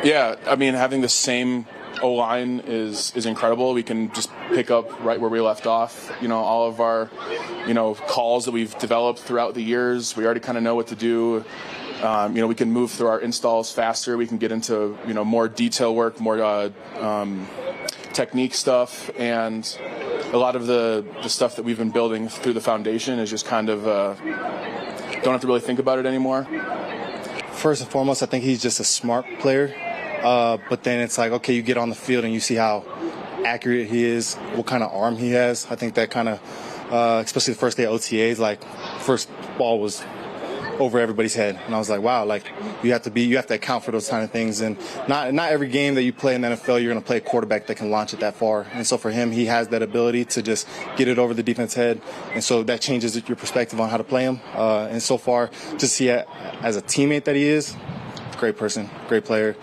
Yeah, I mean, having the same O-line is incredible. We can just pick up right where we left off. All of our, calls that we've developed throughout the years, we already kind of know what to do. We can move through our installs faster. We can get into, more detail work, more technique stuff, and a lot of the stuff that we've been building through the foundation is just kind of don't have to really think about it anymore. First and foremost, I think he's just a smart player. But then it's like, okay, you get on the field and you see how accurate he is, what kind of arm he has. I think that kind of, especially the first day of OTAs, like first ball was over everybody's head. And I was like, wow, like you have to account for those kind of things. And not every game that you play in the NFL, you're going to play a quarterback that can launch it that far. And so for him, he has that ability to just get it over the defense's head. And so that changes your perspective on how to play him. And so far, just see it as a teammate that he is, great person, great player.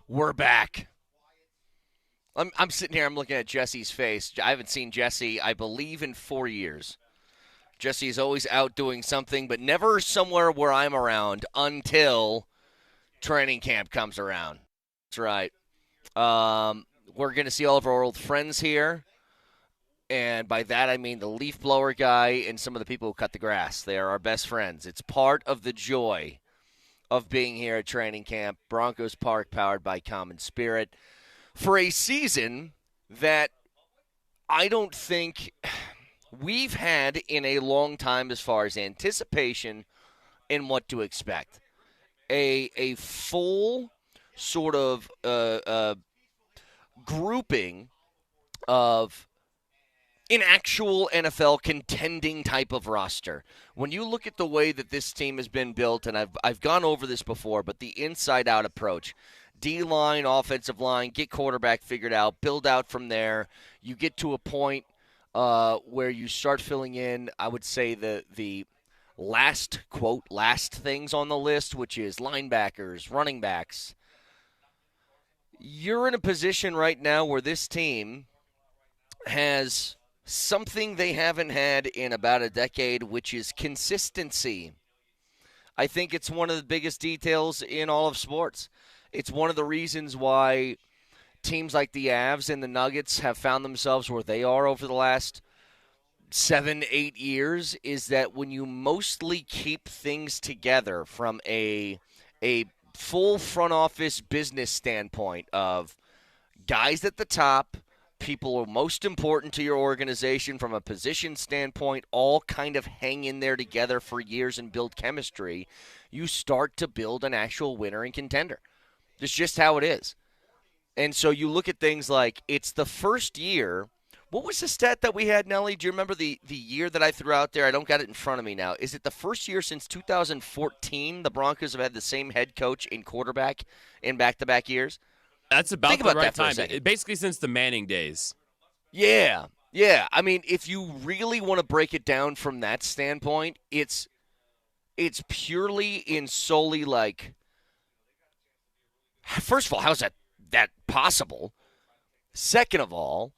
We're back. I'm sitting here, I'm looking at Jesse's face. I haven't seen Jesse, I believe, in 4 years. Jesse is always out doing something, but never somewhere where I'm around until training camp comes around. That's right. We're going to see all of our old friends here. And by that, I mean the leaf blower guy and some of the people who cut the grass. They are our best friends. It's part of the joy of being here at training camp. Broncos Park, powered by Common Spirit. For a season that I don't think we've had in a long time as far as anticipation and what to expect. A full sort of grouping of an actual NFL contending type of roster. When you look at the way that this team has been built, and I've gone over this before, but the inside-out approach, D-line, offensive line, get quarterback figured out, build out from there. You get to a point where you start filling in, I would say, the last things on the list, which is linebackers, running backs. You're in a position right now where this team has something they haven't had in about a decade, which is consistency. I think it's one of the biggest details in all of sports. It's one of the reasons why teams like the Avs and the Nuggets have found themselves where they are over the last 7-8 years, is that when you mostly keep things together from a full front office business standpoint of guys at the top, people are most important to your organization from a position standpoint, all kind of hang in there together for years and build chemistry, you start to build an actual winner and contender. It's just how it is. And so you look at things like it's the first year. What was the stat that we had, Nelly? Do you remember the year that I threw out there? I don't got it in front of me now. Is it the first year since 2014 the Broncos have had the same head coach and quarterback in back-to-back years? That's about the right time. Basically since the Manning days. Yeah. I mean, if you really want to break it down from that standpoint, it's purely in solely like, first of all, how's that possible? Second of all,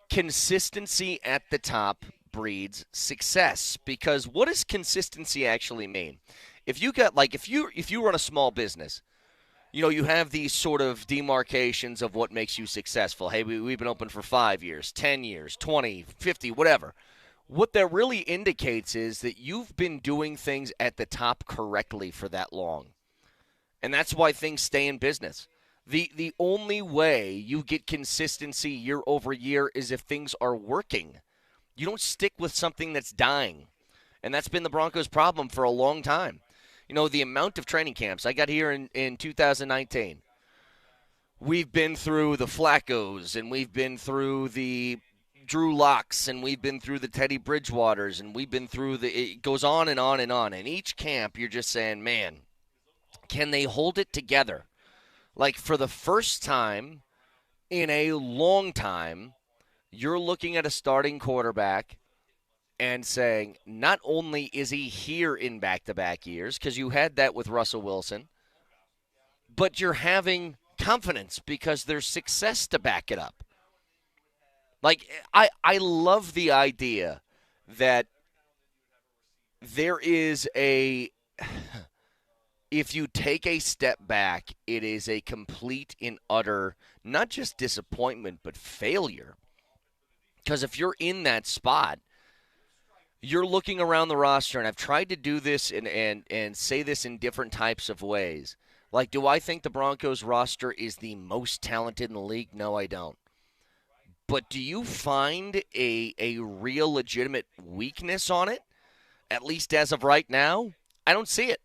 consistency at the top breeds success. Because what does consistency actually mean? If you run a small business, you have these sort of demarcations of what makes you successful. Hey, we've been open for 5 years, 10 years, 20, 50, whatever. What that really indicates is that you've been doing things at the top correctly for that long. And that's why things stay in business. The only way you get consistency year over year is if things are working. You don't stick with something that's dying. And that's been the Broncos' problem for a long time. The amount of training camps. I got here in 2019. We've been through the Flaccos, and we've been through the Drew Locks, and we've been through the Teddy Bridgewaters, and we've been through it goes on and on and on. And each camp, you're just saying, man, can they hold it together? Like, for the first time in a long time, you're looking at a starting quarterback and saying, not only is he here in back-to-back years, because you had that with Russell Wilson, but you're having confidence because there's success to back it up. Like, I love the idea that there is a – if you take a step back, it is a complete and utter not just disappointment but failure. Because if you're in that spot, you're looking around the roster, and I've tried to do this and say this in different types of ways. Like, do I think the Broncos roster is the most talented in the league? No, I don't. But do you find a real legitimate weakness on it, at least as of right now? I don't see it.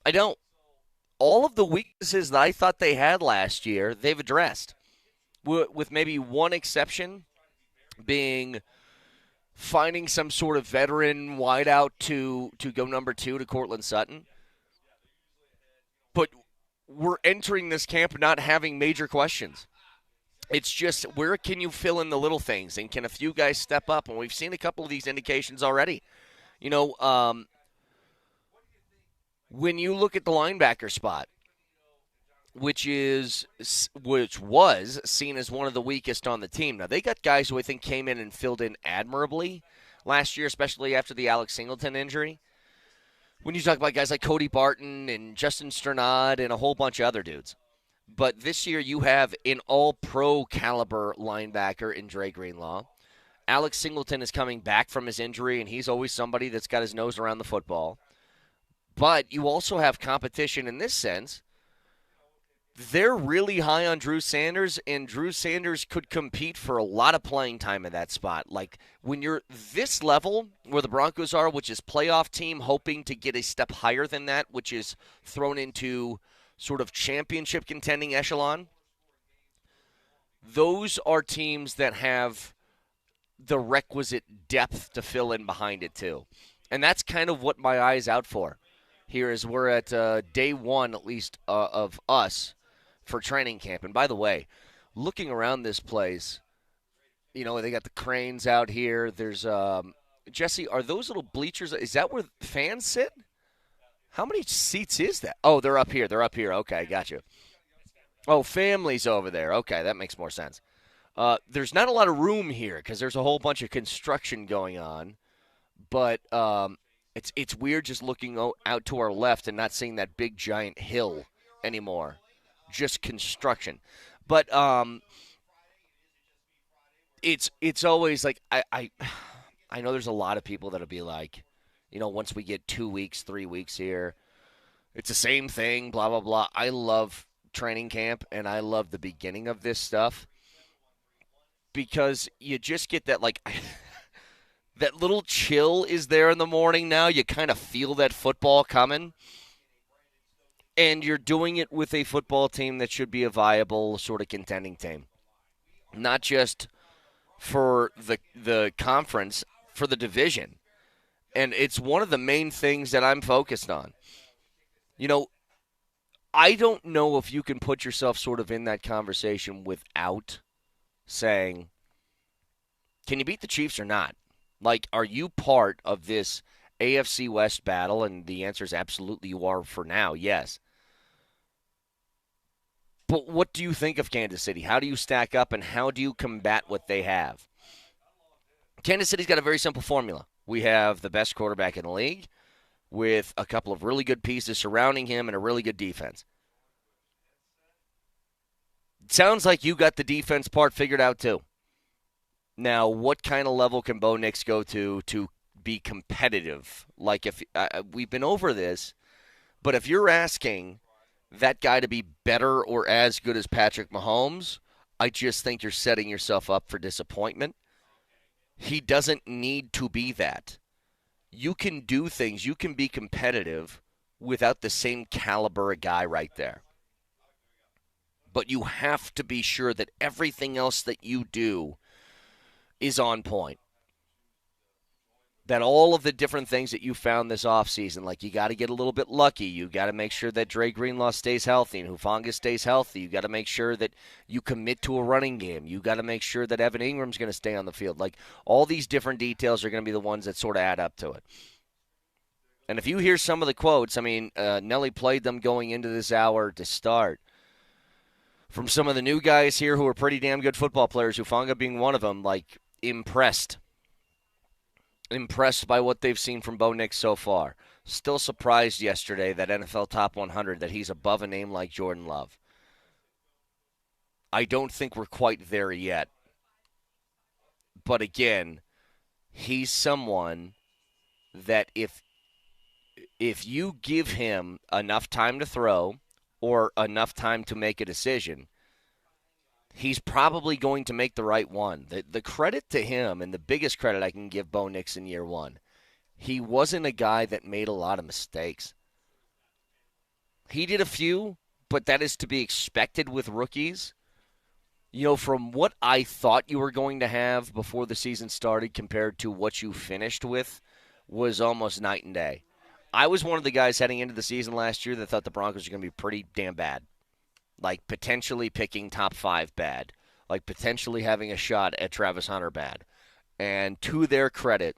I don't. All of the weaknesses that I thought they had last year, they've addressed, with maybe one exception being finding some sort of veteran wideout to go number 2 to Cortland Sutton. But we're entering this camp not having major questions. It's just, where can you fill in the little things, and can a few guys step up? And we've seen a couple of these indications already. When you look at the linebacker spot, which was seen as one of the weakest on the team. Now, they got guys who I think came in and filled in admirably last year, especially after the Alex Singleton injury. When you talk about guys like Cody Barton and Justin Sternad and a whole bunch of other dudes. But this year you have an all-pro caliber linebacker in Dre Greenlaw. Alex Singleton is coming back from his injury, and he's always somebody that's got his nose around the football. But you also have competition in this sense. They're really high on Drew Sanders, and Drew Sanders could compete for a lot of playing time in that spot. Like, when you're this level, where the Broncos are, which is playoff team hoping to get a step higher than that, which is thrown into sort of championship contending echelon, those are teams that have the requisite depth to fill in behind it too. And that's kind of what my eye's out for here, as we're at day one, at least, of us for training camp. And by the way, looking around this place, they got the cranes out here. There's Jesse, are those little bleachers, is that where fans sit? How many seats is that? Oh, they're up here. Okay, got you. Oh, family's over there. Okay, that makes more sense. There's not a lot of room here because there's a whole bunch of construction going on. But it's weird just looking out to our left and not seeing that big giant hill anymore. Just construction. But it's always like I know there's a lot of people that'll be like, once we get 2 weeks, 3 weeks here, it's the same thing, blah, blah, blah. I love training camp, and I love the beginning of this stuff because you just get that, like, that little chill is there in the morning now. You kind of feel that football coming, and you're doing it with a football team that should be a viable sort of contending team, not just for the conference, for the division. And it's one of the main things that I'm focused on. I don't know if you can put yourself sort of in that conversation without saying, can you beat the Chiefs or not? Like, are you part of this AFC West battle? And the answer is absolutely you are for now, yes. But what do you think of Kansas City? How do you stack up, and how do you combat what they have? Kansas City's got a very simple formula. We have the best quarterback in the league with a couple of really good pieces surrounding him and a really good defense. It sounds like you got the defense part figured out too. Now, what kind of level can Bo Nix go to be competitive? Like, if we've been over this, but if you're asking that guy to be better or as good as Patrick Mahomes, I just think you're setting yourself up for disappointment. He doesn't need to be that. You can do things, you can be competitive without the same caliber of guy right there. But you have to be sure that everything else that you do is on point. That all of the different things that you found this offseason, like you got to get a little bit lucky. You got to make sure that Dre Greenlaw stays healthy and Hufanga stays healthy. You got to make sure that you commit to a running game. You got to make sure that Evan Ingram's going to stay on the field. Like, all these different details are going to be the ones that sort of add up to it. And if you hear some of the quotes, I mean, Nelly played them going into this hour to start. From some of the new guys here who are pretty damn good football players, Hufanga being one of them, like, impressed. Impressed by what they've seen from Bo Nix so far. Still surprised yesterday that NFL Top 100 that he's above a name like Jordan Love. I don't think we're quite there yet. But again, he's someone that if you give him enough time to throw or enough time to make a decision, he's probably going to make the right one. The credit to him, and the biggest credit I can give Bo Nix in year one, he wasn't a guy that made a lot of mistakes. He did a few, but that is to be expected with rookies. You know, from what I thought you were going to have before the season started compared to what you finished with was almost night and day. I was one of the guys heading into the season last year that thought the Broncos were going to be pretty damn bad. Like potentially picking top 5 bad. Like potentially having a shot at Travis Hunter bad. And to their credit,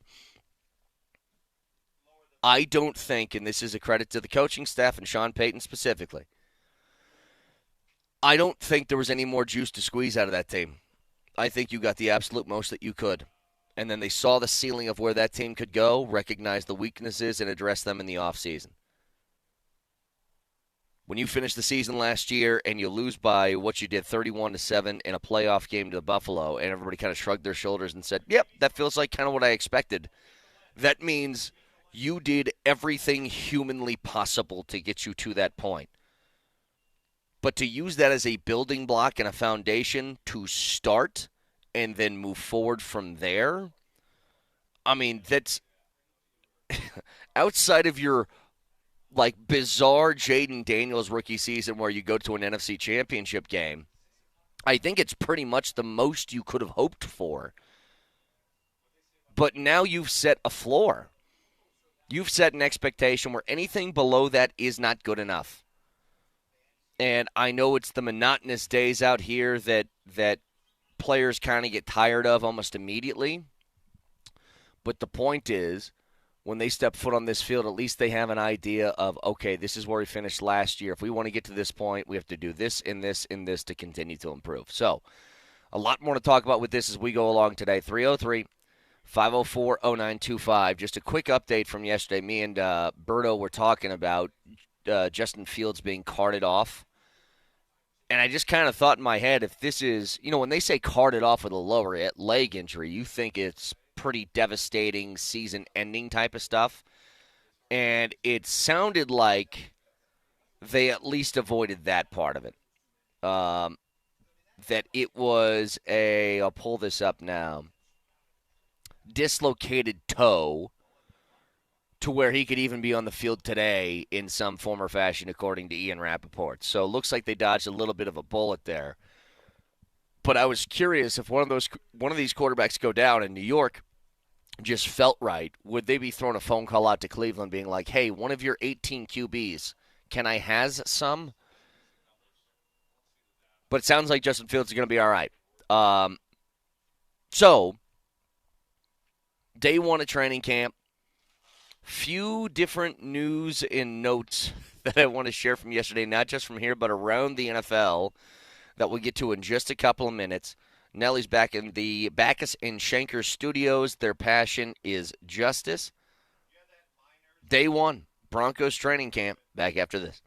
I don't think, and this is a credit to the coaching staff and Shawn Payton specifically, I don't think there was any more juice to squeeze out of that team. I think you got the absolute most that you could. And then they saw the ceiling of where that team could go, recognized the weaknesses, and addressed them in the offseason. When you finish the season last year and you lose by what you did, 31-7 in a playoff game to Buffalo, and everybody kind of shrugged their shoulders and said, yep, that feels like kind of what I expected. That means you did everything humanly possible to get you to that point. But to use that as a building block and a foundation to start and then move forward from there, I mean, that's outside of your like bizarre Jaden Daniels rookie season where you go to an NFC championship game, I think it's pretty much the most you could have hoped for. But now you've set a floor. You've set an expectation where anything below that is not good enough. And I know it's the monotonous days out here that players kind of get tired of almost immediately. But the point is, when they step foot on this field, at least they have an idea of, okay, this is where we finished last year. If we want to get to this point, we have to do this and this and this to continue to improve. So a lot more to talk about with this as we go along today. 303-504-0925. Just a quick update from yesterday. Me and Berto were talking about Justin Fields being carted off. And I just kind of thought in my head, if this is, you know, when they say carted off with a lower leg injury, you think it's pretty devastating, season-ending type of stuff. And it sounded like they at least avoided that part of it. That it was I'll pull this up now, dislocated toe, to where he could even be on the field today in some form or fashion, according to Ian Rappaport. So it looks like they dodged a little bit of a bullet there. But I was curious if one of these quarterbacks go down and New York just felt right, would they be throwing a phone call out to Cleveland being like, hey, one of your 18 QBs, can I has some? But it sounds like Justin Fields is going to be all right. So, day one of training camp. Few different news and notes that I want to share from yesterday, not just from here, but around the NFL, that we'll get to in just a couple of minutes. Nelly's back in the Backus and Schenker studios. Their passion is justice. Day one, Broncos training camp. Back after this.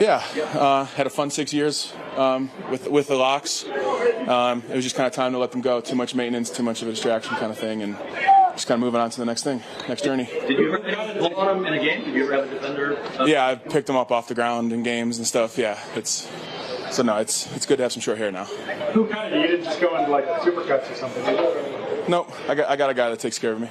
Yeah, had a fun 6 years with the Locks. It was just kind of time to let them go. Too much maintenance, too much of a distraction kind of thing, and just kind of moving on to the next thing, next journey. Did you ever blow on him in a game? Did you ever have a defender? Yeah, I picked him up off the ground in games and stuff. Yeah, it's good to have some short hair now. Who kind of, you didn't just go into like supercuts or something? Nope, I got a guy that takes care of me.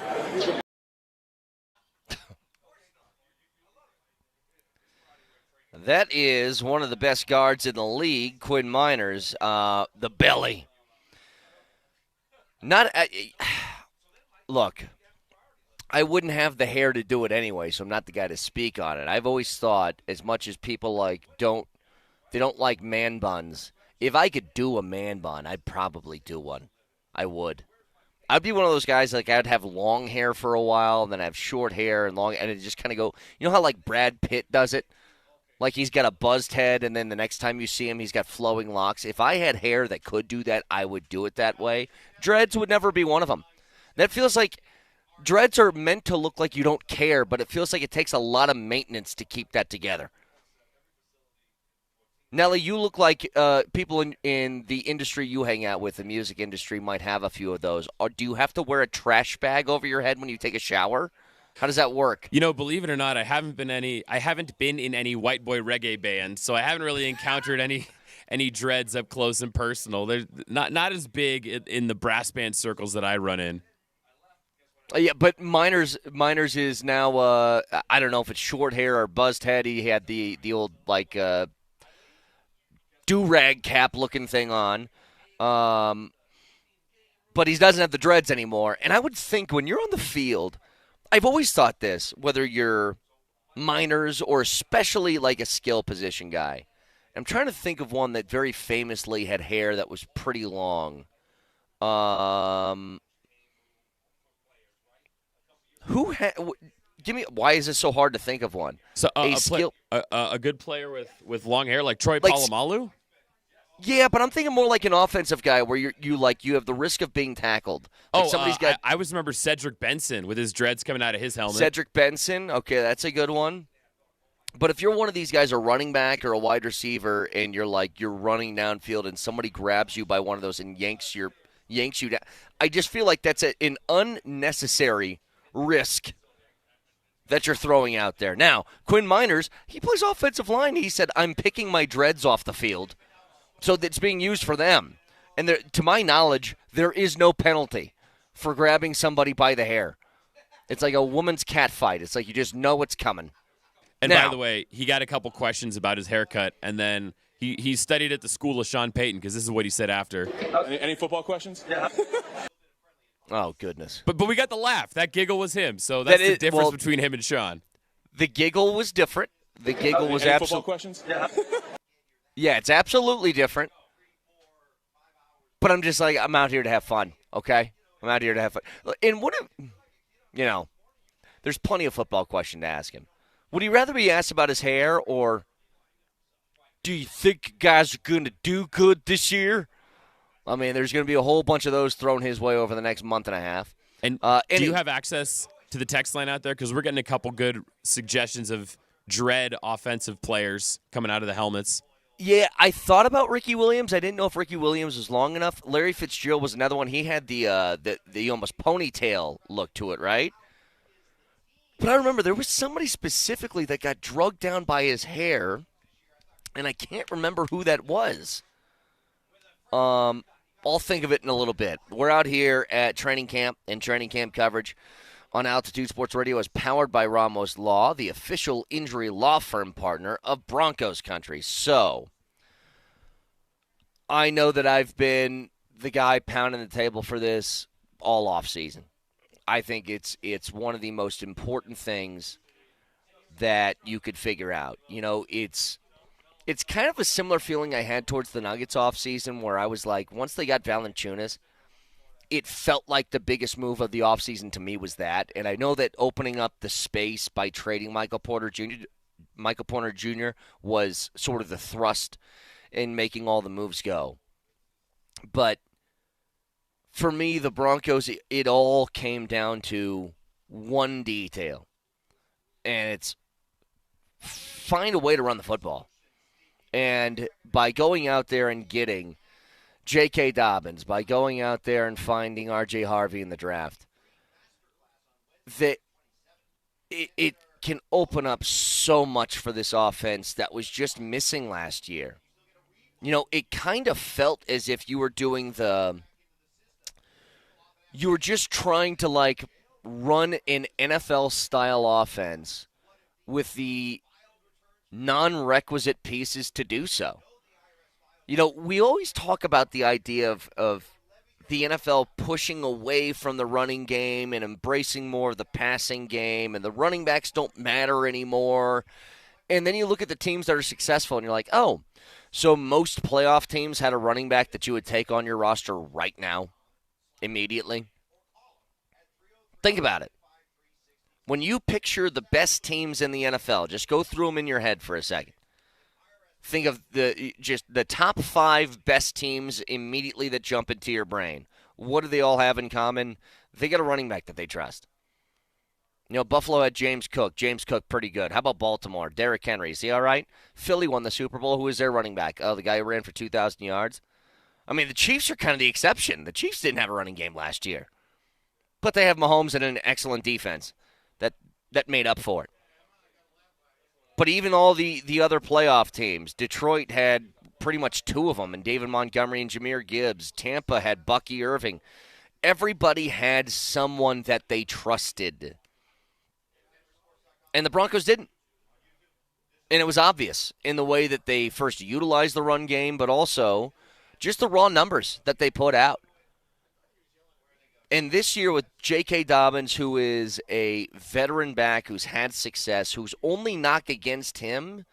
That is one of the best guards in the league, Quinn Miners, the belly. Look, I wouldn't have the hair to do it anyway, so I'm not the guy to speak on it. I've always thought, as much as people don't like man buns, if I could do a man bun, I'd probably do one. I would. I'd be one of those guys, like I'd have long hair for a while, and then have short hair and long, and it just kind of go, you know how like Brad Pitt does it? Like he's got a buzzed head, and then the next time you see him, he's got flowing locks. If I had hair that could do that, I would do it that way. Dreads would never be one of them. That feels like dreads are meant to look like you don't care, but it feels like it takes a lot of maintenance to keep that together. Nelly, you look like people in the industry you hang out with, the music industry, might have a few of those. Or do you have to wear a trash bag over your head when you take a shower? How does that work? You know, believe it or not, I haven't been in any white boy reggae bands, so I haven't really encountered any dreads up close and personal. They're not as big in the brass band circles that I run in. Yeah, but Miners is now I don't know if it's short hair or buzzed head. He had the old like do-rag cap looking thing on. But he doesn't have the dreads anymore. And I would think when you're on the field, I've always thought this, whether you're Miners or especially like a skill position guy. I'm trying to think of one that very famously had hair that was pretty long. Give me. Why is it so hard to think of one? So a good player with long hair like Troy Polamalu? Yeah, but I'm thinking more like an offensive guy where you have the risk of being tackled. Like I always remember Cedric Benson with his dreads coming out of his helmet. Cedric Benson, okay, that's a good one. But if you're one of these guys, a running back or a wide receiver, and you're running downfield and somebody grabs you by one of those and yanks you down, I just feel like that's an unnecessary risk that you're throwing out there. Now, Quinn Miners, he plays offensive line. He said, I'm picking my dreads off the field. So that's being used for them. And to my knowledge, there is no penalty for grabbing somebody by the hair. It's like a woman's cat fight. It's like you just know it's coming. And by the way, he got a couple questions about his haircut, and then he studied at the school of Shawn Payton, because this is what he said after. Any football questions? Yeah. Oh, goodness. But we got the laugh. That giggle was him. So that's the difference between him and Shawn. The giggle was different. The giggle was Any football questions? Yeah. Yeah, it's absolutely different. But I'm just like, I'm out here to have fun, okay? I'm out here to have fun. And there's plenty of football question to ask him. Would he rather be asked about his hair, or do you think guys are going to do good this year? I mean, there's going to be a whole bunch of those thrown his way over the next month and a half. And do you have access to the text line out there? Because we're getting a couple good suggestions of dread offensive players coming out of the helmets. Yeah, I thought about Ricky Williams. I didn't know if Ricky Williams was long enough. Larry Fitzgerald was another one. He had the almost ponytail look to it, right? But I remember there was somebody specifically that got drugged down by his hair, and I can't remember who that was. I'll think of it in a little bit. We're out here at training camp, and training camp coverage on Altitude Sports Radio is powered by Ramos Law, the official injury law firm partner of Broncos country. So, I know that I've been the guy pounding the table for this all offseason. I think it's one of the most important things that you could figure out. You know, it's kind of a similar feeling I had towards the Nuggets offseason, where I was like, once they got Valanciunas, it felt like the biggest move of the offseason to me was that. And I know that opening up the space by trading Michael Porter Jr. was sort of the thrust in making all the moves go. But for me, the Broncos, it all came down to one detail. And it's find a way to run the football. And by going out there and getting J.K. Dobbins, by going out there and finding R.J. Harvey in the draft, that it can open up so much for this offense that was just missing last year. You know, it kind of felt as if you were just trying to, like, run an NFL-style offense with the non-requisite pieces to do so. You know, we always talk about the idea of the NFL pushing away from the running game and embracing more of the passing game, and the running backs don't matter anymore. And then you look at the teams that are successful, and you're like, oh, so most playoff teams had a running back that you would take on your roster right now, immediately. Think about it. When you picture the best teams in the NFL, just go through them in your head for a second. Think of the top 5 best teams immediately that jump into your brain. What do they all have in common? They got a running back that they trust. You know, Buffalo had James Cook. James Cook, pretty good. How about Baltimore? Derrick Henry, is he all right? Philly won the Super Bowl. Who was their running back? Oh, the guy who ran for 2,000 yards. I mean, the Chiefs are kind of the exception. The Chiefs didn't have a running game last year. But they have Mahomes and an excellent defense that made up for it. But even all the other playoff teams, Detroit had pretty much 2 of them, and David Montgomery and Jahmyr Gibbs. Tampa had Bucky Irving. Everybody had someone that they trusted. And the Broncos didn't. And it was obvious in the way that they first utilized the run game, but also just the raw numbers that they put out. And this year with J.K. Dobbins, who is a veteran back who's had success, whose only knock against him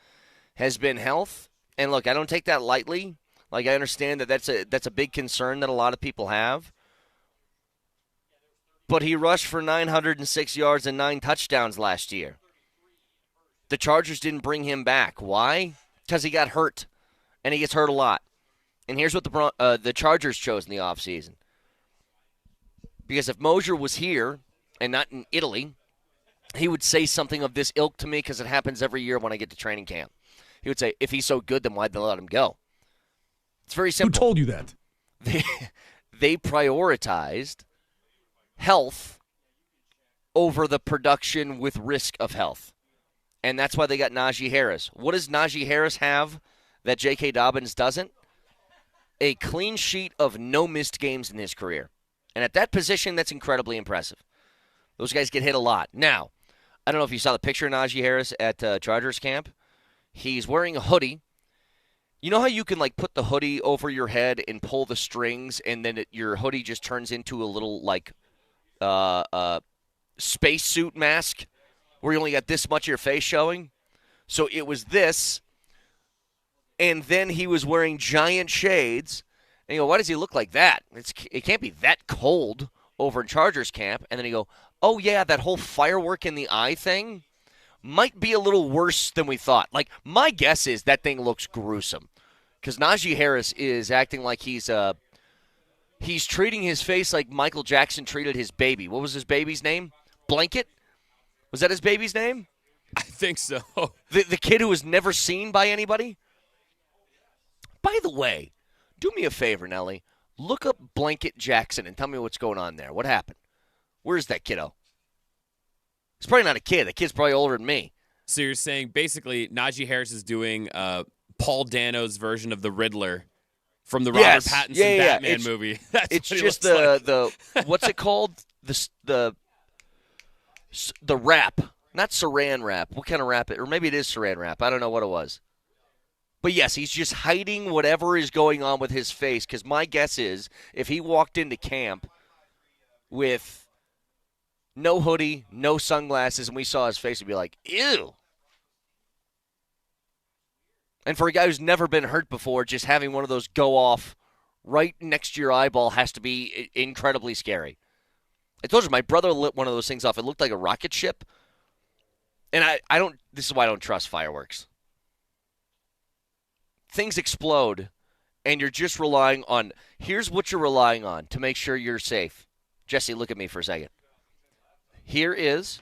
has been health. And look, I don't take that lightly. Like, I understand that that's a big concern that a lot of people have. But he rushed for 906 yards and 9 touchdowns last year. The Chargers didn't bring him back. Why? Because he got hurt, and he gets hurt a lot. And here's what the Chargers chose in the offseason. Because if Moser was here and not in Italy, he would say something of this ilk to me, because it happens every year when I get to training camp. He would say, if he's so good, then why'd they let him go? It's very simple. Who told you that? They prioritized health over the production with risk of health. And that's why they got Najee Harris. What does Najee Harris have that J.K. Dobbins doesn't? A clean sheet of no missed games in his career. And at that position, that's incredibly impressive. Those guys get hit a lot. Now, I don't know if you saw the picture of Najee Harris at Chargers camp. He's wearing a hoodie. You know how you can, like, put the hoodie over your head and pull the strings, and then your hoodie just turns into a little, like, spacesuit mask where you only got this much of your face showing? So it was this, and then he was wearing giant shades. And you go, why does he look like that? It can't be that cold over in Chargers camp. And then you go, oh, yeah, that whole firework in the eye thing might be a little worse than we thought. Like, my guess is that thing looks gruesome, because Najee Harris is acting like he's treating his face like Michael Jackson treated his baby. What was his baby's name? Blanket? Was that his baby's name? I think so. The kid who was never seen by anybody? By the way, do me a favor, Nelly. Look up Blanket Jackson and tell me what's going on there. What happened? Where's that kiddo? He's probably not a kid. The kid's probably older than me. So you're saying basically Najee Harris is doing Paul Dano's version of the Riddler from the Robert Pattinson Batman movie. That's it's what just the what's it called? The wrap, not Saran wrap. What kind of wrap? Or maybe it is Saran wrap. I don't know what it was. But yes, he's just hiding whatever is going on with his face, because my guess is if he walked into camp with no hoodie, no sunglasses, and we saw his face, we'd be like, ew. And for a guy who's never been hurt before, just having one of those go off right next to your eyeball has to be incredibly scary. I told you, my brother lit one of those things off. It looked like a rocket ship. And I don't, this is why I don't trust fireworks. Things explode, and you're just relying on, here's what you're relying on to make sure you're safe. Jesse, look at me for a second. Here is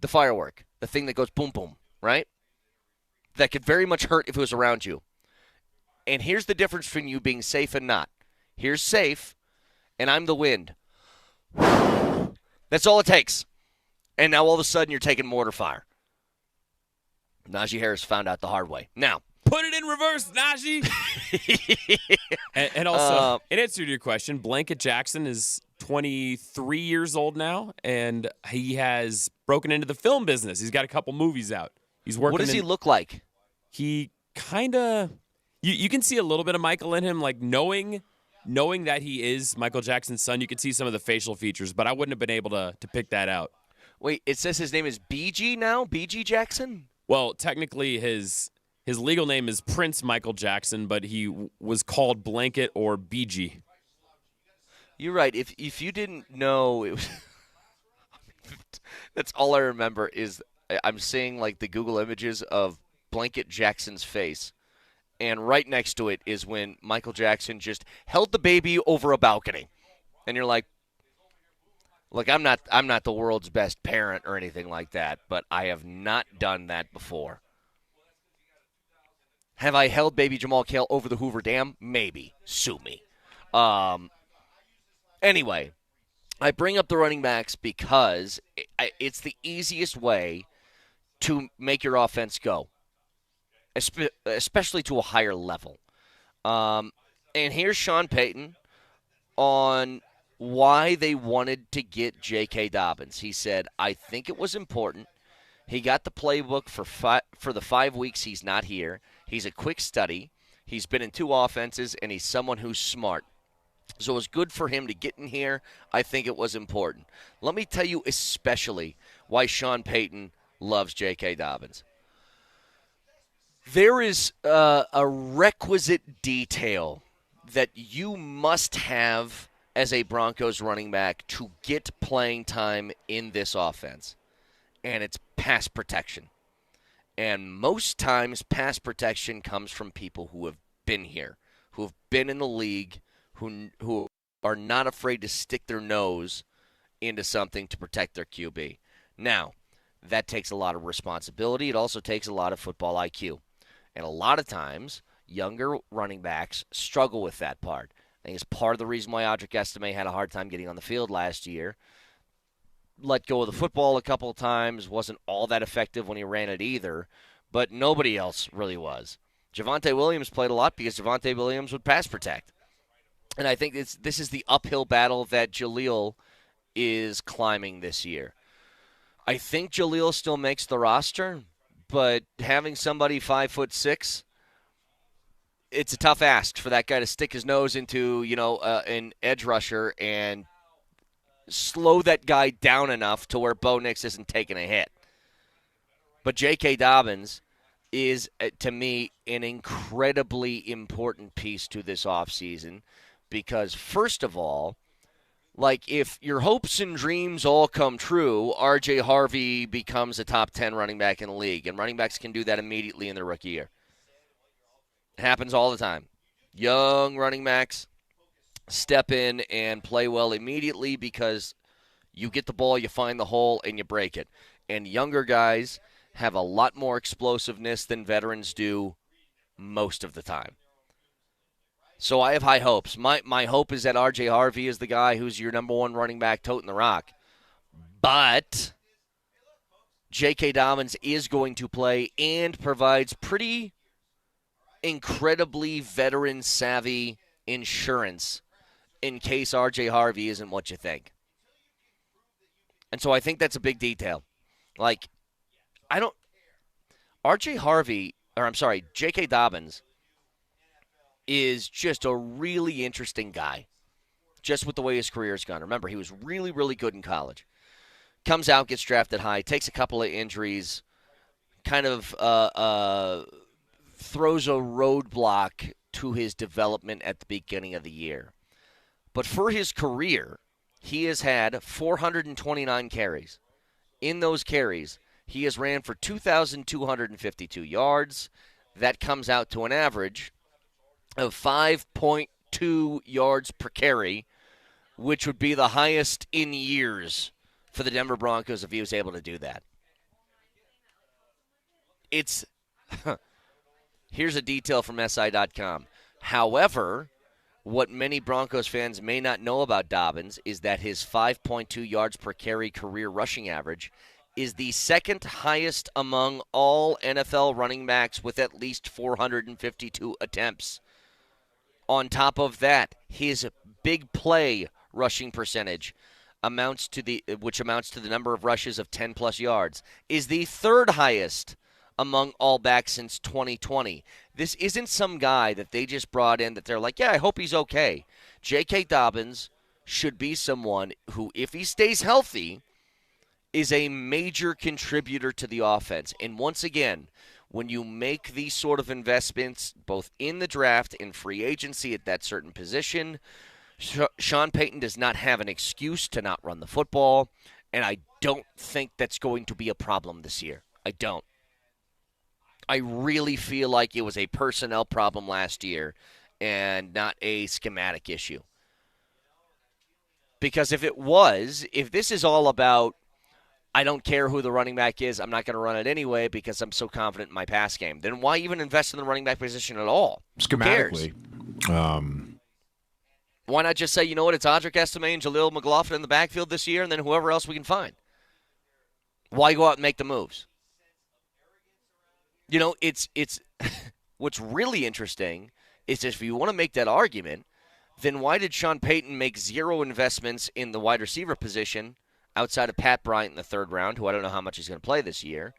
the firework, the thing that goes boom, boom, right? That could very much hurt if it was around you. And here's the difference between you being safe and not. Here's safe, and I'm the wind. That's all it takes. And now all of a sudden you're taking mortar fire. Najee Harris found out the hard way. Now, put it in reverse, Najee. and also, in answer to your question, Blanket Jackson is 23 years old now, and he has broken into the film business. He's got a couple movies out. He's working. What does he look like? He kind of, you can see a little bit of Michael in him, like knowing that he is Michael Jackson's son. You can see some of the facial features, but I wouldn't have been able to pick that out. Wait, it says his name is BG now? BG Jackson? Well, technically his legal name is Prince Michael Jackson, but he was called Blanket or BG. You're right. If you didn't know, it was that's all I remember is I'm seeing like the Google images of Blanket Jackson's face, and right next to it is when Michael Jackson just held the baby over a balcony, and you're like, look, I'm not the world's best parent or anything like that, but I have not done that before. Have I held baby Jamal Cale over the Hoover Dam? Maybe. Sue me. Anyway, I bring up the running backs because it's the easiest way to make your offense go, especially to a higher level. And here's Shawn Payton on why they wanted to get J.K. Dobbins. He said, I think it was important. He got the playbook for the 5 weeks he's not here. He's a quick study. He's been in 2 offenses, and he's someone who's smart. So it was good for him to get in here. I think it was important. Let me tell you especially why Shawn Payton loves J.K. Dobbins. There is a requisite detail that you must have as a Broncos running back to get playing time in this offense, and it's pass protection. And most times pass protection comes from people who have been here, who have been in the league, who are not afraid to stick their nose into something to protect their QB. Now, that takes a lot of responsibility. It also takes a lot of football IQ. And a lot of times, younger running backs struggle with that part. I think it's part of the reason why Audric Estime had a hard time getting on the field last year. Let go of the football a couple of times, wasn't all that effective when he ran it either, but nobody else really was. Javonte Williams played a lot because Javonte Williams would pass protect. And I think this is the uphill battle that Jaleel is climbing this year. I think Jaleel still makes the roster, but having somebody 5'6", it's a tough ask for that guy to stick his nose into, an edge rusher and slow that guy down enough to where Bo Nix isn't taking a hit. But J.K. Dobbins is, to me, an incredibly important piece to this offseason because, first of all, like if your hopes and dreams all come true, R.J. Harvey becomes a top 10 running back in the league, and running backs can do that immediately in their rookie year. It happens all the time. Young running backs step in and play well immediately because you get the ball, you find the hole, and you break it. And younger guys have a lot more explosiveness than veterans do most of the time. So I have high hopes. My hope is that R.J. Harvey is the guy who's your number one running back toting the rock. But J.K. Dobbins is going to play and provides pretty incredibly veteran-savvy insurance in case R.J. Harvey isn't what you think. And so I think that's a big detail. Like, J.K. Dobbins is just a really interesting guy, just with the way his career's gone. Remember, he was really, really good in college. Comes out, gets drafted high, takes a couple of injuries, kind of throws a roadblock to his development at the beginning of the year. But for his career, he has had 429 carries. In those carries, he has ran for 2,252 yards. That comes out to an average of 5.2 yards per carry, which would be the highest in years for the Denver Broncos if he was able to do that. Here's a detail from SI.com. However, what many Broncos fans may not know about Dobbins is that his 5.2 yards per carry career rushing average is the second highest among all NFL running backs with at least 452 attempts. On top of that, his big play rushing percentage which amounts to the number of rushes of 10 plus yards, is the third highest among all backs since 2020. This isn't some guy that they just brought in that they're like, yeah, I hope he's okay. J.K. Dobbins should be someone who, if he stays healthy, is a major contributor to the offense. And once again, when you make these sort of investments, both in the draft and free agency at that certain position, Shawn Payton does not have an excuse to not run the football, and I don't think that's going to be a problem this year. I don't. I really feel like it was a personnel problem last year and not a schematic issue. Because if this is all about, I don't care who the running back is, I'm not going to run it anyway because I'm so confident in my pass game, then why even invest in the running back position at all? Schematically. Why not just say, you know what, it's Audric Estime and Jaleel McLaughlin in the backfield this year, and then whoever else we can find? Why go out and make the moves? You know, it's what's really interesting is if you want to make that argument, then why did Shawn Payton make zero investments in the wide receiver position outside of Pat Bryant in the third round, who I don't know how much he's going to play this year,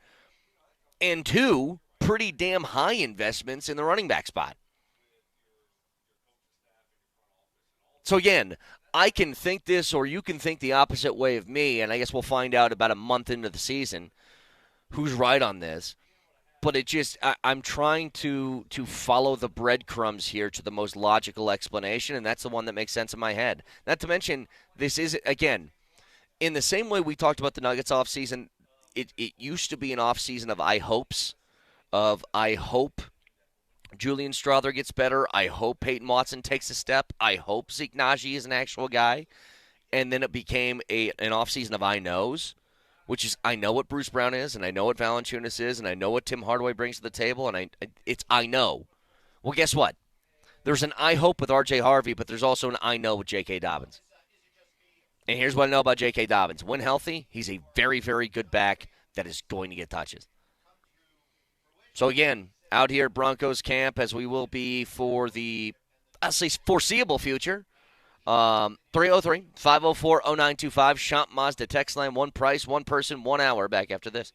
and two pretty damn high investments in the running back spot? So again, I can think this or you can think the opposite way of me, and I guess we'll find out about a month into the season who's right on this. But I'm trying to follow the breadcrumbs here to the most logical explanation, and that's the one that makes sense in my head. Not to mention, this is, again, in the same way we talked about the Nuggets offseason, it used to be an offseason of I hope Julian Strother gets better. I hope Peyton Watson takes a step. I hope Zeke Naji is an actual guy. And then it became an offseason of I knows, which is I know what Bruce Brown is, and I know what Valanciunas is, and I know what Tim Hardaway brings to the table, and I know. Well, guess what? There's an I hope with R.J. Harvey, but there's also an I know with J.K. Dobbins. And here's what I know about J.K. Dobbins. When healthy, he's a very, very good back that is going to get touches. So, again, out here at Broncos camp, as we will be for the, I'll say, foreseeable future, 303-504-0925, Shop Mazda text line, one price, one person, 1 hour. Back after this.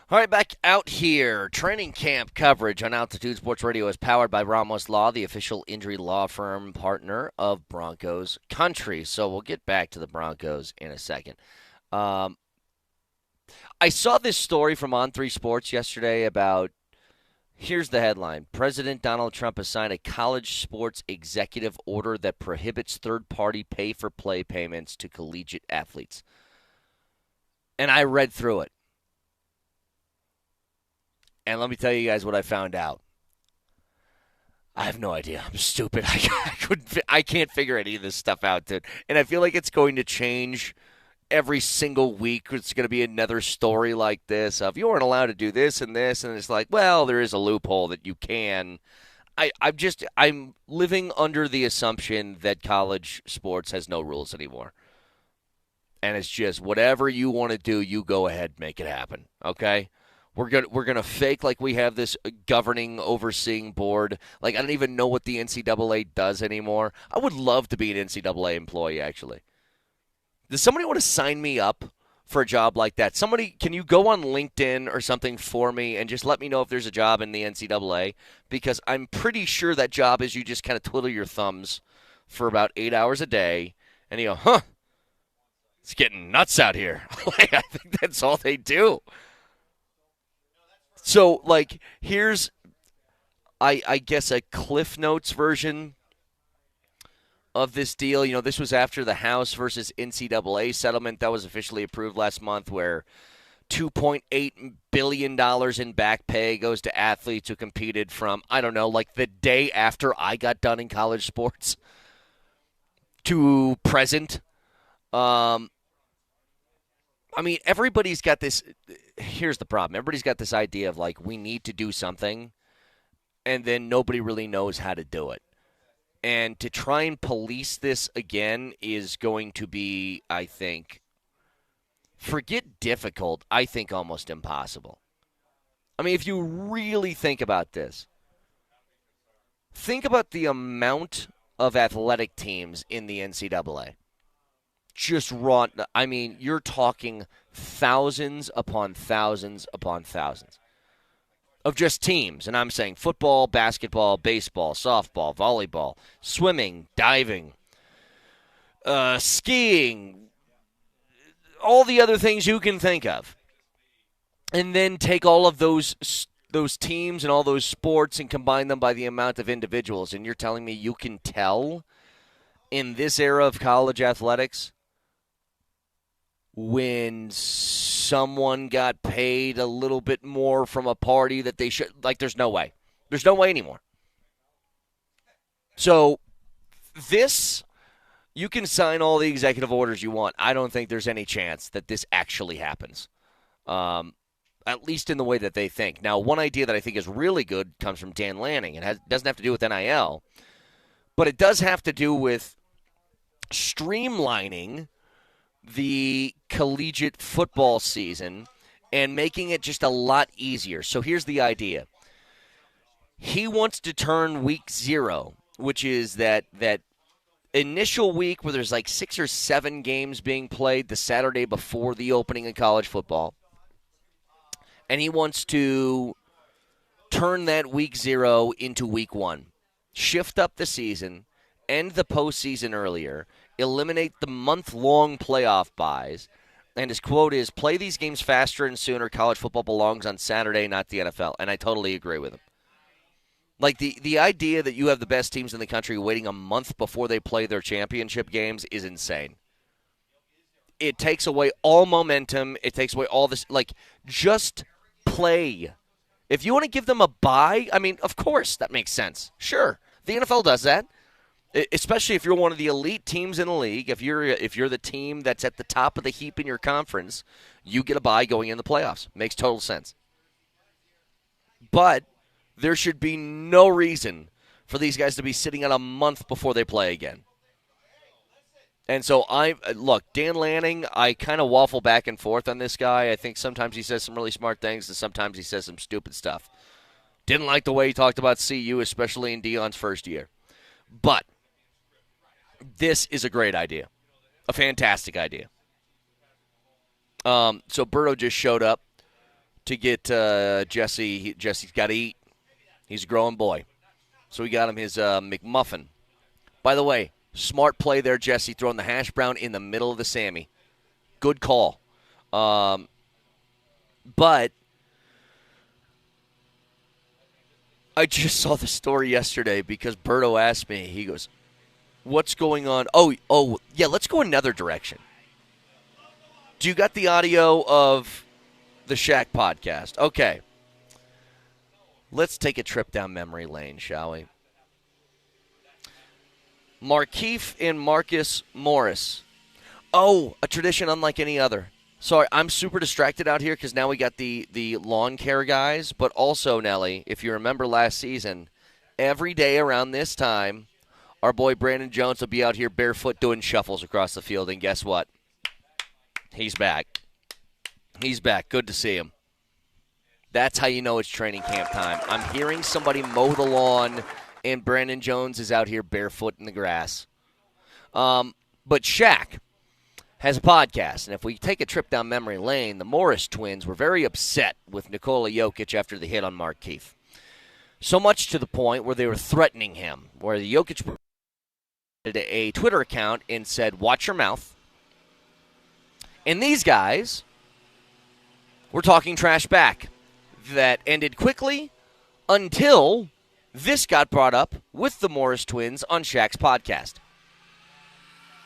All right, back out here. Training camp coverage on Altitude Sports Radio is powered by Ramos Law, the official injury law firm partner of Broncos Country. So we'll get back to the Broncos in a second. I saw this story from On3 Sports yesterday about, here's the headline: President Donald Trump has signed a college sports executive order that prohibits third-party pay-for-play payments to collegiate athletes. And I read through it. And let me tell you guys what I found out. I have no idea. I'm stupid. I can't figure any of this stuff out, dude. And I feel like it's going to change every single week. It's going to be another story like this of you weren't allowed to do this, and it's like, well, there is a loophole that you can. I'm living under the assumption that college sports has no rules anymore. And it's just whatever you want to do, you go ahead, make it happen. Okay? We're gonna fake like we have this governing, overseeing board. Like, I don't even know what the NCAA does anymore. I would love to be an NCAA employee, actually. Does somebody want to sign me up for a job like that? Somebody, can you go on LinkedIn or something for me and just let me know if there's a job in the NCAA? Because I'm pretty sure that job is you just kind of twiddle your thumbs for about 8 hours a day, and you go, huh, it's getting nuts out here. Like, I think that's all they do. So, like, here's, I guess, a Cliff Notes version of this deal. You know, this was after the House versus NCAA settlement that was officially approved last month, where $2.8 billion in back pay goes to athletes who competed from, I don't know, like the day after I got done in college sports to present. I mean, everybody's got this. Here's the problem. Everybody's got this idea of, like, we need to do something, and then nobody really knows how to do it. And to try and police this again is going to be, I think, forget difficult, I think almost impossible. I mean, if you really think about this, think about the amount of athletic teams in the NCAA. Just raw. I mean, you're talking thousands upon thousands upon thousands of just teams. And I'm saying football, basketball, baseball, softball, volleyball, swimming, diving, skiing, all the other things you can think of. And then take all of those teams and all those sports and combine them by the amount of individuals. And you're telling me you can tell in this era of college athletics when someone got paid a little bit more from a party that they should, like, there's no way. There's no way anymore. So this, you can sign all the executive orders you want. I don't think there's any chance that this actually happens, at least in the way that they think. Now, one idea that I think is really good comes from Dan Lanning. It doesn't have to do with NIL, but it does have to do with streamlining the collegiate football season and making it just a lot easier. So here's the idea. He wants to turn week 0, which is that initial week where there's like 6 or 7 games being played the Saturday before the opening of college football. And he wants to turn that week 0 into week 1. Shift up the season, end the postseason earlier, eliminate the month-long playoff buys, and his quote is, play these games faster and sooner. College football belongs on Saturday, not the NFL. And I totally agree with him. Like, the idea that you have the best teams in the country waiting a month before they play their championship games is insane. It takes away all momentum. It takes away all this. Like, just play. If you want to give them a bye, I mean, of course, that makes sense. Sure. The NFL does that. Especially if you're one of the elite teams in the league, if you're the team that's at the top of the heap in your conference, you get a bye going in the playoffs. Makes total sense. But there should be no reason for these guys to be sitting out a month before they play again. And so look, Dan Lanning, I kind of waffle back and forth on this guy. I think sometimes he says some really smart things and sometimes he says some stupid stuff. Didn't like the way he talked about CU, especially in Deion's first year. But this is a great idea. A fantastic idea. So Burrow just showed up to get Jesse. Jesse's got to eat. He's a growing boy. So we got him his McMuffin. By the way, smart play there, Jesse, throwing the hash brown in the middle of the Sammy. Good call. But I just saw the story yesterday because Berto asked me, he goes, what's going on? Oh, yeah, let's go another direction. Do you got the audio of the Shaq podcast? Okay. Let's take a trip down memory lane, shall we? Markeith and Marcus Morris. Oh, a tradition unlike any other. Sorry, I'm super distracted out here because now we got the lawn care guys. But also, Nelly, if you remember last season, every day around this time, our boy Brandon Jones will be out here barefoot doing shuffles across the field. And guess what? He's back. He's back. Good to see him. That's how you know it's training camp time. I'm hearing somebody mow the lawn, and Brandon Jones is out here barefoot in the grass. But Shaq has a podcast, and if we take a trip down memory lane, the Morris twins were very upset with Nikola Jokic after the hit on Markeith. So much to the point where they were threatening him, where the Jokic did a Twitter account and said, watch your mouth. And these guys were talking trash back. That ended quickly until this got brought up with the Morris twins on Shaq's podcast.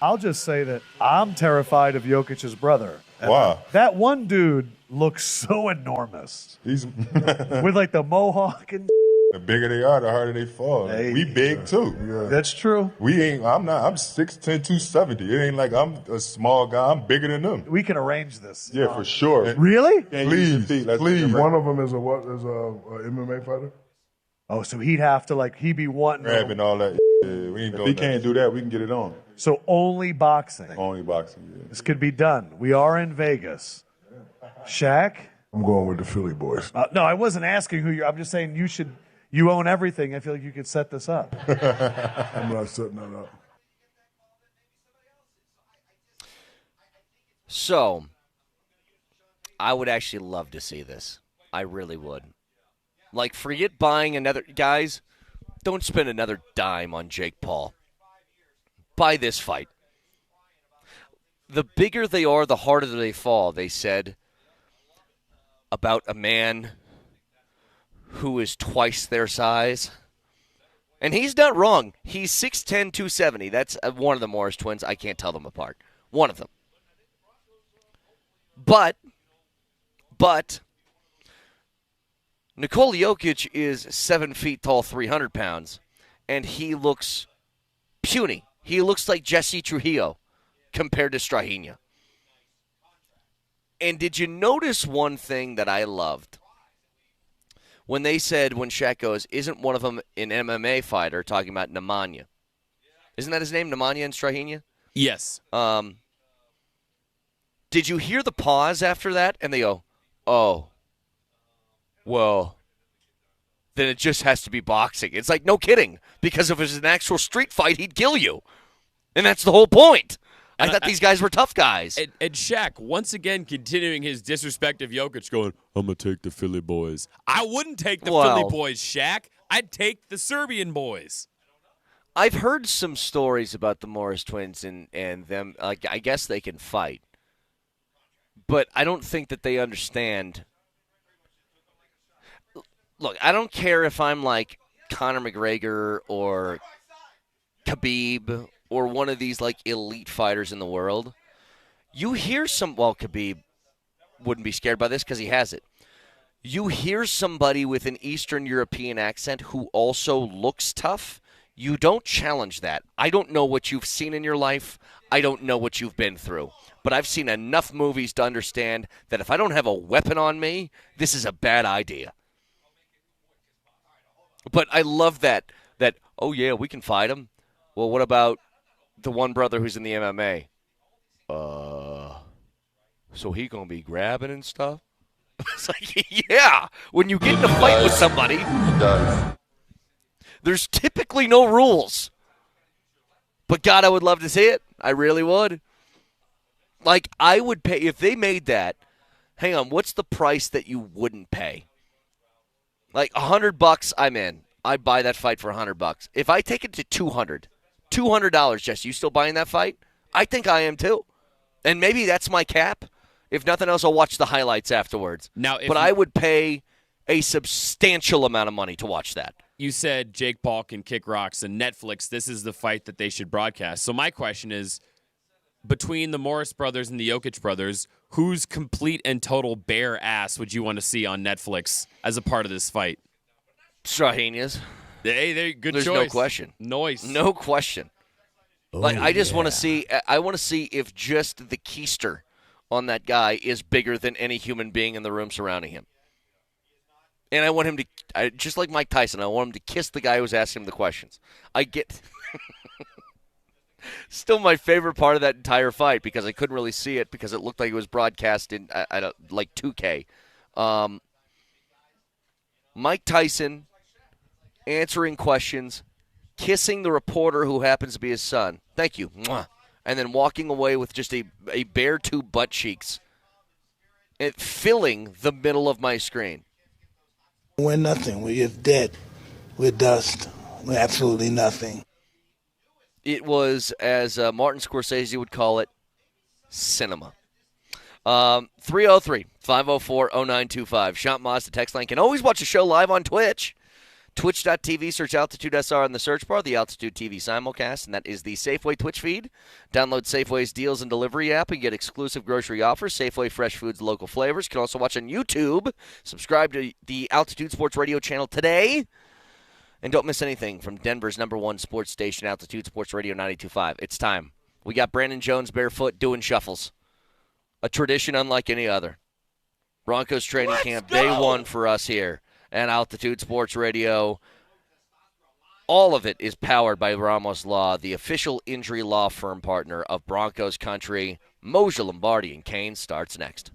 I'll just say that I'm terrified of Jokic's brother. Wow. That one dude looks so enormous. He's With like the mohawk and the bigger they are, the harder they fall. Hey, we big too. yeah. That's true. I'm 6'10", 270. It ain't like I'm a small guy. I'm bigger than them. We can arrange this. Yeah, for sure. Really? Please. One of them is a MMA fighter? Oh, so he'd have to he'd be wanting Grabbing all that. Yeah, we ain't If he can't do that, we can get it on. So only boxing. Only boxing, yeah. This could be done. We are in Vegas. Shaq? I'm going with the Philly boys. No, I wasn't asking who I'm just saying you own everything. I feel like you could set this up. I'm not setting that up. So, I would actually love to see this. I really would. Forget buying another... Guys, don't spend another dime on Jake Paul. Buy this fight. The bigger they are, the harder they fall, they said about a man who is twice their size. And he's not wrong. He's 6'10", 270. That's one of the Morris twins. I can't tell them apart. One of them. But Nikola Jokic is 7 feet tall, 300 pounds, and he looks puny. He looks like Jesse Trujillo compared to Strahinja. And did you notice one thing that I loved? When they said, when Shaq goes, isn't one of them an MMA fighter, talking about Nemanja? Isn't that his name, Nemanja and Strahinja? Yes. Did you hear the pause after that? And they go, oh, well, then it just has to be boxing. It's like, no kidding. Because if it was an actual street fight, he'd kill you. And that's the whole point. I thought these guys were tough guys. And Shaq, once again, continuing his disrespect of Jokic, going, I'm going to take the Philly boys. I wouldn't take the Philly boys, Shaq. I'd take the Serbian boys. I've heard some stories about the Morris twins and them. I guess they can fight. But I don't think that they understand. Look, I don't care if I'm like Conor McGregor or Khabib or one of these elite fighters in the world. You hear Khabib wouldn't be scared by this because he has it. You hear somebody with an Eastern European accent who also looks tough, you don't challenge that. I don't know what you've seen in your life. I don't know what you've been through. But I've seen enough movies to understand that if I don't have a weapon on me, this is a bad idea. But I love that, oh, yeah, we can fight him. Well, what about the one brother who's in the MMA? So he going to be grabbing and stuff? It's like, yeah, when you get in a fight with somebody, there's typically no rules. But, God, I would love to see it. I really would. I would pay, if they made that, hang on, what's the price that you wouldn't pay? Like $100, I'm in. I'd buy that fight for $100. If I take it to $200, Jesse, you still buying that fight? I think I am too. And maybe that's my cap. If nothing else, I'll watch the highlights afterwards. But I would pay a substantial amount of money to watch that. You said Jake Paul can kick rocks, and Netflix, this is the fight that they should broadcast. So my question is, between the Morris brothers and the Jokic brothers, whose complete and total bare ass would you want to see on Netflix as a part of this fight? Strahinja's. Hey, good There's choice. no question. Noise. No question. I just want to see. I want to see if just the keister on that guy is bigger than any human being in the room surrounding him. And I want him to, just like Mike Tyson, I want him to kiss the guy who's asking him the questions. I get. Still my favorite part of that entire fight, because I couldn't really see it because it looked like it was broadcast in like 2K. Mike Tyson answering questions, kissing the reporter who happens to be his son. Thank you. Mwah. And then walking away with just a bare two butt cheeks, and filling the middle of my screen. We're nothing. We're just dead. We're dust. We're absolutely nothing. It was, as Martin Scorsese would call it, cinema. 303-504-0925. Shop Mazda text line. Can always watch the show live on Twitch. Twitch.tv, search Altitude SR in the search bar, the Altitude TV simulcast, and that is the Safeway Twitch feed. Download Safeway's Deals and Delivery app and get exclusive grocery offers, Safeway Fresh Foods, local flavors. You can also watch on YouTube. Subscribe to the Altitude Sports Radio channel today. And don't miss anything from Denver's #1 sports station, Altitude Sports Radio 92.5. It's time. We got Brandon Jones barefoot doing shuffles. A tradition unlike any other. Broncos training camp, day one for us here at Altitude Sports Radio. All of it is powered by Ramos Law, the official injury law firm partner of Broncos country. Moser, Lombardi, and Kane starts next.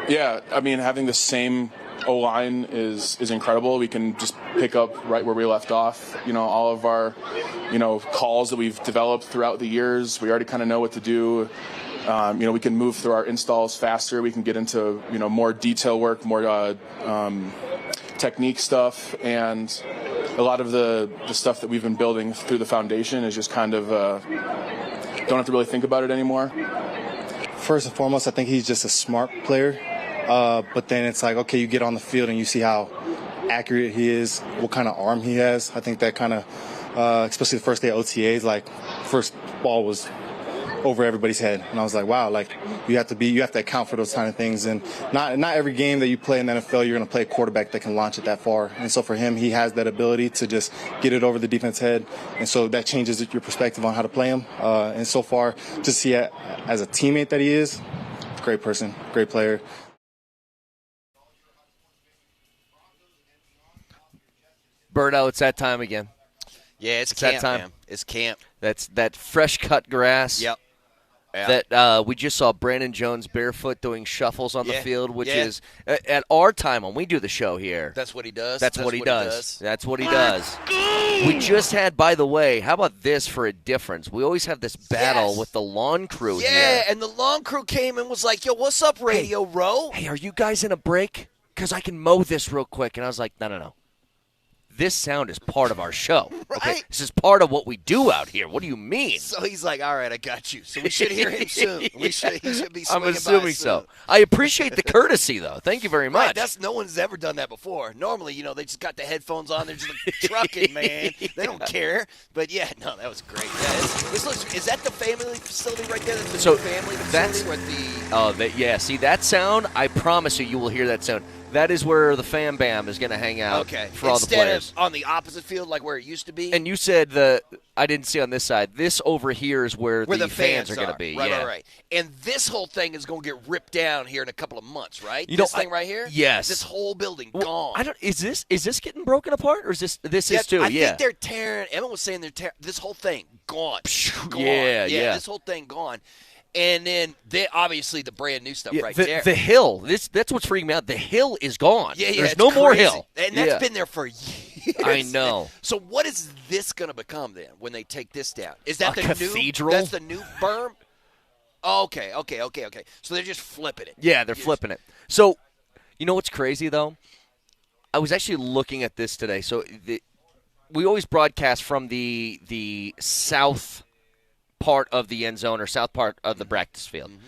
Yeah, I mean, having the same O-line is incredible. We can just pick up right where we left off. All of our, calls that we've developed throughout the years, we already kind of know what to do. We can move through our installs faster. We can get into, more detail work, more technique stuff, and a lot of the stuff that we've been building through the foundation is just kind of don't have to really think about it anymore. First and foremost, I think he's just a smart player. But then it's like, okay, you get on the field and you see how accurate he is, what kind of arm he has. I think that kind of, especially the first day of OTAs, like first ball was over everybody's head, and I was like, wow, like you have to account for those kind of things. And not every game that you play in the NFL, you're going to play a quarterback that can launch it that far. And so for him, he has that ability to just get it over the defense's head, and so that changes your perspective on how to play him. And so far, to see it as a teammate that he is, great person, great player. Birdo, it's that time again. Yeah, it's that camp, time. man. It's camp. That's that fresh cut grass. Yep. Yeah. That we just saw Brandon Jones barefoot doing shuffles on the field, which is at our time when we do the show here. That's what he does. That's what he does. That's what he does. We just had, by the way, how about this for a difference? We always have this battle with the lawn crew here. Yeah, and the lawn crew came and was like, yo, what's up, Radio Row? Hey, are you guys in a break? Because I can mow this real quick. And I was like, no. This sound is part of our show. Right? Okay? This is part of what we do out here. What do you mean? So he's like, all right, I got you. So we should hear him soon. He should be swinging I'm by assuming soon. so. I appreciate the courtesy, though. Thank you very much. Right, no one's ever done that before. Normally, they just got the headphones on. They're just trucking, man. They don't care. But, yeah, no, that was great. Yeah, is that the family facility right there? That's the new family facility? See, that sound, I promise you will hear that sound. That is where the Fam Bam is going to hang out for all the players. Instead of on the opposite field, like where it used to be? And you said I didn't see on this side. This over here is where the fans are going to be. Right. And this whole thing is going to get ripped down here in a couple of months, right? This thing right here? Yes. This whole building gone. Is this getting broken apart, or is this is too? I think they're tearing. Emma was saying they're tearing this whole thing gone. Yeah. This whole thing gone. And then, obviously, the brand new stuff right there. The hill, that's what's freaking me out. The hill is gone. Yeah, There's no more hill. And that's been there for years. I know. So what is this going to become then when they take this down? Is that a cathedral? That's the new berm? Okay. So they're just flipping it. Yeah, they're flipping it. So, you know what's crazy, though? I was actually looking at this today. So we always broadcast from the south part of the end zone or south part of the practice field. Mm-hmm.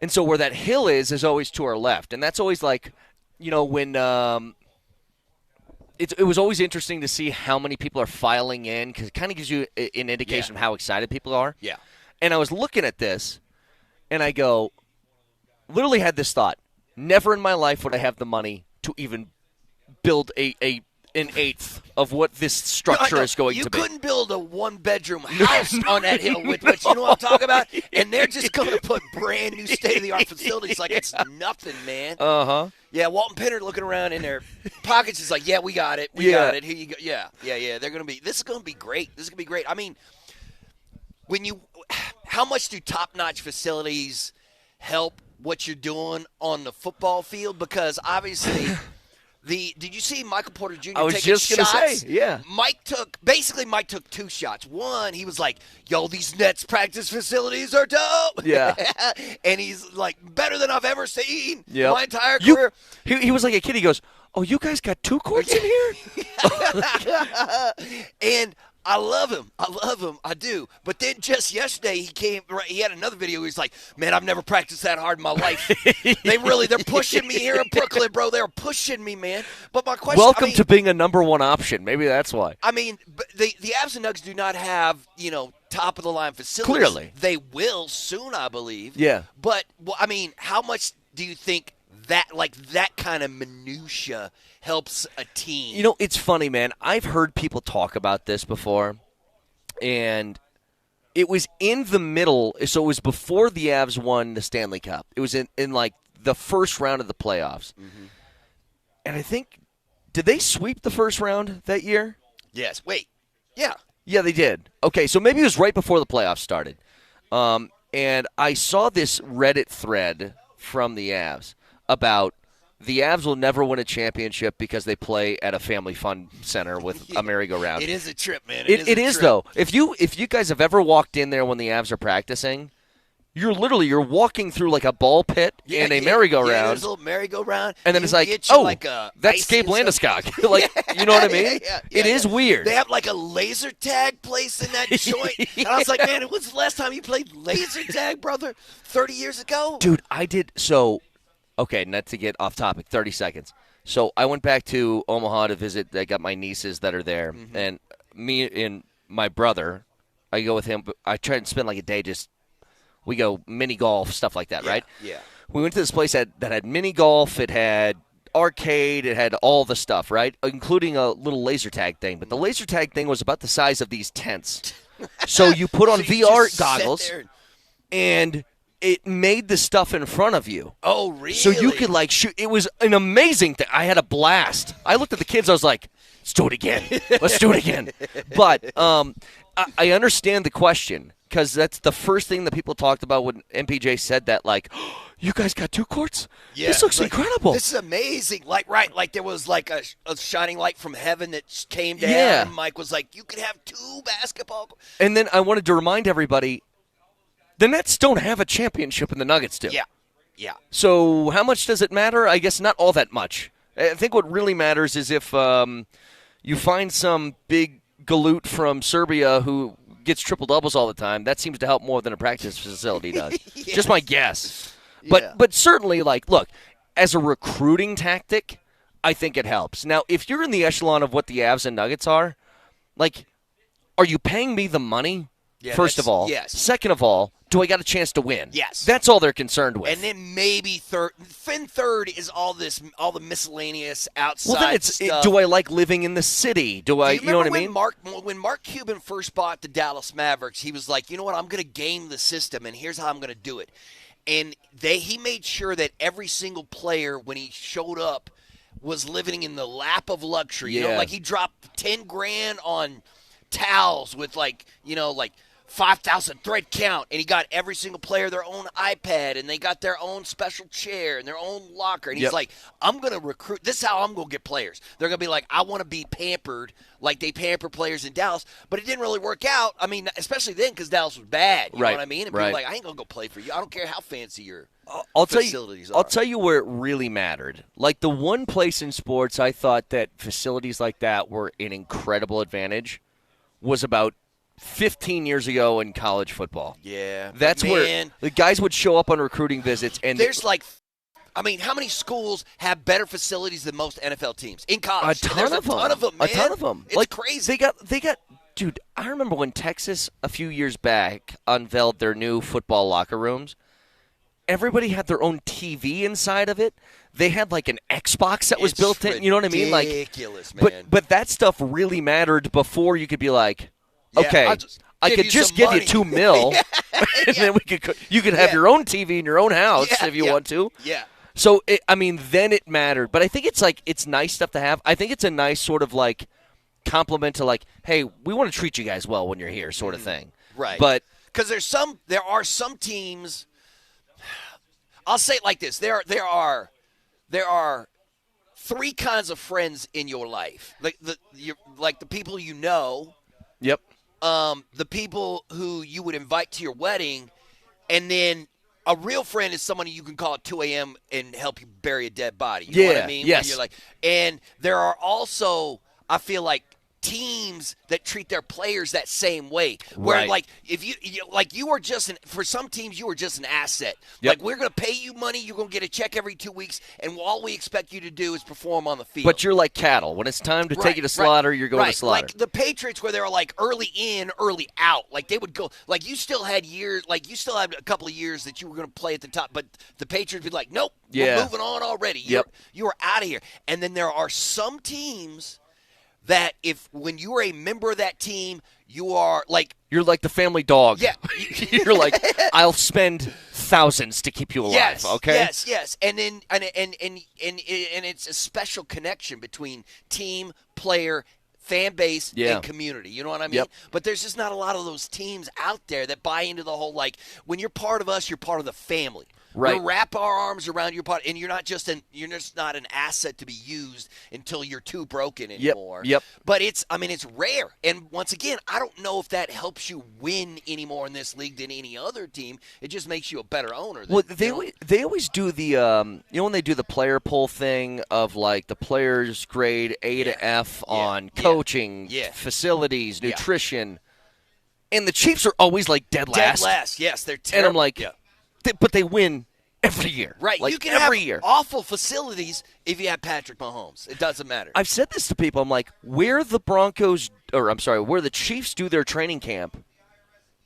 And so where that hill is always to our left. And that's always like, when it was always interesting to see how many people are filing in because it kind of gives you an indication of how excited people are. Yeah. And I was looking at this and I literally had this thought, never in my life would I have the money to even build an eighth of what this structure is going to be. You couldn't build a one-bedroom house on that hill with which, you know what I'm talking about? And they're just going to put brand new state-of-the-art facilities like it's nothing, man. Uh-huh. Yeah, Walton Penner looking around in their pockets is like, yeah, we got it. We got it. Here you go. Yeah. They're going to be – this is going to be great. This is going to be great. I mean, how much do top-notch facilities help what you're doing on the football field? Because obviously – did you see Michael Porter Jr. I was taking just going to say, yeah. Mike took 2 shots. One, he was like, yo, these Nets practice facilities are dope. Yeah. And he's like, better than I've ever seen my entire career. He was like a kid. He goes, oh, you guys got 2 courts in here? And I love him. I do. But then just yesterday he had another video where he's like, man, I've never practiced that hard in my life. They're pushing me here in Brooklyn, bro. They're pushing me, man. But my question Welcome to being a number one option. Maybe that's why. I mean, the Avs and Nugs do not have, top of the line facilities. Clearly. They will soon, I believe. Yeah. But I mean, how much do you think that kind of minutia helps a team? It's funny, man. I've heard people talk about this before, and it was in the middle. So it was before the Avs won the Stanley Cup. It was in like the first round of the playoffs. Mm-hmm. And I think, did they sweep the first round that year? Yes. Wait. Yeah. Yeah, they did. Okay, so maybe it was right before the playoffs started. And I saw this Reddit thread from the Avs about the Avs will never win a championship because they play at a family fun center with a merry-go-round. It is a trip, man. It is though. If you guys have ever walked in there when the Avs are practicing, you're walking through like a ball pit and a merry-go-round. Yeah, there's a little merry-go-round. And then it's like, that's Gabe Landeskog. Like, you know what I mean? It is weird. They have like a laser tag place in that joint. And I was like, man, when's the last time you played laser tag, brother? 30 years ago? Dude, I did okay, not to get off topic, 30 seconds. So I went back to Omaha to visit. I got my nieces that are there. Mm-hmm. And me and my brother, I go with him. I try and spend like a day we go mini golf, stuff like that, right? Yeah. We went to this place that had mini golf. It had arcade. It had all the stuff, right? Including a little laser tag thing. But the laser tag thing was about the size of these tents. So you put on VR goggles and it made the stuff in front of you. Oh, really? So you could like shoot. It was an amazing thing. I had a blast. I looked at the kids. I was like, let's do it again. Let's do it again. But I understand the question because that's the first thing that people talked about when MPJ said that, like, oh, you guys got 2 courts? Yeah, this looks incredible. This is amazing. Like there was like a shining light from heaven that came down. Yeah. And Mike was like, you could have 2 basketball. And then I wanted to remind everybody, the Nets don't have a championship and the Nuggets do. Yeah. So how much does it matter? I guess not all that much. I think what really matters is if you find some big galoot from Serbia who gets triple-doubles all the time, that seems to help more than a practice facility does. Yes. Just my guess. Yeah. But certainly, like, look, as a recruiting tactic, I think it helps. Now, if you're in the echelon of what the Avs and Nuggets are, like, are you paying me the money? Yeah, First of all. yes. Second of all, do I got a chance to win? Yes. That's all they're concerned with. And then maybe third. Third is all the miscellaneous outside well, then it's stuff. do I like living in the city? Do I? You know what I when mean? When Mark Cuban first bought the Dallas Mavericks, he was like, you know what? I'm going to game the system, and here's how I'm going to do it. And he made sure that every single player, when he showed up, was living in the lap of luxury. You know, like he dropped $10,000 on towels with like 5,000 thread count, and he got every single player their own iPad, and they got their own special chair and their own locker. And he's like, I'm going to recruit. This is how I'm going to get players. They're going to be like, I want to be pampered like they pamper players in Dallas. But it didn't really work out. I mean, especially then because Dallas was bad. You know what I mean? And people were like, I ain't going to go play for you. I don't care how fancy your facilities are. I'll tell you where it really mattered. Like the one place in sports I thought that facilities like that were an incredible advantage was about 15 years ago in college football. Yeah. That's where the guys would show up on recruiting visits. And there's how many schools have better facilities than most NFL teams in college? A ton of them, man. A ton of them. It's crazy. They got, dude, I remember when Texas a few years back unveiled their new football locker rooms. Everybody had their own TV inside of it. They had like an Xbox that was built in. You know what I mean? Ridiculous, man. But that stuff really mattered before you could be like, okay, I could just give you $2 million, and then you could have your own TV in your own house if you want to. Yeah. So then it mattered. But I think it's nice stuff to have. I think it's a nice sort of like compliment to like, hey, we want to treat you guys well when you're here, sort of thing. Right. But because there are some teams. I'll say it like this: there are 3 kinds of friends in your life, like the people you know. Yep. The people who you would invite to your wedding, and then a real friend is someone you can call at 2 a.m. and help you bury a dead body. You know what I mean? Yes. You're like, and there are also, I feel like, teams that treat their players that same way. Where like if you are just for some teams you are just an asset. Yep. Like we're going to pay you money, you're going to get a check every 2 weeks, and all we expect you to do is perform on the field. But you're like cattle. When it's time to take you to slaughter, you're going to slaughter. Like the Patriots, where they were like early in, early out. Like they would go. Like you still had years. Like you still had a couple of years that you were going to play at the top. But the Patriots would be like, nope, we're moving on already. You are out of here. And then there are some teams that when you are a member of that team, you are like you're like the family dog. Yeah, you're like I'll spend thousands to keep you alive. Yes, okay. Yes. And then and it's a special connection between team, player, fan base, and community. You know what I mean? Yep. But there's just not a lot of those teams out there that buy into the whole like when you're part of us, you're part of the family. Right. We'll wrap our arms around your body, and you're just not an asset to be used until you're too broken anymore. Yep. But it's rare. And once again, I don't know if that helps you win any more in this league than any other team. It just makes you a better owner. Well, they always do the when they do the player poll thing of like the players grade A to F on coaching, facilities, nutrition, and the Chiefs are always like dead last. Dead last, yes, they're terrible. And I'm like, but they win every year. Right, like you can every have year. awful facilities if you have Patrick Mahomes. It doesn't matter. I've said this to people. I'm like, where the Chiefs do their training camp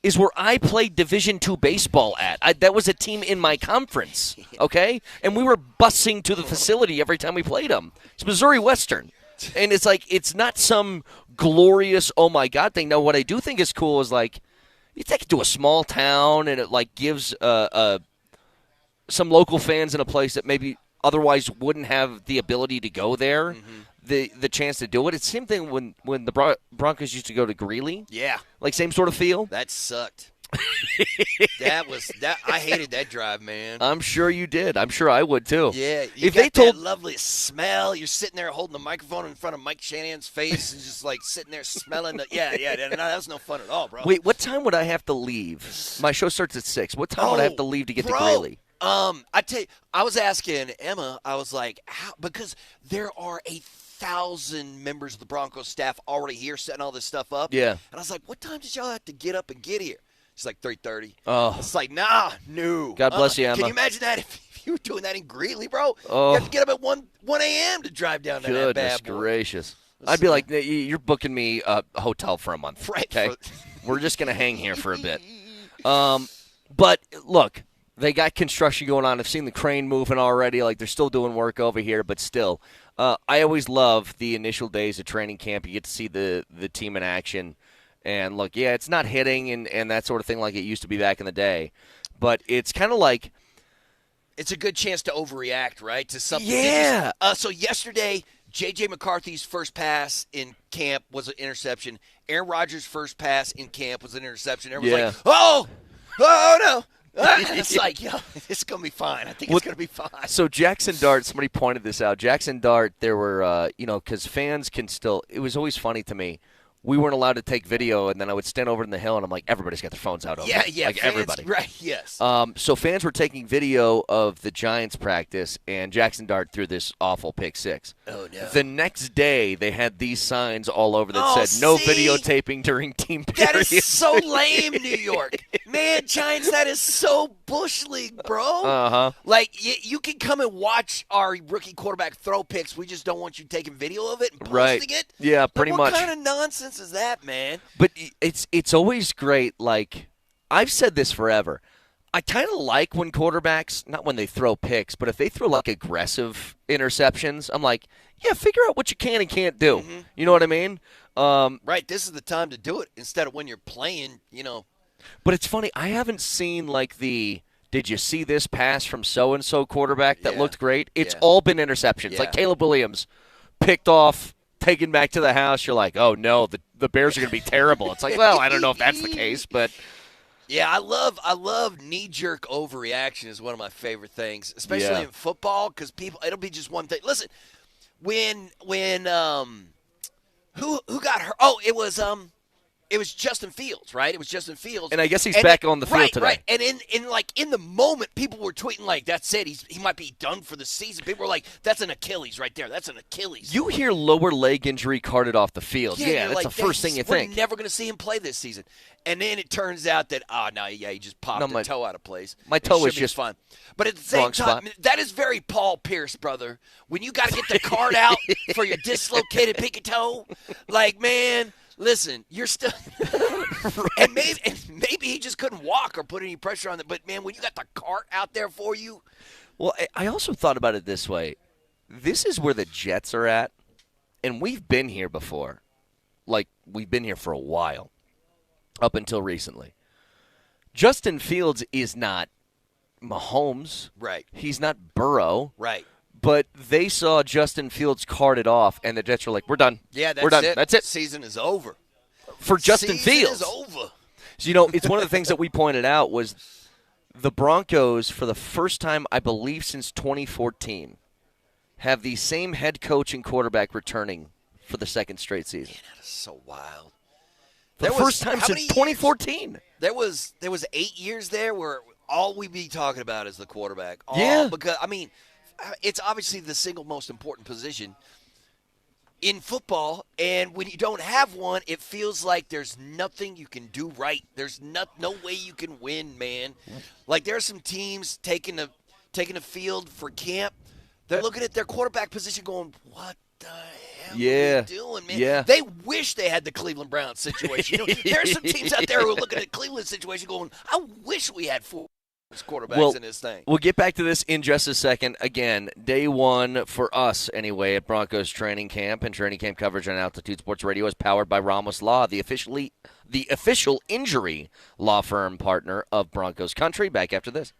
is where I played Division II baseball at. That was a team in my conference, okay? And we were busing to the facility every time we played them. It's Missouri Western. And it's like, it's not some glorious, oh my God thing. Now, what I do think is cool is like, you take it to a small town and it like gives some local fans in a place that maybe otherwise wouldn't have the ability to go there, the chance to do it. It's the same thing when the Broncos used to go to Greeley. Yeah. Like same sort of feel. That sucked. I hated that drive, man. I'm sure you did. I'm sure I would too. Yeah, you got that lovely smell. You're sitting there holding the microphone in front of Mike Shanahan's face and just like sitting there smelling the. Yeah. No, that was no fun at all, bro. Wait, what time would I have to leave? My show starts at 6. What time would I have to leave to get to Greeley? I tell you, I was asking Emma. I was like, how? Because there are 1,000 members of the Broncos staff already here setting all this stuff up. Yeah. And I was like, what time did y'all have to get up and get here? She's like 3:30. Oh. It's like, no. God bless you, Emma. Can you imagine that if you were doing that in Greeley, bro? Oh. You have to get up at 1 a.m. to drive down to that bad boy. Goodness gracious. I'd be like, you're booking me a hotel for a month. Right. Okay. We're just going to hang here for a bit. But, look, they got construction going on. I've seen the crane moving already. Like, they're still doing work over here, but still. I always love the initial days of training camp. You get to see the team in action. And, look, it's not hitting and that sort of thing like it used to be back in the day. But it's kind of like – it's a good chance to overreact, right, to something. Yeah. So yesterday, J.J. McCarthy's first pass in camp was an interception. Aaron Rodgers' first pass in camp was an interception. Everyone's like, oh, no. It's like, it's going to be fine. I think it's going to be fine. So Jackson Dart, somebody pointed this out. Jackson Dart, there were, because fans can still – it was always funny to me. We weren't allowed to take video, and then I would stand over in the hill, and I'm like, everybody's got their phones out over. Yeah, like fans, everybody. Right, yes. So fans were taking video of the Giants practice, and Jackson Dart threw this awful pick six. Oh, no. The next day, they had these signs all over that said, no videotaping during team period. That is so lame, New York. Man, Giants, that is so Bush League, bro. Uh-huh. Like, you can come and watch our rookie quarterback throw picks. We just don't want you taking video of it and posting it. Yeah, pretty much. What kind of nonsense is that, man? But it's always great. Like, I've said this forever. I kind of like when quarterbacks, not when they throw picks, but if they throw like aggressive interceptions, I'm like, yeah, figure out what you can and can't do. Mm-hmm. You know what I mean? Right. This is the time to do it instead of when you're playing, But it's funny. I haven't seen like did you see this pass from so-and-so quarterback that looked great? It's all been interceptions. Yeah. Like Caleb Williams picked off, taken back to the house. You're like, oh, no, the Bears are going to be terrible. It's like, well, I don't know if that's the case, but. Yeah, I love knee-jerk overreaction is one of my favorite things, especially in football, because it'll be just one thing. Listen, when who got hurt? Oh, it was Justin Fields, right? It was Justin Fields. And I guess he's back on the field today. Right. And in the moment, people were tweeting like, that's it. He might be done for the season. People were like, that's an Achilles right there. That's an Achilles. You hear lower leg injury carted off the field. Yeah, that's like, the first thing you think. We're never going to see him play this season. And then it turns out that, he just popped a toe out of place. My toe was just fun. But at the same time, that is very Paul Pierce, brother. When you got to get the card out for your dislocated pinky toe, like, man – listen, you're still and maybe he just couldn't walk or put any pressure on it. But, man, when you got the cart out there for you. Well, I also thought about it this way. This is where the Jets are at, and we've been here before. Like, we've been here for a while, up until recently. Justin Fields is not Mahomes. Right. He's not Burrow. Right. But they saw Justin Fields carted off, and the Jets were like, we're done. Yeah, that's we're done. it. That's it. Season is over. For Justin Fields. Season is over. So, it's one of the things that we pointed out was The Broncos, for the first time, I believe, since 2014, have the same head coach and quarterback returning for the second straight season. Man, that is so wild. For the first time since 2014. There was 8 years there where all we be talking about is the quarterback. Yeah. Because, I mean, it's obviously the single most important position in football, and when you don't have one, it feels like there's nothing you can do right. There's no way you can win, man. Like, there are some teams taking a field for camp. They're looking at their quarterback position going, what the hell are we doing, man? Yeah. They wish they had the Cleveland Browns situation. There are some teams out there who are looking at Cleveland's situation going, I wish we had four quarterbacks in this thing. We'll get back to this in just a second. Again, day one for us, anyway, at Broncos training camp, and training camp coverage on Altitude Sports Radio is powered by Ramos Law, the official injury law firm partner of Broncos Country. Back after this.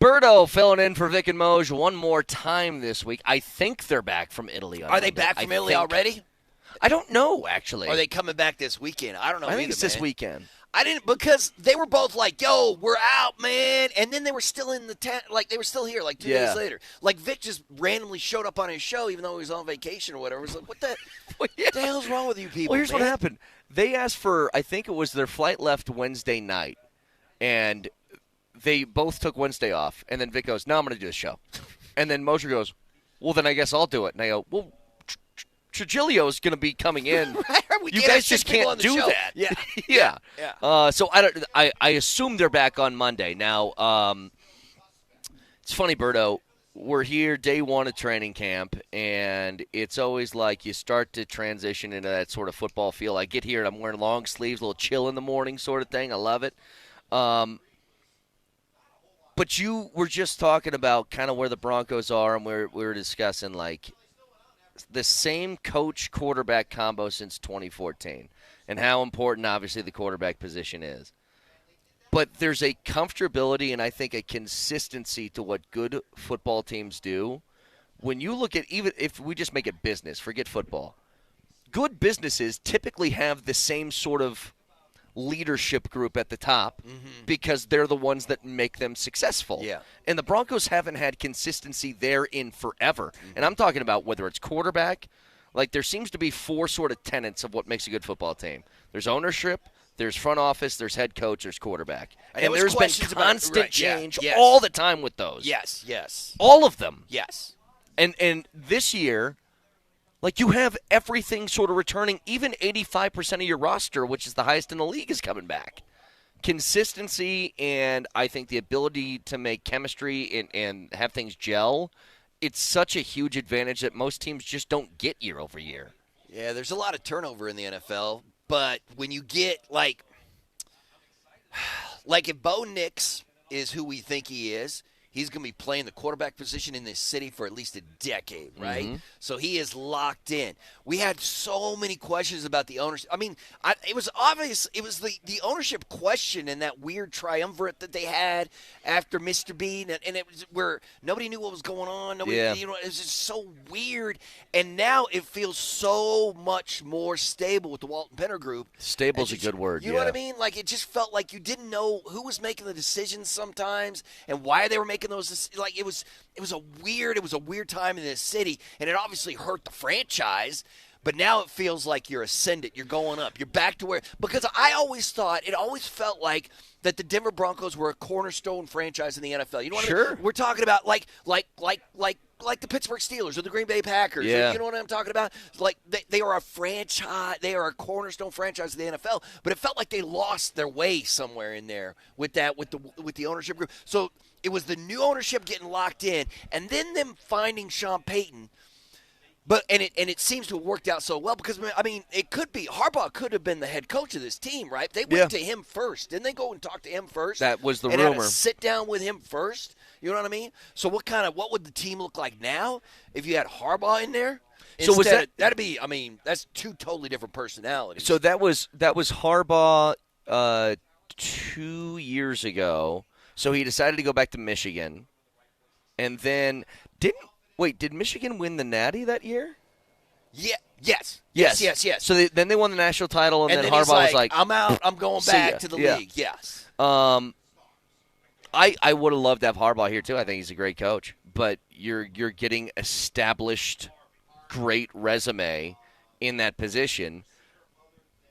Berto filling in for Vic and Moj one more time this week. I think they're back from Italy. Are they back from Italy already? I don't know, actually. Are they coming back this weekend? I don't know. I think it's this weekend. I didn't, because they were both like, "Yo, we're out, man," and then they were still in the tent, like they were still here, like 2 days later. Like Vic just randomly showed up on his show, even though he was on vacation or whatever. It was like, what the hell's wrong with you people? Well, here's what happened. They asked for, I think it was their flight left Wednesday night, and they both took Wednesday off. And then Vic goes, "No, I'm going to do the show." And then Moser goes, "Well, then I guess I'll do it." And I go, "Well, Trujillo's going to be coming in. You guys just can't do that." Yeah. So I assume they're back on Monday. Now, it's funny, Berto. We're here day one of training camp, and it's always like you start to transition into that sort of football feel. I get here, and I'm wearing long sleeves, a little chill in the morning sort of thing. I love it. But you were just talking about kind of where the Broncos are, and we were discussing, like, the same coach-quarterback combo since 2014 and how important, obviously, the quarterback position is. But there's a comfortability and I think a consistency to what good football teams do. When you look at, even if we just make it business, forget football, good businesses typically have the same sort of leadership group at the top because they're the ones that make them successful. Yeah. And the Broncos haven't had consistency there in forever. And I'm talking about whether it's quarterback. Like, there seems to be four sort of tenets of what makes a good football team. There's ownership, there's front office, there's head coach, there's quarterback. And there's been constant change all the time with those. Yes. All of them. Yes. And this year, like, you have everything sort of returning. Even 85% of your roster, which is the highest in the league, is coming back. Consistency and I think the ability to make chemistry and have things gel, it's such a huge advantage that most teams just don't get year over year. Yeah, there's a lot of turnover in the NFL, but when you get, like if Bo Nix is who we think he is, he's going to be playing the quarterback position in this city for at least a decade, right? So he is locked in. We had so many questions about the ownership. I mean, it was obvious. It was the ownership question and that weird triumvirate that they had after Mr. Bean, and it was where nobody knew what was going on. Nobody, it was just so weird. And now it feels so much more stable with the Walton Penner Group. Stable's a good word. You know what I mean? Like, it just felt like you didn't know who was making the decisions sometimes and why they were making those. Like, it was a weird time in this city, and it obviously hurt the franchise. But now it feels like you're ascendant. You're going up. You're back to where – because I always thought – it always felt like that the Denver Broncos were a cornerstone franchise in the NFL. You know what I mean? We're talking about like the Pittsburgh Steelers or the Green Bay Packers. Yeah. You know what I'm talking about? Like, they are a franchise. They are a cornerstone franchise of the NFL. But it felt like they lost their way somewhere in there with the ownership group. So it was the new ownership getting locked in, and then them finding Shawn Payton. But it seems to have worked out so well because, I mean, it could be – Harbaugh could have been the head coach of this team, right? They went to him first. Didn't they go and talk to him first? That was the rumor. rumor. Had a sit down with him first? You know what I mean? So what would the team look like now if you had Harbaugh in there? So was that'd be – I mean, that's two totally different personalities. So that was Harbaugh 2 years ago. So he decided to go back to Michigan. And then did Michigan win the Natty that year? Yeah. Yes. So then they won the national title, and then Harbaugh was like, I'm out. I'm going back to the league. Yes. I would have loved to have Harbaugh here, too. I think he's a great coach. But you're getting established, great resume in that position.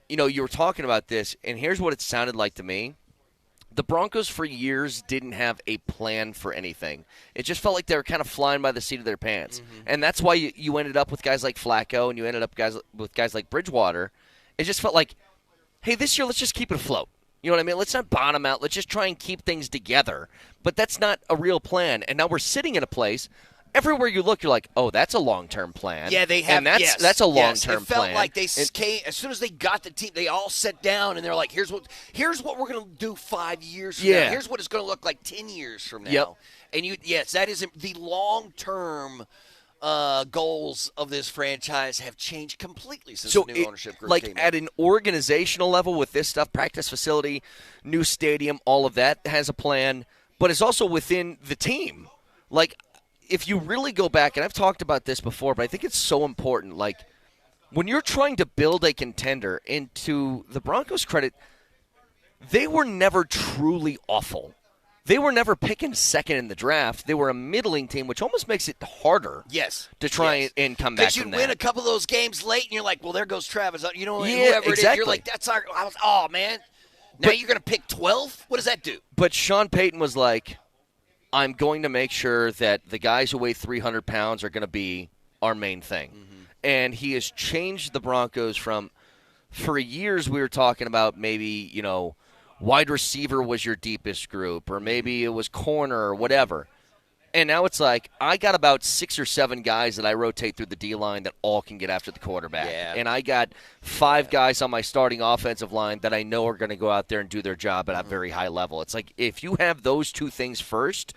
You know, you were talking about this, and here's what it sounded like to me. The Broncos for years didn't have a plan for anything. It just felt like they were kind of flying by the seat of their pants. And that's why you ended up with guys like Flacco and you ended up with guys like Bridgewater. It just felt like, hey, this year let's just keep it afloat. You know what I mean? Let's not bottom out. Let's just try and keep things together. But that's not a real plan. And now we're sitting in a place – everywhere you look, you're like, oh, that's a long-term plan. Yeah, they have. And that's a long-term plan. It felt like they came as soon as they got the team. They all sat down and they're like, "Here's what we're going to do 5 years from now. Here's what it's going to look like 10 years from now." Yep. And that is the long-term goals of this franchise have changed completely since the new ownership group came in. At an organizational level with this stuff, practice facility, new stadium, all of that has a plan. but it's also within the team. Like, if you really go back, and I've talked about this before, but I think it's so important. Like, when you're trying to build a contender, and to the Broncos' credit, they were never truly awful. They were never picking second in the draft. They were a middling team, which almost makes it harder to try and come back from that. Because you win a couple of those games late, and you're like, well, there goes Travis. You know, yeah, whoever exactly. it is, you're like, that's our – oh, man. Now you're going to pick 12? What does that do? But Shawn Payton was like, I'm going to make sure that the guys who weigh 300 pounds are going to be our main thing. Mm-hmm. And he has changed the Broncos from – for years we were talking about maybe, you know, wide receiver was your deepest group, or maybe it was corner or whatever. And now it's like, I got about 6 or 7 guys that I rotate through the D-line that all can get after the quarterback. Yeah. And I got 5 guys on my starting offensive line that I know are going to go out there and do their job at a very high level. It's like, if you have those 2 things first,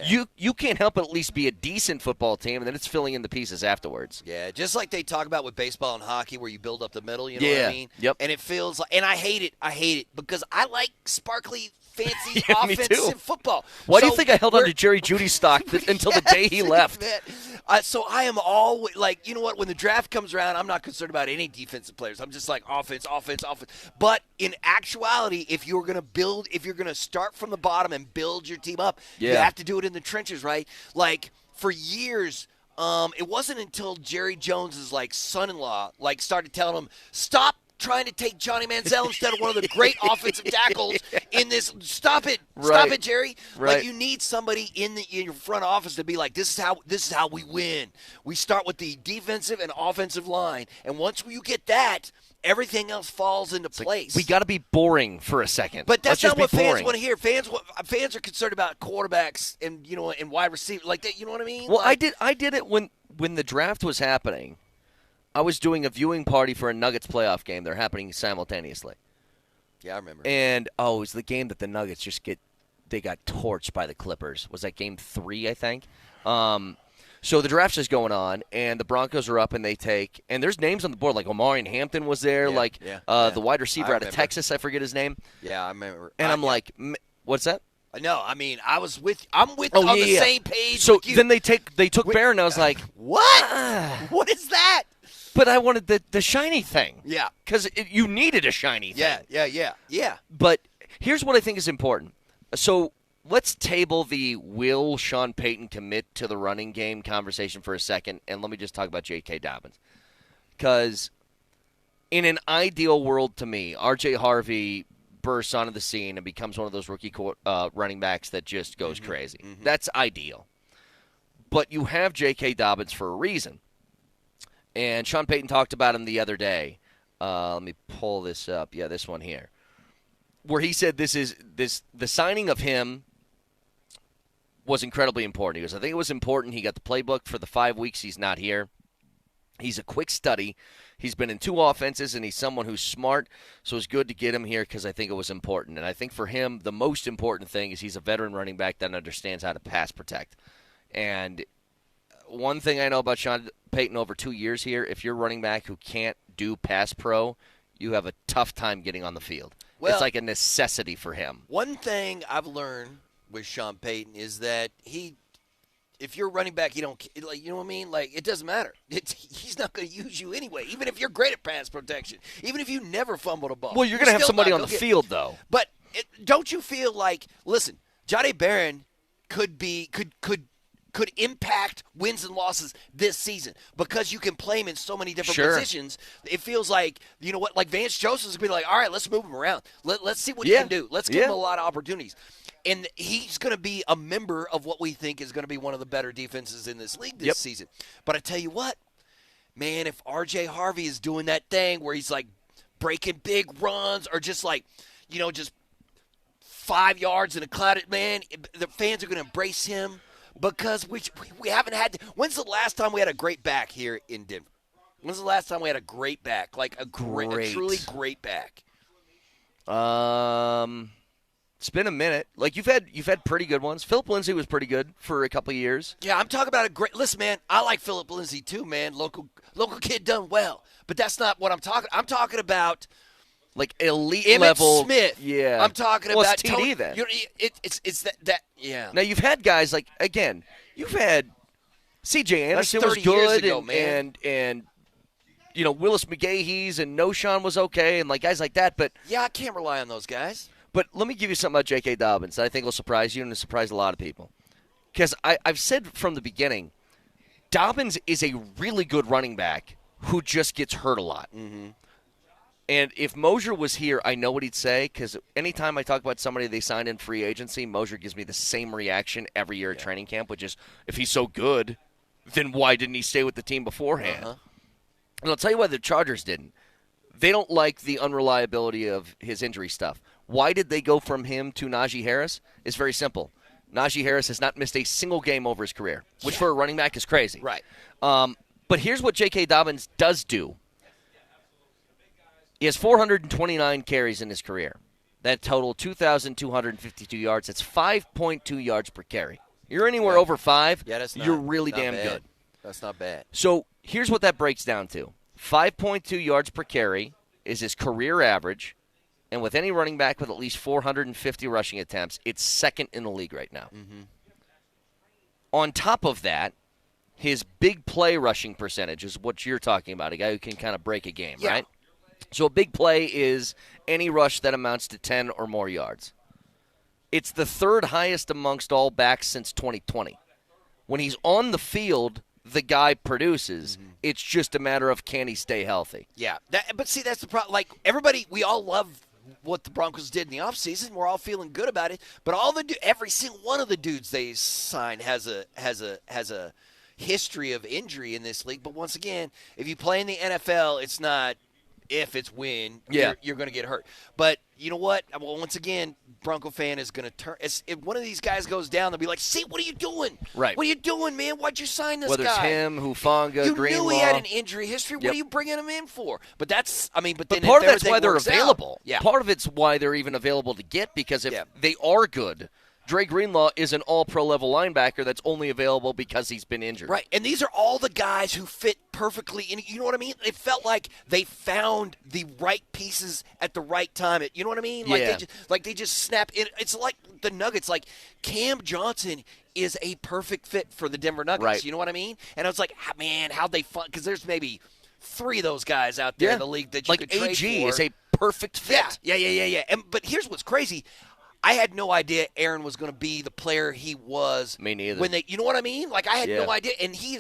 you can't help but at least be a decent football team, and then it's filling in the pieces afterwards. Yeah, just like they talk about with baseball and hockey where you build up the middle, you know what I mean? Yep. And it feels like – and I hate it because I like sparkly – fancy Yeah, me offense too. in football. Why do you think I held on to Jerry Jeudy's stock until the day he left? So I am always like, you know what? When the draft comes around, I'm not concerned about any defensive players. I'm just like offense. But in actuality, if you're going to start from the bottom and build your team up, you have to do it in the trenches, right? Like for years. It wasn't until Jerry Jones's son-in-law started telling him, stop trying to take Johnny Manziel instead of one of the great offensive tackles in this. Stop it, Jerry. Right. Like you need somebody in your front office to be like, this is how we win. We start with the defensive and offensive line, and once you get that, everything else falls into place. We got to be boring for a second. But that's not what fans want to hear. Fans are concerned about quarterbacks and and wide receivers like that. You know what I mean? Well, I did it when the draft was happening. I was doing a viewing party for a Nuggets playoff game. They're happening simultaneously. Yeah, I remember. And, it was the game that the Nuggets they got torched by the Clippers. Was that game 3, I think? So the draft's just going on, and the Broncos are up, and they take – and there's names on the board, like Omarion Hampton was there, the wide receiver out of Texas, I forget his name. Yeah, I remember. And I'm like, what's that? No, I mean, I'm on the same page So with you. then they took Bear, and I was like, what? What is that? But I wanted the shiny thing. Yeah. Because you needed a shiny thing. Yeah. But here's what I think is important. So let's table the will Shawn Payton commit to the running game conversation for a second, and let me just talk about J.K. Dobbins. Because in an ideal world to me, R.J. Harvey bursts onto the scene and becomes one of those rookie running backs that just goes crazy. Mm-hmm. That's ideal. But you have J.K. Dobbins for a reason. And Shawn Payton talked about him the other day. Let me pull this up. Yeah, this one here. Where he said the signing of him was incredibly important. He goes, I think it was important. He got the playbook for the 5 weeks he's not here. He's a quick study. He's been in 2 offenses, and he's someone who's smart, so it's good to get him here because I think it was important. And I think for him, the most important thing is he's a veteran running back that understands how to pass protect. And one thing I know about Shawn Payton over 2 years here, if you're a running back who can't do pass pro, you have a tough time getting on the field. Well, it's like a necessity for him. One thing I've learned with Shawn Payton is that if you're a running back, you know what I mean? Like, it doesn't matter. He's not going to use you anyway, even if you're great at pass protection, even if you never fumbled a ball. Well, you're going to have somebody on the field, though. But don't you feel like, listen, Johnny Barron could impact wins and losses this season because you can play him in so many different positions. It feels like, you know what, like Vance Joseph's going to be like, all right, let's move him around. Let's see what he can do. Let's give him a lot of opportunities. And he's going to be a member of what we think is going to be one of the better defenses in this league this season. But I tell you what, man, if R.J. Harvey is doing that thing where he's like breaking big runs or just like, just 5 yards in a cloud, man, the fans are going to embrace him. Because we haven't had – when's the last time we had a great back here in Denver? When's the last time we had a great back, like a truly great back? It's been a minute. Like you've had pretty good ones. Philip Lindsay was pretty good for a couple of years. Yeah, I'm talking about a great – listen, man, I like Philip Lindsay too, man. Local kid done well. But that's not what I'm talking – I'm talking about like elite Emmitt level. Smith. Yeah, I'm talking well, about it's TD Tony, then. It's that. Yeah. Now you've had guys like you've had C.J. Anderson was 30 years good, ago, man. and Willis McGahee's and Noshawn was okay, and like guys like that. But Yeah, I can't rely on those guys. But let me give you something about J.K. Dobbins that I think will surprise you and surprise a lot of people. Because I've said from the beginning, Dobbins is a really good running back who just gets hurt a lot. Mm-hmm. And if Moser was here, I know what he'd say, because anytime I talk about somebody they signed in free agency, Moser gives me the same reaction every year at training camp, which is, if he's so good, then why didn't he stay with the team beforehand? Uh-huh. And I'll tell you why the Chargers didn't. They don't like the unreliability of his injury stuff. Why did they go from him to Najee Harris? It's very simple. Najee Harris has not missed a single game over his career, which for a running back is crazy. Right. But here's what J.K. Dobbins does do. He has 429 carries in his career. That total 2,252 yards. That's 5.2 yards per carry. You're anywhere over 5, you're really damn bad. good. That's not bad. So here's what that breaks down to. 5.2 yards per carry is his career average. And with any running back with at least 450 rushing attempts, it's second in the league right now. Mm-hmm. On top of that, his big play rushing percentage is what you're talking about, a guy who can kind of break a game, right? So a big play is any rush that amounts to 10 or more yards. It's the third highest amongst all backs since 2020. When he's on the field, the guy produces. Mm-hmm. It's just a matter of can he stay healthy. Yeah, but see, that's the problem. Like, everybody, we all love what the Broncos did in the offseason. We're all feeling good about it. But every single one of the dudes they signed has a history of injury in this league. But once again, if you play in the NFL, it's not if, it's when you're going to get hurt. But you know what? Well, once again, Bronco fan is going to turn. If one of these guys goes down, they'll be like, "See, what are you doing? Right? What are you doing, man? Why'd you sign this Whether guy? Whether it's him, Hufanga, you Greenlaw. knew he had an injury history. What are you bringing him in for? But that's, but then part of if that's why they're everything works available. out, yeah. Part of it's why they're even available to get, because if they are good, Dre Greenlaw is an all-pro level linebacker that's only available because he's been injured. Right, and these are all the guys who fit perfectly in. You know what I mean? It felt like they found the right pieces at the right time. You know what I mean? Like they just snap in. It's like the Nuggets. Like Cam Johnson is a perfect fit for the Denver Nuggets. Right. You know what I mean? And I was like, man, how'd they find? Because there's maybe 3 of those guys out there in the league that you could trade for. AG is a perfect fit. Yeah. But here's what's crazy. I had no idea Aaron was going to be the player he was. Me neither. You know what I mean? Like, I had no idea, and he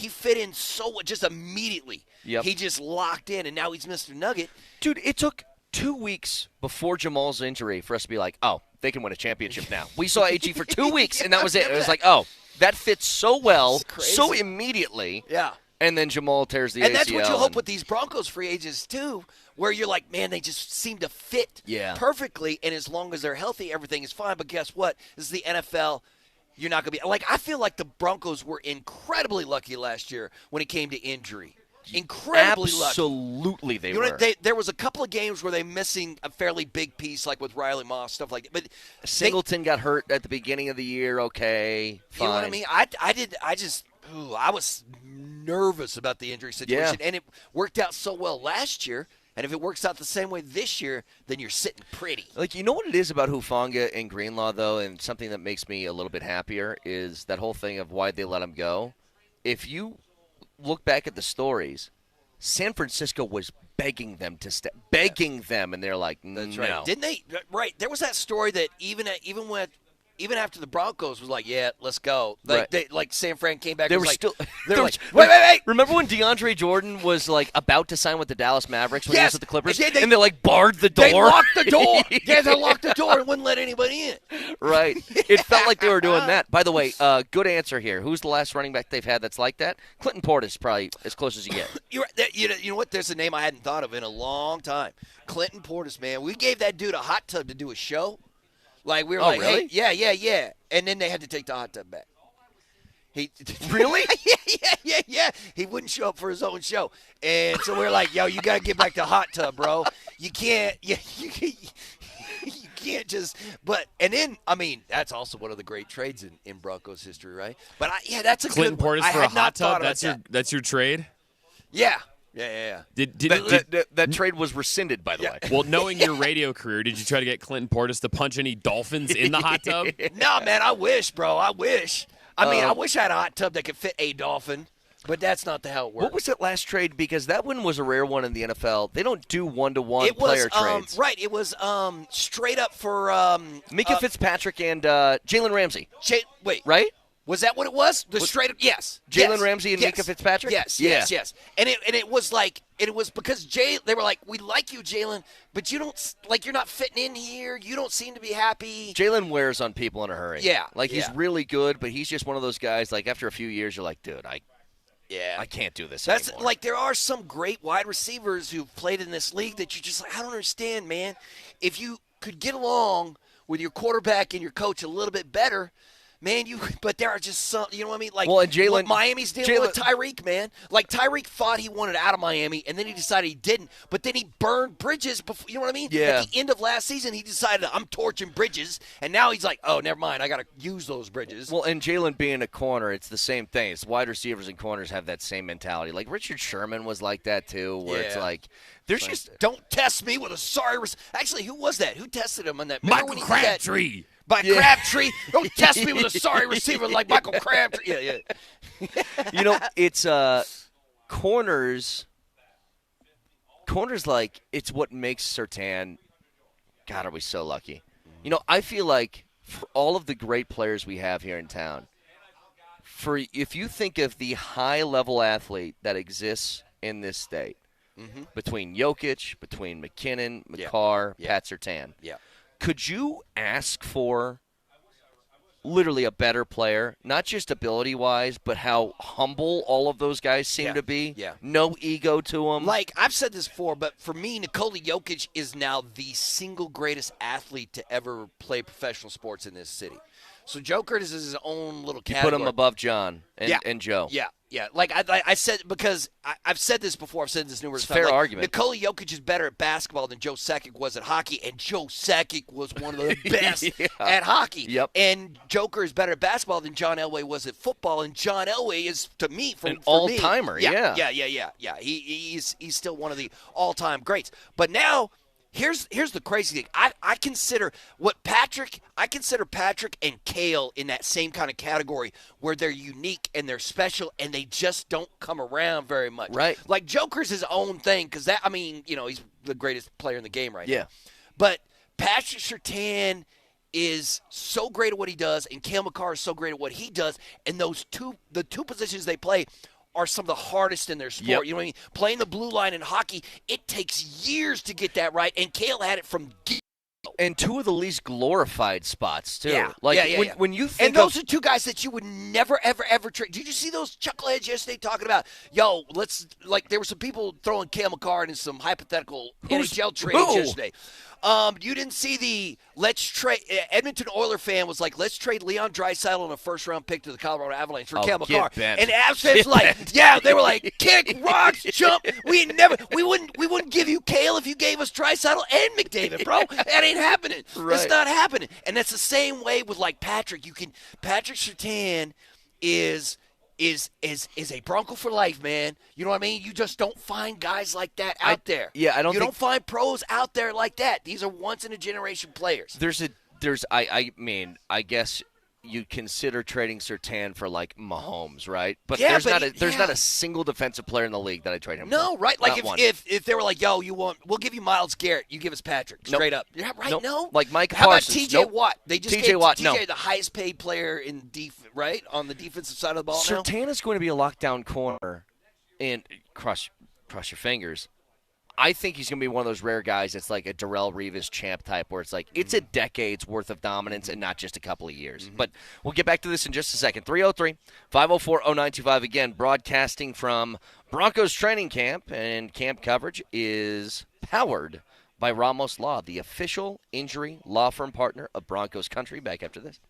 fit in so just immediately. Yep. He just locked in, and now he's Mr. Nugget. Dude, it took 2 weeks before Jamal's injury for us to be like, oh, they can win a championship now. We saw AG for 2 weeks, and that was it. It was like, oh, that fits so well, so immediately. Yeah. And then Jamal tears the ACL. And that's what you hope with these Broncos free agents, too, where you're like, man, they just seem to fit perfectly, and as long as they're healthy, everything is fine. But guess what? This is the NFL. You're not going to be – like, I feel like the Broncos were incredibly lucky last year when it came to injury. Incredibly lucky. Absolutely they were. There was a couple of games where they're missing a fairly big piece, like with Riley Moss, stuff like that. But Singleton got hurt at the beginning of the year. Okay, fine. You know what I mean? I was nervous about the injury situation, and it worked out so well last year. And if it works out the same way this year, then you're sitting pretty. Like, you know what it is about Hufanga and Greenlaw, though, and something that makes me a little bit happier is that whole thing of why they let him go. If you look back at the stories, San Francisco was begging them to step, them, and they're like, That's no. right. Didn't they? Right. There was that story that even after the Broncos was like, yeah, let's go. Like San Fran came back. They and were was still. They're like, wait. Remember when DeAndre Jordan was like about to sign with the Dallas Mavericks when he was with the Clippers, and they like barred the door. They locked the door. They locked the door and wouldn't let anybody in. Right. It felt like they were doing that. By the way, good answer here. Who's the last running back they've had that's like that? Clinton Portis, probably as close as you get. You know what? There's a name I hadn't thought of in a long time. Clinton Portis, man. We gave that dude a hot tub to do a show. Like, we were really? Hey, yeah. And then they had to take the hot tub back. Really? Yeah. He wouldn't show up for his own show. And so we were like, yo, you got to get back to hot tub, bro. You can't just – and then, I mean, that's also one of the great trades in Broncos history, right? But, that's a Clinton good one. Portis for a hot tub, that's your trade? Yeah. Yeah. That trade was rescinded, by the way. Well, knowing your radio career, did you try to get Clinton Portis to punch any dolphins in the hot tub? No, man, I wish, bro. I wish. I wish I had a hot tub that could fit a dolphin, but that's not how it works. What was that last trade? Because that one was a rare one in the NFL. They don't do one-to-one player trades. Right. It was straight up for Mika Fitzpatrick and Jalen Ramsey. Wait. Right? Was that what it was? Straight up, yes. Jalen Ramsey and Mika Fitzpatrick? Yes. And it was because they were like, we like you, Jalen, but you don't, you're not fitting in here. You don't seem to be happy. Jalen wears on people in a hurry. Yeah. He's really good, but he's just one of those guys, after a few years, you're like, dude, I can't do this anymore. There are some great wide receivers who've played in this league that you're just like, I don't understand, man. If you could get along with your quarterback and your coach a little bit better, man, but there are just some, you know what I mean? And Jalen, what Miami's dealing with Tyreek, man. Tyreek thought he wanted out of Miami, and then he decided he didn't. But then he burned bridges before, you know what I mean? Yeah. At the end of last season, he decided, I'm torching bridges, and now he's like, oh, never mind, I got to use those bridges. Well, and Jalen being a corner, it's the same thing. It's wide receivers and corners have that same mentality. Richard Sherman was like that, too, where it's like, there's just... Don't test me with a sorry... Actually, who was that? Who tested him on that? Michael Crabtree. By Crabtree. Don't test me with a sorry receiver like Michael Crabtree. Yeah. It's corners. Corners, it's what makes Surtain. God, are we so lucky? I feel like for all of the great players we have here in town, if you think of the high-level athlete that exists in this state, between Jokic, between McKinnon, McCarr, Pat Surtain, could you ask for literally a better player, not just ability-wise, but how humble all of those guys seem to be? Yeah. No ego to them. I've said this before, but for me, Nikola Jokic is now the single greatest athlete to ever play professional sports in this city. So Joker is his own little category. You put him above John and Joe. Yeah. I said, because I've said this before. I've said this numerous times. Fair argument. Nikola Jokic is better at basketball than Joe Sakic was at hockey, and Joe Sakic was one of the best at hockey. Yep. And Joker is better at basketball than John Elway was at football, and John Elway is, to me, an all-timer. Yeah. He's still one of the all-time greats. But now, Here's the crazy thing. I consider Patrick and Kale in that same kind of category where they're unique and they're special and they just don't come around very much. Right. Joker's his own thing because he's the greatest player in the game right now. But Patrick Surtain is so great at what he does and Kale McCarr is so great at what he does, and the two positions they play are some of the hardest in their sport. Yep. You know what I mean? Playing the blue line in hockey, it takes years to get that right, and Kale had it from and two of the least glorified spots, too. Yeah. When you think and those are two guys that you would never, ever, ever trade. Did you see those chuckleheads yesterday talking about, there were some people throwing Kale McCarr in some hypothetical NHL trades yesterday. You didn't see the let's trade. Edmonton Oiler fan was like, let's trade Leon Draisaitl and a first-round pick to the Colorado Avalanche for Kale McCarr. And Avs fans they were like, kick rocks, jump. We wouldn't give you Kale if you gave us Draisaitl and McDavid, bro. That ain't happening. Right. It's not happening. And that's the same way with Patrick. Patrick Surtain is a Bronco for life, man. You know what I mean? You just don't find guys like that out there. Yeah, I don't. You don't find pros out there like that. These are once in a generation players. I guess you consider trading Surtain for Mahomes, right? But there's not a single defensive player in the league that I trade him for. No, right? If they were like, yo, we'll give you Myles Garrett, you give us Patrick. Straight up. Yeah, right? Nope. No? Mike How about Parsons? TJ Watt? They just TJ gave Watt, TJ the highest paid player in right? On the defensive side of the ball now. Surtain is going to be a lockdown corner, and cross your fingers. I think he's going to be one of those rare guys that's like a Darrelle Revis champ type where it's it's a decade's worth of dominance and not just a couple of years. But we'll get back to this in just a second. 303-504-0925. Again, broadcasting from Broncos training camp, and camp coverage is powered by Ramos Law, the official injury law firm partner of Broncos Country. Back after this.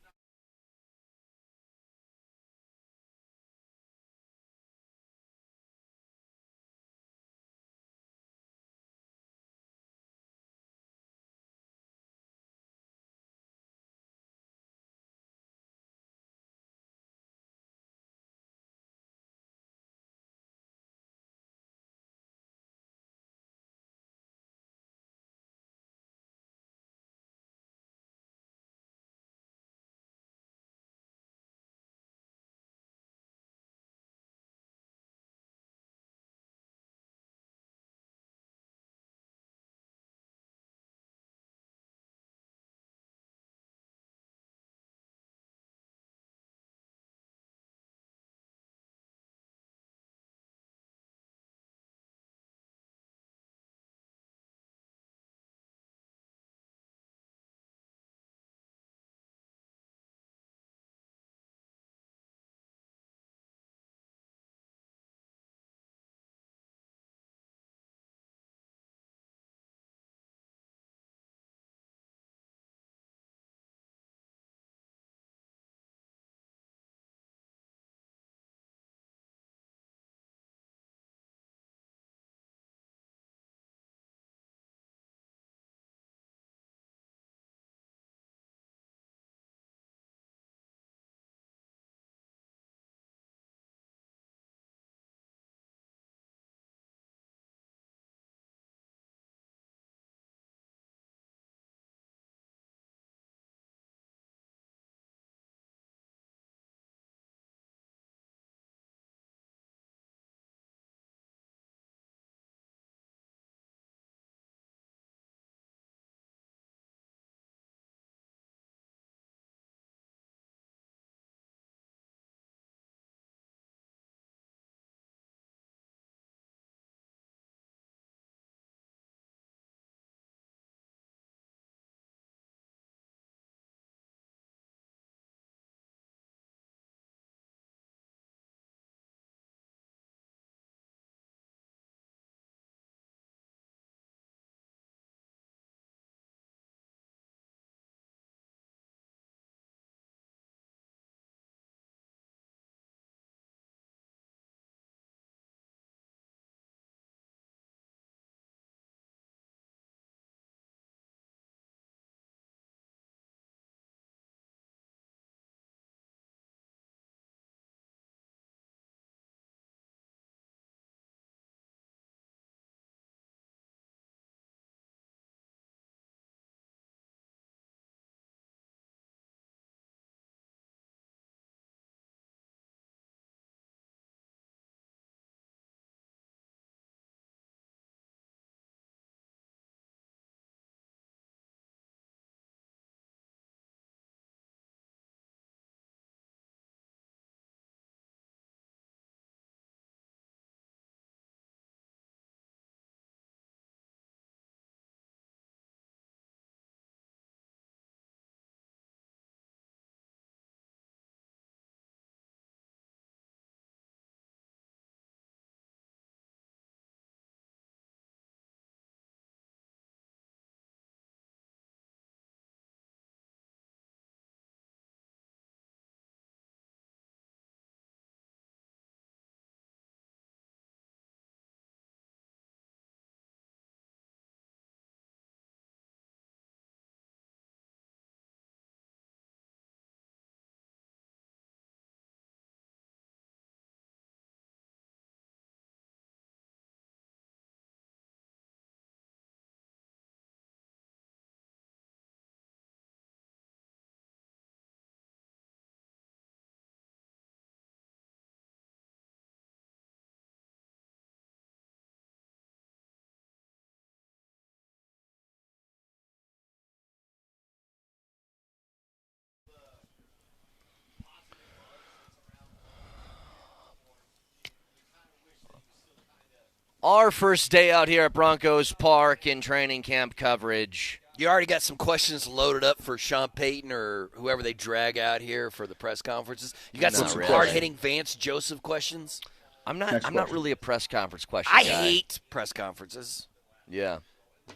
Our first day out here at Broncos Park in training camp coverage. You already got some questions loaded up for Shawn Payton or whoever they drag out here for the press conferences. You got some really. hard-hitting Vance Joseph questions? I'm not really a press conference question I guy. hate press conferences. Yeah.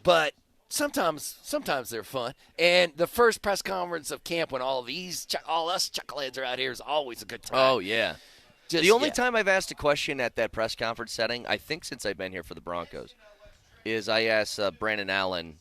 But sometimes they're fun. And the first press conference of camp when all us chuckleheads are out here is always a good time. Oh, yeah. The only time I've asked a question at that press conference setting, I think since I've been here for the Broncos, is I asked Brandon Allen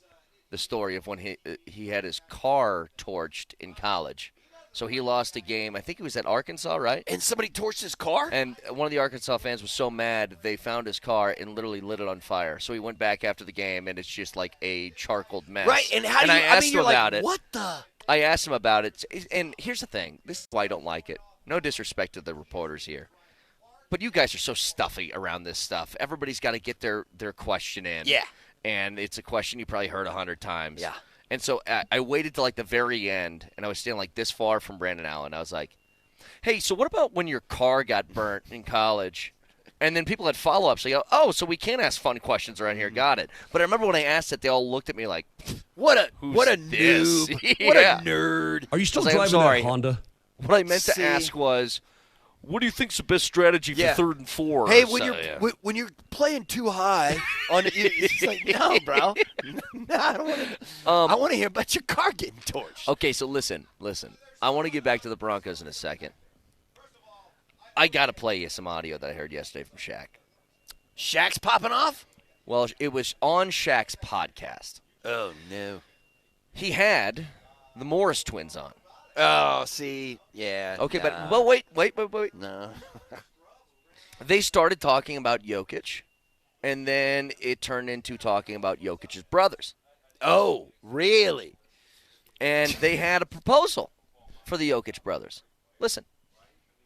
the story of when he had his car torched in college. So he lost a game. I think it was at Arkansas, right? And somebody torched his car? And one of the Arkansas fans was so mad they found his car and literally lit it on fire. So he went back after the game, and it's just like a charcoaled mess. Right, and how do you – I asked him you're about like, it. what the – I asked him about it. And here's the thing. This is why I don't like it. No disrespect to the reporters here. But you guys are so stuffy around this stuff. Everybody's got to get their question in. Yeah. And it's a question you probably heard 100 times. Yeah. And so I waited till like the very end, and I was standing like this far from Brandon Allen. I was like, hey, so what about when your car got burnt in college? And then people had follow-ups. They go, oh, so we can't ask fun questions around here. Got it. But I remember when I asked it, they all looked at me like, what a this? noob. Yeah. What a nerd. Are you still I was like, driving I'm sorry. that Honda? What I meant to ask was, what do you think's the best strategy for 3rd and 4? Hey, when you're playing too high on it's like, no, bro. No, I don't want to. I want to hear about your car getting torched. Okay, so listen. I want to get back to the Broncos in a second. I got to play you some audio that I heard yesterday from Shaq. Shaq's popping off? Well, it was on Shaq's podcast. Oh, no. He had the Morris twins on. Oh, see, yeah. Okay, nah. but wait. No. They started talking about Jokic, and then it turned into talking about Jokic's brothers. Oh, really? And they had a proposal for the Jokic brothers. Listen.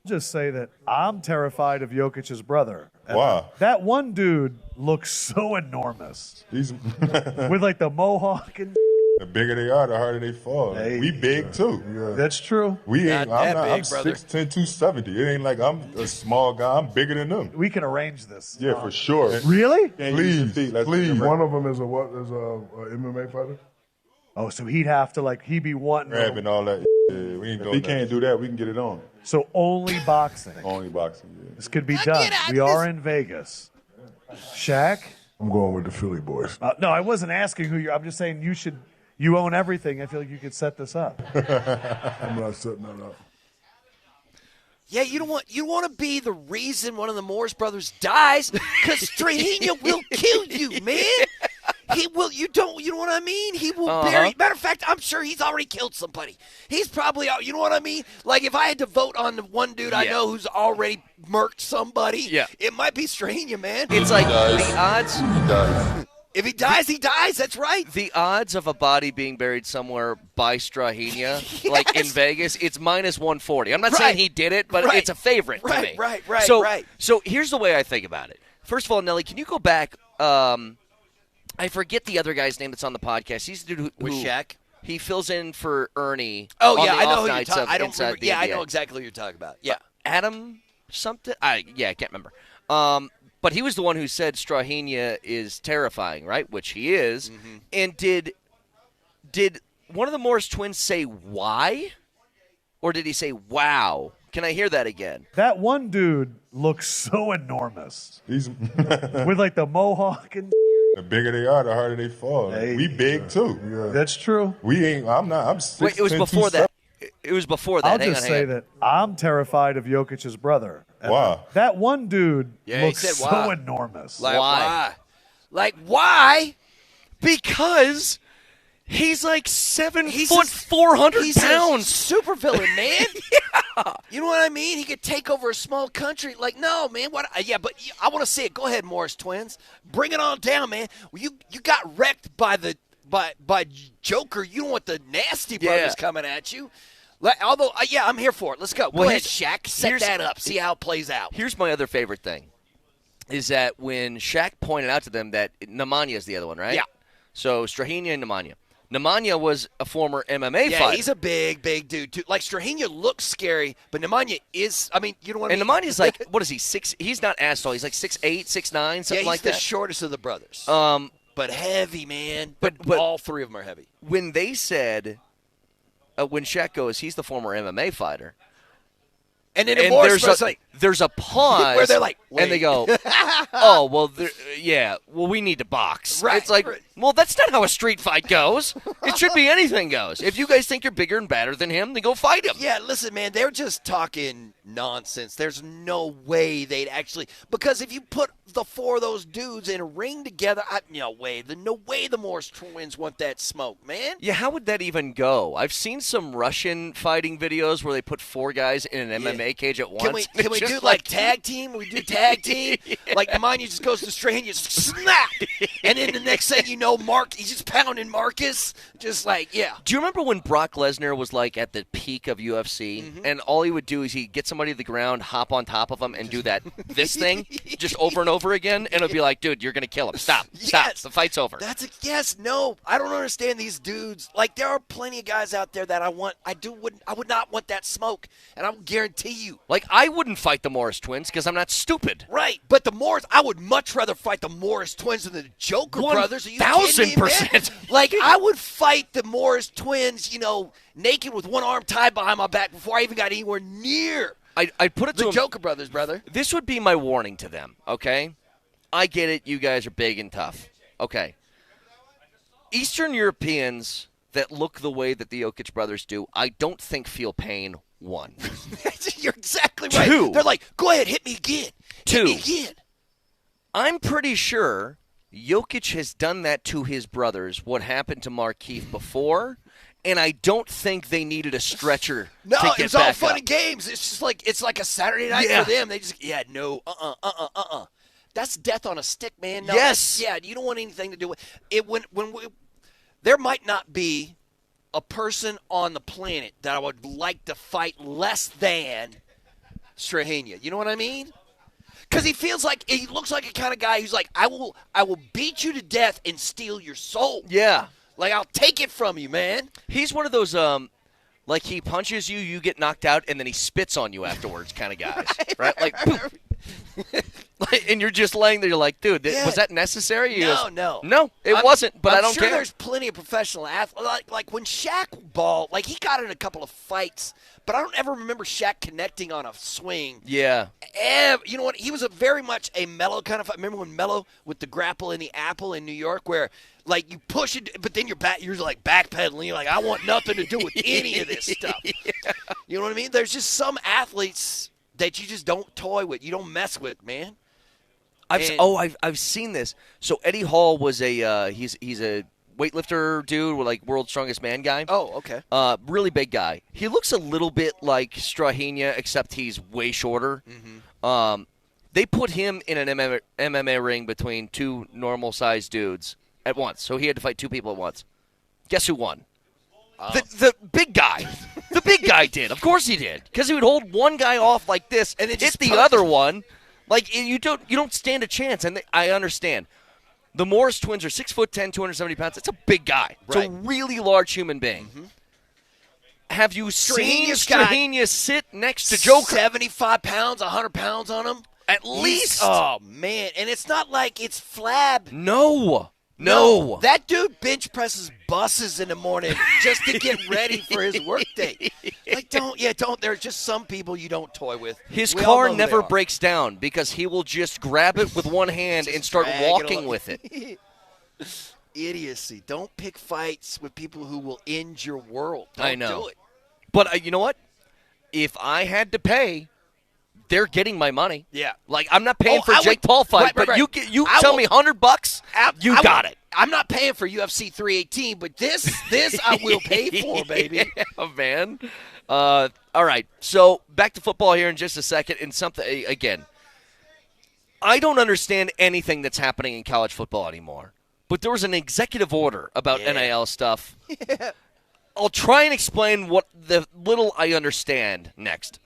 Just say that I'm terrified of Jokic's brother. Wow. That one dude looks so enormous. He's with like the mohawk and the bigger they are, the harder they fall. Hey, we big too. Yeah. That's true. We ain't. Not that I'm big, brother. 6'10", 270. It ain't like I'm a small guy. I'm bigger than them. We can arrange this. Yeah, for sure. Really? Please. One of them is a MMA fighter. Oh, so he'd have to he'd be wanting Grabbing all that. Yeah, we ain't. If he can't do that, we can get it on. So only boxing. Only boxing. Yeah. This could be done. We are in Vegas. Shaq? I'm going with the Philly boys. No, I wasn't asking who you. I'm just saying you should. You own everything. I feel like you could set this up. I'm not setting that up. Yeah, you don't want to be the reason one of the Morris brothers dies, because Strahinja will kill you, man. He will. You know what I mean? He will bury. Matter of fact, I'm sure he's already killed somebody. He's probably out. You know what I mean? Like if I had to vote on the one dude I know who's already murked somebody, it might be Strahinja, man. It's like the odds. If he dies, he dies. That's right. The odds of a body being buried somewhere by Strahinja, like in Vegas, it's minus 140. I'm not saying he did it, but it's a favorite to me. Right. So here's the way I think about it. First of all, Nelly, can you go back? I forget the other guy's name that's on the podcast. He's the dude who Shaq. He fills in for Ernie. Oh yeah, on the I know off who you're nights talking. of I don't Inside remember. the Yeah, I NBA. know exactly who you're talking about. Yeah, Adam something. I can't remember. But he was the one who said Strahinja is terrifying, right? Which he is. Mm-hmm. And did one of the Morris twins say why? Or did he say wow? Can I hear that again? That one dude looks so enormous. He's with like the mohawk and the bigger they are, the harder they fall. Hey, we big too. Yeah. That's true. We ain't. I'm not. I'm 6'10", Wait, it was before that. It was before that. I'll just say that I'm terrified of Jokic's brother. Wow. That one dude looks he said so why. enormous. Like why? Like why? Because he's like 7 foot, 400 he's pounds. A super villain, man. Yeah. You know what I mean? He could take over a small country. Like, no, man. What? Yeah, but I want to see it. Go ahead, Morris twins. Bring it on down, man. You got wrecked by by Joker. You don't want the nasty brothers coming at you. Although, I'm here for it. Let's go. Go ahead, Shaq. Set that up. See how it plays out. Here's my other favorite thing, is that when Shaq pointed out to them that Nemanja is the other one, right? Yeah. So Strahinja and Nemanja Nemanja was a former MMA Yeah, fighter. he's a big, big dude, too. Like, Strahinja looks scary, but Nemanja is, I mean, you know what I mean? And Nemanja's like, what is he, he's not as tall. He's like 6'8", 6'9", something like that. Yeah, he's the shortest of the brothers. But heavy, man. But all three of them are heavy. When they said, when Shaq goes, he's the former MMA fighter. And then there's a pause where they're like, wait. and they go, oh, well, we need to box. Right. It's like, well, that's not how a street fight goes. It should be anything goes. If you guys think you're bigger and badder than him, then go fight him. Yeah, listen, man, they're just talking nonsense. There's no way they'd actually – because if you put the four of those dudes in a ring together, no way the Morris twins want that smoke, man. Yeah, how would that even go? I've seen some Russian fighting videos where they put four guys in an MMA cage at once. Can we do like tag team? We do tag team? Like Nemanja just goes to Strahan, you just snap. And then the next thing you know, he's just pounding Marcus. Just like, yeah. Do you remember when Brock Lesnar was like at the peak of UFC and all he would do is he'd get somebody to the ground, hop on top of him, and do this thing just over and over again, and it'd be like, dude, you're going to kill him. Stop. The fight's over. No. I don't understand these dudes. Like, there are plenty of guys out there that I would not want that smoke, and I will guarantee you. Like, I wouldn't fight the Morris twins because I'm not stupid. Right, but I would much rather fight the Morris twins than the Joker brothers. Are you kidding me, man? 1,000%. Like, I would fight the Morris twins, naked with one arm tied behind my back before I even got anywhere near I'd put it to the them, Joker brothers, brother. This would be my warning to them, okay? I get it. You guys are big and tough. Okay. Eastern Europeans that look the way that the Jokic brothers do, I don't think feel pain, one. You're exactly right. Two. They're like, go ahead, hit me again. Two. Hit me again. I'm pretty sure Jokic has done that to his brothers, what happened to Markieff before, and I don't think they needed a stretcher to get back it's all fun up. and games. It's just like a Saturday night for them. They just That's death on a stick, man. No, yes. Yeah, you don't want anything to do with it. There might not be a person on the planet that I would like to fight less than Strahinja. You know what I mean? Because he looks like a kind of guy who's like, I will beat you to death and steal your soul. Yeah. Like, I'll take it from you, man. He's one of those, like he punches you, you get knocked out, and then he spits on you afterwards kind of guys. right? Like, and you're just laying there, you're like, dude, was that necessary? No, it wasn't, but I don't care. I'm sure there's plenty of professional athletes. Like when Shaq balled, like he got in a couple of fights, but I don't ever remember Shaq connecting on a swing. Yeah. You know what? He was very much a Melo kind of fight. Remember when Melo with the grapple in the apple in New York where, like, you push it, but then you're like backpedaling. You're like, I want nothing to do with any of this stuff. Yeah. You know what I mean? There's just some athletes that you just don't toy with. You don't mess with, man. I've seen this. So Eddie Hall was he's a weightlifter dude, like world's strongest man guy. Oh, okay. Really big guy. He looks a little bit like Strahinja, except he's way shorter. Mm-hmm. They put him in an MMA ring between two normal-sized dudes at once. So he had to fight two people at once. Guess who won? The big guy. The big guy did. Of course he did. Because he would hold one guy off like this and then hit the other one. Like, you don't stand a chance. And I understand. The Morris twins are 6'10", 270 pounds. That's a big guy. It's a really large human being. Mm-hmm. Have you seen Strahinja sit next to Joker? 75 pounds, 100 pounds on him? At least. Oh, man. And it's not like it's flab. No. That dude bench presses buses in the morning just to get ready for his workday. Like, don't. There's just some people you don't toy with. His car never breaks down because he will just grab it with one hand and start walking with it. Idiocy. Don't pick fights with people who will end your world. Don't I know. do it. But you know what? If I had to pay, they're getting my money. Yeah. Like, I'm not paying for a Jake Paul fight, but you tell me $100, you got it. I'm not paying for UFC 318, but this I will pay for, baby. Yeah, man. All right, so back to football here in just a second. And something, again, I don't understand anything that's happening in college football anymore. But there was an executive order about NIL stuff. Yeah. I'll try and explain what the little I understand next.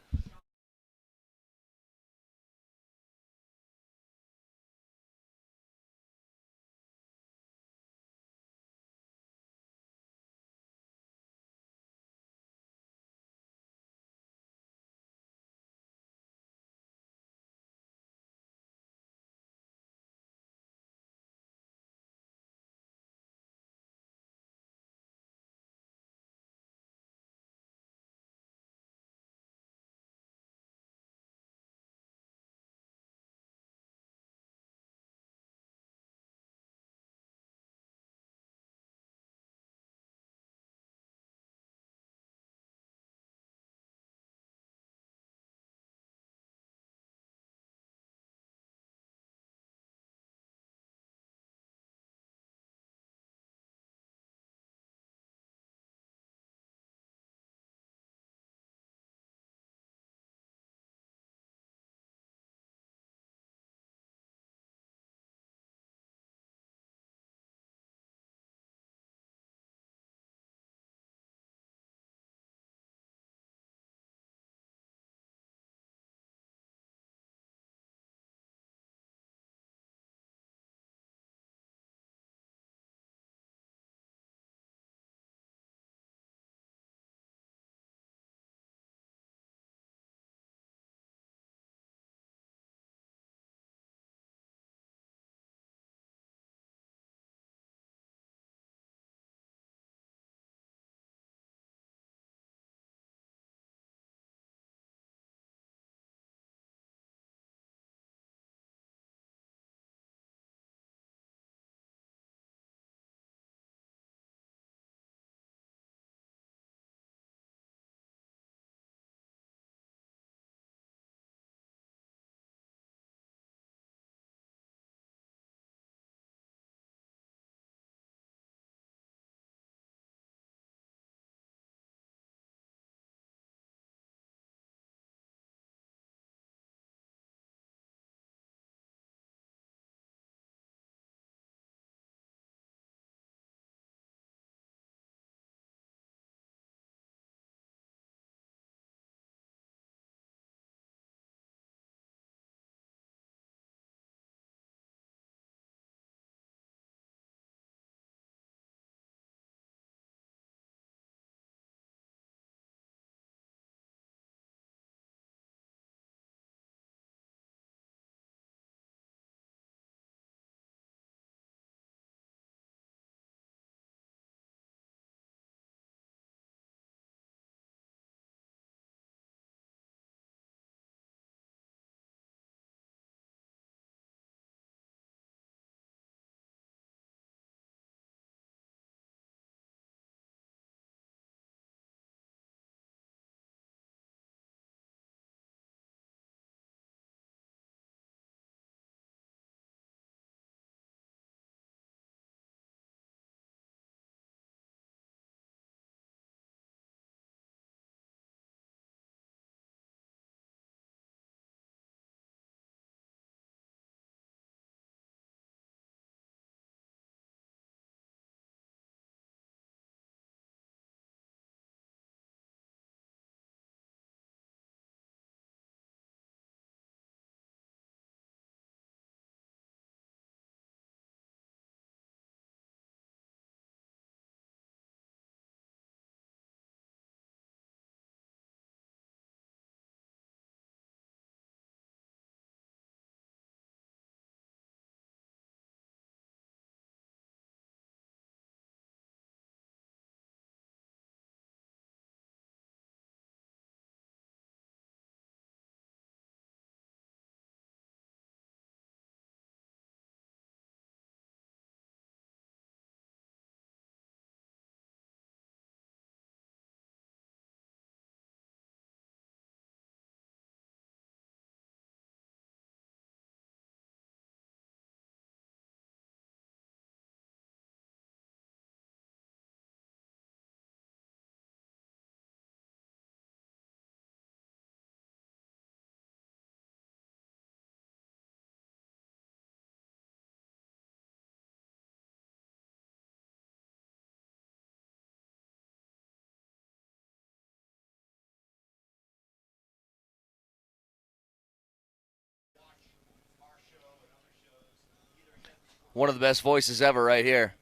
One of the best voices ever right here.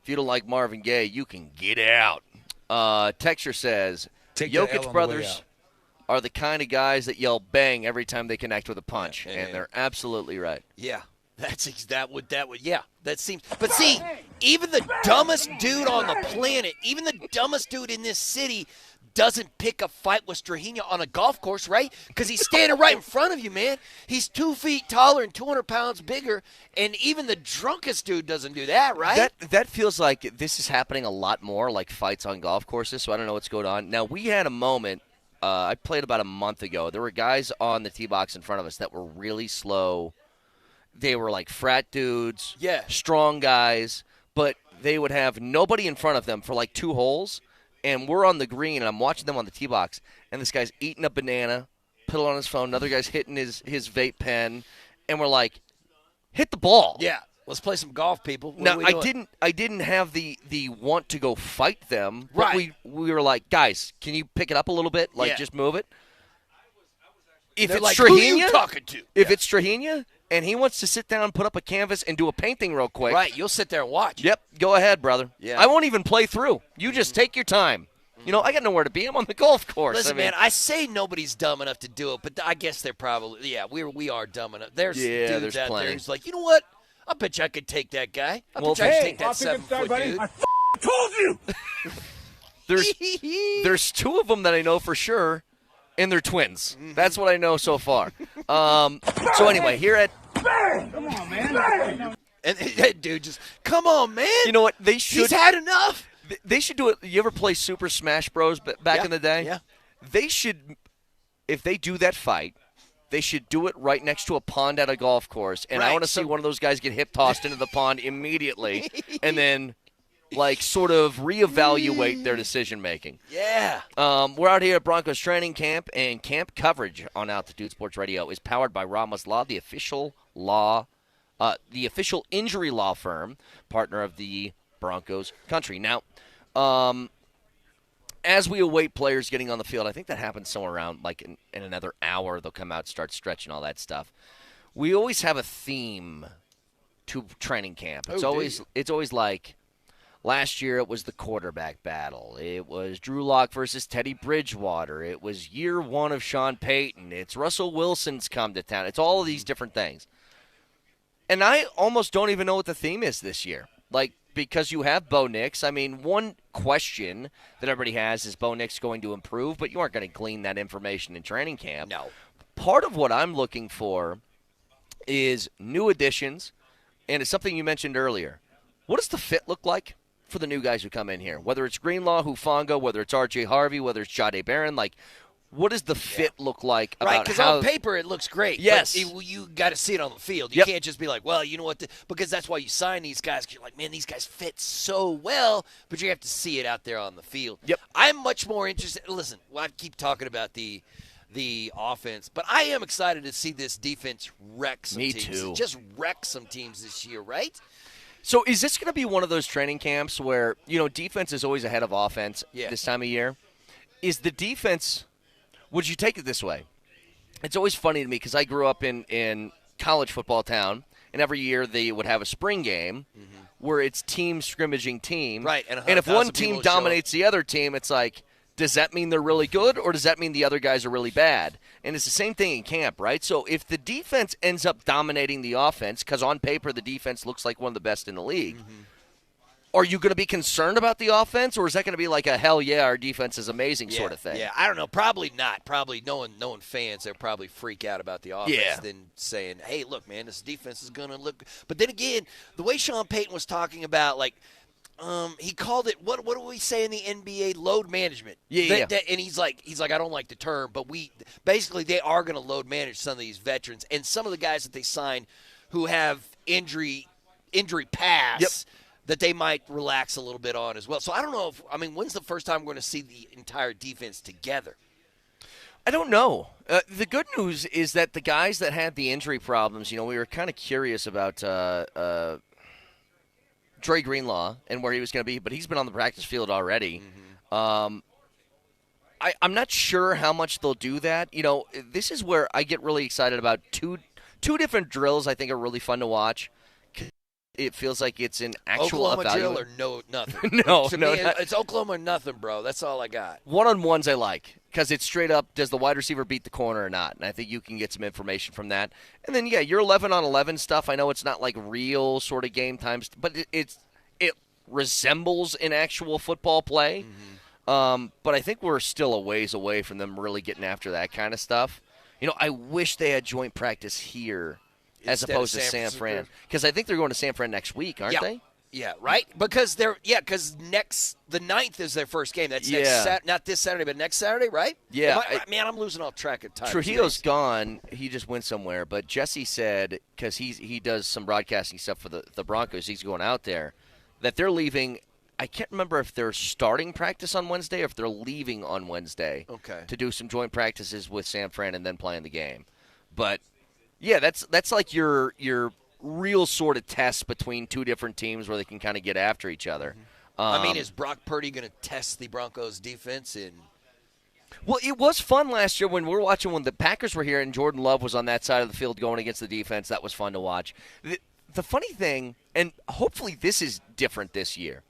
If you don't like Marvin Gaye, you can get out. Texture says, Jokic brothers are the kind of guys that yell bang every time they connect with a punch, and they're absolutely right. Yeah. That seems. But see, even the dumbest dude on the planet, even the dumbest dude in this city doesn't pick a fight with Strahinja on a golf course, right? Because he's standing right in front of you, man. He's 2 feet taller and 200 pounds bigger, and even the drunkest dude doesn't do that, right? That feels like this is happening a lot more, like fights on golf courses, so I don't know what's going on. Now, we had a moment, I played about a month ago. There were guys on the tee box in front of us that were really slow. They were like frat dudes, strong guys, but they would have nobody in front of them for like 2 holes, and we're on the green, and I'm watching them on the tee box, and this guy's eating a banana, piddling on his phone, another guy's hitting his vape pen, and we're like, hit the ball. Yeah, let's play some golf, people. Now, I didn't have the want to go fight them, but right. we were like, guys, can you pick it up a little bit? Like, just move it. If it's like, Strahinja, who are you talking to? If it's Strahinja, and he wants to sit down, put up a canvas, and do a painting real quick. Right, you'll sit there and watch. Yep, go ahead, brother. Yeah. I won't even play through. You just take your time. You know, I got nowhere to be. I'm on the golf course. Listen, man, I say nobody's dumb enough to do it, but I guess they're probably, we are dumb enough. There's dudes out there who's like, you know what? I bet you I could take that guy. I bet you I could take that 7-foot dude. I told you! There's 2 of them that I know for sure, and they're twins. That's what I know so far. So anyway, here at Come on, man. And that dude just, come on, man. You know what? They should. He's had enough. They should do it. You ever play Super Smash Bros. Back in the day? Yeah. They should, if they do that fight, they should do it right next to a pond at a golf course. And I want to see one of those guys get hip tossed into the pond immediately, and then like sort of reevaluate their decision making. Yeah. We're out here at Broncos training camp, and camp coverage on Altitude Sports Radio is powered by Ramos Law, the official injury law firm, partner of the Broncos country. Now, as we await players getting on the field, I think that happens somewhere around like in another hour. They'll come out, start stretching, all that stuff. We always have a theme to training camp. It's always like last year it was the quarterback battle. It was Drew Lock versus Teddy Bridgewater. It was year 1 of Shawn Payton. It's Russell Wilson's come to town. It's all of these different things. And I almost don't even know what the theme is this year. Like, because you have Bo Nix. I mean, one question that everybody has is Bo Nix going to improve, but you aren't going to glean that information in training camp. No. Part of what I'm looking for is new additions, and it's something you mentioned earlier. What does the fit look like for the new guys who come in here? Whether it's Greenlaw, Hufanga, whether it's R.J. Harvey, whether it's Jahdae Barron, like, what does the fit look like about right, because on paper it looks great. Yes. But you got to see it on the field. You can't just be like, well, you know what, because that's why you sign these guys. Because you're like, man, these guys fit so well, but you have to see it out there on the field. Yep. I'm much more interested. Listen, I keep talking about the offense, but I am excited to see this defense wreck some teams. Me too. Just wreck some teams this year, right? So is this going to be one of those training camps where, you know, defense is always ahead of offense this time of year? Is the defense – would you take it this way? It's always funny to me because I grew up in college football town, and every year they would have a spring game where it's team scrimmaging team. Right. And if one team dominates the other team, it's like, does that mean they're really good, or does that mean the other guys are really bad? And it's the same thing in camp, right? So if the defense ends up dominating the offense, because on paper the defense looks like one of the best in the league, are you going to be concerned about the offense, or is that going to be like a hell yeah, our defense is amazing sort of thing? Yeah, I don't know. Probably not. Probably knowing fans, they'll probably freak out about the offense than saying, hey, look, man, this defense is going to look – but then again, the way Shawn Payton was talking about, like, he called it, what do we say in the NBA, load management. Yeah. And he's like, I don't like the term, but basically they are going to load manage some of these veterans. And some of the guys that they sign who have injury pass – that they might relax a little bit on as well. So I don't know when's the first time we're going to see the entire defense together? I don't know. The good news is that the guys that had the injury problems, you know, we were kind of curious about Dre Greenlaw and where he was going to be, but he's been on the practice field already. I'm not sure how much they'll do that. You know, this is where I get really excited about two different drills I think are really fun to watch. it feels like it's an actual Oklahoma drill evaluation. or no nothing. No, to no, me, it's Oklahoma or nothing, bro. That's all I got. One-on-ones I like because it's straight up, does the wide receiver beat the corner or not? And I think you can get some information from that. And then, yeah, your 11-on-11 stuff, I know it's not like real sort of game times, but it resembles an actual football play. But I think we're still a ways away from them really getting after that kind of stuff. You know, I wish they had joint practice here as opposed to San Fran. Because I think they're going to San Fran next week, aren't they? Yeah, right? Because the 9th is their first game. That's not this Saturday, but next Saturday, right? Yeah. Man, I'm losing all track of time. Trujillo's gone. He just went somewhere. But Jesse said, because he does some broadcasting stuff for the Broncos, he's going out there, that they're leaving. I can't remember if they're starting practice on Wednesday or if they're leaving on Wednesday to do some joint practices with San Fran and then playing the game. But, yeah, that's like your real sort of test between two different teams where they can kind of get after each other. Is Brock Purdy going to test the Broncos' defense? Well, it was fun last year when we were watching when the Packers were here and Jordan Love was on that side of the field going against the defense. That was fun to watch. The funny thing, and hopefully this is different this year,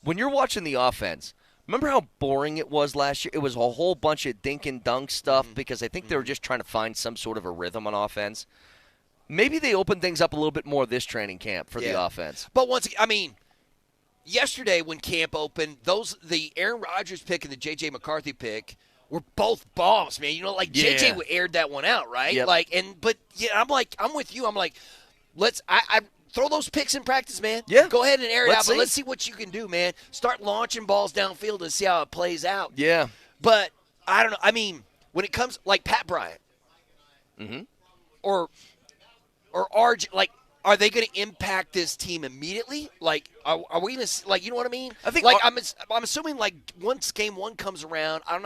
when you're watching the offense, remember how boring it was last year? It was a whole bunch of dink and dunk stuff because I think they were just trying to find some sort of a rhythm on offense. Maybe they opened things up a little bit more this training camp for the offense. But yesterday when camp opened, the Aaron Rodgers pick and the J.J. McCarthy pick were both bombs, man. You know, like J.J. aired that one out, right? Yep. I'm with you. I'm like, I throw those picks in practice, man. Yeah. Go ahead and air it out, See. but let's see what you can do, man. Start launching balls downfield and see how it plays out. Yeah. But I don't know. I mean, when it comes like Pat Bryant, or RJ, like, are they going to impact this team immediately? Like, are we going to, like, you know what I mean? I think, like, I'm assuming, like, once game one comes around, are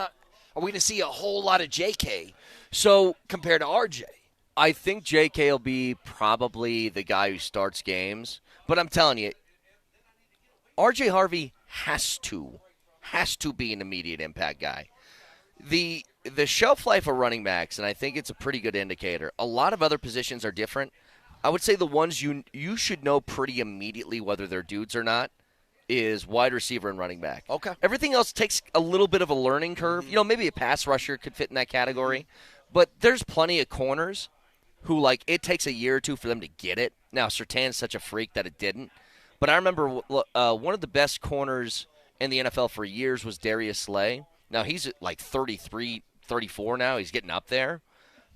we going to see a whole lot of JK? So compared to RJ, I think JK will be probably the guy who starts games. But I'm telling you, RJ Harvey has to be an immediate impact guy. The shelf life of running backs, and I think it's a pretty good indicator. A lot of other positions are different. I would say the ones you should know pretty immediately whether they're dudes or not is wide receiver and running back. Okay. Everything else takes a little bit of a learning curve. You know, maybe a pass rusher could fit in that category. But there's plenty of corners who, like, it takes a year or two for them to get it. Now, Surtain's such a freak that it didn't. But I remember one of the best corners in the NFL for years was Darius Slay. Now, he's at like 33, 34 now. He's getting up there.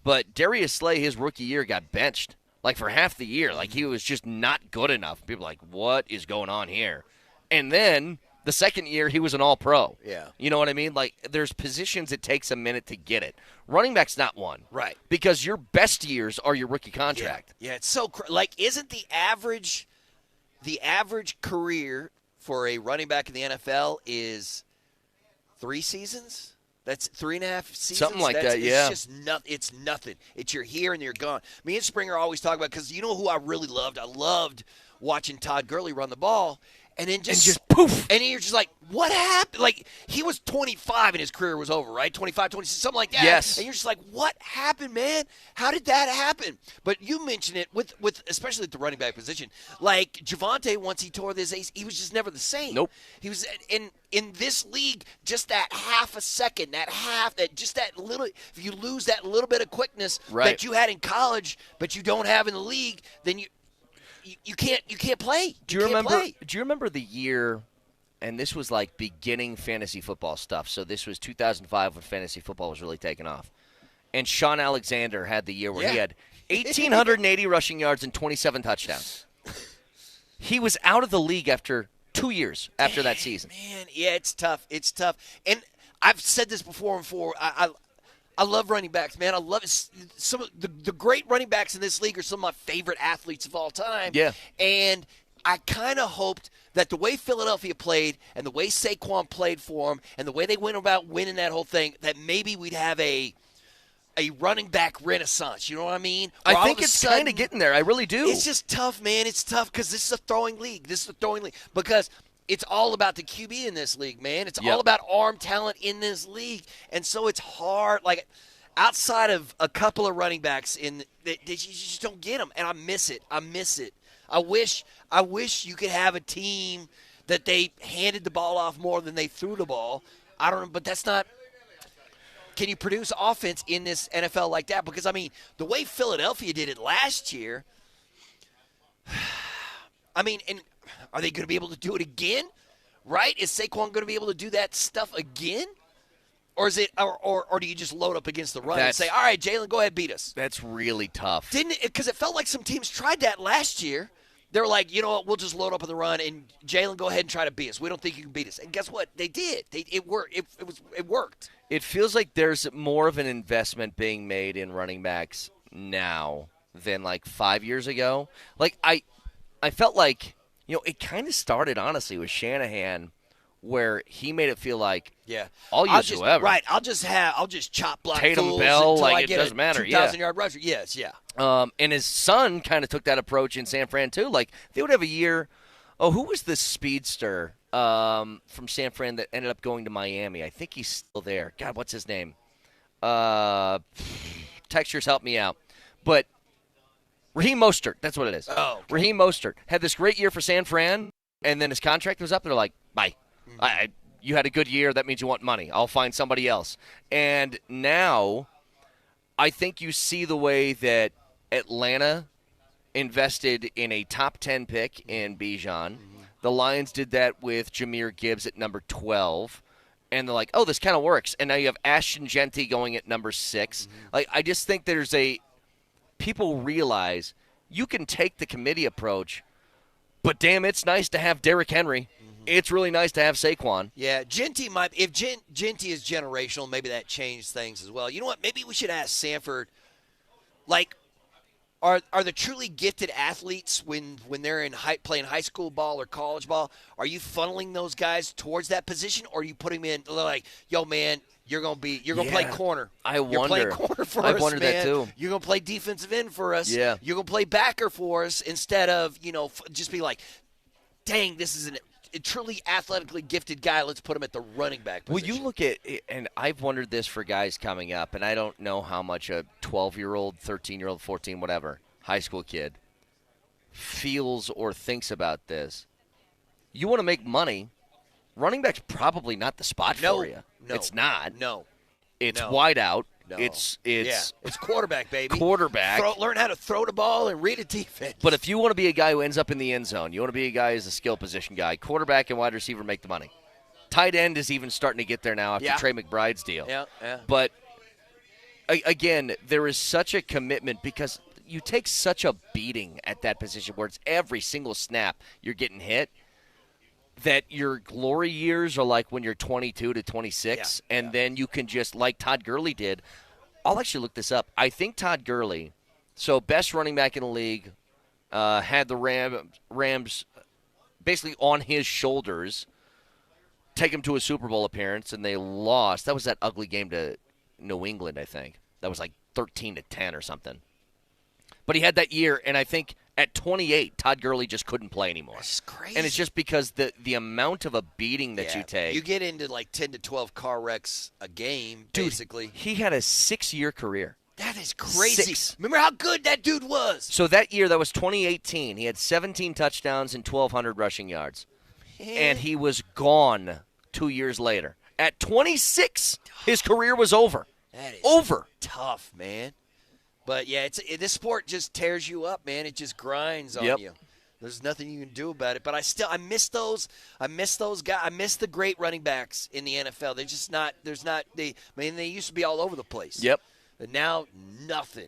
But Darius Slay, his rookie year, got benched. Like, for half the year. Like, he was just not good enough. People were like, what is going on here? And then the second year, he was an all-pro. Yeah. You know what I mean? Like, there's positions it takes a minute to get it. Running back's not one. Right. Because your best years are your rookie contract. Yeah, it's so isn't the average career for a running back in the NFL is 3 seasons? That's 3.5 seasons. Something like that, yeah. It's just it's nothing. It's you're here and you're gone. Me and Springer always talk about, because you know who I really loved? I loved watching Todd Gurley run the ball. And then just poof. And you're just like, what happened? Like, he was 25 and his career was over, right? 25, 26, something like that. Yes. And you're just like, what happened, man? How did that happen? But you mentioned it with especially at the running back position. Like, Javonte, once he tore this ace, he was just never the same. Nope. He was in this league, just that half a second, that little, if you lose that little bit of quickness that you had in college, but you don't have in the league, then you can't play. Do you remember the year, and this was like beginning fantasy football stuff, so this was 2005 when fantasy football was really taking off. And Sean Alexander had the year where he had 1,880 rushing yards and 27 touchdowns. He was out of the league after 2 years after that season. Man, yeah, it's tough. It's tough. And I've said this before. I love running backs, man. I love it. Some of the great running backs in this league are some of my favorite athletes of all time. Yeah. And I kind of hoped that the way Philadelphia played and the way Saquon played for them and the way they went about winning that whole thing, that maybe we'd have a running back renaissance. You know what I mean? I think it's kind of getting there. I really do. It's just tough, man. It's tough because this is a throwing league. Because it's all about the QB in this league, man. It's all about arm talent in this league. And so it's hard. Like, outside of a couple of running backs, you just don't get them. And I miss it. I wish you could have a team that they handed the ball off more than they threw the ball. I don't know, but that's not. Can you produce offense in this NFL like that? Because, I mean, the way Philadelphia did it last year, I mean, and are they going to be able to do it again? Right? Is Saquon going to be able to do that stuff again? Or is it, or do you just load up against the run and say, all right, Jalen, go ahead, beat us? That's really tough. Because it felt like some teams tried that last year. They were like, you know what, we'll just load up on the run, and Jalen, go ahead and try to beat us. We don't think you can beat us. And guess what? They did. It worked. It worked. It feels like there's more of an investment being made in running backs now than like 5 years ago. Like I felt like, it kind of started honestly with Shanahan, where he made it feel like, I'll use whoever. Right. I'll just chop block Tatum Bell, until like I it get doesn't matter. 2,000-yard rusher. Yes, yeah. And his son kind of took that approach in San Fran too. Like they would have a year. Oh, who was the speedster from San Fran that ended up going to Miami? I think he's still there. God, what's his name? Textures, help me out. But Raheem Mostert, that's what it is. Oh, okay. Raheem Mostert had this great year for San Fran, and then his contract was up. They're like, bye. You had a good year. That means you want money. I'll find somebody else. And now I think you see the way that Atlanta invested in a top 10 pick in Bijan. Mm-hmm. The Lions did that with Jahmyr Gibbs at number 12. And they're like, oh, this kind of works. And now you have Ashton Genty going at number 6. Mm-hmm. Like, I just think people realize you can take the committee approach, but damn, it's nice to have Derrick Henry. It's really nice to have Saquon. Yeah, Genty might. If Genty is generational, maybe that changed things as well. You know what? Maybe we should ask Sanford. Like, are the truly gifted athletes when they're in playing high school ball or college ball? Are you funneling those guys towards that position, or are you putting them in like, yo, man, you're gonna play corner. You're playing corner for us, wondered man. that too. You're gonna play defensive end for us. Yeah. You're gonna play backer for us instead of just be like, dang, this is a truly athletically gifted guy. Let's put him at the running back position. Well, you look at – and I've wondered this for guys coming up, and I don't know how much a 12-year-old, 13-year-old, 14, whatever, high school kid feels or thinks about this. You want to make money, running back's probably not the spot for you. No. It's not. No. It's wide out. No. It's quarterback, baby. Quarterback. Learn how to throw the ball and read a defense. But if you want to be a guy who ends up in the end zone, you want to be a guy who's a skill position guy, quarterback and wide receiver make the money. Tight end is even starting to get there now after Trey McBride's deal. Yeah. But, again, there is such a commitment because you take such a beating at that position where it's every single snap you're getting hit, that your glory years are like when you're 22 to 26, and then you can just, like Todd Gurley did. I'll actually look this up. I think Todd Gurley, so best running back in the league, had the Rams basically on his shoulders, take him to a Super Bowl appearance, and they lost. That was that ugly game to New England, I think. That was like 13-10 or something. But he had that year, and I think at 28, Todd Gurley just couldn't play anymore. That's crazy. And it's just because the amount of a beating that you take. You get into like 10 to 12 car wrecks a game, basically. He had a 6-year career. That is crazy. 6. Remember how good that dude was. So that year, that was 2018. He had 17 touchdowns and 1,200 rushing yards. And he was gone 2 years later. At 26, his career was over. That is over. Tough, man. But, yeah, this sport just tears you up, man. It just grinds on you. There's nothing you can do about it. But I miss those guys. I miss the great running backs in the NFL. They're just not – they used to be all over the place. Yep. But now, nothing.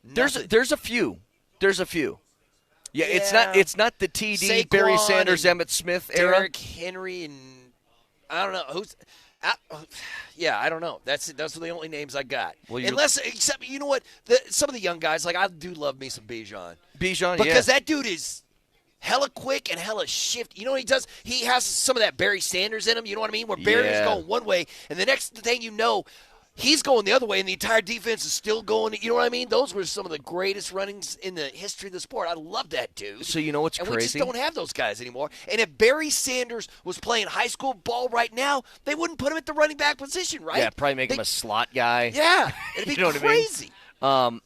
There's a few. Yeah, it's not the TD, Saquon, Barry Sanders, Emmitt Smith era. Derrick Henry, and I don't know who's. I don't know. Those are the only names I got. Well, except you know what? Some of the young guys, like I do love me some Bijan. Because that dude is hella quick and hella shift. You know what he does? He has some of that Barry Sanders in him. You know what I mean? Where Barry is going one way, and the next thing you know, he's going the other way, and the entire defense is still going. You know what I mean? Those were some of the greatest runnings in the history of the sport. I love that dude. So you know what's crazy? And we just don't have those guys anymore. And if Barry Sanders was playing high school ball right now, they wouldn't put him at the running back position, right? Yeah, probably make him a slot guy. Yeah, it'd be you know crazy. What I mean?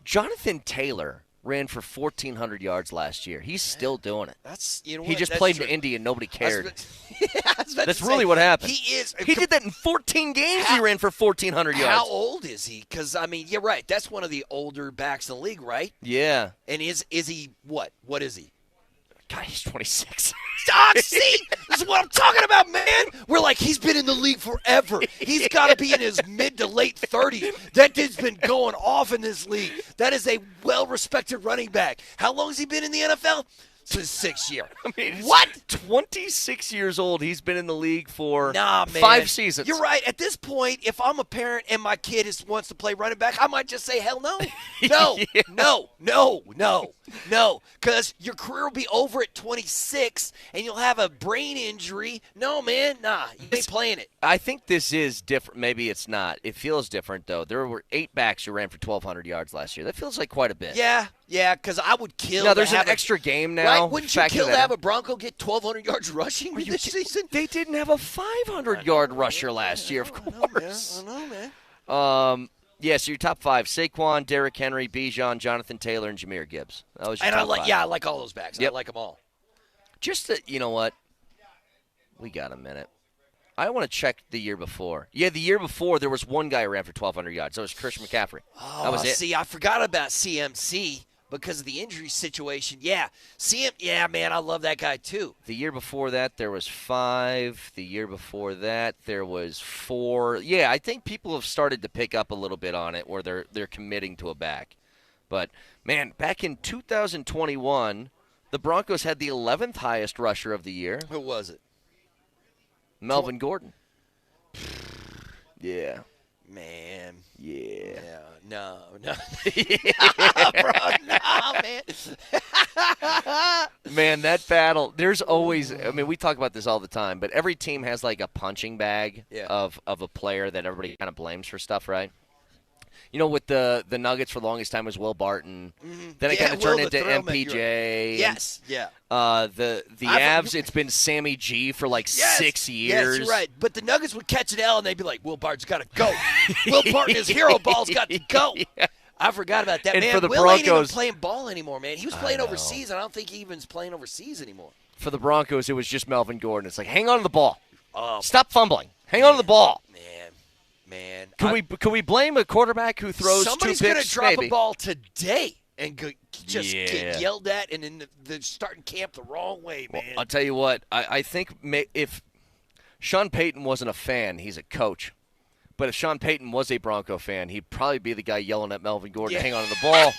Jonathan Taylor ran for 1,400 yards last year. He's still doing it. That's He just That's played true. in Indy and nobody cared. That's really what happened. He did that in 14 games. He ran for 1,400 yards. How old is he? Because, I mean, you're right. That's one of the older backs in the league, right? Yeah. And is he what? What is he? God, he's 26. See? This is what I'm talking about, man. We're like, he's been in the league forever. He's got to be in his mid to late 30s. That dude's been going off in this league. That is a well-respected running back. How long has he been in the NFL? Since 6 years. I mean, what? 26 years old. He's been in the league for 5 seasons. You're right. At this point, if I'm a parent and my kid wants to play running back, I might just say, hell no. No, no. Because your career will be over at 26 and you'll have a brain injury. No, man. Nah, you ain't playing it. I think this is different. Maybe it's not. It feels different, though. There were 8 backs who ran for 1,200 yards last year. That feels like quite a bit. Yeah, because I would kill. No, there's an extra game now. Right? Wouldn't you kill to have a Bronco get 1,200 yards rushing this season? They didn't have a 500-yard rusher last year, of course. I know, man. Yeah, so your top 5: Saquon, Derrick Henry, Bijan, Jonathan Taylor, and Jahmyr Gibbs. That was your top 5. I like all those backs. Yep. I like them all. Just that, you know what? We got a minute. I want to check the year before. Yeah, the year before, there was one guy who ran for 1,200 yards. That was Christian McCaffrey. Oh, that was it. See, I forgot about CMC because of the injury situation. Yeah, yeah, man, I love that guy too. The year before that, there was 5. The year before that, there was 4. Yeah, I think people have started to pick up a little bit on it where they're committing to a back. But, man, back in 2021, the Broncos had the 11th highest rusher of the year. Who was it? Melvin Gordon. Yeah. Man. Yeah. No. Yeah, bro, no, man. Man, that battle, there's always, I mean, we talk about this all the time, but every team has like a punching bag of a player that everybody kind of blames for stuff, right? You know, with the Nuggets for the longest time was Will Barton. Mm-hmm. Then it kind of turned into MPJ. Yes, yeah. The Avs, it's been Sammy G for like 6 years. Yes, you're right. But the Nuggets would catch an L and they'd be like, Will Barton's got to go. Will Barton, his hero ball's got to go. Yeah. I forgot about that, and man. For the Will Broncos, ain't even playing ball anymore, man. He was playing overseas, and I don't think he even's playing overseas anymore. For the Broncos, it was just Melvin Gordon. It's like, hang on to the ball. Stop fumbling. Hang on to the ball. Man. Can we blame a quarterback who throws 2 picks? Somebody's going to drop Maybe. a ball today and get yelled at, and then they're starting camp the wrong way, man. Well, I'll tell you what. I think if Shawn Payton wasn't a fan, he's a coach. But if Shawn Payton was a Bronco fan, he'd probably be the guy yelling at Melvin Gordon to hang on to the ball.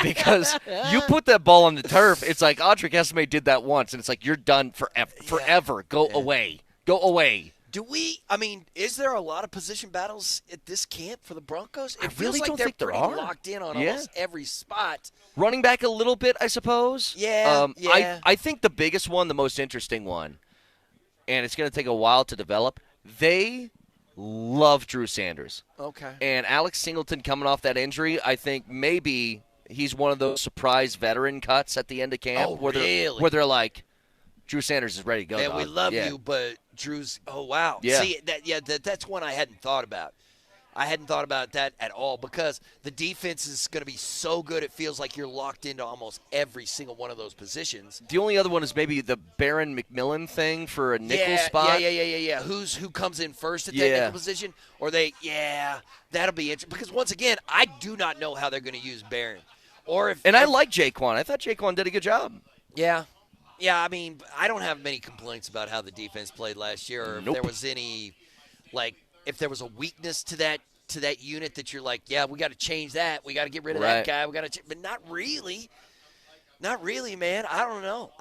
Because you put that ball on the turf, it's like Audric Esme did that once, and it's like you're done forever. Go away. Go away. Is there a lot of position battles at this camp for the Broncos? It feels really like don't they're think there pretty are. locked in on almost every spot. Running back a little bit, I suppose. Yeah. I think the biggest one, the most interesting one, and it's going to take a while to develop, they love Drew Sanders. Okay. And Alex Singleton coming off that injury, I think maybe he's one of those surprise veteran cuts at the end of camp where they're like, Drew Sanders is ready to go. Man, dog. we love you, but Drew's. Oh wow. Yeah. See that's one I hadn't thought about. I hadn't thought about that at all because the defense is going to be so good. It feels like you're locked into almost every single one of those positions. The only other one is maybe the Baron McMillan thing for a nickel spot. Yeah. Who comes in first at that nickel position? Or that'll be interesting because once again, I do not know how they're going to use Baron. I like Jaquan. I thought Jaquan did a good job. Yeah. Yeah, I mean, I don't have many complaints about how the defense played last year, or if there was any, if there was a weakness to that unit that you're like, yeah, we got to change that, we got to get rid of that guy, but not really, man. I don't know.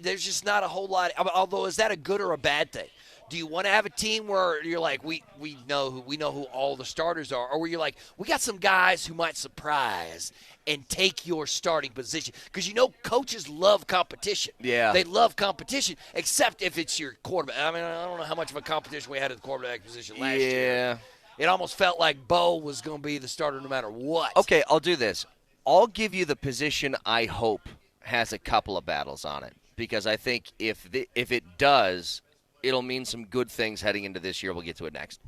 There's just not a whole lot. Although, is that a good or a bad thing? Do you want to have a team where you're like, we know who all the starters are, or where you're like, we got some guys who might surprise and take your starting position? Because coaches love competition. Yeah. They love competition, except if it's your quarterback. I mean, I don't know how much of a competition we had at the quarterback position last year. It almost felt like Bo was going to be the starter no matter what. Okay, I'll do this. I'll give you the position I hope has a couple of battles on it, because I think if it does, it'll mean some good things heading into this year. We'll get to it next.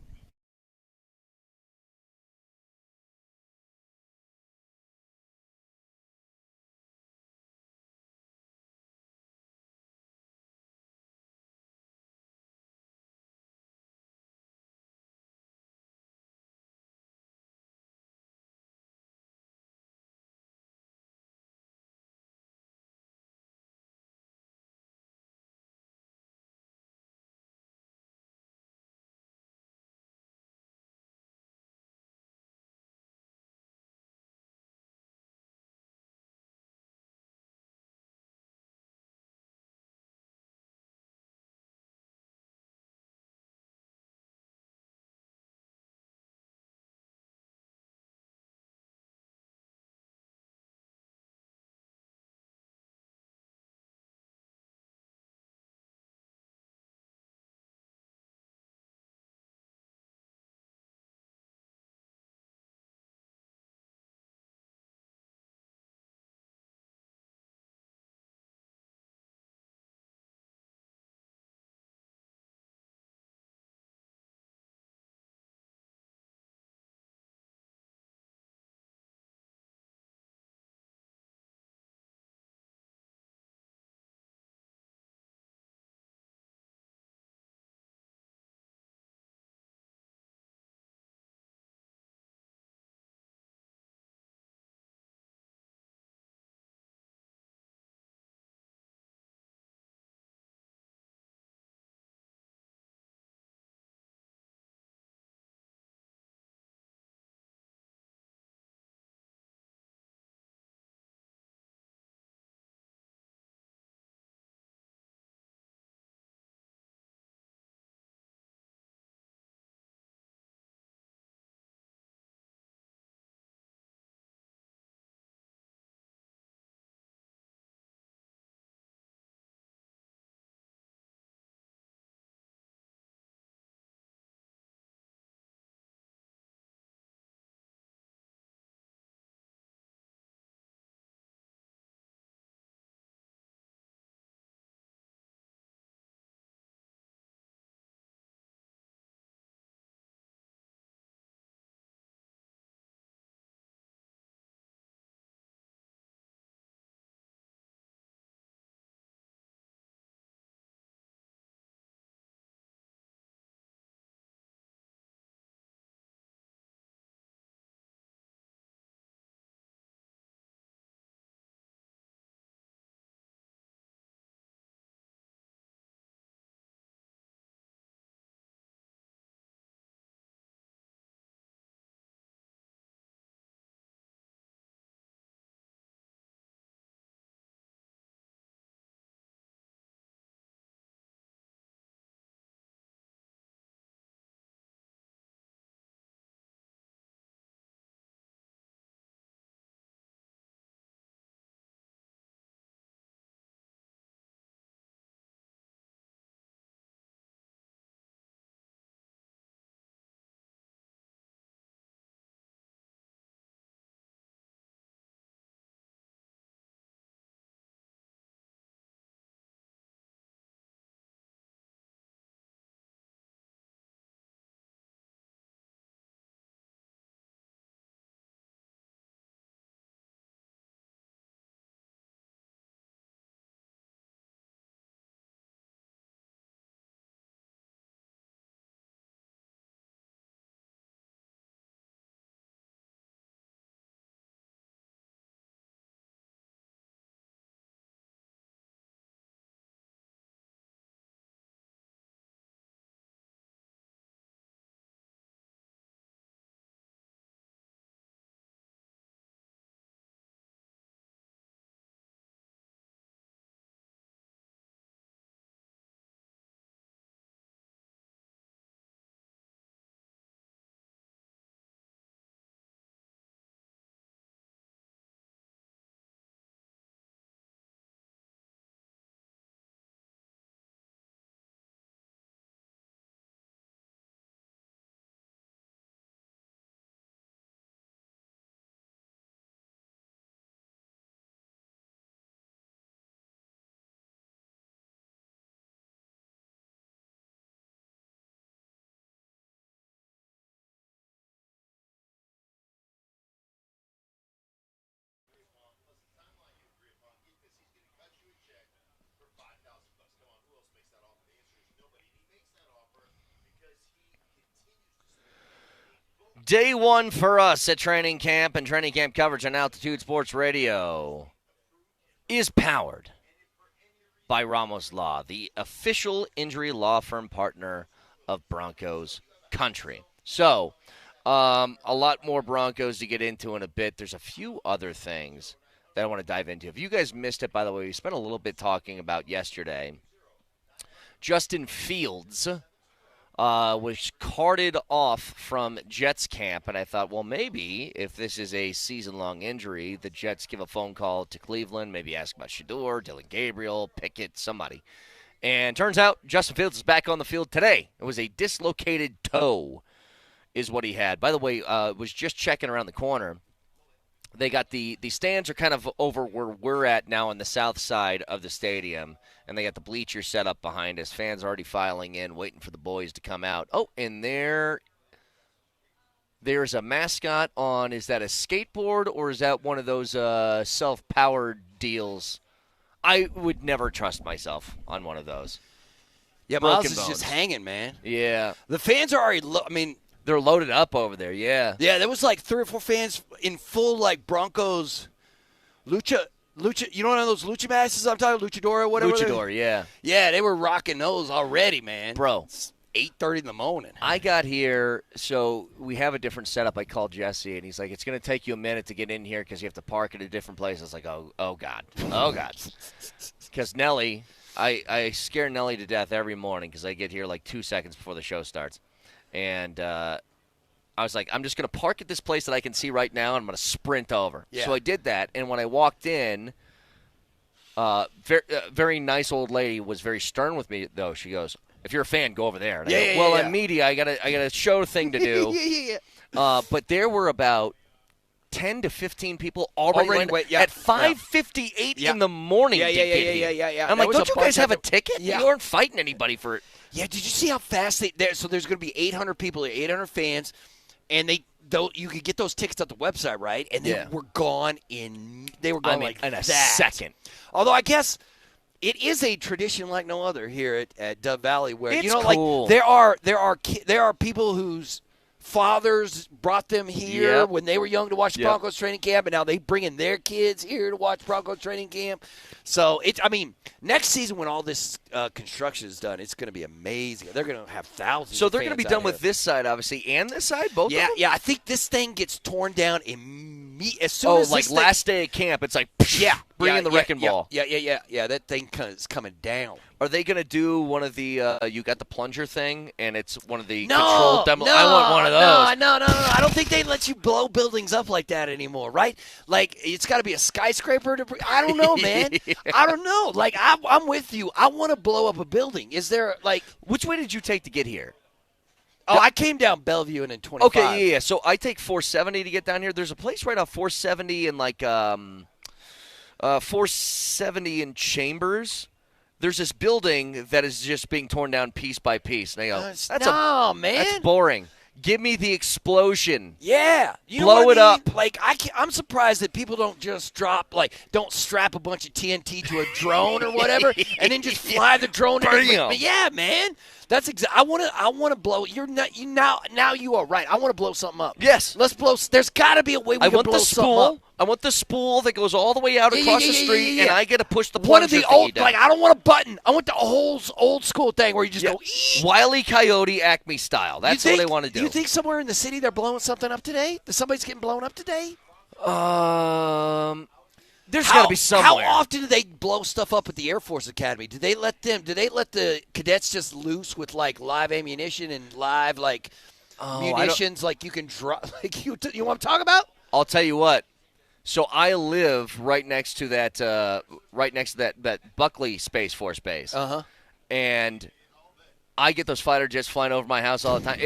Day one for us at training camp, and training camp coverage on Altitude Sports Radio is powered by Ramos Law, the official injury law firm partner of Broncos country. So, a lot more Broncos to get into in a bit. There's a few other things that I want to dive into. If you guys missed it, by the way, we spent a little bit talking about yesterday. Justin Fields was carted off from Jets camp, and I thought, well, maybe if this is a season-long injury, the Jets give a phone call to Cleveland, maybe ask about Shedeur, Dylan Gabriel, Pickett, somebody. And turns out Justin Fields is back on the field today. It was a dislocated toe is what he had. By the way, was just checking around the corner. They got the stands are kind of over where we're at now on the south side of the stadium, and they got the bleachers set up behind us. Fans already filing in, waiting for the boys to come out. Oh, and there's a mascot on. Is that a skateboard or is that one of those self-powered deals? I would never trust myself on one of those. Yeah, Broken Miles is bones. just hanging, man. Yeah. The fans are already they're loaded up over there, yeah. Yeah, there was like 3 or 4 fans in full like Broncos lucha. You know one of those lucha masks I'm talking, luchador or whatever. Luchador, yeah. Yeah, they were rocking those already, man. Bro, it's 8:30 in the morning. I got here, so we have a different setup. I called Jesse, and he's like, "It's going to take you a minute to get in here because you have to park at a different place." I was like, "Oh God, oh God," because Nelly, I scare Nelly to death every morning because I get here like 2 seconds before the show starts. And I was like, I'm just going to park at this place that I can see right now, and I'm going to sprint over. Yeah. So I did that, and when I walked in, very nice old lady was very stern with me, though. She goes, "If you're a fan, go over there." And I go, I'm media. I got a show thing to do. But there were about 10 to 15 people already at 5:58 in the morning. Yeah. I'm like, don't you guys have a ticket? Yeah. You aren't fighting anybody for it. Yeah, did you see how fast so there's going to be 800 people, 800 fans, and you could get those tickets at the website, right? And they were gone in a second. Although I guess it is a tradition like no other here at Dove Valley, where it's like cool. there are people whose fathers brought them here when they were young to watch Broncos training camp, and now they bring in their kids here to watch Broncos training camp. So next season when all this construction is done, it's going to be amazing. They're going to have thousands. So of they're going to be done with this side, obviously, and this side, both. Yeah, of them? yeah. I think this thing gets torn down as soon as like last day of camp, it's like bring in the wrecking ball. Yeah. That thing is coming down. Are they going to do one of the you got the plunger thing, and it's one of the controlled demo? No, I want one of those. No. I don't think they let you blow buildings up like that anymore, right? Like, it's got to be a skyscraper to – I don't know, man. I don't know. Like, I'm with you. I want to blow up a building. Is there, like – which way did you take to get here? Oh, I came down Bellevue and then 25. Okay, yeah. So I take 470 to get down here. There's a place right off 470 and, 470 in Chambers. There's this building that is just being torn down piece by piece. And I go, man. That's boring. Give me the explosion. Yeah. Blow it up. Like, I'm surprised that people don't just don't strap a bunch of TNT to a drone or whatever and then just fly the drone. But yeah, man. That's I want to blow. Now you are right. I want to blow something up. Yes. Let's blow. There's got to be a way we can blow something up. I want the spool that goes all the way out across the street, and I get to push the plunger. One of the old, I don't want a button. I want the whole old school thing where you just go, eee! Wile E. Coyote Acme style. That's what they want to do. Do you think somewhere in the city they're blowing something up today? Somebody's getting blown up today? There's got to be somewhere. How often do they blow stuff up at the Air Force Academy? Do they let the cadets just loose with live ammunition and live munitions you can drop? You want to talk about? I'll tell you what. So I live right next to that Buckley Space Force base. And I get those fighter jets flying over my house all the time.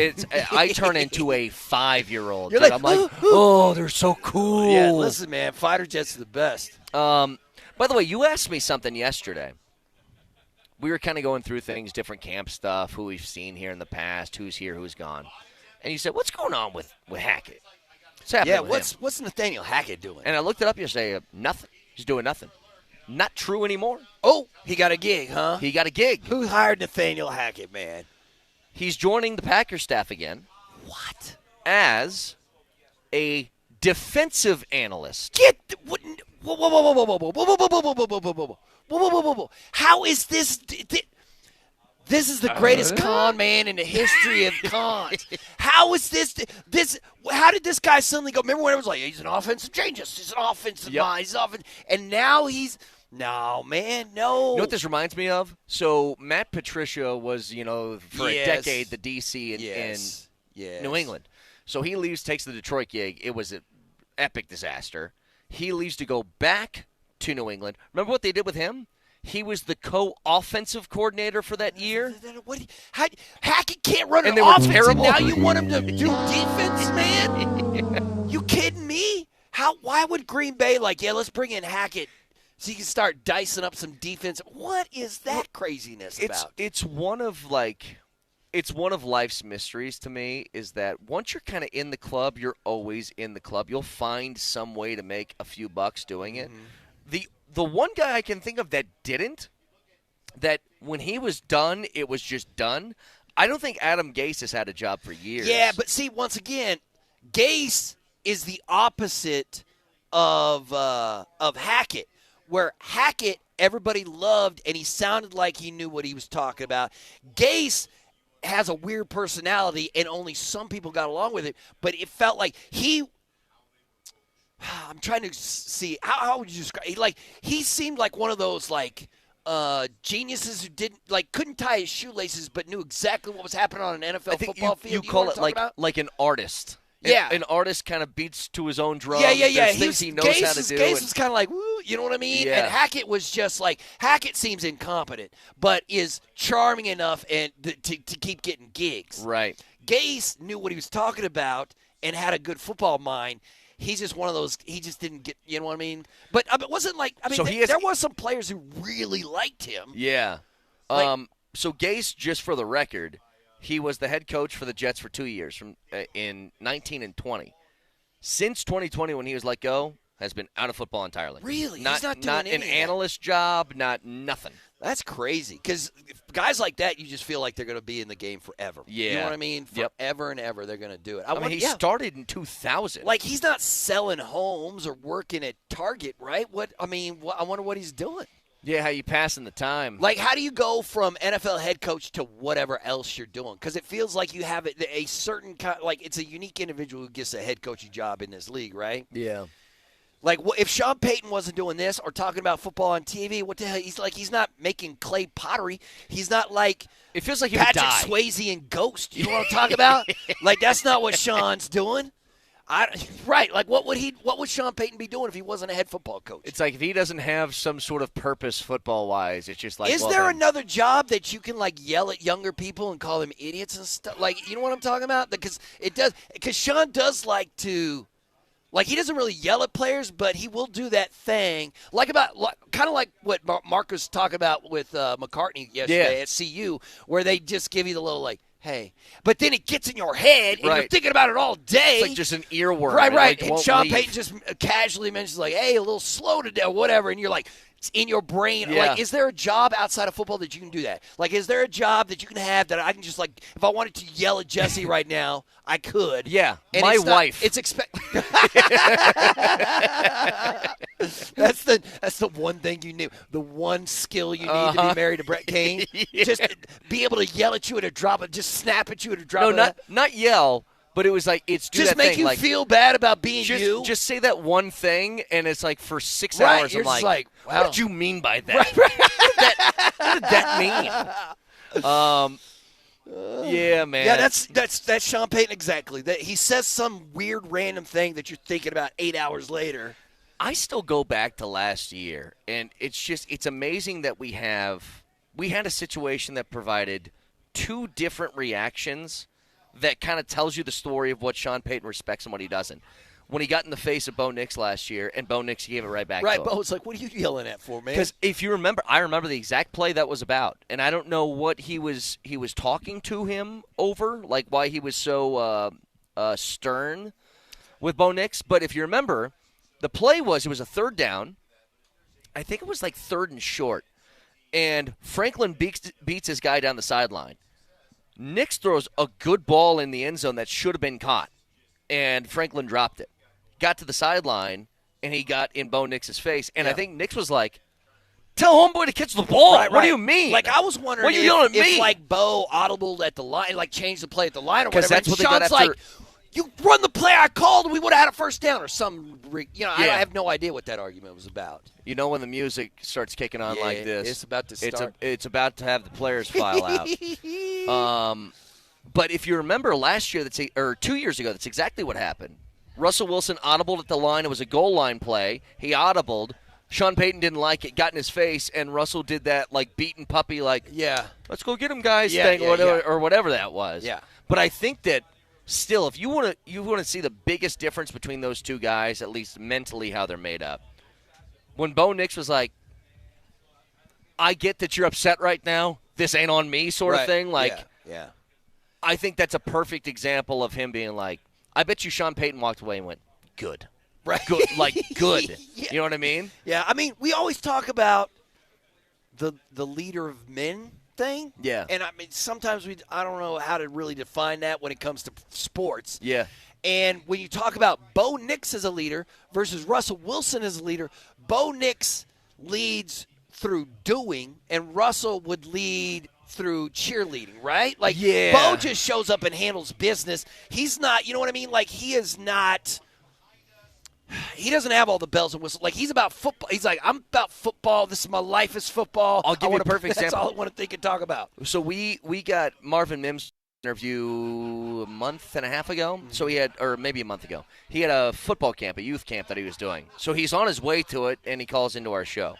I turn into a 5-year-old. You're like, I'm like, oh, they're so cool. Yeah, listen, man, fighter jets are the best. By the way, you asked me something yesterday. We were kind of going through things, different camp stuff, who we've seen here in the past, who's here, who's gone. And you said, what's going on with Hackett? What's happening with him? What's Nathaniel Hackett doing? And I looked it up yesterday. Nothing. He's doing nothing. Not true anymore. Oh, he got a gig, huh? He got a gig. Who hired Nathaniel Hackett, man? He's joining the Packers staff again. What? as a defensive analyst. Whoa, whoa, whoa, whoa, whoa, whoa, whoa, whoa, whoa, whoa, whoa, whoa, whoa, whoa, whoa, whoa, whoa. How is this? This is the greatest con man in the history of cons. How is this? How did this guy suddenly go? Remember when it was like, he's an offensive genius. He's an offensive mind. He's offensive. And now he's – no, man, no. You know what this reminds me of? So Matt Patricia was, for a decade the DC in New England. So he leaves, takes the Detroit gig. It was an epic disaster. He leaves to go back to New England. Remember what they did with him? He was the co-offensive coordinator for that year. Hackett can't run and an they offense, were terrible. and now you want him to do defense, man? You kidding me? Why would Green Bay let's bring in Hackett so you can start dicing up some defense? What is that craziness about? It's one of life's mysteries to me, is that once you're kind of in the club, you're always in the club. You'll find some way to make a few bucks doing it. The one guy I can think of that didn't, that when he was done, it was just done. I don't think Adam Gase has had a job for years. Yeah, but see, once again, Gase is the opposite of Hackett, where Hackett everybody loved and he sounded like he knew what he was talking about. Gase has a weird personality and only some people got along with it, but it felt like I'm trying to see how would you describe? He seemed like one of those geniuses who couldn't tie his shoelaces, but knew exactly what was happening on an NFL football field. You call it like an artist. Yeah, an artist kind of beats to his own drum. Yeah. There's things he knows how to do. Gase was kind of like, woo, you know what I mean? Yeah. And Hackett was just Hackett seems incompetent, but is charming enough and to keep getting gigs. Right. Gase knew what he was talking about and had a good football mind. He's just one of those. He just didn't get. You know what I mean? But it wasn't there was some players who really liked him. Yeah. So Gase, just for the record, he was the head coach for the Jets for 2 years, from in 19 and 20. Since 2020, when he was let go, has been out of football entirely. Really? Not He's not doing an analyst job, not nothing. That's crazy, because guys like that, you just feel like they're going to be in the game forever. Yeah. You know what I mean? Forever and ever, they're going to do it. I mean, he started in 2000. He's not selling homes or working at Target, right? I wonder what he's doing. Yeah, how you passing the time. How do you go from NFL head coach to whatever else you're doing? Because it feels like you have a certain kind, it's a unique individual who gets a head coaching job in this league, right? Yeah. If Shawn Payton wasn't doing this or talking about football on TV, what the hell? He's not making clay pottery. He's not it feels like he Patrick would die. Swayze and Ghost. You know what I'm talking about? That's not what Shawn's doing. Right. What would Shawn Payton be doing if he wasn't a head football coach? It's if he doesn't have some sort of purpose football-wise, it's just Is there another job that you can yell at younger people and call them idiots and stuff? You know what I'm talking about? Because Shawn does like to. He doesn't really yell at players, but he will do that thing, kind of like what Mark was talking about with McCartney yesterday at CU, where they just give you the little hey. But then it gets in your head, and you're thinking about it all day. It's just an earworm. Right. And Shawn Payton just casually mentions, hey, a little slow today or whatever, and you're like, it's in your brain. Yeah. Is there a job outside of football that you can do that? Is there a job that you can have that I can just, if I wanted to yell at Jesse right now, I could? Yeah, and my wife. It's That's the one thing you knew. The one skill you need to be married to Brett Kane. Yeah. Just be able to yell at you at a drop, just snap at you at a drop. No, not yell. But it was it's do just that make thing, you feel bad about being you. Just say that one thing, and it's for 6 right, hours. You're I'm wow. What did you mean by that? Right. What did that mean? Yeah, man. Yeah, that's Shawn Payton exactly. That he says some weird random thing that you're thinking about 8 hours later. I still go back to last year, and it's amazing that we had a situation that provided two different reactions. That kind of tells you the story of what Shawn Payton respects and what he doesn't. When he got in the face of Bo Nix last year, and Bo Nix gave it right back to him. Right, Bo was like, what are you yelling at for, man? Because if you remember, I remember the exact play that was about. And I don't know what he was talking to him over, why he was so stern with Bo Nix. But if you remember, the play it was a third down. I think it was 3rd and short. And Franklin beats his guy down the sideline. Nix throws a good ball in the end zone that should have been caught. and Franklin dropped it. Got to the sideline, and he got in Bo Nix's face. And I think Nix was like, tell homeboy to catch the ball. Right. What do you mean? Like, I was wondering what are you yelling at me? if like, Bo audibled at the line, like, changed the play at the line or whatever. That's what Sean's they got after. Like, you run the play I called, and we would have had a first down or some. I have no idea what that argument was about. You know when the music starts kicking on like this, it's about to start. It's about to have the players file out. But if you remember last year, or 2 years ago, that's exactly what happened. Russell Wilson audibled at the line. It was a goal line play. He audibled. Sean Payton didn't like it, got in his face, and Russell did that like beaten puppy, like let's go get him, guys, thing, or whatever that was. Yeah. But I think that still, if you want to see the biggest difference between those two guys, at least mentally how they're made up, when Bo Nix was like, I get that you're upset right now. This ain't on me sort of thing. Like, I think that's a perfect example of him being like, I bet you Sean Payton walked away and went, good. Right. Good. Like, good. You know what I mean? Yeah. I mean, we always talk about the leader of men thing. Yeah. And, I mean, sometimes I don't know how to really define that when it comes to sports. Yeah. And when you talk about Bo Nix as a leader versus Russell Wilson as a leader, Bo Nix leads through doing, and Russell would lead through cheerleading, right? Like, Bo just shows up and handles business. He's not, you know what I mean? Like, he doesn't have all the bells and whistles. Like, he's about football. He's like, I'm about football. This is my life is football. I'll give you a perfect example. That's all I want to think and talk about. So we got Marvin Mims' interview a month and a half ago. So he had, or maybe a month ago, he had a football camp, a youth camp that he was doing. So he's on his way to it, and he calls into our show.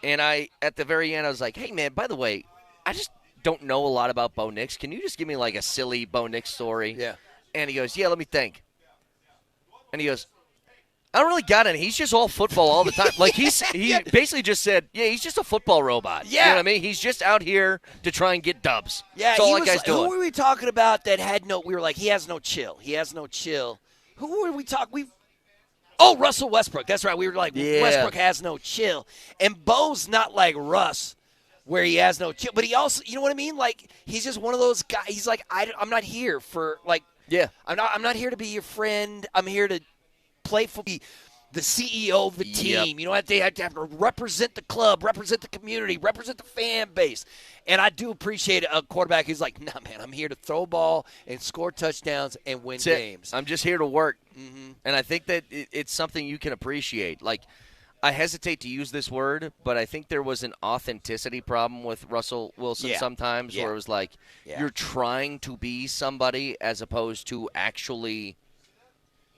And at the very end, I was like, hey, man, by the way, I just don't know a lot about Bo Nix. Can you just give me like a silly Bo Nix story? Yeah. And he goes, yeah, let me think. And he goes, I don't really got it. He's just all football all the time. Like, he basically just said, yeah, he's just a football robot. Yeah. You know what I mean? He's just out here to try and get dubs. Yeah, that's all that guy's doing. Who were we talking about that had no – we were like, he has no chill. He has no chill. Who were we talking – Oh, Russell Westbrook. That's right. We were like, Westbrook has no chill. And Bo's not like Russ where he has no chill. But he also – you know what I mean? Like, he's just one of those guys. He's like, I'm not here for – like, I'm not here to be your friend. I'm here to – play for the CEO of the team. You know, they have to represent the club, represent the community, represent the fan base. And I do appreciate a quarterback who's like, nah, man, I'm here to throw a ball and score touchdowns and win games. I'm just here to work. Mm-hmm. And I think that it's something you can appreciate. Like, I hesitate to use this word, but I think there was an authenticity problem with Russell Wilson sometimes where it was like, you're trying to be somebody as opposed to actually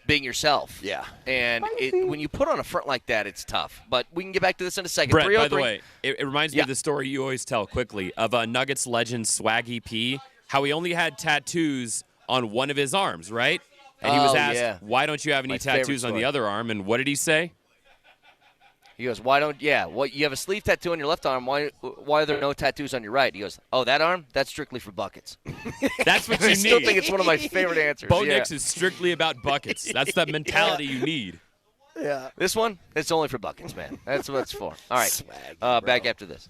being yourself. Yeah. And when you put on a front like that, it's tough. But we can get back to this in a second. Brett, by the way, it reminds me of the story you always tell quickly of Nuggets legend Swaggy P, how he only had tattoos on one of his arms, right? And he was asked, why don't you have any tattoos on the other arm? And what did he say? He goes, why don't, you have a sleeve tattoo on your left arm. Why are there no tattoos on your right? He goes, oh, that arm? That's strictly for buckets. That's what you need. I still think it's one of my favorite answers. Bo Nix is strictly about buckets. That's the mentality you need. Yeah. This one, it's only for buckets, man. That's what it's for. All right. Back after this.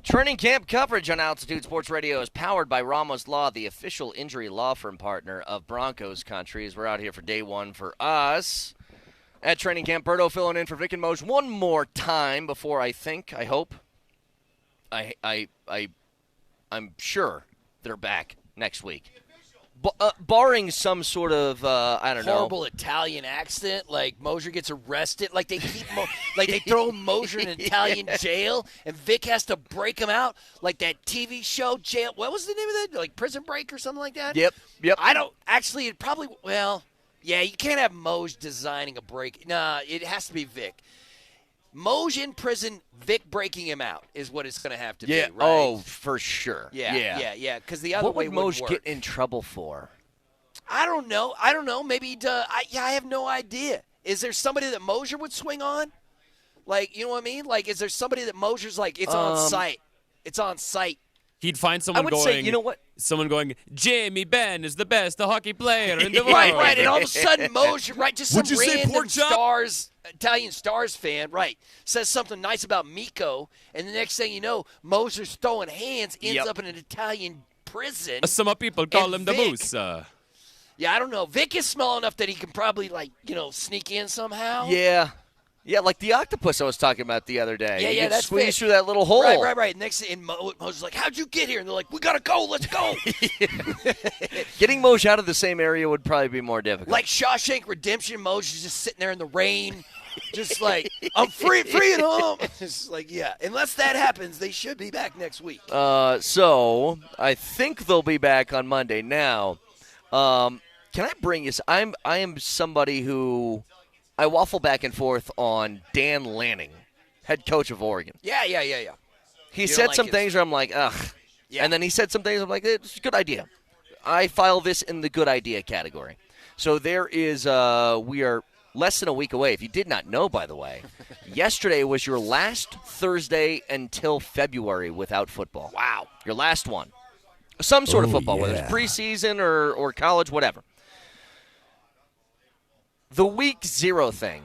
Training camp coverage on Altitude Sports Radio is powered by Ramos Law, the official injury law firm partner of Broncos country. As we're out here for day one for us at training camp. Berto filling in for Vic and Moj one more time before I hope. I'm sure they're back next week. Barring some sort of, I don't know. Horrible Italian accent, like Moser gets arrested, like they keep, like they throw Moser in an Italian jail, and Vic has to break him out, like that TV show, Jail. What was the name of that? Like Prison Break or something like that? Yep. I don't, actually, it probably, well, yeah, you can't have Moj designing a break. Nah, it has to be Vic. Moj in prison, Vic breaking him out is what it's going to have to be, right? Oh, for sure. Yeah. Because the other what way would wouldn't Moj work. get in trouble for? I don't know. Maybe I have no idea. Is there somebody that Moser would swing on? Like, you know what I mean? Like, is there somebody that Moser's like, it's on site? It's on site. He'd find someone I would say, you know what? Someone going, Jamie Benn is the best hockey player in the world. Right. And all of a sudden, Moser, right, just some Would you say random pork chop? Italian Stars fan, right, says something nice about Miko, and the next thing you know, Moser's throwing hands, ends up in an Italian prison. Some people call him the Vic, Moose. Yeah, I don't know. Vic is small enough that he can probably, sneak in somehow. Yeah, like the octopus I was talking about the other day. Yeah, you could that's squeeze Vic. through that little hole. Right. Next thing, Moser's like, how'd you get here? And they're like, we got to go. Let's go. Getting Moj out of the same area would probably be more difficult. Like Shawshank Redemption, Moser's just sitting there in the rain, just like, I'm free at home. It's like, yeah, unless that happens, they should be back next week. So I think they'll be back on Monday. Now, can I bring you? I am somebody who I waffle back and forth on Dan Lanning, head coach of Oregon. Yeah. He said some things where I'm like, ugh. Yeah. And then he said some things I'm like, it's a good idea. I file this in the good idea category. So there is, we are less than a week away. If you did not know, by the way, yesterday was your last Thursday until February without football. Wow. Your last one. Some sort of football, whether it's preseason or college, whatever. The week 0 thing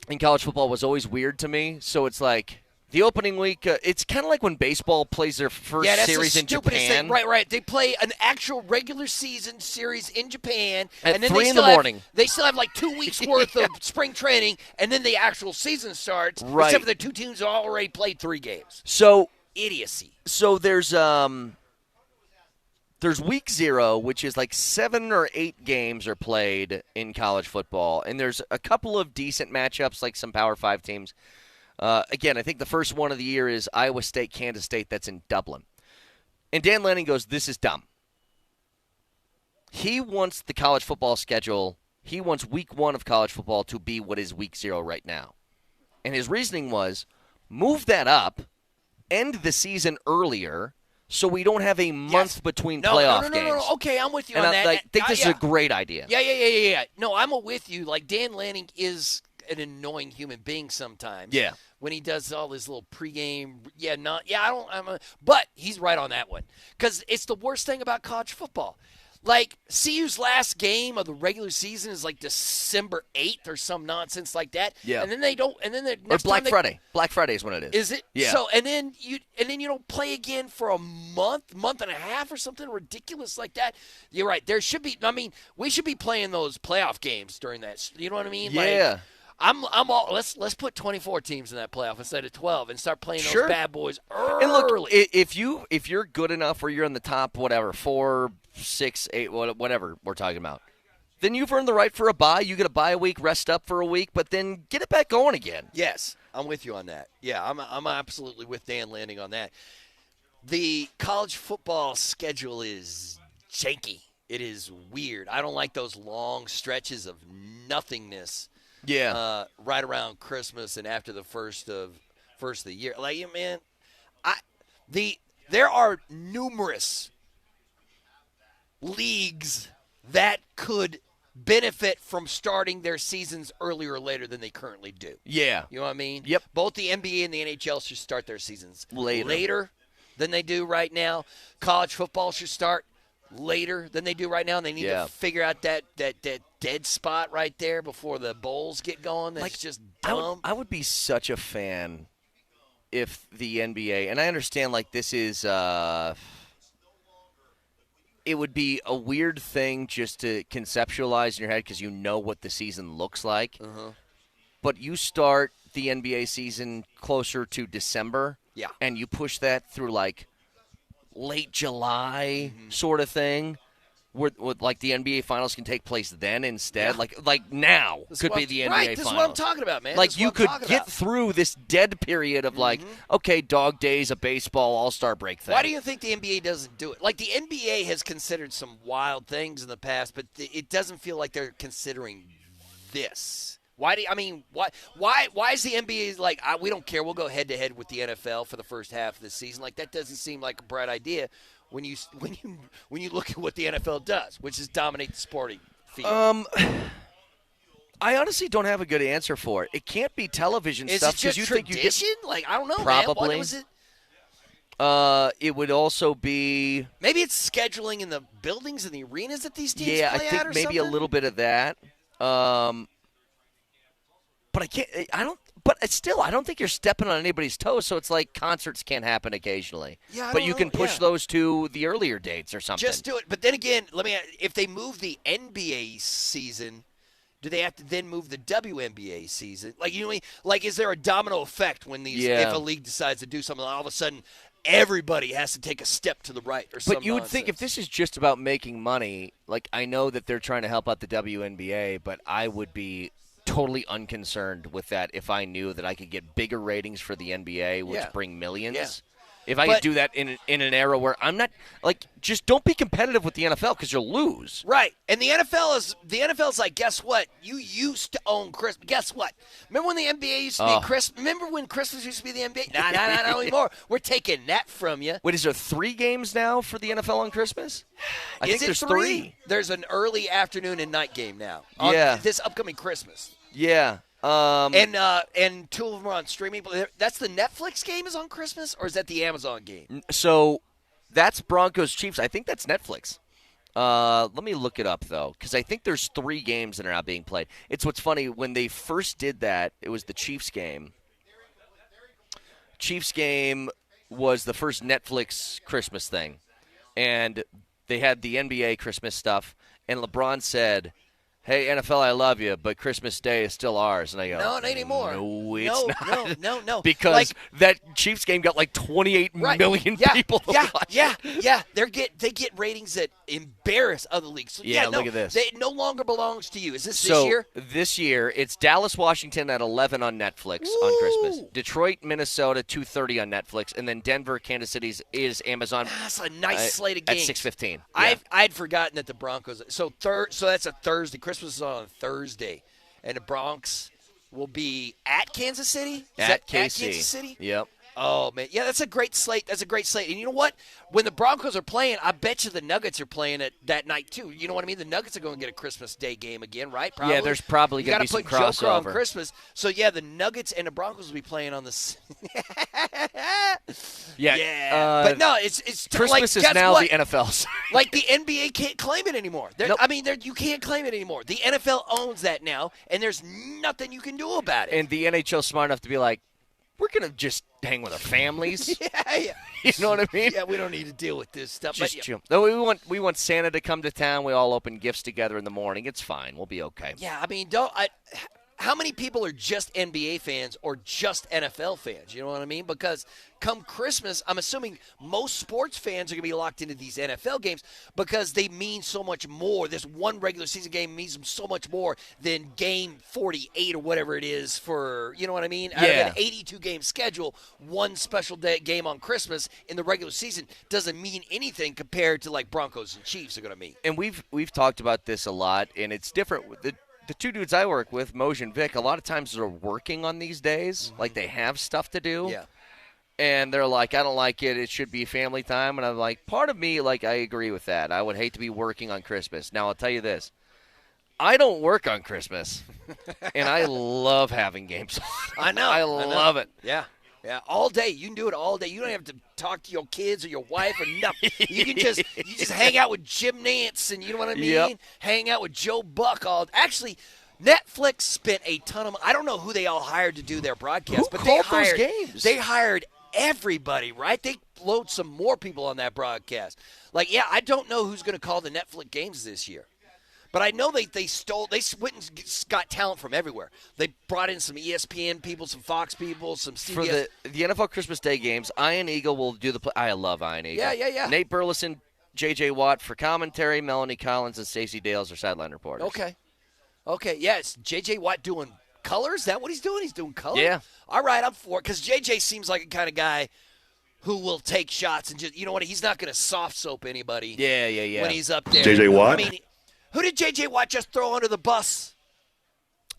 in college football was always weird to me. So it's like the opening week, it's kind of like when baseball plays their first series in Japan. Thing. Right. They play an actual regular season series in Japan. At and then 3 in the morning. They still have like 2 weeks worth of spring training, and then the actual season starts. Right. Except for the two teams already played 3 games. So idiocy. So there's week 0, which is like 7 or 8 games are played in college football, and there's a couple of decent matchups, like some Power 5 teams. Again, I think the first one of the year is Iowa State, Kansas State. That's in Dublin. And Dan Lanning goes, this is dumb. He wants the college football schedule, he wants week 1 of college football to be what is week 0 right now. And his reasoning was, move that up, end the season earlier, so we don't have a month between playoff games. No. Okay, I'm with you and on that. I think this is a great idea. Yeah. No, I'm with you. Like, Dan Lanning is an annoying human being sometimes. Yeah. When he does all his little pregame, but he's right on that one. Because it's the worst thing about college football. Like, CU's last game of the regular season is like December 8th or some nonsense like that. Yeah. And then they don't. And then the Or next Black time Friday. Black Friday is when it is. Is it? Yeah. So and then you don't play again for a month and a half or something ridiculous like that. You're right. There should be. I mean, we should be playing those playoff games during that. You know what I mean? Yeah. Like, I'm all. Let's put 24 teams in that playoff instead of 12 and start playing those bad boys early. And look, if you're good enough where you're in the top, whatever, 4, 6, 8, whatever we're talking about, then you've earned the right for a bye. You get a bye week, rest up for a week, but then get it back going again. Yes, I'm with you on that. Yeah, I'm absolutely with Dan Lanning on that. The college football schedule is janky. It is weird. I don't like those long stretches of nothingness. Yeah. Right around Christmas and after the first of the year. Like, man, there are numerous leagues that could benefit from starting their seasons earlier or later than they currently do. Yeah. You know what I mean? Yep. Both the NBA and the NHL should start their seasons later than they do right now. College football should start later than they do right now. And they need to figure out that dead spot right there before the bowls get going. That's just dumb. I would be such a fan if the NBA, and I understand like this is it would be a weird thing just to conceptualize in your head because you know what the season looks like. But you start the NBA season closer to December, and you push that through like late July sort of thing, where like the NBA Finals can take place then instead. Like now could be the NBA Finals. This is what I'm talking about, man. Like you could get through this dead period of like, okay, dog days, a baseball All-Star break thing. Why do you think the NBA doesn't do it? Like the NBA has considered some wild things in the past, but it doesn't feel like they're considering this. Why is the NBA like, we don't care, we'll go head-to-head with the NFL for the first half of the season? Like, that doesn't seem like a bright idea when you look at what the NFL does, which is dominate the sporting field. I honestly don't have a good answer for it. It can't be television is stuff. Is it just tradition? Like, I don't know, probably. man. What was it? It would also be... Maybe it's scheduling in the buildings and the arenas that these teams play at or I think maybe something? a little bit of that. But I don't think you're stepping on anybody's toes, so it's like concerts can't happen occasionally. Yeah, but you can push those to the earlier dates or something. Just do it. But then again, if they move the NBA season, do they have to then move the WNBA season? Like, you know what I mean? Like, is there a domino effect when if a league decides to do something, all of a sudden everybody has to take a step to the right or something? But you would think if this is just about making money, like I know that they're trying to help out the WNBA, but I would be totally unconcerned with that if I knew that I could get bigger ratings for the NBA, which bring millions. Yeah. If I could do that in an era where I'm not like, just don't be competitive with the NFL because you'll lose. Right. And the NFL's like, guess what? You used to own Christmas. Guess what? Remember when the NBA used to be Christmas? Remember when Christmas used to be the NBA? Not anymore. We're taking that from you. Wait, is there 3 games now for the NFL on Christmas? I think there's 3. There's an early afternoon and night game now. This upcoming Christmas. Yeah. And 2 of them are on streaming. That's the Netflix game is on Christmas, or is that the Amazon game? So that's Broncos Chiefs. I think that's Netflix. Let me look it up, though, because I think there's 3 games that are now being played. It's what's funny. When they first did that, it was the Chiefs game. Chiefs game was the first Netflix Christmas thing. And they had the NBA Christmas stuff. And LeBron said, hey, NFL, I love you, but Christmas Day is still ours. And I go, no, it ain't anymore. No, it's not. No. Because that Chiefs game got like 28 million people to watch. Yeah. They get ratings that embarrass other leagues. So, look at this. It no longer belongs to you. Is this this year? This year, it's Dallas, Washington at 11 on Netflix on Christmas. Detroit, Minnesota, 2:30 on Netflix. And then Denver, Kansas City is Amazon. That's a nice slate of games. At 6:15. Yeah. I'd forgotten that the Broncos. So that's a Thursday. Christmas is on Thursday, and the Bronx will be at Kansas City. At Kansas City. Yep. Oh man, yeah, that's a great slate. And you know what? When the Broncos are playing, I bet you the Nuggets are playing it that night too. You know what I mean? The Nuggets are going to get a Christmas Day game again, right? Probably. Yeah, there's probably going to be some crossover. You got to put Joker on Christmas. So yeah, the Nuggets and the Broncos will be playing on the. But no, it's Christmas like, is now what? the NFL's. Like the NBA can't claim it anymore. Nope. I mean, you can't claim it anymore. The NFL owns that now, and there's nothing you can do about it. And the NHL's smart enough to be like, we're going to just hang with our families. Yeah. You know what I mean? Yeah, we don't need to deal with this stuff. Just chill. No, we want Santa to come to town. We all open gifts together in the morning. It's fine. We'll be okay. Yeah, I mean, how many people are just NBA fans or just NFL fans? You know what I mean? Because come Christmas, I'm assuming most sports fans are going to be locked into these NFL games because they mean so much more. This one regular season game means so much more than game 48 or whatever it is for, you know what I mean? Yeah. Out of an 82-game schedule, one special day game on Christmas in the regular season doesn't mean anything compared to like Broncos and Chiefs are going to mean. And we've talked about this a lot, and it's different. The 2 dudes I work with, Moser and Vic, a lot of times they're working on these days. Like they have stuff to do. Yeah. And they're like, I don't like it. It should be family time. And I'm like, part of me, like, I agree with that. I would hate to be working on Christmas. Now, I'll tell you this. I don't work on Christmas. And I love having games on. I know. I love it. Yeah. Yeah, all day. You can do it all day. You don't have to talk to your kids or your wife or nothing. You can just hang out with Jim Nance and you know what I mean? Yep. Hang out with Joe Buck all. Actually, Netflix spent a ton of. I don't know who they all hired to do their broadcast, but they called those hired games? They hired everybody, right? They load some more people on that broadcast. Like, yeah, I don't know who's going to call the Netflix games this year. But I know they went and got talent from everywhere. They brought in some ESPN people, some Fox people, some CBS. For the NFL Christmas Day games, Ian Eagle will do the play. I love Ian Eagle. Yeah. Nate Burleson, J.J. Watt for commentary, Melanie Collins and Stacey Dales are sideline reporters. Okay, yes. J.J. Watt doing colors? Is that what he's doing? He's doing colors? Yeah. All right, I'm for it. Because J.J. seems like a kind of guy who will take shots and just, you know what, he's not going to soft soap anybody. Yeah. When he's up there. J.J. Watt? I mean, who did J.J. Watt just throw under the bus?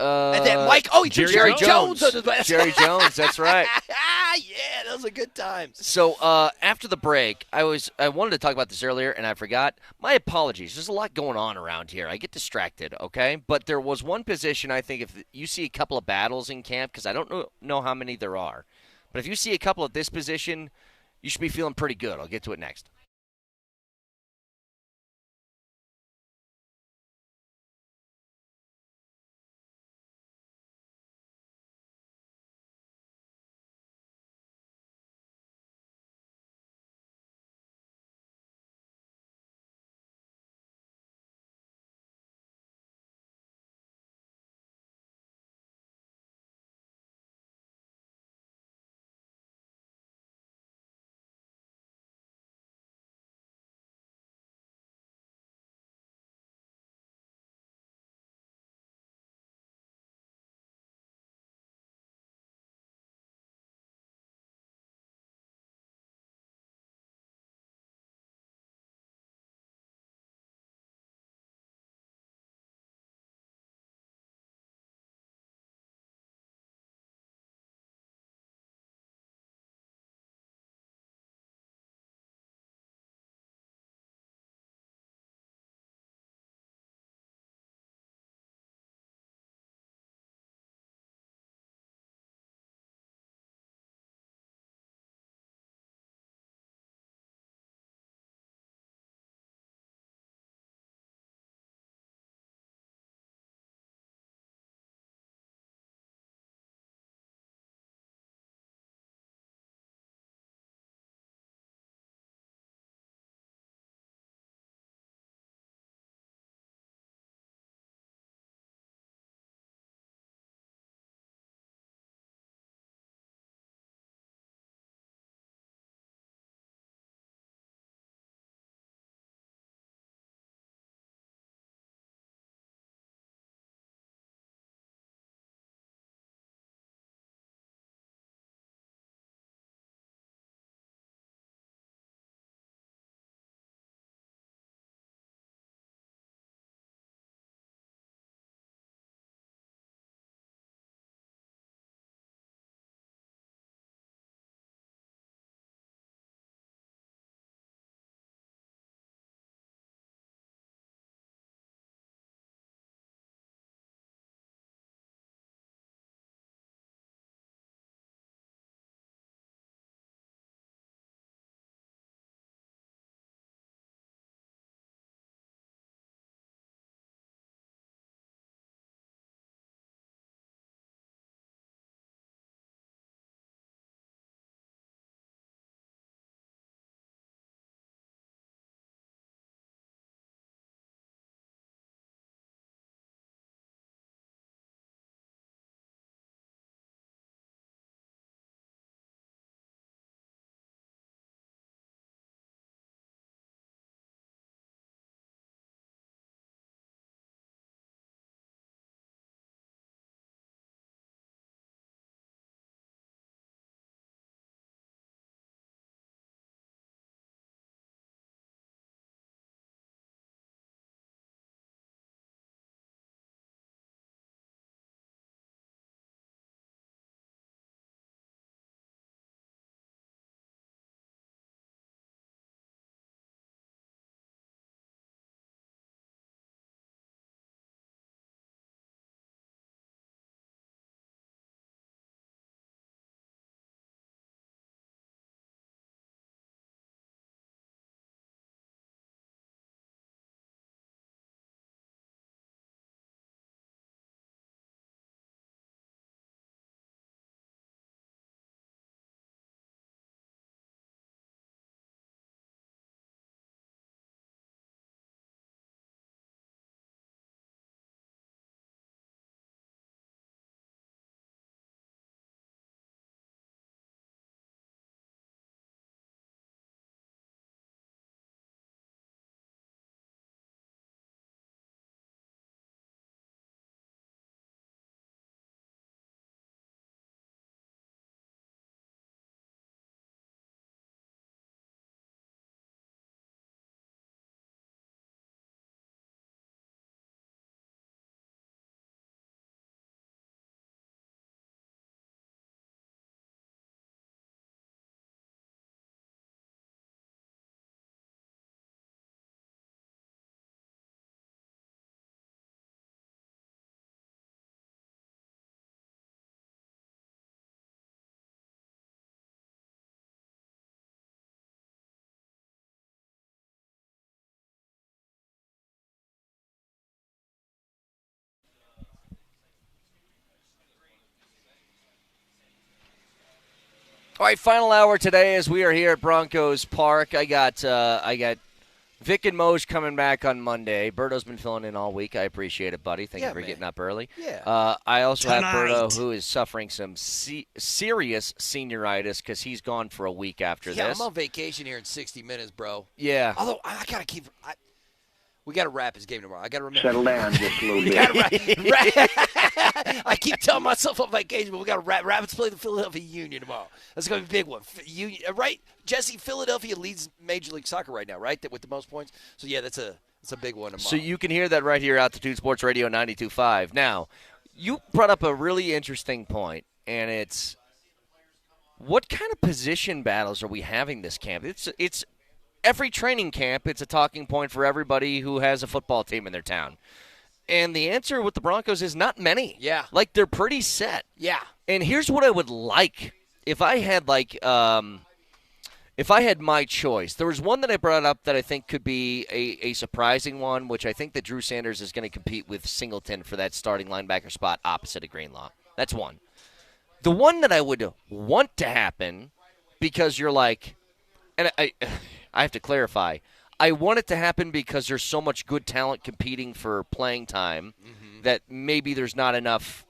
And then Mike, he threw Jerry Jones under the bus. Jerry Jones, that's right. Yeah, those are good times. So after the break, I wanted to talk about this earlier, and I forgot. My apologies. There's a lot going on around here. I get distracted, okay? But there was one position, I think, if you see a couple of battles in camp, because I don't know how many there are, but if you see a couple at this position, you should be feeling pretty good. I'll get to it next. All right, final hour today as we are here at Broncos Park. I got Vic and Moj coming back on Monday. Berto's been filling in all week. I appreciate it, buddy. Thank you for getting up early. Yeah. I also have Berto, who is suffering some serious senioritis because he's gone for a week after this. Yeah, I'm on vacation here in 60 minutes, bro. Yeah. Although, I got to keep we got to wrap his game tomorrow. I got to remember. Settle down just a little bit. I keep telling myself on vacation, but we got to wrap. Rapids play the Philadelphia Union tomorrow. That's going to be a big one. Union, right, Jesse? Philadelphia leads Major League Soccer right now, right? With the most points. So yeah, that's a big one tomorrow. So you can hear that right here, Altitude Sports Radio 92.5. Now, you brought up a really interesting point, and it's what kind of position battles are we having this camp? It's every training camp, it's a talking point for everybody who has a football team in their town. And the answer with the Broncos is not many. Yeah. Like, they're pretty set. Yeah. And here's what I would like. If I had, if I had my choice, there was one that I brought up that I think could be a surprising one, which I think that Drew Sanders is going to compete with Singleton for that starting linebacker spot opposite of Greenlaw. That's one. The one that I would want to happen, because you're like, and I have to clarify, I want it to happen because there's so much good talent competing for playing time that maybe there's not enough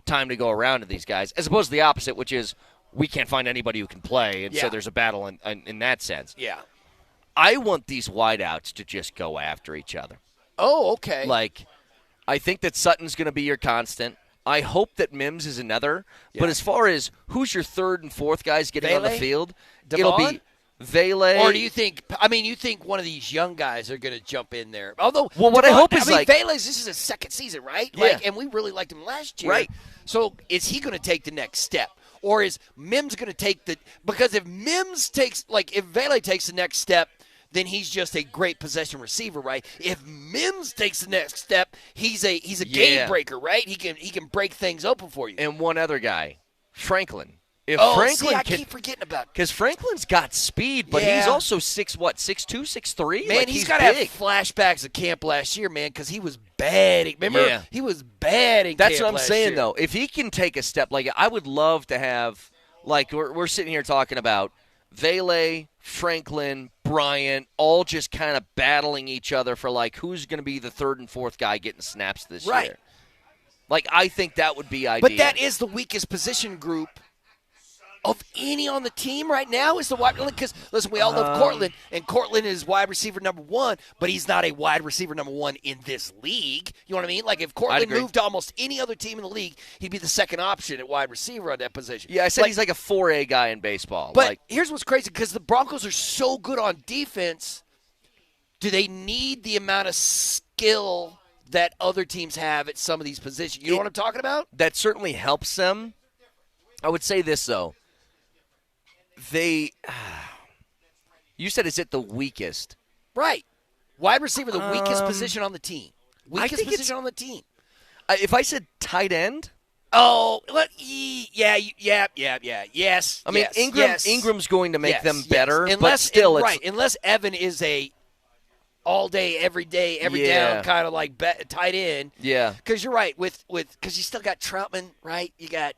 time to go around to these guys, as opposed to the opposite, which is we can't find anybody who can play, and so there's a battle in that sense. Yeah. I want these wideouts to just go after each other. Oh, okay. Like, I think that Sutton's going to be your constant. I hope that Mims is another. Yeah. But as far as who's your third and fourth guys getting on the field, it'll be Vele. Or do you think one of these young guys are going to jump in there? Although, what I hope is Vele's, this is his second season, right? Yeah. And we really liked him last year. Right. So is he going to take the next step? Or is Mims going to take because if if Vele takes the next step, then he's just a great possession receiver, right? If Mims takes the next step, he's a game breaker, right? He can break things open for you. And one other guy, Franklin. I keep forgetting about because Franklin's got speed, but he's also 6'2", 6'3". Man, he's got to have flashbacks of camp last year, man, because he was batting. Remember, he was batting. That's what I'm saying, though. If he can take a step, like I would love to have, like we're sitting here talking about Vele, Franklin, Bryant, all just kind of battling each other for like who's going to be the third and fourth guy getting snaps this year. Like I think that would be ideal. But that is the weakest position group of any on the team right now is the wide receiver. Because, listen, we all love Cortland, and Cortland is wide receiver number one, but he's not a wide receiver number one in this league. You know what I mean? Like, if Cortland moved to almost any other team in the league, he'd be the second option at wide receiver on that position. Yeah, I said he's like a 4A guy in baseball. But here's what's crazy, because the Broncos are so good on defense, do they need the amount of skill that other teams have at some of these positions? You know what I'm talking about? That certainly helps them. I would say this, though. You said is it the weakest? Right. Wide receiver, the weakest position on the team. Weakest position on the team. If I said tight end? Oh, yes. I mean, Ingram's going to make them better, but still unless Evan is a all day, every day, every down kind of like tight end. Yeah. Because you're right, because you still got Troutman, right? You got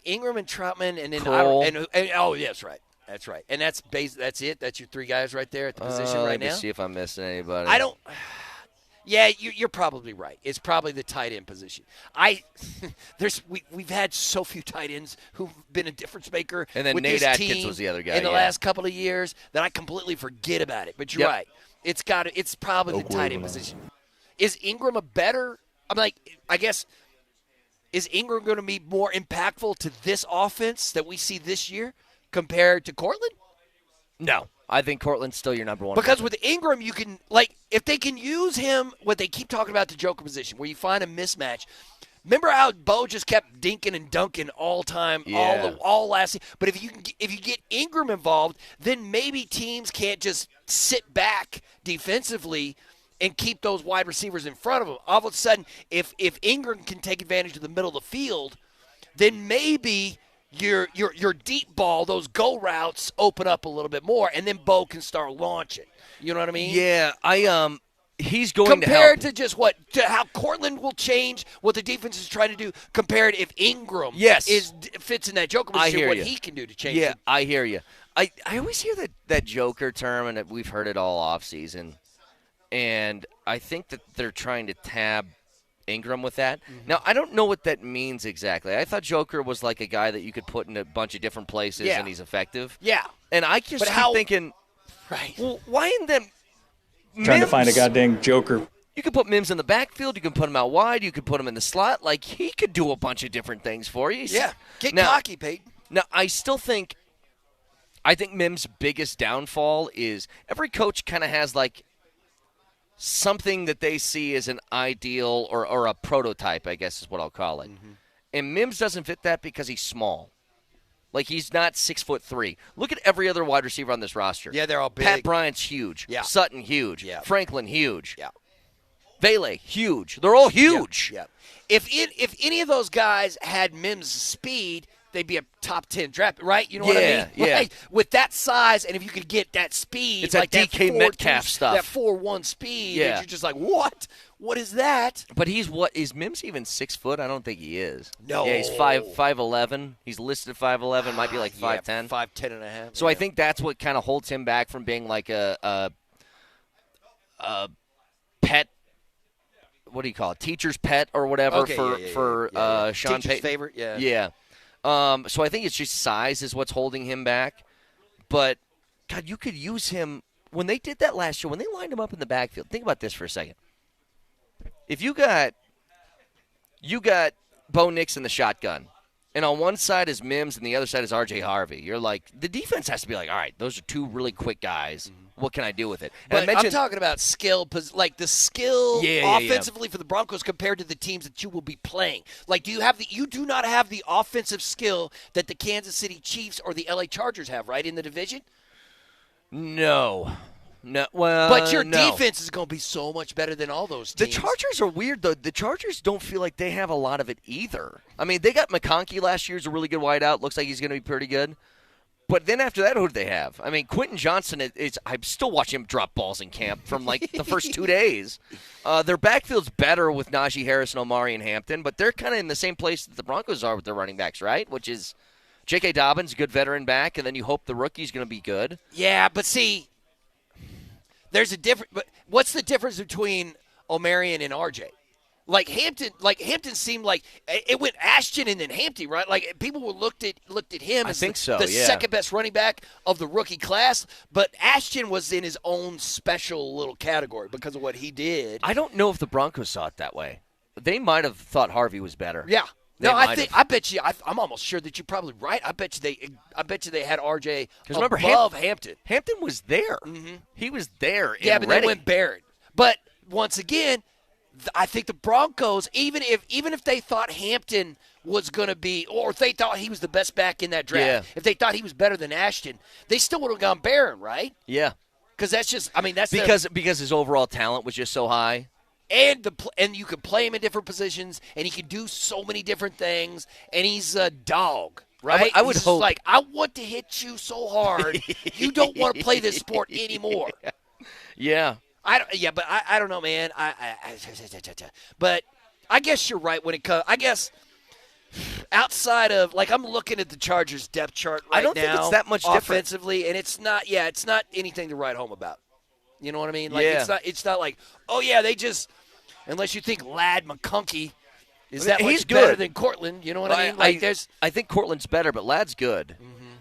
Ingram and Troutman, and then that's right. That's right. And that's it. That's your three guys right there at the position right now. Let me see if I'm missing anybody. I don't. Yeah, you're probably right. It's probably the tight end position. We've had so few tight ends who've been a difference maker. And then with Nate this Atkins team was the other guy in the last couple of years that I completely forget about it. But you're right. It's probably the tight end position. Is Ingram a better? I'm like, I guess. Is Ingram going to be more impactful to this offense that we see this year compared to Cortland? No. I think Cortland's still your number one. Because with Ingram, you can, if they can use him, what they keep talking about, the joker position, where you find a mismatch. Remember how Bo just kept dinking and dunking all time, all last season? But if you get Ingram involved, then maybe teams can't just sit back defensively and keep those wide receivers in front of him. All of a sudden, if Ingram can take advantage of the middle of the field, then maybe your deep ball, those go routes, open up a little bit more, and then Bo can start launching. You know what I mean? Yeah, He's going compared to help. to just how Cortland will change what the defense is trying to do. Compared if Ingram fits in that Joker position, what he can do to change. Yeah, I hear you. I always hear that Joker term, and we've heard it all off season, and I think that they're trying to tab Ingram with that. Mm-hmm. Now, I don't know what that means exactly. I thought Joker was like a guy that you could put in a bunch of different places and he's effective. Yeah. And I just keep thinking, well, why in them trying to find a goddamn Joker? You can put Mims in the backfield. You can put him out wide. You can put him in the slot. Like, he could do a bunch of different things for you. Yeah. Get cocky, Peyton. Now, I think Mims' biggest downfall is every coach kind of has, like, something that they see as an ideal or a prototype, I guess is what I'll call it. Mm-hmm. And Mims doesn't fit that because he's small. Like, he's not 6'3". Look at every other wide receiver on this roster. Yeah, they're all big. Pat Bryant's huge. Yeah. Sutton, huge. Yeah. Franklin, huge. Yeah. Vele, huge. They're all huge. Yeah. If any of those guys had Mims' speed, they'd be a top 10 draft, right? You know what I mean? Yeah. Like, with that size, and if you could get that speed, it's like that DK Metcalf stuff. That 4.1 speed, and you're just like, what? What is that? But is Mims even 6 foot? I don't think he is. No. Yeah, he's 5'11". He's listed 5'11", might be like 5'10". 5'10 and a half. So I think that's what kind of holds him back from being like a pet. What do you call it? Teacher's pet or whatever for Shawn Teacher's Payton. favorite, Yeah. So I think it's just size is what's holding him back. But, God, you could use him. When they did that last year, when they lined him up in the backfield, think about this for a second. If you got Bo Nix in the shotgun, and on one side is Mims and the other side is R.J. Harvey, you're like, the defense has to be like, all right, those are two really quick guys. What can I do with it? And but I'm talking about skill, like the skill offensively for the Broncos compared to the teams that you will be playing. Like, you do not have the offensive skill that the Kansas City Chiefs or the L.A. Chargers have, right, in the division? No. Well, but your defense is going to be so much better than all those teams. The Chargers are weird, though. The Chargers don't feel like they have a lot of it either. I mean, they got McConkey last year as a really good wideout. Looks like he's going to be pretty good. But then after that, who do they have? I mean, Quentin Johnson, I'm still watching him drop balls in camp from, like, the first 2 days. Their backfield's better with Najee Harris and Omari and Hampton, but they're kind of in the same place that the Broncos are with their running backs, right? Which is J.K. Dobbins, good veteran back, and then you hope the rookie's going to be good. Yeah, but see, there's a difference. But what's the difference between Omarion and RJ? Like Hampton seemed like it went Ashton and then Hampton, right? Like people looked at him as the second best running back of the rookie class, but Ashton was in his own special little category because of what he did. I don't know if the Broncos saw it that way. They might have thought Harvey was better. Yeah. I bet you. I'm almost sure that you're probably right. I bet you they had RJ above Hampton. Hampton was there. Mm-hmm. He was there. Yeah, but they went Barrett. But once again, I think the Broncos, even if they thought Hampton was going to be, or if they thought he was the best back in that draft, if they thought he was better than Ashton, they still would have gone Barron, right? Yeah. Because that's just, I mean, that's because his overall talent was just so high. And you can play him in different positions, and he can do so many different things, and he's a dog, right? I would hope. Like, I want to hit you so hard, you don't want to play this sport anymore. Yeah. But I don't know, man. But I guess you're right when it comes. I guess outside of, like, I'm looking at the Chargers depth chart right now. I don't think it's that much different offensively, and it's not anything to write home about. You know what I mean? Like it's not like, oh yeah, they just, unless you think Ladd McConkey is that much better than Cortland. You know what I mean? Like I think Cortland's better, but Ladd's good. Mm-hmm.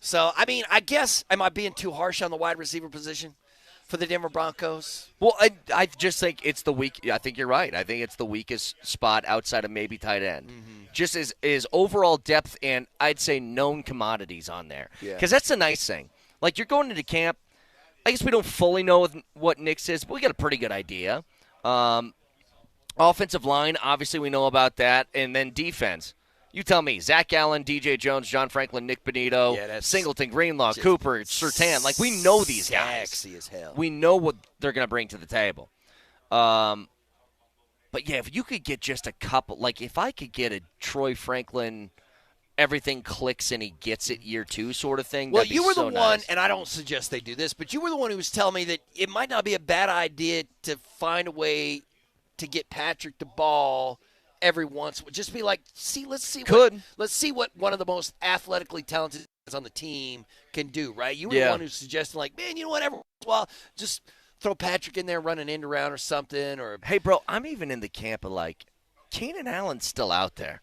So I mean, I guess am I being too harsh on the wide receiver position for the Denver Broncos? Well, I just think it's the weak. I think you're right. I think it's the weakest spot outside of maybe tight end. Mm-hmm. Just is overall depth and I'd say known commodities on there. Because that's the nice thing. Like you're going into camp. I guess we don't fully know what Nix is, but we got a pretty good idea. Offensive line, obviously we know about that. And then defense. You tell me, Zach Allen, DJ Jones, John Franklin, Nick Benito, Singleton, Greenlaw, Cooper, Surtain. Like, we know these guys. Sexy as hell. We know what they're going to bring to the table. But, yeah, if you could get just a couple. Like, if I could get a Troy Franklin everything clicks and he gets it year 2 sort of thing. Well, That'd be you were the so one, nice. and I don't suggest they do this, but you were the one who was telling me that it might not be a bad idea to find a way to get Patrick the ball every once. Just be like, let's see what one of the most athletically talented guys on the team can do, right? You were the one who suggested, like, man, you know what, every once in a while, just throw Patrick in there running end around or something. Or hey, bro, I'm even in the camp of, like, Kane Allen's still out there.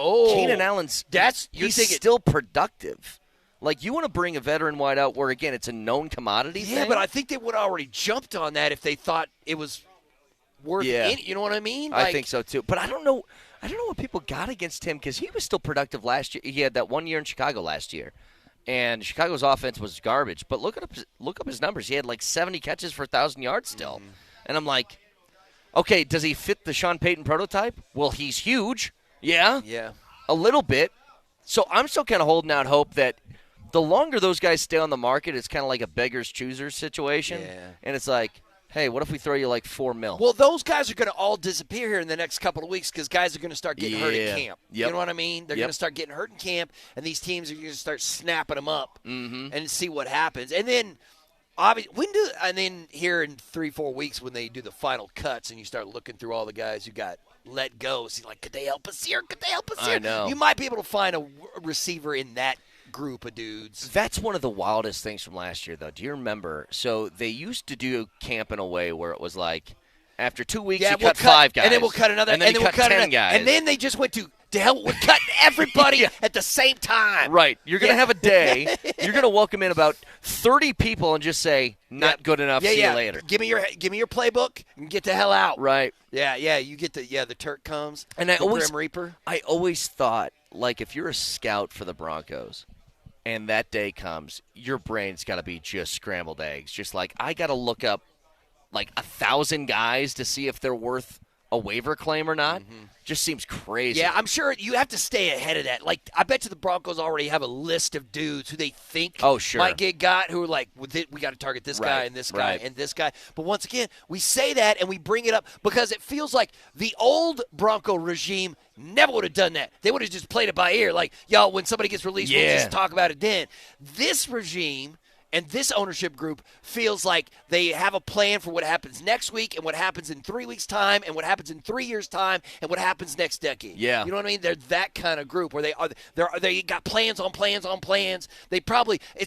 Oh, Kane Allen's he's still productive. Like, you want to bring a veteran wide out where, again, it's a known commodity Yeah, thing? but I think they would have already jumped on that if they thought it was worth it. You know what I mean? I think so, too. But I don't know what people got against him because he was still productive last year. He had that 1 year in Chicago last year. And Chicago's offense was garbage. But look up his numbers. He had like 70 catches for 1,000 yards still. And I'm like, okay, does he fit the Shawn Payton prototype? Well, he's huge. Yeah. Yeah. A little bit. So I'm still kind of holding out hope that the longer those guys stay on the market, it's kind of like a beggar's choosers situation. Yeah. And it's like, hey, what if we throw you like $4 million? Well, those guys are going to all disappear here in the next couple of weeks because guys are going to start getting hurt at camp. Yep. You know what I mean? They're going to start getting hurt in camp, and these teams are going to start snapping them up and see what happens. And then, here in 3-4 weeks when they do the final cuts and you start looking through all the guys who got let go, see, like, could they help us here? Could they help us here? I know. You might be able to find a receiver in that group of dudes. That's one of the wildest things from last year, though. Do you remember? So they used to do camp in a way where it was like, after 2 weeks, you cut 5 guys. And then we'll cut another. And then we'll cut 10 another, guys. And then they just went to hell with cutting everybody at the same time. Right. You're going to have a day. You're going to welcome in about 30 people and just say, not good enough, see you later. Give me your playbook and get the hell out. Right. Yeah, you get the Turk comes. And the Grim Reaper. I always thought, like, if you're a scout for the Broncos and that day comes, your brain's got to be just scrambled eggs. Just like, I got to look up like 1,000 guys to see if they're worth a waiver claim or not. Just seems crazy. Yeah, I'm sure you have to stay ahead of that. Like, I bet you the Broncos already have a list of dudes who they think might get got, who are like, we got to target this guy and this guy and this guy. But once again, we say that and we bring it up because it feels like the old Bronco regime never would have done that. They would have just played it by ear. Like, y'all, when somebody gets released, we'll just talk about it then. This regime and this ownership group feels like they have a plan for what happens next week and what happens in 3 weeks' time and what happens in 3 years' time and what happens next decade. Yeah. You know what I mean? They're that kind of group where they got plans on plans on plans. It's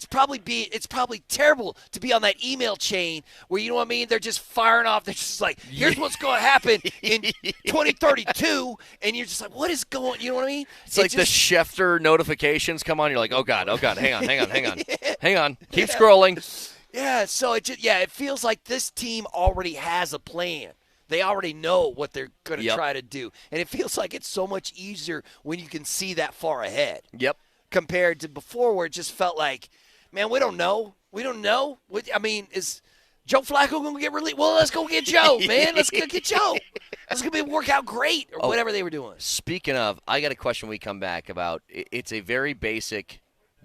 probably terrible to be on that email chain where, you know what I mean? They're just firing off. They're just like, here's what's going to happen in 2032, and you're just like, what is going? You know what I mean? It's like the Schefter notifications come on. You're like, oh God, hang on. Keep scrolling. Yeah, so it feels like this team already has a plan. They already know what they're going to try to do. And it feels like it's so much easier when you can see that far ahead. Yep. Compared to before where it just felt like, man, we don't know. We don't know. I mean, is Joe Flacco going to get released? Well, let's go get Joe, man. Let's go get Joe. It's going to work out great or whatever they were doing. Speaking of, I got a question when we come back about, it's a very basic.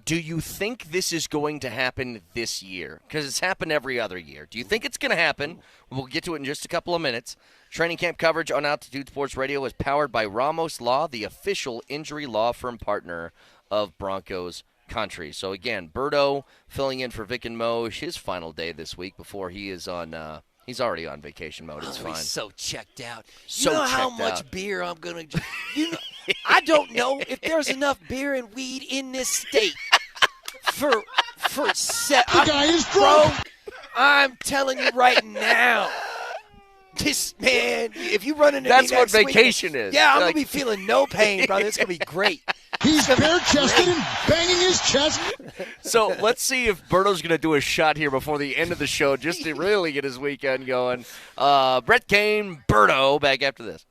Do you think this is going to happen this year? Because it's happened every other year. Do you think it's going to happen? We'll get to it in just a couple of minutes. Training camp coverage on Altitude Sports Radio is powered by Ramos Law, the official injury law firm partner of Broncos country. So, again, Berto filling in for Vic and Mo, his final day this week before he is on he's already on vacation mode. It's fine. He's so checked out. So you know how checked much out. beer I'm going to I don't know if there's enough beer and weed in this state for set. The guy is drunk. Bro, I'm telling you right now. This man, if you run into That's me what next week, vacation is. Yeah, I'm Like- gonna be feeling no pain, brother. It's gonna be great. He's bare-chested and banging his chest. So let's see if Berto's going to do a shot here before the end of the show just to really get his weekend going. Brett Kane, Berto, back after this.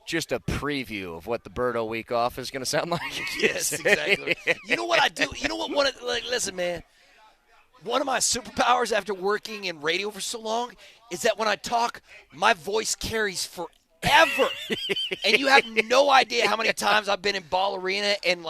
just a preview of what the Birdo week off is going to sound like. Yes, exactly. You know what I do? You know what? Listen, man. One of my superpowers after working in radio for so long is that when I talk, my voice carries forever. And you have no idea how many times I've been in Ball Arena and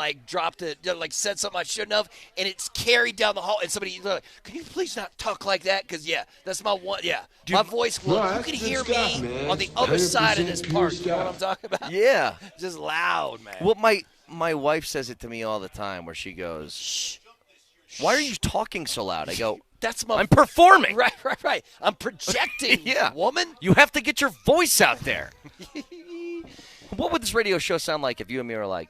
said something I shouldn't have, and it's carried down the hall. And somebody's like, "Can you please not talk like that?" Because that's my one. Yeah, dude, my voice. You can hear me on the other side of this park. You know what I'm talking about? Yeah, just loud, man. Well, my wife says it to me all the time, where she goes, "Shh. Why are you talking so loud?" I go, I'm performing. Right. I'm projecting, yeah. woman. You have to get your voice out there. What would this radio show sound like if you and me were like,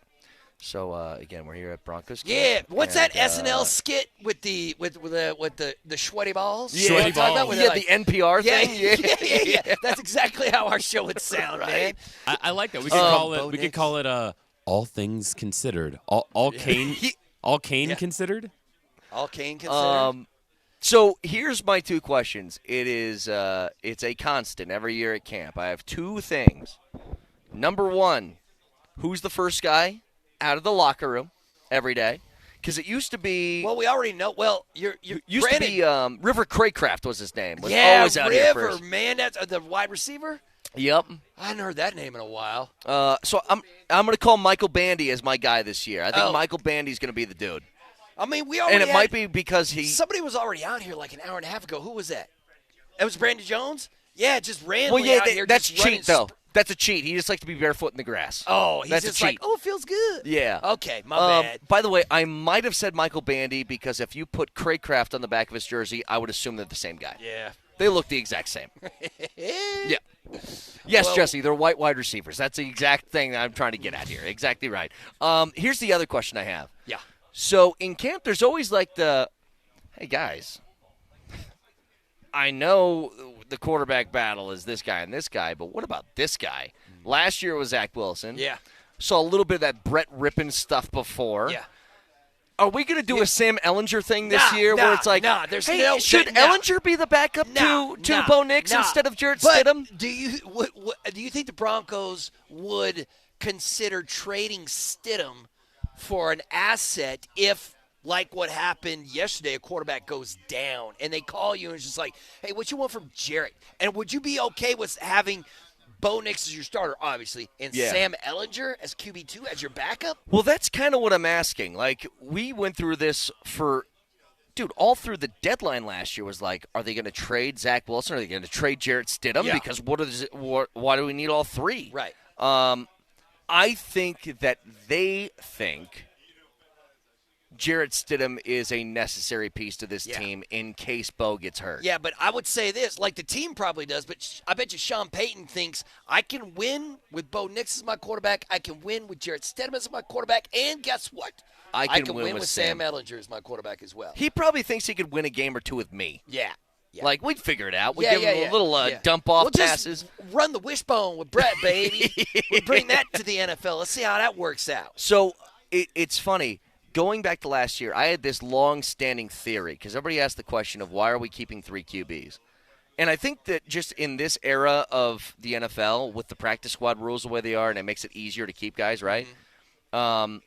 so, again, we're here at Broncos camp. Yeah. What's that SNL skit with the sweaty balls? Yeah, sweaty balls. The NPR thing. Yeah. That's exactly how our show would sound, man. I like that. We could call it All Things Considered. All Kane considered? All Kane considered. So here's my two questions. It's a constant every year at camp. I have two things. Number one, who's the first guy out of the locker room every day? Because it used to be. Well, we already know. Well, used to be River Craycraft was his name. Was yeah, always out here River, first. Man, that's the wide receiver. Yep. I hadn't heard that name in a while. So I'm going to call Michael Bandy as my guy this year. I think Michael Bandy's going to be the dude. I mean, we already. And it might be because somebody was already out here like an hour and a half ago. Who was that? It was Brandon Jones. Yeah, just randomly out here. That's just cheat though. That's a cheat. He just likes to be barefoot in the grass. Oh, he's that's just a cheat. like, oh, it feels good. Yeah. Okay, my bad. By the way, I might have said Michael Bandy because if you put Craycraft on the back of his jersey, I would assume they're the same guy. Yeah. They look the exact same. Yeah. Yes, Jesse, they're white wide receivers. That's the exact thing that I'm trying to get at here. Exactly right. Here's the other question I have. Yeah. So in camp, there's always like hey, guys, I know the quarterback battle is this guy and this guy, but what about this guy? Last year it was Zach Wilson. Yeah. Saw a little bit of that Brett Rippon stuff before. Yeah. Are we going to do a Sam Ellinger thing this year where it's like, there's hey, should Ellinger be the backup to Bo Nix instead of Jarrett Stidham? Do you think the Broncos would consider trading Stidham for an asset if, like what happened yesterday, a quarterback goes down and they call you and it's just like, hey, what you want from Jarrett? And would you be okay with having Bo Nix as your starter, obviously, and Sam Ellinger as QB2 as your backup? Well, that's kind of what I'm asking. Like, we went through this all through the deadline last year was like, are they going to trade Zach Wilson? Are they going to trade Jarrett Stidham? Yeah. Because why do we need all three? Right. I think that they think Jarrett Stidham is a necessary piece to this team in case Bo gets hurt. Yeah, but I would say this, like the team probably does, but I bet you Shawn Payton thinks I can win with Bo Nix as my quarterback, I can win with Jarrett Stidham as my quarterback, and guess what? I can win with Sam Ellinger as my quarterback as well. He probably thinks he could win a game or two with me. Yeah. Like, we'd figure it out. We'd give him a little dump-off passes. Just run the wishbone with Brett, baby. We bring that to the NFL. Let's see how that works out. So, it's funny. Going back to last year, I had this long-standing theory, because everybody asked the question of why are we keeping 3 QBs? And I think that just in this era of the NFL, with the practice squad rules the way they are, and it makes it easier to keep guys, right? Mm-hmm.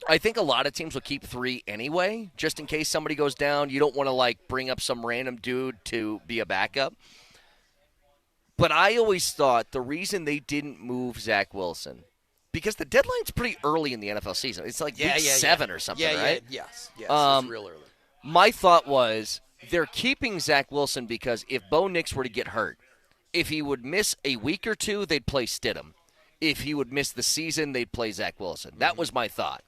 I think a lot of teams will keep 3 anyway, just in case somebody goes down. You don't want to, bring up some random dude to be a backup. But I always thought the reason they didn't move Zach Wilson, because the deadline's pretty early in the NFL season. It's like week 7 or something, right? Yes, it's real early. My thought was they're keeping Zach Wilson because if Bo Nix were to get hurt, if he would miss a week or two, they'd play Stidham. If he would miss the season, they'd play Zach Wilson. Mm-hmm. That was my thought.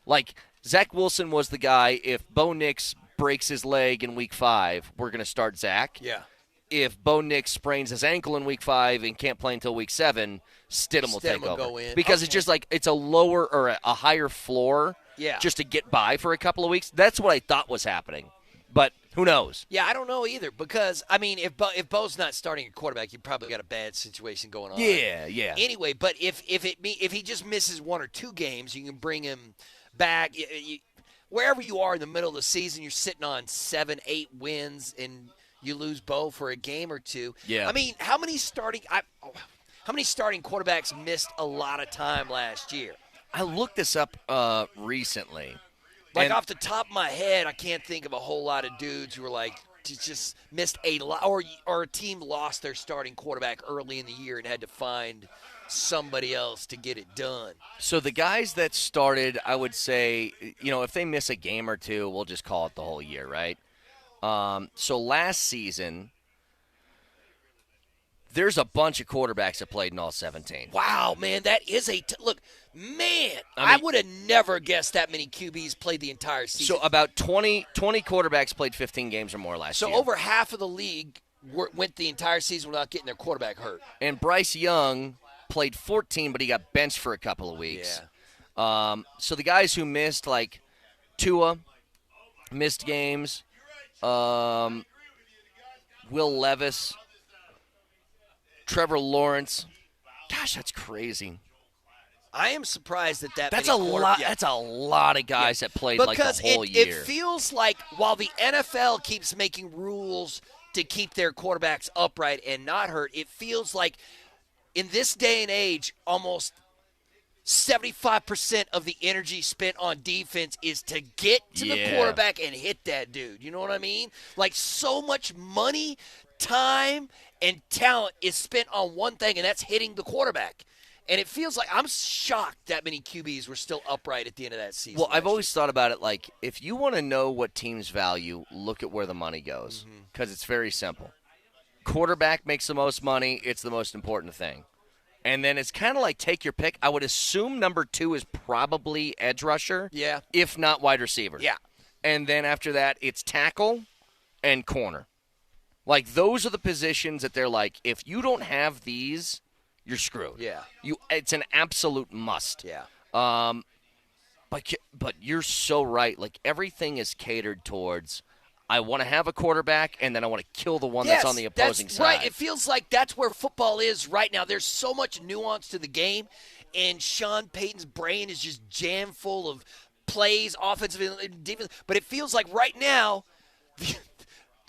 Like, Zach Wilson was the guy, if Bo Nix breaks his leg in week 5, we're going to start Zach. Yeah. If Bo Nix sprains his ankle in week 5 and can't play until week 7, Stidham will take over. Go in. Because it's just like it's a lower or a higher floor just to get by for a couple of weeks. That's what I thought was happening. But who knows? Yeah, I don't know either because, I mean, if Bo's not starting a quarterback, you probably got a bad situation going on. Yeah. Anyway, but if he just misses 1 or 2 games, you can bring him back. Wherever you are in the middle of the season, you're sitting on 7, 8 wins, and you lose Bo for a game or 2. Yeah. I mean, how many How many starting quarterbacks missed a lot of time last year? I looked this up recently. Like off the top of my head, I can't think of a whole lot of dudes who were like just missed a lot, or a team lost their starting quarterback early in the year and had to find somebody else to get it done. So the guys that started, I would say, if they miss a game or two, we'll just call it the whole year, right? So last season, there's a bunch of quarterbacks that played in all 17. Wow, man, that is look, man, I would have never guessed that many QBs played the entire season. So about 20 quarterbacks played 15 games or more last year. So over half of the league went the entire season without getting their quarterback hurt. And Bryce Young played 14, but he got benched for a couple of weeks. Yeah. So the guys who missed, like Tua, missed games. Will Levis, Trevor Lawrence. Gosh, that's crazy. I am surprised that that's many a lot. Yeah. That's a lot of guys that played like the whole year. It feels like while the NFL keeps making rules to keep their quarterbacks upright and not hurt, it feels like in this day and age, almost 75% of the energy spent on defense is to get to the quarterback and hit that dude. You know what I mean? Like so much money, time, and talent is spent on one thing, and that's hitting the quarterback. And it feels like I'm shocked that many QBs were still upright at the end of that season. Well, I've always thought about it like if you want to know what teams value, look at where the money goes because it's very simple. Quarterback makes the most money. It's the most important thing. And then it's kind of like take your pick. I would assume number 2 is probably edge rusher. Yeah. If not wide receiver. Yeah. And then after that, it's tackle and corner. Like those are the positions that they're like, if you don't have these, you're screwed. Yeah. It's an absolute must. Yeah. But you're so right. Like everything is catered towards I want to have a quarterback, and then I want to kill the one that's on the opposing side. Right. It feels like that's where football is right now. There's so much nuance to the game, and Shawn Payton's brain is just jammed full of plays, offensive and defense. But it feels like right now, the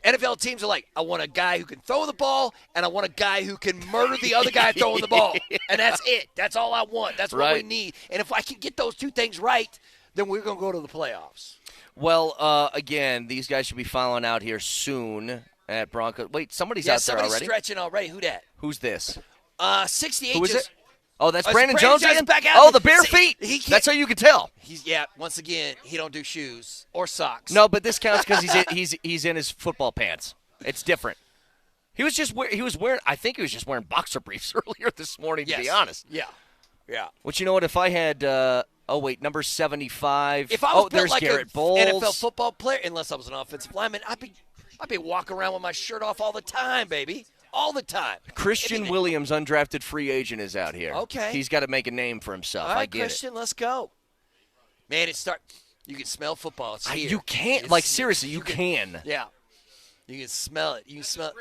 NFL teams are like, I want a guy who can throw the ball, and I want a guy who can murder the other guy throwing the ball. And that's it. That's all I want. That's what we need. And if I can get those two things right, then we're going to go to the playoffs. Well, again, these guys should be filing out here soon at Broncos. Wait, somebody's out there already? Somebody's stretching already. Who that? Who's this? 68. Who is it? Oh, that's Brandon Jones again? back out. Oh, the bare feet. That's how you can tell. Once again, he don't do shoes or socks. No, but this counts because he's in his football pants. It's different. He was wearing. I think he was just wearing boxer briefs earlier this morning. To be honest. Yeah. Which you know what? If I had. Number 75. If I was there's like Garrett an Bowles. NFL football player, unless I was an offensive lineman, I'd be walking around with my shirt off all the time, baby. All the time. Christian Williams, undrafted free agent, is out here. Okay. He's got to make a name for himself. All right, I get Christian, let's go. Man, you can smell football. It's here. You can't. Seriously, you can. Yeah. You can smell it. You can smell it.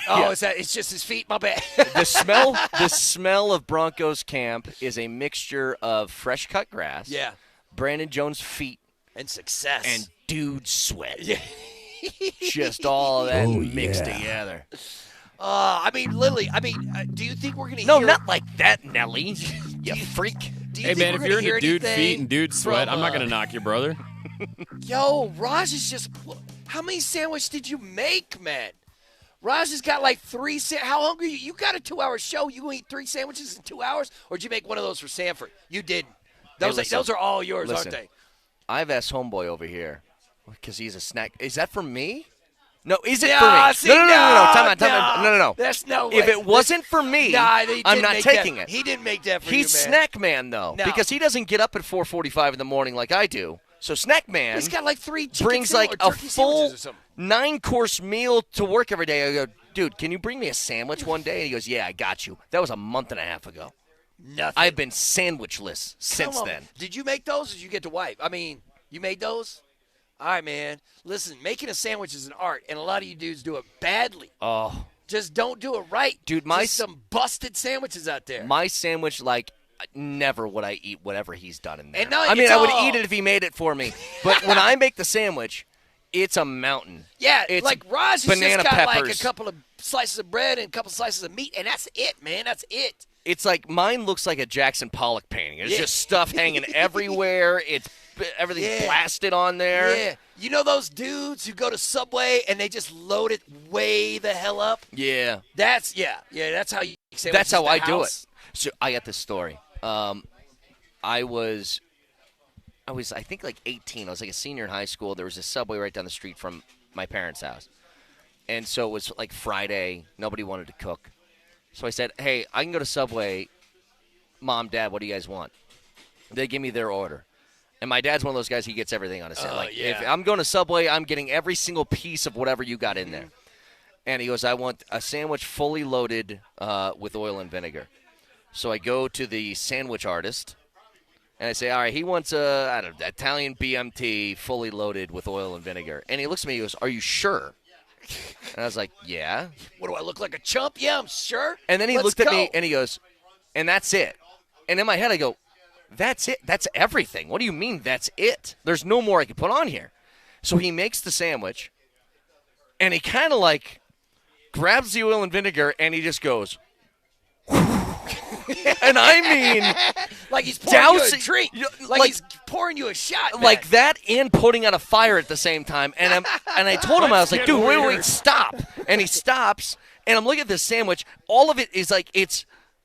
Oh, it's just his feet? My bad. The smell of Broncos camp is a mixture of fresh cut grass. Yeah. Brandon Jones' feet. And success. And dude sweat. Yeah. Just all of that mixed together. Literally, do you think we're going to No, hear... not like that, Nelly. You freak. Hey, man, if you're into dude feet and dude sweat, I'm not going to knock you, brother. Yo, Raj is just... How many sandwiches did you make, man? Raj has got like 3 How hungry are you? You got a 2-hour show. You going to eat 3 sandwiches in 2 hours? Or did you make one of those for Sanford? You didn't. Those are all yours, aren't they? I've asked Homeboy over here because he's a snack. Is that for me? No, is it no, for me? See, no. Time out. No. That's no way. If it wasn't for me, I'm not taking it. He didn't make that for He's you, man. Snack Man, though, No. because he doesn't get up at 4:45 in the morning like I do. So Snack Man He's got like 3 chicken brings like a full or something. 9-course meal to work every day. I go, dude, can you bring me a sandwich one day? And he goes, yeah, I got you. That was a month and a half ago. Nothing. I've been sandwichless since then. Did you make those or did you get to wipe? You made those? All right, man. Listen, making a sandwich is an art, and a lot of you dudes do it badly. Oh. Just don't do it right. Dude, some busted sandwiches out there. My sandwich, never would I eat whatever he's done in there. And no, I would eat it if he made it for me. But when I make the sandwich, it's a mountain. Yeah, it's like Raj has banana just got peppers. like a couple of slices of bread and a couple slices of meat, and that's it, man. That's it. It's like mine looks like a Jackson Pollock painting. There's just stuff hanging everywhere. Everything's blasted on there. Yeah. You know those dudes who go to Subway and they just load it way the hell up? Yeah. That's how you say That's how I do it. So I got this story. I was I think like 18. I was like a senior in high school. There was a Subway right down the street from my parents' house. And so it was like Friday. Nobody wanted to cook. So I said, hey, I can go to Subway. Mom, Dad, what do you guys want? They give me their order. And my dad's one of those guys, he gets everything on his head. If I'm going to Subway, I'm getting every single piece of whatever you got in there. And he goes, I want a sandwich fully loaded with oil and vinegar. So I go to the sandwich artist, and I say, all right, he wants a Italian BMT fully loaded with oil and vinegar. And he looks at me and he goes, are you sure? And I was like, yeah. What, do I look like a chump? Yeah, I'm sure. And then he looked at me and he goes, and that's it. And in my head I go, that's it. That's everything. What do you mean that's it? There's no more I can put on here. So he makes the sandwich, and he kind of like grabs the oil and vinegar, and he just goes, and I mean, like he's pouring you a treat, like he's pouring you a shot, man. Like that, and putting out a fire at the same time. And I told him, I was like, dude, wait, stop. And he stops, and I'm looking at this sandwich. All of it is like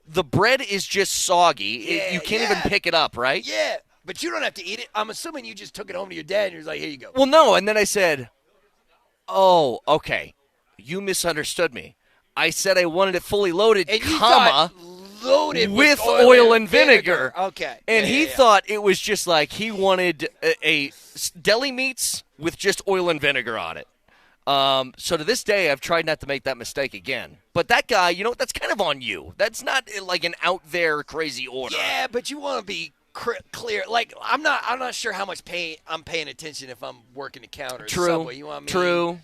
the bread is just soggy. You can't even pick it up, right? Yeah, but you don't have to eat it. I'm assuming you just took it home to your dad, and you're like, here you go. Well, no, and then I said, oh, okay, you misunderstood me. I said I wanted it fully loaded, and loaded with oil and vinegar. Okay. And he thought it was just like he wanted a deli meats with just oil and vinegar on it. So to this day, I've tried not to make that mistake again. But that guy, you know, that's kind of on you. That's not like an out there crazy order. Yeah, but you want to be clear. Like I'm not sure how much I'm paying attention if I'm working the counter. True. Subway, you know what I mean? True.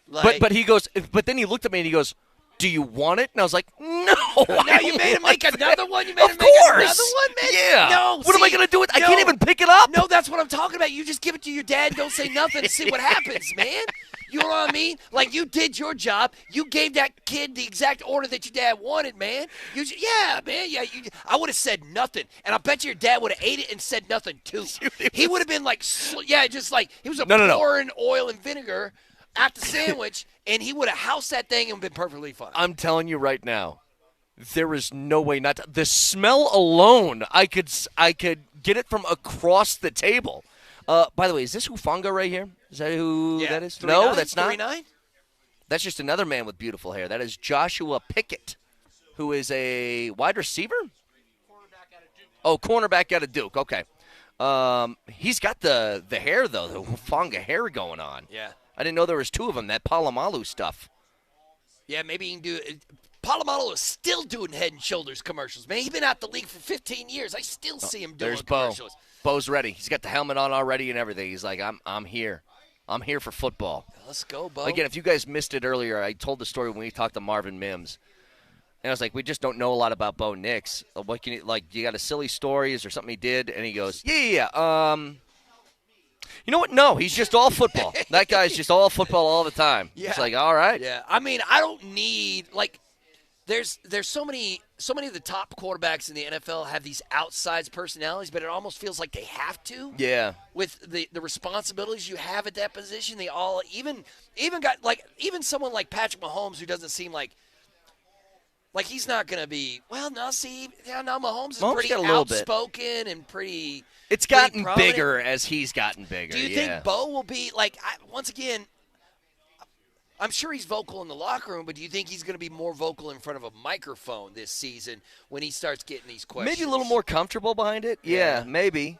Like, but he goes. But then he looked at me and he goes, do you want it? And I was like, no. Now you made him make another one? You made him make another one, man? Yeah. No. What am I going to do with it? I can't even pick it up. No, that's what I'm talking about. You just give it to your dad and don't say nothing and see what happens, man. You know what I mean? Like, you did your job. You gave that kid the exact order that your dad wanted, man. I would have said nothing. And I bet your dad would have ate it and said nothing, too. He would have been like, just like, he was pouring oil and vinegar at the sandwich, and he would have housed that thing and been perfectly fine. I'm telling you right now, there is no way not to. The smell alone, I could get it from across the table. By the way, is this Hufanga right here? Is that who that is? No, that's not. 3'9"? That's just another man with beautiful hair. That is Joshua Pickett, who is a wide receiver? Cornerback out of Duke. Okay. He's got the hair, though, the Hufanga hair going on. Yeah. I didn't know there was two of them, that Palomalu stuff. Yeah, maybe you can do it. Palomalu is still doing Head & Shoulders commercials, man. He's been out the league for 15 years. I still see him doing There's commercials. Bo's ready. He's got the helmet on already and everything. He's like, I'm here. I'm here for football. Let's go, Bo. Again, if you guys missed it earlier, I told the story when we talked to Marvin Mims. And I was like, we just don't know a lot about Bo Nix. What can you got a silly story? Is there something he did? And he goes, yeah. You know what? No, he's just all football. That guy's just all football all the time. Yeah. It's like, all right. Yeah. I mean, I don't need there's so many of the top quarterbacks in the NFL have these outsized personalities, but it almost feels like they have to. Yeah. With the responsibilities you have at that position, they all even got even someone like Patrick Mahomes, who doesn't seem like he's not going to be. Well, no, Mahomes is pretty outspoken and pretty. It's gotten bigger as he's gotten bigger. Do you think Bo will be once again? I'm sure he's vocal in the locker room, but do you think he's going to be more vocal in front of a microphone this season when he starts getting these questions? Maybe a little more comfortable behind it. Yeah, maybe.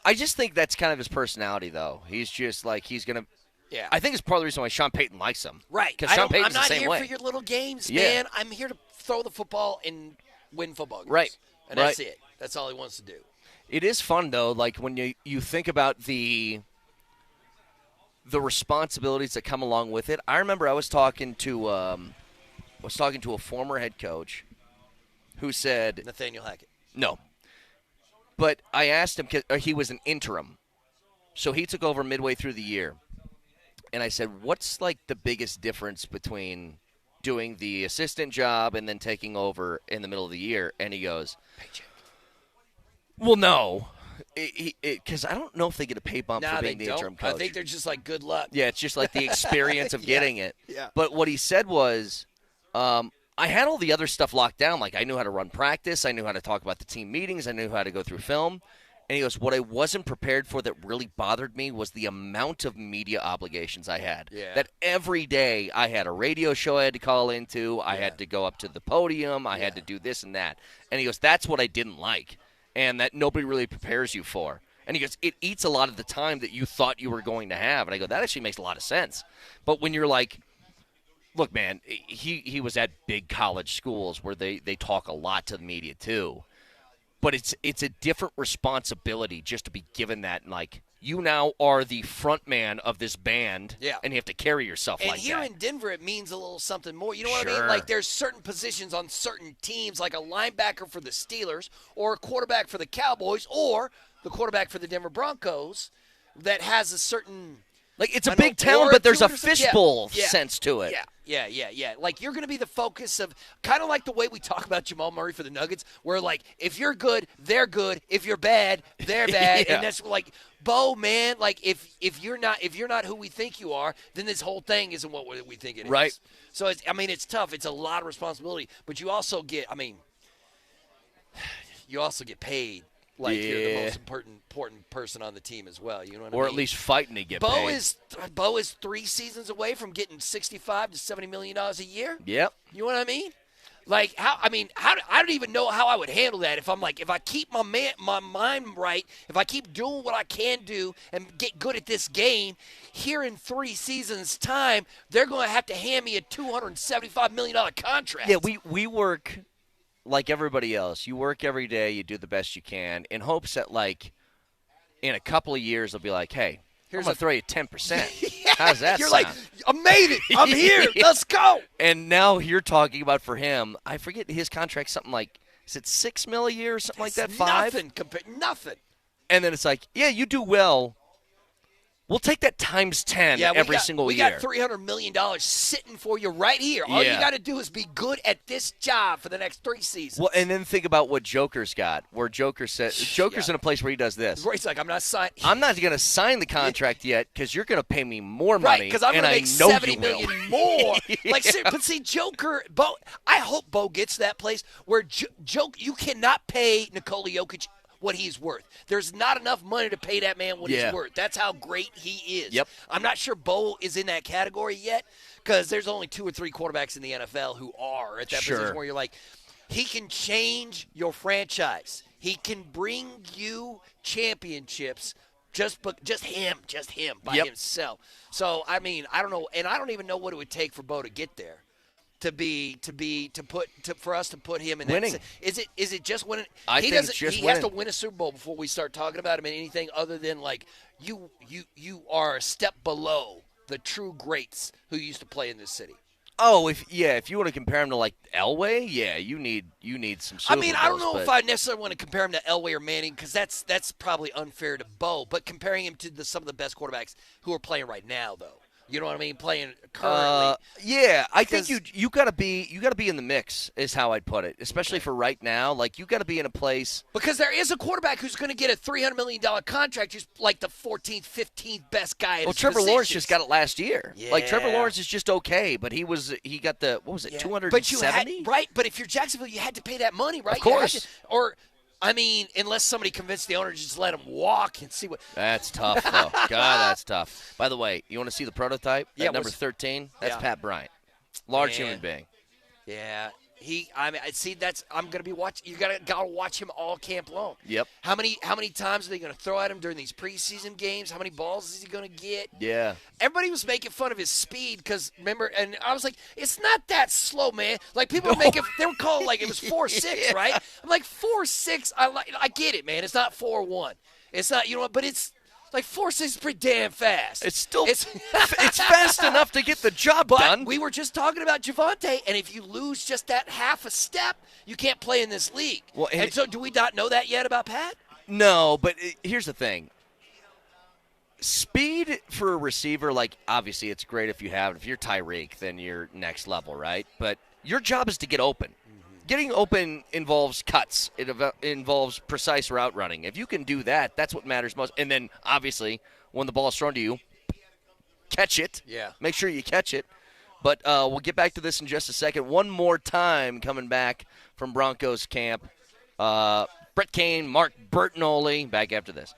I just think that's kind of his personality, though. He's just he's going to. Yeah. I think it's part of the reason why Shawn Payton likes him. Right. Because Shawn Payton's the same way. I'm not here for your little games, man. I'm here to throw the football and win football games. Right. And that's it. That's all he wants to do. It is fun, though, when you think about the responsibilities that come along with it. I remember I was talking to a former head coach who said Nathaniel Hackett. No. But I asked him, he was an interim. So he took over midway through the year. And I said, what's the biggest difference between doing the assistant job and then taking over in the middle of the year, and he goes, well, no. Because I don't know if they get a pay bump for being the interim coach. I think they're just like, good luck. Yeah, it's just like the experience of getting it. Yeah. But what he said was, I had all the other stuff locked down. Like, I knew how to run practice. I knew how to talk about the team meetings. I knew how to go through film. And he goes, what I wasn't prepared for that really bothered me was the amount of media obligations I had. Yeah. That every day I had a radio show I had to call into. I had to go up to the podium. I had to do this and that. And he goes, that's what I didn't like. And that nobody really prepares you for. And he goes, it eats a lot of the time that you thought you were going to have. And I go, that actually makes a lot of sense. But when you're like, look, man, he was at big college schools where they talk a lot to the media too. But it's a different responsibility just to be given that, like, you now are the front man of this band, and you have to carry yourself like that. And here in Denver, it means a little something more. You know what I mean? Like, there's certain positions on certain teams, like a linebacker for the Steelers or a quarterback for the Cowboys or the quarterback for the Denver Broncos that has a certain – like, it's a big town, but there's a fishbowl sense to it. Yeah. Like, you're going to be the focus of kind of like the way we talk about Jamal Murray for the Nuggets, where, like, if you're good, they're good. If you're bad, they're bad. And that's like, Bo, man, like, if you're not who we think you are, then this whole thing isn't what we think it is. Right. So, it's tough. It's a lot of responsibility. But you also get, paid. Like, you're the most important person on the team as well. You know what I mean? Or at least fighting to get paid. Bo is 3 seasons away from getting $65 to $70 million a year. Yep. You know what I mean? Like, I don't even know how I would handle that if I keep my mind right, if I keep doing what I can do and get good at this game, here in 3 seasons' time, they're going to have to hand me a $275 million contract. Yeah, we work like everybody else. You work every day, you do the best you can in hopes that, like, in a couple of years, they'll be like, hey, I'm going to throw you 10%. How's that You're sound? like, I made it. I'm here. Let's go. And now you're talking about for him, I forget his contract, something like, is it $6 million a year or something like that? 5? Nothing. And then it's like, yeah, you do well. We'll take that times 10 every single year. We got $300 million sitting for you right here. All you got to do is be good at this job for the next 3 seasons. Well, and then think about what Joker's got, where Joker's in a place where he does this. Where he's like, I'm not signing. I'm not going to sign the contract yet because you're going to pay me more money. Right, because I'm going to make $70 million more. Like, but see, Joker, Bo, I hope Bo gets to that place where you cannot pay Nikola Jokic what he's worth. There's not enough money to pay that man what he's worth. That's how great he is. Yep. I'm not sure Bo is in that category yet because there's only 2 or 3 quarterbacks in the NFL who are at that position where you're like, he can change your franchise. He can bring you championships just him by himself. So, I don't know, and I don't even know what it would take for Bo to get there. For us to put him in winning. That. Is it just winning? I think it's just he winning. has to win a Super Bowl before we start talking about him in anything other than, like, you are a step below the true greats who used to play in this city. Oh, if you want to compare him to, like, Elway, you need some Super Bowls. I don't know if I necessarily want to compare him to Elway or Manning because that's probably unfair to Bo, but comparing him to some of the best quarterbacks who are playing right now, though. You know what I mean? Playing currently. I think you gotta be in the mix is how I'd put it. Especially for right now, like you gotta be in a place because there is a quarterback who's going to get a $300 million contract, who's like the 14th, 15th best guy. Well, Trevor Lawrence just got it last year. Yeah. Like Trevor Lawrence is just okay, but he got the 270. Right? But if you're Jacksonville, you had to pay that money, right? Of course. Unless somebody convinced the owner to just let him walk and see what. That's tough, though. God, that's tough. By the way, you want to see the prototype? Yeah, number 13? That's Pat Bryant. Large human being. Yeah. I'm going to be watching. You got to watch him all camp long. Yep. How many times are they going to throw at him during these preseason games? How many balls is he going to get? Yeah. Everybody was making fun of his speed because, remember, and I was like, it's not that slow, man. Like, people were making, they were calling like it was 4.6, right? I'm like, 4.6, I get it, man. It's not 4.1. It's not, but it's, like 4.6 is pretty damn fast. It's still it's fast enough to get the job done. We were just talking about Javonte, and if you lose just that half a step, you can't play in this league. Well, and so do we not know that yet about Pat? No, but here's the thing. Speed for a receiver, like, obviously it's great if you have it. If you're Tyreek, then you're next level, right? But your job is to get open. Getting open involves cuts. It involves precise route running. If you can do that, that's what matters most. And then, obviously, when the ball is thrown to you, catch it. Yeah. Make sure you catch it. But we'll get back to this in just a second. One more time coming back from Broncos camp. Brett Kane, Mark Bertinoli, back after this.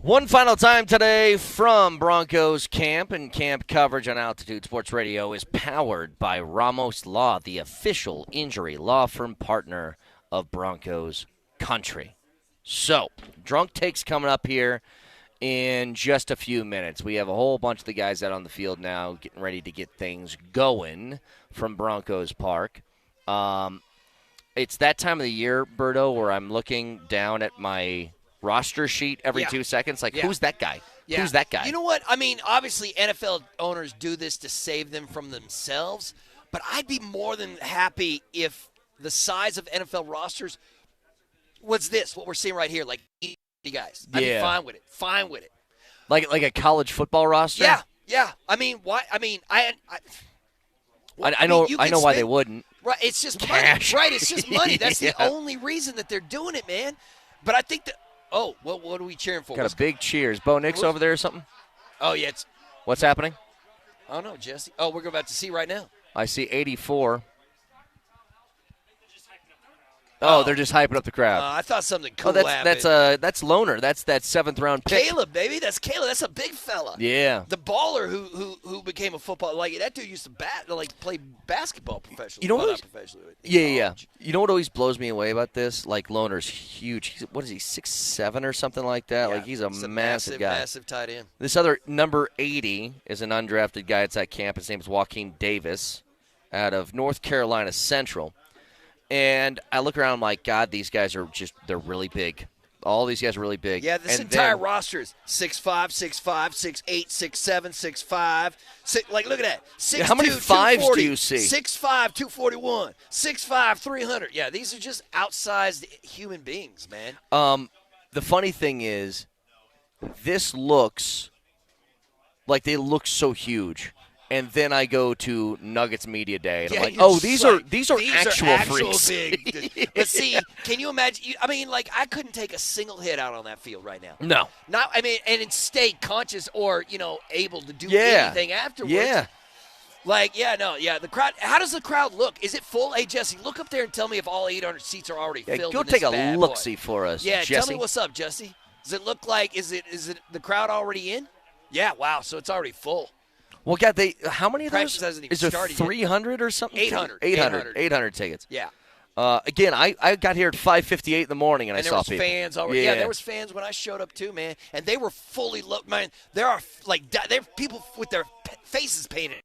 One final time today from Broncos camp, and camp coverage on Altitude Sports Radio is powered by Ramos Law, the official injury law firm partner of Broncos country. So, Drunk Takes coming up here in just a few minutes. We have a whole bunch of the guys out on the field now getting ready to get things going from Broncos Park. It's that time of the year, Berto, where I'm looking down at my roster sheet every 2 seconds. Like, who's that guy? Yeah. Who's that guy? You know what? I mean, obviously, NFL owners do this to save them from themselves, but I'd be more than happy if the size of NFL rosters was this, what we're seeing right here, like 80 guys. I'd be fine with it. Fine with it. Like a college football roster? Yeah. I mean, why? I mean, I know why they wouldn't. Right, it's just cash. money. Right, it's just money. That's the only reason that they're doing it, man. But I think that. Oh, well, what are we cheering for? Got a big cheers. Bo Nix over there or something? Oh, yeah. What's happening? I don't know, Jesse. Oh, we're about to see right now. I see 84. Oh, they're just hyping up the crowd. I thought something cool happened. That's Loner. That's that 7th round pick. Caleb, baby. That's Caleb. That's a big fella. Yeah. The baller who became a football. Like, that dude used to play basketball professionally. You know what? Not professionally. Yeah. You know what always blows me away about this? Like, Loner's huge. What is he, 6'7" or something like that? Yeah, like, he's a massive guy. Massive tight end. This other number 80 is an undrafted guy that's at camp. His name is Joaquin Davis out of North Carolina Central. And I look around, I'm like, God, these guys are they're really big. All these guys are really big. Yeah, this entire roster is 6'5", 6'5", 6'8", 6'7", 6'5". Like, look at that. 6'2", how many fives do you see? 6'5", 241. 6'5", 300. Yeah, these are just outsized human beings, man. The funny thing is, this looks like they look so huge. And then I go to Nuggets Media Day, and I'm like, oh, these are actual freaks. Big. But see, can you imagine? I mean, like, I couldn't take a single hit out on that field right now. No. And stay conscious or, able to do anything afterwards. Yeah. The crowd. How does the crowd look? Is it full? Hey, Jesse, look up there and tell me if all 800 seats are already filled. Go take a look-see for us, Jesse. Tell me what's up, Jesse. Does it look like, is it the crowd already in? Yeah, wow, so it's already full. Well, God, how many of those? Is there started 300 or something? 800 tickets. Yeah. Again, I got here at 5:58 in the morning, and I saw people. And there was fans already. Yeah, there was fans when I showed up too, man. And they were fully looked. Man, there are people with their faces painted.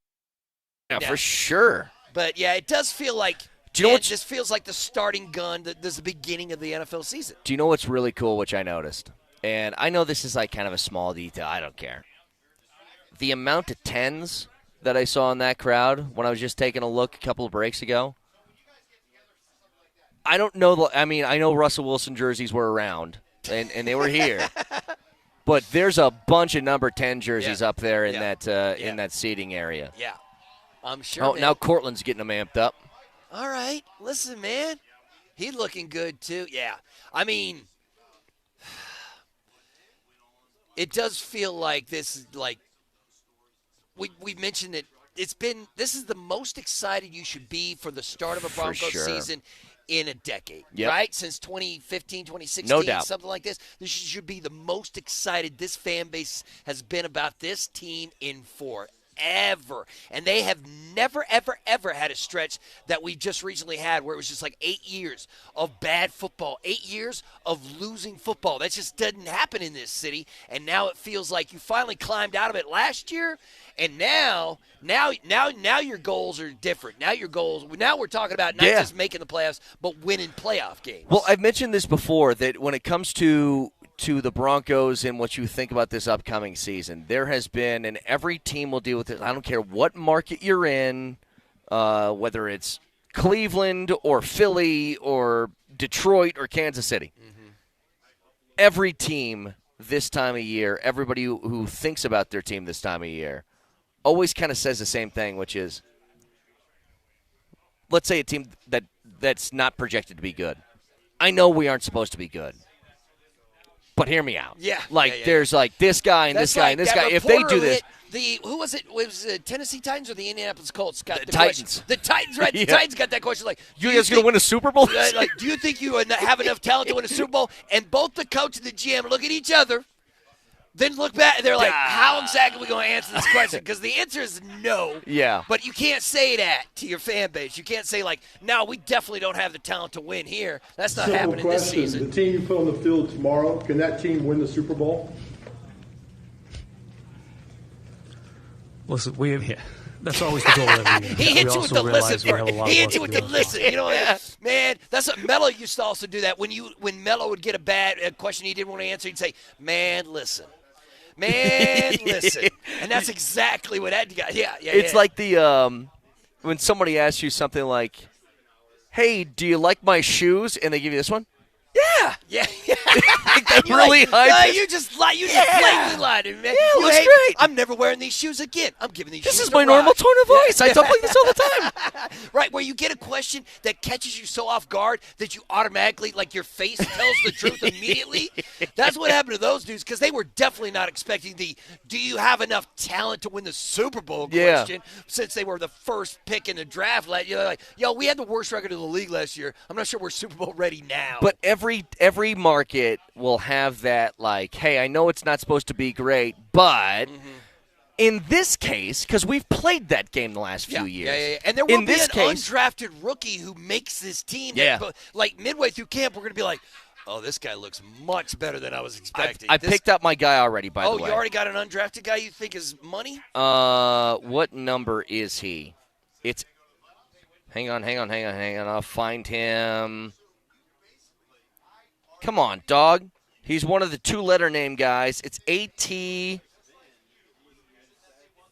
Yeah, for sure. But yeah, it does feel like. Do you know what? This feels like the starting gun. This is the beginning of the NFL season. Do you know what's really cool, which I noticed? And I know this is like kind of a small detail. I don't care. The amount of 10s that I saw in that crowd when I was just taking a look a couple of breaks ago, I don't know. I know Russell Wilson jerseys were around, and they were here. But there's a bunch of number 10 jerseys up there in that seating area. Yeah, I'm sure. Oh, now Cortland's getting them amped up. All right. Listen, man. He's looking good, too. Yeah. I mean, it does feel like this is like, we mentioned it. This is the most excited you should be for the start of a Broncos season in a decade, right? Since 2015, 2016, no doubt. Something like this. This should be the most excited this fan base has been about this team in forever. And they have never, ever, ever had a stretch that we just recently had where it was just like 8 years of bad football, 8 years of losing football. That just doesn't happen in this city. And now it feels like you finally climbed out of it last year. And now your goals are different. Now we're talking about not just making the playoffs, but winning playoff games. Well, I've mentioned this before, that when it comes to the Broncos and what you think about this upcoming season, there has been, and every team will deal with it. I don't care what market you're in, whether it's Cleveland or Philly or Detroit or Kansas City. Mm-hmm. Every team this time of year, everybody who thinks about their team this time of year, always kind of says the same thing, which is, let's say a team that's not projected to be good. I know we aren't supposed to be good, but hear me out. Yeah. There's like this guy and this guy and this guy. If they do this. Who was it? Was it Tennessee Titans or the Indianapolis Colts? The Titans. Question. The Titans, right? The Titans got that question. Like, you guys going to win a Super Bowl? Like, do you think you have enough talent to win a Super Bowl? And both the coach and the GM look at each other. Then look back, and they're like, how exactly are we going to answer this question? Because the answer is no. Yeah. But you can't say that to your fan base. You can't say, like, no, we definitely don't have the talent to win here. That's not happening this season. The team you put on the field tomorrow, can that team win the Super Bowl? Listen, that's always the goal every year. He hits you with the listen. He hits you with the listen. You know, man, that's what Melo used to also do that. When Melo would get a question he didn't want to answer, he'd say, man, listen. Man, listen. And that's exactly what that guy, It's like the, when somebody asks you something like, hey, do you like my shoes? And they give you this one. Yeah. Really high. You just blatantly lied to me, man. Yeah, looks great. I'm never wearing these shoes again. I'm giving these shoes This is my normal tone of voice. I talk like this all the time. Right, where you get a question that catches you so off guard that you automatically, like your face tells the truth immediately. That's what happened to those dudes because they were definitely not expecting the do you have enough talent to win the Super Bowl question since they were the first pick in the draft. Like, we had the worst record in the league last year. I'm not sure we're Super Bowl ready now. But every market will have that, like, hey, I know it's not supposed to be great, but in this case, because we've played that game the last few years. Yeah. And there will be an undrafted rookie who makes this team. That, like, midway through camp, we're going to be like, oh, this guy looks much better than I was expecting. I picked up my guy already, by the way. Oh, you already got an undrafted guy you think is money? What number is he? It's – hang on. I'll find him. Come on, dog. He's one of the two-letter name guys. It's A.T.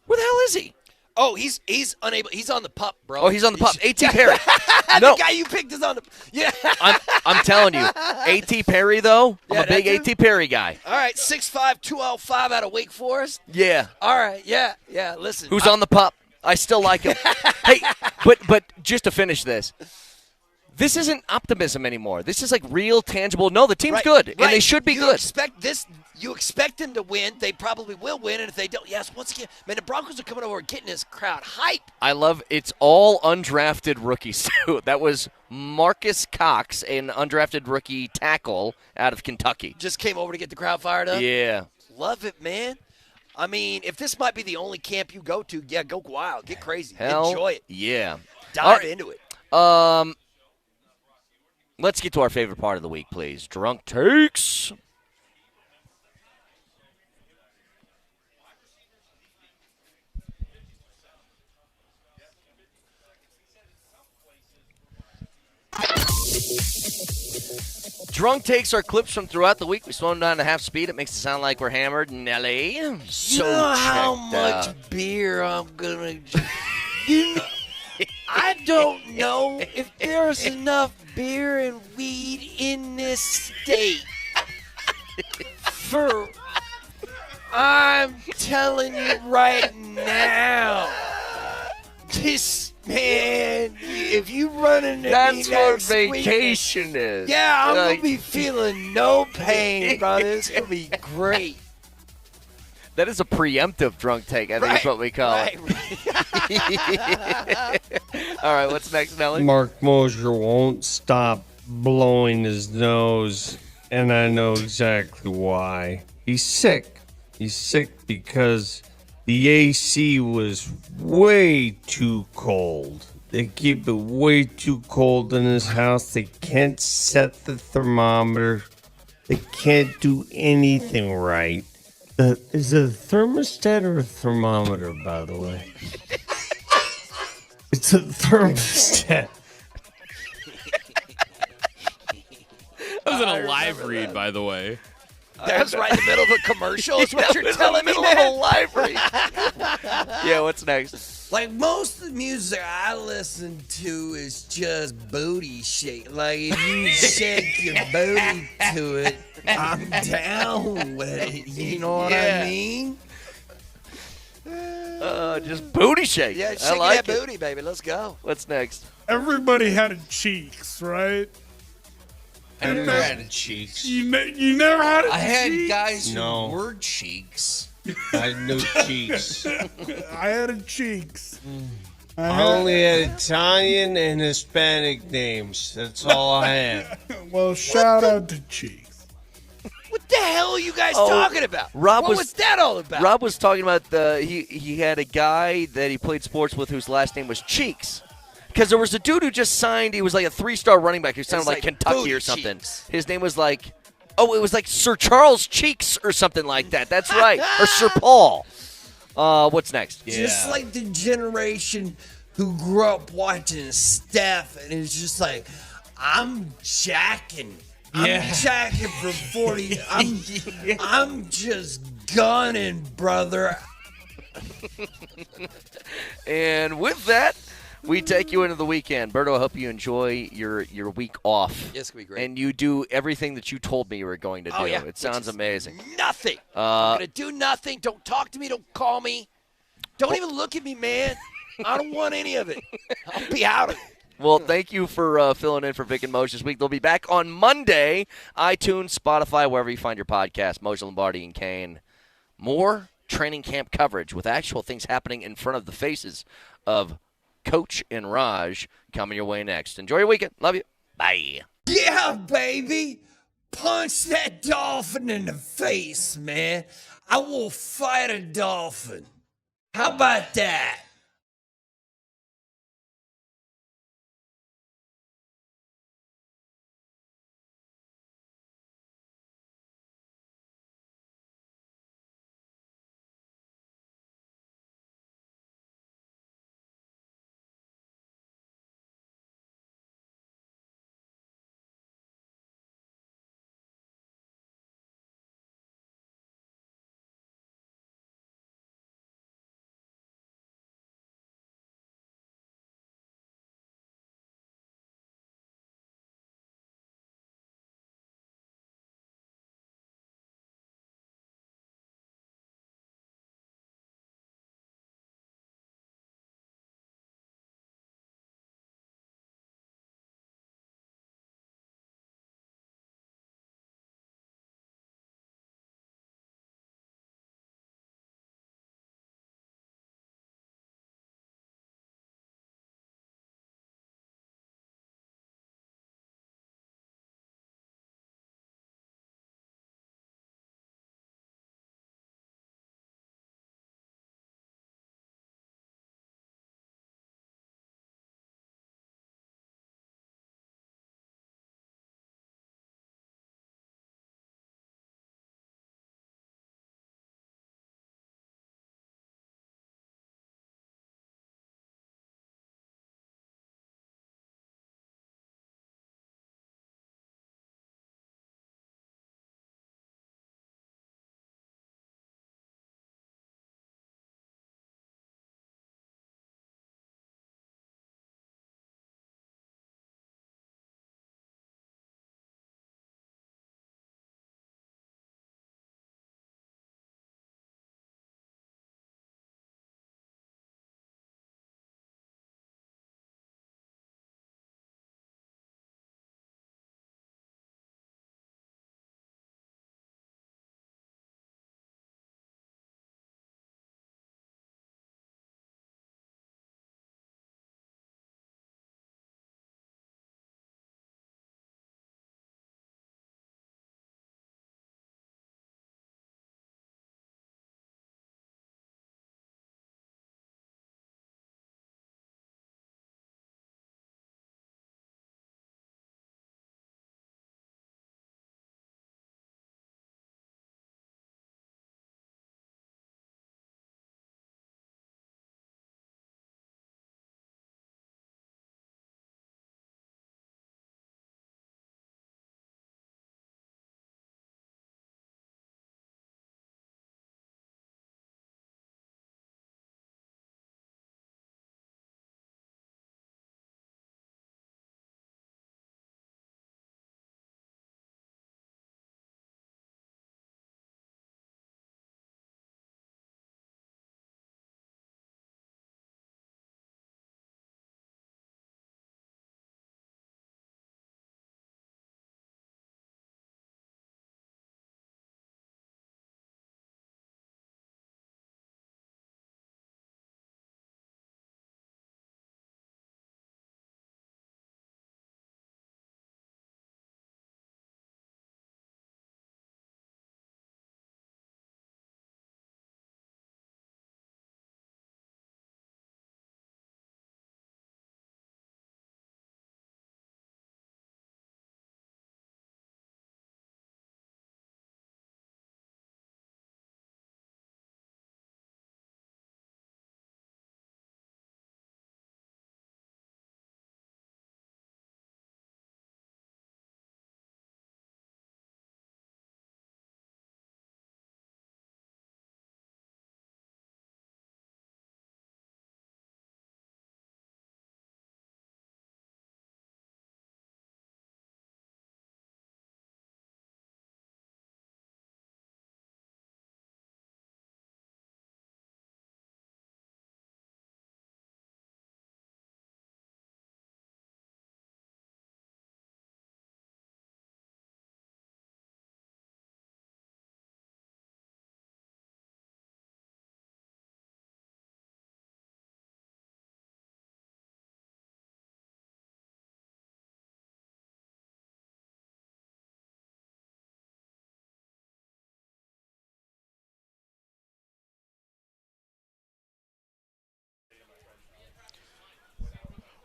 Where the hell is he? Oh, he's unable. He's on the pup, bro. Oh, he's on the pup. A.T. Perry. No. The guy you picked is on the – yeah. I'm telling you. A.T. Perry, though, I'm a big A.T. Perry guy. All right, 6'5", 205 out of Wake Forest. Yeah. All right, yeah. Listen. Who's on the pup? I still like him. Hey, but just to finish this. This isn't optimism anymore. This is like real, tangible. No, the team's good, and they should be good. You expect them to win. They probably will win, and if they don't, once again, man, the Broncos are coming over and getting this crowd hype. I love it's all undrafted rookies too. That was Marcus Cox, an undrafted rookie tackle out of Kentucky. Just came over to get the crowd fired up. Yeah, love it, man. I mean, if this might be the only camp you go to, go wild, get crazy, Hell, enjoy it. Yeah, dive into it. Let's get to our favorite part of the week, please. Drunk Takes. Drunk Takes are clips from throughout the week. We slow them down to half speed. It makes it sound like we're hammered. Nelly. You know how much beer I'm going to drink? I don't know if there's enough beer and weed in this state I'm telling you right now, this man, if you run into that's me what next vacation week, is. Yeah, I'm going to be feeling no pain, brother. It's going to be great. That is a preemptive drunk take, I think is what we call it. All right, what's next, Nelly? Mark Moser won't stop blowing his nose, and I know exactly why. He's sick. He's sick because the AC was way too cold. They keep it way too cold in his house. They can't set the thermometer. They can't do anything right. Is it a thermostat or a thermometer, by the way? It's a thermostat. That was in a live read, by the way. That was right in the middle of a commercial, is what you're telling me, man. In the middle of a live read. Yeah, what's next? Like, most of the music I listen to is just booty shake. Like, if you shake your booty to it, I'm down with it. You know what I mean? Just booty shake. Yeah, shake like that booty, baby. Let's go. What's next? Everybody had cheeks, right? I never had a cheeks. You never had a cheeks? I had guys No. who were cheeks. I had no cheeks. I had a cheeks. I only had Italian and Hispanic names. That's all I had. Well, shout out to cheeks. What the the hell are you guys Oh, talking about? Rob what was that all about? Rob was talking about he had a guy that he played sports with whose last name was Cheeks. Because there was a dude who just signed. He was like a 3-star running back who sounded like Kentucky or something. Cheeks. His name was like, it was like Sir Charles Cheeks or something like that. That's right. Or Sir Paul. What's next? Just like the generation who grew up watching Steph, and it's just like, I'm jacking. I'm jacking for 40. I'm just gunning, brother. And with that, we take you into the weekend. Berto, I hope you enjoy your week off. Yes, it's going to be great. And you do everything that you told me you were going to do. Yeah. It sounds amazing. Nothing. I'm going to do nothing. Don't talk to me. Don't call me. Don't even look at me, man. I don't want any of it. I'll be out of it. Well, thank you for filling in for Vic and Moj this week. They'll be back on Monday. iTunes, Spotify, wherever you find your podcast. Moser, Lombardi, and Kane. More training camp coverage with actual things happening in front of the faces of Coach and Raj coming your way next. Enjoy your weekend. Love you. Bye. Yeah, baby. Punch that dolphin in the face, man. I will fight a dolphin. How about that?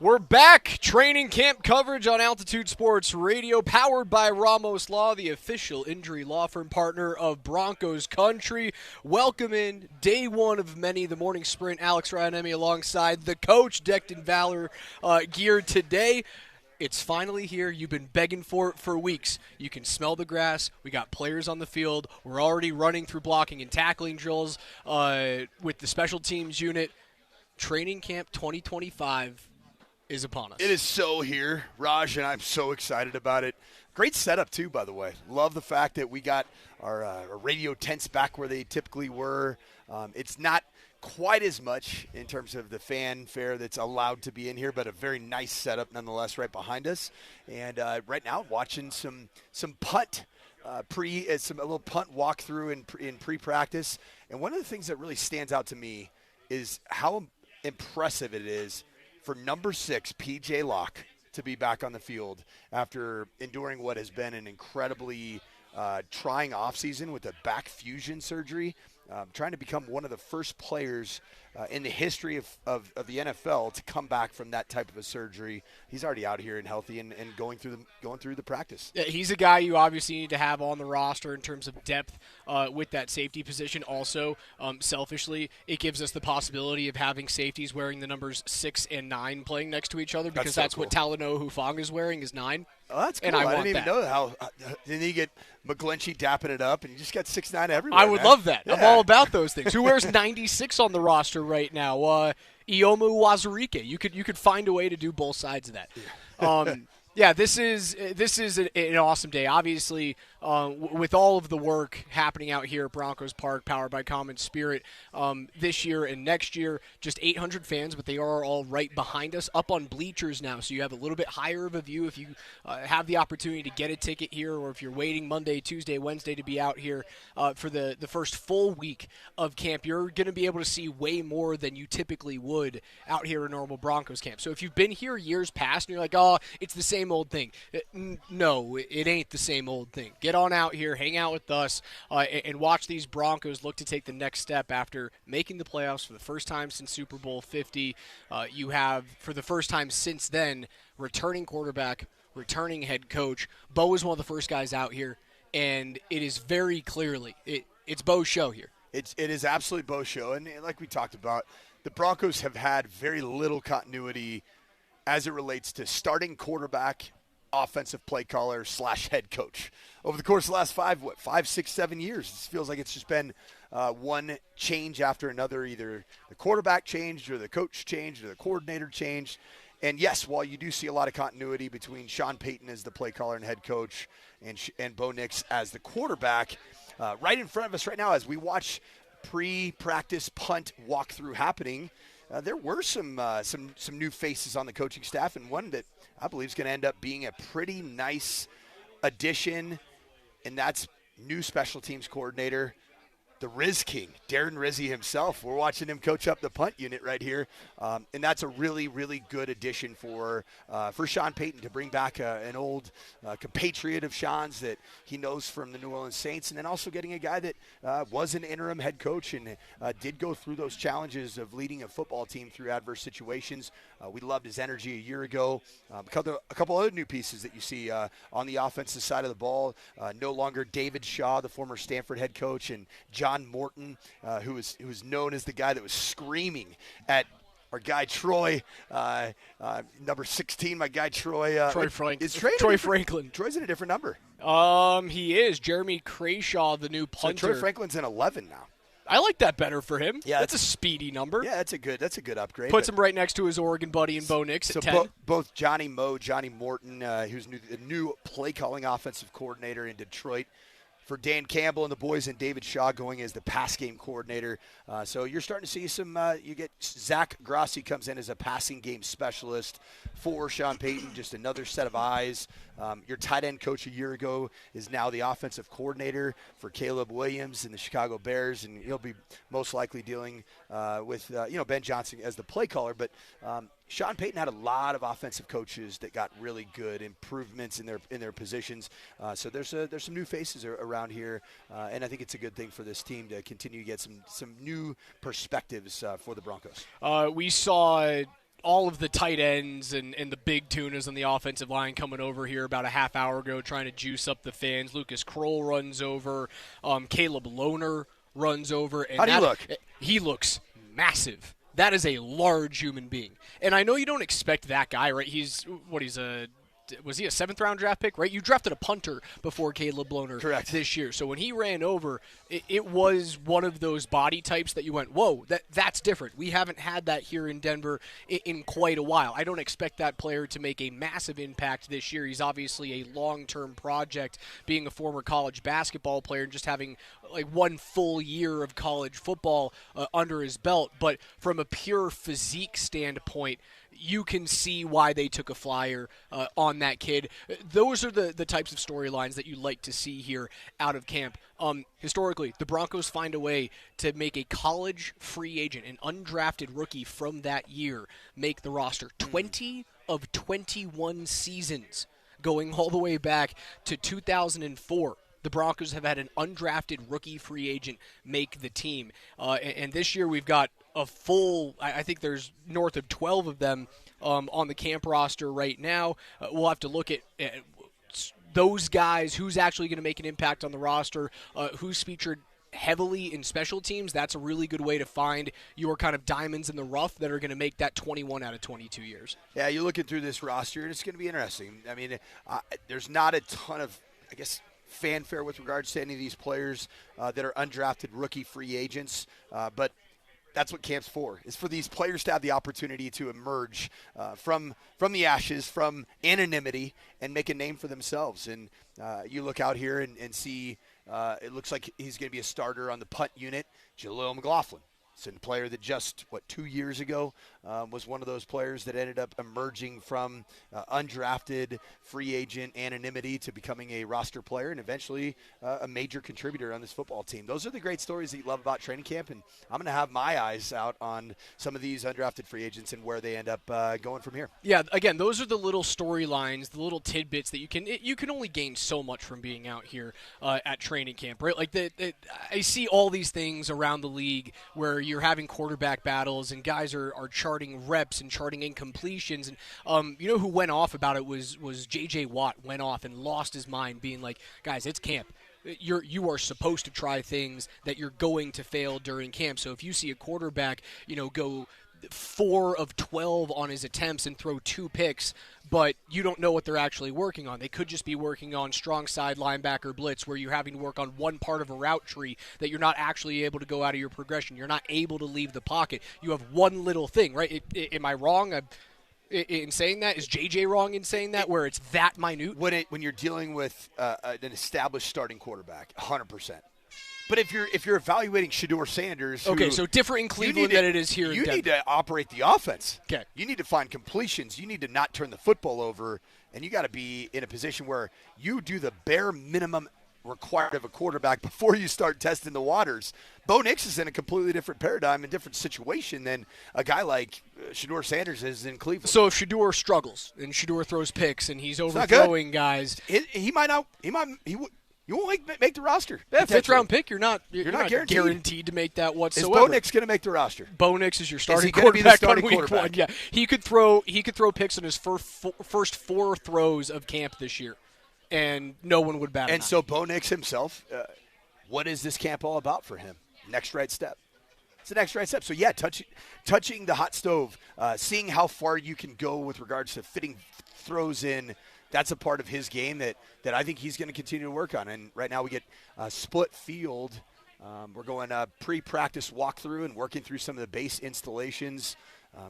We're back. Training camp coverage on Altitude Sports Radio, powered by Ramos Law, the official injury law firm partner of Broncos Country. Welcome in day one of many, the morning sprint. Alex Ryanemi alongside the coach, decked in Valor gear today. It's finally here. You've been begging for it for weeks. You can smell the grass. We got players on the field. We're already running through blocking and tackling drills with the special teams unit. Training camp 2025 is upon us. It is so here, Raj, and I'm so excited about it. Great setup, too, by the way. Love the fact that we got our radio tents back where they typically were. It's not quite as much in terms of the fanfare that's allowed to be in here, but a very nice setup nonetheless right behind us. And right now, watching some punt a little punt walkthrough in pre-practice. And one of the things that really stands out to me is how impressive it is for number 6, P.J. Locke, to be back on the field after enduring what has been an incredibly trying offseason with a back fusion surgery, trying to become one of the first players in the history of the NFL to come back from that type of a surgery. He's already out here and healthy and going through the practice. Yeah, he's a guy you obviously need to have on the roster in terms of depth with that safety position. Also, selfishly, it gives us the possibility of having safeties wearing the numbers 6 and 9 playing next to each other, because that's what Talanoa Hufanga is wearing, is 9. Oh, that's cool. And I didn't even know how. Didn't you get McGlinchey dapping it up, and you just got 6'9" everywhere? I would love that. Yeah. I'm all about those things. Who wears 96 on the roster right now? Iomu Wazurike. You could find a way to do both sides of that. Yeah, this is an awesome day. Obviously, with all of the work happening out here at Broncos Park, powered by Common Spirit, this year and next year, just 800 fans, but they are all right behind us, up on bleachers now, so you have a little bit higher of a view if you have the opportunity to get a ticket here, or if you're waiting Monday, Tuesday, Wednesday to be out here for the first full week of camp. You're going to be able to see way more than you typically would out here in normal Broncos camp. So if you've been here years past and you're like, oh, it's the same old thing. No, it ain't the same old thing. Get on out here, hang out with us, and watch these Broncos look to take the next step after making the playoffs for the first time since Super Bowl 50. You have, for the first time since then, returning quarterback, returning head coach. Bo is one of the first guys out here, and it is very clearly, it's Bo's show here. It is absolutely Bo's show, and like we talked about, the Broncos have had very little continuity as it relates to starting quarterback, offensive play caller / head coach. Over the course of the last 5, 6, 7 years, it feels like it's just been one change after another. Either the quarterback changed, or the coach changed, or the coordinator changed. And yes, while you do see a lot of continuity between Shawn Payton as the play caller and head coach and Bo Nix as the quarterback, right in front of us right now as we watch pre-practice punt walkthrough happening, there were some new faces on the coaching staff, and one that I believe is going to end up being a pretty nice addition, and that's new special teams coordinator, the Riz King, Darren Rizzi himself. We're watching him coach up the punt unit right here, and that's a really, really good addition for Shawn Payton to bring back an old compatriot of Shawn's that he knows from the New Orleans Saints, and then also getting a guy that was an interim head coach and did go through those challenges of leading a football team through adverse situations. We loved his energy a year ago. A couple other new pieces that you see on the offensive side of the ball. No longer David Shaw, the former Sanford head coach, and John Morton, who was known as the guy that was screaming at our guy Troy, number 16. My guy Troy. Troy Franklin. Troy's in a different number. He is. Jeremy Crashaw, the new punter. So Troy Franklin's in 11 now. I like that better for him. Yeah, that's a speedy number. Yeah, that's a good upgrade. Puts him right next to his Oregon buddy and Bo Nix at 10. Both Johnny Morton, who's the new play calling offensive coordinator in Detroit, for Dan Campbell and the boys, and David Shaw going as the pass game coordinator. So you're starting to see some you get Zach Grossi comes in as a passing game specialist for Shawn Payton, just another set of eyes. Your tight end coach a year ago is now the offensive coordinator for Caleb Williams and the Chicago Bears, and he'll be most likely dealing with Ben Johnson as the play caller. But Shawn Payton had a lot of offensive coaches that got really good improvements in their positions. So there's some new faces around here, and I think it's a good thing for this team to continue to get some new perspectives for the Broncos. We saw all of the tight ends and the big tunas on the offensive line coming over here about a half hour ago trying to juice up the fans. Lucas Kroll runs over. Caleb Lohner runs over. And How do you look? He looks massive. That is a large human being. And I know you don't expect that guy, right? Was he a 7th-round draft pick, right? You drafted a punter before Caleb Lohner this year. So when he ran over, it was one of those body types that you went, whoa, that's different. We haven't had that here in Denver in quite a while. I don't expect that player to make a massive impact this year. He's obviously a long-term project, being a former college basketball player and just having like one full year of college football under his belt. But from a pure physique standpoint, you can see why they took a flyer on that kid. Those are the types of storylines that you like to see here out of camp. Historically, the Broncos find a way to make a college free agent, an undrafted rookie from that year, make the roster. 20 of 21 seasons, going all the way back to 2004. The Broncos have had an undrafted rookie free agent make the team. And this year we've got a full, I think there's north of 12 of them on the camp roster right now. We'll have to look at those guys, who's actually going to make an impact on the roster, who's featured heavily in special teams. That's a really good way to find your kind of diamonds in the rough that are going to make that 21 out of 22 years. Yeah, you're looking through this roster, and it's going to be interesting. I mean, there's not a ton of, I guess, fanfare with regards to any of these players that are undrafted rookie free agents, but that's what camp's for, is for these players to have the opportunity to emerge from the ashes, from anonymity, and make a name for themselves. And you look out here and see it looks like he's going to be a starter on the punt unit, Jaleel McLaughlin. It's a player that just, 2 years ago was one of those players that ended up emerging from undrafted free agent anonymity to becoming a roster player and eventually a major contributor on this football team. Those are the great stories that you love about training camp, and I'm going to have my eyes out on some of these undrafted free agents and where they end up going from here. Yeah, again, those are the little storylines, the little tidbits that you can only gain so much from being out here at training camp, right? Like I see all these things around the league where you're having quarterback battles and guys are charting reps and charting incompletions. And you know who went off about it was J.J. Watt went off and lost his mind, being like, guys, it's camp. You are supposed to try things that you're going to fail during camp. So if you see a quarterback, go 4 of 12 on his attempts and throw 2 picks, but you don't know what they're actually working on. They could just be working on strong side linebacker blitz, where you're having to work on one part of a route tree that you're not actually able to go out of your progression. You're not able to leave the pocket. You have one little thing, right? Am I wrong in saying that? Is JJ wrong in saying that, where it's that minute? When you're dealing with an established starting quarterback, 100%. But if you're evaluating Shedeur Sanders, so different in Cleveland than it is here in Denver. You need to operate the offense. Okay. You need to find completions. You need to not turn the football over, and you got to be in a position where you do the bare minimum required of a quarterback before you start testing the waters. Bo Nix is in a completely different paradigm, a different situation than a guy like Shedeur Sanders is in Cleveland. So if Shedeur struggles and Shedeur throws picks and he's overthrowing guys, you won't make the roster. Yeah, 5th-round pick, you're not guaranteed to make that whatsoever. Is Bo Nix going to make the roster? Bo Nix is your starting quarterback on week 1. Yeah, he could throw picks on his first 4 throws of camp this year, and no one would bat an eye. And so Bo Nix himself, what is this camp all about for him? Next right step. It's the next right step. So, yeah, touching the hot stove, seeing how far you can go with regards to fitting throws in, that's a part of his game that I think he's going to continue to work on. And right now we get split field. We're going pre-practice walkthrough and working through some of the base installations.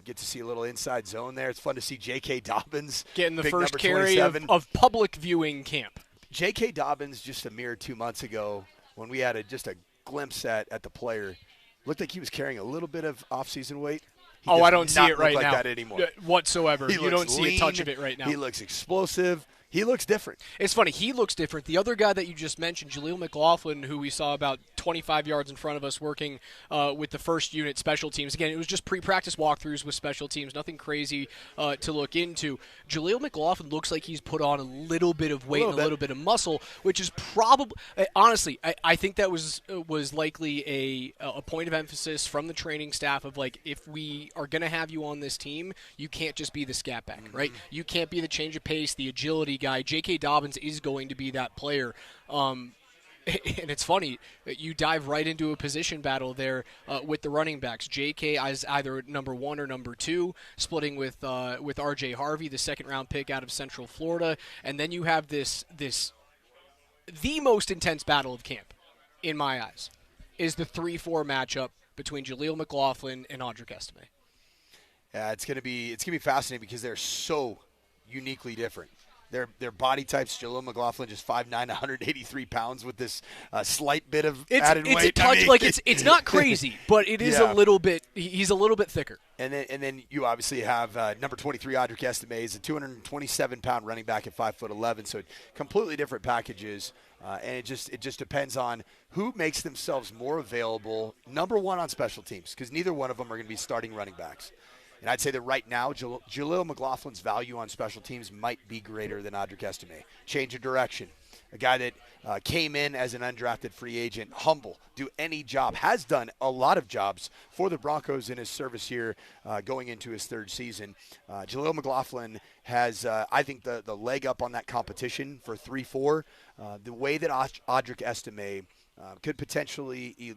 Get to see a little inside zone there. It's fun to see J.K. Dobbins getting the first carry of public viewing camp. J.K. Dobbins just a mere 2 months ago when we had just a glimpse at the player, looked like he was carrying a little bit of off-season weight. I don't see it right now. Like that anymore. Whatsoever. You don't see lean, a touch of it right now. He looks explosive. He looks different. It's funny. He looks different. The other guy that you just mentioned, Jaleel McLaughlin, who we saw about 25 yards in front of us working with the first unit special teams. Again, it was just pre-practice walkthroughs with special teams, nothing crazy to look into. Jaleel McLaughlin looks like he's put on a little bit of weight and a little bit of muscle, which is probably, honestly, I think that was likely a point of emphasis from the training staff of, like, if we are going to have you on this team, you can't just be the scat back, right? You can't be the change of pace, the agility guy. J.K. Dobbins is going to be that player. And it's funny, you dive right into a position battle there with the running backs. J.K. is either number 1 or number 2, splitting with R.J. Harvey, the second-round pick out of Central Florida. And then you have the most intense battle of camp, in my eyes, is the 3-4 matchup between Jaleel McLaughlin and Audric Estime. Yeah, it's gonna be fascinating because they're so uniquely different. Their body types. Jaleel McLaughlin just 5'9", 183 pounds with this slight bit of added weight. It's a touch, like it's not crazy, but it is a little bit. He's a little bit thicker. And then you obviously have number 23 Audric Estime is a 227-pound running back at 5'11", so completely different packages. And it just depends on who makes themselves more available. Number 1 on special teams, because neither one of them are going to be starting running backs. And I'd say that right now, Jaleel McLaughlin's value on special teams might be greater than Audric Estime. Change of direction. A guy that came in as an undrafted free agent, humble, do any job, has done a lot of jobs for the Broncos in his service here going into his 3rd season. Jaleel McLaughlin has, I think, the leg up on that competition for 3-4. The way that Audric Estime could potentially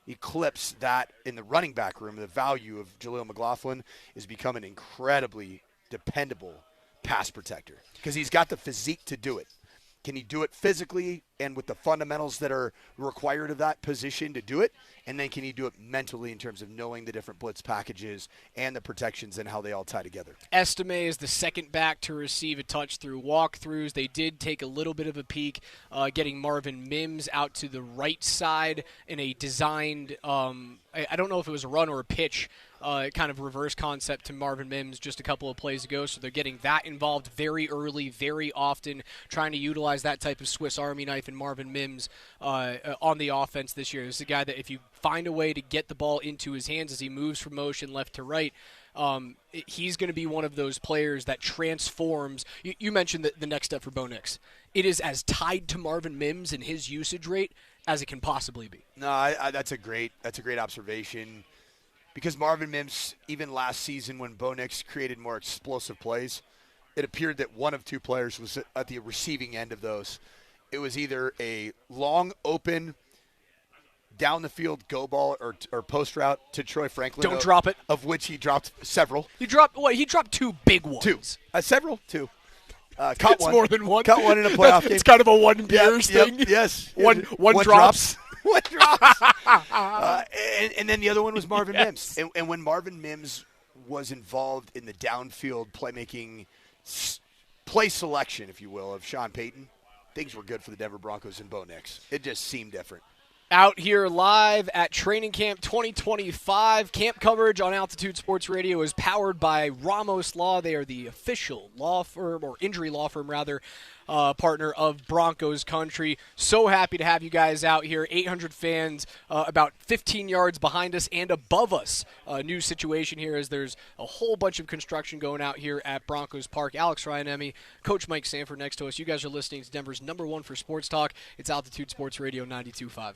eclipse that in the running back room, the value of Jaleel McLaughlin is becoming an incredibly dependable pass protector because he's got the physique to do it. Can he do it physically and with the fundamentals that are required of that position to do it? And then can he do it mentally in terms of knowing the different blitz packages and the protections and how they all tie together? Estime is the second back to receive a touch through walkthroughs. They did take a little bit of a peek getting Marvin Mims out to the right side in a designed, I don't know if it was a run or a pitch, kind of reverse concept to Marvin Mims just a couple of plays ago. So they're getting that involved very early, very often, trying to utilize that type of Swiss Army knife in Marvin Mims on the offense this year. This is a guy that if you find a way to get the ball into his hands as he moves from motion left to right, he's going to be one of those players that transforms. You mentioned the next step for Bo Nix. It is as tied to Marvin Mims and his usage rate as it can possibly be. No, that's a great observation. Because Marvin Mims, even last season when Bo Nix created more explosive plays, it appeared that one of 2 players was at the receiving end of those. It was either a long, open, down the field go ball or post route to Troy Franklin. Don't drop it. Of which he dropped several. He dropped 2 big ones. 2. Several. 2. Caught it's one. more than one. Caught one in a playoff game. It's kind of a one beers thing. Yes. One drops. One drops. And then the other one was Marvin Mims. And when Marvin Mims was involved in the downfield playmaking, play selection, if you will, of Shawn Payton, things were good for the Denver Broncos and Bo Nix. It just seemed different. Out here live at Training Camp 2025. Camp coverage on Altitude Sports Radio is powered by Ramos Law. They are the official law firm, or injury law firm rather, partner of Broncos Country. So happy to have you guys out here. 800 fans about 15 yards behind us and above us. New situation here as there's a whole bunch of construction going out here at Broncos Park. Alex Ryanemi, Coach Mike Sanford next to us. You guys are listening to Denver's #1 for sports talk. It's Altitude Sports Radio 92.5.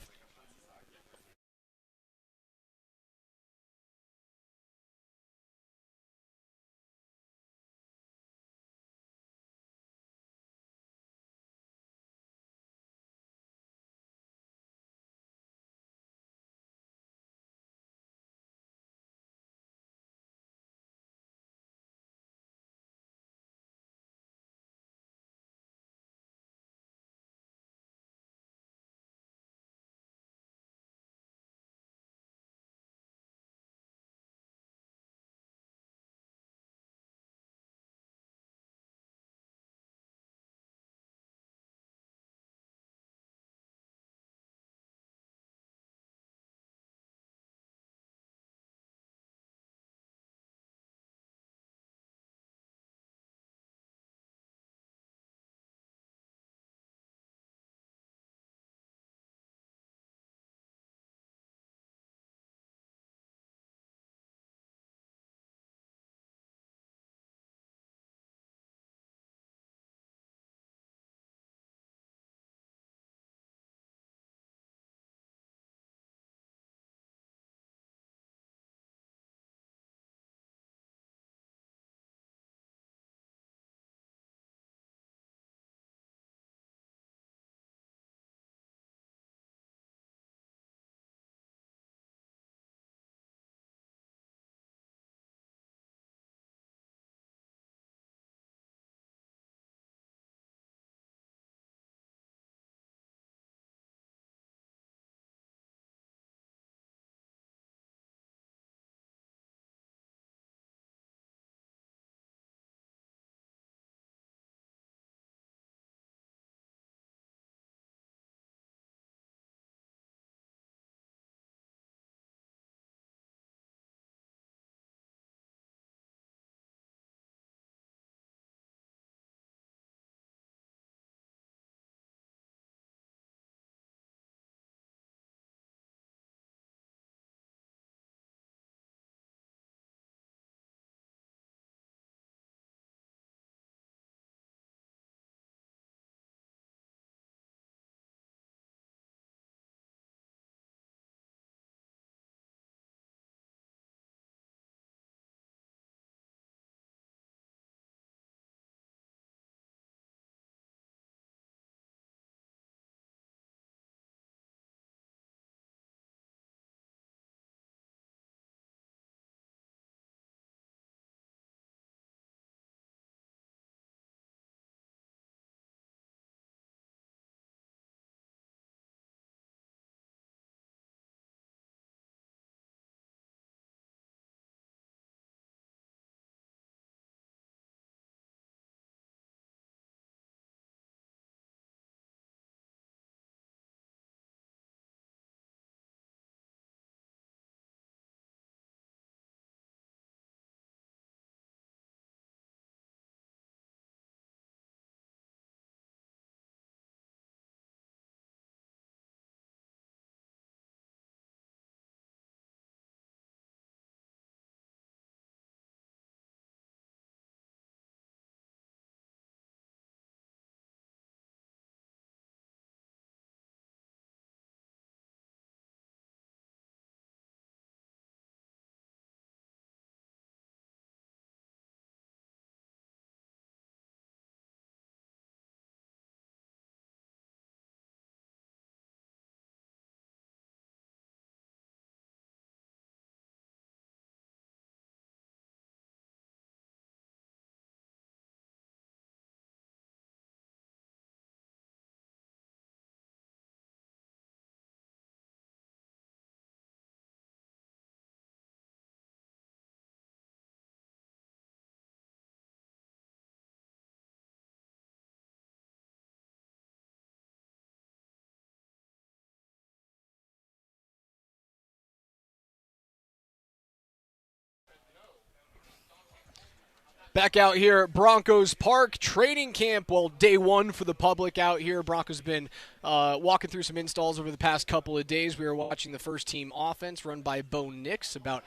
Back out here at Broncos Park, training camp. Well, day one for the public out here. Broncos have been walking through some installs over the past couple of days. We were watching the first team offense run by Bo Nix, about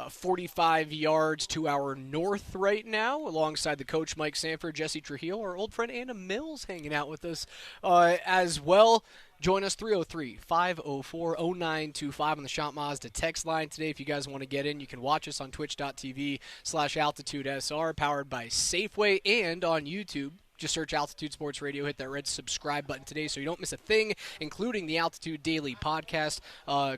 45 yards to our north right now, alongside the coach Mike Sanford, Jesse Trujillo, our old friend Anna Mills hanging out with us as well. Join us 303-504-0925 on the Shop Mazda text line today. If you guys want to get in, you can watch us on twitch.tv/AltitudeSR, powered by Safeway, and on YouTube. Just search Altitude Sports Radio, hit that red subscribe button today so you don't miss a thing, including the Altitude Daily Podcast,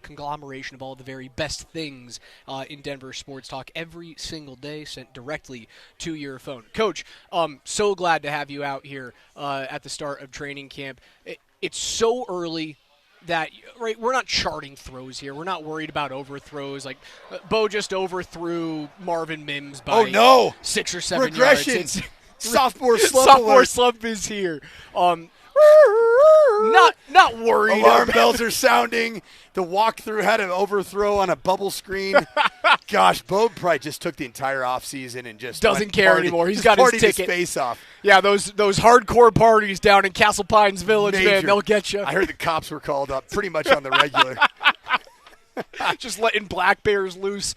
conglomeration of all the very best things in Denver sports talk every single day, sent directly to your phone. Coach, so glad to have you out here at the start of training camp. It's so early that, right, we're not charting throws here. We're not worried about overthrows. Like, Bo just overthrew Marvin Mims by 6 or 7 Regression. yards. Sophomore slump Sophomore alert. slump is here. Not worried. Alarm bells are sounding. The walkthrough had an overthrow on a bubble screen. Gosh, Bo probably just took the entire offseason and just doesn't care anymore. He's got his ticket. Face off. Yeah, those hardcore parties down in Castle Pines Village, man, they'll get you. I heard the cops were called up pretty much on the regular. Just letting black bears loose.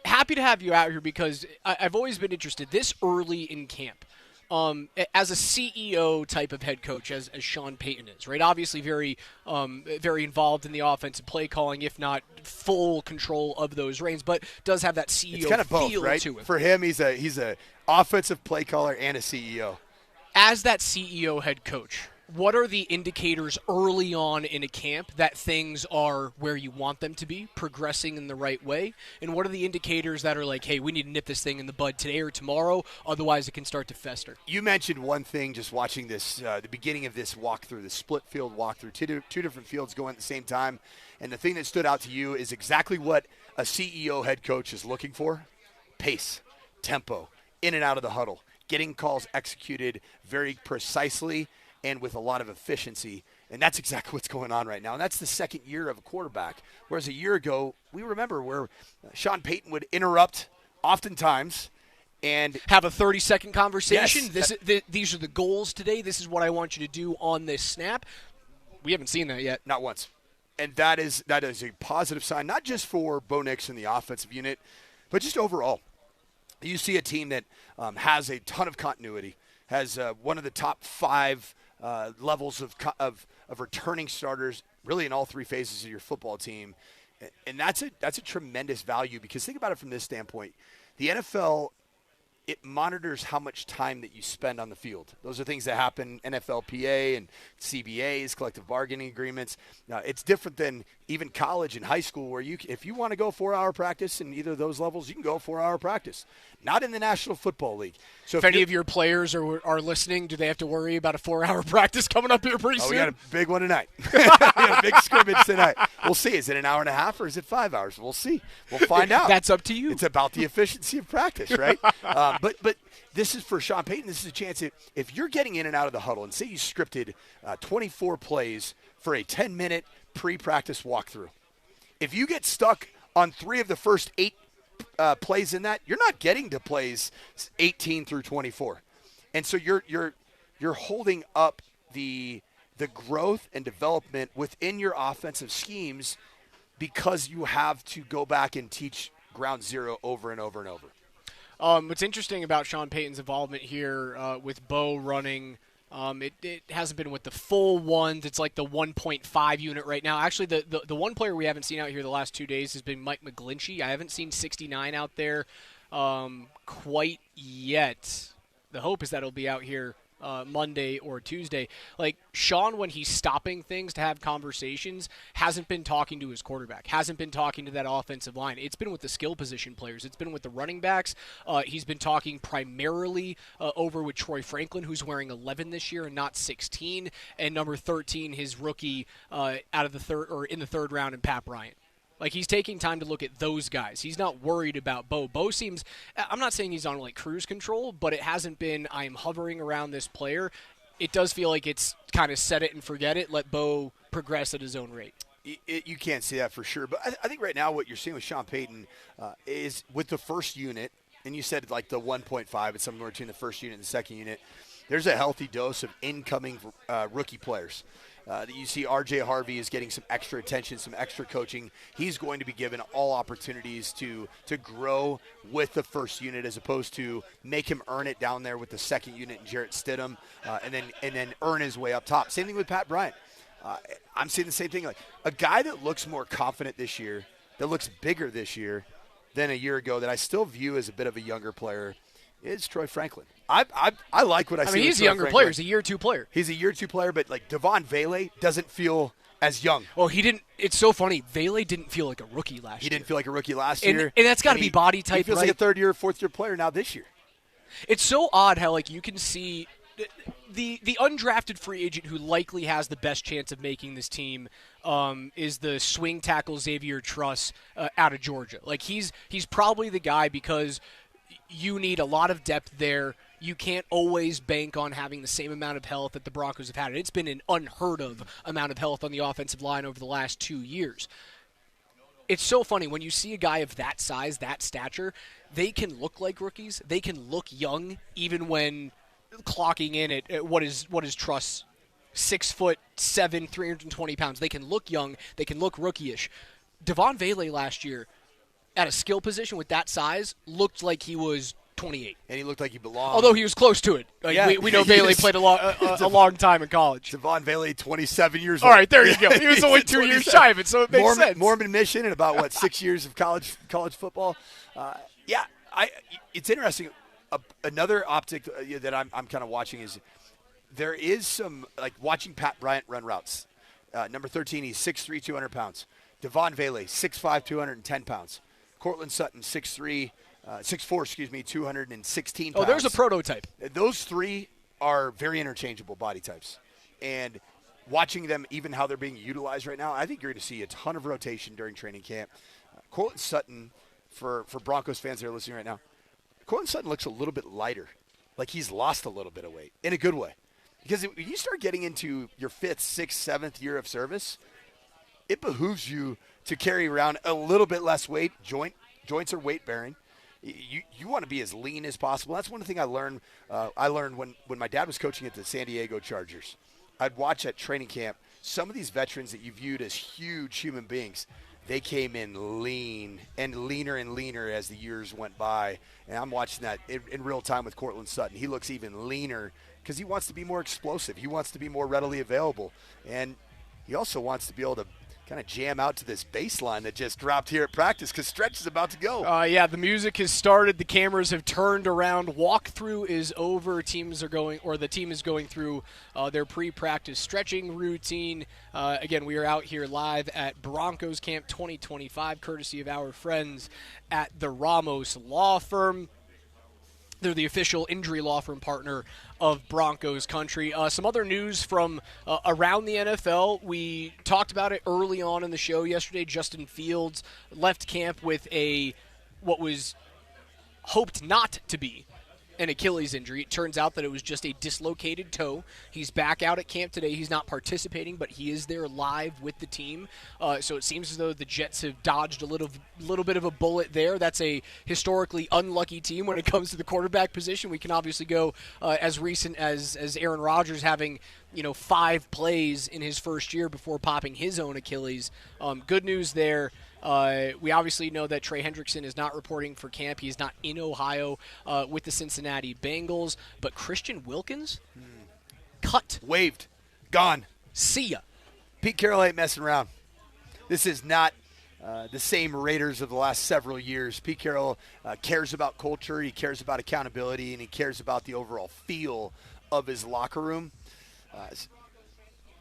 Happy to have you out here because I've always been interested this early in camp. As a CEO type of head coach, as Shawn Payton is, right? Obviously very involved in the offensive play calling, if not full control of those reins, but does have that CEO it's kind of both, feel right? to him. For him, he's a offensive play caller and a CEO. As that CEO head coach, what are the indicators early on in a camp that things are where you want them to be, progressing in the right way? And what are the indicators that are like, hey, we need to nip this thing in the bud today or tomorrow, otherwise it can start to fester? You mentioned one thing just watching this, the beginning of this walkthrough, the split field walkthrough, two different fields going at the same time. And the thing that stood out to you is exactly what a CEO head coach is looking for: pace, tempo, in and out of the huddle, getting calls executed very precisely and with a lot of efficiency. And that's exactly what's going on right now. And that's the second year of a quarterback. Whereas a year ago, we remember where Shawn Payton would interrupt oftentimes and have a 30-second conversation. Yes, These are the goals today. This is what I want you to do on this snap. We haven't seen that yet. Not once. And that is a positive sign, not just for Bo Nix and the offensive unit, but just overall. You see a team that has a ton of continuity, has one of the top 5 levels of returning starters, really in all 3 phases of your football team, and that's a tremendous value, because think about it from this standpoint: the NFL, it monitors how much time that you spend on the field. Those are things that happen, NFLPA and CBAs, collective bargaining agreements. It's different than even college and high school, where if you want to go 4-hour practice in either of those levels, you can go 4-hour practice. Not in the National Football League. So if any of your players are listening, do they have to worry about a 4-hour practice coming up here pretty soon? We got a big one tonight. We got a big scrimmage tonight. We'll see. Is it an hour and a half or is it 5 hours? We'll see. We'll find out. That's up to you. It's about the efficiency of practice, right? But this is for Shawn Payton. This is a chance if you're getting in and out of the huddle, and say you scripted 24 plays for a 10-minute pre-practice walkthrough. If you get stuck on 3 of the first 8 plays in that, you're not getting to plays 18 through 24. And so you're holding up the growth and development within your offensive schemes, because you have to go back and teach ground zero over and over and over. What's interesting about Shawn Payton's involvement here with Bo running, it hasn't been with the full ones. It's like the 1.5 unit right now. Actually, the one player we haven't seen out here the last 2 days has been Mike McGlinchey. I haven't seen 69 out there quite yet. The hope is that it'll be out here Monday or Tuesday. Like, Shawn, when he's stopping things to have conversations, hasn't been talking to his quarterback, hasn't been talking to that offensive line. It's been with the skill position players. It's been with the running backs. He's been talking primarily over with Troy Franklin, who's wearing 11 this year and not 16, and number 13, his rookie out of the third, or in the third round, and Pat Bryant. Like, he's taking time to look at those guys. He's not worried about Bo. Bo seems, I'm not saying he's on, like, cruise control, but it hasn't been, I am hovering around this player. It does feel like it's kind of set it and forget it, let Bo progress at his own rate. You can't say that for sure. But I think right now what you're seeing with Shawn Payton is with the first unit, and you said like the 1.5, it's somewhere between the first unit and the second unit. There's a healthy dose of incoming rookie players. You see R.J. Harvey is getting some extra attention, some extra coaching. He's going to be given all opportunities to grow with the first unit as opposed to make him earn it down there with the second unit and Jarrett Stidham and then earn his way up top. Same thing with Pat Bryant. I'm seeing the same thing. Like a guy that looks more confident this year, that looks bigger this year than a year ago, that I still view as a bit of a younger player, is Troy Franklin. I like what I see. I mean, he's a younger player. He's a year 2 player. He's a year 2 player, but like Devon Vele doesn't feel as young. Well, he didn't. It's so funny. Vele didn't feel like a rookie last year. He didn't feel like a rookie last year. And that's got to be body type, he feels right? like a third year, fourth year player now this year. It's so odd how like you can see the undrafted free agent who likely has the best chance of making this team is the swing tackle Xavier Truss out of Georgia. Like he's probably the guy because you need a lot of depth there. You can't always bank on having the same amount of health that the Broncos have had. It's been an unheard of amount of health on the offensive line over the last 2 years. It's so funny when you see a guy of that size, that stature, they can look like rookies. They can look young even when clocking in at what is Truss, 6'7", 320 pounds. They can look young. They can look rookie-ish. Devon Vele last year at a skill position with that size looked like he was 28. And he looked like he belonged. Although he was close to it. Like, yeah, we know Vele played a long time in college. Devon Vele, 27 years old. All right, there you go. He was only 2 years shy of it, so it makes sense. Mormon mission and about, 6 years of college football. It's interesting. Another optic that I'm kind of watching is there is some, like watching Pat Bryant run routes. Number 13, he's 6'3", 200 pounds. Devon Vele, 6'5", 210 pounds. Cortland Sutton, 6'4", 216 pounds. Oh, there's a prototype. Those three are very interchangeable body types. And watching them, even how they're being utilized right now, I think you're going to see a ton of rotation during training camp. Cortland Sutton, for Broncos fans that are listening right now, Cortland Sutton looks a little bit lighter. Like he's lost a little bit of weight in a good way. Because when you start getting into your 5th, 6th, 7th year of service, it behooves you to carry around a little bit less weight. Joints are weight bearing. You want to be as lean as possible. That's one thing I learned. I learned when my dad was coaching at the San Diego Chargers. I'd watch at training camp some of these veterans that you viewed as huge human beings. They came in lean and leaner as the years went by. And I'm watching that in real time with Cortland Sutton. He looks even leaner because he wants to be more explosive. He wants to be more readily available. And he also wants to be able to kind of jam out to this baseline that just dropped here at practice because stretch is about to go. The music has started. The cameras have turned around. Walkthrough is over. The team is going through their pre-practice stretching routine. Again, we are out here live at Broncos Camp 2025, courtesy of our friends at the Ramos Law Firm. They're the official injury law firm partner of Broncos country. Some other news from around the NFL. We talked about it early on in the show yesterday. Justin Fields left camp with what was hoped not to be an Achilles injury. It turns out that it was just a dislocated toe. He's back out at camp today. He's not participating, but he is there live with the team. So it seems as though the Jets have dodged a little bit of a bullet there. That's a historically unlucky team when it comes to the quarterback position. We can obviously go as recent as Aaron Rodgers having 5 plays in his first year before popping his own Achilles. Good news there. We obviously know that Trey Hendrickson is not reporting for camp. He is not in Ohio with the Cincinnati Bengals. But Christian Wilkins, cut. Waived. Gone. See ya. Pete Carroll ain't messing around. This is not the same Raiders of the last several years. Pete Carroll cares about culture. He cares about accountability, and he cares about the overall feel of his locker room.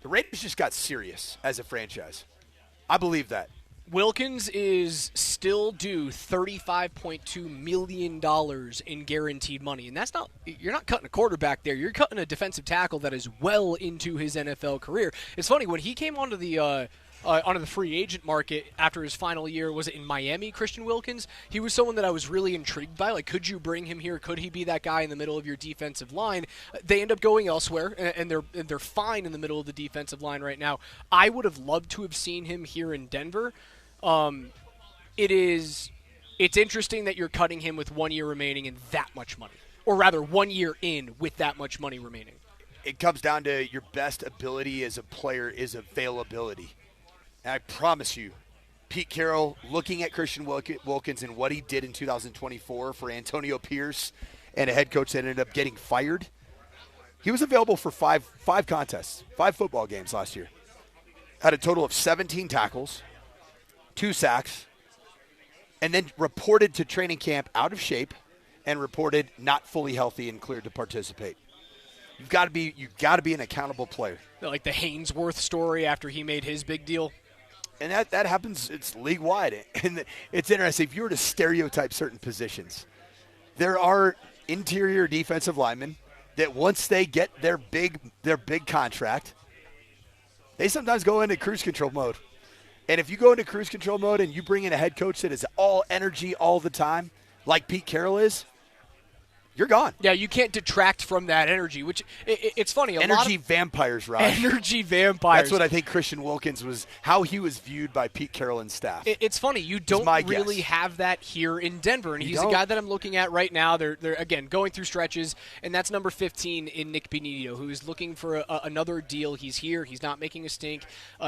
The Raiders just got serious as a franchise. I believe that. Wilkins is still due $35.2 million in guaranteed money. And that's you're not cutting a quarterback there. You're cutting a defensive tackle that is well into his NFL career. It's funny, when he came onto the free agent market after his final year, was it in Miami, Christian Wilkins? He was someone that I was really intrigued by. Like, could you bring him here? Could he be that guy in the middle of your defensive line? They end up going elsewhere, and they're fine in the middle of the defensive line right now. I would have loved to have seen him here in Denver. It's It's interesting that you're cutting him with 1 year remaining and that much money. Or rather, 1 year in with that much money remaining. It comes down to your best ability as a player is availability. And I promise you, Pete Carroll, looking at Christian Wilkins and what he did in 2024 for Antonio Pierce and a head coach that ended up getting fired, he was available for five contests, 5 football games last year. Had a total of 17 tackles, 2 sacks, and then reported to training camp out of shape and reported not fully healthy and cleared to participate. You've got to be an accountable player. Like the Hainsworth story after he made his big deal. And that happens, it's league-wide. And it's interesting. If you were to stereotype certain positions, there are interior defensive linemen that once they get their big contract, they sometimes go into cruise control mode. And if you go into cruise control mode and you bring in a head coach that is all energy all the time, like Pete Carroll is, you're gone. Yeah, you can't detract from that energy, which it's funny. Energy vampires, Raj. Energy vampires. That's what I think Christian Wilkins was, how he was viewed by Pete Carroll and staff. It's funny. You don't really have that here in Denver, and he's a guy that I'm looking at right now. They're again, going through stretches, and that's number 15 in Nick Benito, who is looking for another deal. He's here. He's not making a stink.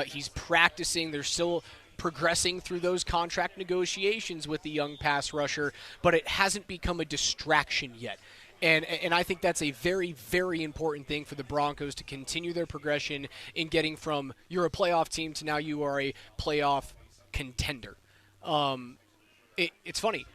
He's practicing. They're still progressing through those contract negotiations with the young pass rusher, but it hasn't become a distraction yet. And I think that's a very, very important thing for the Broncos to continue their progression in getting from you're a playoff team to now you are a playoff contender. It's funny.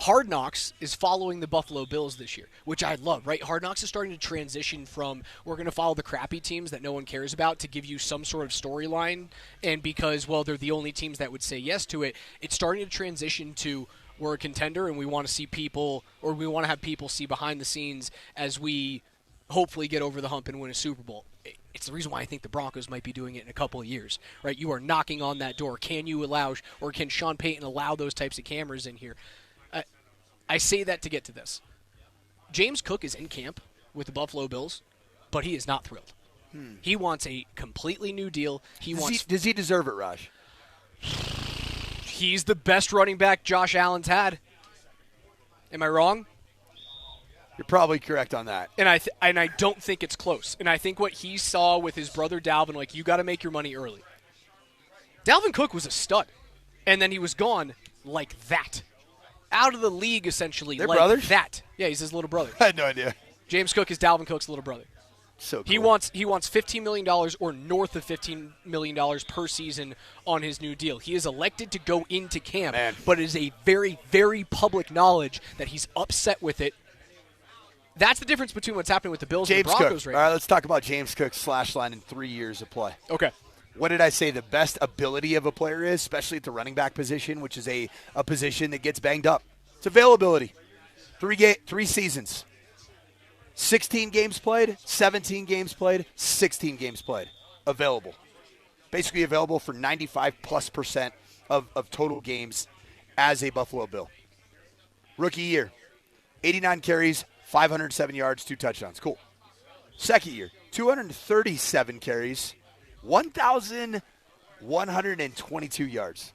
Hard Knocks is following the Buffalo Bills this year, which I love, right? Hard Knocks is starting to transition from we're going to follow the crappy teams that no one cares about to give you some sort of storyline. And because, well, they're the only teams that would say yes to it, it's starting to transition to we're a contender and we want to see people, or we want to have people see behind the scenes as we hopefully get over the hump and win a Super Bowl. It's the reason why I think the Broncos might be doing it in a couple of years, right? You are knocking on that door. Can you allow, or can Shawn Payton allow those types of cameras in here? I say that to get to this. James Cook is in camp with the Buffalo Bills, but he is not thrilled. He wants a completely new deal. Does he deserve it, Raj? He's the best running back Josh Allen's had. Am I wrong? You're probably correct on that. And I don't think it's close. And I think what he saw with his brother Dalvin, like, you got to make your money early. Dalvin Cook was a stud, and then he was gone like that. Out of the league, essentially. They're like brothers? that. Yeah, he's his little brother. I had no idea. James Cook is Dalvin Cook's little brother. So cool. He wants $15 million or north of $15 million per season on his new deal. He is elected to go into camp, but it is a very, very public knowledge that he's upset with it. That's the difference between what's happening with the Bills and the Broncos right now. All right, let's talk about James Cook's slash line in 3 years of play. Okay. What did I say the best ability of a player is, especially at the running back position, which is a position that gets banged up? It's availability. 3 seasons. 16 games played, 17 games played, 16 games played. Available. Basically available for 95+% of total games as a Buffalo Bill. Rookie year. 89 carries, 507 yards, 2 touchdowns. Cool. Second year. 237 carries, 1,122 yards.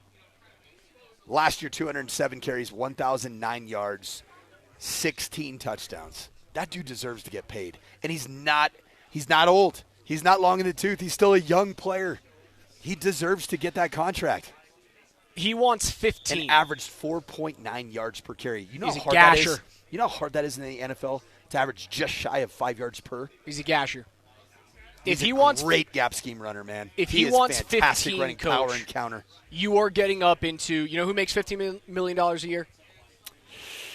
Last year, 207 carries, 1,009 yards, 16 touchdowns. That dude deserves to get paid. And he's not old. He's not long in the tooth. He's still a young player. He deserves to get that contract. He wants 15. And averaged 4.9 yards per carry. You know He's how a hard gasher. that is? You know how hard that is in the NFL to average just shy of 5 yards per? He's a gasher. He's a great gap scheme runner, man. If he wants fantastic 15, running coach, power and counter. You are getting up into, you know who makes $15 million a year?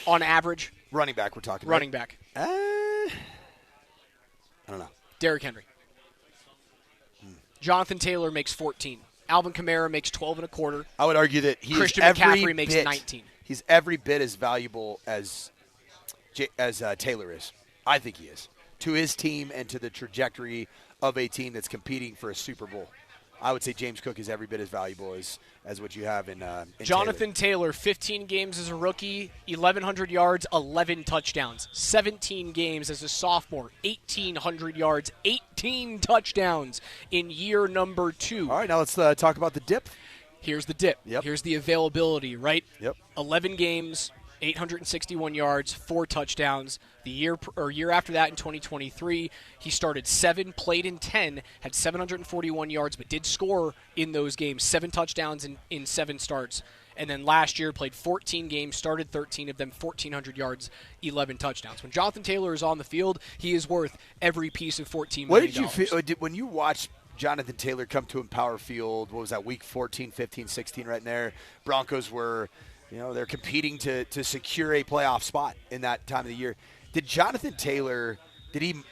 On average? Running back, we're talking Running back. I don't know. Derrick Henry. Jonathan Taylor makes 14. Alvin Kamara makes 12 and a quarter. I would argue that Christian McCaffrey makes 19. He's every bit as valuable as Taylor is. I think he is. To his team and to the trajectory of a team that's competing for a Super Bowl. I would say James Cook is every bit as valuable as what you have in Jonathan Taylor, 15 games as a rookie, 1,100 yards, 11 touchdowns. 17 games as a sophomore, 1,800 yards, 18 touchdowns in year number 2. All right, now let's talk about the dip. Here's the dip. Yep. Here's the availability, right? Yep. 11 games, 861 yards, 4 touchdowns. The year after that in 2023, he started 7, played in 10, had 741 yards, but did score in those games, 7 touchdowns in 7 starts. And then last year played 14 games, started 13 of them, 1,400 yards, 11 touchdowns. When Jonathan Taylor is on the field, he is worth every piece of $14 million. What did you feel when you watched Jonathan Taylor come to Empower Field? What was that, week 14, 15, 16 right in there? Broncos were, they're competing to secure a playoff spot in that time of the year. Did Jonathan Taylor,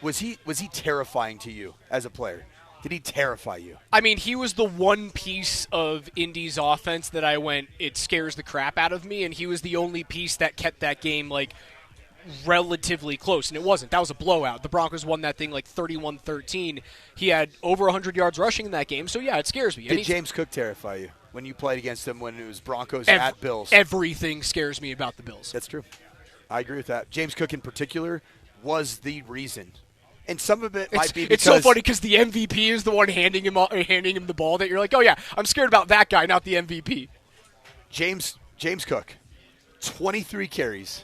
was he terrifying to you as a player? Did he terrify you? I mean, he was the one piece of Indy's offense that I went, it scares the crap out of me, and he was the only piece that kept that game, relatively close, and it wasn't. That was a blowout. The Broncos won that thing 31-13. He had over 100 yards rushing in that game, so yeah, it scares me. Did James Cook terrify you when you played against him when it was Broncos at Bills? Everything scares me about the Bills. That's true. I agree with that. James Cook in particular was the reason. And some of it might be because... It's so funny because the MVP is the one handing him the ball that you're like, oh yeah, I'm scared about that guy, not the MVP. James Cook, 23 carries,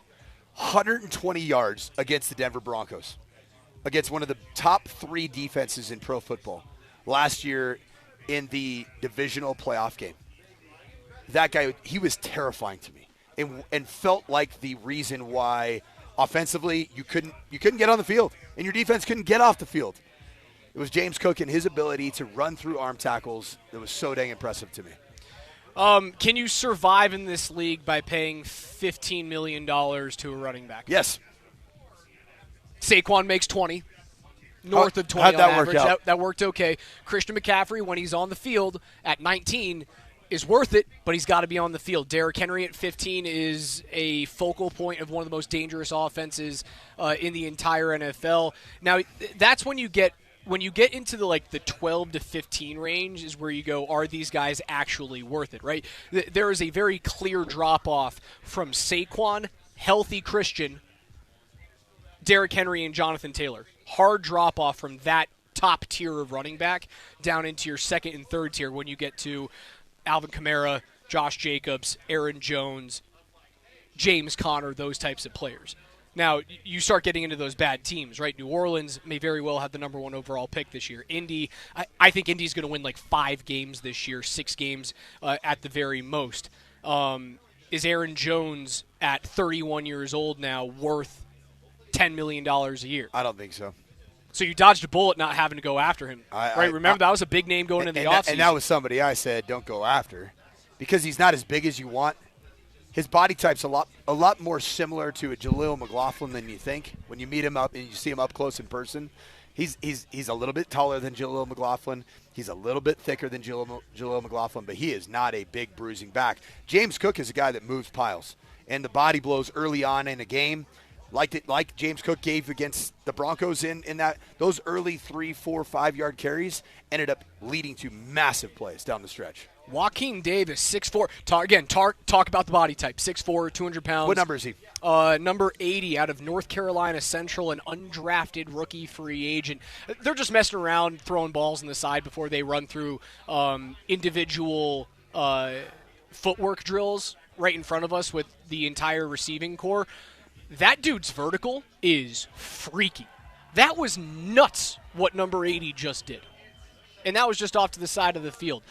120 yards against the Denver Broncos, against one of the top 3 defenses in pro football last year in the divisional playoff game. That guy, he was terrifying to me and felt like the reason why offensively you couldn't get on the field and your defense couldn't get off the field. It was James Cook and his ability to run through arm tackles that was so dang impressive to me. Can you survive in this league by paying $15 million to a running back? Yes. Saquon makes 20, north of 20 how'd on that average. work out? That worked okay. Christian McCaffrey, when he's on the field at 19, is worth it, but he's got to be on the field. Derrick Henry at 15 is a focal point of one of the most dangerous offenses in the entire NFL. Now, that's when you get into the 12 to 15 range is where you go, are these guys actually worth it, right? There is a very clear drop-off from Saquon, healthy Christian, Derrick Henry, and Jonathan Taylor. Hard drop-off from that top tier of running back down into your second and third tier when you get to Alvin Kamara, Josh Jacobs, Aaron Jones, James Conner, those types of players. Now, you start getting into those bad teams, right? New Orleans may very well have the number 1 overall pick this year. Indy, I think Indy's going to win 5 games this year, 6 games at the very most. Is Aaron Jones at 31 years old now worth $10 million a year? I don't think so. So you dodged a bullet not having to go after him, right? Remember, that was a big name going into the offseason. And that was somebody I said don't go after because he's not as big as you want. His body type's a lot more similar to a Jaleel McLaughlin than you think. When you meet him up and you see him up close in person, he's a little bit taller than Jaleel McLaughlin. He's a little bit thicker than Jaleel McLaughlin, but he is not a big bruising back. James Cook is a guy that moves piles, and the body blows early on in a game. Like James Cook gave against the Broncos in that those early 3, 4, 5 yard carries ended up leading to massive plays down the stretch. Joaquin Davis, 6'4". Talk about the body type. 6'4", 200 pounds. What number is he? Number 80 out of North Carolina Central, an undrafted rookie free agent. They're just messing around, throwing balls on the side before they run through individual footwork drills right in front of us with the entire receiving core. That dude's vertical is freaky. That was nuts what number 80 just did. And that was just off to the side of the field.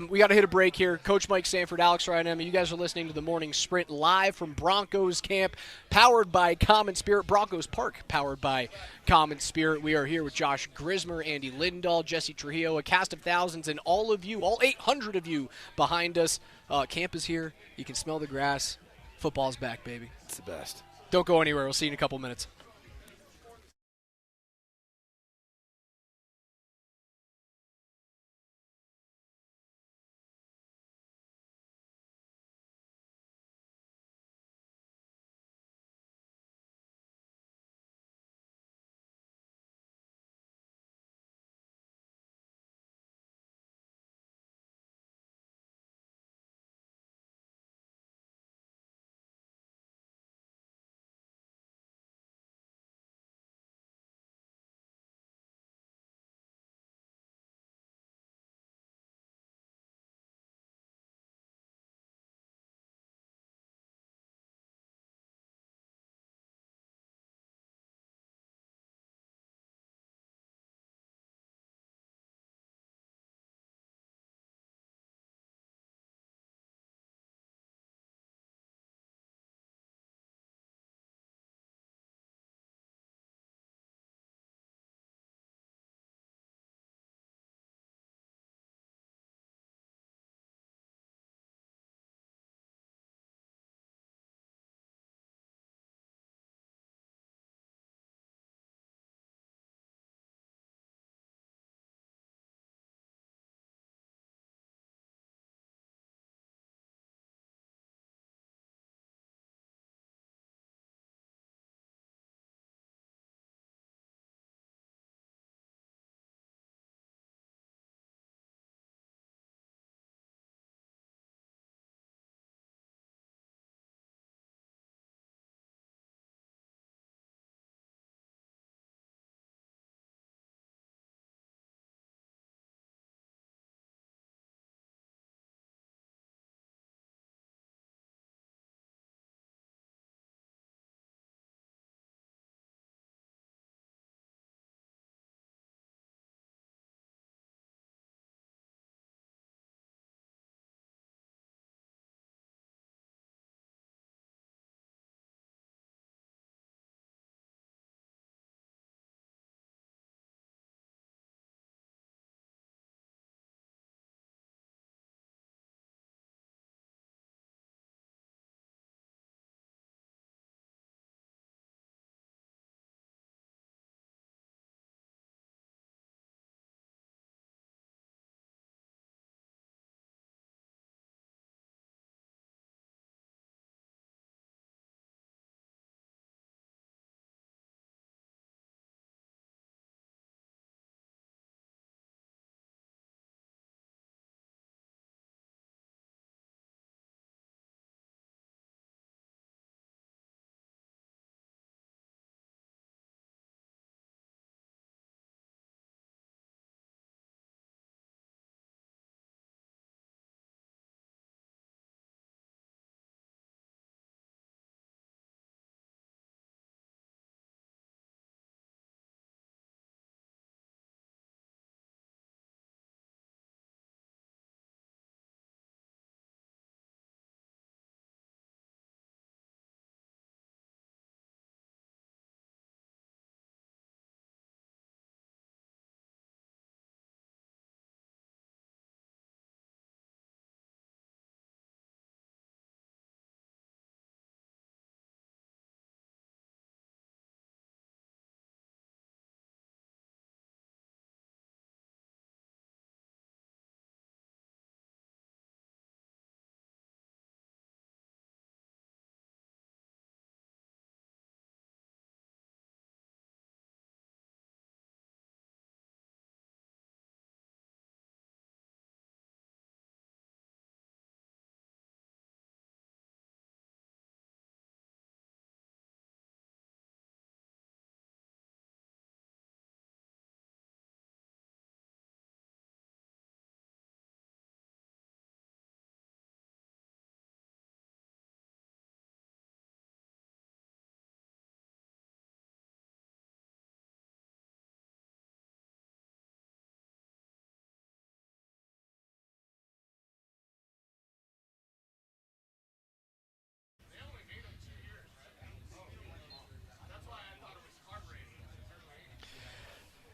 We got to hit a break here. Coach Mike Sanford, Alex Ryan, you guys are listening to the Morning Sprint live from Broncos camp, powered by Common Spirit. Broncos Park, powered by Common Spirit. We are here with Josh Grismer, Andy Lindahl, Jesse Trujillo, a cast of thousands, and all of you, all 800 of you behind us. Camp is here. You can smell the grass. Football's back, baby. It's the best. Don't go anywhere. We'll see you in a couple minutes.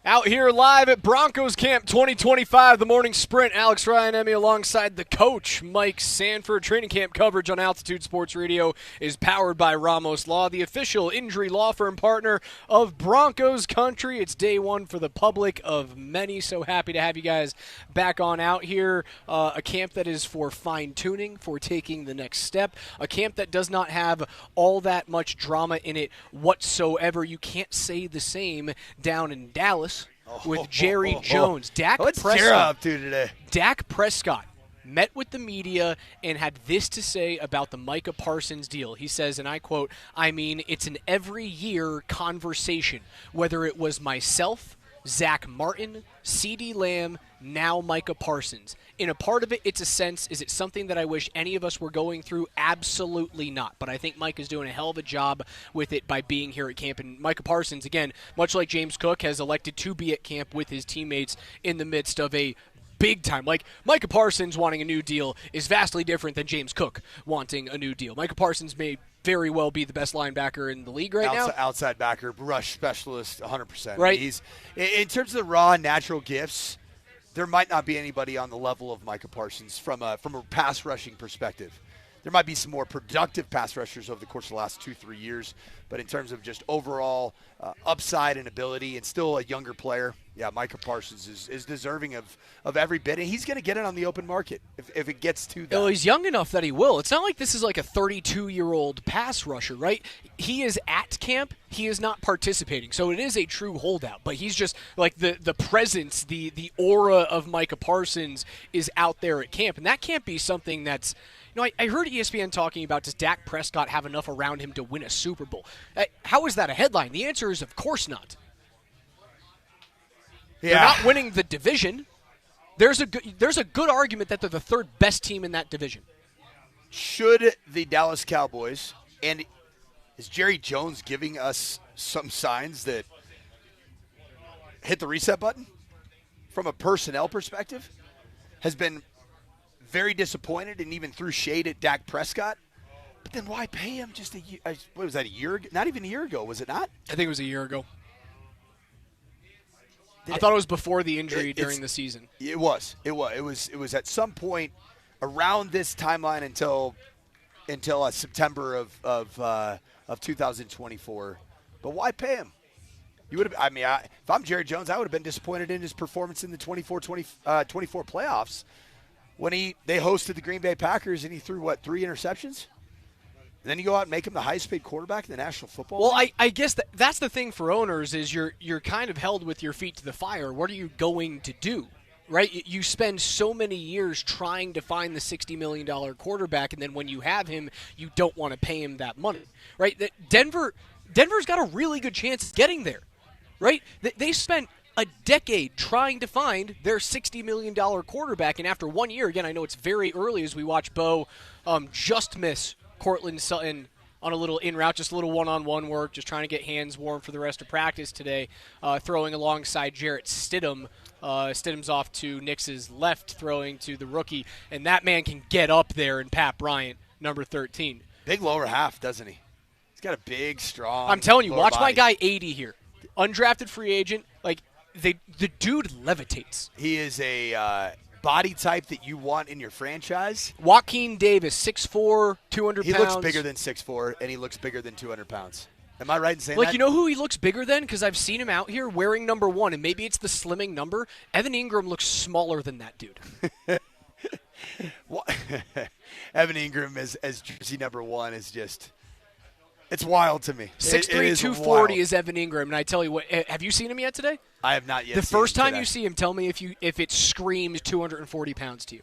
Out here live at Broncos Camp 2025, the morning sprint. Alex Ryan, Emmy, alongside the coach, Mike Sanford. Training camp coverage on Altitude Sports Radio is powered by Ramos Law, the official injury law firm partner of Broncos Country. It's day one for the public of many. So happy to have you guys back on out here. A camp that is for fine-tuning, for taking the next step. A camp that does not have all that much drama in it whatsoever. You can't say the same down in Dallas. With Jerry Jones. What's Jerry up to today? Dak Prescott met with the media and had this to say about the Micah Parsons deal. He says, and I quote, "I mean, it's an every year conversation, whether it was myself, Zach Martin, CeeDee Lamb, now Micah Parsons. In a part of it, it's a sense, is it something that I wish any of us were going through? Absolutely not. But I think Mike is doing a hell of a job with it by being here at camp. And Micah Parsons, again, much like James Cook, has elected to be at camp with his teammates in the midst of a big time. Like, Micah Parsons wanting a new deal is vastly different than James Cook wanting a new deal. Micah Parsons may very well be the best linebacker in the league right now. Outside backer, rush specialist, 100%. Right. He's, in terms of the raw natural gifts, there might not be anybody on the level of Micah Parsons from a pass rushing perspective. There might be some more productive pass rushers over the course of the last 2-3 years, but in terms of just overall upside and ability and still a younger player, yeah, Micah Parsons is deserving of every bit, and he's going to get it on the open market if it gets to that. Well, he's young enough that he will. It's not like this is like a 32-year-old pass rusher, right? He is at camp. He is not participating, so it is a true holdout. But he's just like the presence, the aura of Micah Parsons is out there at camp, and that can't be something that's. You know, I heard ESPN talking about, does Dak Prescott have enough around him to win a Super Bowl? How is that a headline? The answer is, of course not. Yeah. They're not winning the division. There's a good argument that they're the third best team in that division. Should the Dallas Cowboys, and is Jerry Jones giving us some signs that hit the reset button from a personnel perspective, has been very disappointed and even threw shade at Dak Prescott. But then why pay him just a year? What was that, a year ago? Not even a year ago, was it not? I think it was a year ago. I thought it was before the injury during the season. It was. It was at some point around this timeline until September of 2024. But why pay him? You would have. I mean, if I'm Jerry Jones, I would have been disappointed in his performance in the 24 playoffs when they hosted the Green Bay Packers and he threw 3 interceptions. And then you go out and make him the highest-paid quarterback in the National Football League? Well, I guess that's the thing for owners is you're kind of held with your feet to the fire. What are you going to do, right? You spend so many years trying to find the $60 million quarterback, and then when you have him, you don't want to pay him that money, right? Denver's got a really good chance of getting there, right? They spent a decade trying to find their $60 million quarterback, and after 1 year, again, I know it's very early as we watch Bo just miss Cortland Sutton on a little in route, just a little one-on-one work, just trying to get hands warm for the rest of practice today, throwing alongside Jarrett Stidham. Stidham's off to Nix's left, throwing to the rookie, and that man can get up there in Pat Bryant, number 13. Big lower half, doesn't he? He's got a big, strong I'm telling you, watch body. my guy 80 here. Undrafted free agent, like the dude levitates. He is a body type that you want in your franchise. Joaquin Davis, 6'4", 200 He pounds. looks bigger than 6'4", and he looks bigger than 200 pounds. Am I right in saying that? Like, you know who he looks bigger than? Because I've seen him out here wearing number 1, and maybe it's the slimming number. Evan Ingram looks smaller than that dude. Evan Ingram as jersey number 1 is just – it's wild to me. 6'3", 240 is Evan Ingram, and I tell you what, have you seen him yet today? I have not yet The seen first him time today. you see him, tell me if it screams 240 pounds to you.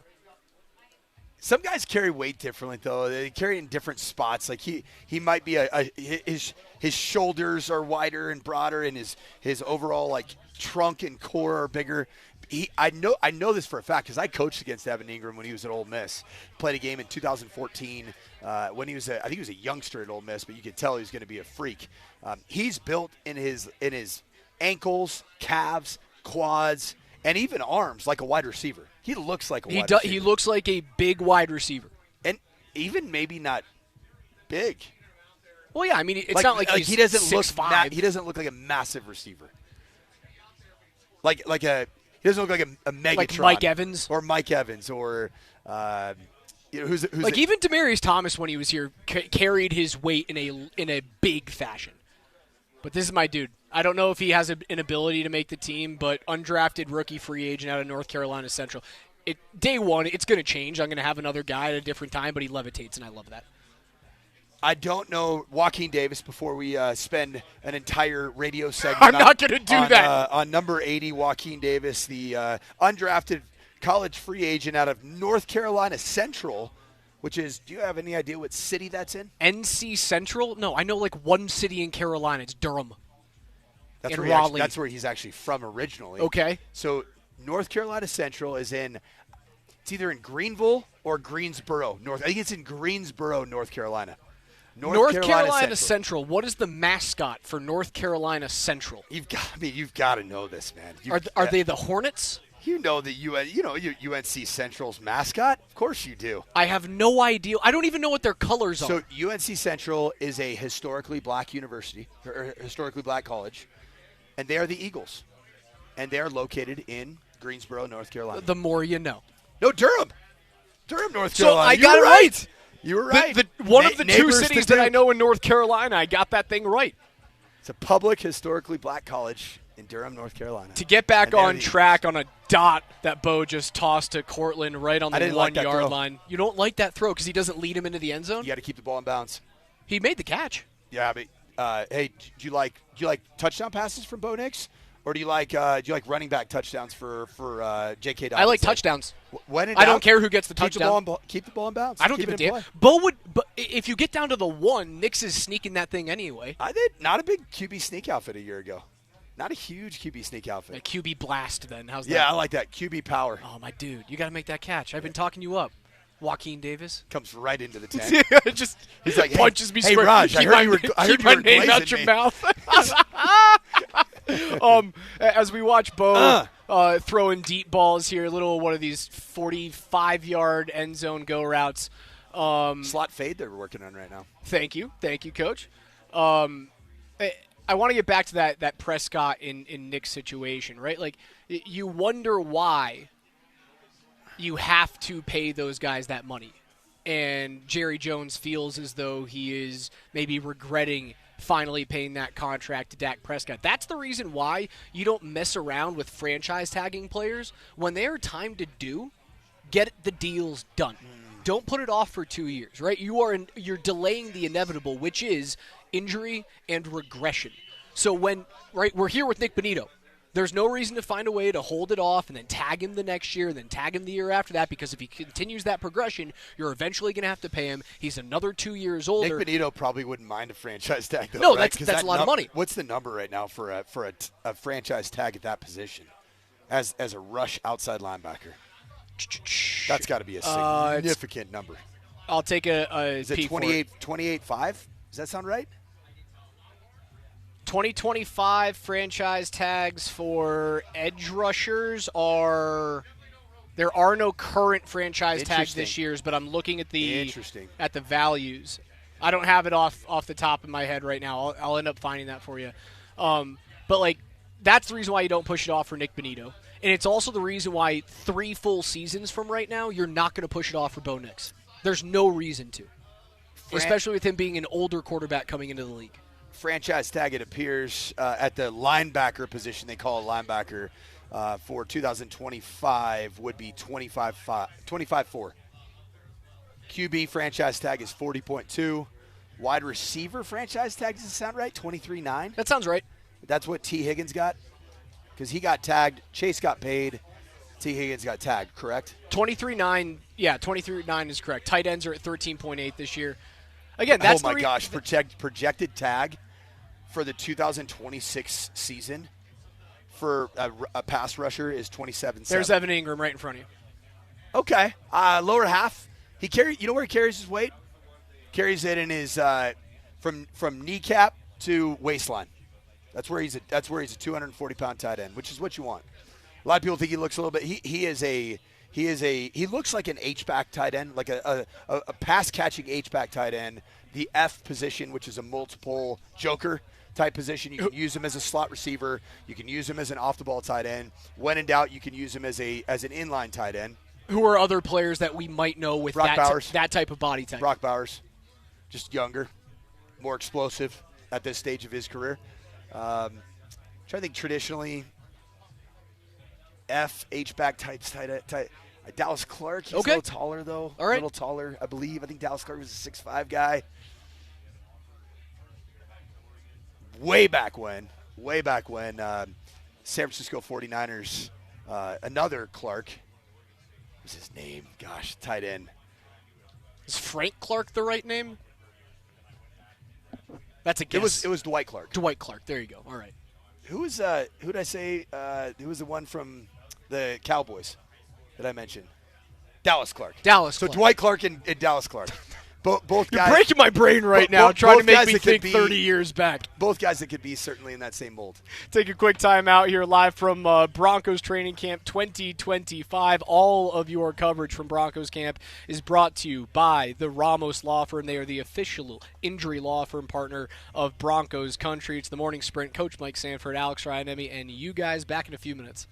Some guys carry weight differently, though. They carry it in different spots. Like he might be his shoulders are wider and broader, and his overall like trunk and core are bigger. I know this for a fact because I coached against Evan Ingram when he was at Ole Miss. Played a game in 2014 when he was I think he was a youngster at Ole Miss, but you could tell he was going to be a freak. He's built in his ankles, calves, quads, and even arms like a wide receiver. He looks like a wide receiver. He looks like a big wide receiver. And even maybe not big. Well, yeah, I mean, it's not like he's he doesn't 6'5". He doesn't look like a massive receiver. He doesn't look like a Megatron. Like Mike Evans? Or Mike Evans or who's like even Demaryius Thomas when he was here carried his weight in a big fashion. But this is my dude. I don't know if he has an ability to make the team, but undrafted rookie free agent out of North Carolina Central. Day one, it's going to change. I'm going to have another guy at a different time, but he levitates, and I love that. I don't know Joaquin Davis before we spend an entire radio segment. I'm not going to do that. On number 80, Joaquin Davis, the undrafted college free agent out of North Carolina Central, which is, do you have any idea what city that's in? NC Central? No, I know like one city in Carolina. It's Durham. That's where Raleigh. That's where he's actually from originally. Okay. So North Carolina Central is it's either in Greenville or Greensboro. I think it's in Greensboro, North Carolina. North Carolina Central. What is the mascot for North Carolina Central? You've got to know this, man. Are they the Hornets? You know UNC Central's mascot? Of course you do. I have no idea. I don't even know what their colors are. So UNC Central is a historically black university, or historically black college, and they are the Eagles. And they are located in Greensboro, North Carolina. The more you know. No, Durham, North Carolina. So I got it right. You were right. One of the two cities that I know in North Carolina, I got that thing right. It's a public, historically black college in Durham, North Carolina. To get back on track on a dot that Bo just tossed to Cortland right on the 1-yard line. You don't like that throw because he doesn't lead him into the end zone? You got to keep the ball in bounds. He made the catch. Yeah, but hey, do you like touchdown passes from Bo Nix? Or do you like running back touchdowns for J.K. Dobbins? I like touchdowns. When in I doubt, don't care who gets the touchdown. Keep the ball in bounds. I don't give a damn. Bo would, but if you get down to the 1, Nix is sneaking that thing anyway. I did not a big QB sneak outfit a year ago. Not a huge QB sneak outfit. A QB blast then. How's that? Yeah, I like that. QB power. Oh, my dude. You got to make that catch. I've been talking you up. Joaquin Davis. Comes right into the 10. He's like, punches me square. Hey, Raj, I heard you were my name out your mouth. As we watch Bo throwing deep balls here, little one of these 45-yard end zone go routes. Slot fade they're working on right now. Thank you, Coach. I want to get back to that Prescott in Nick's situation, right? Like, you wonder why you have to pay those guys that money. And Jerry Jones feels as though he is maybe regretting finally paying that contract to Dak Prescott. That's the reason why you don't mess around with franchise tagging players. When they are time to get the deals done. Don't put it off for 2 years, right? You're delaying the inevitable, which is injury and regression. So we're here with Nick Bonito. There's no reason to find a way to hold it off and then tag him the next year and then tag him the year after that, because if he continues that progression, you're eventually going to have to pay him. He's another 2 years older. Nick Bonito probably wouldn't mind a franchise tag, though. No, right? that's a lot of money. What's the number right now for a franchise tag at that position as a rush outside linebacker? That's got to be a significant number. I'll take a Is it 28.5? Does that sound right? 2025 franchise tags for edge rushers there are no current franchise tags this year, but I'm looking at the values. I don't have it off the top of my head right now. I'll end up finding that for you. But that's the reason why you don't push it off for Nick Bonito. And it's also the reason why 3 full seasons from right now, you're not going to push it off for Bo Nix. There's no reason to, especially with him being an older quarterback coming into the league. Franchise tag, it appears, at the linebacker position, they call a linebacker, for 2025 would be 25.4. QB franchise tag is 40.2. Wide receiver franchise tag, does it sound right? 23.9? That sounds right. That's what T. Higgins got? Because he got tagged. Chase got paid. T. Higgins got tagged, correct? 23.9. Yeah, 23.9 is correct. Tight ends are at 13.8 this year. Again, that's gosh, projected tag for the 2026 season for a pass rusher is 27.7. There's Evan Ingram right in front of you. Okay, lower half. You know where he carries his weight? Carries it in his from kneecap to waistline. That's where he's a 240-pound tight end, which is what you want. A lot of people think he looks a little bit. He looks like an H-back tight end, like a pass-catching H-back tight end. The F position, which is a multiple joker, type position. You can use him as a slot receiver. You can use him as an off-the-ball tight end. When in doubt, you can use him as an inline tight end. Who are other players that we might know with that type of body type? Brock Bowers, just younger, more explosive at this stage of his career. Trying to think traditionally, H-back types, tight. Dallas Clark, he's a little taller, though. All right. A little taller, I believe. I think Dallas Clark was a 6'5" guy. Way back when, San Francisco 49ers, another Clark. What's his name? Gosh, tight end. Is Frank Clark the right name? That's a guess. It was Dwight Clark. Dwight Clark. There you go. All right. Who did I say? Who was the one from the Cowboys that I mentioned? Dallas Clark. So Dwight Clark and Dallas Clark. Both guys. You're breaking my brain right now, trying to make me think 30 years back. Both guys that could be certainly in that same mold. Take a quick time out here live from Broncos Training Camp 2025. All of your coverage from Broncos Camp is brought to you by the Ramos Law Firm. They are the official injury law firm partner of Broncos Country. It's the Morning Sprint. Coach Mike Sanford, Alex Ryanemi, and you guys back in a few minutes.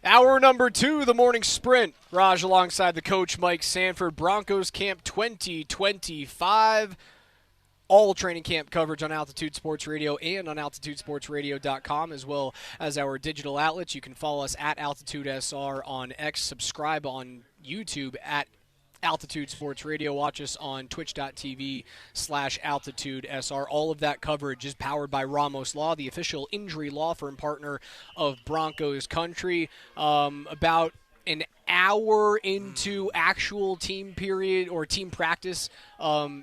Hour number 2, the morning sprint. Raj alongside the coach, Mike Sanford. Broncos Camp 2025. All training camp coverage on Altitude Sports Radio and on AltitudeSportsRadio.com, as well as our digital outlets. You can follow us at Altitude SR on X. Subscribe on YouTube at Altitude Sports Radio. Watch us on twitch.tv/AltitudeSR. All of that coverage is powered by Ramos Law, the official injury law firm partner of Broncos Country. About an hour into actual team period or team practice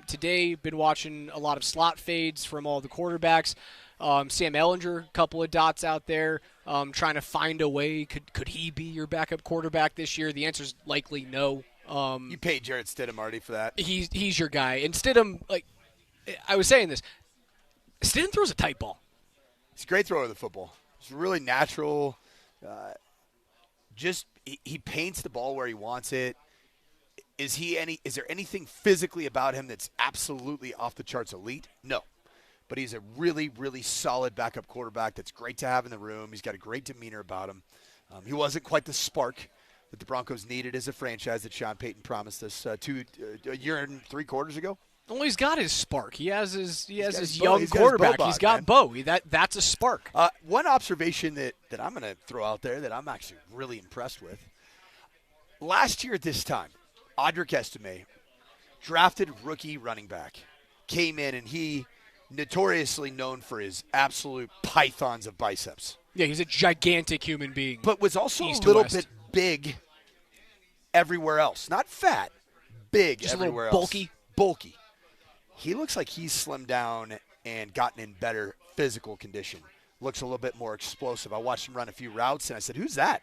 today, been watching a lot of slot fades from all the quarterbacks. Sam Ehlinger, a couple of dots out there, trying to find a way. Could he be your backup quarterback this year? The answer is likely no. You paid Jarrett Stidham, Marty, for that. He's your guy. And Stidham, like I was saying this, Stidham throws a tight ball. He's a great thrower of the football. It's really natural. He paints the ball where he wants it. Is there anything physically about him that's absolutely off the charts elite? No. But he's a really, really solid backup quarterback that's great to have in the room. He's got a great demeanor about him. He wasn't quite the spark that the Broncos needed as a franchise that Shawn Payton promised us a year and 3 quarters ago. Well, he's got his spark. He has his young quarterback. He's got Bo. That's a spark. One observation that I'm going to throw out there that I'm actually really impressed with. Last year at this time, Audric Estime, drafted rookie running back, came in, and he notoriously known for his absolute pythons of biceps. Yeah, he's a gigantic human being. But was also a little bit big everywhere else. Not fat, big just everywhere a little bulky. else. Bulky. He looks like he's slimmed down and gotten in better physical condition. Looks a little bit more explosive. I watched him run a few routes, and I said, who's that,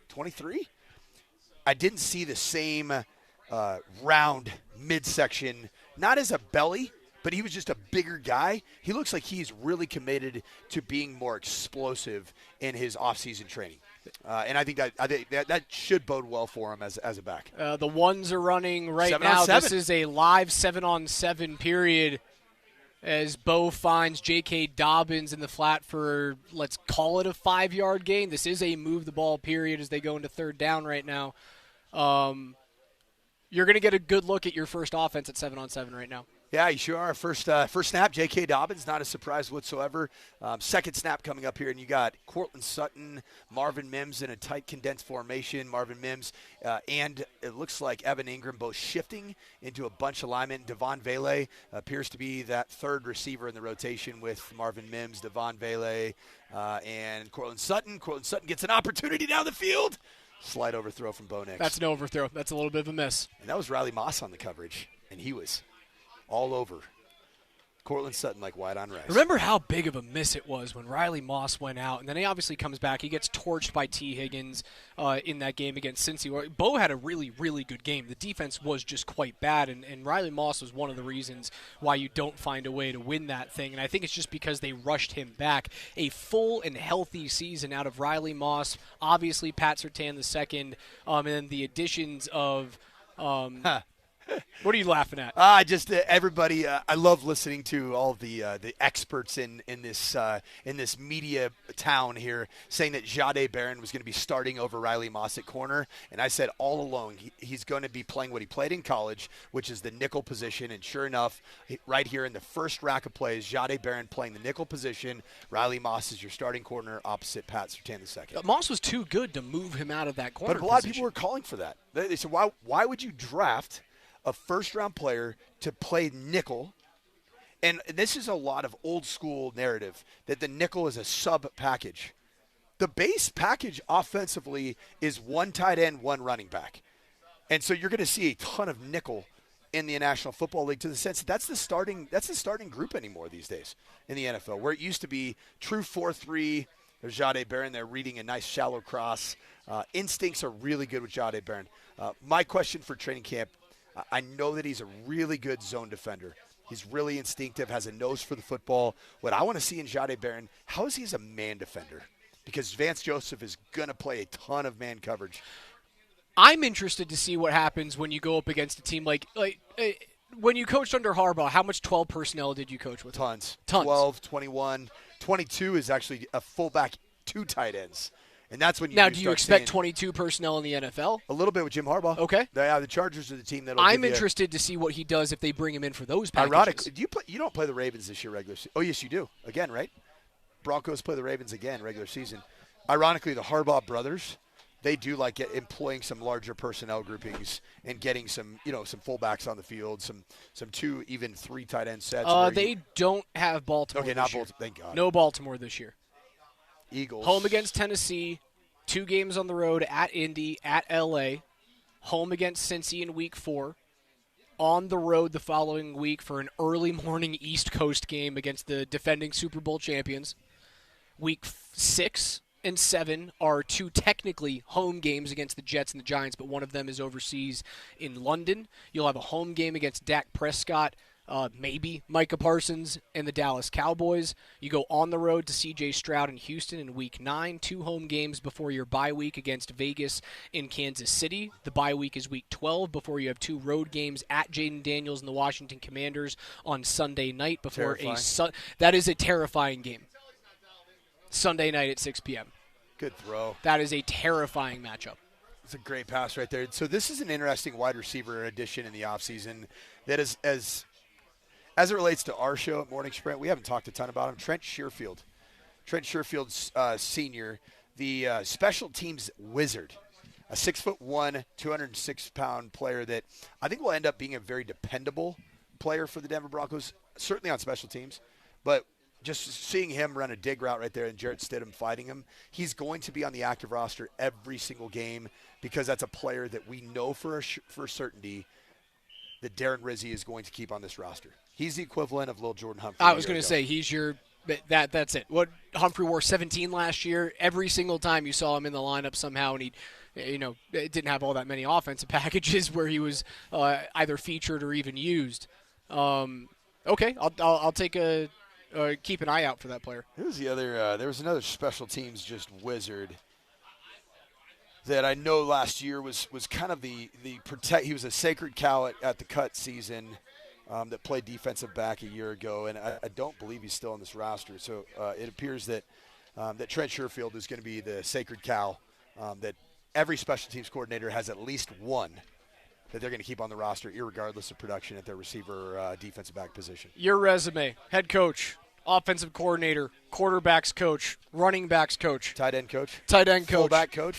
23? I didn't see the same round midsection, not as a belly, but he was just a bigger guy. He looks like he's really committed to being more explosive in his offseason training. And I think that should bode well for him as a back. The ones are running right 7 now. on 7. This is a live 7-on-7 period as Bo finds J.K. Dobbins in the flat for, let's call it a 5-yard gain. This is a move the ball period as they go into third down right now. You're going to get a good look at your first offense at 7-on-7 right now. Yeah, you sure are. First snap, J.K. Dobbins, not a surprise whatsoever. Second snap coming up here, and you got Courtland Sutton, Marvin Mims in a tight condensed formation. Marvin Mims and it looks like Evan Ingram both shifting into a bunch alignment. Devon Vele appears to be that third receiver in the rotation with Marvin Mims, Devon Vele, and Courtland Sutton. Courtland Sutton gets an opportunity down the field. Slide overthrow from Bo Nix. That's an overthrow. That's a little bit of a miss. And that was Riley Moss on the coverage, and he was all over Courtland Sutton like white on rice. Remember how big of a miss it was when Riley Moss went out, and then he obviously comes back. He gets torched by T. Higgins in that game against Cincy. Bo had a really, really good game. The defense was just quite bad, and Riley Moss was one of the reasons why you don't find a way to win that thing, and I think it's just because they rushed him back. A full and healthy season out of Riley Moss, obviously Pat Surtain II, and then the additions of what are you laughing at? Everybody. I love listening to all the experts in this media town here saying that Jahdae Barron was going to be starting over Riley Moss at corner, and I said all along he's going to be playing what he played in college, which is the nickel position. And sure enough, right here in the first rack of plays, Jahdae Barron playing the nickel position. Riley Moss is your starting corner opposite Pat Surtain II. Moss was too good to move him out of that corner. But a lot of people were calling for that. They said, why would you draft a first-round player to play nickel? And this is a lot of old-school narrative that the nickel is a sub-package. The base package offensively is one tight end, one running back. And so you're going to see a ton of nickel in the National Football League, to the sense that that's the starting group anymore these days in the NFL, where it used to be true 4-3. There's Jahdae Barron there reading a nice shallow cross. Instincts are really good with Jahdae Barron. My question for training camp, I know that he's a really good zone defender. He's really instinctive, has a nose for the football. What I want to see in Jahdae Barron, how is he as a man defender? Because Vance Joseph is going to play a ton of man coverage. I'm interested to see what happens when you go up against a team like when you coached under Harbaugh. How much 12 personnel did you coach with? Tons. 12, 21. 22 is actually a fullback, 2 tight ends. And that's when you Now, do you start expect seeing 22 personnel in the NFL? a little bit with Jim Harbaugh. Okay. The Chargers are the team that'll. I'm interested to see what he does if they bring him in for those packages. Ironically, you don't play the Ravens this year regular season. Oh, yes, you do. Again, right? Broncos play the Ravens again regular season. Ironically, the Harbaugh brothers, they do like employing some larger personnel groupings and getting some fullbacks on the field, some 2, even 3 tight end sets. They don't have Baltimore. Okay, this not year. Baltimore. Thank God. No Baltimore this year. Eagles. Home against Tennessee, 2 games on the road at Indy, at LA. Home against Cincy in week 4. On the road the following week for an early morning East Coast game against the defending Super Bowl champions. Week 6 and 7 are 2 technically home games against the Jets and the Giants, but one of them is overseas in London. You'll have a home game against Dak Prescott, maybe Micah Parsons and the Dallas Cowboys. You go on the road to C.J. Stroud in Houston in Week 9, 2 home games before your bye week against Vegas in Kansas City. The bye week is Week 12 before you have 2 road games at Jaden Daniels and the Washington Commanders on Sunday night before that is a terrifying game. Sunday night at 6 p.m. Good throw. That is a terrifying matchup. It's a great pass right there. So this is an interesting wide receiver addition in the offseason that is as it relates to our show at Morning Sprint, we haven't talked a ton about him. Trent Sherfield, senior, the special teams wizard, a 6'1", 206-pound player that I think will end up being a very dependable player for the Denver Broncos, certainly on special teams. But just seeing him run a dig route right there and Jarrett Stidham fighting him, he's going to be on the active roster every single game because that's a player that we know for certainty that Darren Rizzi is going to keep on this roster. He's the equivalent of Lil Jordan Humphrey. I was going to say he's your that's it. What Humphrey wore 17 last year. Every single time you saw him in the lineup somehow, and he, didn't have all that many offensive packages where he was either featured or even used. Okay, I'll take keep an eye out for that player. Who's the other? There was another special teams just wizard that I know last year was kind of the protect. He was a sacred cow at the cut season that played defensive back a year ago, and I don't believe he's still on this roster. So it appears that that Trent Sherfield is going to be the sacred cow that every special teams coordinator has at least one that they're going to keep on the roster, irregardless of production at their receiver or defensive back position. Your resume: head coach, offensive coordinator, quarterbacks coach, running backs coach, tight end coach, fullback coach,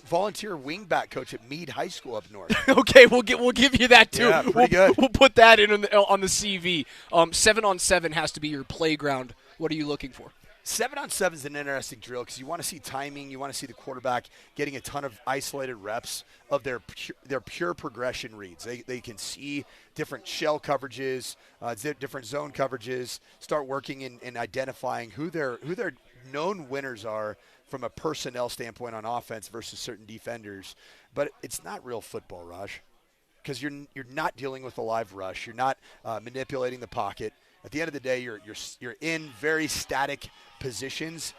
volunteer wingback coach at Meade High School up north. Okay, we'll give you that too. Yeah, pretty good. We'll put that in on the CV. 7-on-7 has to be your playground. What are you looking for? 7-on-7 is an interesting drill because you want to see timing. You want to see the quarterback getting a ton of isolated reps of their pure progression reads. They can see different shell coverages, different zone coverages, start working in identifying who their known winners are from a personnel standpoint on offense versus certain defenders. But it's not real football, Raj, because you're not dealing with a live rush. You're not manipulating the pocket. At the end of the day, you're in very static positions,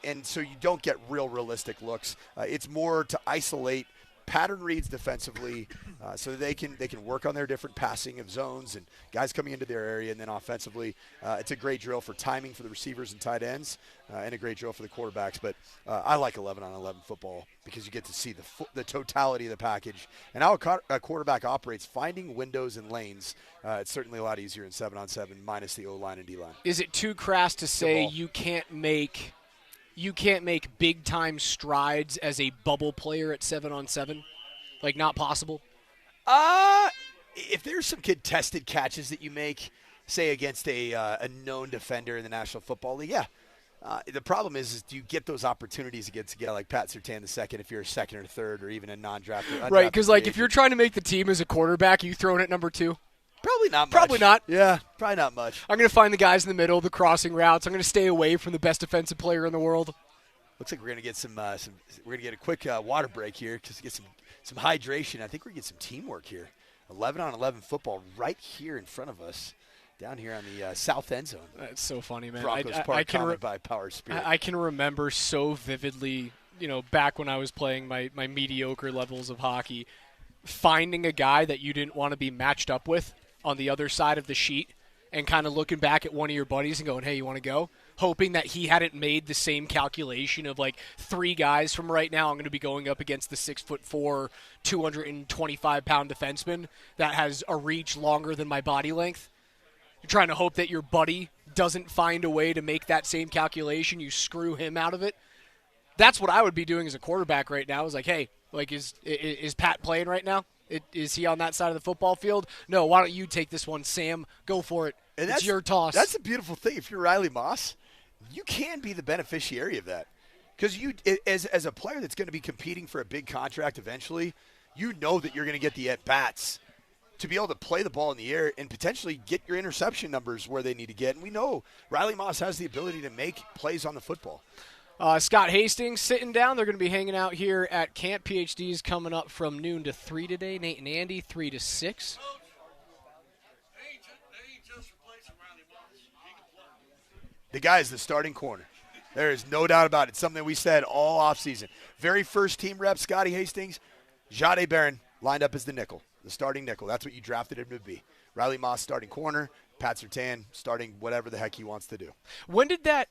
and so you don't get realistic looks. It's more to isolate pattern reads defensively so that they can work on their different passing of zones and guys coming into their area, and then offensively, it's a great drill for timing for the receivers and tight ends, and a great drill for the quarterbacks. But I like 11-on-11 football because you get to see the totality of the package and how a quarterback operates, finding windows and lanes. It's certainly a lot easier in 7-on-7 minus the O-line and D-line. Is it too crass to say you can't make big time strides as a bubble player at 7-on-7? Like, not possible? If there's some contested catches that you make, say against a known defender in the National Football League, yeah. The problem is do you get those opportunities against a guy like Pat Surtain II if you're a second or third or even a non-drafted? Right, because if you're trying to make the team as a quarterback, are you throwing at number 2? Probably not much. Probably not. Yeah, probably not much. I'm going to find the guys in the middle, the crossing routes. I'm going to stay away from the best defensive player in the world. Looks like we're going to get we're going to get a quick water break here to get some hydration. I think we're going to get some teamwork here. 11-on-11 football right here in front of us, down here on the south end zone. That's so funny, man. Broncos Park, common by Power Spirit. I can remember so vividly, back when I was playing my mediocre levels of hockey, finding a guy that you didn't want to be matched up with on the other side of the sheet and kind of looking back at one of your buddies and going, hey, you want to go? Hoping that he hadn't made the same calculation of like 3 guys from right now. I'm going to be going up against the 6'4", 225-pound defenseman that has a reach longer than my body length. You're trying to hope that your buddy doesn't find a way to make that same calculation. You screw him out of it. That's what I would be doing as a quarterback right now. Is like, hey, like is Pat playing right now? Is he on that side of the football field? No, why don't you take this one, Sam? Go for it. And it's your toss. That's a beautiful thing. If you're Riley Moss, you can be the beneficiary of that. Because you, as a player that's going to be competing for a big contract eventually, you know that you're going to get the at-bats to be able to play the ball in the air and potentially get your interception numbers where they need to get. And we know Riley Moss has the ability to make plays on the football. Scott Hastings sitting down. They're going to be hanging out here at camp. PhD's coming up from noon to 3 today. Nate and Andy, 3 to 6. The guy is the starting corner. There is no doubt about it. Something we said all offseason. Very first team rep, Scotty Hastings. Jade Barron lined up as the nickel, the starting nickel. That's what you drafted him to be. Riley Moss starting corner. Pat Surtain starting whatever the heck he wants to do. When did that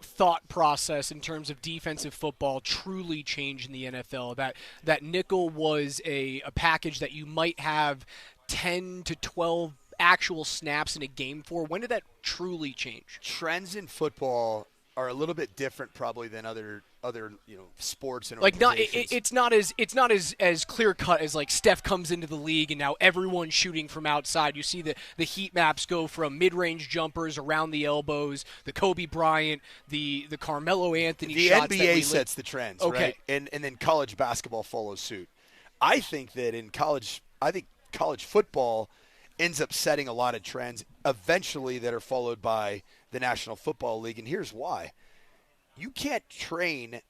thought process in terms of defensive football truly change in the NFL? That nickel was a package that you might have 10 to 12 actual snaps in a game for. When did that truly change? Trends in football are a little bit different probably than other sports and like organizations. it's not as clear cut as like Steph comes into the league and now everyone's shooting from outside. You see the heat maps go from mid-range jumpers around the elbows, the Kobe Bryant, the Carmelo Anthony the shots. NBA sets the trends, okay, right? And then college basketball follows suit. I think that college football ends up setting a lot of trends eventually that are followed by the National Football League, and here's why. You can't train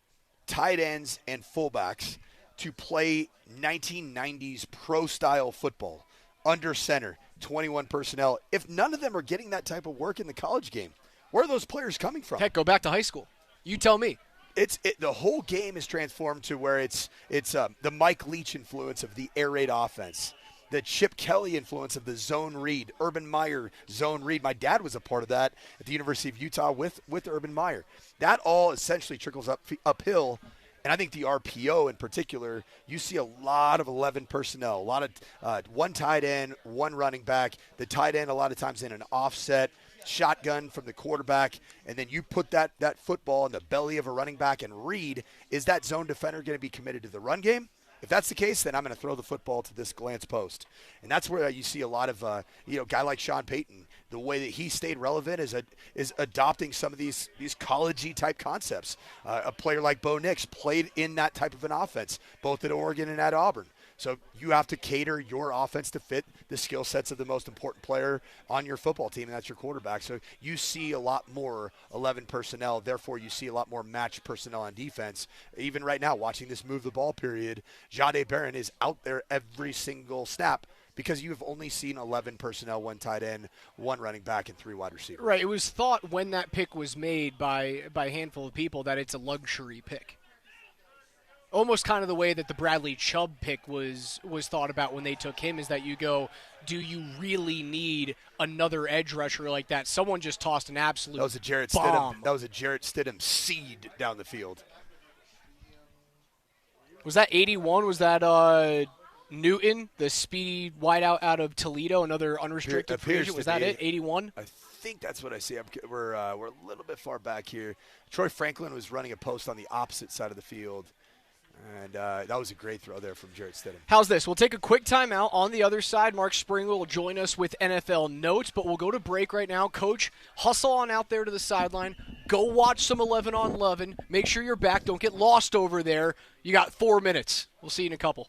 tight ends and fullbacks to play 1990s pro-style football under center, 21 personnel, if none of them are getting that type of work in the college game. Where are those players coming from? Heck, go back to high school. You tell me. The whole game is transformed to where it's the Mike Leach influence of the air raid offense, the Chip Kelly influence of the zone read, Urban Meyer zone read. My dad was a part of that at the University of Utah with Urban Meyer. That all essentially trickles uphill, and I think the RPO in particular, you see a lot of 11 personnel, a lot of one tight end, one running back. The tight end a lot of times in an offset, shotgun from the quarterback, and then you put that football in the belly of a running back and read, is that zone defender going to be committed to the run game? If that's the case, then I'm going to throw the football to this glance post. And that's where you see a lot of, guy like Shawn Payton, the way that he stayed relevant is adopting some of these college-y type concepts. A player like Bo Nix played in that type of an offense, both at Oregon and at Auburn. So you have to cater your offense to fit the skill sets of the most important player on your football team, and that's your quarterback. So you see a lot more 11 personnel. Therefore, you see a lot more matched personnel on defense. Even right now, watching this move the ball period, Jade Barron is out there every single snap because you've only seen 11 personnel, one tight end, one running back, and 3 wide receivers. Right. It was thought when that pick was made by a handful of people that it's a luxury pick. Almost kind of the way that the Bradley Chubb pick was thought about when they took him, is that you go, do you really need another edge rusher like that? Someone just tossed an absolute That was a Jarrett bomb. Stidham. That was a Jarrett Stidham seed down the field. Was that 81? Was that Newton, the speedy wideout out of Toledo, another unrestricted free agent? Was that it? 81? I think that's what I see. We're a little bit far back here. Troy Franklin was running a post on the opposite side of the field. And that was a great throw there from Jarrett Stidham. How's this? We'll take a quick timeout. On the other side, Mark Springwell will join us with NFL notes, but we'll go to break right now. Coach, hustle on out there to the sideline. Go watch some 11 on 11. Make sure you're back. Don't get lost over there. You got 4 minutes. We'll see you in a couple.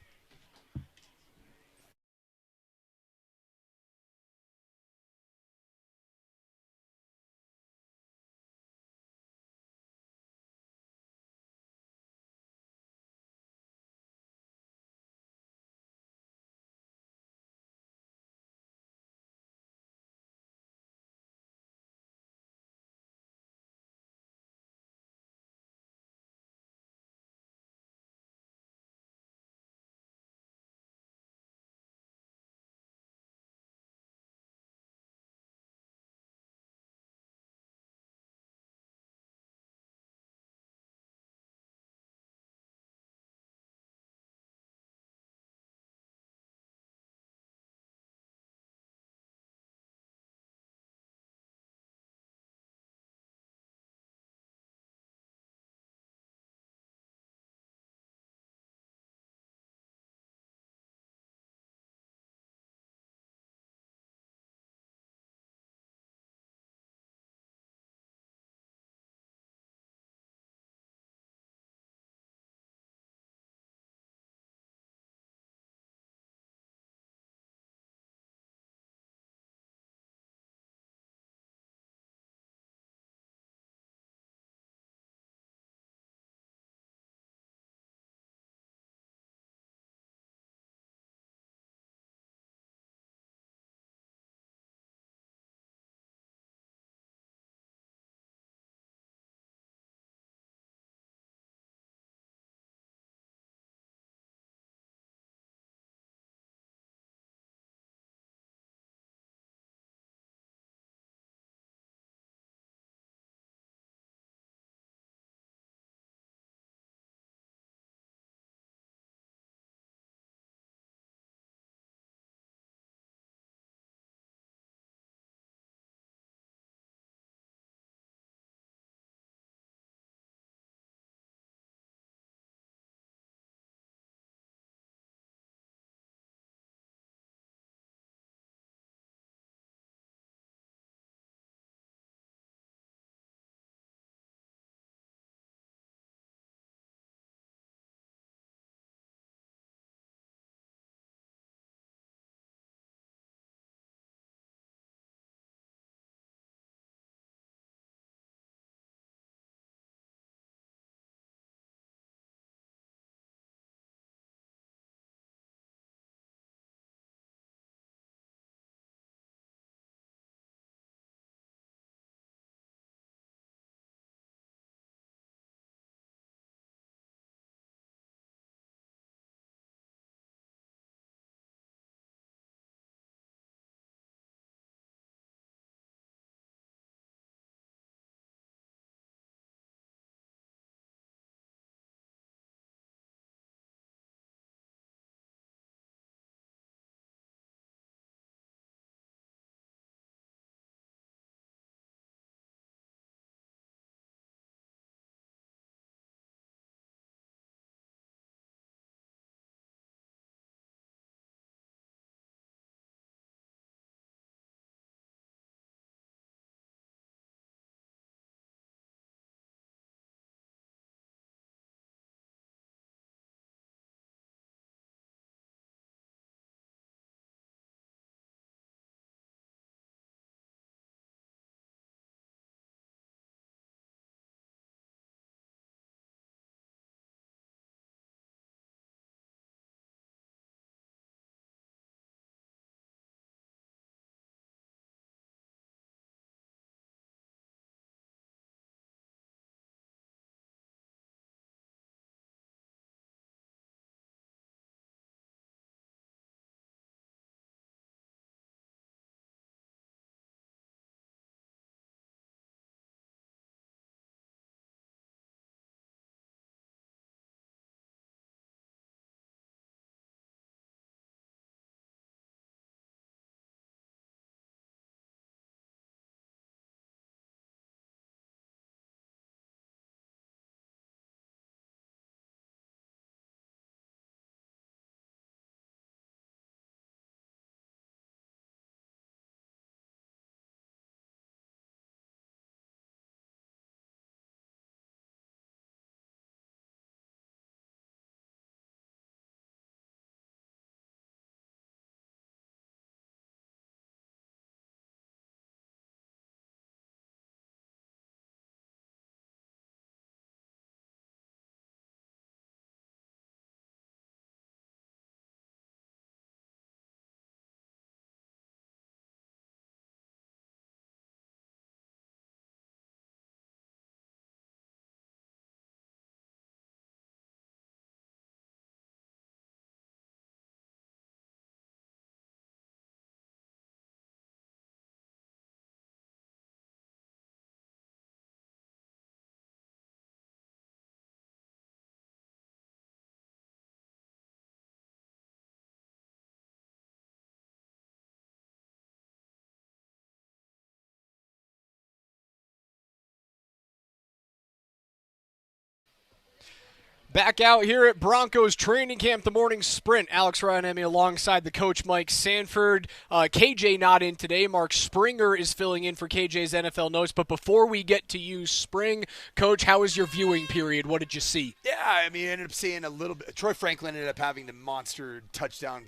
Back out here at Broncos training camp, the morning sprint. Alex Ryan-Emi alongside the coach Mike Sanford. KJ not in today. Mark Springer is filling in for KJ's NFL notes. But before we get to you, Spring, Coach, how was your viewing period? What did you see? Yeah, I mean, I ended up seeing a little bit. Troy Franklin ended up having the monster touchdown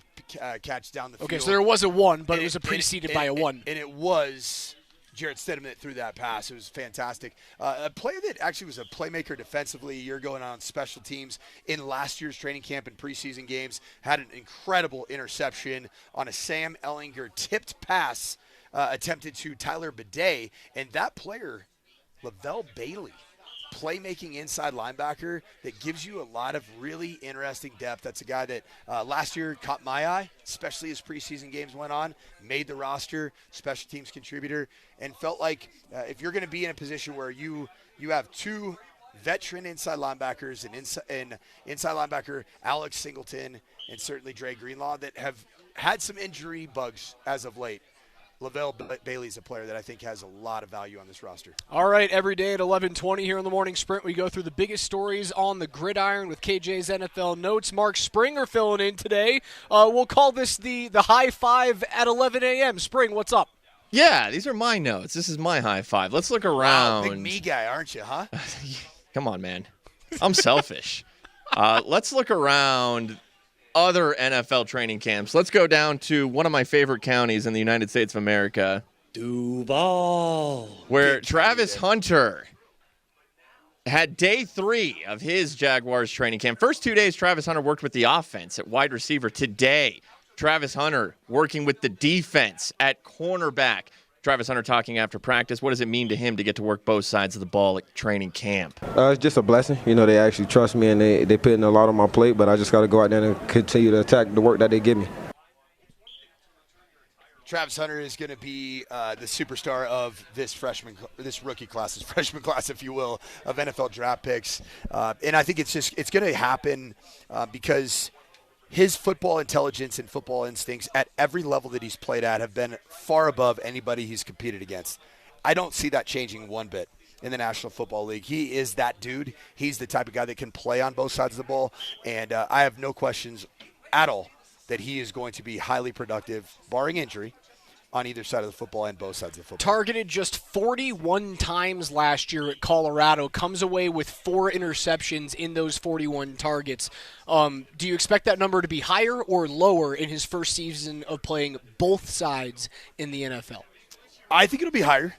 catch down the field. Okay, so there was a one, but it was preceded by a one. And it was Jarrett Stidham that threw that pass. It was fantastic. A player that actually was a playmaker defensively a year ago and on special teams in last year's training camp and preseason games, had an incredible interception on a Sam Ehlinger tipped pass attempted to Tyler Bidet. And that player, Lavelle Bailey, playmaking inside linebacker that gives you a lot of really interesting depth. That's a guy that last year caught my eye, especially as preseason games went on, made the roster, special teams contributor, and felt like if you're going to be in a position where you have two veteran inside linebackers and inside linebacker Alex Singleton and certainly Dre Greenlaw that have had some injury bugs as of late, Lavelle Bailey's a player that I think has a lot of value on this roster. All right, every day at 11:20 here in the morning sprint, we go through the biggest stories on the gridiron with KJ's NFL notes. Mark Springer filling in today. We'll call this the high five at 11 a.m. Spring, what's up? Yeah, these are my notes. This is my high five. Let's look around. Wow, big me guy, aren't you, huh? Come on, man. I'm selfish. Let's look around other NFL training camps. Let's go down to one of my favorite counties in the United States of America, Duval, where Travis Hunter had day 3 of his Jaguars training camp. First 2 days, Travis Hunter worked with the offense at wide receiver. Today, Travis Hunter working with the defense at cornerback. Travis Hunter talking after practice. What does it mean to him to get to work both sides of the ball at training camp? It's just a blessing. You know, they actually trust me and they put in a lot on my plate, but I just got to go out there and continue to attack the work that they give me. Travis Hunter is going to be the superstar of this rookie class, this freshman class, if you will, of NFL draft picks. And I think it's going to happen because his football intelligence and football instincts at every level that he's played at have been far above anybody he's competed against. I don't see that changing one bit in the National Football League. He is that dude. He's the type of guy that can play on both sides of the ball, and I have no questions at all that he is going to be highly productive, barring injury, on either side of the football and both sides of the football. Targeted just 41 times last year at Colorado, comes away with 4 interceptions in those 41 targets. Do you expect that number to be higher or lower in his first season of playing both sides in the NFL? I think it'll be higher.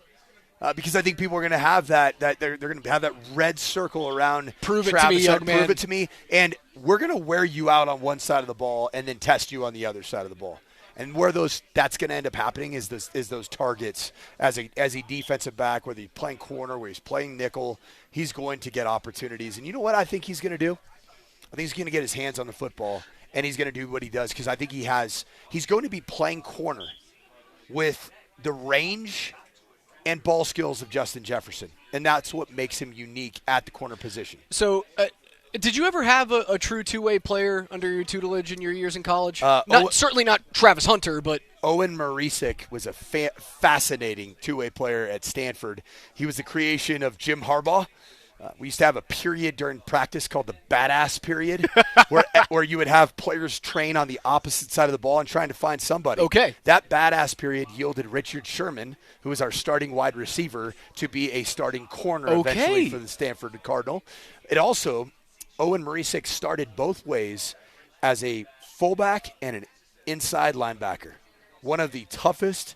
Because I think people are going to have that they're going to have that red circle around Prove it Travis to me, young Hunter, man. Prove it to me, and we're going to wear you out on one side of the ball and then test you on the other side of the ball. And where that's going to end up happening is those targets as a defensive back, whether he's playing corner, where he's playing nickel, he's going to get opportunities. And you know what I think he's going to do? I think he's going to get his hands on the football, and he's going to do what he does because I think he's going to be playing corner with the range and ball skills of Justin Jefferson, and that's what makes him unique at the corner position. So did you ever have a true two-way player under your tutelage in your years in college? Certainly not Travis Hunter, but Owen Marisic was a fascinating two-way player at Stanford. He was the creation of Jim Harbaugh. We used to have a period during practice called the badass period where you would have players train on the opposite side of the ball and trying to find somebody. Okay. That badass period yielded Richard Sherman, who was our starting wide receiver, to be a starting corner eventually for the Stanford Cardinal. It also, Owen Marisic started both ways as a fullback and an inside linebacker. One of the toughest,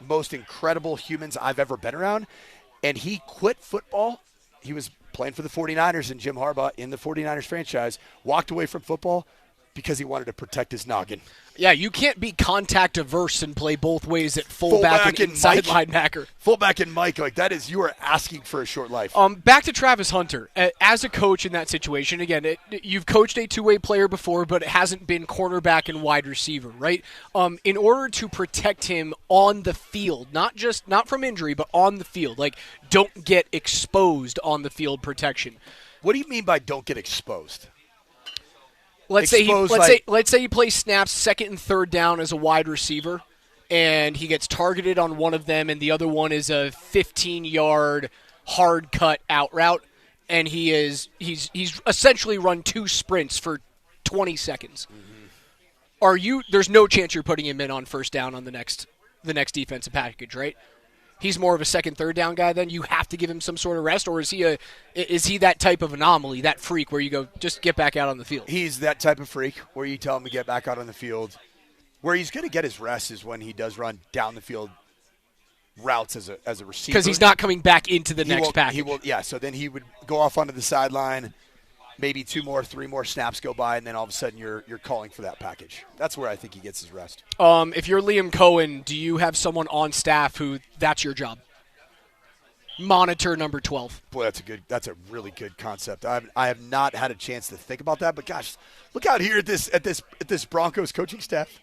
most incredible humans I've ever been around. And he quit football. He was playing for the 49ers and Jim Harbaugh in the 49ers franchise, walked away from football because he wanted to protect his noggin. Yeah, you can't be contact averse and play both ways at fullback and inside linebacker. Fullback and Mike, you are asking for a short life. Back to Travis Hunter. As a coach in that situation, again, you've coached a two-way player before, but it hasn't been cornerback and wide receiver, right? In order to protect him on the field, not from injury, but on the field, don't get exposed on the field protection. What do you mean by don't get exposed? Let's say he plays snaps second and third down as a wide receiver, and he gets targeted on one of them, and the other one is a 15-yard hard cut out route. and he's essentially run 2 sprints for 20 seconds. There's no chance you're putting him in on first down on the next defensive package, right? He's more of a second, third down guy. Then you have to give him some sort of rest, or is he that type of anomaly, that freak where you go just get back out on the field? He's that type of freak where you tell him to get back out on the field. Where he's going to get his rest is when he does run down the field routes as a receiver, because he's not coming back into the next package. So then he would go off onto the sideline. Maybe 2 more, 3 more snaps go by, and then all of a sudden you're calling for that package. That's where I think he gets his rest. If you're Liam Cohen, do you have someone on staff who that's your job? Monitor number 12. Boy, that's a really good concept. I have not had a chance to think about that, but gosh, look out here at this Broncos coaching staff.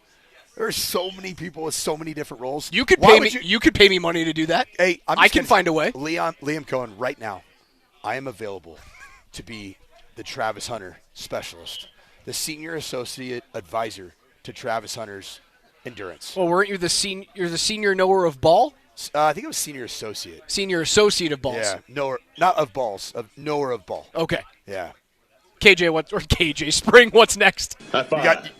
There are so many people with so many different roles. You could pay me. You could pay me money to do that. Hey, I can find a way. Liam Cohen, right now, I am available to be the Travis Hunter specialist, the senior associate advisor to Travis Hunter's endurance. Well, weren't you you're the senior knower of ball? I think it was senior associate. Senior associate of balls. Yeah, knower, not of balls, of knower of ball. Okay. Yeah. KJ Spring, what's next?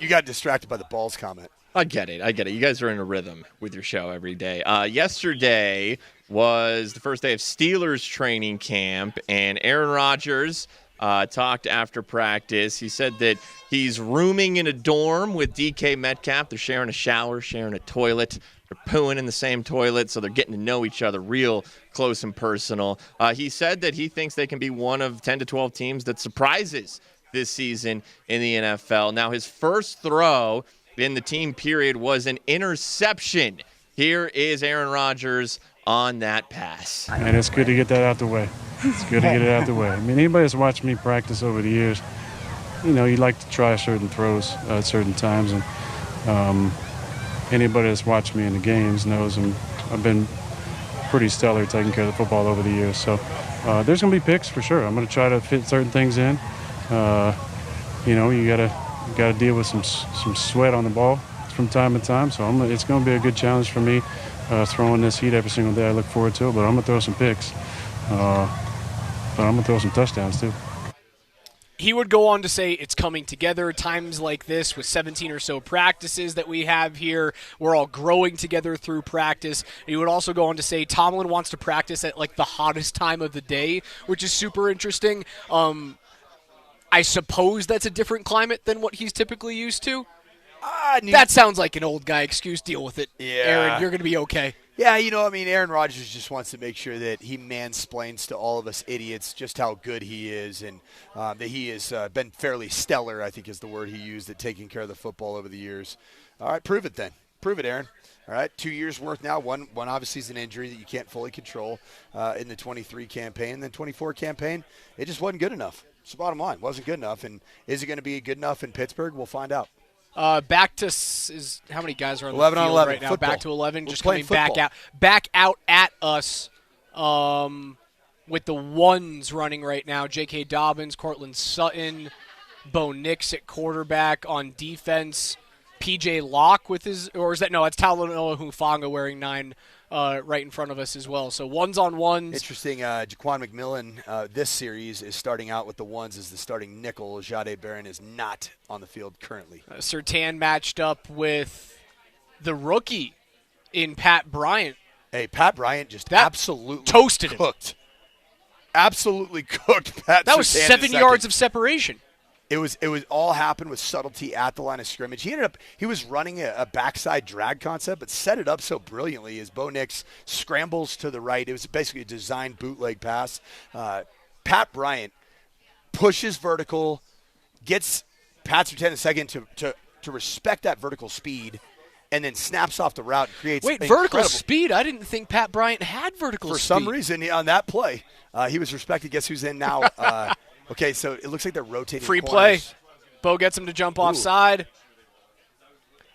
You got distracted by the balls comment. I get it. You guys are in a rhythm with your show every day. Yesterday was the first day of Steelers training camp, and Aaron Rodgers talked after practice. He said that he's rooming in a dorm with DK Metcalf. They're sharing a shower, sharing a toilet. They're pooing in the same toilet, so they're getting to know each other real close and personal. He said that he thinks they can be one of 10 to 12 teams that surprises this season in the NFL. Now, his first throw in the team period was an interception. Here is Aaron Rodgers on that pass. And it's good to get that out the way. It's good to get it out the way. I mean, anybody that's watched me practice over the years, you like to try certain throws at certain times. And anybody that's watched me in the games knows I've been pretty stellar taking care of the football over the years. So there's going to be picks for sure. I'm going to try to fit certain things in. You got to deal with some sweat on the ball from time to time. So it's going to be a good challenge for me throwing this heat every single day. I look forward to it, but I'm going to throw some picks. But I'm going to throw some touchdowns too. He would go on to say it's coming together times like this with 17 or so practices that we have here. We're all growing together through practice. He would also go on to say Tomlin wants to practice at the hottest time of the day, which is super interesting. I suppose that's a different climate than what he's typically used to. That sounds like an old guy excuse. Deal with it. Yeah. Aaron, you're going to be okay. Yeah, Aaron Rodgers just wants to make sure that he mansplains to all of us idiots just how good he is, and that he has been fairly stellar, I think is the word he used, at taking care of the football over the years. All right, prove it then. Prove it, Aaron. All right, 2 years' worth now. One obviously is an injury that you can't fully control in the 23 campaign. And then 24 campaign, it just wasn't good enough. It's the bottom line. Wasn't good enough. And is it going to be good enough in Pittsburgh? We'll find out. Back to how many guys are on 11 the field on 11. right now? Football. Back to 11. We're just coming football. back out at us with the ones running right now. J.K. Dobbins, Cortland Sutton, Bo Nix at quarterback. On defense, P.J. Locke with his – or is that – no, it's Talanoa Hufanga wearing 9 right in front of us as well. So ones on ones. Interesting. Jaquan McMillan this series is starting out with the ones as the starting nickel. Jahdae Barron is not on the field currently. Surtain matched up with the rookie in Pat Bryant. Hey, Pat Bryant just absolutely toasted cooked. Absolutely cooked Pat. That was 7 yards of separation. It was all happened with subtlety at the line of scrimmage. He was running a backside drag concept, but set it up so brilliantly as Bo Nix scrambles to the right. It was basically a designed bootleg pass. Pat Bryant pushes vertical, gets Pat Surtain second to respect that vertical speed, and then snaps off the route and creates vertical speed? I didn't think Pat Bryant had vertical speed. For some reason, on that play, he was respected. Guess who's in now? Okay, so it looks like they're rotating free corners. play. Bo gets him to jump offside.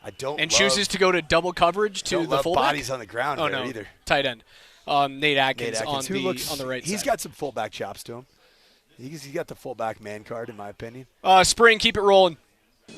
And chooses to go to double coverage to the fullback. Bodies on the ground either. Tight end. Nate Atkins on the right side. He's got some fullback chops to him. He's got the fullback man card, in my opinion. Spring, keep it rolling.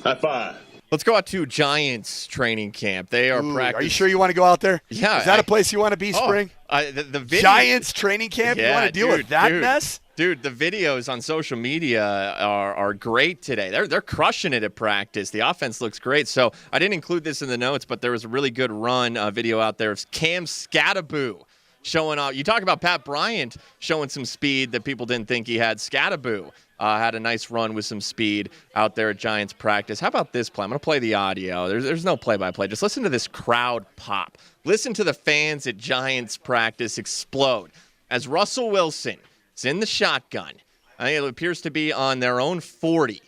High five. Let's go out to Giants training camp. They are practicing. Are you sure you want to go out there? Yeah. Is that a place you want to be, Spring? The video, Giants training camp? Yeah, you want to deal with that mess? Dude, the videos on social media are great today. They're crushing it at practice. The offense looks great. So I didn't include this in the notes, but there was a really good run video out there of Cam Scattaboo showing off. You talk about Pat Bryant showing some speed that people didn't think he had. Scattaboo had a nice run with some speed out there at Giants practice. How about this play? I'm going to play the audio. There's no play-by-play. Just listen to this crowd pop. Listen to the fans at Giants practice explode as Russell Wilson is in the shotgun. I think it appears to be on their own 40.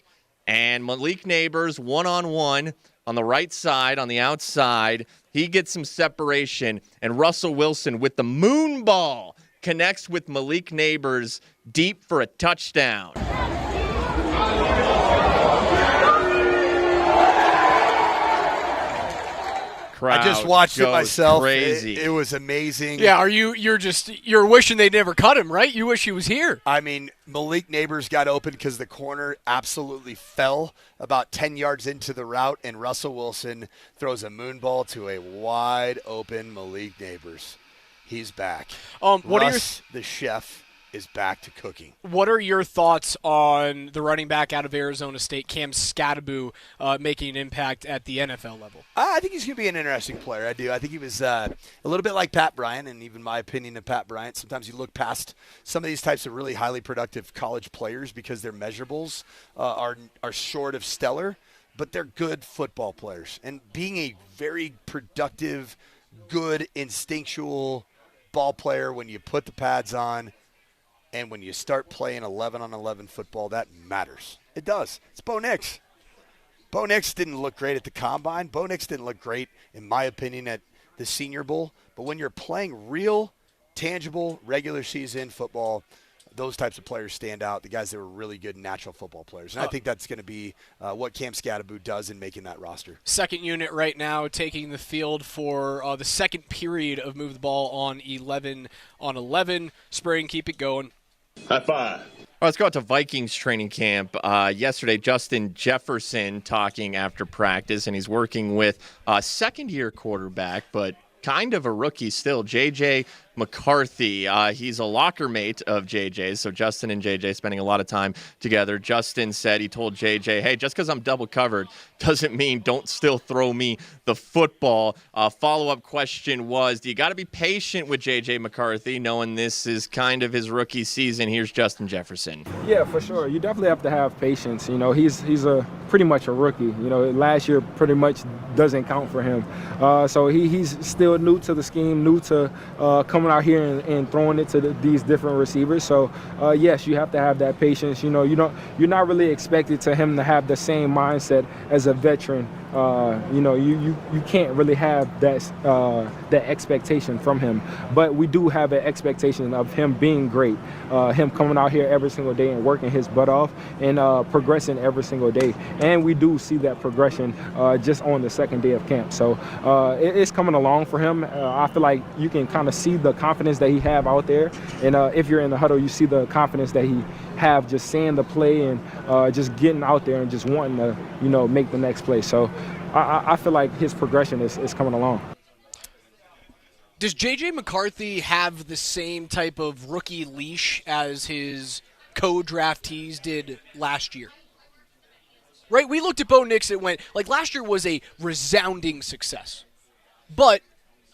And Malik Neighbors one-on-one on the right side, on the outside. He gets some separation, and Russell Wilson with the moon ball connects with Malik Neighbors deep for a touchdown. I just watched it myself. Crazy. It was amazing. Yeah, you're wishing they never cut him, right? You wish he was here. I mean, Malik Neighbors got open because the corner absolutely fell about 10 yards into the route, and Russell Wilson throws a moon ball to a wide open Malik Neighbors. He's back. The chef is back to cooking. What are your thoughts on the running back out of Arizona State, Cam Scattaboo, making an impact at the NFL level? I think he's going to be an interesting player. I do. I think he was a little bit like Pat Bryant, and even my opinion of Pat Bryant. Sometimes you look past some of these types of really highly productive college players because their measurables are short of stellar, but they're good football players. And being a very productive, good, instinctual ball player when you put the pads on and when you start playing 11-on-11 football, that matters. It does. It's Bo Nix. Bo Nix didn't look great at the Combine. Bo Nix didn't look great, in my opinion, at the Senior Bowl. But when you're playing real, tangible, regular season football, those types of players stand out, the guys that were really good natural football players. And I think that's going to be what Cam Scattaboo does in making that roster. Second unit right now taking the field for the second period of Move the Ball on 11-on-11. Spring, keep it going. High five. Let's go out to Vikings training camp. Yesterday, Justin Jefferson talking after practice, and he's working with a second-year quarterback, but kind of a rookie still, J.J. McCarthy. He's a locker mate of JJ's, so Justin and JJ spending a lot of time together. Justin said he told JJ, hey, just because I'm double covered doesn't mean don't still throw me the football. Follow-up question was, do you got to be patient with JJ McCarthy, knowing this is kind of his rookie season? Here's Justin Jefferson. Yeah, for sure. You definitely have to have patience. You know, he's pretty much a rookie. You know, last year pretty much doesn't count for him. So he's still new to the scheme, new to coming out here and throwing it to these different receivers. So yes, you have to have that patience. You know, you're not really expected to him to have the same mindset as a veteran. You know, you can't really have that expectation from him. But we do have an expectation of him being great, him coming out here every single day and working his butt off and progressing every single day. And we do see that progression just on the second day of camp. So it's coming along for him. I feel like you can kind of see the confidence that he have out there. And if you're in the huddle, you see the confidence that he have just seeing the play and just getting out there and just wanting to, you know, make the next play. So I feel like his progression is coming along. Does J.J. McCarthy have the same type of rookie leash as his co-draftees did last year? Right? We looked at Bo Nix, it went, like last year was a resounding success. But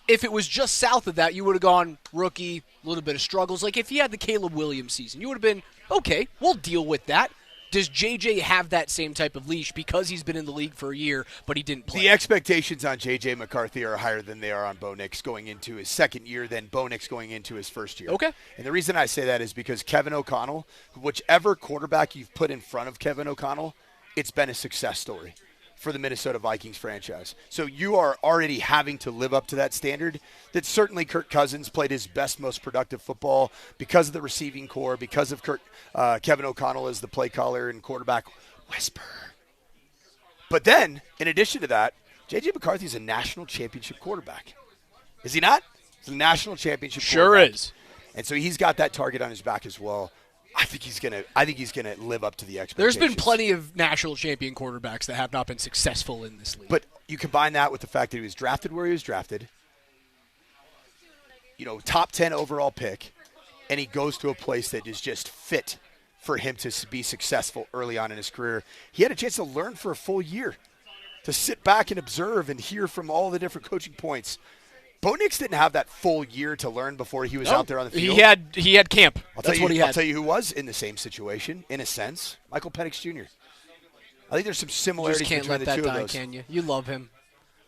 if it was just south of that, you would have gone rookie, a little bit of struggles. Like if he had the Caleb Williams season, you would have been, okay, we'll deal with that. Does JJ have that same type of leash because he's been in the league for a year, but he didn't play? The expectations on J.J. McCarthy are higher than they are on Bo Nix going into his second year than Bo Nix going into his first year. Okay. And the reason I say that is because Kevin O'Connell, whichever quarterback you've put in front of Kevin O'Connell, it's been a success story for the Minnesota Vikings franchise. So you are already having to live up to that standard. That certainly Kirk Cousins played his best, most productive football because of the receiving core, because of Kevin O'Connell as the play caller and quarterback whisper. But then, in addition to that, J.J. McCarthy is a national championship quarterback. Is he not? He's a national championship quarterback. Sure is. And so he's got that target on his back as well. I think he's gonna live up to the expectations. There's been plenty of national champion quarterbacks that have not been successful in this league. But you combine that with the fact that he was drafted where he was drafted, top 10 overall pick, and he goes to a place that is just fit for him to be successful early on in his career. He had a chance to learn for a full year, to sit back and observe and hear from all the different coaching points. Bo Nix didn't have that full year to learn before he was out there on the field. He had camp. That's what he had. I'll tell you who was in the same situation, in a sense, Michael Penix Jr. I think there's some similarities between the two of those. You just can't let that die, can you? You love him.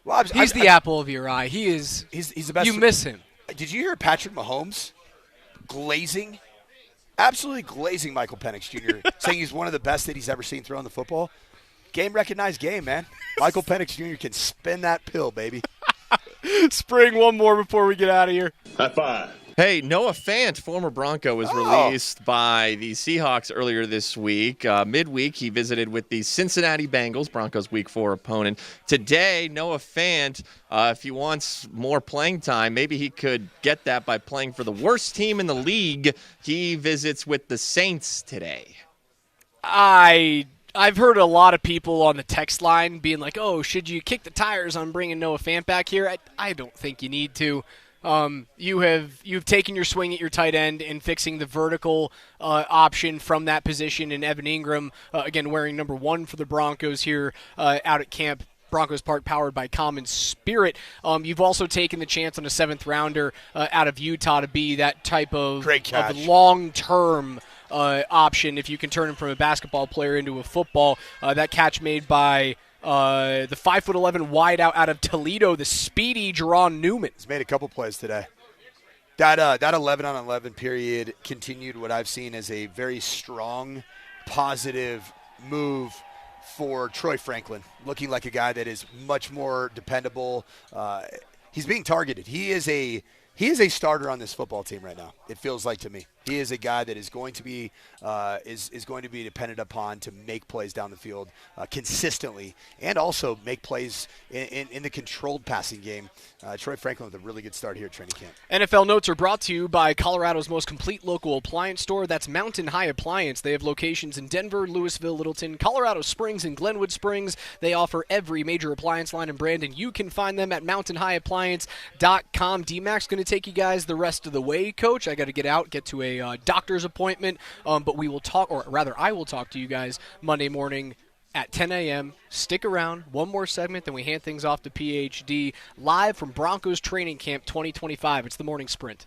Well, he's the apple of your eye. He's the best. You miss him. Did you hear Patrick Mahomes absolutely glazing Michael Penix Jr., saying he's one of the best that he's ever seen throwing the football? Game recognized game, man. Michael Penix Jr. can spin that pill, baby. Spring, one more before we get out of here. High five. Hey, Noah Fant, former Bronco, was released by the Seahawks earlier this week. Midweek, he visited with the Cincinnati Bengals, Broncos' Week 4 opponent. Today, Noah Fant, if he wants more playing time, maybe he could get that by playing for the worst team in the league. He visits with the Saints today. I've heard a lot of people on the text line being like, oh, should you kick the tires on bringing Noah Fant back here? I don't think you need to. You've taken your swing at your tight end and fixing the vertical option from that position in Evan Ingram, again, wearing number 1 for the Broncos here out at camp. Broncos Park, powered by Common Spirit. You've also taken the chance on a 7th rounder out of Utah to be that type of long-term option if you can turn him from a basketball player into a football. That catch made by the 5'11" wideout out of Toledo, the speedy Jerron Newman. He's made a couple plays today. That 11-on-11 period continued what I've seen as a very strong, positive move for Troy Franklin, looking like a guy that is much more dependable. He's being targeted. He is a starter on this football team right now. It feels like to me. He is a guy that is going to be is going to be dependent upon to make plays down the field consistently, and also make plays in the controlled passing game. Troy Franklin with a really good start here at training camp. NFL Notes are brought to you by Colorado's most complete local appliance store. That's Mountain High Appliance. They have locations in Denver, Louisville, Littleton, Colorado Springs, and Glenwood Springs. They offer every major appliance line and brand, and you can find them at mountainhighappliance.com. DMac's going to take you guys the rest of the way, Coach. I got to get to a doctor's appointment, but we will talk, or rather I will talk to you guys Monday morning at 10 a.m. Stick around. One more segment, then we hand things off to PhD live from Broncos Training Camp 2025. It's the Morning Sprint.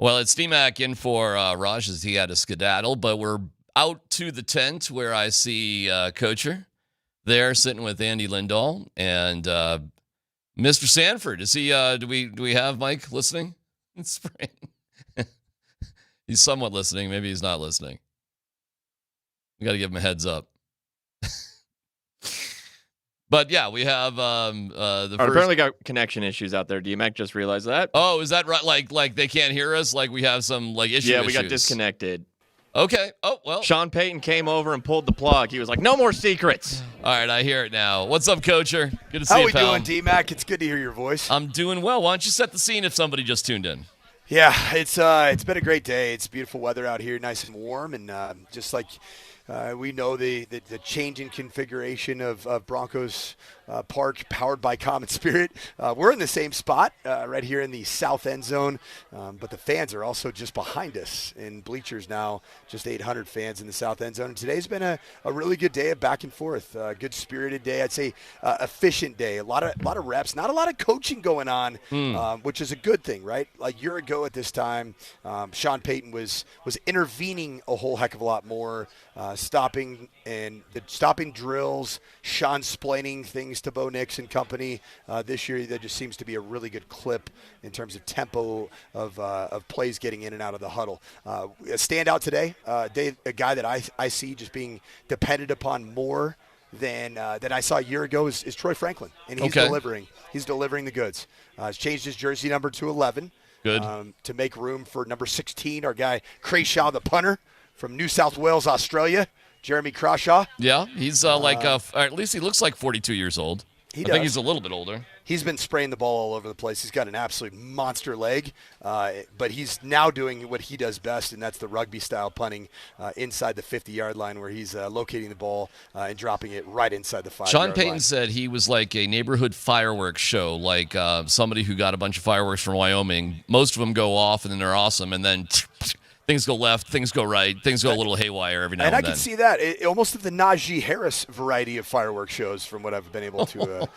Well, it's DMac in for Raj as he had a skedaddle, but we're out to the tent where I see Coacher there sitting with Andy Lindahl and Mr. Sanford. Is he? Do we have Mike listening? It's spring. He's somewhat listening. Maybe he's not listening. We got to give him a heads up. But yeah, we have the first. Apparently got connection issues out there. DMac just realized that. Oh, is that right? Like they can't hear us? Like we have some issues? Yeah, we got disconnected. Okay. Oh, well. Shawn Payton came over and pulled the plug. He was like, no more secrets. All right, I hear it now. What's up, Coacher? Good to see How you, we pal. doing, D-Mac? It's good to hear your voice. I'm doing well. Why don't you set the scene if somebody just tuned in? Yeah, it's been a great day. It's beautiful weather out here, nice and warm, and just like we know the change in configuration of Broncos Park, powered by Common Spirit. We're in the same spot right here in the south end zone, but the fans are also just behind us in bleachers now, just 800 fans in the south end zone. And today's been a really good day of back and forth, good spirited day. I'd say efficient day, a lot of reps, not a lot of coaching going on, which is a good thing, right? Like a year ago at this time, Shawn Payton was intervening a whole heck of a lot more, stopping drills, Sean-splaining things to Bo Nix and company. This year, there just seems to be a really good clip in terms of tempo of plays getting in and out of the huddle. A standout today, a guy that I see just being depended upon more than I saw a year ago is Troy Franklin, and he's delivering. He's delivering the goods. He's changed his jersey number to 11. Good. To make room for number 16, our guy Crayshaw, the punter from New South Wales, Australia, Jeremy Crawshaw. Yeah, he's or at least he looks like 42 years old. I think he's a little bit older. He's been spraying the ball all over the place. He's got an absolute monster leg, but he's now doing what he does best, and that's the rugby-style punting inside the 50-yard line where he's locating the ball and dropping it right inside the 5-yard line. Shawn Payton said he was like a neighborhood fireworks show, like somebody who got a bunch of fireworks from Wyoming. Most of them go off, and then they're awesome, and then things go left, things go right, things go a little haywire every now and then. And I can see that. Almost the Najee Harris variety of fireworks shows from what I've been able to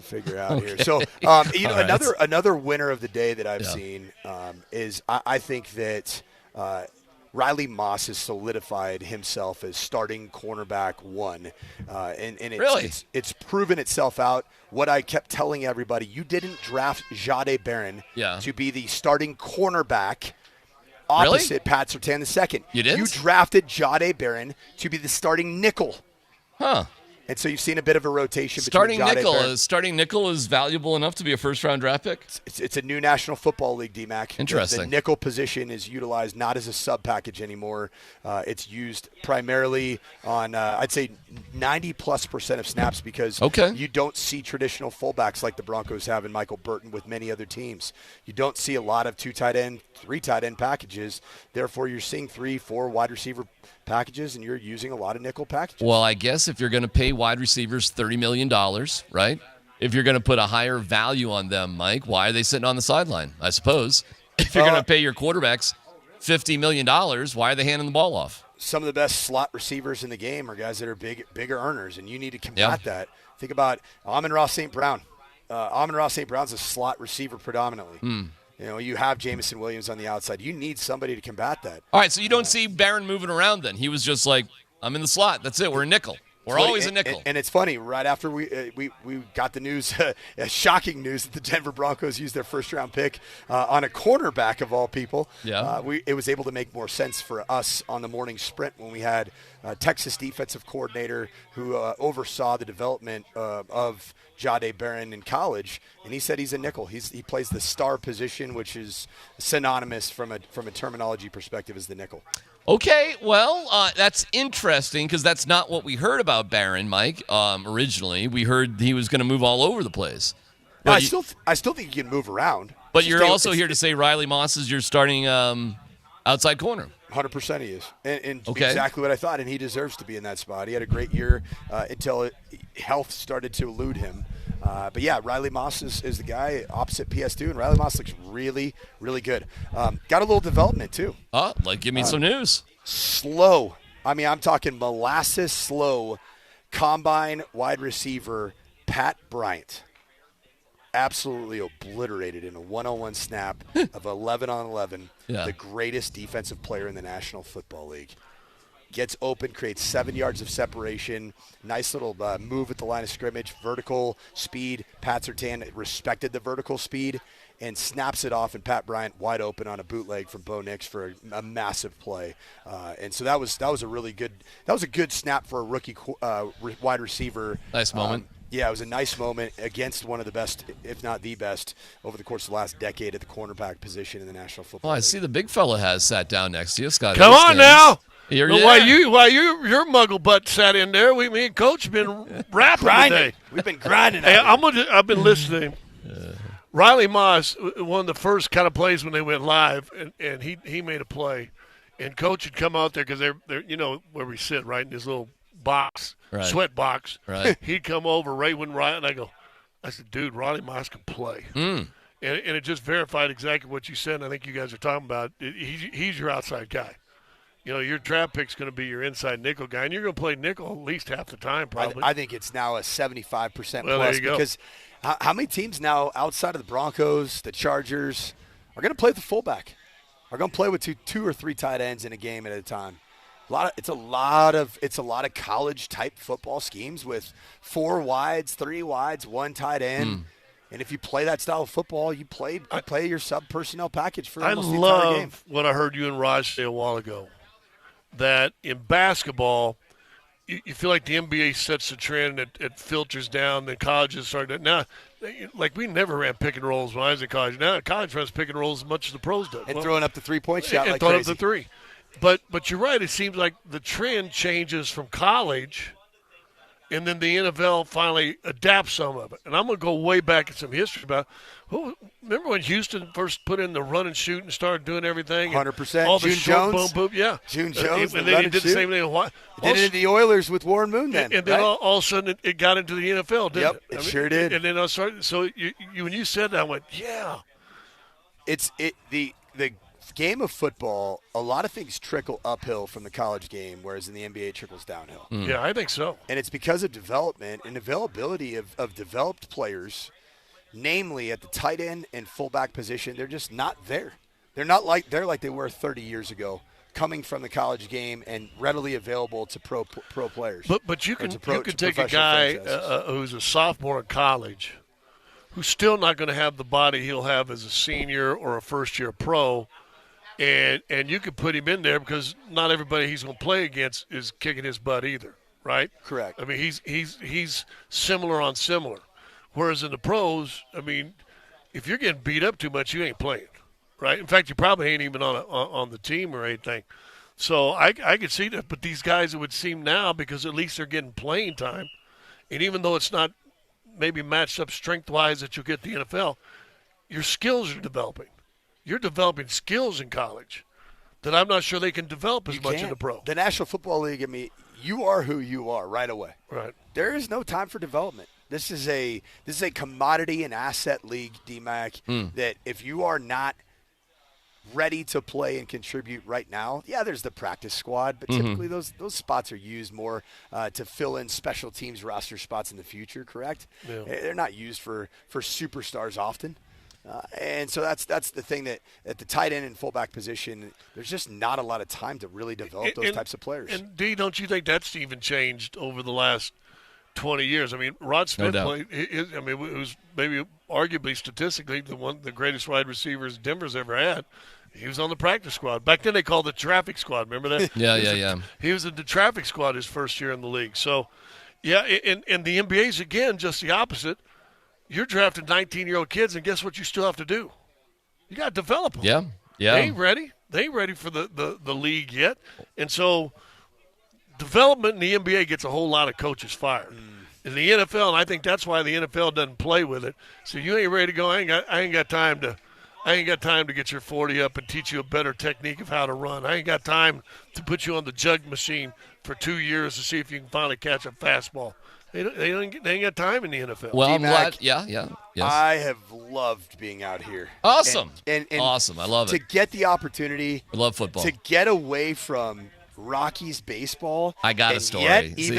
figure out here. So, another winner of the day that I've seen is I think that Riley Moss has solidified himself as starting cornerback one. And it's proven itself out. What I kept telling everybody, you didn't draft Jahdae Barron to be the starting cornerback opposite Pat Surtain II. You didn't? You drafted Jahdae Barron to be the starting nickel. Huh. And so you've seen a bit of a rotation starting between Starting nickel is valuable enough to be a first-round draft pick? It's a new National Football League, DMac. Interesting. The nickel position is utilized not as a sub-package anymore. It's used primarily on, I'd say, 90+% of snaps because you don't see traditional fullbacks like the Broncos have in Michael Burton with many other teams. You don't see a lot of 2 tight end, 3 tight end packages. Therefore, you're seeing 3, 4 wide receiver packages, and you're using a lot of nickel packages. Well, I guess if you're going to pay wide receivers $30 million, right? If you're going to put a higher value on them, Mike, why are they sitting on the sideline, I suppose? If you're going to pay your quarterbacks $50 million, why are they handing the ball off? Some of the best slot receivers in the game are guys that are bigger earners, and you need to combat that. Think about Amon-Ra St. Brown. Amon-Ra St. Brown's a slot receiver predominantly. You know, you have Jamison Williams on the outside. You need somebody to combat that. All right, so you don't see Barron moving around then. He was just like, I'm in the slot. That's it. We're a nickel. We're always a nickel. And it's funny, right after we got the news, shocking news that the Denver Broncos used their first-round pick on a cornerback of all people. Yeah. It was able to make more sense for us on the morning sprint when we had Texas defensive coordinator who oversaw the development of Jahdae Barron in college, and he said he's a nickel. He plays the star position, which is synonymous from a terminology perspective as the nickel. Okay, well, that's interesting because that's not what we heard about Barron, Mike. Originally, we heard he was going to move all over the place. No, I still think he can move around. But you're also here to say Riley Moss is your starting outside corner. 100% he is, and exactly what I thought, and he deserves to be in that spot. He had a great year until health started to elude him. But yeah, Riley Moss is the guy opposite PS2, and Riley Moss looks really, really good. Got a little development too. Give me some news. Slow. I mean, I'm talking molasses slow. Combine wide receiver Pat Bryant. absolutely obliterated in a one-on-one snap of 11-on-11, the greatest defensive player in the National Football League. Gets open, creates 7 yards of separation, nice little move at the line of scrimmage, vertical speed. Pat Surtain respected the vertical speed and snaps it off, and Pat Bryant wide open on a bootleg from Bo Nix for a massive play. And so that was a really good – that was a good snap for a rookie wide receiver. Nice moment. Yeah, it was a nice moment against one of the best, if not the best, over the course of the last decade at the cornerback position in the National Football Well, I League. see the big fella has sat down next to you, Scott. Come on now. While your muggle butt sat in there, me and Coach have been rapping today. We've been grinding. Hey, I've been listening. Riley Moss, one of the first kind of plays when they went live, and he made a play, and Coach had come out there because they're where we sit, right, in this little box, sweat box. Right. He'd come over right when Riley, and I said, dude, Riley Moss can play. And it just verified exactly what you said, and I think you guys are talking about. He's your outside guy. Your draft pick's going to be your inside nickel guy, and you're going to play nickel at least half the time probably. I think it's now a 75% plus there you go. because how many teams now outside of the Broncos, the Chargers, are going to play with the fullback? Are going to play with two or three tight ends in a game at a time? It's a lot of college type football schemes with 4 wides, 3 wides, 1 tight end. And if you play that style of football, you play your sub personnel package for almost the entire game. I love what I heard you and Raj say a while ago, that in basketball, you feel like the NBA sets the trend, it filters down, then colleges start that. Now, like we never ran pick and rolls when I was in college. Now college runs pick and rolls as much as the pros do. And throwing up the 3-point shot and like throwing crazy. up the 3. But you're right. It seems like the trend changes from college, and then the NFL finally adapts some of it. And I'm going to go way back in some history about remember when Houston first put in the run and shoot and started doing everything? 100%. All the June short Jones. boom, yeah. June Jones. And then he did the same thing. Did it in the Oilers with Warren Moon then. And then all of a sudden it got into the NFL, didn't it? It sure did. And then I started. So when you said that, I went, yeah. The game of football, a lot of things trickle uphill from the college game, whereas in the NBA it trickles downhill. Yeah, I think so. And it's because of development and availability of developed players, namely at the tight end and fullback position. They're just not there. They're like they were 30 years ago, coming from the college game and readily available to pro players. But you can take a guy who's a sophomore in college, who's still not going to have the body he'll have as a senior or a first-year pro, and you could put him in there because not everybody he's going to play against is kicking his butt either, right? Correct. I mean, he's similar on similar. Whereas in the pros, I mean, if you're getting beat up too much, you ain't playing, right? In fact, you probably ain't even on the team or anything. So I could see that. But these guys, it would seem now, because at least they're getting playing time, and even though it's not maybe matched up strength-wise that you'll get the NFL, your skills are developing. You're developing skills in college that I'm not sure they can develop as much in the pro. The National Football League, I mean, you are who you are right away. Right. There is no time for development. This is a commodity and asset league, DMac, that if you are not ready to play and contribute right now, yeah, there's the practice squad, but typically those spots are used more to fill in special teams roster spots in the future, correct? Yeah. They're not used for superstars often. And so that's the thing, that at the tight end and fullback position, there's just not a lot of time to really develop those types of players. And, D, don't you think that's even changed over the last 20 years? I mean, Rod Smith played. It was maybe arguably statistically the greatest wide receivers Denver's ever had. He was on the practice squad. Back then they called it the traffic squad. Remember that? Yeah. He was in the traffic squad his first year in the league. So, yeah, and the NBA's, again, just the opposite. You're drafting 19-year-old kids, and guess what you still have to do? You got to develop them. Yeah. They ain't ready. They ain't ready for the league yet. And so development in the NBA gets a whole lot of coaches fired. In the NFL, and I think that's why the NFL doesn't play with it. So you ain't ready to go. I ain't got time to get your 40 up and teach you a better technique of how to run. I ain't got time to put you on the jug machine for 2 years to see if you can finally catch a fastball. They ain't got time in the NFL. Well, I'm glad. DMac, Yes. I have loved being out here. Awesome. And awesome. I love it. To get the opportunity. I love football. To get away from Rockies baseball. I got a and story. Yet, See?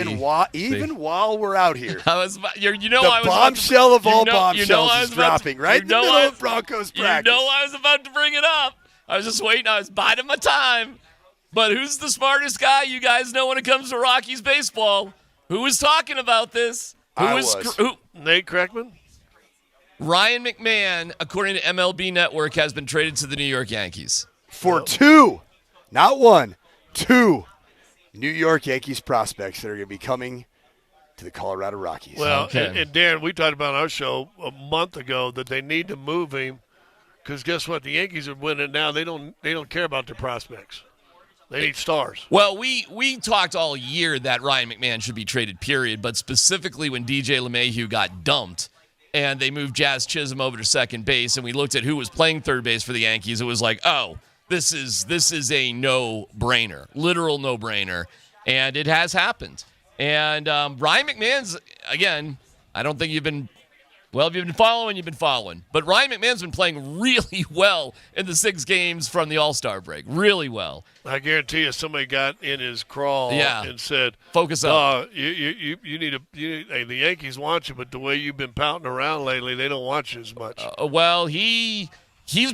even while we're out here, I was, the bombshell of all bombshells is dropping right in the middle of Broncos practice. You know I was about to bring it up. I was just waiting. I was biding my time. But who's the smartest guy you guys know when it comes to Rockies baseball? Who was talking about this? Who? Nate Kreckman? Ryan McMahon, according to MLB Network, has been traded to the New York Yankees. For 2, not 1, 2 New York Yankees prospects that are going to be coming to the Colorado Rockies. Well, and Darren, we talked about on our show a month ago that they need to move him because guess what? The Yankees are winning now. They don't care about their prospects. They need stars. Well, we talked all year that Ryan McMahon should be traded, period. But specifically when DJ LeMahieu got dumped and they moved Jazz Chisholm over to second base and we looked at who was playing third base for the Yankees, it was like, oh, this is a no-brainer, literal no-brainer. And it has happened. And Ryan McMahon's, again, I don't think you've been – well, if you've been following, you've been following. But Ryan McMahon's been playing really well in the 6 games from the All-Star break. Really well. I guarantee you somebody got in his crawl and said, focus up. You need hey, the Yankees want you, but the way you've been pouting around lately, they don't want you as much. Well, he's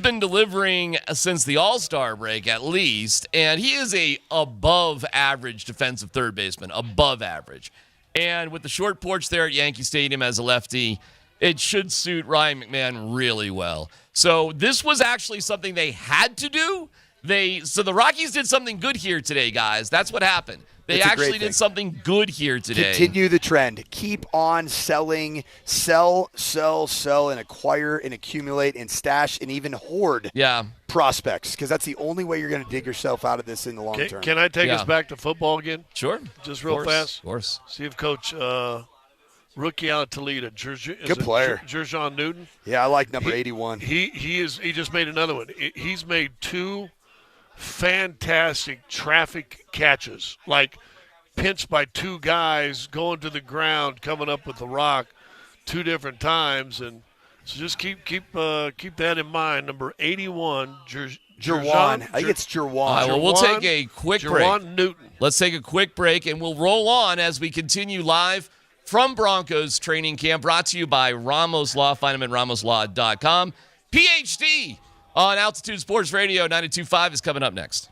been delivering since the All-Star break at least, and he is a above-average defensive third baseman, above average. And with the short porch there at Yankee Stadium as a lefty, it should suit Ryan McMahon really well. So this was actually something they had to do. So the Rockies did something good here today, guys. That's what happened. They actually did something good here today. Continue the trend. Keep on selling. Sell, and acquire and accumulate and stash and even hoard prospects because that's the only way you're going to dig yourself out of this in the long term. Can I take us back to football again? Sure. Just real fast? Of course. See if Coach rookie out of Toledo, good player, Jerjon Newton. Yeah, I like number 81. He just made another one. He's made 2 fantastic traffic catches, like pinched by 2 guys going to the ground, coming up with the rock 2 different times, and so just keep that in mind. Number 81, Jerwan. I think it's Jerwan. All right, well, we'll take a quick break. Jerwan Newton. Let's take a quick break, and we'll roll on as we continue live from Broncos training camp, brought to you by Ramos Law. Find them at ramoslaw.com. PhD on Altitude Sports Radio 92.5 is coming up next.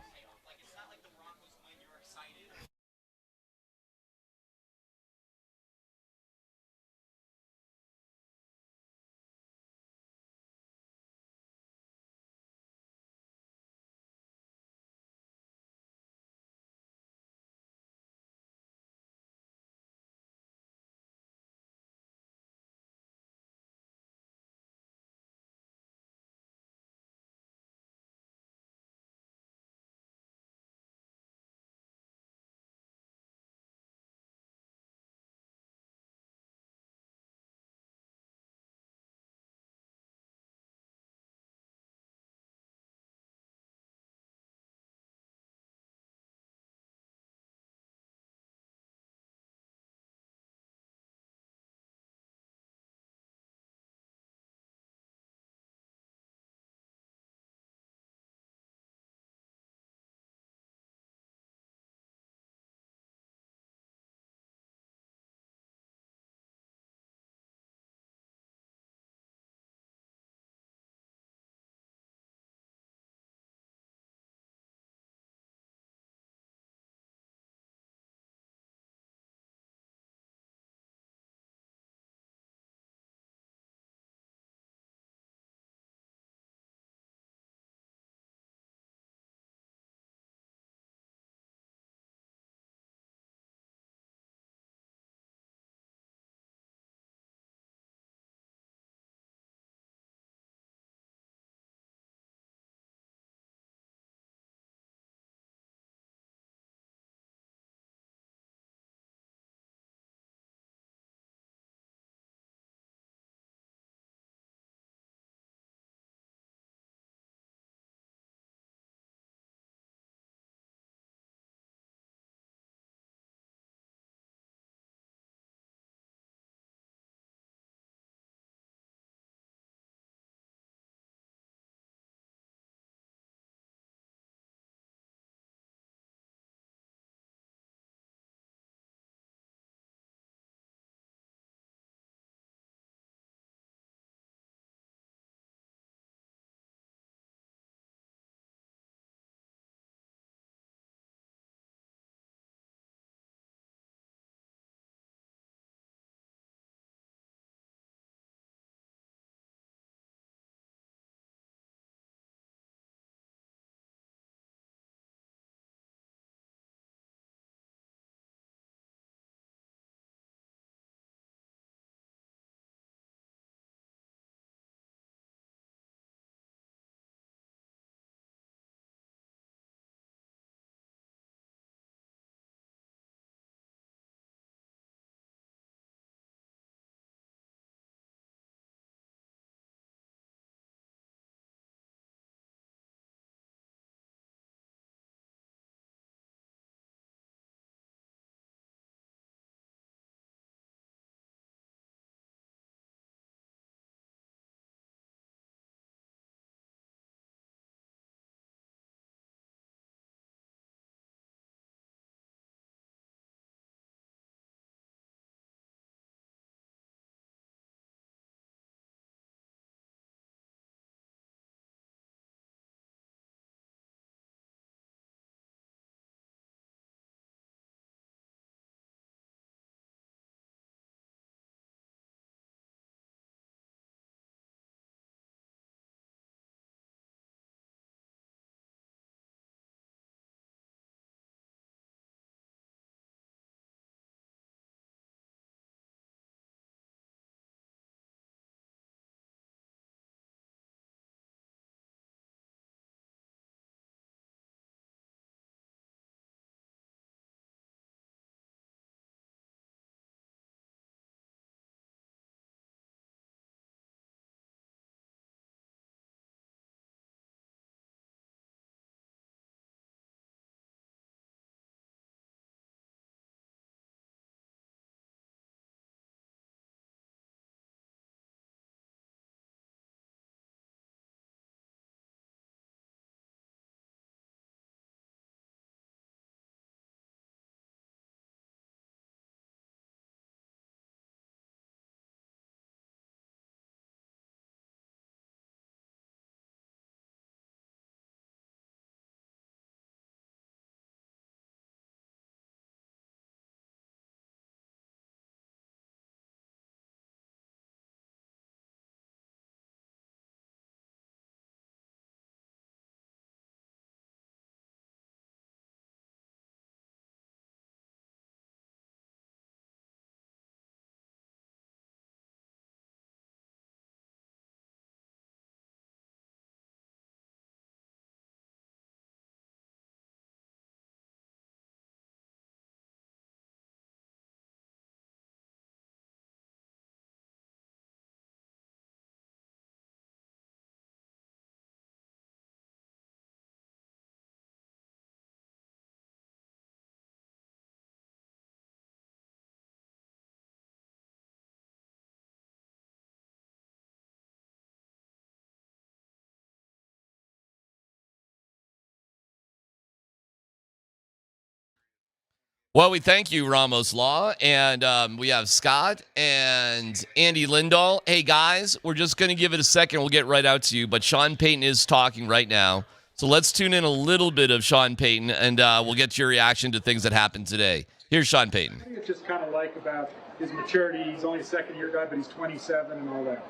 Well, we thank you, Ramos Law, and we have Scott and Andy Lindahl. Hey, guys, we're just going to give it a second. We'll get right out to you, but Shawn Payton is talking right now. So let's tune in a little bit of Shawn Payton, and we'll get your reaction to things that happened today. Here's Shawn Payton. I think it's just kind of like about his maturity. He's only a second-year guy, but he's 27 and all that.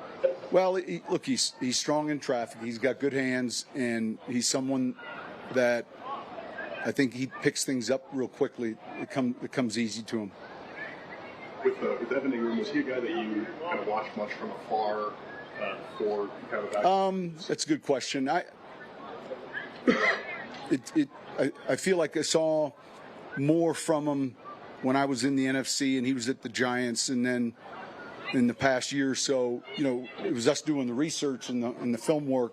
Well, look, he's strong in traffic. He's got good hands, and he's someone that I think he picks things up real quickly. It comes easy to him. With Evan Ingram, was he a guy that you kind of watched much from afar before you kind of back? That's a good question. I feel like I saw more from him when I was in the NFC and he was at the Giants, and then in the past year or so, it was us doing the research and the film work.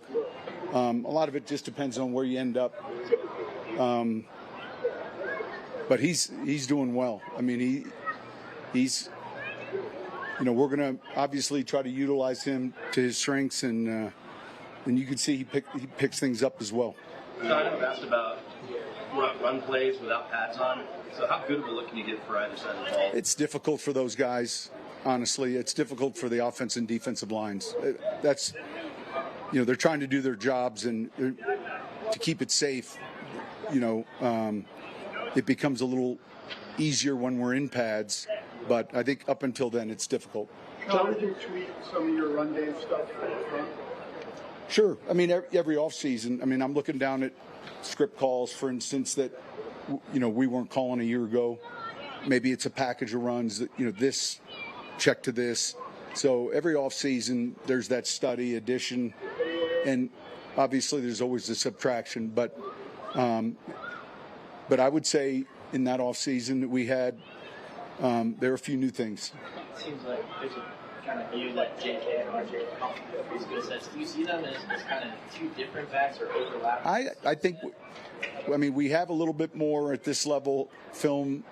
A lot of it just depends on where you end up. But he's doing well. I mean, he's we're going to obviously try to utilize him to his strengths, and you can see he picks things up as well. So I know I've asked about run plays without pads on. So how good of a look can you get for either side of the ball? It's difficult for those guys, honestly. It's difficult for the offense and defensive lines. That's they're trying to do their jobs and to keep it safe. It becomes a little easier when we're in pads, but I think up until then it's difficult. John, did you tweak some of your run game stuff? Sure. I mean, every offseason, I'm looking down at script calls, for instance, that, we weren't calling a year ago. Maybe it's a package of runs that, this check to this. So every offseason, there's that study, addition, and obviously there's always the subtraction. But I would say in that offseason that we had, there are a few new things. It seems like there's a kind of view like JK and RJ skill sets. Do you see them as kind of two different backs or overlap? I think, we have a little bit more at this level film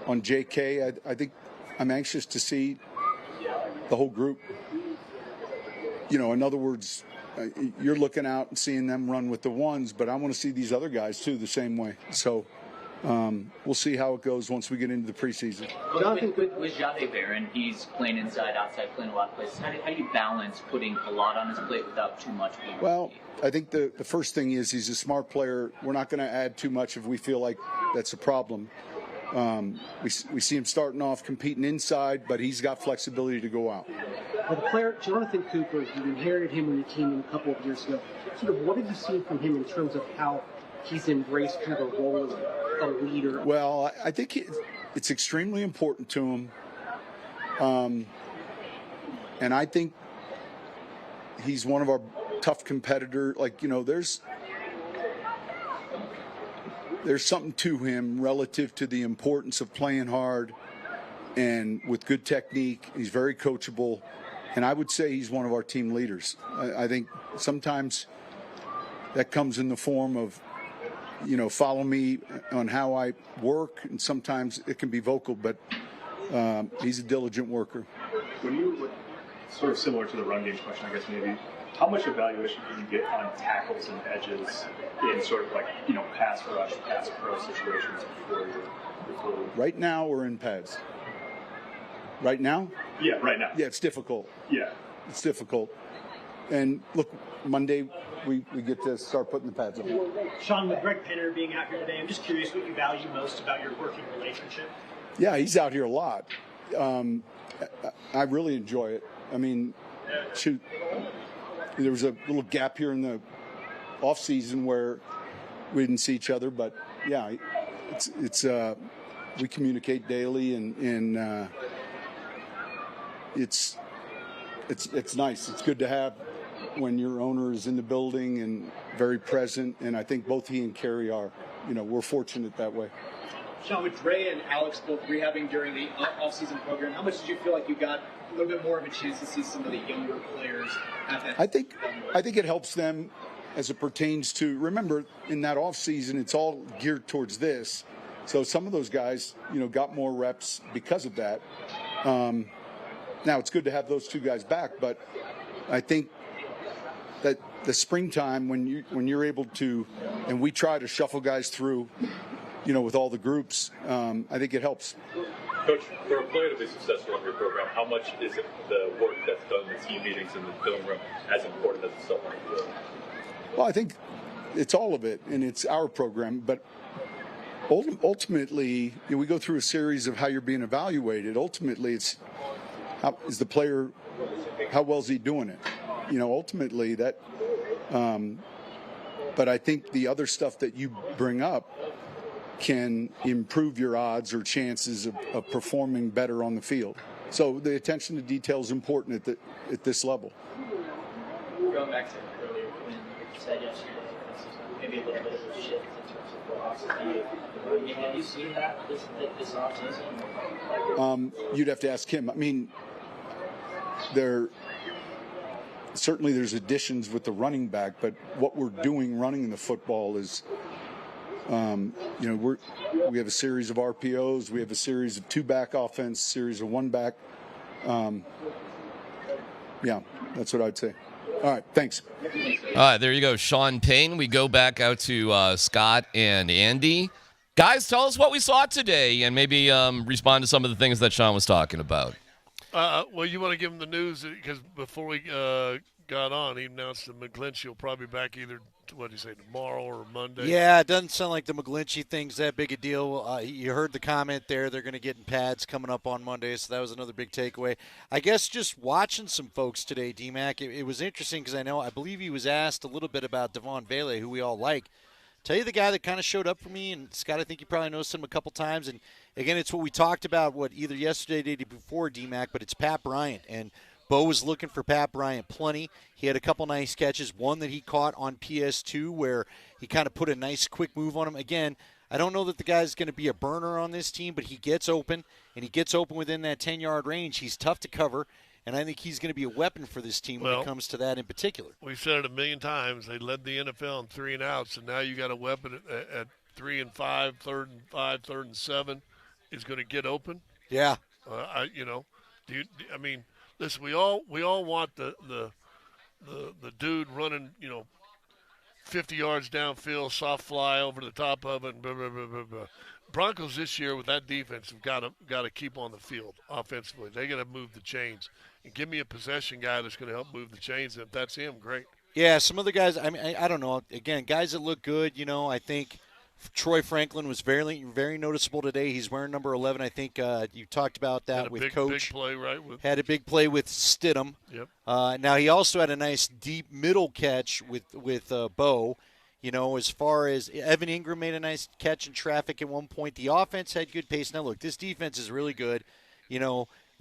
on JK. I think I'm anxious to see the whole group. In other words, you're looking out and seeing them run with the ones, but I want to see these other guys too the same way. So we'll see how it goes once we get into the preseason. With Jade Barron, he's playing inside, outside, playing a lot of places. How do you balance putting a lot on his plate without too much being Well, I think the first thing is he's a smart player. We're not going to add too much if we feel like that's a problem. We see him starting off competing inside, but he's got flexibility to go out. Well, the player, Jonathan Cooper, you inherited him when you came in a couple of years ago. Sort of what have you seen from him in terms of how he's embraced kind of a role as a leader? Well, I think it's extremely important to him. And I think he's one of our tough competitors. There's something to him relative to the importance of playing hard and with good technique. He's very coachable. And I would say he's one of our team leaders. I think sometimes that comes in the form of, follow me on how I work. And sometimes it can be vocal, but he's a diligent worker. When you look, sort of similar to the run game question, I guess maybe, how much evaluation do you get on tackles and edges in sort of pass rush, pass pro situations before you're Right now we're in pads. Right now? Yeah, right now. Yeah, it's difficult. Yeah. It's difficult. And look, Monday we get to start putting the pads on. Shawn, with Greg Penner being out here today, I'm just curious what you value most about your working relationship. Yeah, he's out here a lot. I really enjoy it. Shoot, there was a little gap here in the off season where we didn't see each other, but yeah, it's we communicate daily and it's nice. It's good to have when your owner is in the building and very present, and I think both he and Kerry are. We're fortunate that way. Shawn, with Dre and Alex both rehabbing during the off-season program, how much did you feel like you got a little bit more of a chance to see some of the younger players at that? I think it helps them as it pertains to, remember, in that off-season, it's all geared towards this. So some of those guys, got more reps because of that. Now, it's good to have those two guys back, but I think that the springtime when you're able to, and we try to shuffle guys through, with all the groups, I think it helps. Coach, for a player to be successful in your program, how much is it the work that's done in the team meetings in the film room as important as the stuff on the field? Well, I think it's all of it, and it's our program. But ultimately, we go through a series of how you're being evaluated. Ultimately, it's how is the player, how well is he doing it? Ultimately that. But I think the other stuff that you bring up can improve your odds or chances of performing better on the field. So the attention to detail is important at this level. Going back to earlier when you said yesterday, maybe a little bit of a shift in terms of philosophy. Have you seen that this offseason? You'd have to ask him. I mean, there's additions with the running back, but what we're doing running the football is, we have a series of RPOs, we have a series of 2-back offense, series of 1-back. Yeah, that's what I'd say. All right, thanks. All right, there you go, Shawn Payton. We go back out to Scott and Andy. Guys, tell us what we saw today and maybe respond to some of the things that Shawn was talking about. Well, you want to give him the news because before we got on, he announced that McGlinchey will probably be back either, what did he say, tomorrow or Monday? Yeah, it doesn't sound like the McGlinchey thing's that big a deal. You heard the comment there. They're going to get in pads coming up on Monday, so that was another big takeaway. I guess just watching some folks today, DMac, it was interesting because I believe he was asked a little bit about Devon Bailey, who we all like. Tell you the guy that kind of showed up for me, and Scott, I think you probably noticed him a couple times. And, again, it's what we talked about, either yesterday or the day before, DMac, but it's Pat Bryant. And Bo was looking for Pat Bryant plenty. He had a couple nice catches, one that he caught on PS2 where he kind of put a nice quick move on him. Again, I don't know that the guy's going to be a burner on this team, but he gets open, and he gets open within that 10-yard range. He's tough to cover. And I think he's going to be a weapon for this team when it comes to that in particular. We've said it a million times. They led the NFL in 3 and outs, and now you got a weapon at 3 and 5, 3rd and 5, 3rd and 7 is going to get open. Yeah. Listen, we all want the dude running, 50 yards downfield, soft fly over the top of it, and blah, blah, blah, blah, blah. Broncos this year with that defense have got to keep on the field offensively. They got to move the chains and give me a possession guy that's going to help move the chains. And if that's him, great. Yeah, some other guys. I don't know. Again, guys that look good. I think Troy Franklin was very, very noticeable today. He's wearing number 11. I think you talked about that with Coach. Big play, right? Had a big play with Stidham. Yep. Now he also had a nice deep middle catch with Bo. As far as Evan Ingram made a nice catch in traffic at one point. The offense had good pace. Now, look, this defense is really good.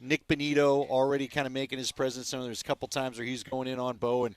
Nick Benito already kind of making his presence. There's a couple times where he's going in on Bo, and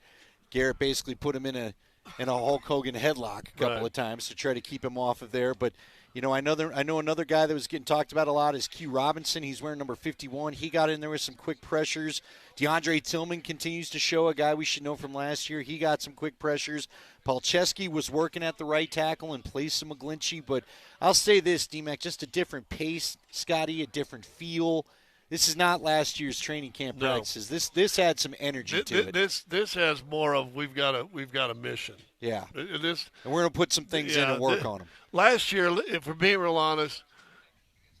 Garrett basically put him in a Hulk Hogan headlock a couple of times to try to keep him off of there. But, I know another guy that was getting talked about a lot is Q Robinson. He's wearing number 51. He got in there with some quick pressures. DeAndre Tillman continues to show, a guy we should know from last year. He got some quick pressures. Palczewski was working at the right tackle and placed some McGlinchey. But I'll say this, DMac, just a different pace, Scotty, a different feel. This is not last year's training camp practices. This had some energy to it. This has more of we've got a mission. Yeah. And we're going to put some things in and work on them. Last year, if we're being real honest,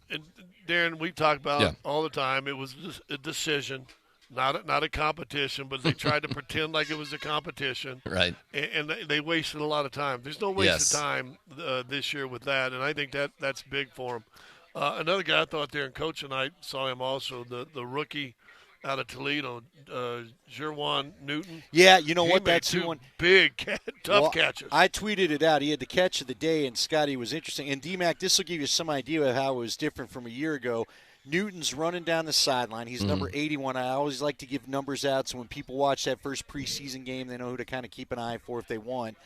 and Darren, we talk about all the time, it was just a decision, not a competition, but they tried to pretend like it was a competition. Right. And they wasted a lot of time. There's no waste of time this year with that, and I think that's big for them. Another guy I thought there in coaching, I saw him also, the rookie out of Toledo, Jerwan Newton. Yeah, you know what? That's one big, tough catches. I tweeted it out. He had the catch of the day, and Scotty was interesting. And DMac, this will give you some idea of how it was different from a year ago. Newton's running down the sideline. He's number 81. I always like to give numbers out so when people watch that first preseason game, they know who to kind of keep an eye for if they want.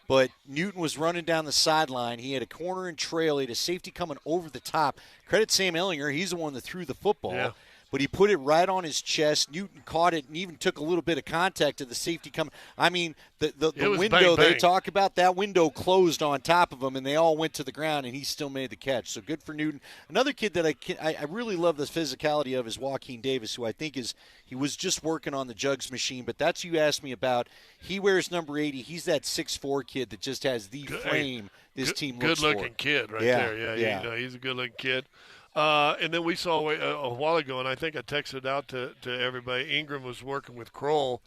But Newton was running down the sideline. He had a corner and trail. He had a safety coming over the top. Credit Sam Ellinger. He's the one that threw the football. Yeah. but he put it right on his chest. Newton caught it and even took a little bit of contact to the safety coming. I mean, the window bang, they talk about, that window closed on top of him, and they all went to the ground, and he still made the catch. So good for Newton. Another kid that I really love the physicality of is Joaquin Davis, who I think he was just working on the jugs machine, but that's who you asked me about. He wears number 80. He's that 6'4" kid that just has the frame this team looks for. Good-looking kid right there. Yeah. He's a good-looking kid. And then we saw a while ago, and I think I texted out to everybody, Ingram was working with Kroll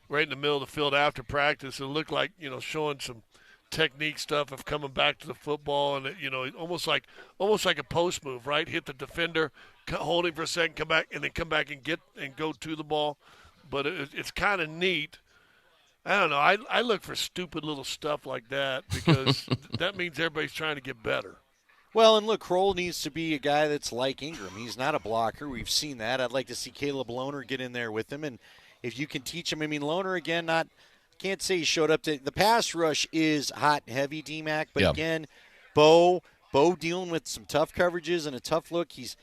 right in the middle of the field after practice. It looked like, showing some technique stuff of coming back to the football and, almost like a post move, right? Hit the defender, hold him for a second, come back, and then come back and go to the ball. But it's kind of neat. I don't know. I look for stupid little stuff like that because that means everybody's trying to get better. Well, and look, Kroll needs to be a guy that's like Ingram. He's not a blocker. We've seen that. I'd like to see Caleb Lohner get in there with him. And if you can teach him, I mean, Lohner, again, can't say he showed up to – the pass rush is hot and heavy, DMac. But, again, Bo dealing with some tough coverages and a tough look. He's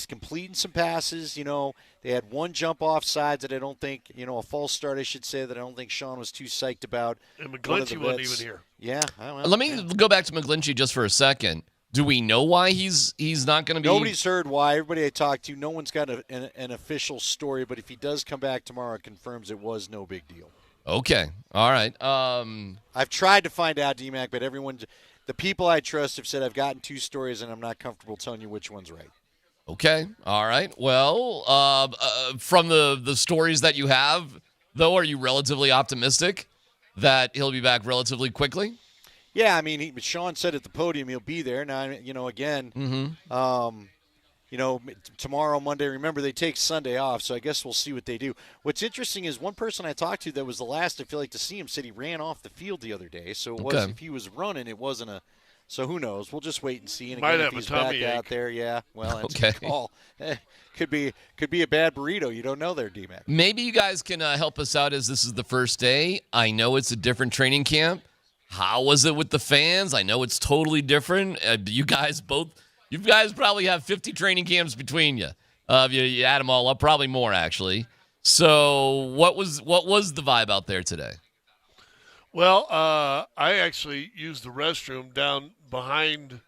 completing some passes. They had one jump off sides that I don't think – a false start, I should say, that I don't think Shawn was too psyched about. And McGlinchey wasn't even here. Yeah. Let me go back to McGlinchey just for a second. Do we know why he's not going to be? Nobody's heard why. Everybody I talked to, no one's got an official story. But if he does come back tomorrow, it confirms it was no big deal. Okay. All right. I've tried to find out, DMac, but the people I trust have said I've gotten 2 stories, and I'm not comfortable telling you which one's right. Okay. All right. Well, from the stories that you have, though, are you relatively optimistic that he'll be back relatively quickly? Yeah, I mean, Shawn said at the podium he'll be there. Now, again, tomorrow, Monday, remember they take Sunday off, so I guess we'll see what they do. What's interesting is one person I talked to that was the last, I feel like, to see him said he ran off the field the other day. So if he was running, it wasn't a – so who knows? We'll just wait and see. And again, if he's back out there, well, that's a good call. Could be a bad burrito. You don't know there, DMac. Maybe you guys can help us out as this is the first day. I know it's a different training camp. How was it with the fans? I know it's totally different. You guys probably have 50 training camps between you. You add them all up, probably more actually. So what was the vibe out there today? Well, I actually used the restroom down behind.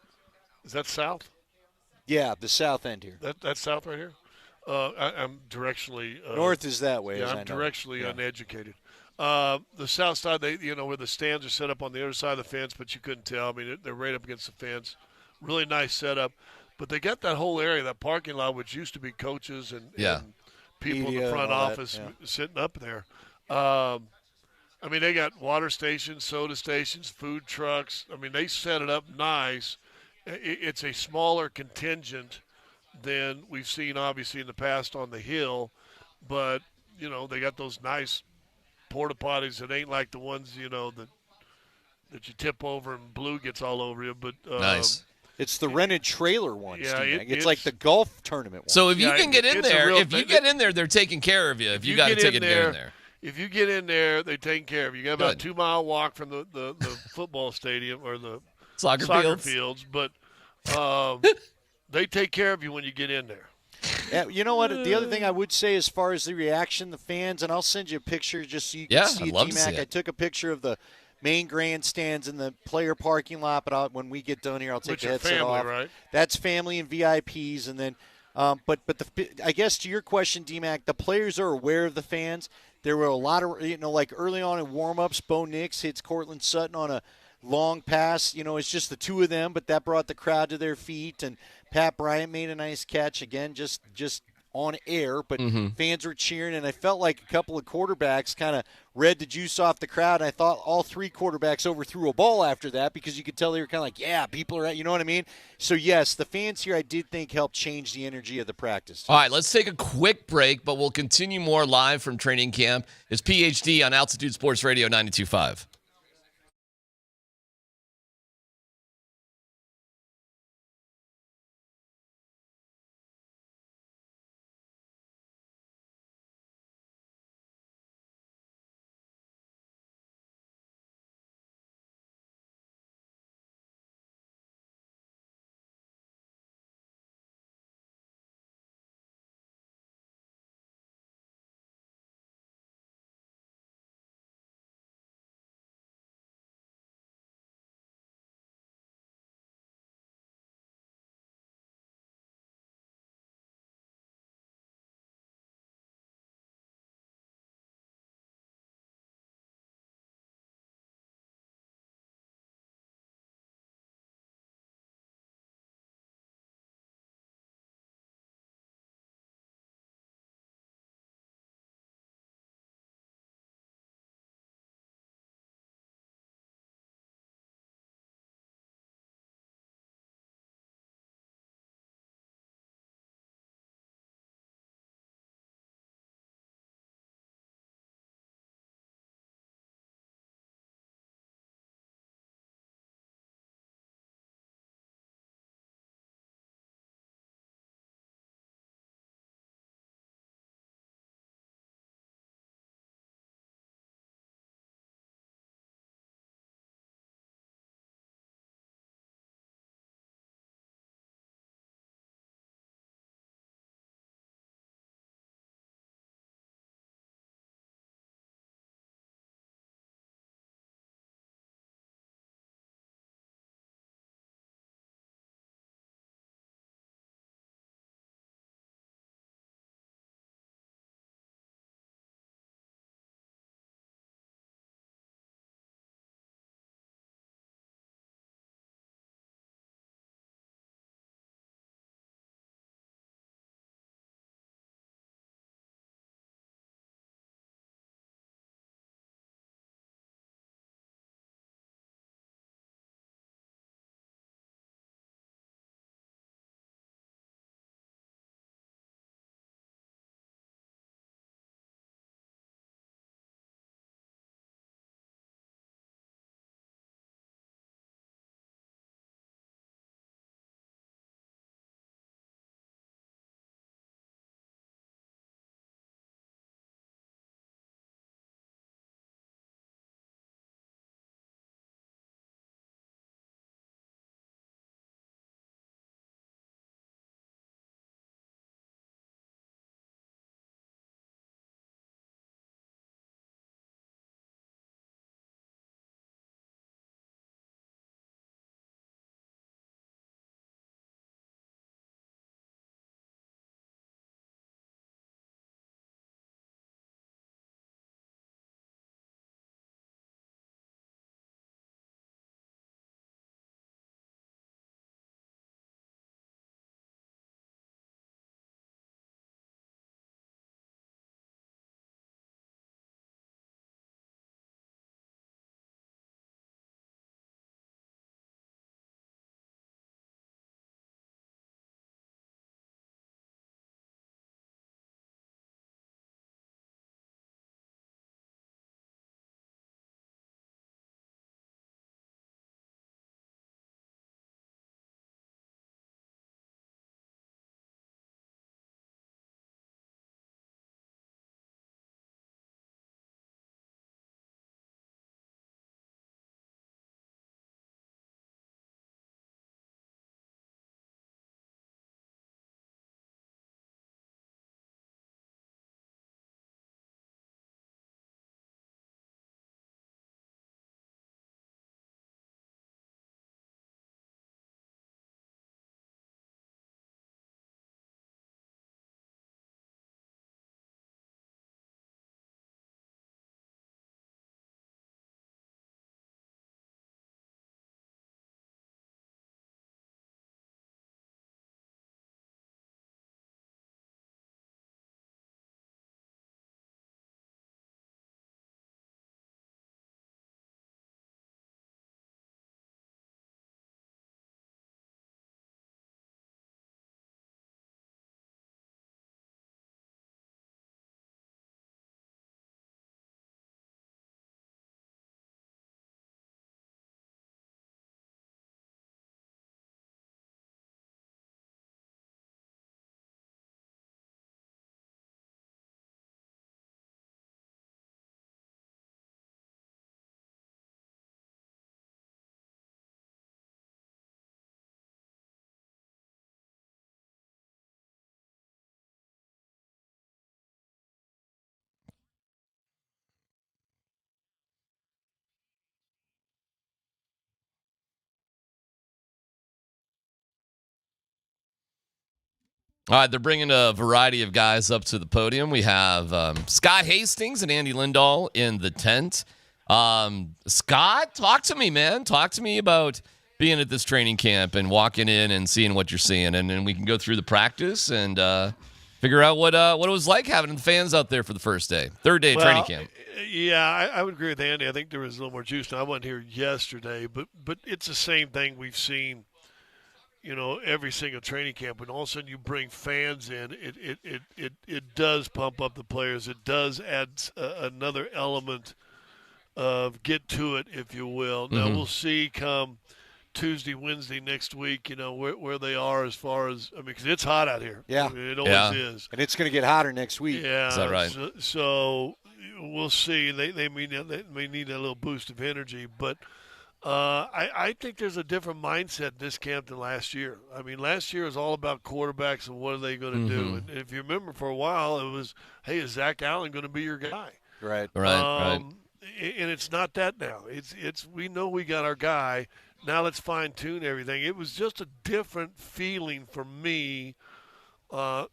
Is that south? Yeah, the south end here. That's south right here. I'm directionally. North is that way. Yeah, I'm directionally uneducated. The south side, where the stands are set up on the other side of the fence, but you couldn't tell. I mean, they're right up against the fence. Really nice setup. But they got that whole area, that parking lot, which used to be coaches and people in the front office sitting up there. I mean, they got water stations, soda stations, food trucks. I mean, they set it up nice. It's a smaller contingent than we've seen, obviously, in the past on the Hill. But, they got those nice porta potties that ain't like the ones that you tip over and blue gets all over you. But nice. It's the rented trailer ones. Yeah, it's like the golf tournament one. So if you can get in there, they're taking care of you. If you got a ticket to get in there. If you get in there, they're taking care of you. You got about a 2-mile walk from the football stadium or the soccer fields, but they take care of you when you get in there. Yeah, you know what? The other thing I would say as far as the reaction, the fans, and I'll send you a picture just so you can see it, DMac. I took a picture of the main grandstands in the player parking lot, but when we get done here, I'll take the headset off. Right? That's family and VIPs, and then, I guess to your question, DMac, the players are aware of the fans. There were a lot of, like early on in warm-ups, Bo Nix hits Cortland Sutton on a long pass. It's just the two of them, but that brought the crowd to their feet, and Pat Bryant made a nice catch, again, just on air, but fans were cheering, and I felt like a couple of quarterbacks kind of read the juice off the crowd, and I thought all 3 quarterbacks overthrew a ball after that because you could tell they were kind of like, yeah, people are at, you know what I mean? So, yes, the fans here I did think helped change the energy of the practice. All right, let's take a quick break, but we'll continue more live from training camp. It's PhD on Altitude Sports Radio 92.5. All right, they're bringing a variety of guys up to the podium. We have Scott Hastings and Andy Lindahl in the tent. Scott, talk to me, man. Talk to me about being at this training camp and walking in and seeing what you're seeing. And then we can go through the practice and figure out what it was like having the fans out there for the first day, third day of training camp. Yeah, I would agree with Andy. I think there was a little more juice. Now, I wasn't here yesterday, but it's the same thing we've seen, every single training camp. When all of a sudden you bring fans in, it does pump up the players. It does add another element of get to it, if you will. Now, we'll see come Tuesday, Wednesday next week, where they are as far as, because it's hot out here. Yeah. It always is. And it's going to get hotter next week. Yeah. Is that right? So we'll see. They may need a little boost of energy, but I think there's a different mindset in this camp than last year. I mean, last year was all about quarterbacks and what are they going to do. And if you remember, for a while, it was, hey, is Zach Allen going to be your guy? Right. Right. And it's not that now. It's we know we got our guy. Now let's fine tune everything. It was just a different feeling for me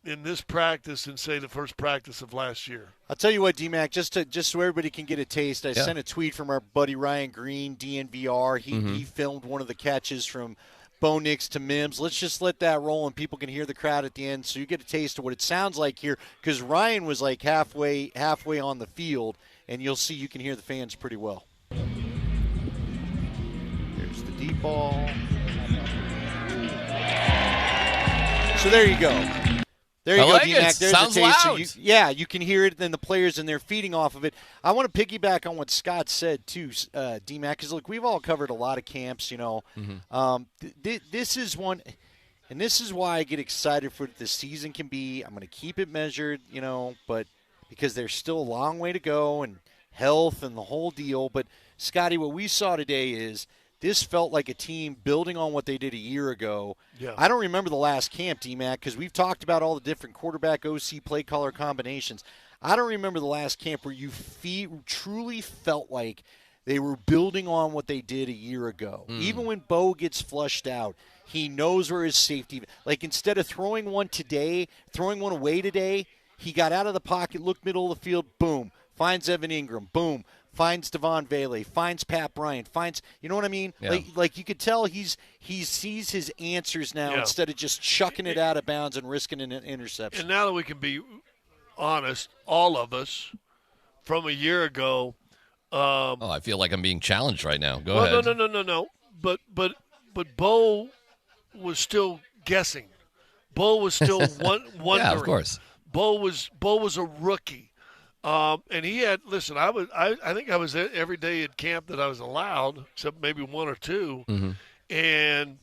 in this practice than, say, the first practice of last year. I'll tell you what, DMac, just so everybody can get a taste, I sent a tweet from our buddy Ryan Green, DNVR. He filmed one of the catches from Bo Nix to Mims. Let's just let that roll and people can hear the crowd at the end so you get a taste of what it sounds like here, because Ryan was like halfway on the field, and you'll see you can hear the fans pretty well. Here's the deep ball. So there you go. There you go, DMac. There's Sounds a taste. loud. So you can hear it, then the players, and they're feeding off of it. I want to piggyback on what Scott said, too, DMac, because, look, we've all covered a lot of camps, This is one, and this is why I get excited for what the season can be. I'm going to keep it measured, but because there's still a long way to go and health and the whole deal. But, Scotty, what we saw today is this felt like a team building on what they did a year ago. Yeah. I don't remember the last camp, DMac, because we've talked about all the different quarterback, OC, play caller combinations. I don't remember the last camp where you truly felt like they were building on what they did a year ago. Even when Bo gets flushed out, he knows where his safety – like instead of throwing one away today, he got out of the pocket, looked middle of the field, boom, finds Evan Ingram, boom, finds Devon Vele, finds Pat Bryant, you know what I mean? Yeah. Like you could tell he sees his answers now instead of just chucking it out of bounds and risking an interception. And now that we can be honest, all of us, from a year ago. I feel like I'm being challenged right now. Go ahead. No. But Bo was still guessing. Bo was still wondering. Yeah, of course. Bo was a rookie. And he had, listen, I think I was there every day at camp that I was allowed, except maybe one or two. And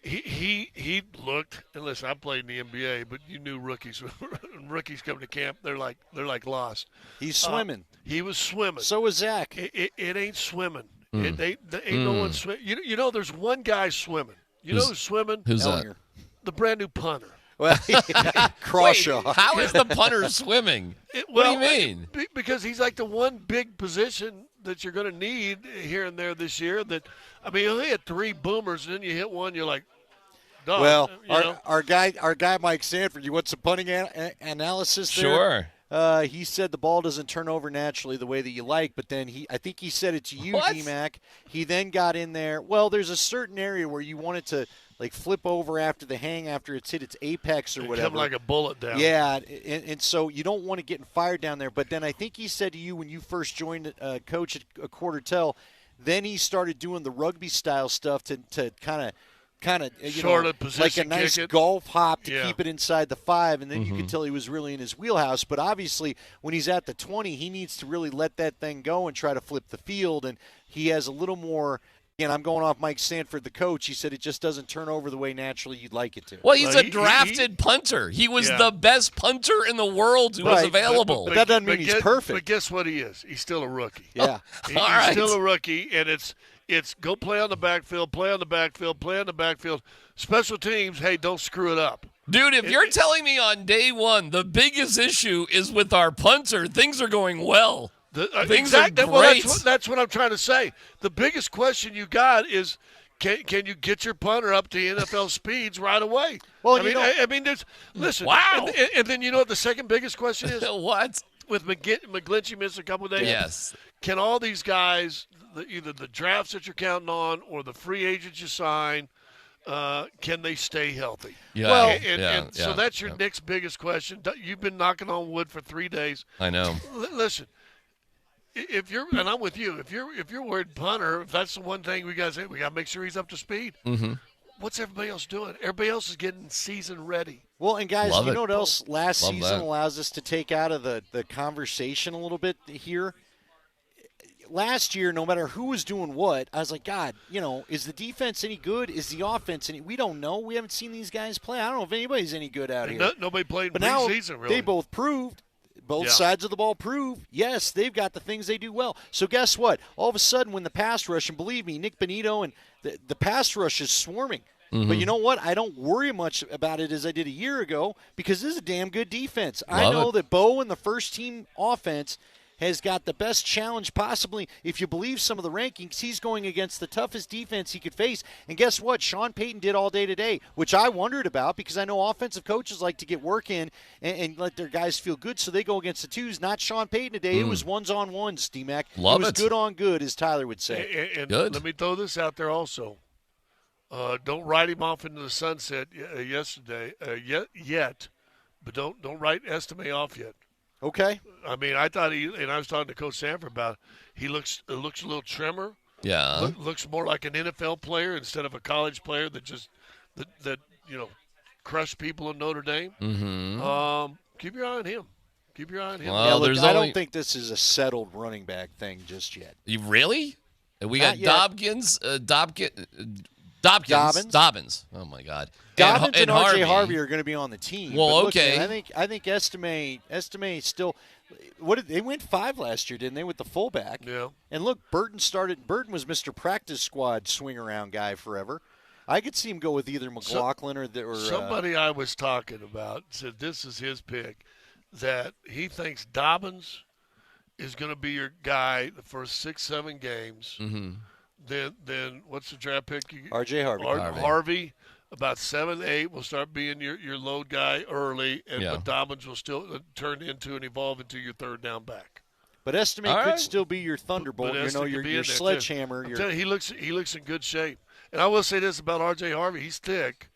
he looked, and listen, I played in the NBA, but you knew rookies come to camp, they're like lost. He's swimming. He was swimming. So was Zach. It ain't swimming. It ain't no one swimming. There's one guy swimming. You know who's swimming? Who's Ellinger. that? The brand new punter. Well, Crawshaw. Wait, how is the punter swimming? What do you mean? Because he's like the one big position that you're going to need here and there this year. He only had 3 boomers, and then you hit one, you're like, dog. Well, our guy Mike Sanford, you want some punting analysis there? Sure. He said the ball doesn't turn over naturally the way that you like, but then I think he said it to you, DMac. He then got in there. Well, there's a certain area where you want it to like flip over after the hang, after it's hit its apex or whatever. Come like a bullet down. Yeah, and so you don't want to get fired down there. But then I think he said to you when you first joined coach at a quarter tell, then he started doing the rugby style stuff to kind of sort of position, like a nice golf hop to keep it inside the 5, and then you could tell he was really in his wheelhouse. But obviously, when he's at the 20, he needs to really let that thing go and try to flip the field, and he has a little more. Again, I'm going off Mike Sanford, the coach. He said it just doesn't turn over the way naturally you'd like it to. Well, he's a drafted punter. He was the best punter in the world who was available. But that doesn't mean he's perfect. But guess what he is? He's still a rookie. Yeah. He's still a rookie, and it's go play on the backfield, play on the backfield, play on the backfield. Special teams, hey, don't screw it up. Dude, if you're telling me on day one the biggest issue is with our punter, things are going well. Things are great. Well, that's what I'm trying to say. The biggest question you got is, can you get your punter up to NFL speeds right away? Well, I mean, there's listen. Wow. And then you know what the second biggest question is? What? With McGlinchey missed a couple of days. Yes. Can all these guys, either the drafts that you're counting on or the free agents you sign, can they stay healthy? Yeah. Well, yeah, so that's your next biggest question. You've been knocking on wood for 3 days. I know. Listen, if you're, and I'm with you. If you're worried punter, if that's the one thing we got to say, we got to make sure he's up to speed. Mm-hmm. What's everybody else doing? Everybody else is getting season ready. Well, and guys, Love you it. know what else last Love season that. allows us to take out of the conversation a little bit here? Last year, no matter who was doing what, I was like, God, is the defense any good? Is the offense any? We don't know. We haven't seen these guys play. I don't know if anybody's any good out here. Nobody played but now preseason, really. they both proved. Both sides of the ball prove, yes, they've got the things they do well. So guess what? All of a sudden, when the pass rush, and believe me, Nick Bonito and the pass rush is swarming. Mm-hmm. But you know what? I don't worry much about it as I did a year ago because this is a damn good defense. I know that Bo and the first-team offense has got the best challenge possibly. If you believe some of the rankings, he's going against the toughest defense he could face. And guess what? Shawn Payton did all day today, which I wondered about because I know offensive coaches like to get work in and let their guys feel good, so they go against the twos. Not Shawn Payton today. It was ones-on-ones, DMac. Love it was it. good on good, as Tyler would say. And Good. let me throw this out there also. Don't write him off into the sunset yesterday yet, but don't write Estime off yet. Okay. I mean, I thought and I was talking to Coach Sanford about he looks a little trimmer. Yeah. Looks more like an NFL player instead of a college player that just that crushed people in Notre Dame. Mm-hmm. Keep your eye on him. Keep your eye on him. Well, look, I don't think this is a settled running back thing just yet. You really? We Not got yet. Dobbins. Oh my God. Dobbins and R.J. Harvey. Harvey are going to be on the team. Well, but look, okay. man, I think Estime still. They went 5 last year, didn't they, with the fullback? Yeah. And look, Burton was Mr. Practice Squad swing around guy forever. I could see him go with either McLaughlin or somebody I was talking about said this is his pick, that he thinks Dobbins is going to be your guy the first 6-7 games. Mm-hmm. Then what's the draft pick? R.J. Harvey. Harvey, about 7-8 will start being your load guy early, but Dobbins will still turn into and evolve into your third down back. But Estime could still be your thunderbolt. Your sledgehammer. I'm telling you, he looks in good shape. And I will say this about R.J. Harvey: he's thick,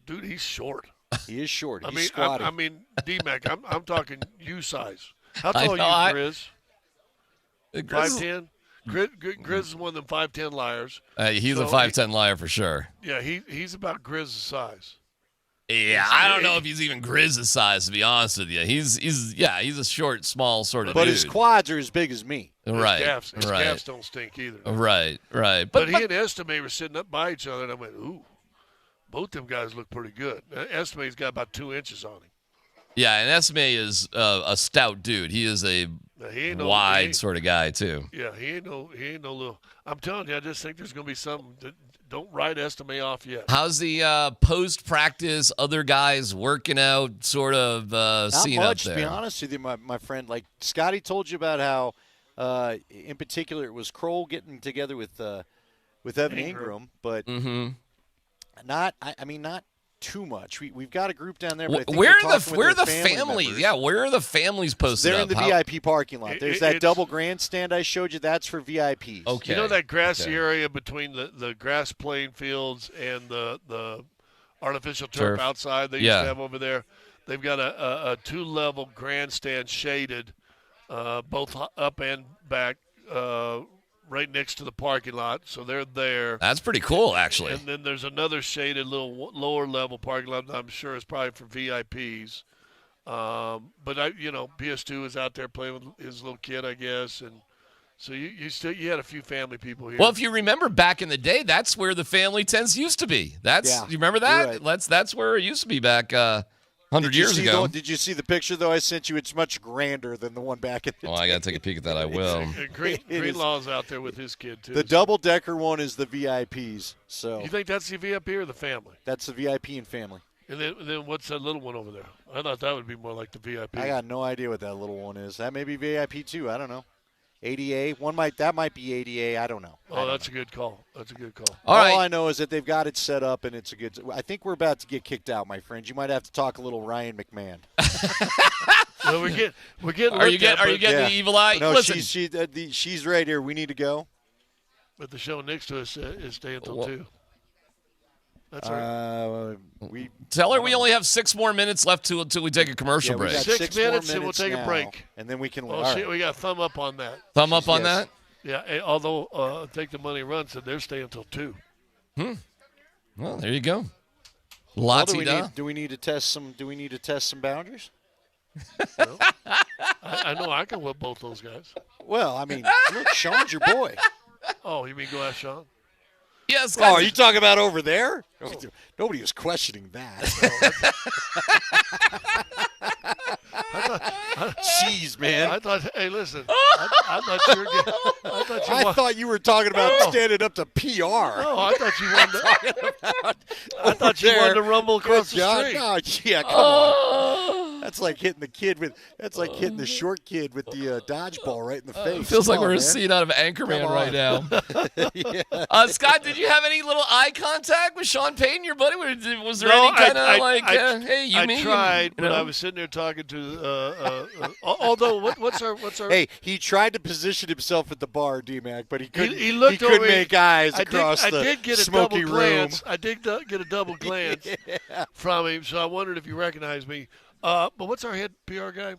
dude. He's short. He is short. He's He's squatty. I mean, DMac. I'm talking U size. How tall are you, Grizz? 5'10". Grizz is one of them 5'10" liars. He's a 5'10" liar for sure. Yeah, he's about Grizz's size. Yeah, I don't know if he's even Grizz's size, to be honest with you. He's a short, small sort of But dude. his quads are as big as me. Right. His calves don't stink either. Right. But he and Estime were sitting up by each other, and I went, ooh, both them guys look pretty good. Estime's got about 2 inches on him. Yeah, and Estime is a stout dude. He is a wide sort of guy too. Yeah, he ain't no little. I'm telling you, I just think there's going to be something. Don't write Estime off yet. How's the post practice? Other guys working out, sort of scene Not much, up there. to be honest with you, my friend. Like Scotty told you about how, in particular, it was Kroll getting together with Evan Ingram, but not. I mean, not too much. We've got a group down there. But I think where they're talking are with the their family families? members. Yeah, where are the families posted They're up? in the VIP parking lot. There's that double grandstand I showed you. That's for VIPs. Okay. You know that grassy area between the grass playing fields and the artificial turf outside they used to have over there? They've got a 2-level grandstand shaded, both up and back, right next to the parking lot, so they're there. That's pretty cool, actually. And then there's another shaded little lower level parking lot that I'm sure is probably for VIPs. But PS2 is out there playing with his little kid, I guess, and so you had a few family people here. Well, if you remember back in the day, that's where the family tents used to be. You remember that? Right. That's where it used to be back 100 years ago. Did you see the picture, though, I sent you? It's much grander than the one back in the day. I got to take a peek at that. I will. Greenlaw's out there with his kid, too. The double-decker one is the VIPs. So you think that's the VIP or the family? That's the VIP and family. And then what's that little one over there? I thought that would be more like the VIP. I got no idea what that little one is. That may be VIP, too. I don't know. ADA. That might be ADA. I don't know. Oh, that's a good call. That's a good call. All I know is that they've got it set up, and it's a good. I think we're about to get kicked out, my friend. You might have to talk a little Ryan McMahon. Well, we're getting. Are you getting the evil eye? No, Listen. she's right here. We need to go. But the show next to us is staying until 2. That's all right. Tell her we only have 6 more minutes left until we take a commercial break. 6 minutes, and we'll take a break. And then we can. Oh, shit, we got a thumb up on that. Thumb up on that? Yeah, although Take the Money Run said they're staying until 2. Well, there you go. Well, do we need to test some boundaries? No. I know I can whip both those guys. Well, I mean, look, Sean's your boy. Oh, you mean go ask Shawn? Yes. Oh, are you talking about over there? Oh. Nobody was questioning that. Jeez, man. I thought. Hey, listen. I thought you were talking about standing up to PR. No, I thought you wanted. I thought you wanted to rumble across the street. Oh, yeah, come on. That's like hitting the short kid with the dodgeball right in the face. It feels like we're a scene out of Anchorman right now. Yeah. Scott, did you have any little eye contact with Shawn Payton, your buddy? Was there any kind of hey, you mean? I tried, but I was sitting there talking to. Although, what's our? Hey, he tried to position himself at the bar, DMac, but he couldn't. He looked over. Make eyes across the I did get smoky a double room. glance. I did get a double glance from him, so I wondered if he recognized me. But what's our head PR guy?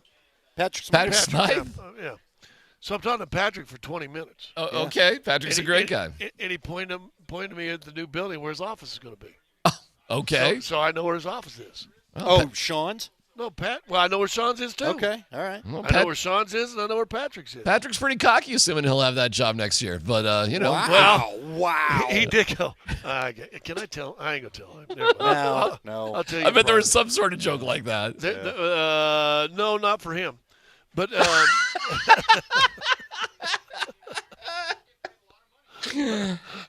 Patrick Smythe. Yeah. So I'm talking to Patrick for 20 minutes. Oh, okay. Patrick's a great guy. And he pointed me at the new building where his office is going to be. Okay. So I know where his office is. Sean's? No, Pat. Well, I know where Sean's is, too. Okay, all right. Well, I know where Sean's is, and I know where Patrick's is. Patrick's pretty cocky, assuming he'll have that job next year. But, you know. Wow. He did go. Can I tell? I ain't going to tell him. Never mind. No. I'll tell you. I bet there was some sort of joke like that. No, not for him. But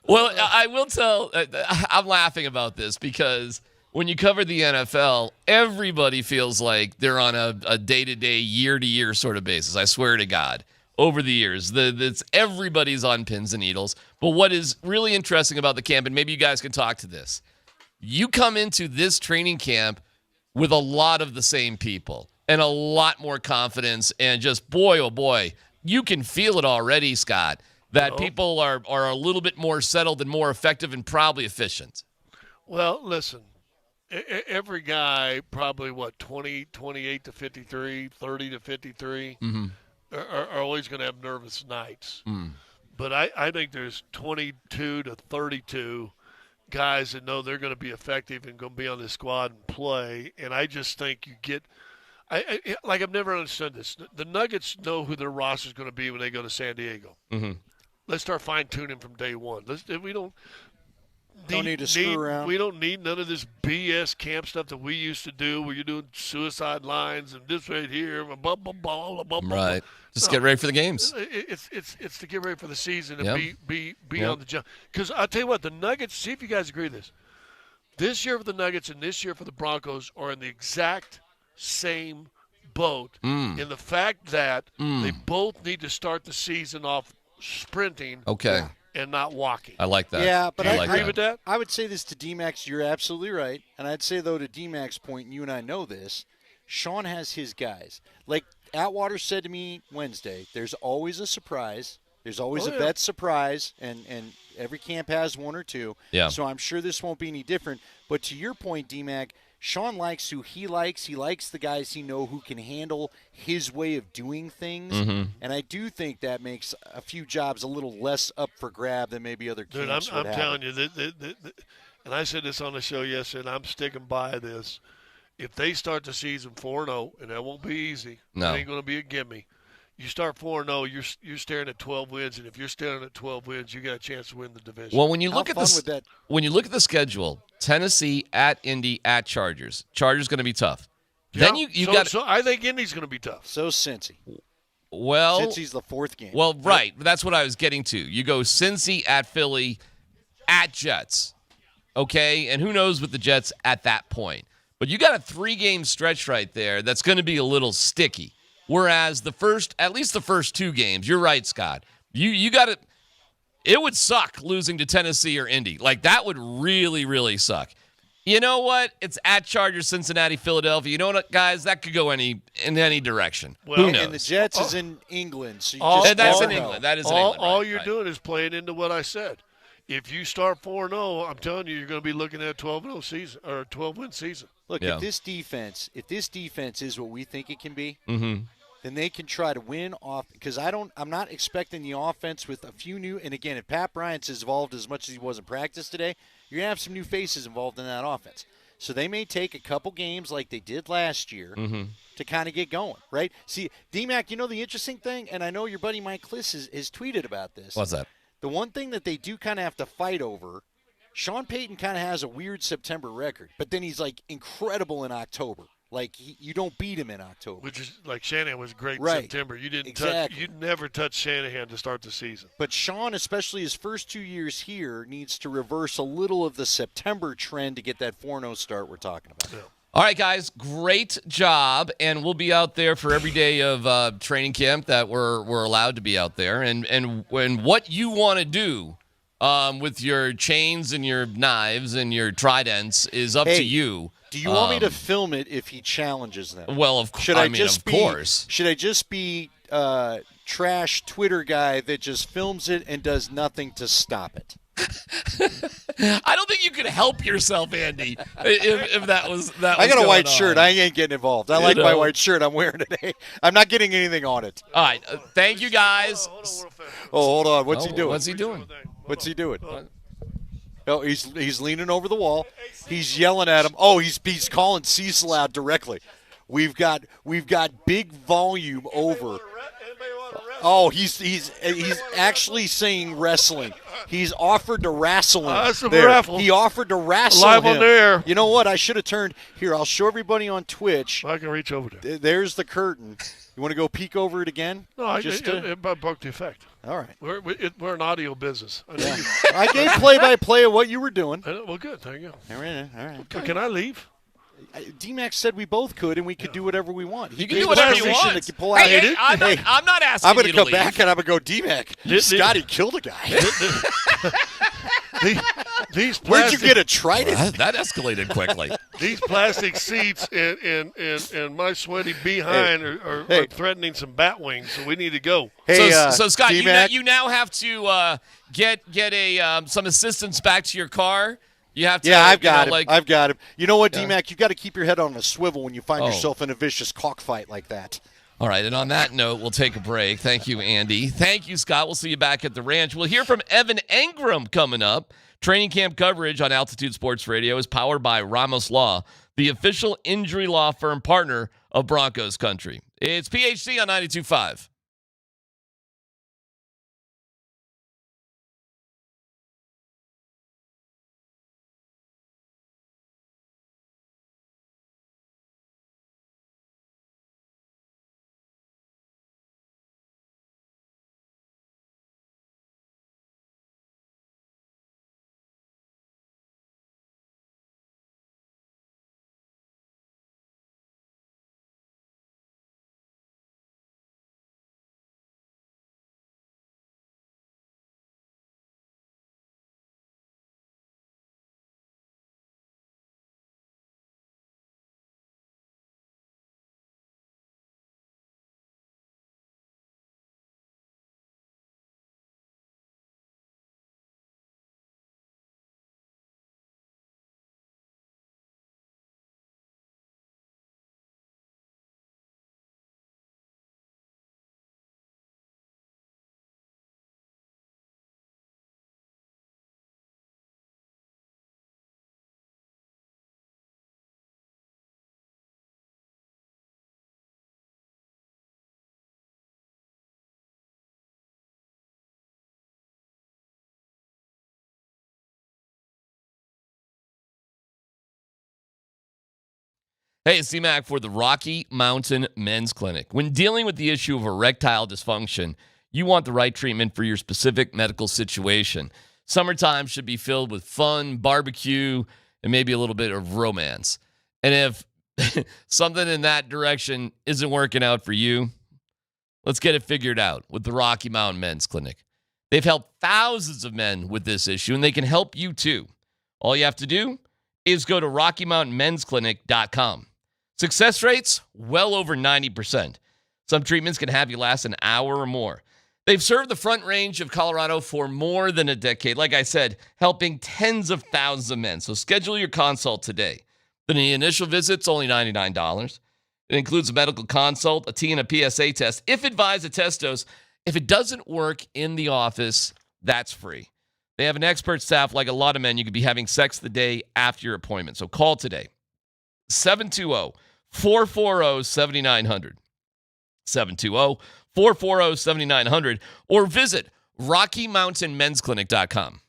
well, I will tell. I'm laughing about this because when you cover the NFL, everybody feels like they're on a day-to-day, year-to-year sort of basis. I swear to God. Over the years, everybody's on pins and needles. But what is really interesting about the camp, and maybe you guys can talk to this, you come into this training camp with a lot of the same people and a lot more confidence, and just, boy, oh boy, you can feel it already, Scott, that people are a little bit more settled and more effective and probably efficient. Well, listen, every guy probably, 28 to 53, 30 to 53 are always going to have nervous nights. But I think there's 22 to 32 guys that know they're going to be effective and going to be on the squad and play. And I just think you get I've never understood this. The Nuggets know who their roster is going to be when they go to San Diego. Let's start fine-tuning from day one. We don't need to screw around. We don't need none of this BS camp stuff that we used to do where you're doing suicide lines and this right here, blah, blah, blah, blah, blah. Right. Just get ready for the games. It's to get ready for the season and be on the jump. Because I'll tell you what, the Nuggets, see if you guys agree with this. This year for the Nuggets and this year for the Broncos are in the exact same boat in the fact that they both need to start the season off sprinting and not walking. I like that. Yeah, but I agree with that. I would say this to DMac's, you're absolutely right. And I'd say, though, to DMac's point, and you and I know this, Shawn has his guys. Like Atwater said to me Wednesday, there's always a surprise. There's always a vet surprise, and every camp has one or two. Yeah. So I'm sure this won't be any different. But to your point, DMac, Shawn likes who he likes. He likes the guys he knows who can handle his way of doing things. And I do think that makes a few jobs a little less up for grab than maybe other camps would I'm have. telling you, and I said this on the show yesterday, and I'm sticking by this. If they start the season 4-0, and that won't be easy, it ain't going to be a gimme. You start 4-0, you're staring at 12 wins, and if you're staring at 12 wins, you got a chance to win the division. Well, when you look at the schedule, Tennessee at Indy at Chargers. Chargers going to be tough. Yeah. Then you got. So I think Indy's going to be tough. So Cincy. Well, Cincy's the fourth game. Well, right. That's what I was getting to. You go Cincy at Philly, at Jets. Okay, and who knows with the Jets at that point. But you got a 3-game stretch right there that's going to be a little sticky. Whereas at least the first 2 games, you're right, Scott. You got to. It would suck losing to Tennessee or Indy. Like, that would really, really suck. You know what? It's at Chargers, Cincinnati, Philadelphia. You know what, guys? That could go in any direction. Well, Who knows? And the Jets is in England. So that's in England. That is in England. All you're doing is playing into what I said. If you start 4-0, I'm telling you, you're going to be looking at a 12-0 season or a 12-win season. Look, if this defense is what we think it can be, mm-hmm. then they can try to win off. Because I'm not expecting the offense with a few new. And again, if Pat Bryant's involved as much as he was in practice today, you're gonna have some new faces involved in that offense. So they may take a couple games like they did last year mm-hmm. to kind of get going, right? See, DMac, you know the interesting thing, and I know your buddy Mike Kliss has tweeted about this. What's that? The one thing that they do kind of have to fight over, Shawn Payton kind of has a weird September record, but then he's like incredible in October. Like you don't beat him in October. Which is like Shanahan was great Right. in September. You didn't Exactly. you never touch Shanahan to start the season. But Shawn, especially his first 2 years here, needs to reverse a little of the September trend to get that 4-0 start we're talking about. Yeah. All right, guys, great job, and we'll be out there for every day of training camp that we're allowed to be out there. And what you want to do with your chains and your knives and your tridents is up to you. Do you want me to film it if he challenges them? Well, of course. Should I just be trash Twitter guy that just films it and does nothing to stop it? I don't think you could help yourself, Andy, if that was that. I got a white on. shirt. I ain't getting involved. I like my white shirt I'm wearing today. I'm not getting anything on it. All right. Thank you, guys. Hold on. What's he doing? What's he doing? What's he doing? Oh, he's leaning over the wall. He's yelling at him. Oh, he's calling Cecil out directly. We've got big volume over. Oh, he's actually saying wrestling. He's offered to wrestle him. He offered to wrestle Live him. on the air. You know what? I should have turned. Here, I'll show everybody on Twitch. I can reach over there. There's the curtain. You want to go peek over it again? No, it broke the effect. All right. We're an audio business. I gave play-by-play of what you were doing. Well, good. There you go. All right. Okay. Can I leave? DMac said we both could, and we could do whatever we want. You can do whatever you want. I'm not asking I'm going you to to come back, and I'm going to go, DMac, Scotty killed a guy. Where'd you get a trident? That escalated quickly. These plastic seats and my sweaty behind are threatening some bat wings, so we need to go. Hey, so Scott, DMac, you now have to get some assistance back to your car. You have to. Yeah, I've got him. I've got him. You know what, Yeah. DMac? You've got to keep your head on a swivel when you find Oh. yourself in a vicious cockfight like that. All right, and on that note, we'll take a break. Thank you, Andy. Thank you, Scott. We'll see you back at the ranch. We'll hear from Evan Engram coming up. Training camp coverage on Altitude Sports Radio is powered by Ramos Law, the official injury law firm partner of Broncos Country. It's PHC on 92.5. Hey, it's DMac for the Rocky Mountain Men's Clinic. When dealing with the issue of erectile dysfunction, you want the right treatment for your specific medical situation. Summertime should be filled with fun, barbecue, and maybe a little bit of romance. And if something in that direction isn't working out for you, let's get it figured out with the Rocky Mountain Men's Clinic. They've helped thousands of men with this issue, and they can help you too. All you have to do is go to RockyMountainMen'sClinic.com. Success rates, well over 90%. Some treatments can have you last an hour or more. They've served the Front Range of Colorado for more than a decade. Like I said, helping tens of thousands of men. So schedule your consult today. The initial visit's only $99. It includes a medical consult, a T and a PSA test. If advised, a test dose. If it doesn't work in the office, that's free. They have an expert staff. Like a lot of men, you could be having sex the day after your appointment. So call today. 720-440-7900. 720-440-7900. Or visit RockyMountainMen'sClinic.com.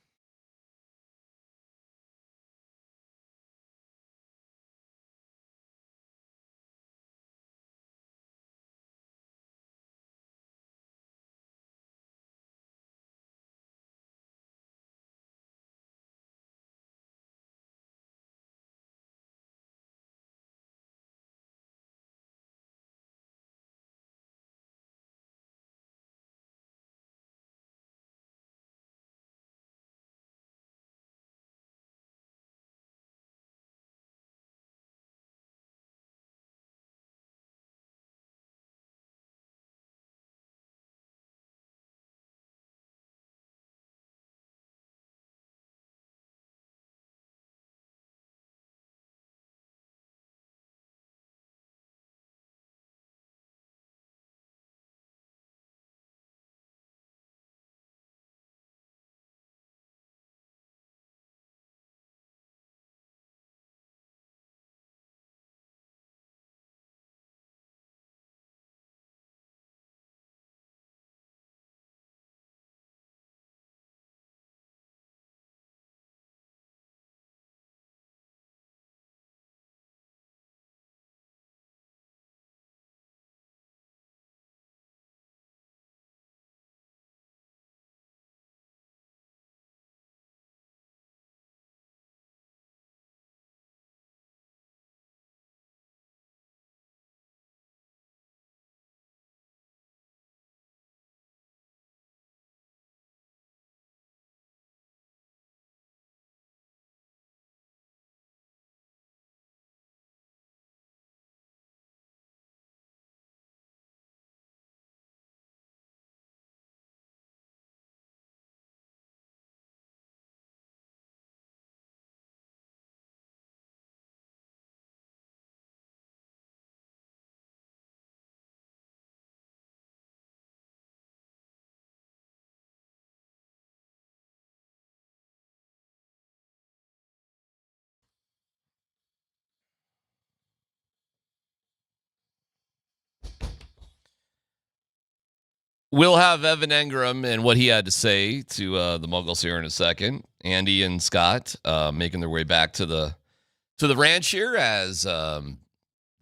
We'll have Evan Engram and what he had to say to the Muggles here in a second. Andy and Scott making their way back to the ranch here as there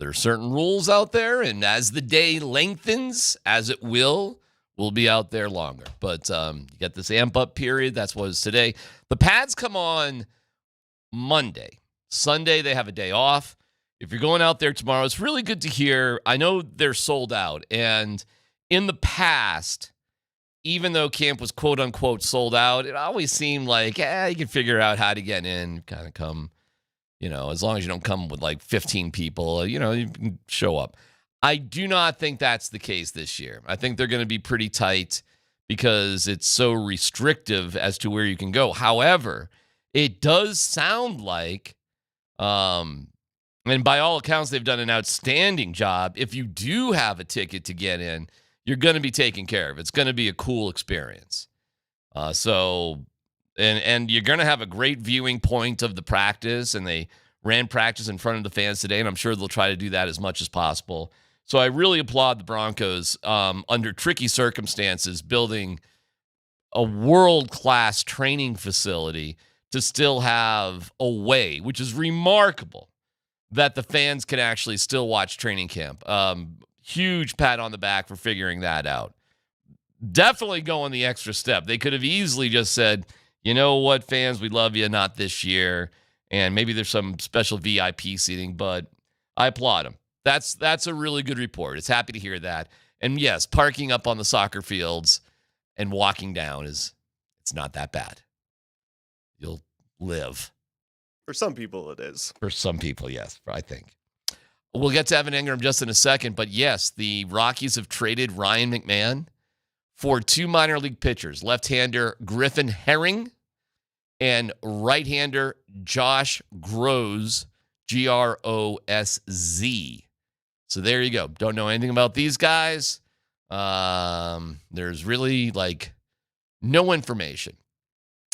are certain rules out there, and as the day lengthens, as it will, we'll be out there longer. But you get this amp-up period. That's what is today. The pads come on Monday. Sunday, they have a day off. If you're going out there tomorrow, it's really good to hear. I know they're sold out, and in the past, even though camp was quote-unquote sold out, it always seemed like, you can figure out how to get in, kind of come, as long as you don't come with like 15 people, you can show up. I do not think that's the case this year. I think they're going to be pretty tight because it's so restrictive as to where you can go. However, it does sound like, and by all accounts, they've done an outstanding job. If you do have a ticket to get in, you're going to be taken care of. It's going to be a cool experience. And you're going to have a great viewing point of the practice, and they ran practice in front of the fans today, and I'm sure they'll try to do that as much as possible. So I really applaud the Broncos under tricky circumstances building a world-class training facility to still have a way, which is remarkable, that the fans can actually still watch training camp. Huge pat on the back for figuring that out. Definitely going the extra step. They could have easily just said, you know what, fans, we love you, not this year. And maybe there's some special VIP seating, but I applaud him. That's a really good report. It's happy to hear that. And yes, parking up on the soccer fields and walking down it's not that bad. You'll live. For some people, it is. For some people, yes, I think. We'll get to Evan Engram just in a second, but yes, the Rockies have traded Ryan McMahon for 2 minor league pitchers, left-hander Griffin Herring and right-hander Josh Grosz, Grosz. So there you go. Don't know anything about these guys. There's really no information.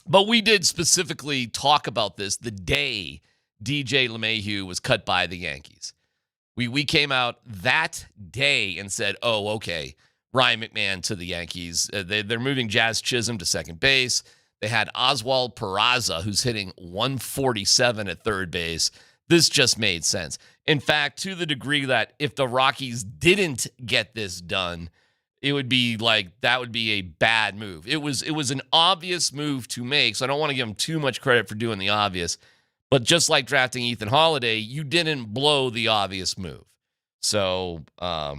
But we did specifically talk about this the day DJ LeMahieu was cut by the Yankees. We came out that day and said, oh, okay, Ryan McMahon to the Yankees. They're moving Jazz Chisholm to second base. They had Oswald Peraza, who's hitting 147 at third base. This just made sense. In fact, to the degree that if the Rockies didn't get this done, it would be that would be a bad move. It was an obvious move to make, so I don't want to give them too much credit for doing the obvious. But just like drafting Ethan Holiday, you didn't blow the obvious move. So, Ryan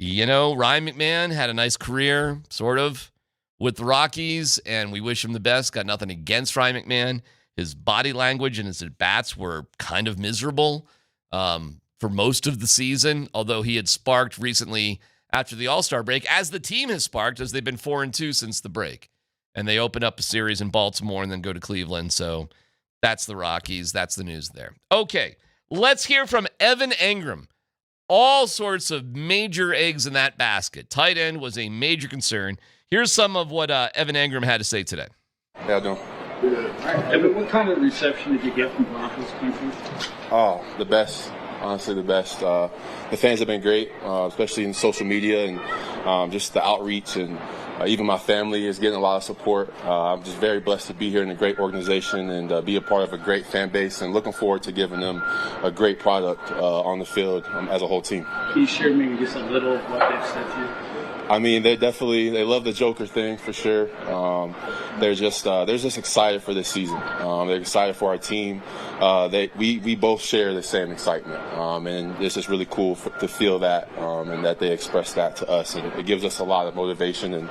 McMahon had a nice career, sort of, with the Rockies, and we wish him the best. Got nothing against Ryan McMahon. His body language and his at-bats were kind of miserable for most of the season, although he had sparked recently after the All-Star break, as the team has sparked, as they've been 4-2 since the break. And they open up a series in Baltimore and then go to Cleveland, so that's the Rockies. That's the news there. Okay, let's hear from Evan Engram. All sorts of major eggs in that basket. Tight end was a major concern. Here's some of what Evan Engram had to say today. How y'all doing? Good. Evan, what kind of reception did you get from Broncos country? Oh, the best. Honestly, the best. The fans have been great, especially in social media and just the outreach, and even my family is getting a lot of support. I'm just very blessed to be here in a great organization and be a part of a great fan base, and looking forward to giving them a great product on the field as a whole team. Can you share maybe just a little of what they've said to you? I mean, they love the Joker thing for sure. They're just excited for this season. They're excited for our team. We both share the same excitement, and it's just really cool to feel that, and that they express that to us. And it gives us a lot of motivation and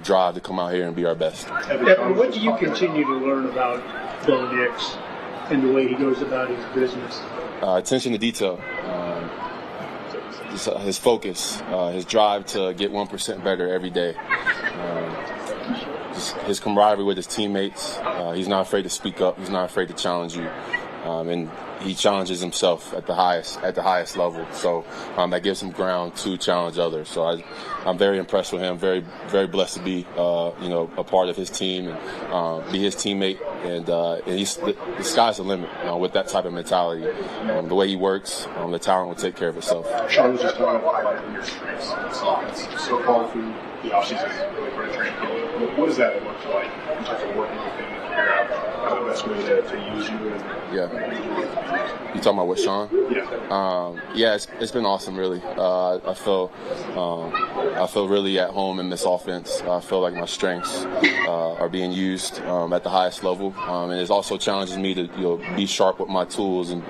drive to come out here and be our best. Evan, what do you continue to learn about Bill Nix and the way he goes about his business? Attention to detail. His focus, his drive to get 1% better every day. His camaraderie with his teammates. He's not afraid to speak up. He's not afraid to challenge you, and he challenges himself at the highest level. So that gives him ground to challenge others. So I'm very impressed with him. Very, very blessed to be a part of his team and be his teammate. And the sky's the limit with that type of mentality. The way he works, the talent will take care of itself. Shawn was just talking about your strengths in this offense. So far through the offseason, really for the training camp, what does that look like in terms of working with him to figure out the best way to use you? Yeah. You talking about with Shawn? Yeah. It's been awesome, really. I feel really at home in this offense. I feel like my strengths are being used at the highest level, and it also challenges me to be sharp with my tools and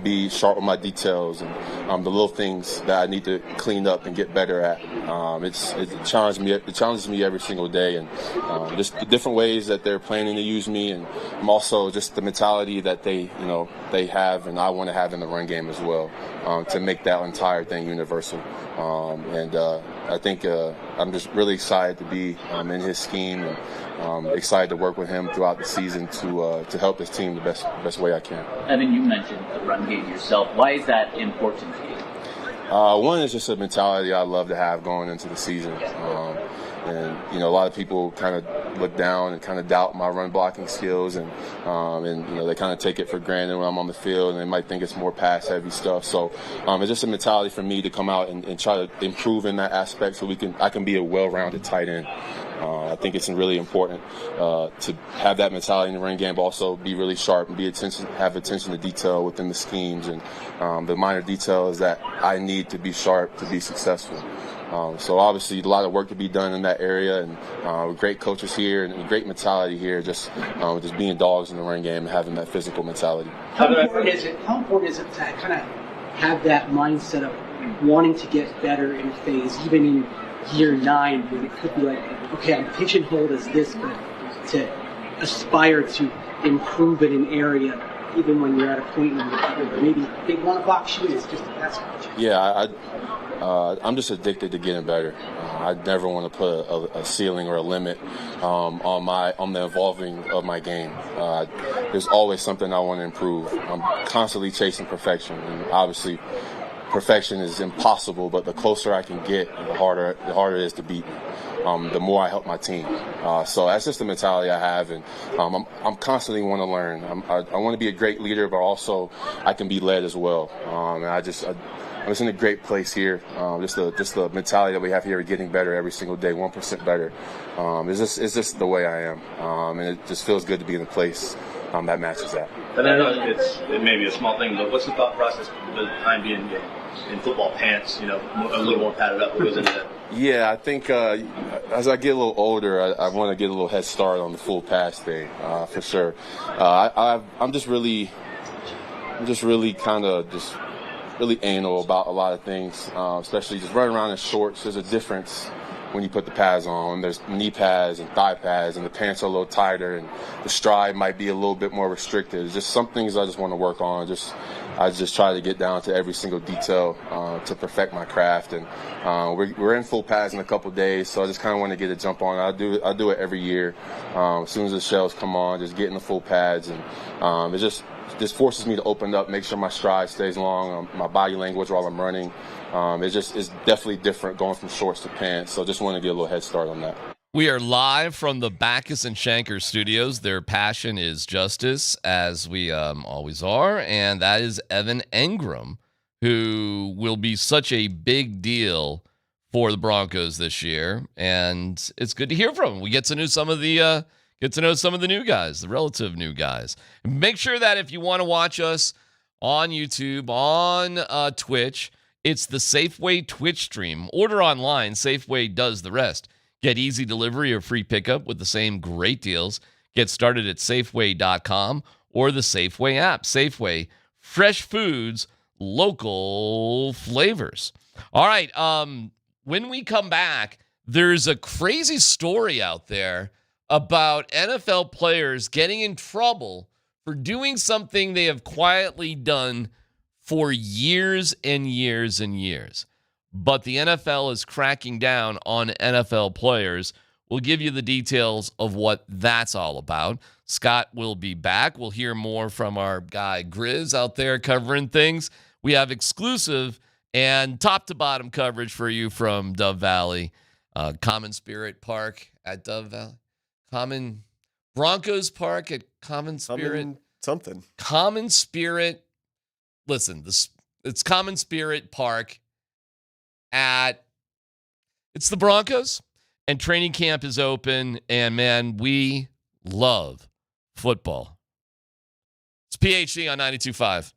be sharp with my details and the little things that I need to clean up and get better at. It challenges me every single day, and just the different ways that they're planning to use me, and also just the mentality that they have and I want to have in the run game as well, to make that entire thing universal. I think I'm just really excited to be in his scheme, and excited to work with him throughout the season to help his team the best way I can. Evan, you mentioned the run game yourself. Why is that important to you? One is just a mentality I love to have going into the season. And a lot of people kind of look down and kind of doubt my run blocking skills, and they kind of take it for granted when I'm on the field, and they might think it's more pass heavy stuff. So it's just a mentality for me to come out and try to improve in that aspect, so I can be a well-rounded tight end. I think it's really important to have that mentality in the run game, but also be really sharp and have attention to detail within the schemes and the minor details that I need to be sharp to be successful. So obviously a lot of work to be done in that area, and with great coaches here and great mentality here, just being dogs in the run game and having that physical mentality. How important is it to kind of have that mindset of wanting to get better in a phase, even in year 9, where it could be like, okay, I'm pigeonholed as this, but to aspire to improve in an area, even when you're at a point where maybe they want to box you, it's just a pass catch. Yeah, I'm just addicted to getting better. I never want to put a ceiling or a limit on the evolving of my game. There's always something I want to improve. I'm constantly chasing perfection, and obviously perfection is impossible, but the closer I can get, the harder it is to beat me. The more I help my team. So that's just the mentality I have, and I'm constantly want to learn. I want to be a great leader, but also I can be led as well. And I'm just in a great place here. Just the mentality that we have here, getting better every single day, 1% better. It's just the way I am, and it just feels good to be in a place that matches that. And I know it may be a small thing, but what's the thought process behind being in football pants, a little more padded up? What goes into that? Yeah, I think as I get a little older, I want to get a little head start on the full pass thing, for sure. I'm just really anal about a lot of things, especially just running around in shorts. There's a difference when you put the pads on. There's knee pads and thigh pads, and the pants are a little tighter, and the stride might be a little bit more restricted. It's just some things I just want to work on. I just try to get down to every single detail to perfect my craft. And we're in full pads in a couple days, so I just kind of want to get a jump on it. I do it every year. As soon as the shells come on, just get in the full pads, and it just forces me to open up, make sure my stride stays long, my body language while I'm running. It's definitely different going from shorts to pants, so just want to get a little head start on that. We are live from the Backus and Shanker studios. Their passion is justice, as we always are, and that is Evan Engram, who will be such a big deal for the Broncos this year, and it's good to hear from him. We get to know some of the new guys, the relative new guys. Make sure that if you want to watch us on YouTube, on Twitch, it's the Safeway Twitch stream. Order online. Safeway does the rest. Get easy delivery or free pickup with the same great deals. Get started at Safeway.com or the Safeway app. Safeway, fresh foods, local flavors. All right, when we come back, there's a crazy story out there about NFL players getting in trouble for doing something they have quietly done for years and years and years. But the NFL is cracking down on NFL players. We'll give you the details of what that's all about. Scott will be back. We'll hear more from our guy Grizz out there covering things. We have exclusive and top-to-bottom coverage for you from Dove Valley, Common Spirit Park at Dove Valley. Broncos Park at Common Spirit. Common Spirit. Listen, it's Common Spirit Park it's the Broncos, and training camp is open, and man, we love football. It's PhD on 92.5.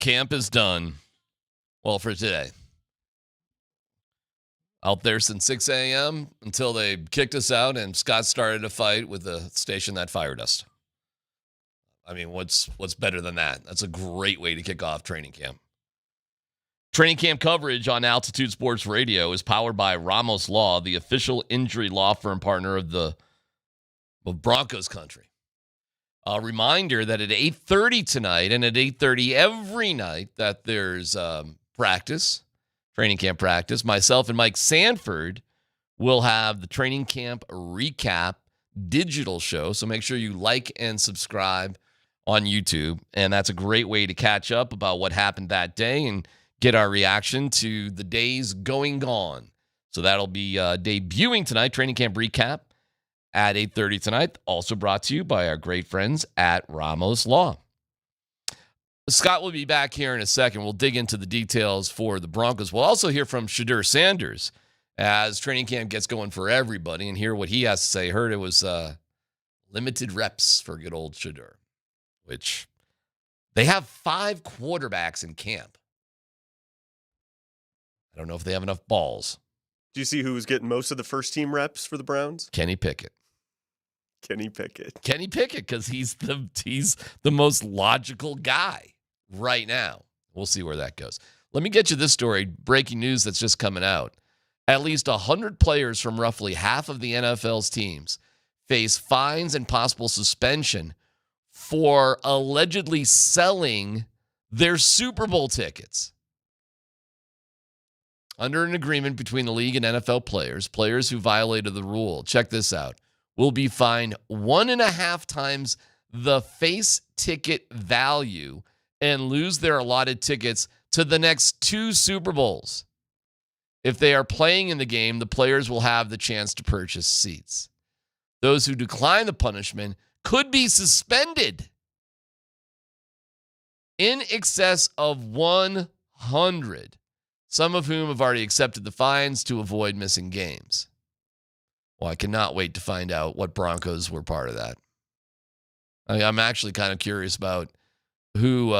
Camp is done. Well, for today. Out there since 6 a.m. until they kicked us out and Scott started a fight with the station that fired us. I mean, what's better than that? That's a great way to kick off training camp. Training camp coverage on Altitude Sports Radio is powered by Ramos Law, the official injury law firm partner of the Broncos country. A reminder that at 8:30 tonight and at 8:30 every night that there's practice, training camp practice, myself and Mike Sanford will have the training camp recap digital show. So make sure you like and subscribe on YouTube. And that's a great way to catch up about what happened that day and get our reaction to the days going on. So that'll be debuting tonight, training camp recap at 8:30 tonight. Also brought to you by our great friends at Ramos Law. Scott will be back here in a second. We'll dig into the details for the Broncos. We'll also hear from Shadur Sanders as training camp gets going for everybody and hear what he has to say. Heard it was limited reps for good old Shadur, which they have 5 quarterbacks in camp. I don't know if they have enough balls. Do you see who was getting most of the first team reps for the Browns? Kenny Pickett. Kenny Pickett, because he's the most logical guy right now. We'll see where that goes. Let me get you this story. Breaking news that's just coming out. At least 100 players from roughly half of the NFL's teams face fines and possible suspension for allegedly selling their Super Bowl tickets. Under an agreement between the league and NFL players who violated the rule, check this out, will be fined 1.5 times the face ticket value and lose their allotted tickets to the next 2 Super Bowls. If they are playing in the game, the players will have the chance to purchase seats. Those who decline the punishment could be suspended in excess of 100, some of whom have already accepted the fines to avoid missing games. Well, I cannot wait to find out what Broncos were part of that. I'm actually kind of curious about who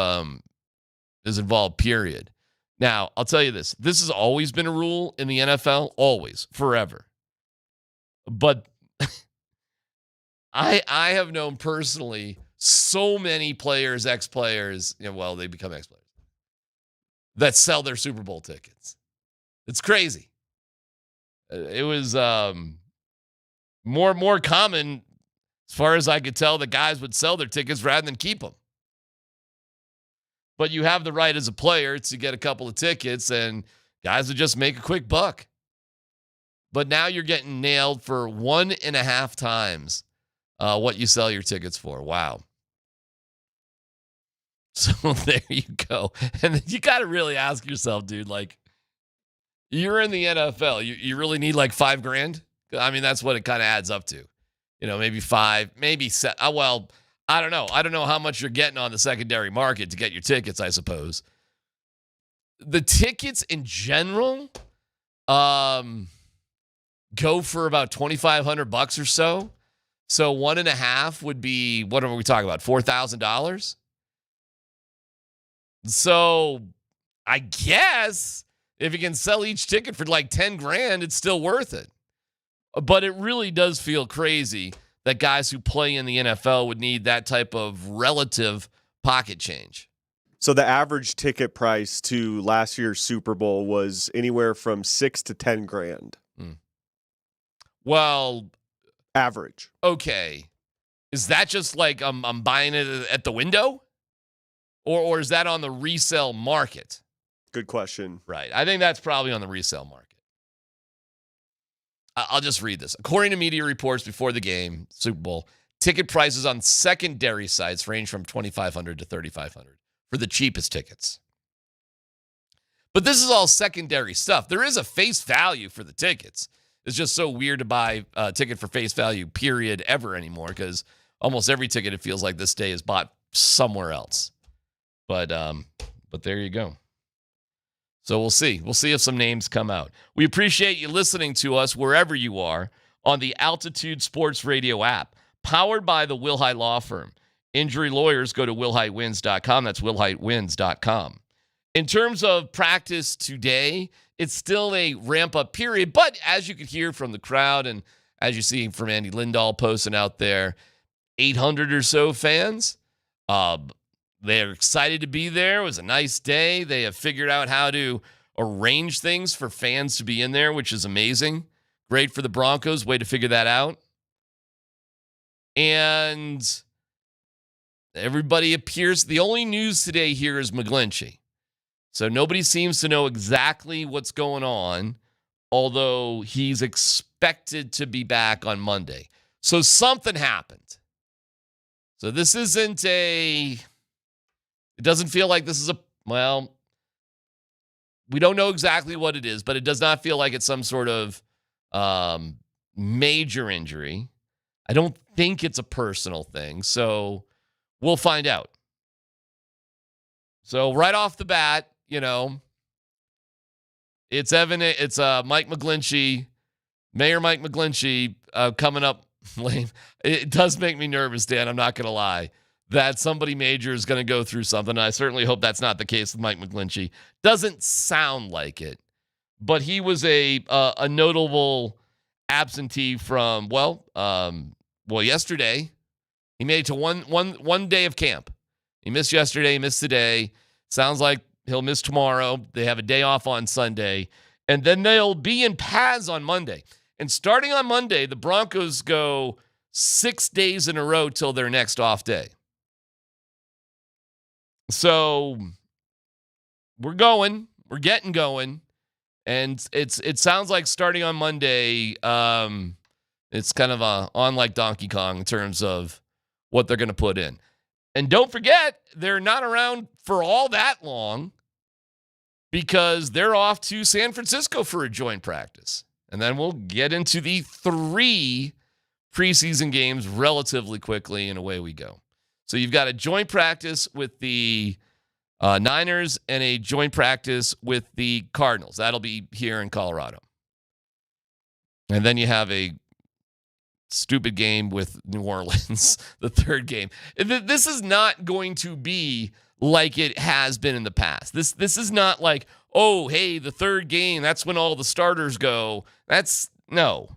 is involved, period. Now, I'll tell you this. This has always been a rule in the NFL, always, forever. But I have known personally so many players, ex-players, they become ex-players, that sell their Super Bowl tickets. It's crazy. It was more common, as far as I could tell, that guys would sell their tickets rather than keep them. But you have the right as a player to get a couple of tickets, and guys would just make a quick buck. But now you're getting nailed for 1.5 times what you sell your tickets for. Wow. So there you go. And you got to really ask yourself, dude, you're in the NFL. You really need $5,000? I mean, that's what it kind of adds up to. Maybe 5, maybe 7. Well, I don't know. I don't know how much you're getting on the secondary market to get your tickets, I suppose. The tickets in general go for about $2,500 or so. So 1.5 would be, what are we talking about, $4,000? So I guess if you can sell each ticket for $10,000, it's still worth it. But it really does feel crazy that guys who play in the NFL would need that type of relative pocket change. So the average ticket price to last year's Super Bowl was anywhere from $6,000 to $10,000. Well, average. Okay. Is that just I'm buying it at the window? Or is that on the resale market? Good question. Right. I think that's probably on the resale market. I'll just read this. According to media reports before the game, Super Bowl, ticket prices on secondary sites range from $2,500 to $3,500 for the cheapest tickets. But this is all secondary stuff. There is a face value for the tickets. It's just so weird to buy a ticket for face value, period, ever anymore, because almost every ticket, it feels like this day, is bought somewhere else. But there you go. So we'll see. We'll see if some names come out. We appreciate you listening to us wherever you are on the Altitude Sports Radio app, powered by the Wilhite Law Firm. injury lawyers, go to willheightwins.com. That's willheightwins.com. In terms of practice today, it's still a ramp-up period, but as you could hear from the crowd and as you see from Andy Lindahl posting out there, 800 or so fans. They're excited to be there. It was a nice day. They have figured out how to arrange things for fans to be in there, which is amazing. Great for the Broncos. Way to figure that out. And everybody appears, the only news today here is McGlinchey. So nobody seems to know exactly what's going on, although he's expected to be back on Monday. So something happened. So this isn't it doesn't feel like this is we don't know exactly what it is, but it does not feel like it's some sort of major injury. I don't think it's a personal thing, so we'll find out. So right off the bat, it's Mike McGlinchey, Mayor Mike McGlinchey coming up lame. It does make me nervous, Dan. I'm not going to lie. That somebody major is going to go through something. I certainly hope that's not the case with Mike McGlinchey. Doesn't sound like it, but he was a notable absentee from yesterday. He made it to one day of camp. He missed yesterday. He missed today. Sounds like he'll miss tomorrow. They have a day off on Sunday, and then they'll be in pads on Monday. And starting on Monday, the Broncos go 6 days in a row till their next off day. So we're getting going. And it sounds like starting on Monday, it's kind of on like Donkey Kong in terms of what they're going to put in. And don't forget, they're not around for all that long because they're off to San Francisco for a joint practice. And then we'll get into the 3 preseason games relatively quickly, and away we go. So you've got a joint practice with the Niners and a joint practice with the Cardinals. That'll be here in Colorado. And then you have a stupid game with New Orleans, the 3rd game. This is not going to be like it has been in the past. This is not like, oh, hey, the 3rd game, that's when all the starters go. No.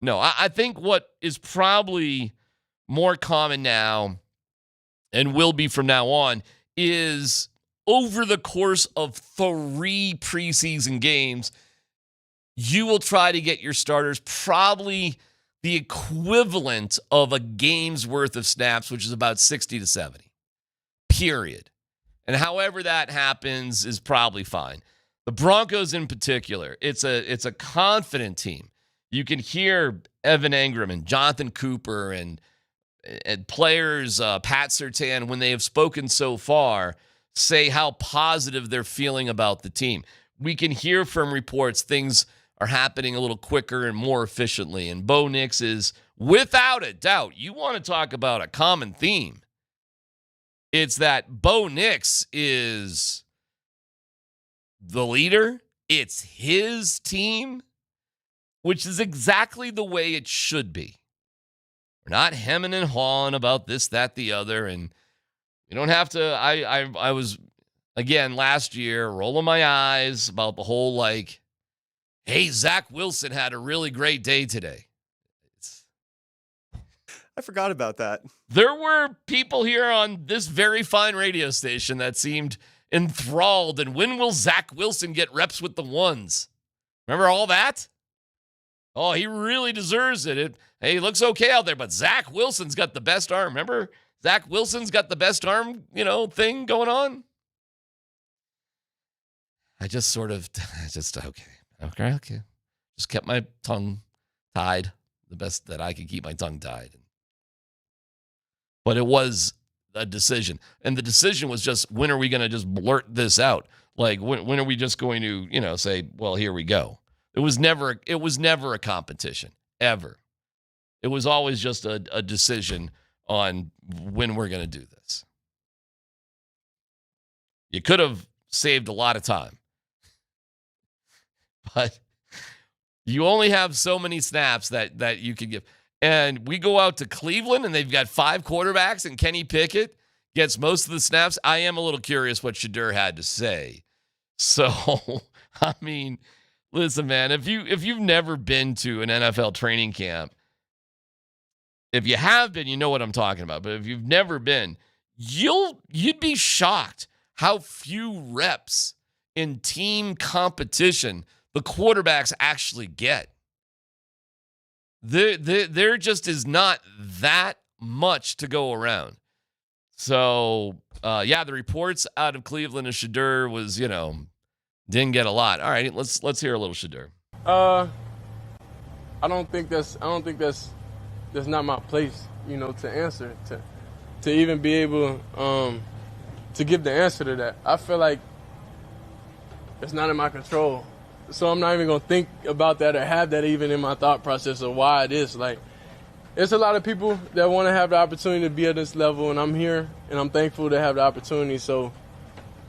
I think what is probably more common now and will be from now on is over the course of 3 preseason games, you will try to get your starters probably the equivalent of a game's worth of snaps, which is about 60 to 70, period. And however that happens is probably fine. The Broncos in particular, it's a confident team. You can hear Evan Engram and Jonathan Cooper and players, Pat Surtain, when they have spoken so far, say how positive they're feeling about the team. We can hear from reports things are happening a little quicker and more efficiently. And Bo Nix is, without a doubt, you want to talk about a common theme. It's that Bo Nix is the leader. It's his team, which is exactly the way it should be. We're not hemming and hawing about this, that, the other. And you don't have to. I was, again, last year rolling my eyes about the whole hey, Zach Wilson had a really great day today. I forgot about that. There were people here on this very fine radio station that seemed enthralled. And when will Zach Wilson get reps with the ones? Remember all that? Oh, he really deserves it. Hey, he looks okay out there, but Zach Wilson's got the best arm. Remember? Zach Wilson's got the best arm, thing going on. I just okay. Just kept my tongue tied the best that I could keep my tongue tied. But it was a decision. And the decision was just, when are we going to just blurt this out? Like, when are we just going to, say, well, here we go. It was never a competition, ever. It was always just a decision on when we're going to do this. You could have saved a lot of time. But you only have so many snaps that you can give. and we go out to Cleveland and they've got 5 quarterbacks and Kenny Pickett gets most of the snaps, I am a little curious what Shedeur had to say. So, I mean, listen, man, if you've never been to an NFL training camp, if you have been, you know what I'm talking about. But if you've never been, you'd be shocked how few reps in team competition the quarterbacks actually get. There just is not that much to go around. So, the reports out of Cleveland and Shedeur was, didn't get a lot. All right, let's hear a little Shedeur. I don't think that's not my place, to answer, to even be able to give the answer to that. I feel like it's not in my control. So I'm not even going to think about that or have that even in my thought process of why it is. Like, it's a lot of people that want to have the opportunity to be at this level, and I'm here, and I'm thankful to have the opportunity. So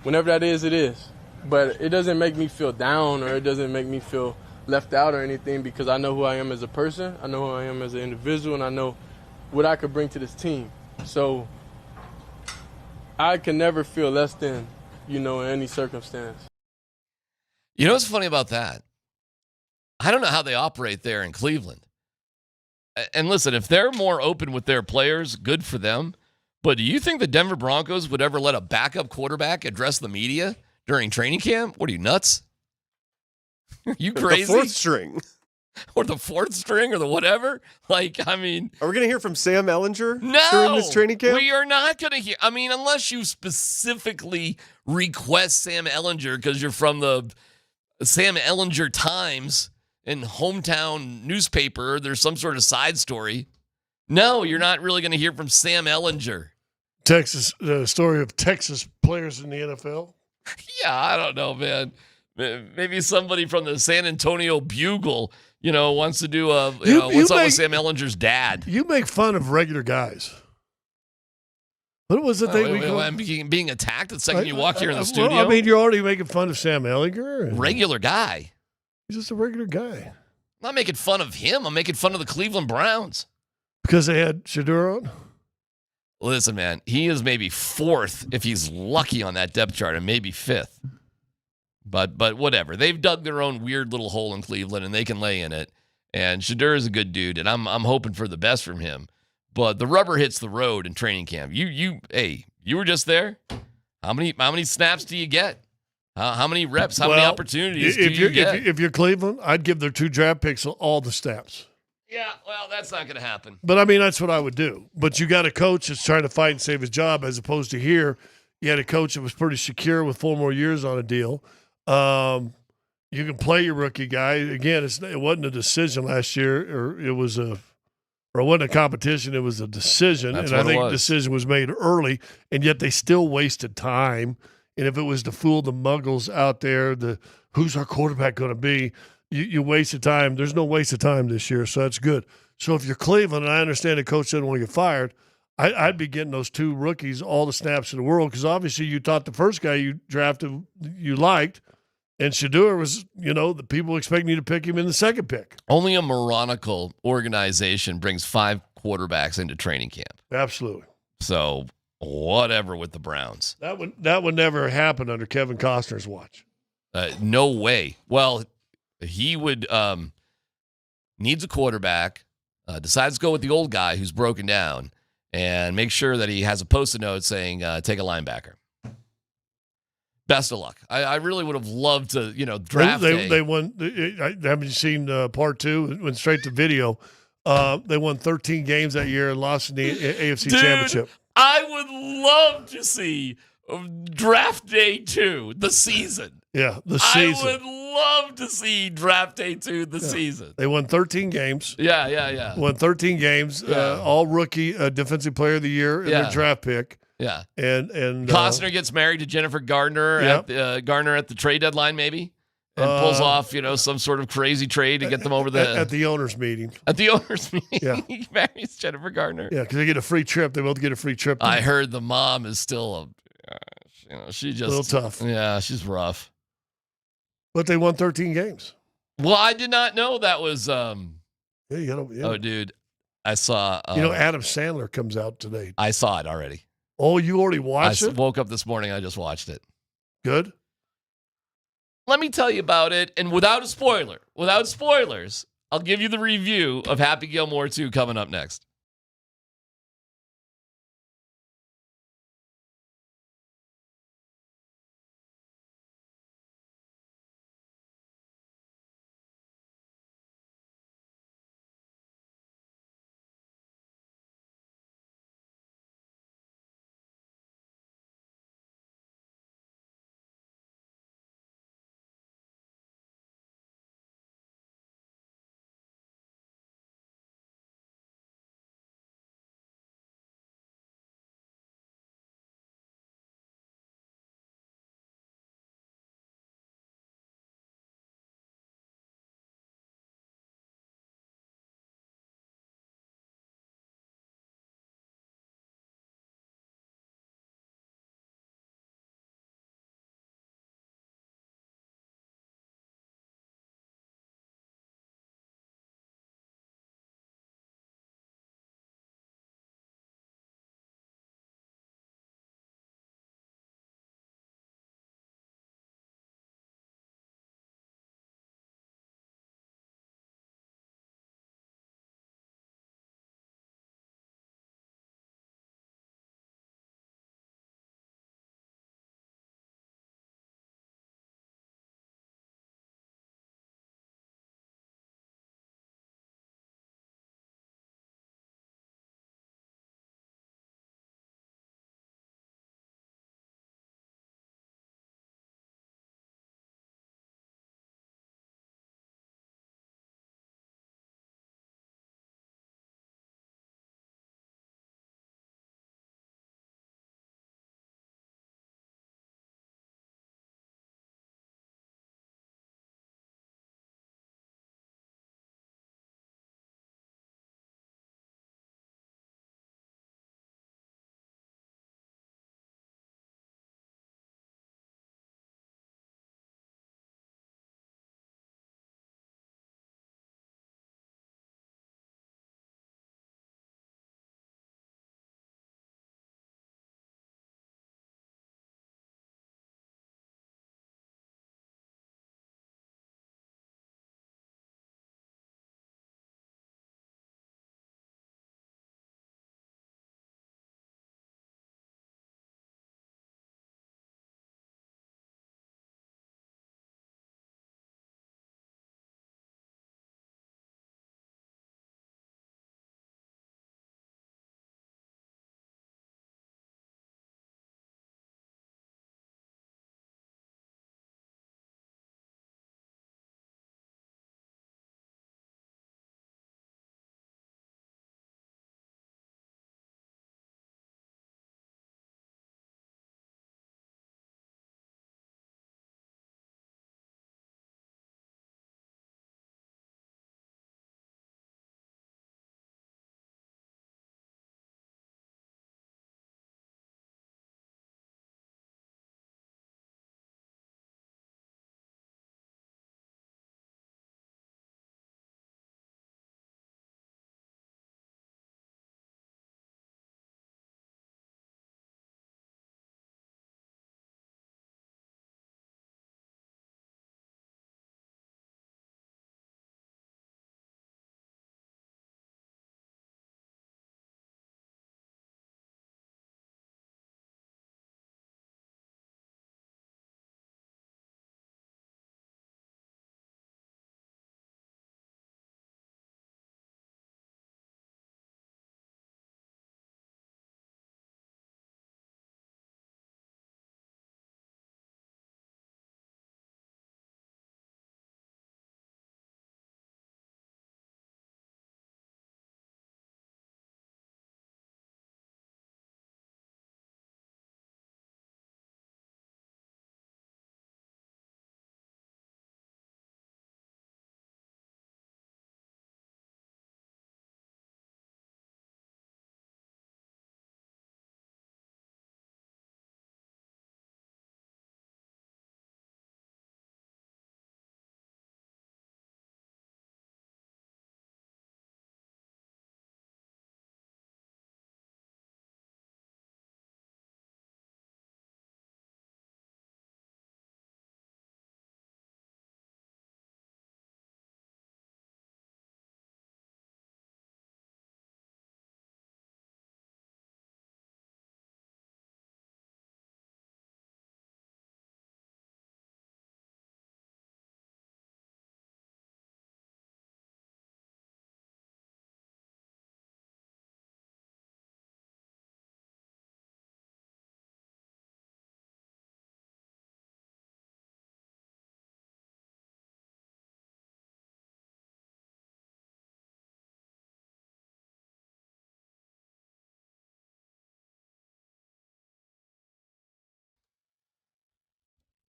whenever that is, it is. But it doesn't make me feel down, or it doesn't make me feel left out or anything, because I know who I am as a person, I know who I am as an individual, and I know what I could bring to this team. So I can never feel less than, in any circumstance. You know what's funny about that? I don't know how they operate there in Cleveland. And listen, if they're more open with their players, good for them. But do you think the Denver Broncos would ever let a backup quarterback address the media during training camp? What are you, nuts? Are you crazy? The 4th string. Or the 4th string or the whatever? Like, I mean. Are we going to hear from Sam Ellinger no, during this training camp? We are not going to hear. I mean, unless you specifically request Sam Ellinger because you're from the Sam Ellinger Times in hometown newspaper, there's some sort of side story. No, you're not really going to hear from Sam Ellinger. The story of Texas players in the NFL. Yeah, I don't know, man. Maybe somebody from the San Antonio Bugle, wants to do what's up with Sam Ellinger's dad. You make fun of regular guys. What was the thing we call? I'm being attacked the second you walk here in the studio. Well, I mean, you're already making fun of Sam Ellinger. Regular guy. He's just a regular guy. I'm not making fun of him. I'm making fun of the Cleveland Browns. Because they had Shedeur on? Listen, man, he is maybe 4th if he's lucky on that depth chart, and maybe 5th. But whatever. They've dug their own weird little hole in Cleveland, and they can lay in it. And Shedeur is a good dude, and I'm hoping for the best from him. But the rubber hits the road in training camp. You were just there. How many snaps do you get? How many reps? How many opportunities do you get? If you're Cleveland, I'd give their 2 draft picks all the snaps. Yeah, well, that's not going to happen. But, I mean, that's what I would do. But you got a coach that's trying to fight and save his job, as opposed to here, you had a coach that was pretty secure with 4 more years on a deal. You can play your rookie guy. Again, it wasn't a decision last year, it wasn't a competition. It was a decision. That's and I think the decision was made early, and yet they still wasted time. And if it was to fool the muggles out there, who's our quarterback going to be, you wasted time. There's no waste of time this year, so that's good. So if you're Cleveland, and I understand the coach doesn't want to get fired, I'd be getting those 2 rookies all the snaps in the world, because obviously you thought the first guy you drafted you liked, and Shedeur was, the people expecting you to pick him in the 2nd pick. Only a moronical organization brings 5 quarterbacks into training camp. Absolutely. So whatever with the Browns. That would never happen under Kevin Costner's watch. No way. Well, he would needs a quarterback, decides to go with the old guy who's broken down, and make sure that he has a Post-it note saying, take a linebacker. Best of luck. I really would have loved to, draft day. They won. Haven't you seen part 2? It went straight to video. They won 13 games that year and lost in the AFC Championship. I would love to see draft day 2, the season. Yeah, the season. I would love to see draft day 2, the season. They won 13 games. Yeah. Won 13 games. All rookie defensive player of the year and their draft pick. Yeah. And Costner gets married to Jennifer Gardner at the trade deadline, maybe, and pulls off, some sort of crazy trade to get them over at the owners' meeting. At the owners' meeting, yeah. He marries Jennifer Gardner. Yeah, because they get a free trip. They both get a free trip. I heard the mom is still she just a little tough. Yeah, she's rough. But they won 13 games. Well, I did not know that was. Yeah. Oh, dude, I saw. Adam Sandler comes out today. I saw it already. Oh, you already watched it? Woke up this morning. I just watched it. Good. Let me tell you about it, and without spoilers, I'll give you the review of Happy Gilmore 2 coming up next.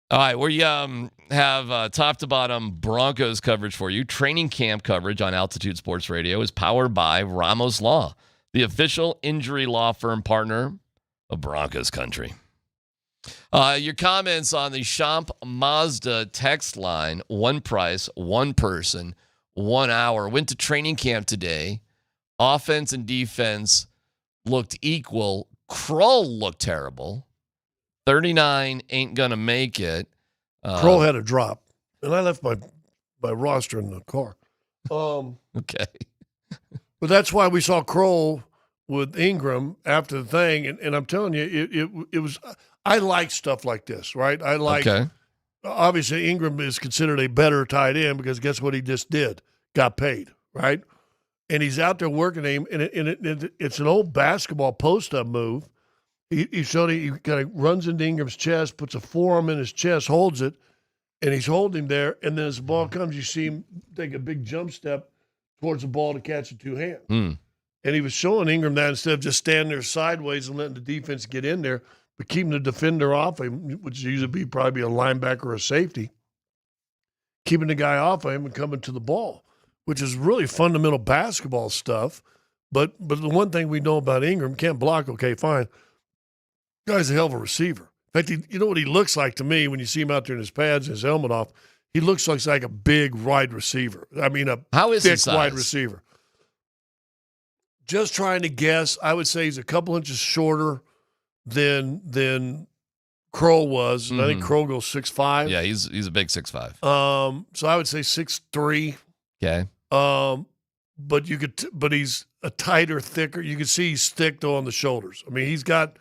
All right, we have top to bottom Broncos coverage for you. Training camp coverage on Altitude Sports Radio is powered by Ramos Law, the official injury law firm partner of Broncos country. Your comments on the Champ Mazda text line, one price, one person, 1 hour. Went to training camp today. Offense and defense looked equal. Krull looked terrible. 39 ain't going to make it. Kroll had a drop, and I left my roster in the car. Okay. But that's why we saw Kroll with Ingram after the thing, and I'm telling you, it was – I like stuff like this, right? I like obviously Ingram is considered a better tight end because guess what he just did? Got paid, right? And he's out there working him, and it's an old basketball post-up move. He showed he kind of runs into Ingram's chest, puts a forearm in his chest, holds it, and he's holding him there. And then as the ball comes, you see him take a big jump step towards the ball to catch it 2 hands. And he was showing Ingram that instead of just standing there sideways and letting the defense get in there, but keeping the defender off him, which usually probably a linebacker or a safety, keeping the guy off of him and coming to the ball, which is really fundamental basketball stuff. But the one thing we know about Ingram, can't block, okay, fine. Guy's a hell of a receiver. In fact, you know what he looks like to me when you see him out there in his pads and his helmet off? He looks like a big wide receiver. I mean, a thick wide receiver. Just trying to guess, I would say he's a couple inches shorter than Kroll was. And I think Kroll goes 6'5". Yeah, he's a big 6'5". So I would say 6'3". Okay. But he's a tighter, thicker. You can see he's thick though on the shoulders. I mean, he's got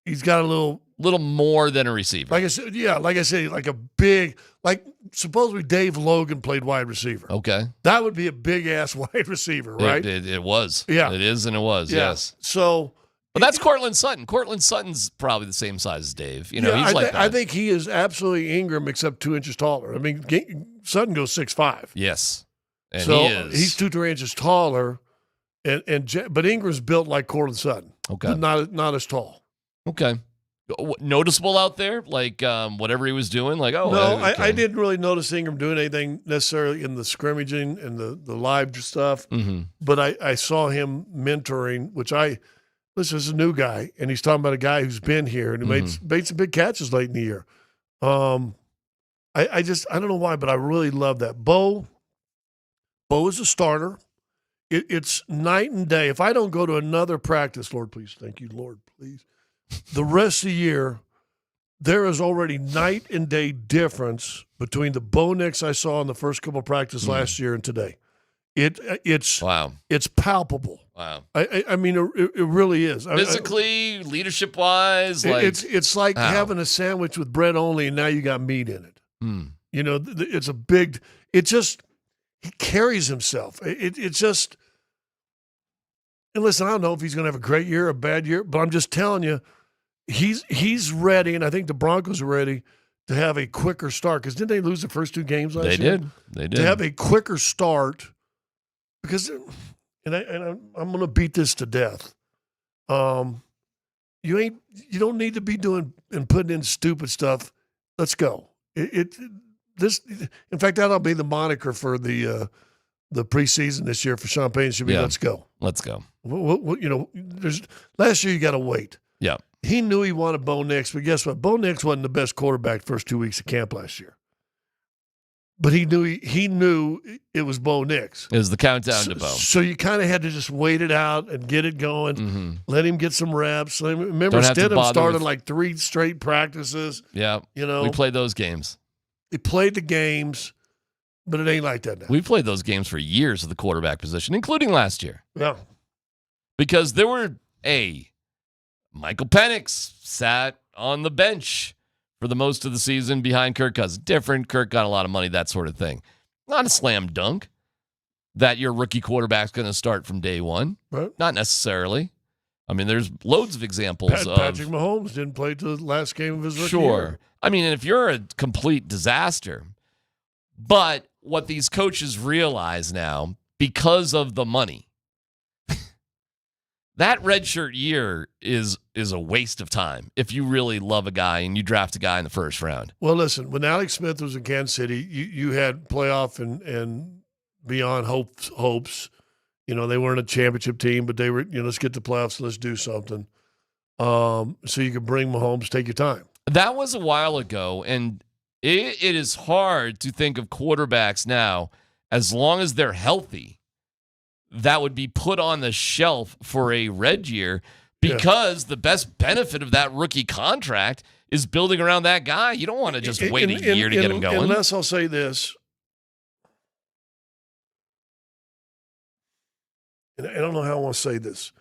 a little more than a receiver. Like I said, like a big, like supposedly Dave Logan played wide receiver. Okay. That would be a big ass wide receiver, right? It was. Yeah. It is and it was, yeah. yes. So but that's Cortland Sutton. Cortland Sutton's probably the same size as Dave. You know, yeah, he's like that. I think he is absolutely Ingram except 2 inches taller. I mean, Sutton goes 6'5". Yes. And so he is. He's 2-3 inches taller, but Ingram's built like Cortland Sutton. Okay. But not as tall. Okay. Noticeable out there? Like whatever he was doing? Like, oh. No, okay. I didn't really notice Ingram doing anything necessarily in the scrimmaging and the live stuff. Mm-hmm. But I saw him mentoring, which listen, this is a new guy, and he's talking about a guy who's been here and who made some big catches late in the year. I don't know why, but I really love that. Bo is a starter. It's night and day. If I don't go to another practice, Lord, please, thank you, Lord, please. The rest of the year, there is already night and day difference between the Bo Nix I saw in the first couple of practices last year and today. It's palpable. Wow. I mean, it really is. Physically, leadership wise, like it's like having a sandwich with bread only, and now you got meat in it. You know, it's a big. It just he carries himself. It's just. And listen, I don't know if he's going to have a great year or a bad year, but I'm just telling you, he's ready, and I think the Broncos are ready to have a quicker start. Because didn't they lose the first 2 games last year? They did. To have a quicker start, because, and I'm going to beat this to death. You don't need to be doing and putting in stupid stuff. Let's go. In fact, that'll be the moniker for the preseason this year for Shawn Payton. Should be let's go. Let's go. You know, last year you got to wait. Yeah. He knew he wanted Bo Nix, but guess what? Bo Nix wasn't the best quarterback the first 2 weeks of camp last year. But he knew it was Bo Nix. It was the countdown to Bo. So you kind of had to just wait it out and get it going. Let him get some reps. Remember, Stidham started like 3 straight practices. Yeah. You know, we played those games. He played the games, but it ain't like that now. We played those games for years at the quarterback position, including last year. Yeah. Because there were, Michael Penix sat on the bench for the most of the season behind Kirk Cousins. Different. Kirk got a lot of money, that sort of thing. Not a slam dunk that your rookie quarterback's going to start from day one. Right. Not necessarily. I mean, there's loads of examples Patrick Mahomes didn't play to the last game of his rookie year. I mean, if you're a complete disaster, but what these coaches realize now, because of the money, that redshirt year is a waste of time if you really love a guy and you draft a guy in the first round. Well, listen, when Alex Smith was in Kansas City, you had playoff and beyond hopes. They weren't a championship team, but they were, let's get to playoffs, let's do something. So you could bring Mahomes, take your time. That was a while ago, and it is hard to think of quarterbacks now, as long as they're healthy, that would be put on the shelf for a red year, because the best benefit of that rookie contract is building around that guy. You don't want to just wait a year to get him going. Unless I'll say this, and I don't know how I want to say this.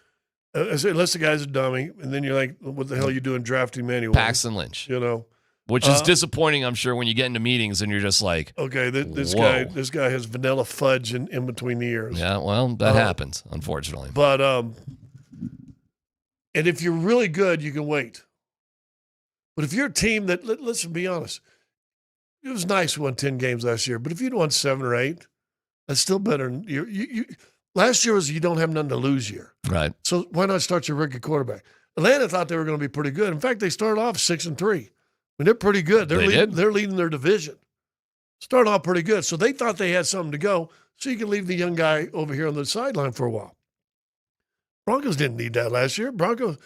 I say, unless the guy's a dummy, and then you're like, what the hell are you doing drafting him anyway? Paxton Lynch. Which is disappointing, I'm sure, when you get into meetings and you're just like, okay, this guy has vanilla fudge in between the ears. Yeah, well, that happens, unfortunately. But and if you're really good, you can wait. But if you're a team that, listen, be honest, it was nice we won 10 games last year, but if you'd won 7 or 8, that's still better than you. Last year was you don't have nothing to lose year. Right. So why not start your rookie quarterback? Atlanta thought they were going to be pretty good. In fact, they started off 6-3. They're pretty good. They're leading their division. Started off pretty good. So they thought they had something to go, so you can leave the young guy over here on the sideline for a while. Broncos didn't need that last year. Broncos,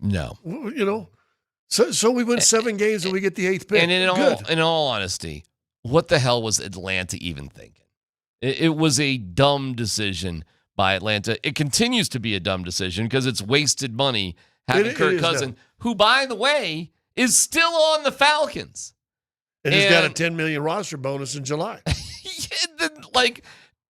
no. So we win 7 games and we get the 8th pick. And in all honesty, what the hell was Atlanta even thinking? It was a dumb decision by Atlanta. It continues to be a dumb decision because it's wasted money having Kirk Cousins, who, by the way, is still on the Falcons. And he's got a $10 million roster bonus in July.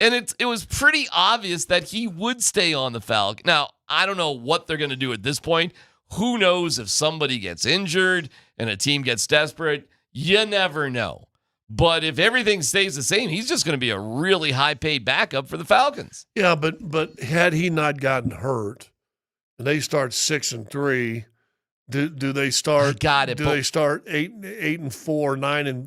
It was pretty obvious that he would stay on the Falcons. Now, I don't know what they're going to do at this point. Who knows if somebody gets injured and a team gets desperate? You never know. But if everything stays the same, he's just going to be a really high-paid backup for the Falcons. Yeah, but had he not gotten hurt, and they start 6-3, do they start? They start 8-4,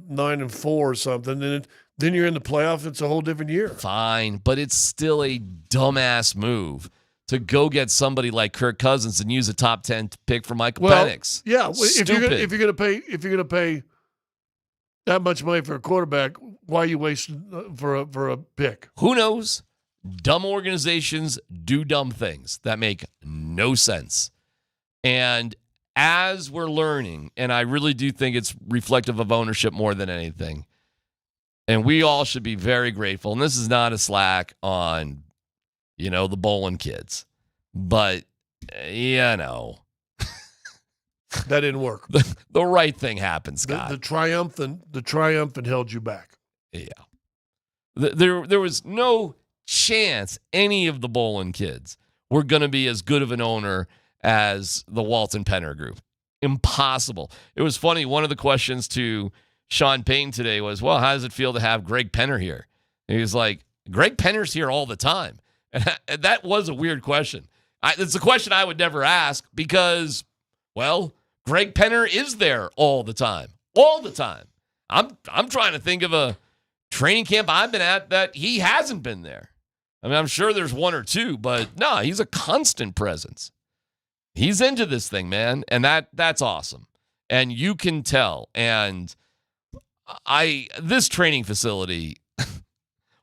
9-4 or something? And then you're in the playoffs. It's a whole different year. Fine, but it's still a dumbass move to go get somebody like Kirk Cousins and use a top 10 pick for Michael Penix. Yeah, if you're going to pay that much money for a quarterback, why are you wasting for a pick? Who knows? Dumb organizations do dumb things that make no sense. And as we're learning, and I really do think it's reflective of ownership more than anything, and we all should be very grateful, and this is not a slack on, the bowling kids, but, that didn't work. The right thing happened, Scott. The triumphant held you back. Yeah. There was no chance any of the Bolin kids were going to be as good of an owner as the Walton Penner group. Impossible. It was funny. One of the questions to Shawn Payton today was, well, how does it feel to have Greg Penner here? And he was like, Greg Penner's here all the time. And that was a weird question. It's a question I would never ask because, well, Greg Penner is there all the time. All the time. I'm trying to think of a training camp I've been at that he hasn't been there. I mean, I'm sure there's one or two, but no, he's a constant presence. He's into this thing, man, and that's awesome. And you can tell. And this training facility,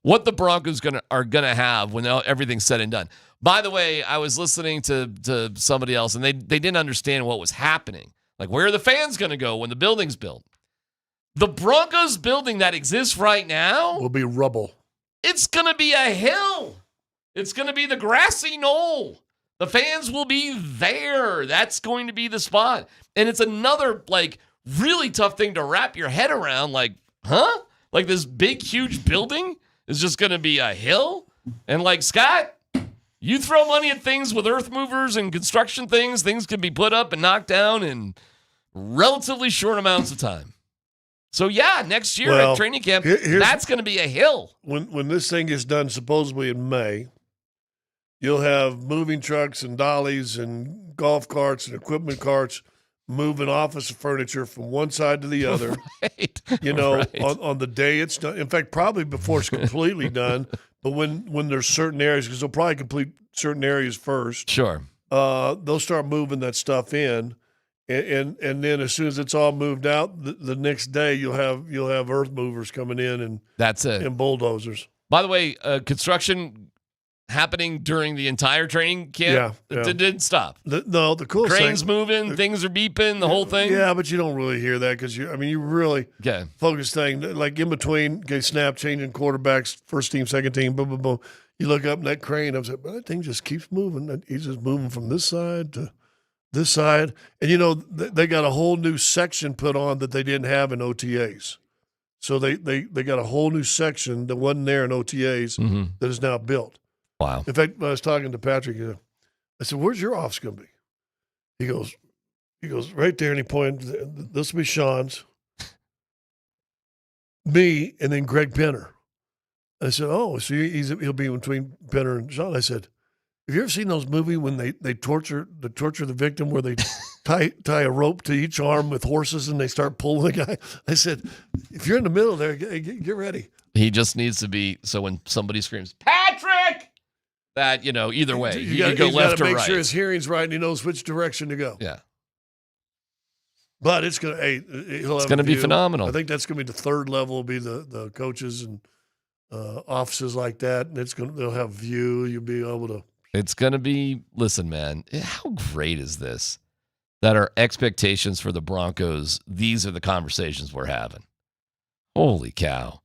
what the Broncos are gonna have when everything's said and done. By the way, I was listening to somebody else, and they didn't understand what was happening. Like, where are the fans going to go when the building's built? The Broncos building that exists right now will be rubble. It's going to be a hill. It's going to be the grassy knoll. The fans will be there. That's going to be the spot. And it's another, really tough thing to wrap your head around. Like, huh? Like, this big, huge building is just going to be a hill? And, Scott, you throw money at things with earth movers and construction things can be put up and knocked down in relatively short amounts of time. So, yeah, next year at training camp, that's going to be a hill. When this thing is done, supposedly in May, you'll have moving trucks and dollies and golf carts and equipment carts moving office furniture from one side to the other. Right. On the day it's done. In fact, probably before it's completely done. But when there's certain areas, because they'll probably complete certain areas first. Sure. they'll start moving that stuff in. And then as soon as it's all moved out, the next day you'll have earth movers coming in and that's it, and bulldozers. By the way, construction happening during the entire training camp. Yeah. It didn't stop. The cool cranes thing, moving, things are beeping, the whole thing. Yeah, but you don't really hear that because you really focus thing like in between. Snap changing quarterbacks, first team, second team, boom, boom, boom. You look up and that crane. I was like, that thing just keeps moving. He's just moving from this side to this side, and they got a whole new section put on that they didn't have in OTAs. So they got a whole new section that wasn't there in OTAs that is now built. Wow. In fact, when I was talking to Patrick, I said, "Where's your office going to be?" He goes right there, and he pointed. This will be Shawn's, me, and then Greg Penner. I said, "Oh, so he'll be between Penner and Shawn." I said, "Have you ever seen those movies when they torture the victim where they tie a rope to each arm with horses and they start pulling the guy?" I said, "If you're in the middle there, get ready." He just needs to be so when somebody screams, "Patrick!" that, either way, you can go left or right. Make sure his hearing's right and he knows which direction to go. Yeah. But it's going to be phenomenal. I think that's going to be the third level, will be the coaches and offices like that. And they'll have view. You'll be able to. It's going to be, listen, man, how great is this? That our expectations for the Broncos, these are the conversations we're having. Holy cow.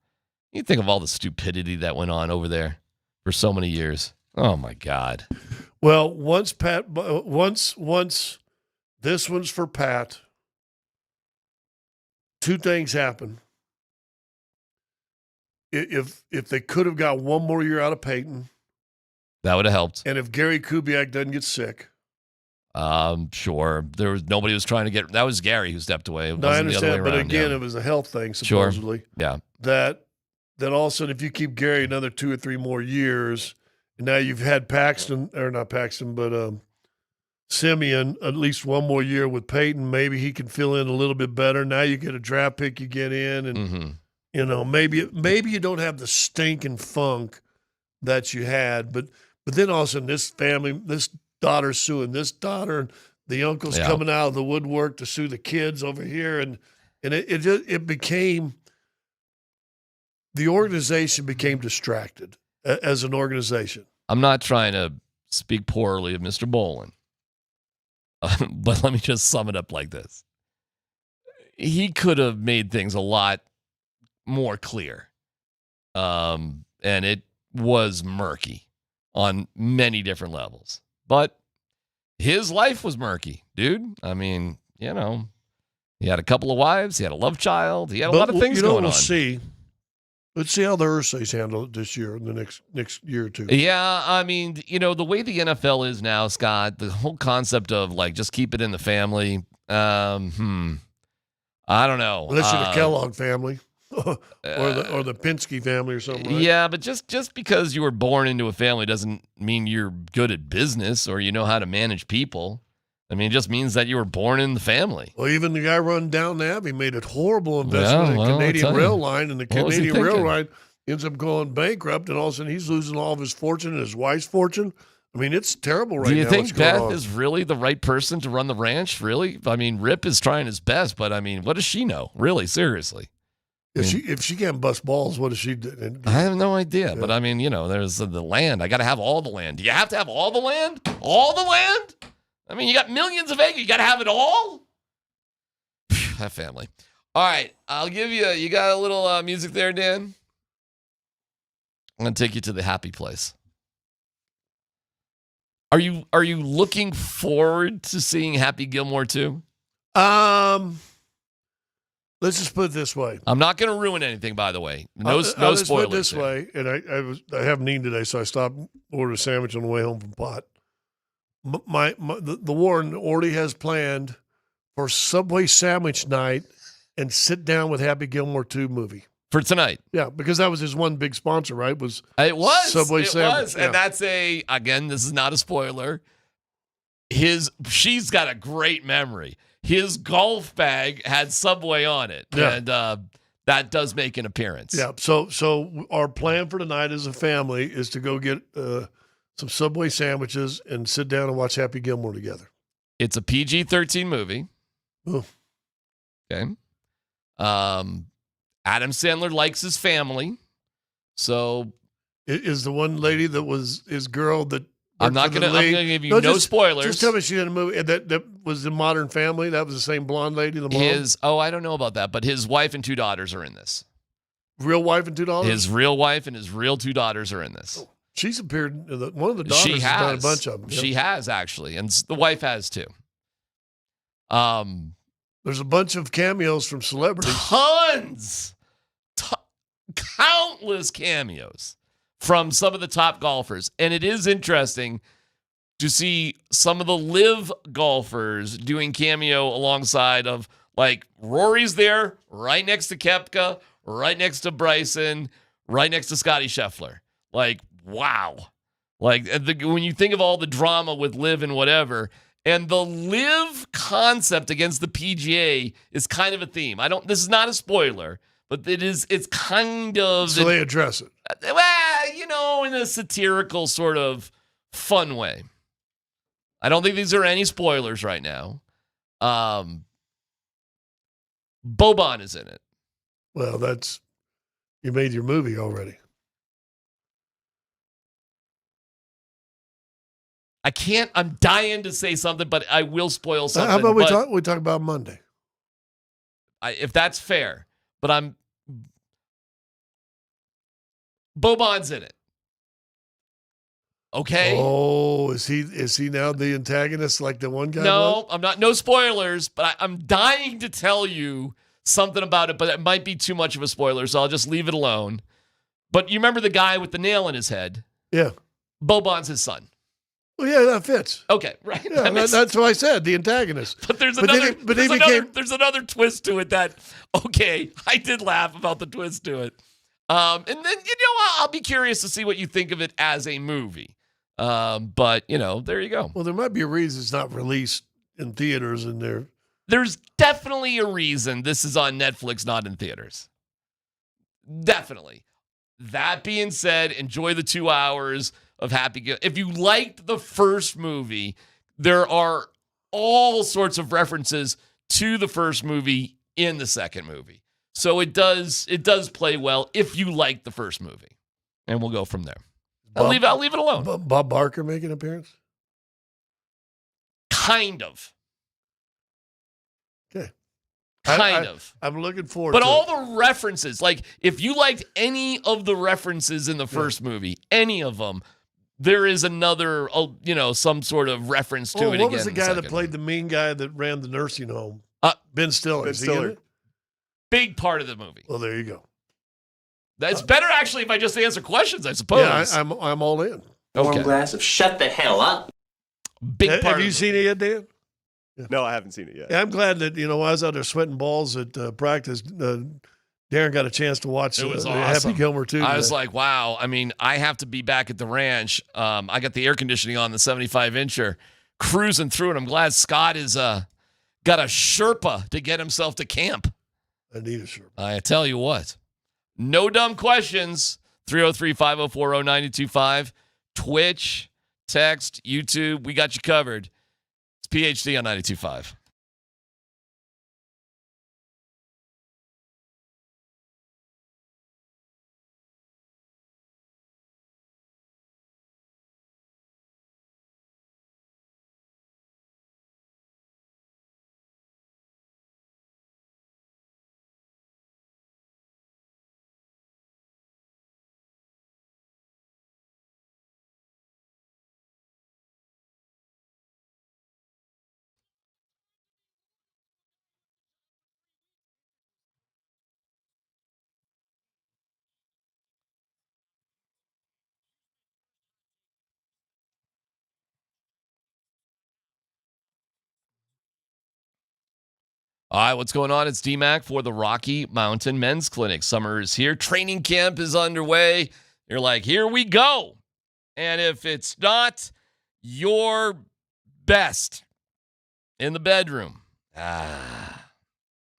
You think of all the stupidity that went on over there for so many years. Oh, my God. Well, once this one's for Pat, two things happen. If they could have got one more year out of Payton, that would have helped. And if Gary Kubiak doesn't get sick. Sure. Nobody was trying to get – that was Gary who stepped away. It no, I wasn't understand, the other way but around. again, it was a health thing, supposedly. Sure. Yeah. That all of a sudden, if you keep Gary another 2 or 3 more years, and now you've had Simeon at least one more year with Payton, maybe he can fill in a little bit better. Now you get a draft pick you get in, and maybe you don't have the stink and funk that you had, but then all of a sudden this family, this daughter's suing this daughter, and the uncle's coming out of the woodwork to sue the kids over here, and it became, the organization became distracted as an organization. I'm not trying to speak poorly of Mr. Bolin, but let me just sum it up like this. He could have made things a lot more clear, and it was murky on many different levels. But his life was murky, dude. I mean, he had a couple of wives, he had a love child, he had a lot of things going on. Let's see how the Ursays handle it this year, in the next year or two. Yeah, I mean, the way the NFL is now, Scott, the whole concept of just keep it in the family. I don't know. Unless you're the Kellogg family. or the Pinsky family or something. Right? Yeah, but just because you were born into a family doesn't mean you're good at business or you know how to manage people. I mean, it just means that you were born in the family. Well, even the guy running down the Abbey made a horrible investment in Canadian Rail Line, and the Canadian Rail Line ends up going bankrupt, and all of a sudden he's losing all of his fortune and his wife's fortune. I mean, it's terrible right now. Do you think Beth is really the right person to run the ranch? Really? I mean, Rip is trying his best, but I mean, what does she know? Really, seriously. If she can't bust balls, what does she do? I have no idea. Yeah. But I mean, there's the land. I got to have all the land. Do you have to have all the land? All the land? I mean, you got millions of acres. You got to have it all? That family. All right. I'll give you got a little music there, Dan? I'm going to take you to the happy place. Are you looking forward to seeing Happy Gilmore 2? Let's just put it this way. I'm not going to ruin anything, by the way. No spoilers. Put it this way, and I haven't eaten today, so I stopped, ordered a sandwich on the way home from Pot. The Warren already has planned for Subway sandwich night and sit down with Happy Gilmore 2 movie. For tonight. Yeah, because that was his one big sponsor, right? It was Subway sandwich. Was. And that's again, this is not a spoiler. She's got a great memory. His golf bag had Subway on it. Yeah. And that does make an appearance. Yeah. So our plan for tonight as a family is to go get some Subway sandwiches, and sit down and watch Happy Gilmore together. It's a PG-13 movie. Ooh. Okay. Adam Sandler likes his family. So is the one lady that was his girl that I'm not going to give you no spoilers. Just tell me she did a movie that was in Modern Family. That was the same blonde lady, the mom? I don't know about that, but his wife and 2 daughters are in this. Real wife and 2 daughters? His real wife and his real 2 daughters are in this. Oh, she's appeared, one of the daughters has done a bunch of them. She has, actually, and the wife has, too. There's a bunch of cameos from celebrities. Tons! Countless cameos from some of the top golfers. And it is interesting to see some of the live golfers doing cameo alongside of, like, Rory's there, right next to Koepka, right next to Bryson, right next to Scotty Scheffler. Like, wow. Like, when you think of all the drama with live and whatever, and the live concept against the PGA is kind of a theme. This is not a spoiler, but it's kind of. So they address it. Well, in a satirical sort of fun way. I don't think these are any spoilers right now. Boban is in it. Well, you made your movie already. I'm dying to say something, but I will spoil something. How about we talk about Monday? If that's fair, but Boban's in it. Okay. Oh, is he now the antagonist like the one guy? No, I'm not. No spoilers, but I'm dying to tell you something about it, but it might be too much of a spoiler, so I'll just leave it alone. But you remember the guy with the nail in his head? Yeah. Boban's his son. Well, yeah, that fits. Okay, right. Yeah, that's what I said, the antagonist. But there's another twist to it that, okay, I did laugh about the twist to it. And then, I'll be curious to see what you think of it as a movie. But, there you go. Well, there might be a reason it's not released in theaters and There's definitely a reason this is on Netflix, not in theaters. Definitely. That being said, enjoy the 2 hours of Happy Gilmore. If you liked the first movie, there are all sorts of references to the first movie in the second movie. So it does play well if you like the first movie. And we'll go from there. I'll leave it alone. Bob Barker make an appearance? Kind of. Okay. Kind of. I'm looking forward to it. But all the references, like if you liked any of the references in the first movie, any of them, there is another, some sort of reference to it again. What was the guy that played the mean guy that ran the nursing home? Ben Stiller. Is he in it? Big part of the movie. Well, there you go. That's better, actually, if I just answer questions, I suppose. Yeah, I'm all in. Okay. Warm glass of shut the hell up. Big part. Have you seen it yet, Dan? Yeah. No, I haven't seen it yet. Yeah, I'm glad that, I was out there sweating balls at practice. Darren got a chance to watch it was awesome. Happy Gilmore, too. I was like, wow. I mean, I have to be back at the ranch. I got the air conditioning on the 75-incher, cruising through it. I'm glad Scott is got a Sherpa to get himself to camp. I need a Sherpa. I tell you what. No dumb questions. 303-504-0925. Twitch, text, YouTube. We got you covered. It's PhD on 92.5. All right, what's going on? It's DMac for the Rocky Mountain Men's Clinic. Summer is here. Training camp is underway. You're like, here we go. And if it's not your best in the bedroom, we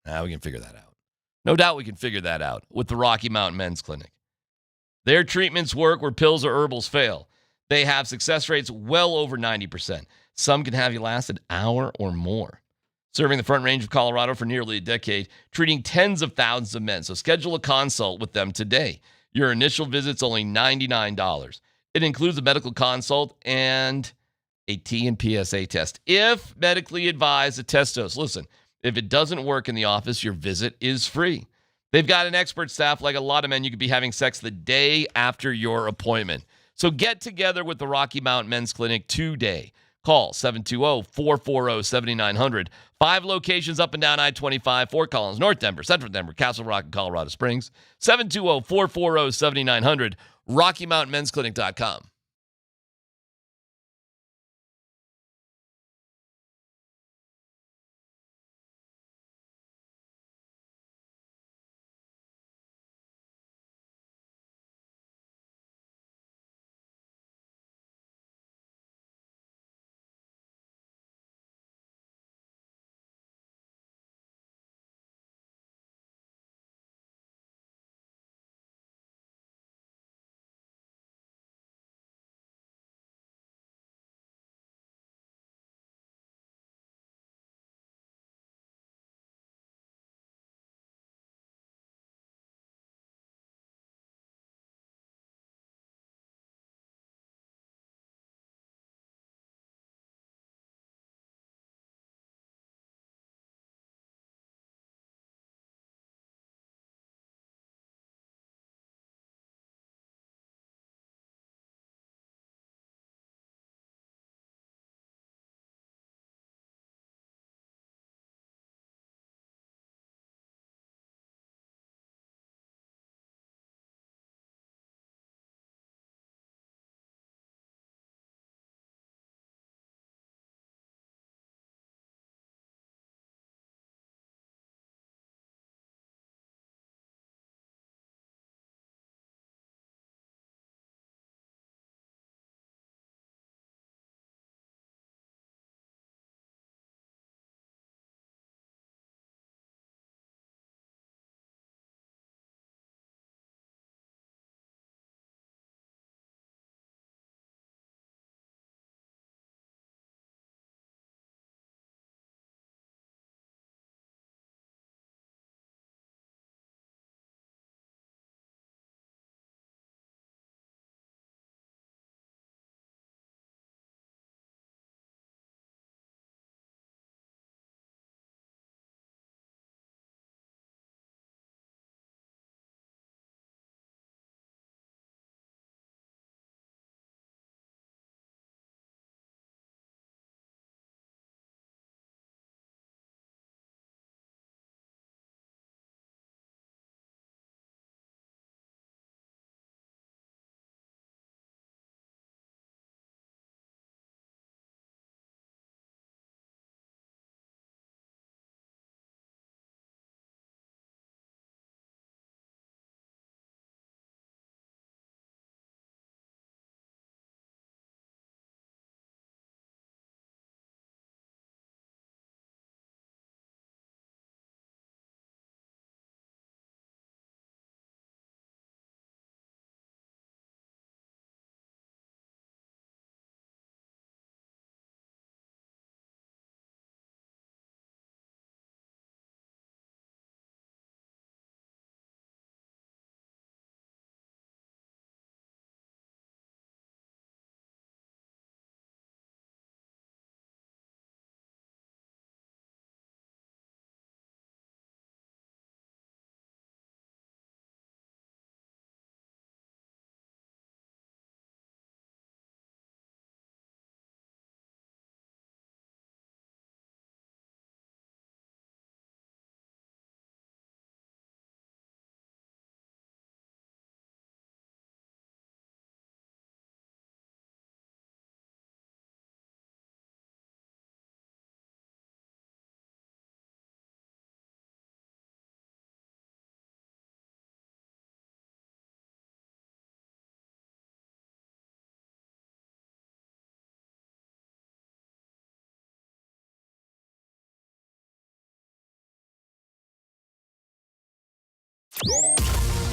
can figure that out. No doubt we can figure that out with the Rocky Mountain Men's Clinic. Their treatments work where pills or herbals fail. They have success rates well over 90%. Some can have you last an hour or more. Serving the Front Range of Colorado for nearly a decade, treating tens of thousands of men. So schedule a consult with them today. Your initial visit's only $99. It includes a medical consult and a T and PSA test. If medically advised, a test dose. Listen, if it doesn't work in the office, your visit is free. They've got an expert staff. Like a lot of men, you could be having sex the day after your appointment. So get together with the Rocky Mountain Men's Clinic today. Call 720-440-7900. 5 locations up and down I-25, Fort Collins, North Denver, Central Denver, Castle Rock, and Colorado Springs. 720-440-7900. RockyMountainMen'sClinic.com.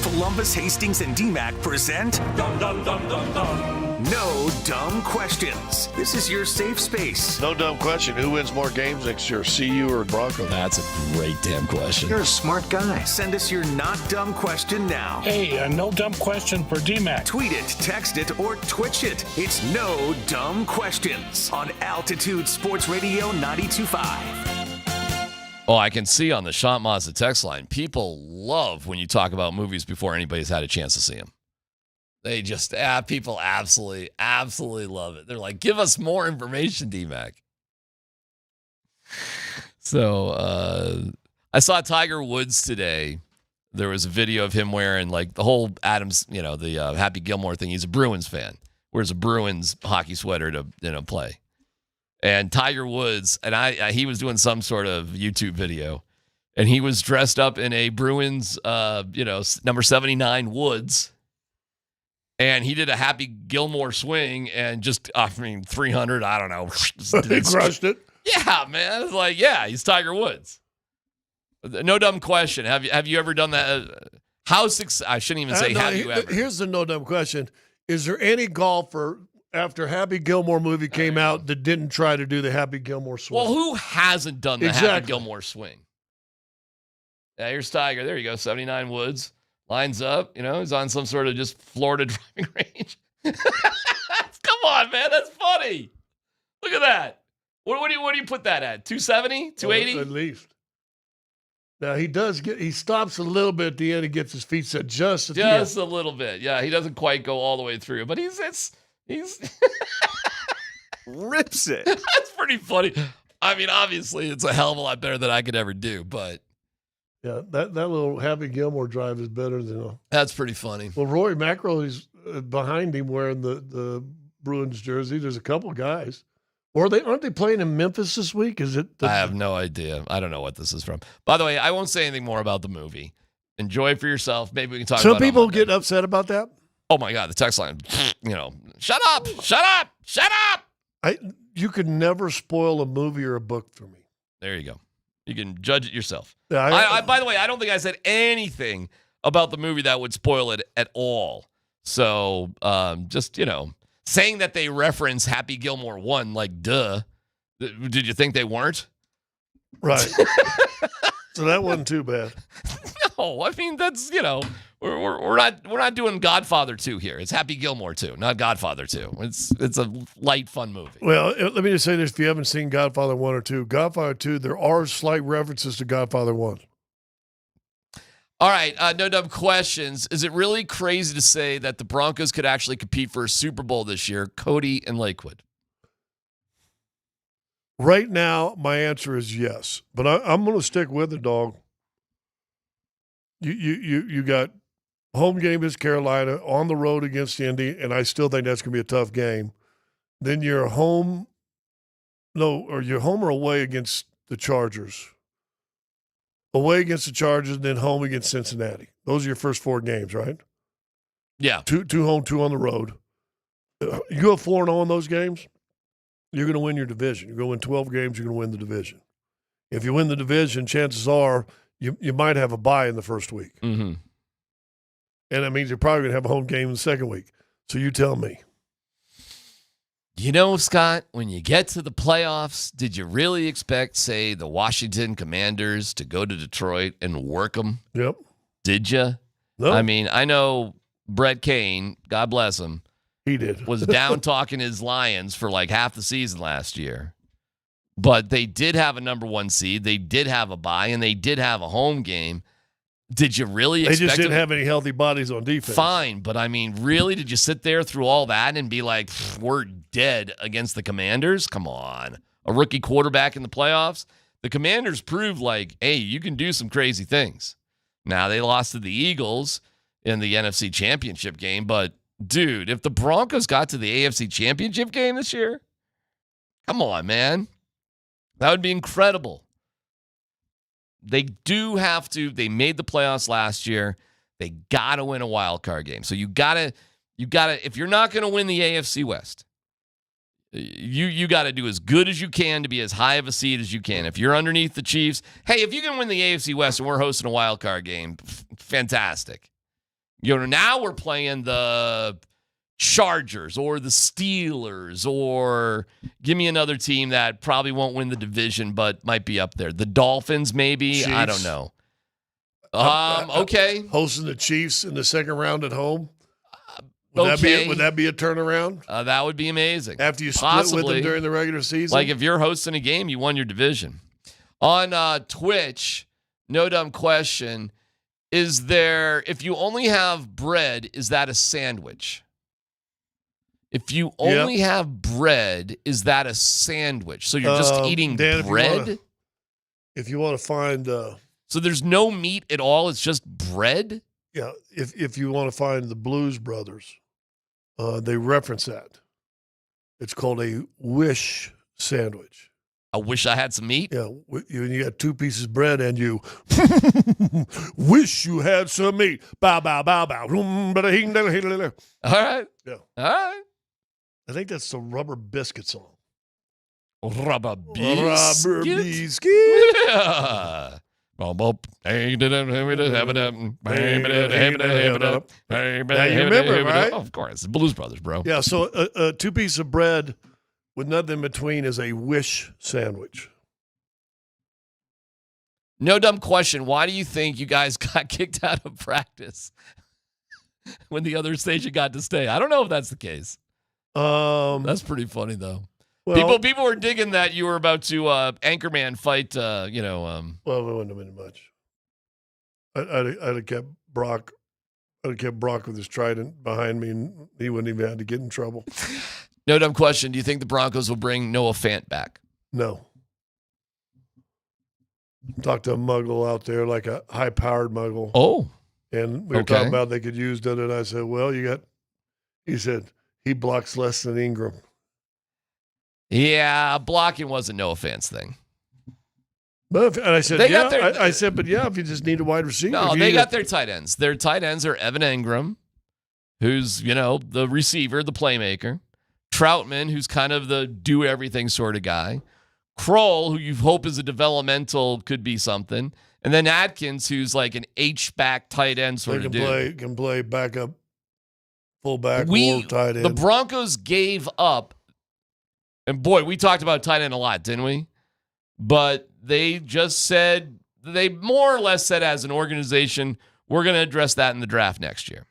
Polumbus, Hastings, and DMac present No Dumb Questions. This is your safe space. No dumb question. Who wins more games next year, CU or Broncos? That's a great damn question. You're a smart guy. Send us your not dumb question now. Hey, a no dumb question for DMac. Tweet it, text it, or Twitch it. It's No Dumb Questions on Altitude Sports Radio 92.5. Oh, I can see on the Shawn Mazda text line, people love when you talk about movies before anybody's had a chance to see them. They just, people absolutely love it. They're like, give us more information, DMac. So I saw Tiger Woods today. There was a video of him wearing like the whole Adams, the Happy Gilmore thing. He's a Bruins fan. Wears a Bruins hockey sweater to play. And Tiger Woods, and he was doing some sort of YouTube video, and he was dressed up in a Bruins, number 79 Woods. And he did a Happy Gilmore swing and just, 300, I don't know. He crushed it. Yeah, man. It's like, he's Tiger Woods. No dumb question. Have you ever done that? I shouldn't even say have you ever. Here's the no dumb question. Is there any golfer after Happy Gilmore movie came out that didn't try to do the Happy Gilmore swing? Well, who hasn't done the Happy Gilmore swing? Yeah, here's Tiger. There you go, 79 Woods. Lines up, he's on some sort of just Florida driving range. Come on, man, that's funny. Look at that. What do you put that at? 270, 280? At least. Now he stops a little bit at the end. He gets his feet set just at the end. Just a little bit. Yeah, he doesn't quite go all the way through, but he's rips it. That's pretty funny. I mean, obviously, it's a hell of a lot better than I could ever do, but. Yeah, that little Happy Gilmore drive is better than That's pretty funny. Well, Rory McIlroy's behind him wearing the Bruins jersey. There's a couple guys. Or aren't they playing in Memphis this week? Is it? I have no idea. I don't know what this is from. By the way, I won't say anything more about the movie. Enjoy it for yourself. Maybe we can talk about it. Some people get upset about that. Oh my God, the text line. Shut up! Shut up! Shut up! You could never spoil a movie or a book for me. There you go. You can judge it yourself. Yeah, by the way, I don't think I said anything about the movie that would spoil it at all. So just, saying that they reference Happy Gilmore 1, like, duh. Did you think they weren't? Right. So that wasn't too bad. No, I mean, that's, we're not doing Godfather 2 here. It's Happy Gilmore 2, not Godfather 2. It's a light, fun movie. Well, let me just say this. If you haven't seen Godfather 1 or 2, Godfather 2, there are slight references to Godfather 1. All right, no dumb questions. Is it really crazy to say that the Broncos could actually compete for a Super Bowl this year? Cody and Lakewood. Right now, my answer is yes. But I'm going to stick with it, dog. You got home game against Carolina, on the road against Indy, and I still think that's going to be a tough game. Then you're home or away against the Chargers. Away against the Chargers, then home against Cincinnati. Those are your first 4 games, right? Yeah. 2 home, 2 on the road. You go 4-0 in those games, you're going to win your division. You're going to win 12 games, you're going to win the division. If you win the division, chances are you might have a bye in the first week. Mm-hmm. And that means you're probably going to have a home game in the second week. So you tell me. Scott, when you get to the playoffs, did you really expect, say, the Washington Commanders to go to Detroit and work them? Yep. Did you? No. I mean, I know Brett Kane, God bless him, he did. was down talking his Lions for like half the season last year. But they did have a number 1 seed. They did have a bye, and they did have a home game. Did you really expect They just didn't have any healthy bodies on defense. Fine, but I mean, really, did you sit there through all that and be like, we're dead against the Commanders? Come on. A rookie quarterback in the playoffs? The Commanders proved like, hey, you can do some crazy things. Now, they lost to the Eagles in the NFC Championship game, but, dude, if the Broncos got to the AFC Championship game this year, come on, man. That would be incredible. They do have to. They made the playoffs last year. They got to win a wild card game. So you got to, if you're not going to win the AFC West, you got to do as good as you can to be as high of a seed as you can. If you're underneath the Chiefs, hey, if you can win the AFC West and we're hosting a wild card game, fantastic. Now we're playing the Chargers or the Steelers, or give me another team that probably won't win the division but might be up there. The Dolphins, maybe. Chiefs. I don't know. Okay. Hosting the Chiefs in the second round at home. Would that be a turnaround? That would be amazing. After you split with them during the regular season? Like if you're hosting a game, you won your division. On Twitch, no dumb question. Is there, if you only have bread, is that a sandwich? If you only have bread, is that a sandwich? So you're just eating Dan, bread? If you want to find... so there's no meat at all? It's just bread? Yeah, if you want to find the Blues Brothers, they reference that. It's called a wish sandwich. I wish I had some meat? Yeah, you got 2 pieces of bread and you wish you had some meat. Bow, bow, bow, bow. All right. Yeah. All right. I think that's the Rubber Biscuit song. Rubber Biscuit? Rubber Biscuit. Yeah. Now you remember, right? Of course. The Blues Brothers, bro. Yeah, so 2 pieces of bread with nothing in between is a wish sandwich. No dumb question. Why do you think you guys got kicked out of practice when the other station got to stay? I don't know if that's the case. That's pretty funny, though. Well, People were digging that you were about to Anchorman fight, Well, it wouldn't have been much. I'd have kept Brock. I'd have kept Brock with his trident behind me, and he wouldn't even have to get in trouble. No dumb question. Do you think the Broncos will bring Noah Fant back? No. Talked to a muggle out there, like a high-powered muggle. Oh. And we were talking about they could use that, and I said, well, he said, he blocks less than Ingram. Yeah, blocking wasn't Noah Fant's thing. But I said, I said, but if you just need a wide receiver. No, they got their tight ends. Their tight ends are Evan Ingram, who's, the receiver, the playmaker. Troutman, who's kind of the do-everything sort of guy. Kroll, who you hope is a developmental, could be something. And then Atkins, who's like an H-back tight end sort of dude. Can play backup, fullback, or tight end. The Broncos gave up, and boy, we talked about tight end a lot, didn't we? But they just said, they more or less said as an organization, we're going to address that in the draft next year.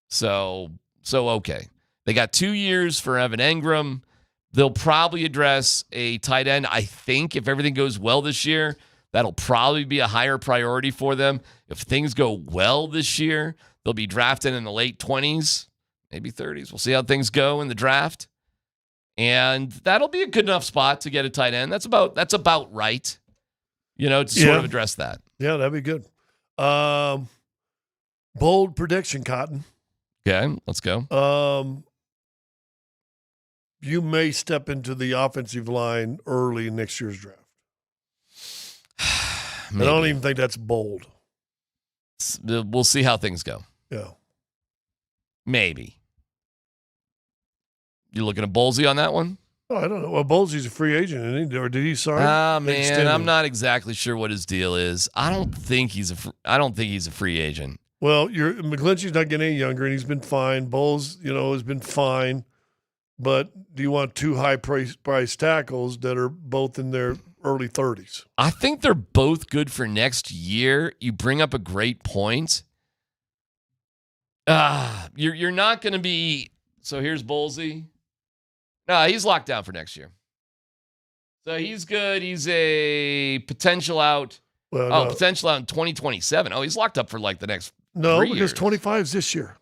So okay. They got 2 years for Evan Ingram. They'll probably address a tight end. I think if everything goes well this year, that'll probably be a higher priority for them. If things go well this year, they'll be drafted in the late 20s, maybe 30s. We'll see how things go in the draft. And that'll be a good enough spot to get a tight end. That's about right, to sort of address that. Yeah, that'd be good. Bold prediction, Cotton. Okay, let's go. You may step into the offensive line early in next year's draft. I don't even think that's bold. We'll see how things go. Yeah. Maybe. You looking at Bowlesy on that one? Oh, I don't know. Well, Bowlesy's a free agent, isn't he? Or did he sign? Man, I'm not exactly sure what his deal is. I don't think he's a free agent. Well, McGlinchey's not getting any younger, and he's been fine. Bowles, has been fine. But do you want 2 high-priced tackles that are both in their early 30s? I think they're both good for next year. You bring up a great point. You're not going to be – so here's Bowlesy. No, he's locked down for next year. So he's good. He's a potential out. Potential out in 2027. Oh, he's locked up for like the next 3 years. 25 is this year.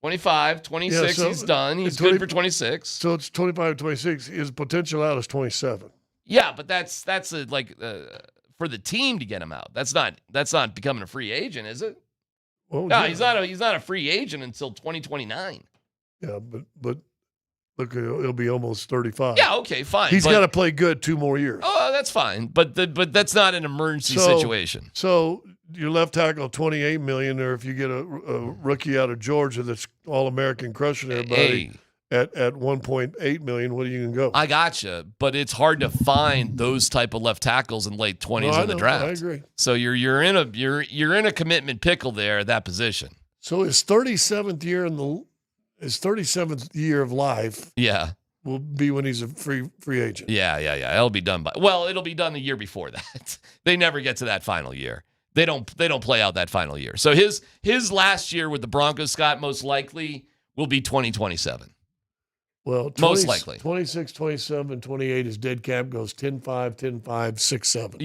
25, 26, he's done. He's good for 26. So it's 25, 26. His potential out is 27. Yeah, but that's for the team to get him out. That's not becoming a free agent, is it? Well, no, he's not a free agent until 2029. Yeah, but look, he'll be almost 35. Yeah, okay, fine. He's got to play good 2 more years. Oh, that's fine. But that's not an emergency situation. So your left tackle, $28 million, or if you get a rookie out of Georgia that's All-American crushing everybody at $1.8 million, what are you going to go? I gotcha, but it's hard to find those type of left tackles in late 20s in the draft. I agree. So you're in a commitment pickle there at that position. So his 37th year his 37th year of life. Yeah. Will be when he's a free agent. Yeah. It'll be done it'll be done the year before that. They never get to that final year. They don't play out that final year. So his last year with the Broncos, Scott, most likely will be 2027. Well, most likely. 26, 27, 28, his dead cap goes 10-5, 10-5, 6-7.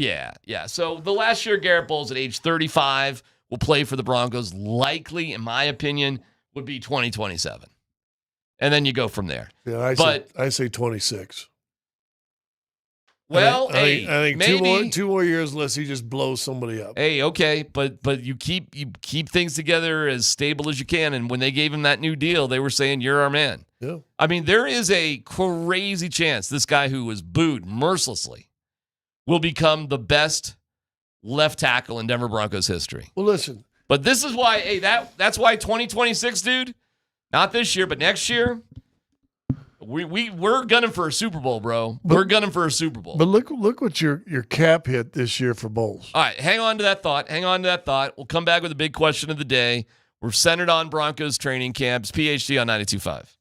Yeah. So the last year Garrett Bowles at age 35 will play for the Broncos, likely, in my opinion, would be 2027. And then you go from there. Yeah, I say 26. Well, I think maybe two more years unless he just blows somebody up. Hey, okay, but you keep things together as stable as you can. And when they gave him that new deal, they were saying, "You're our man." Yeah. I mean, there is a crazy chance this guy who was booed mercilessly will become the best left tackle in Denver Broncos history. Well, listen. But this is why, hey, that's why 2026, dude. Not this year, but next year. We're gunning for a Super Bowl, bro. We're gunning for a Super Bowl. But look what your cap hit this year for Bowles. All right, hang on to that thought. We'll come back with a big question of the day. We're centered on Broncos training camps. PhD on 92.5.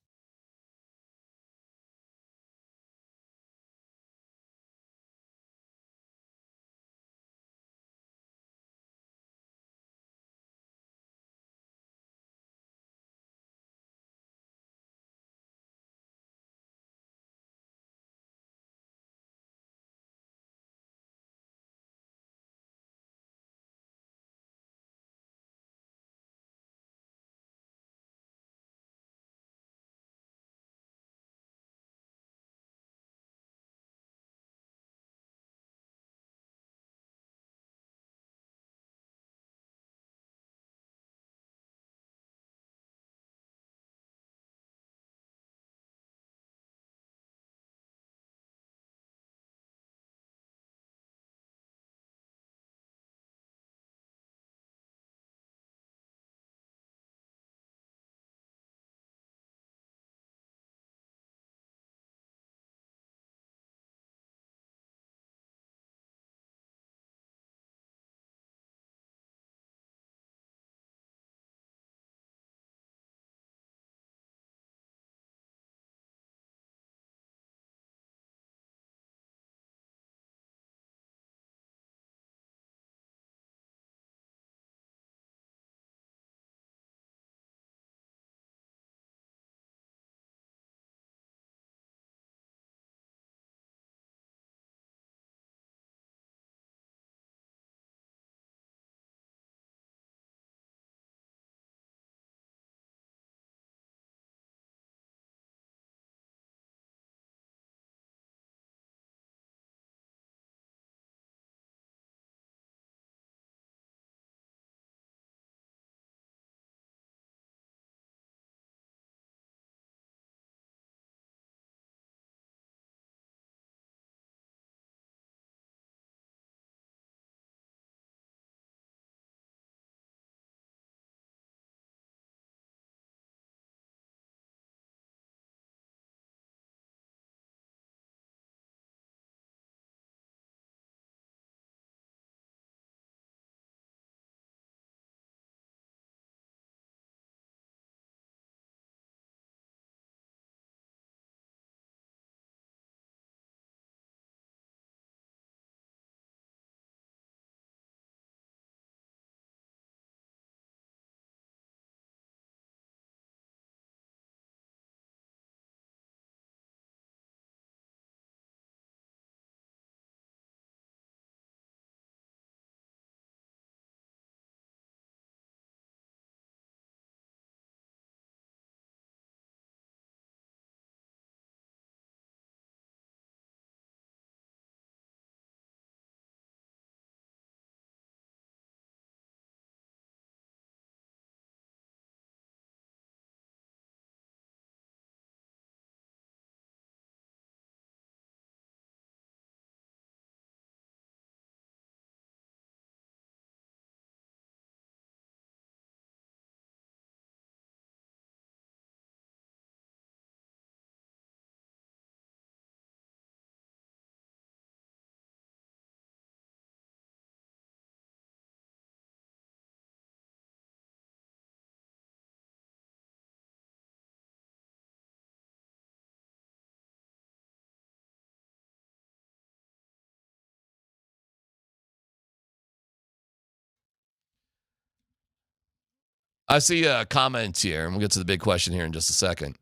I see a comment here, and we'll get to the big question here in just a second.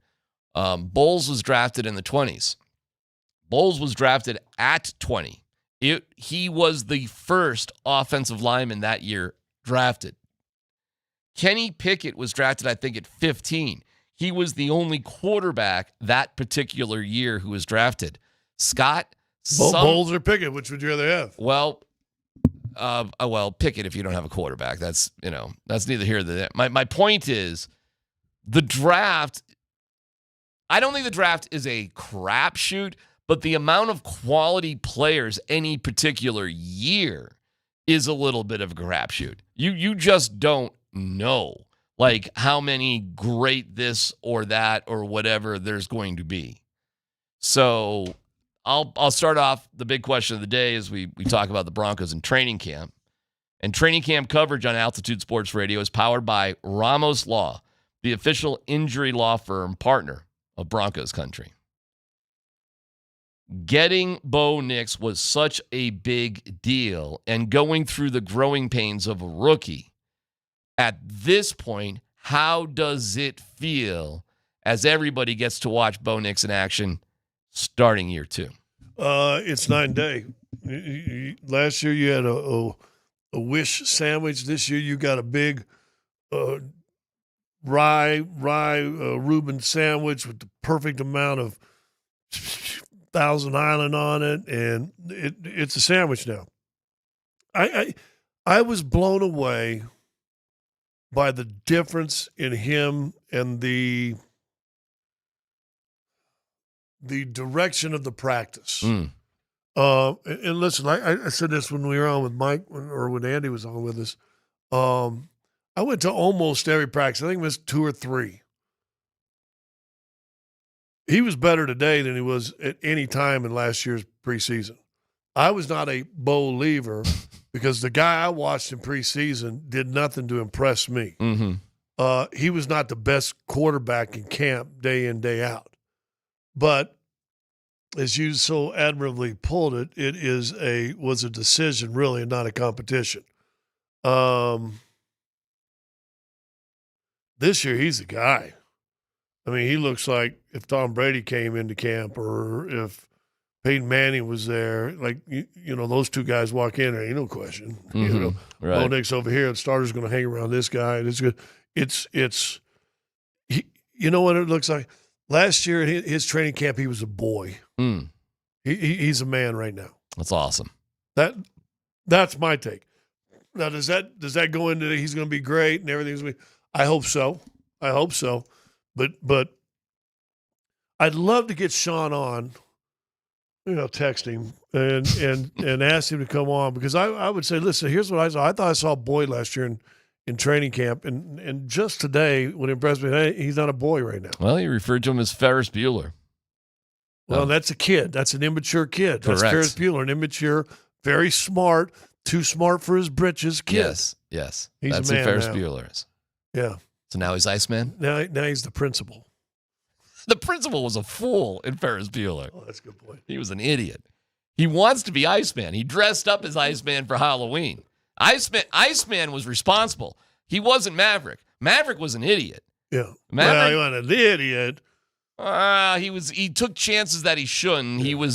Bowles was drafted in the 20s. Bowles was drafted at 20. He was the first offensive lineman that year drafted. Kenny Pickett was drafted, I think, at 15. He was the only quarterback that particular year who was drafted. Scott? Bowles or Pickett, which would you rather have? Well, Pickett if you don't have a quarterback. That's neither here nor there. My point is the draft, I don't think the draft is a crapshoot, but the amount of quality players any particular year is a little bit of a crapshoot. You just don't know like how many great this or that or whatever there's going to be. So I'll start off the big question of the day as we talk about the Broncos in training camp. And training camp coverage on Altitude Sports Radio is powered by Ramos Law, the official injury law firm partner of Broncos country. Getting Bo Nix was such a big deal, and going through the growing pains of a rookie. At this point, how does it feel as everybody gets to watch Bo Nix in action starting year 2? It's night and day. Last year you had a wish sandwich. This year you got a big rye Reuben sandwich with the perfect amount of Thousand Island on it, and it's a sandwich now. I was blown away by the difference in him and the direction of the practice. And listen, I said this when we were on with Mike or when Andy was on with us. I went to almost every practice. I think it was 2 or 3. He was better today than he was at any time in last year's preseason. I was not a Bo lever because the guy I watched in preseason did nothing to impress me. He was not the best quarterback in camp day in, day out. But as you so admirably pulled it, was a decision really and not a competition. This year he's the guy. I mean, he looks like if Tom Brady came into camp or if Peyton Manning was there, like, you know, those two guys walk in, there ain't no question. You know, right. Bo Nix over here, the starter's going to hang around this guy. It's good. You know what it looks like? Last year at his training camp, he was a boy. He's a man right now. That's awesome. That's my take. Now, does that go into he's going to be great and everything's going to be? I hope so. But I'd love to get Shawn on, text him and ask him to come on, because I would say, listen, here's what I saw. I thought I saw Boyd last year in training camp, and just today what impressed me, hey, he's not a boy right now. Well, he referred to him as Ferris Bueller. Well, that's a kid. That's an immature kid. Correct. That's Ferris Bueller, an immature, very smart, too smart for his britches kid. Yes. He's That's a man who Ferris now. Bueller is. Yeah. So now he's Iceman? Now he's the principal. The principal was a fool in Ferris Bueller. Oh, that's a good point. He was an idiot. He wants to be Iceman. He dressed up as Iceman for Halloween. Iceman was responsible. He wasn't Maverick. Maverick was an idiot. Yeah. Maverick, Well, he wasn't an idiot. He took chances that he shouldn't. Yeah.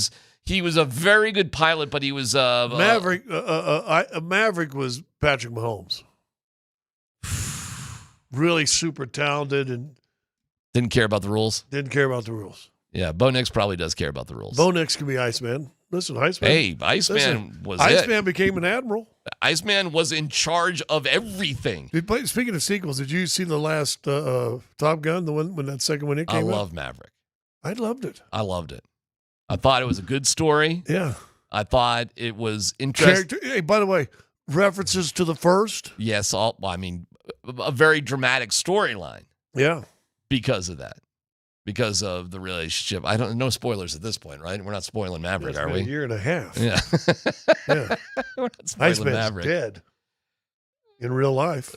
He was a very good pilot, but he was Maverick. Maverick was Patrick Mahomes. Really super talented and didn't care about the rules. Yeah, Bo Nix probably does care about the rules. Bo Nix can be Iceman. Listen, Iceman. Hey, Iceman was Iceman became an admiral. Iceman was in charge of everything. Speaking of sequels, did you see the last Top Gun, the one when that second one came out? I love Maverick. I loved it. I thought it was a good story. Yeah. I thought it was interesting. Hey, by the way, references to the first? Yes, a very dramatic storyline. Yeah. Because of that. Because of the relationship. No spoilers at this point, right? We're not spoiling Maverick, are we? A year and a half. Yeah. Yeah. We're not spoiling Iceman's Maverick. Dead. In real life.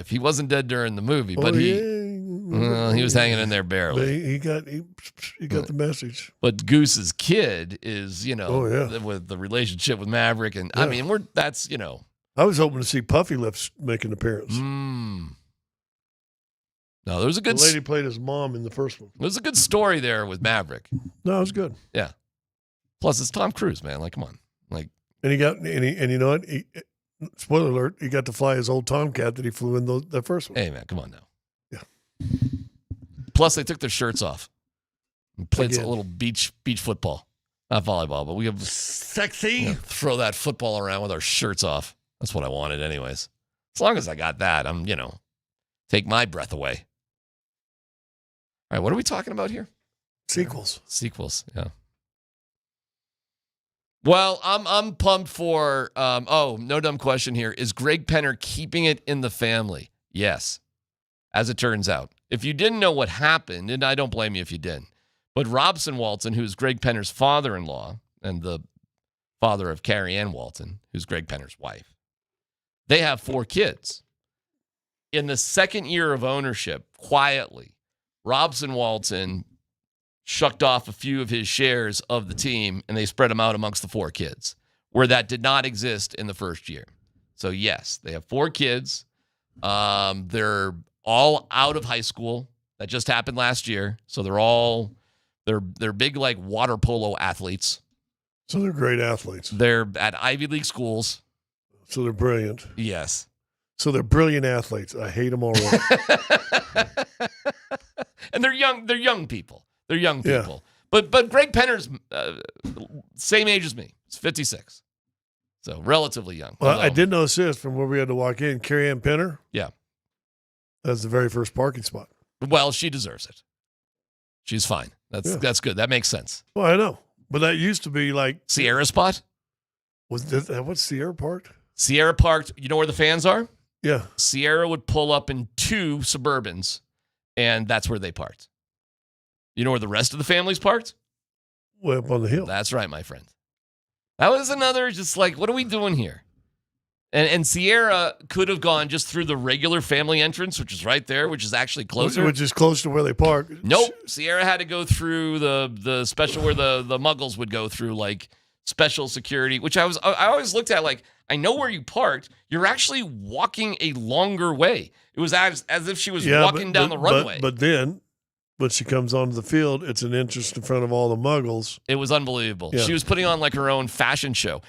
He wasn't dead during the movie, but he was hanging in there barely. He got the message. But Goose's kid is, with the relationship with Maverick, and I mean, I was hoping to see Puffy Lips make an appearance. No, there was a good. The lady played his mom in the first one. There was a good story there with Maverick. No, it was good. Yeah. Plus, it's Tom Cruise, man. Like, come on. Like, and you know what? Spoiler alert: he got to fly his old Tomcat that he flew in the first one. Hey, man, come on now. Yeah. Plus, they took their shirts off and played Again. a little beach football, not volleyball, but we have sexy. Throw that football around with our shirts off. That's what I wanted, anyways. As long as I got that, I'm take my breath away. All right, what are we talking about here? Sequels, yeah. Well, I'm pumped for. No dumb question here. Is Greg Penner keeping it in the family? Yes, as it turns out. If you didn't know what happened, and I don't blame you if you didn't, but Robson Walton, who's Greg Penner's father-in-law and the father of Carrie Ann Walton, who's Greg Penner's wife, they have 4 kids. In the second year of ownership, quietly, Robson Walton shucked off a few of his shares of the team, and they spread them out amongst the 4 kids, where that did not exist in the first year. So, yes, they have 4 kids. They're all out of high school. That just happened last year. So they're big, like, water polo athletes. So they're great athletes. They're at Ivy League schools. So they're brilliant. Yes. So they're brilliant athletes. I hate them already. And they're young. They're young people. They're young people. Yeah. But Greg Penner's same age as me. He's 56. So relatively young. Well, I did notice this from where we had to walk in. Carrie Ann Penner. Yeah. That's the very first parking spot. Well, she deserves it. She's fine. That's good. That makes sense. Well, I know. But that used to be like Sierra spot? What's Sierra parked? Sierra parked. You know where the fans are? Yeah. Sierra would pull up in 2 Suburbans, and that's where they parked. You know where the rest of the family's parked? Way up on the hill. That's right, my friend. That was another just like, what are we doing here? And Sierra could have gone just through the regular family entrance, which is right there, which is actually closer. Which is close to where they park. Nope. Sierra had to go through the special where the Muggles would go through, like special security, which I always looked at like, I know where you parked. You're actually walking a longer way. It was as if she was walking down the runway. But then when she comes onto the field, it's an entrance in front of all the Muggles. It was unbelievable. Yeah. She was putting on like her own fashion show.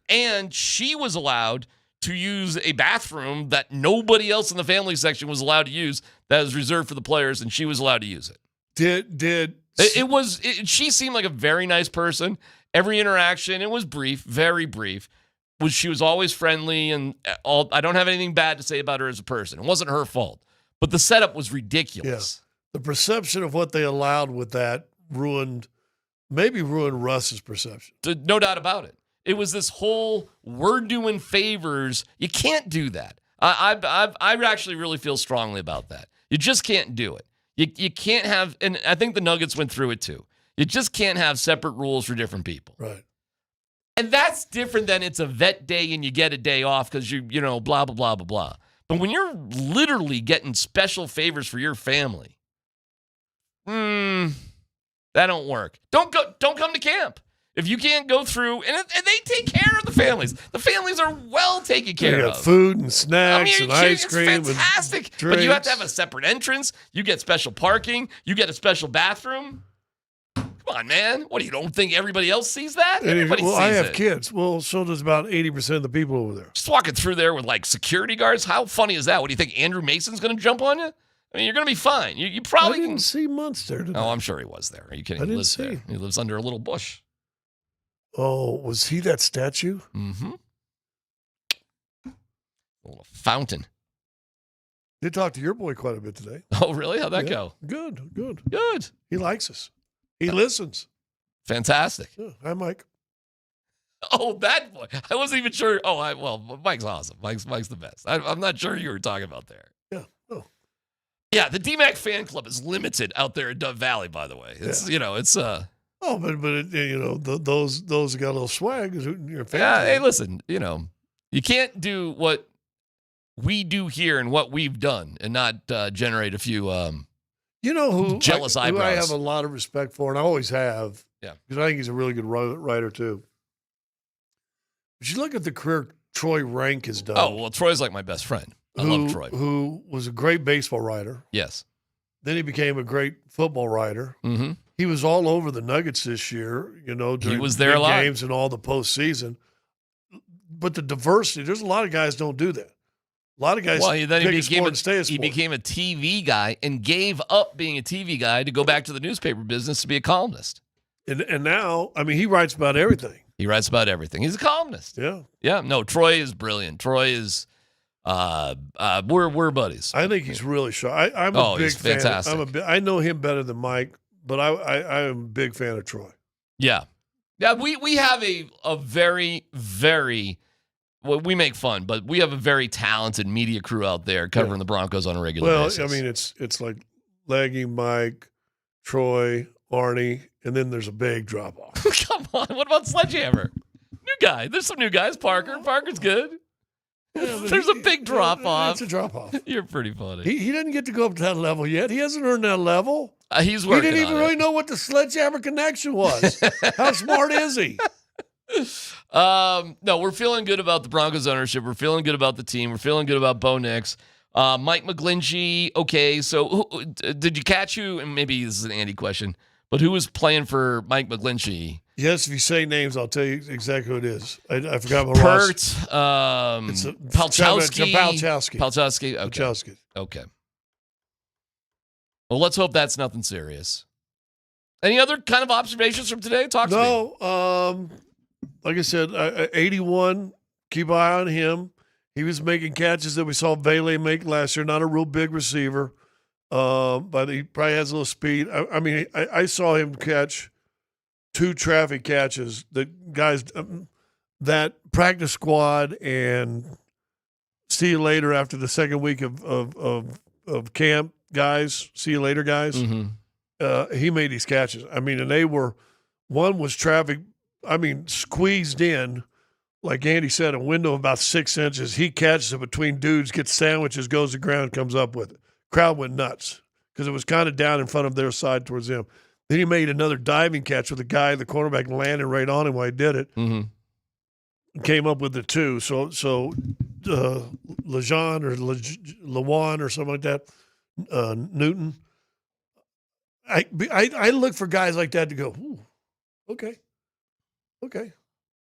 And she was allowed to use a bathroom that nobody else in the family section was allowed to use, that was reserved for the players, and she was allowed to use it. She seemed like a very nice person. Every interaction, it was brief, very brief. She was always friendly, and all. I don't have anything bad to say about her as a person. It wasn't her fault. But the setup was ridiculous. Yeah. The perception of what they allowed with that ruined Russ's perception. No doubt about it. It was this whole, we're doing favors. You can't do that. I actually really feel strongly about that. You just can't do it. You can't have, and I think the Nuggets went through it too. You just can't have separate rules for different people. Right. And that's different than it's a vet day and you get a day off because you blah, blah, blah, blah, blah. But when you're literally getting special favors for your family, that don't work. Don't come to camp. If you can't go through, and they take care of the families. The families are well taken care of. They got food and snacks and ice cream. It's fantastic. But you have to have a separate entrance. You get special parking. You get a special bathroom. Come on, man. What, you don't think everybody else sees that? Everybody sees it. I have kids. Well, so does about 80% of the people over there. Just walking through there with like security guards. How funny is that? What do you think? Andrew Mason's going to jump on you? I mean, you're going to be fine. You probably didn't see Munster today. Oh, I'm sure he was there. Are you kidding? I didn't see. There. He lives under a little bush. Oh, was he that statue? Mm-hmm. A little fountain. Did talk to your boy quite a bit today. Oh, really? How'd that go? Good. He likes us. He listens. Fantastic. Yeah. Hi, Mike. Oh, that boy. I wasn't even sure. Oh, Mike's awesome. Mike's the best. I'm not sure you were talking about there. Yeah. Oh. Yeah, the DMac fan club is limited out there in Dove Valley, by the way. It's, it's Oh, but those who got a little swag is your family. Yeah, hey, listen, you can't do what we do here and what we've done and not generate a few jealous eyebrows. Who I have a lot of respect for, and I always have. Yeah, because I think he's a really good writer too. But you look at the career Troy Rank has done. Oh well, Troy's like my best friend. I love Troy. Who was a great baseball writer. Yes. Then he became a great football writer. Mm-hmm. He was all over the Nuggets this year, during He was the there big a lot. games and all the postseason. But the diversity, there's a lot of guys don't do that. A lot of guys then pick a sport and stay a sport. he became a TV guy and gave up being a TV guy to go back to the newspaper business to be a columnist. And now, he writes about everything. He writes about everything. He's a columnist. Yeah. Yeah. No, Troy is brilliant. Troy is we're buddies. I think he's really sharp. I'm a big he's fan. fantastic. I know him better than Mike, but I am a big fan of Troy. Yeah. Yeah, we have a very, very we make fun, but we have a very talented media crew out there covering the Broncos on a regular basis. It's like Leggy, Mike, Troy, Arnie, and then there's a big drop off. Come on. What about Sledgehammer? New guy. There's some new guys. Parker's good. Yeah, there's a big drop off. It's a drop off. You're pretty funny. He didn't get to go up to that level yet. He hasn't earned that level. He's working. He didn't even on really it. know what the Sledgehammer connection was. How smart is he? No, we're feeling good about the Broncos ownership. We're feeling good about the team. We're feeling good about Bo Nix. Mike McGlinchey, okay, so did you catch who, and maybe this is an Andy question, but who was playing for Mike McGlinchey? Yes, if you say names, I'll tell you exactly who it is. I forgot my Pert, roster. Palchowski. Palchowski. Okay. Palchowski. Okay. Well, let's hope that's nothing serious. Any other kind of observations from today? Talk to me. No, like I said, 81, keep an eye on him. He was making catches that we saw Vele make last year. Not a real big receiver, but he probably has a little speed. I saw him catch 2 traffic catches. The guys, that practice squad and see you later after the second week of camp guys, see you later guys. Mm-hmm. He made these catches. And they were, one was traffic, squeezed in, like Andy said, a window of about 6 inches. He catches it between dudes, gets sandwiches, goes to the ground, comes up with it. Crowd went nuts because it was kind of down in front of their side towards them. Then he made another diving catch with a guy, the cornerback, landed right on him while he did it. Mm-hmm. Came up with the 2. So Lejean or Lewan or something like that, Newton. I look for guys like that to go, ooh, okay.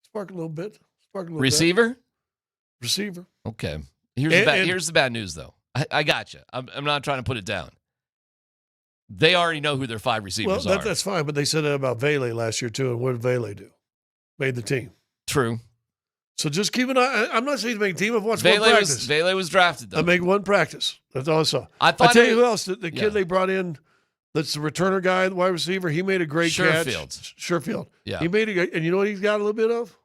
Spark a little bit. Receiver? Receiver. Okay. Here's the bad news, though. I got you. I'm not trying to put it down. They already know who their 5 receivers are. That's fine, but they said that about Vele last year, too, and what did Vele do? Made the team. True. So just keep an eye. I'm not saying he's making team. I've watched one practice. Vele was drafted, though. I make one practice. That's all I saw. I tell you who else. The kid they brought in, that's the returner guy, the wide receiver, he made a great catch. Sherfield. Yeah. He made and you know what he's got a little bit of?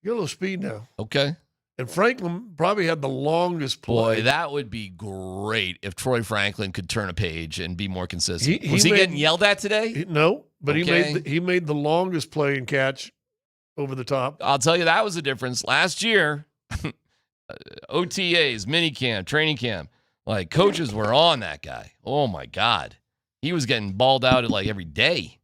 He got a little speed now. Okay. And Franklin probably had the longest play. Boy, that would be great if Troy Franklin could turn a page and be more consistent. Was he getting yelled at today? No, but he made the longest play and catch over the top. I'll tell you, that was the difference. Last year, OTAs, minicamp, training camp, like coaches were on that guy. Oh, my God. He was getting balled out at like every day.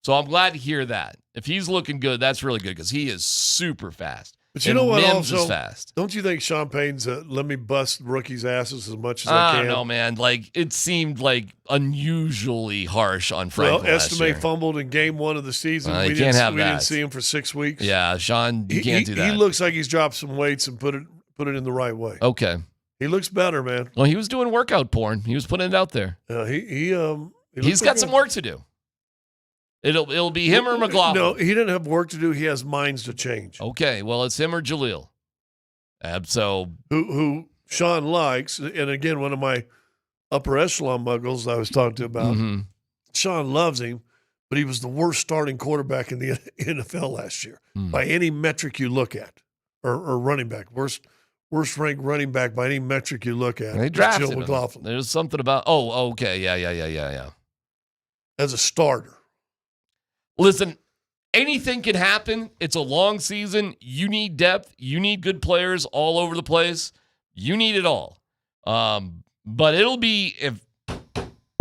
So I'm glad to hear that. If he's looking good, that's really good because he is super fast. But you know what? Mims Also, is fast. Don't you think Shawn Payton's let me bust rookies' asses as much as I can? I don't know, man. Like it seemed like unusually harsh on Franklin. Well, last year. Estime fumbled in game 1 of the season. You can't have we that. didn't see him for 6 weeks. Yeah, Shawn, you can't do that. He looks like he's dropped some weights and put it in the right way. Okay. He looks better, man. Well, he was doing workout porn. He was putting it out there. He's got some work to do. It'll be him or McLaughlin. No, he didn't have work to do. He has minds to change. Okay, well, it's him or Jaleel. So who Shawn likes, and again, one of my upper echelon muggles I was talking to about. Mm-hmm. Shawn loves him, but he was the worst starting quarterback in the NFL last year by any metric you look at, or running back, worst ranked running back by any metric you look at. They drafted him. McLaughlin. There's something about. Oh, okay, yeah. As a starter. Listen, anything can happen. It's a long season. You need depth. You need good players all over the place. You need it all. But it'll be, if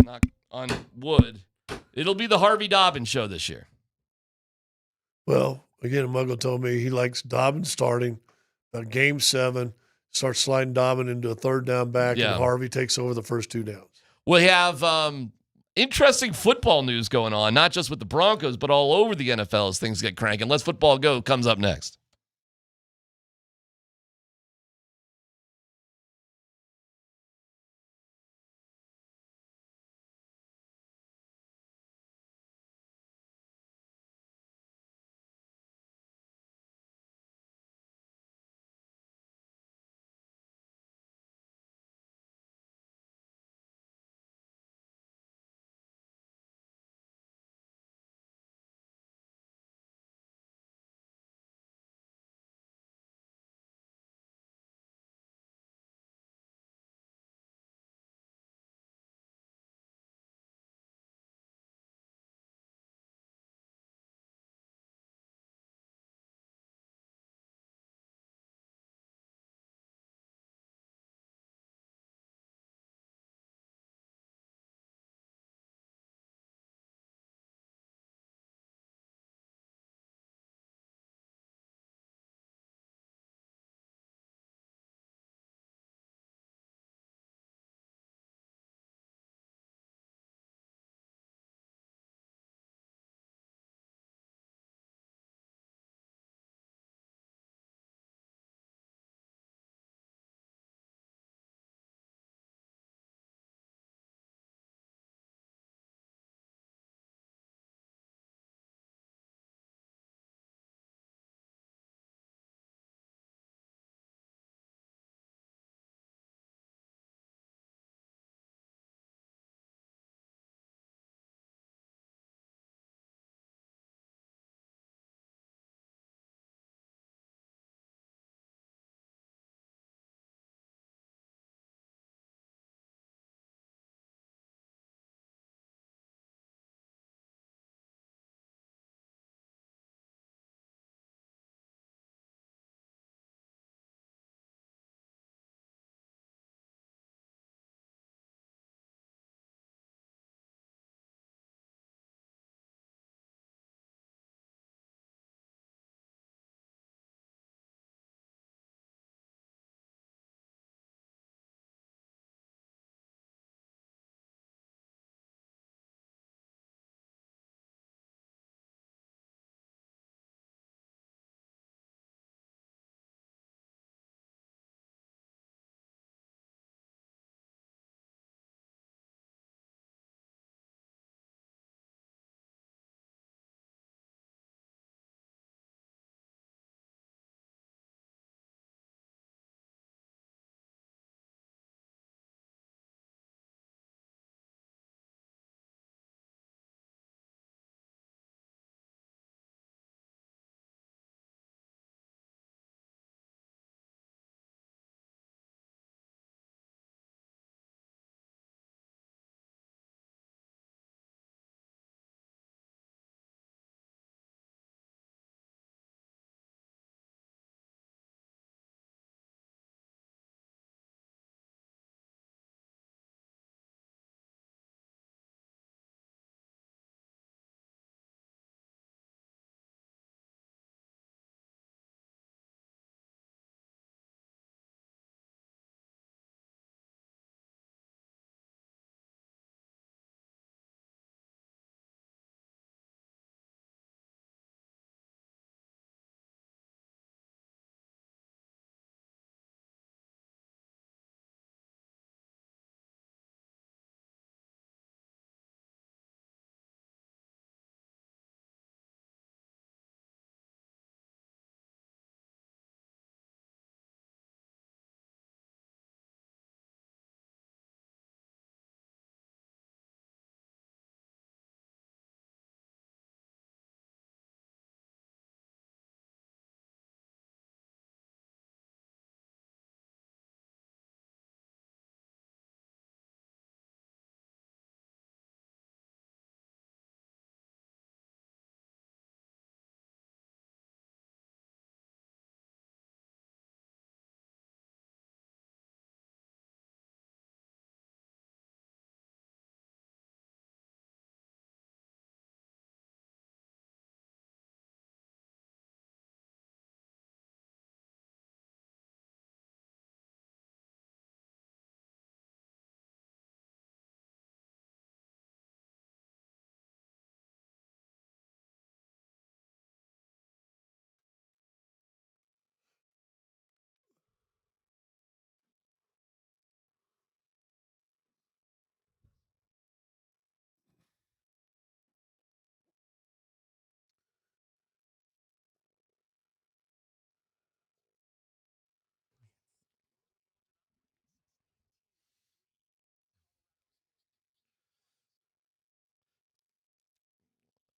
knock on wood, it'll be the Harvey Dobbins show this year. Well, again, Muggle told me he likes Dobbins starting game 7, start sliding Dobbins into a third down back, Yeah. and Harvey takes over the first 2 downs. We have interesting football news going on, not just with the Broncos, but all over the NFL as things get cranking. Let's Football Go comes up next.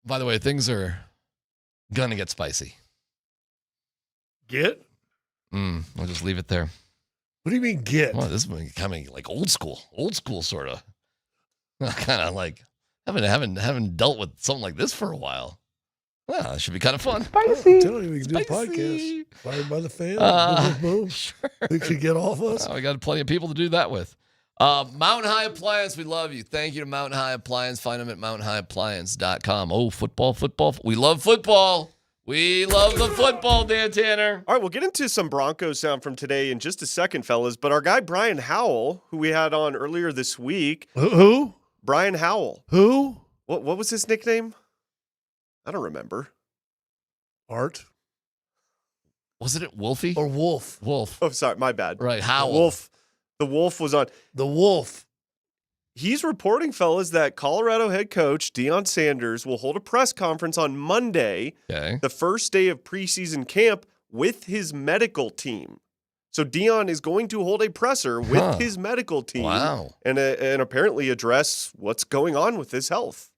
By the way, things are going to get spicy. Get? I'll just leave it there. What do you mean get? Well, this is becoming like old school sort of. Kind of like haven't dealt with something like this for a while. Well, it should be kind of fun. Spicy. I'm telling you, we can do a podcast. Fired by the fans. Boom, boom, boom. Sure. We should get off us. We got plenty of people to do that with. Mountain High Appliance, we love you. Thank you to Mountain High Appliance. Find them at mountainhighappliance.com. Oh, football. We love football. We love the football, Dan Tanner. All right, we'll get into some Broncos sound from today in just a second, fellas. But our guy Brian Howell, who we had on earlier this week. Who? Brian Howell. Who? What was his nickname? I don't remember. Art. Wasn't it Wolfie? Or Wolf? Wolf. Oh, sorry, my bad. Right, Howell. Wolf. The Wolf was on. The Wolf. He's reporting, fellas, that Colorado head coach Deion Sanders will hold a press conference on Monday, the first day of preseason camp, with his medical team. So Deion is going to hold a presser with his medical team, and apparently address what's going on with his health.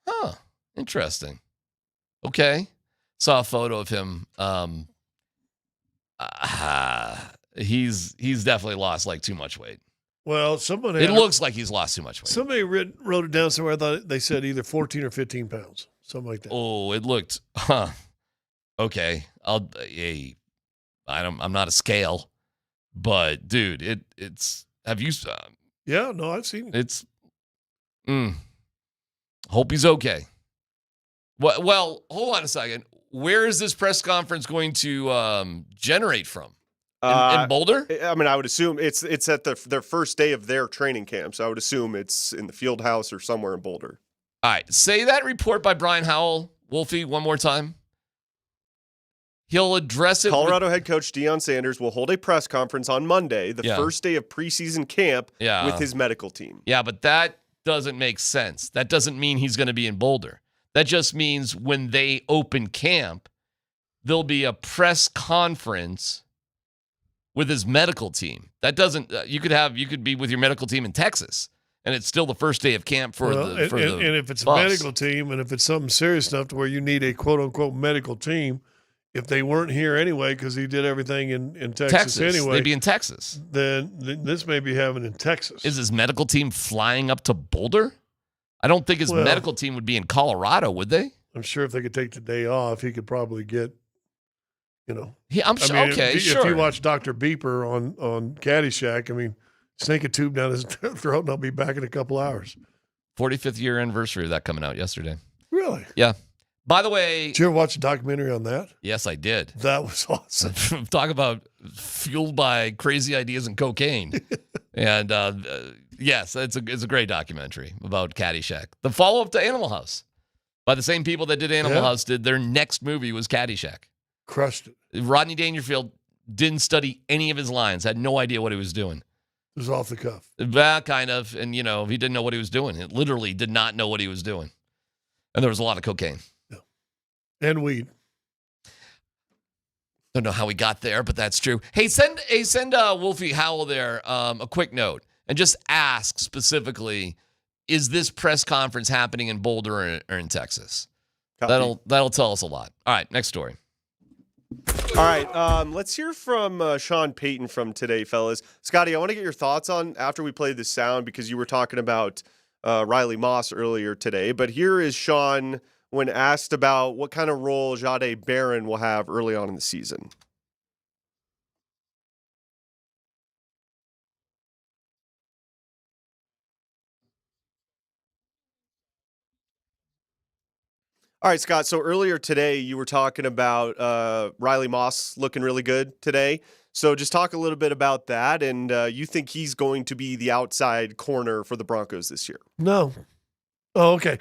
Huh. Interesting. Okay. Saw a photo of him. He's definitely lost like too much weight. Well, someone it looks like he's lost too much weight. Somebody wrote it down somewhere. I thought they said either 14 or 15 pounds, something like that. Oh, it looked. Okay. I'm not a scale, but dude, it's. Have you? Yeah, no, I've seen it. It's. Hope he's okay. Well, hold on a second. Where is this press conference going to generate from? In Boulder? I mean, I would assume it's at their first day of their training camp, so I would assume it's in the field house or somewhere in Boulder. All right. Say that report by Brian Howell, Wolfie, one more time. He'll address it. Colorado head coach Deion Sanders will hold a press conference on Monday, the first day of preseason camp, with his medical team. Yeah, but that doesn't make sense. That doesn't mean he's going to be in Boulder. That just means when they open camp, there'll be a press conference with his medical team. That doesn't. You could be with your medical team in Texas, and it's still the first day of camp for the. And if it's a medical team, and if it's something serious enough to where you need a quote unquote medical team, if they weren't here anyway because he did everything in Texas anyway, they'd be in Texas. Then this may be happening in Texas. Is his medical team flying up to Boulder? I don't think his medical team would be in Colorado, would they? I'm sure if they could take the day off, he could probably get. Yeah, I'm sure. If you watch Dr. Beeper on Caddyshack, I mean, snake a tube down his throat, and I'll be back in a couple hours. 45th year anniversary of that coming out yesterday. Really? Yeah. By the way, did you ever watch a documentary on that? Yes, I did. That was awesome. Talk about fueled by crazy ideas and cocaine. And yes, it's a great documentary about Caddyshack. The follow-up to Animal House by the same people that did Animal House did their next movie was Caddyshack. Crushed it. Rodney Dangerfield didn't study any of his lines, had no idea what he was doing. It was off the cuff. Kind of. And, he didn't know what he was doing. He literally did not know what he was doing. And there was a lot of cocaine. Yeah. And weed. Don't know how we got there, but that's true. Hey, send Wolfie Howell there a quick note and just ask specifically, is this press conference happening in Boulder or in Texas? Copy. That'll tell us a lot. All right, next story. All right, let's hear from Shawn Payton from today, fellas. Scotty, I want to get your thoughts on after we played this sound because you were talking about Riley Moss earlier today. But here is Shawn when asked about what kind of role Jahdae Barron will have early on in the season. All right, Scott. So earlier today, you were talking about Riley Moss looking really good today. So just talk a little bit about that. And you think he's going to be the outside corner for the Broncos this year? No. Oh, okay.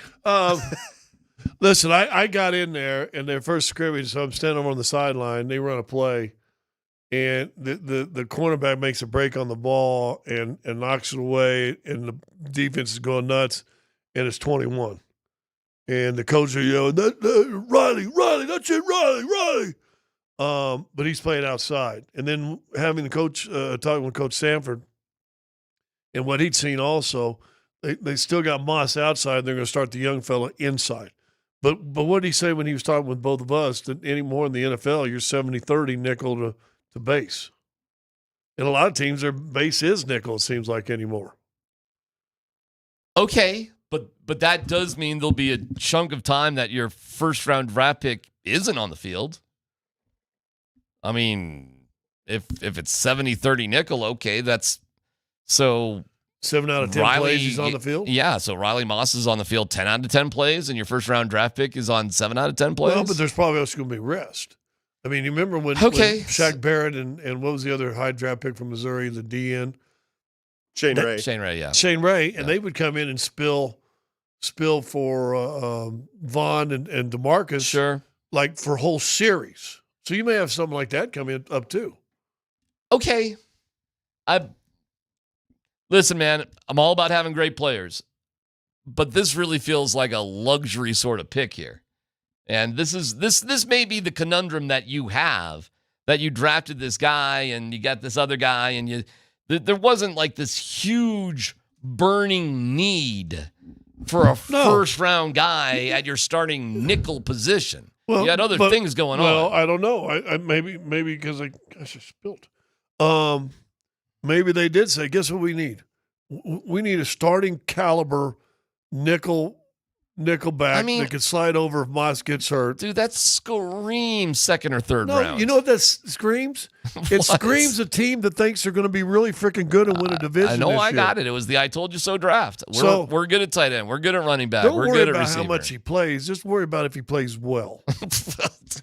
Listen, I got in there in their first scrimmage, so I'm standing over on the sideline. They run a play, and the cornerback makes a break on the ball and knocks it away, and the defense is going nuts, and it's 21. And the coach are yelling, Riley, that's it, Riley. But he's playing outside. And then having the coach talking with Coach Sanford and what he'd seen also, They still got Moss outside. They're going to start the young fella inside. But what did he say when he was talking with both of us? That anymore in the NFL, you're 70-30 nickel to base. And a lot of teams, their base is nickel, it seems like, anymore. Okay, but that does mean there'll be a chunk of time that your first-round draft pick isn't on the field. I mean, if it's 70-30 nickel, okay, that's so 7 out of 10 plays he's on the field? Yeah, so Riley Moss is on the field 10 out of 10 plays, and your first-round draft pick is on 7 out of 10 plays? Well, but there's probably also going to be rest. I mean, you remember when Shaq Barrett and what was the other high draft pick from Missouri, the DN? Shane Ray. Shane Ray, yeah. Shane Ray, and they would come in and spill for Vaughn and DeMarcus. Sure. Like for whole series. So you may have something like that come in up too. Okay. Listen, man, I'm all about having great players, but this really feels like a luxury sort of pick here. And this may be the conundrum that you have, that you drafted this guy and you got this other guy, and there wasn't like this huge burning need for a first-round guy at your starting nickel position. Well, you had other things going on. Well, I don't know. I maybe because I spilled. Maybe they did say, guess what we need? We need a starting caliber nickel back that can slide over if Moss gets hurt. Dude, that screams second or third round. You know what that screams? It screams a team that thinks they're going to be really freaking good and win a division. I know this I year. got it. It was the I told you so draft. We're good at tight end. We're good at running back. Don't We're worry good at about receiver. how much he plays. Just worry about if he plays well.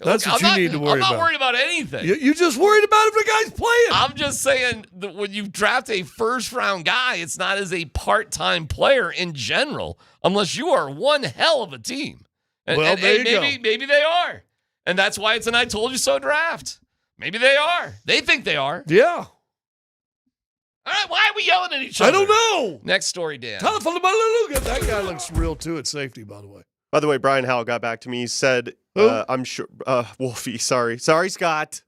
That's what you need to worry about. I'm not worried about anything. You just worried about if the guy's playing. I'm just saying that when you draft a first-round guy, it's not as a part-time player in general, unless you are one hell of a team. And, well, there you go. Maybe they are. And that's why it's an I told you so draft. Maybe they are. They think they are. Yeah. All right, why are we yelling at each other? I don't know. Next story, Dan. That guy looks real, too, at safety, by the way. By the way, Brian Howell got back to me. He said, I'm sure, Wolfie, sorry, Scott.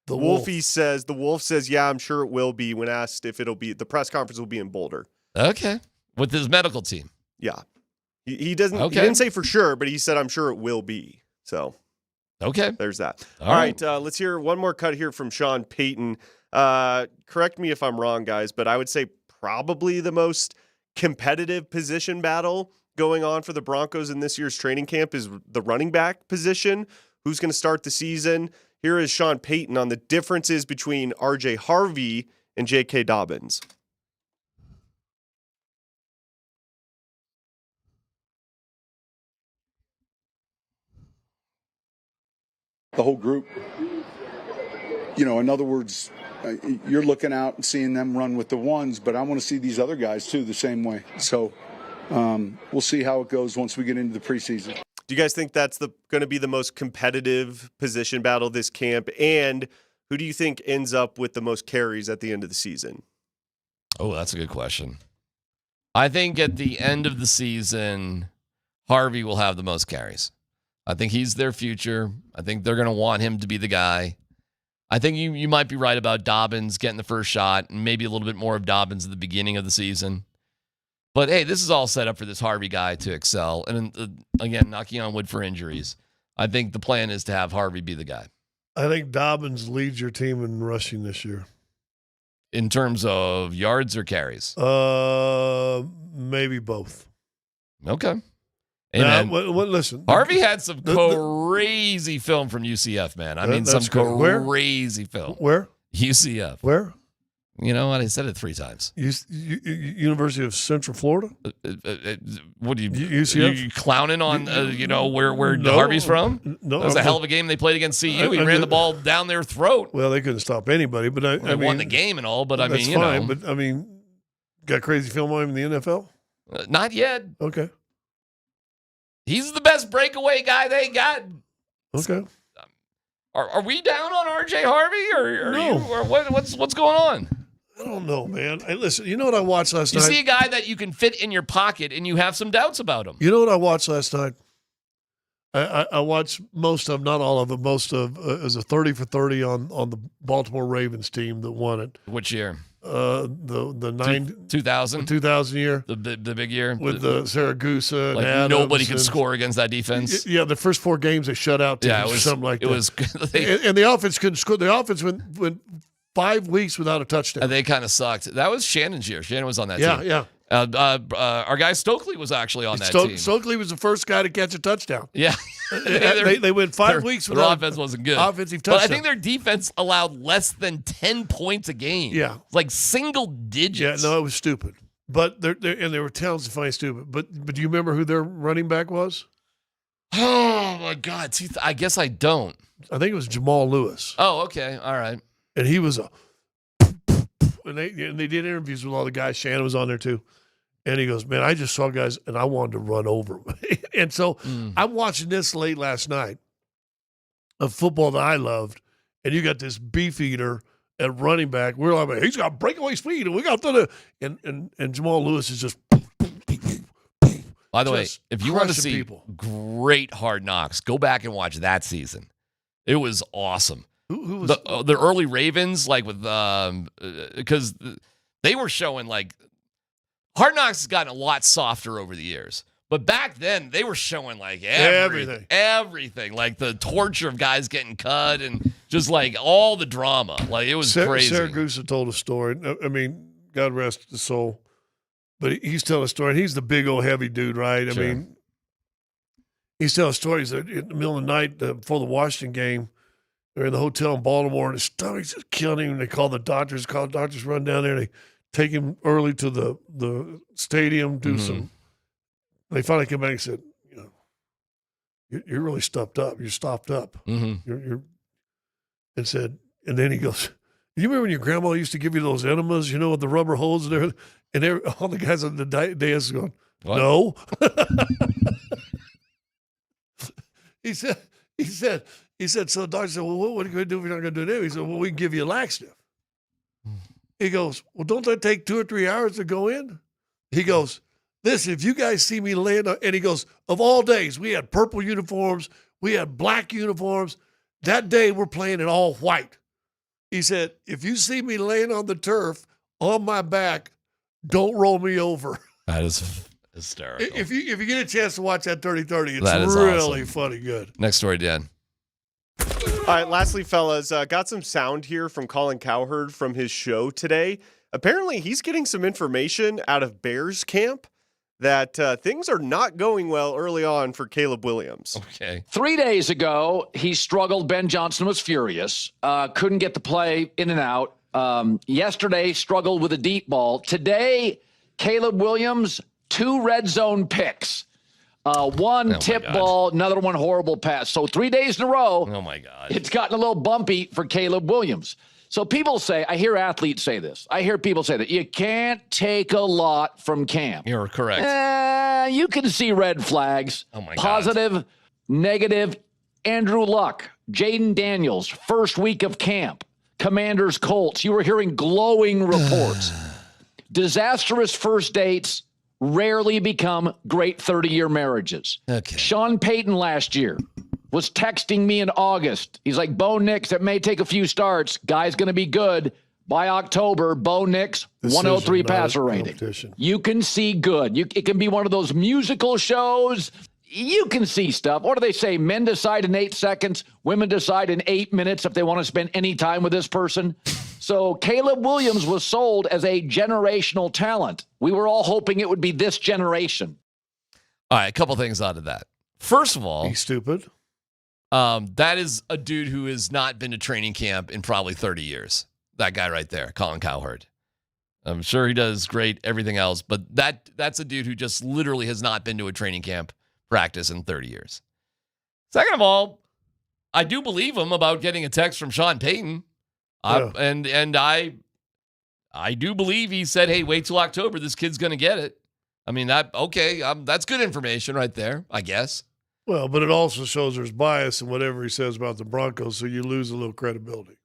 The Wolf says, yeah, I'm sure it will be, when asked if it'll be, the press conference will be in Boulder. Okay. With his medical team. Yeah. He didn't say for sure, but he said, I'm sure it will be. So, okay. There's that. All right. Let's hear one more cut here from Shawn Payton. Correct me if I'm wrong, guys, but I would say probably the most competitive position battle going on for the Broncos in this year's training camp is the running back position. Who's going to start the season? Here is Shawn Payton on the differences between R.J. Harvey and J.K. Dobbins. The whole group. In other words, you're looking out and seeing them run with the ones, but I want to see these other guys, too, the same way. So we'll see how it goes once we get into the preseason. Do you guys think that's going to be the most competitive position battle this camp? And who do you think ends up with the most carries at the end of the season? Oh, that's a good question. I think at the end of the season, Harvey will have the most carries. I think he's their future. I think they're going to want him to be the guy. I think you might be right about Dobbins getting the first shot and maybe a little bit more of Dobbins at the beginning of the season. But, hey, this is all set up for this Harvey guy to excel. And, again, knocking on wood for injuries. I think the plan is to have Harvey be the guy. I think Dobbins leads your team in rushing this year. In terms of yards or carries? Maybe both. Okay. Amen. Listen. Harvey had some crazy film from UCF, man. I mean, some crazy film. Where? UCF. Where? You know what? I said it 3 times. University of Central Florida? What are you, UCF? You clowning on, where Harvey's from? No. That was a hell of a game they played against CU. He ran the ball down their throat. Well, they couldn't stop anybody, but I mean, won the game and all, but that's fine, but I mean, got crazy film on him in the NFL? Not yet. Okay. He's the best breakaway guy they got. Okay. Are we down on R.J. Harvey or no? Or what's going on? I don't know, man. Hey, listen, you know what I watched last night? You see a guy that you can fit in your pocket and you have some doubts about him. You know what I watched last night? I watched most of, not all of it, most of, as a 30 for 30 on the Baltimore Ravens team that won it. Which year? the 2000 year, the big year with the Saragusa. Like and nobody could score against that defense. Yeah, the first 4 games they shut out teams, it was something like that. It was, and the offense couldn't score. The offense went 5 weeks without a touchdown. They kind of sucked. That was Shannon's year. Shannon was on that team. Yeah. Our guy Stokely was actually on that team. Stokely was the first guy to catch a touchdown. Yeah. they went 5 weeks their without offense wasn't good. Offensive touchdown. But I think their defense allowed less than 10 points a game. Yeah. Like single digits. Yeah, no, it was stupid. But they were talented, funny, stupid. But do you remember who their running back was? Oh my God! See, I guess I don't. I think it was Jamal Lewis. Oh, okay, all right. And he was and they did interviews with all the guys. Shannon was on there too. And he goes, man, I just saw guys and I wanted to run over them. And so I'm watching this late last night of football that I loved, and you got this beef eater at running back. We're like, he's got breakaway speed, and we got and Jamal Lewis is just. By the way, if you want to see great Hard Knocks, go back and watch that season. It was awesome. Who was the early Ravens, like with because they were showing like Hard Knocks has gotten a lot softer over the years, but back then they were showing like everything, like the torture of guys getting cut and just like all the drama. Like it was crazy. Saragusa told a story. I mean, God rest his soul. But he's telling a story, and he's the big old heavy dude, right? I mean, he's telling stories that in the middle of the night before the Washington game, they're in the hotel in Baltimore, and his stomach's just killing him. They call the doctors. Run down there. They take him early to the stadium, do some. They finally come back and said, you're really stuffed up. You're stopped up. You're and said, and then he goes, you remember when your grandma used to give you those enemas, with the rubber holes and everything? And all the guys on the dais going, what? No. He said, so the doctor said, well, what are you going to do if you're not going to do that? He said, well, we can give you a laxative. He goes, well, don't that take 2 or 3 hours to go in? He goes, listen, if you guys see me laying, and he goes, of all days, we had purple uniforms, we had black uniforms. That day we're playing in all white. He said, if you see me laying on the turf on my back, don't roll me over. That is hysterical. If you get a chance to watch that 30-30, That it's is really awesome. funny good. Next story, Dan. All right, lastly, fellas, got some sound here from Colin Cowherd from his show today. Apparently, he's getting some information out of Bears camp that things are not going well early on for Caleb Williams. Okay. 3 days ago, he struggled. Ben Johnson was furious. Couldn't get the play in and out. Yesterday, struggled with a deep ball. Today, Caleb Williams, 2 red zone picks. One tip ball, another one horrible pass. So 3 days in a row. Oh, my God. It's gotten a little bumpy for Caleb Williams. So people say, I hear athletes say this. I hear people say that you can't take a lot from camp. You're correct. You can see red flags. Oh, my Positive, God. negative. Andrew Luck, Jaden Daniels, first week of camp. Commanders, Colts. You were hearing glowing reports. Disastrous first dates rarely become great 30-year marriages. Okay. Shawn Payton last year was texting me in August. He's like, Bo Nix, it may take a few starts. Guy's going to be good. By October, Bo Nix, 103 passer rating. You can see good. It can be one of those musical shows. You can see stuff. What do they say? Men decide in 8 seconds. Women decide in 8 minutes if they want to spend any time with this person. So Caleb Williams was sold as a generational talent. We were all hoping it would be this generation. All right, a couple things out of that. First of all, he's stupid. That is a dude who has not been to training camp in probably 30 years. That guy right there, Colin Cowherd. I'm sure he does great, everything else, but that's a dude who just literally has not been to a training camp practice in 30 years. Second of all, I do believe him about getting a text from Shawn Payton. And I do believe he said, hey, wait till October. This kid's going to get it. I mean, that's good information right there, I guess. Well, but it also shows there's bias in whatever he says about the Broncos, so you lose a little credibility.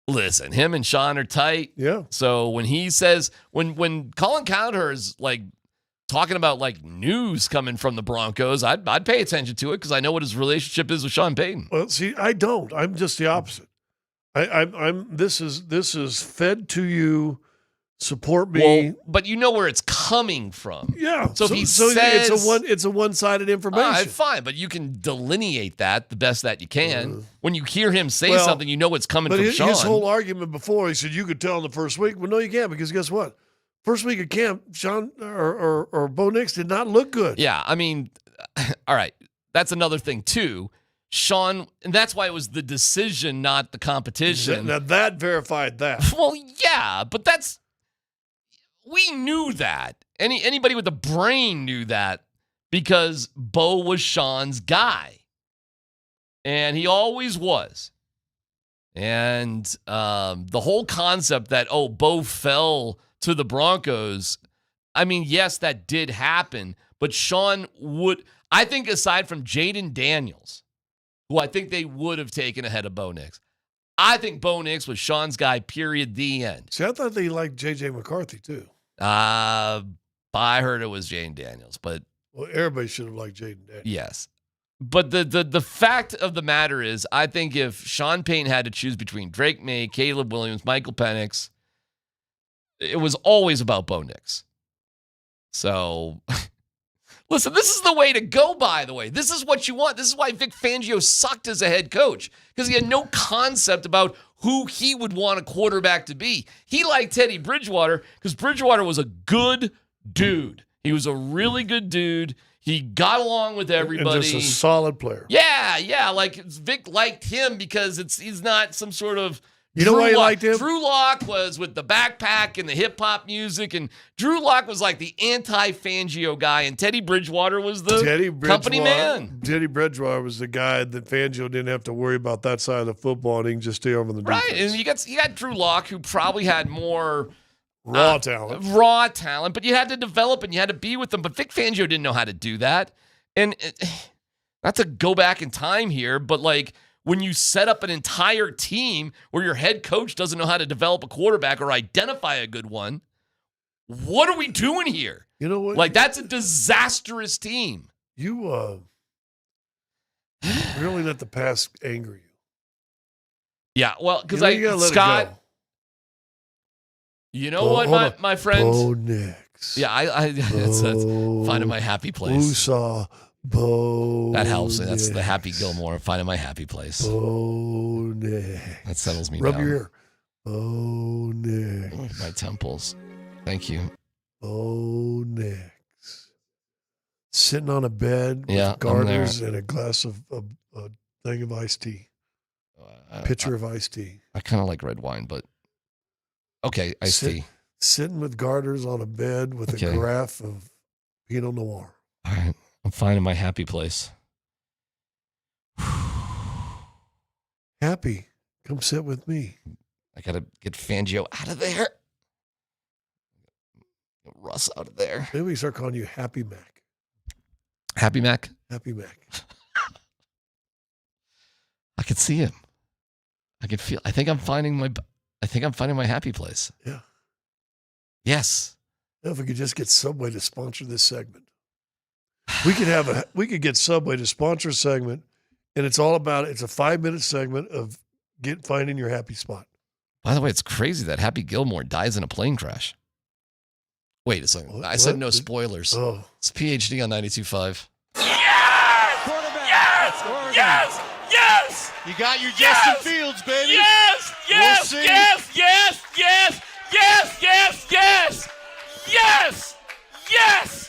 Listen, him and Shawn are tight. Yeah. So when he says, when Colin Cowherd is like talking about like news coming from the Broncos, I'd pay attention to it because I know what his relationship is with Shawn Payton. Well, see, I don't. I'm just the opposite. This is fed to you support me. Well, but you know where it's coming from. Yeah. So if he says it's a one-sided information. fine, but you can delineate that the best that you can. When you hear him say something, you know it's coming from Shawn. His whole argument before, he said you could tell in the first week. Well, no, you can't, because guess what? First week of camp, Shawn or Bo Nix did not look good. Yeah, I mean, all right, that's another thing too. Shawn, and that's why it was the decision, not the competition. Now that verified that. Well, yeah, but we knew that. Anybody with a brain knew that because Bo was Shawn's guy. And he always was. And the whole concept that, Bo fell to the Broncos, I mean, yes, that did happen, but Shawn would, I think aside from Jaden Daniels, who I think they would have taken ahead of Bo Nix, I think Bo Nix was Shawn's guy, period, the end. See, I thought they liked J.J. McCarthy, too. I heard it was Jaden Daniels, but... Well, everybody should have liked Jaden Daniels. Yes. But the fact of the matter is, I think if Shawn Payton had to choose between Drake May, Caleb Williams, Michael Penix, it was always about Bo Nix. So... Listen, this is the way to go, by the way. This is what you want. This is why Vic Fangio sucked as a head coach, because he had no concept about who he would want a quarterback to be. He liked Teddy Bridgewater because Bridgewater was a good dude. He was a really good dude. He got along with everybody. And just a solid player. Yeah. Like Vic liked him because he's not some sort of... You know why he liked him? Drew Lock was with the backpack and the hip-hop music, and Drew Lock was like the anti-Fangio guy, and Teddy Bridgewater was the company man. Teddy Bridgewater was the guy that Fangio didn't have to worry about that side of the football, and he can just stay over the defense. Right, and you got Drew Lock, who probably had more... Raw talent, but you had to develop and you had to be with them. But Vic Fangio didn't know how to do that. And not to go back in time here, but like when you set up an entire team where your head coach doesn't know how to develop a quarterback or identify a good one, what are we doing here? You know what? Like, that's a disastrous team. You really let the past anger you. Yeah, well, because Scott. You know what, my friend? Bo Nix. Yeah, it's finding my happy place. Who saw Bo? That helps. Nix. That's the Happy Gilmore, finding my happy place. Bo Nix. That settles me Rub down. your ear. Bo Nix. My temples. Thank you. Bo Nix. Sitting on a bed with garters and a glass of a thing of iced tea. Pitcher of iced tea. I kind of like red wine, but okay, iced tea. Sitting with garters on a bed with a carafe of Pinot Noir. All right, I'm finding my happy place. Happy. Come sit with me. I got to get Fangio out of there. Get Russ out of there. Maybe we start calling you Happy Mac. Happy Mac? Happy Mac. I could see him. I could feel. I think I'm finding my happy place. Yeah. Yes. Now, if we could just get Subway to sponsor this segment, we could get Subway to sponsor a segment, and it's all about it. It's a 5-minute segment of finding your happy spot. By the way, it's crazy that Happy Gilmore dies in a plane crash. Wait a second. I said no spoilers. Oh. It's PhD on 92.5. Yes! Yes! You got your Justin Fields, baby. Yes! Yes! We'll see. Yes! Yes! Yes! Yes! Yes! Yes! Yes! Yes!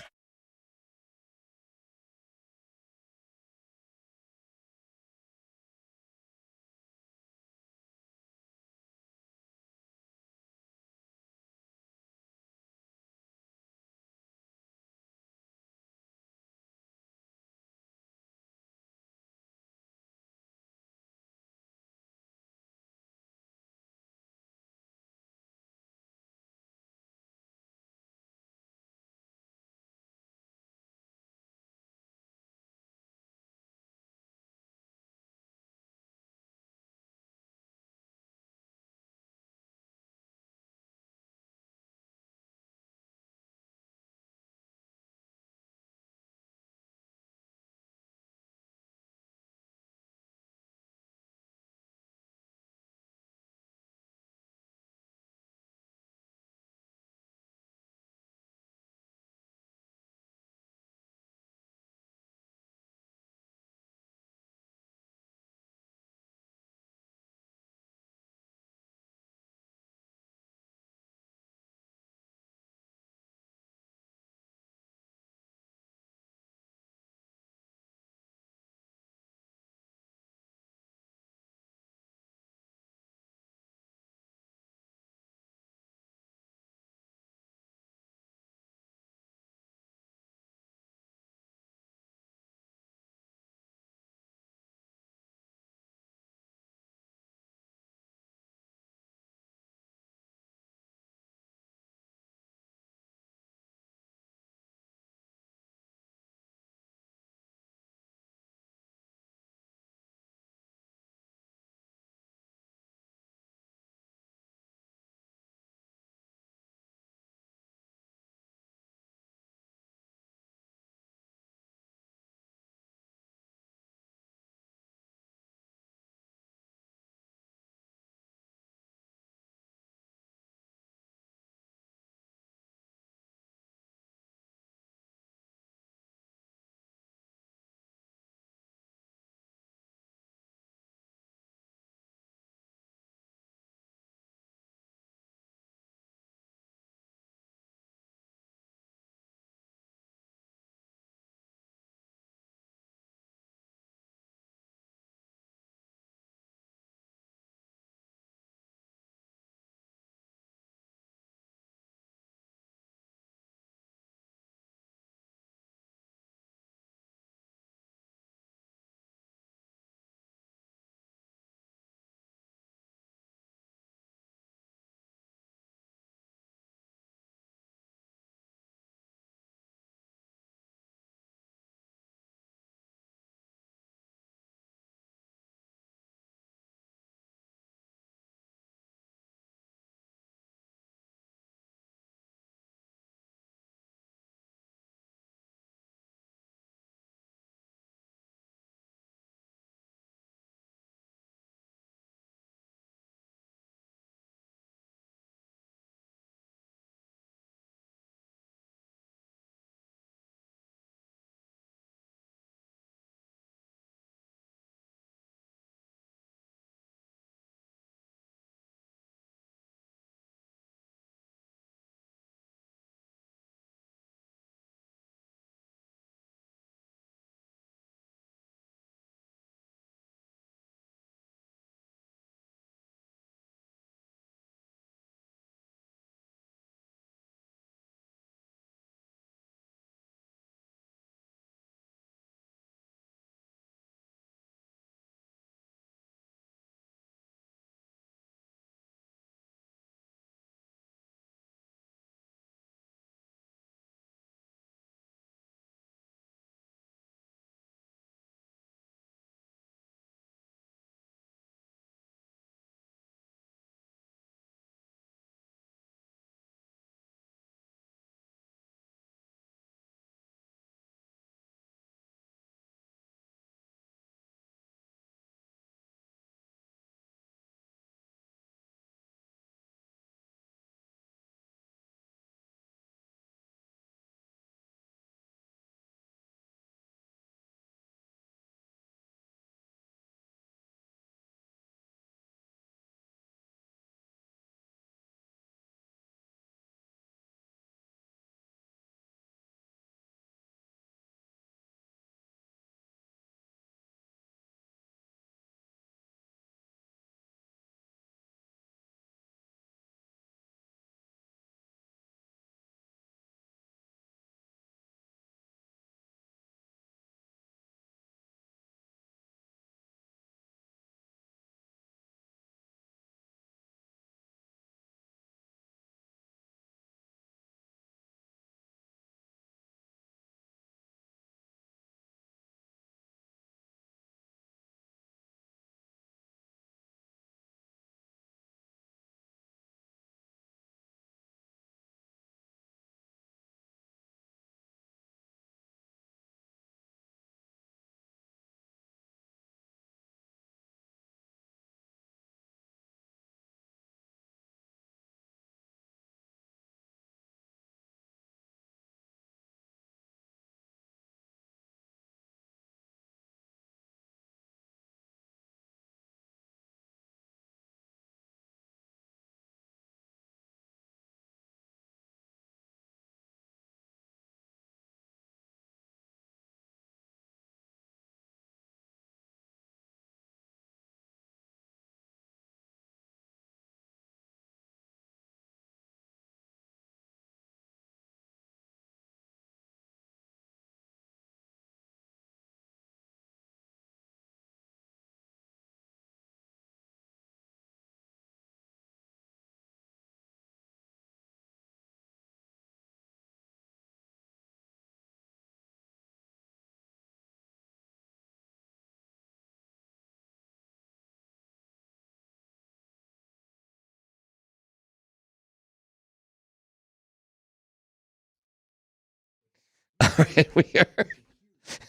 All right, we are.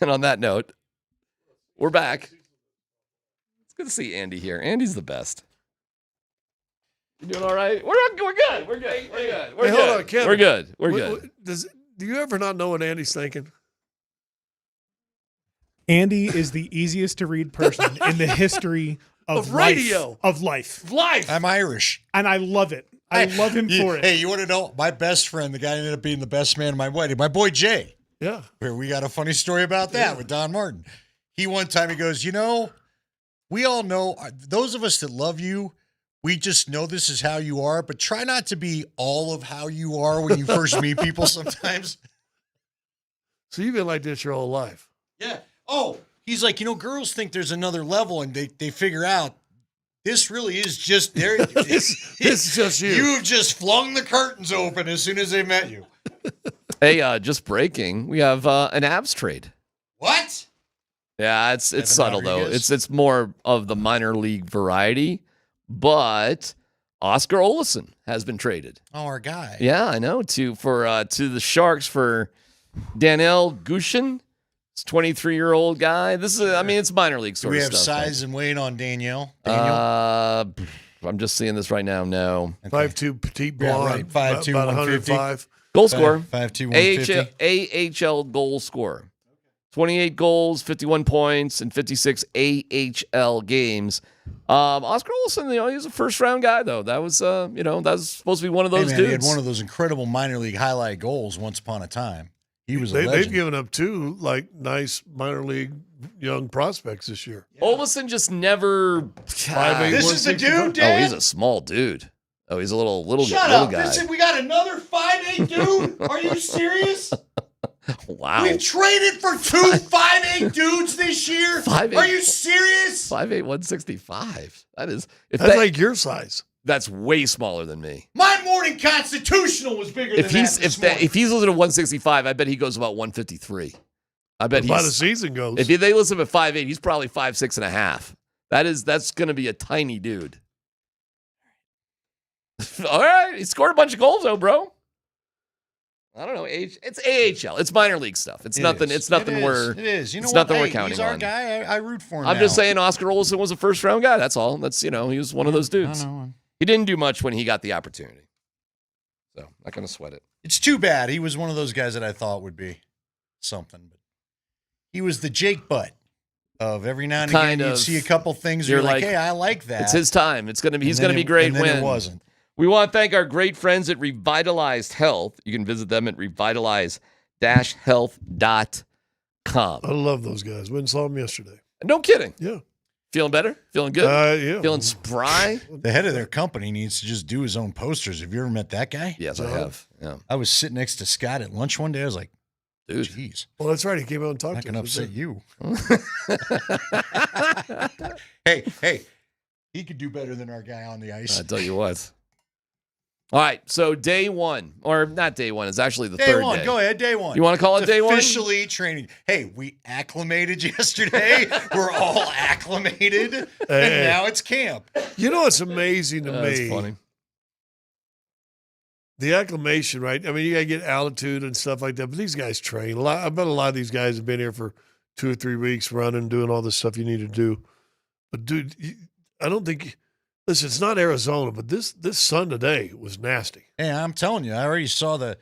And on that note, we're back. It's good to see Andy here. Andy's the best. You doing all right? We're good. We're good. We're good. Hey, hold on, Kevin. We're good. We're good. Do you ever not know what Andy's thinking? Andy is the easiest to read person in the history of radio. Of life. I'm Irish. And I love it. I love him for it. Hey, you want to know? My best friend, the guy ended up being the best man at my wedding, my boy Jay. Yeah. We got a funny story about that with Don Martin. He one time, he goes, we all know, those of us that love you, we just know this is how you are, but try not to be all of how you are when you first meet people sometimes. So you've been like this your whole life. Yeah. Oh, he's like, girls think there's another level, and they figure out this really is just there. This is just you. You've just flung the curtains open as soon as they met you. Hey, just breaking. We have an abs trade. What? Yeah, it's subtle though. It's more of the minor league variety, but Oscar Olesen has been traded. Oh, our guy. Yeah, I know. To the Sharks for Daniel Gushin. It's 23-year-old guy. This is, it's minor league sort of stuff. Do we have size and weight on Daniel? I'm just seeing this right now. No. 5'2", petite blonde. Yeah, right. 5'2", about 155. Goal scorer. 5'2", 150. AHL goal scorer. 28 goals, 51 points, and 56 AHL games. Oscar Olesen, he's a first-round guy, though. That was, that was supposed to be one of those dudes. He had one of those incredible minor league highlight goals once upon a time. He was a legend. They've given up two nice minor league young prospects this year. Yeah. Olesen just never. 5'8", this is the dude, Dan? Oh, he's a small dude. Oh, he's a little Shut up. guy. We got another 5'8" dude? Are you serious? Wow. We've traded for two 5'8" dudes this year? 5'8". Are you serious? 5'8", 165. That's like your size. That's way smaller than me. My morning constitutional was bigger than that. If he's listed at 165, I bet he goes about 153. I bet by the season goes. If they list him at 5'8", he's probably 5'6.5". That's going to be a tiny dude. All right, he scored a bunch of goals though, bro. I don't know. It's AHL. It's minor league stuff. It's nothing. It's nothing. It is. It's nothing we're counting he's our on. guy. I root for him. I'm just saying, Oscar Olesen was a first-round guy. That's all. That's he was one of those dudes. He didn't do much when he got the opportunity, so not gonna sweat it. It's too bad. He was one of those guys that I thought would be something, but he was the Jake Butt of every now and again. You'd see a couple things. You're like, hey, I like that. It's his time. He's gonna be great. And then it wasn't. We want to thank our great friends at Revitalized Health. You can visit them at revitalize-health.com. I love those guys. Went and saw them yesterday. No kidding. Yeah. Feeling better? Feeling good? Yeah. Feeling spry? The head of their company needs to just do his own posters. Have you ever met that guy? Yes, I have. Yeah. I was sitting next to Scott at lunch one day. I was like, dude. Jeez. Well, that's right. He came out and talked I to can us. upset you. Hey, he could do better than our guy on the ice. I tell you what. All right, so day one, or not day one, it's actually the day third one. day. Go ahead, day one. You want to call it day one? Officially training. Hey, we acclimated yesterday. We're all acclimated, and now it's camp. You know what's amazing to me? That's funny. The acclimation, right? I mean, you got to get altitude and stuff like that, but these guys train. I bet a lot of these guys have been here for 2 or 3 weeks running, doing all this stuff you need to do. But, dude, I don't think – listen, it's not Arizona, but this sun today was nasty. Hey, I'm telling you, I already saw the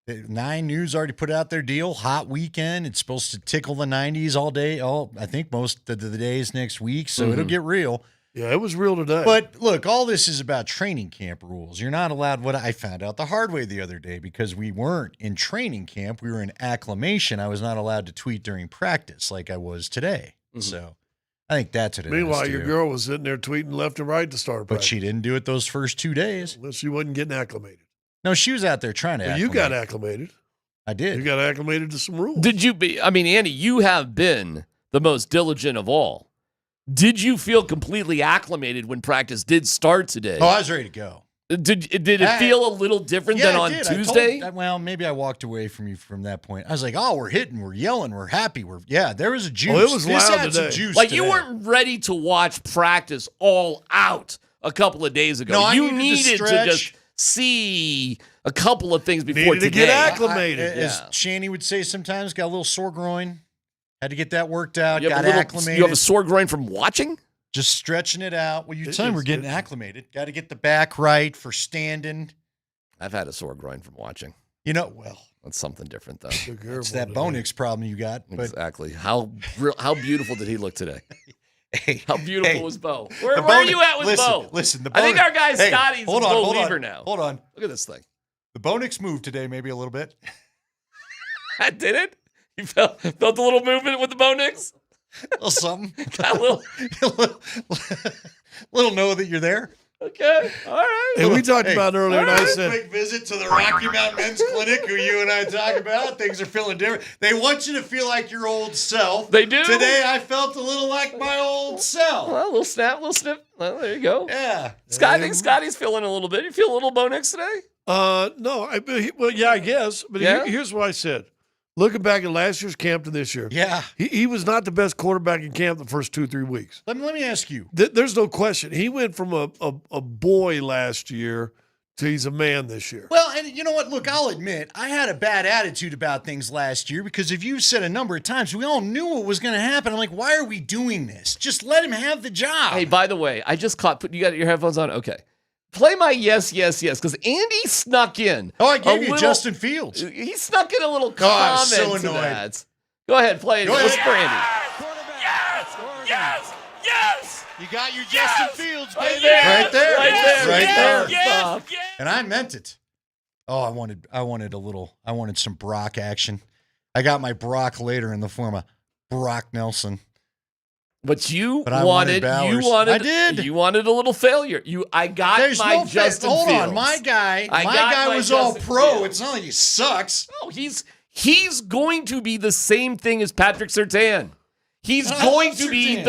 9 News already put out their deal. Hot weekend. It's supposed to tickle the 90s all day. I think most of the days next week, so it'll get real. Yeah, it was real today. But look, all this is about training camp rules. You're not allowed, what I found out the hard way the other day, because we weren't in training camp. We were in acclimation. I was not allowed to tweet during practice like I was today. So I think that's what it is. Meanwhile, your girl was sitting there tweeting left and right to start practice. But she didn't do it those first 2 days. Well, she wasn't getting acclimated. No, she was out there trying to acclimate. You got acclimated. I did. You got acclimated to some rules. Did you be – I mean, Andy, you have been the most diligent of all. Did you feel completely acclimated when practice did start today? Oh, I was ready to go. Did it feel a little different than on Tuesday? Well, maybe I walked away from you from that point. I was like, oh, we're hitting, we're yelling, we're happy. There was a juice. Oh, it was loud today. Juice like today. You weren't ready to watch practice all out a couple of days ago. No, I you needed to stretch. just see a couple of things before Needed to today. get acclimated. As Shanny would say sometimes, got a little sore groin. Had to get that worked out. You have Got acclimated. You have a sore groin from watching? Just stretching it out. Well, you're telling me we're getting acclimated. Got to get the back right for standing. I've had a sore groin from watching. You know, well, that's something different, though. It's that Bonix problem you got. But. Exactly. How beautiful did he look today? Hey, how beautiful was Bo? Where the are you at with Bo? Listen, I think our guy Scotty's hold a on, Bo hold Lever on, now. Hold on. Look at this thing. The Bonix moved today maybe a little bit. Did it? You felt a little movement with the Bonix? A little something. Got a little, little know that you're there. Okay. All right. And we talked about earlier, and I said, quick visit to the Rocky Mountain Men's Clinic, who you and I talk about. Things are feeling different. They want you to feel like your old self. They do. Today, I felt a little like my old self. Well, a little snap, a little snip. Well, there you go. Yeah. Scotty's feeling a little bit. You feel a little Bonix today? No. Well, yeah, I guess. But here's what I said. Looking back at last year's camp to this year, yeah, he was not the best quarterback in camp the first 2-3 weeks. Let me ask you. There's no question. He went from a boy last year to he's a man this year. Well, and you know what? Look, I'll admit, I had a bad attitude about things last year because if you've said a number of times, we all knew what was going to happen. I'm like, why are we doing this? Just let him have the job. Hey, by the way, I just caught, you got your headphones on? Okay. Play my yes, because Andy snuck in. Oh, I gave you Justin Fields. He snuck in a little comment so to annoyed. that. Go ahead, play it. What's for Andy? Yes! You got your Yes! Justin Fields, Right baby. there. Right there. Yes! Right there. Yes! And I meant it. Oh, I wanted some Brock action. I got my Brock later in the form of Brock Nelson. But you I wanted I did. You wanted a little failure. I got There's my no Justin Hold Fields. on, my guy was Justin all pro. Fields. It's not like he sucks. No, he's going to be the same thing as Patrick Surtain. He's going to be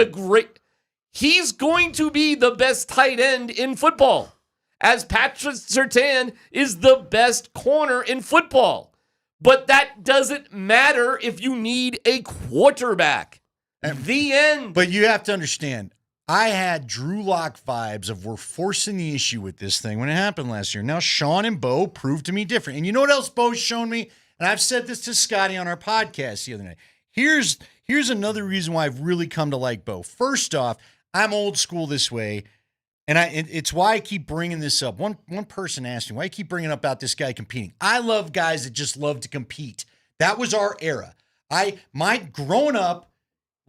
He's going to be the best tight end in football, as Patrick Surtain is the best corner in football. But that doesn't matter if you need a quarterback. The end. But you have to understand, I had Drew Lock vibes of we're forcing the issue with this thing when it happened last year. Now, Shawn and Bo proved to me different. And you know what else Bo's shown me? And I've said this to Scotty on our podcast the other night. Here's another reason why I've really come to like Bo. First off, I'm old school this way, and it's why I keep bringing this up. One person asked me, why you keep bringing up about this guy competing? I love guys that just love to compete. That was our era. Growing up,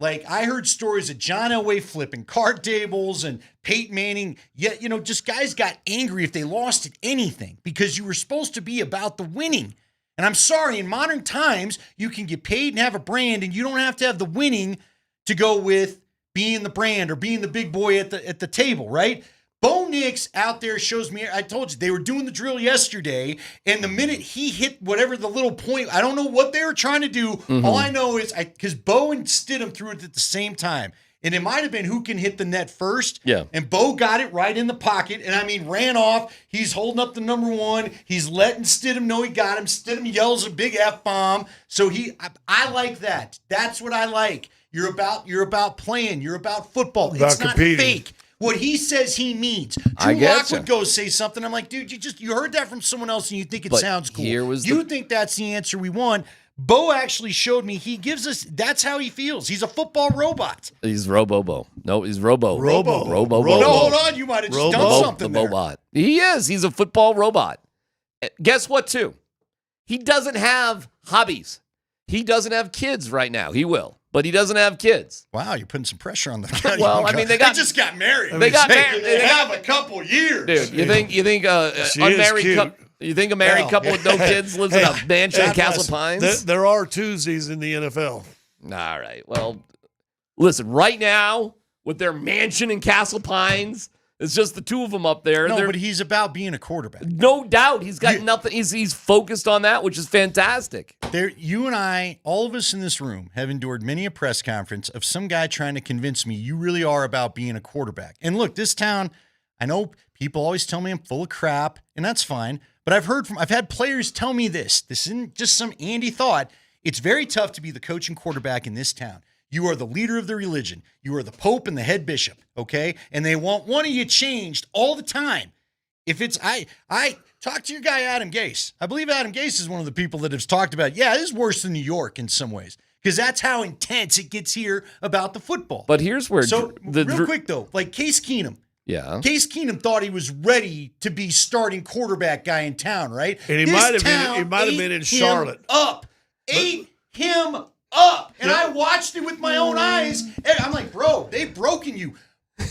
like, I heard stories of John Elway flipping card tables and Peyton Manning. Yet, just guys got angry if they lost at anything because you were supposed to be about the winning. And I'm sorry, in modern times, you can get paid and have a brand, and you don't have to have the winning to go with being the brand or being the big boy at the table, right? Bo Nix out there shows me, I told you, they were doing the drill yesterday, and the minute he hit whatever the little point, I don't know what they were trying to do. Mm-hmm. All I know is, because Bo and Stidham threw it at the same time, and it might have been who can hit the net first. Yeah. And Bo got it right in the pocket, and ran off. He's holding up the number one. He's letting Stidham know he got him. Stidham yells a big F-bomb. So I like that. That's what I like. You're about playing. You're about football. About it's not competing. fake. What he says he means. I Drew Lock getcha. would go say something. I'm like, dude, you heard that from someone else and you think it But sounds cool. you think that's the answer we want. Bo actually showed me he gives us, that's how he feels. He's a football robot. He's Robo-Bo. No, he's Robo. Robo. Robo. No, hold on. You might have just done something the there. Bobot. He is. He's a football robot. Guess what, too? He doesn't have hobbies. He doesn't have kids right now. He will, but he doesn't have kids. Wow, you're putting some pressure on the Well, I mean, they just got married. They got married. They have a couple years. Dude, you think unmarried couple? You think a married couple with no kids lives in a mansion in Castle Pines? There are Tuesdays in the NFL. All right. Well, listen, right now, with their mansion in Castle Pines, it's just the two of them up there. No, but he's about being a quarterback. No doubt. He's got nothing. He's focused on that, which is fantastic. You and I, all of us in this room, have endured many a press conference of some guy trying to convince me you really are about being a quarterback. And look, this town, I know people always tell me I'm full of crap, and that's fine. But I've had players tell me this. This isn't just some Andy thought. It's very tough to be the coach and quarterback in this town. You are the leader of the religion. You are the Pope and the head bishop, okay? And they want one of you changed all the time. If it's I talk to your guy Adam Gase. I believe Adam Gase is one of the people that has talked about, yeah, this is worse than New York in some ways. Because that's how intense it gets here about the football. But here's where real quick though, like Case Keenum. Yeah. Case Keenum thought he was ready to be starting quarterback guy in town, right? And he might have been in Charlotte. Ate him up. And I watched it with my own eyes. And I'm like, bro, they've broken you.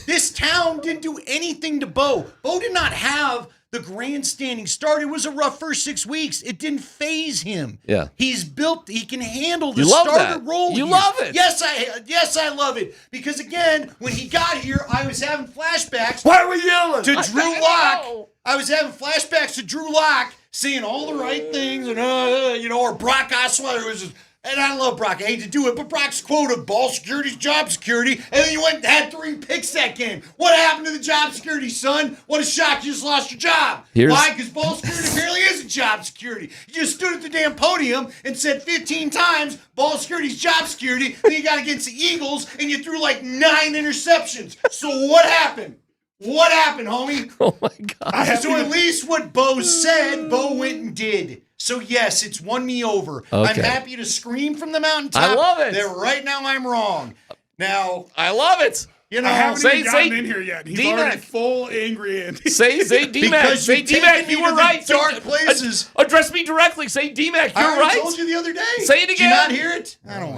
This town didn't do anything to Bo. Bo did not have the grandstanding start. It was a rough first 6 weeks. It didn't phase him. Yeah. He's built, he can handle the You love starter that. role. You here. love it. Yes, I love it. Because again, when he got here, I was having flashbacks. Why are we yelling? To Drew Lock. I was having flashbacks to Drew Lock saying all the right things, and or Brock Osweiler was just, and I love Brock. I hate to do it, but Brock's quote of ball security is job security, and then you went and had 3 picks that game. What happened to the job security, son? What a shock. You just lost your job. Why? Because ball security apparently isn't job security. You just stood at the damn podium and said 15 times ball security's job security, then you got against the Eagles, and you threw like 9 interceptions. So what happened? What happened, homie? Oh, my God. So at least what Bo said, Bo went and did. So, yes, it's won me over. Okay. I'm happy to scream from the mountaintop. I love it. That right now I'm wrong. Now, I love it. I haven't even gotten in here yet. He's already full angry Andy. Say DMac. Say DMac, you were right. Dark places. Address me directly. Say DMac, you're right. I told you the other day. Say it again. Did you not hear it? I don't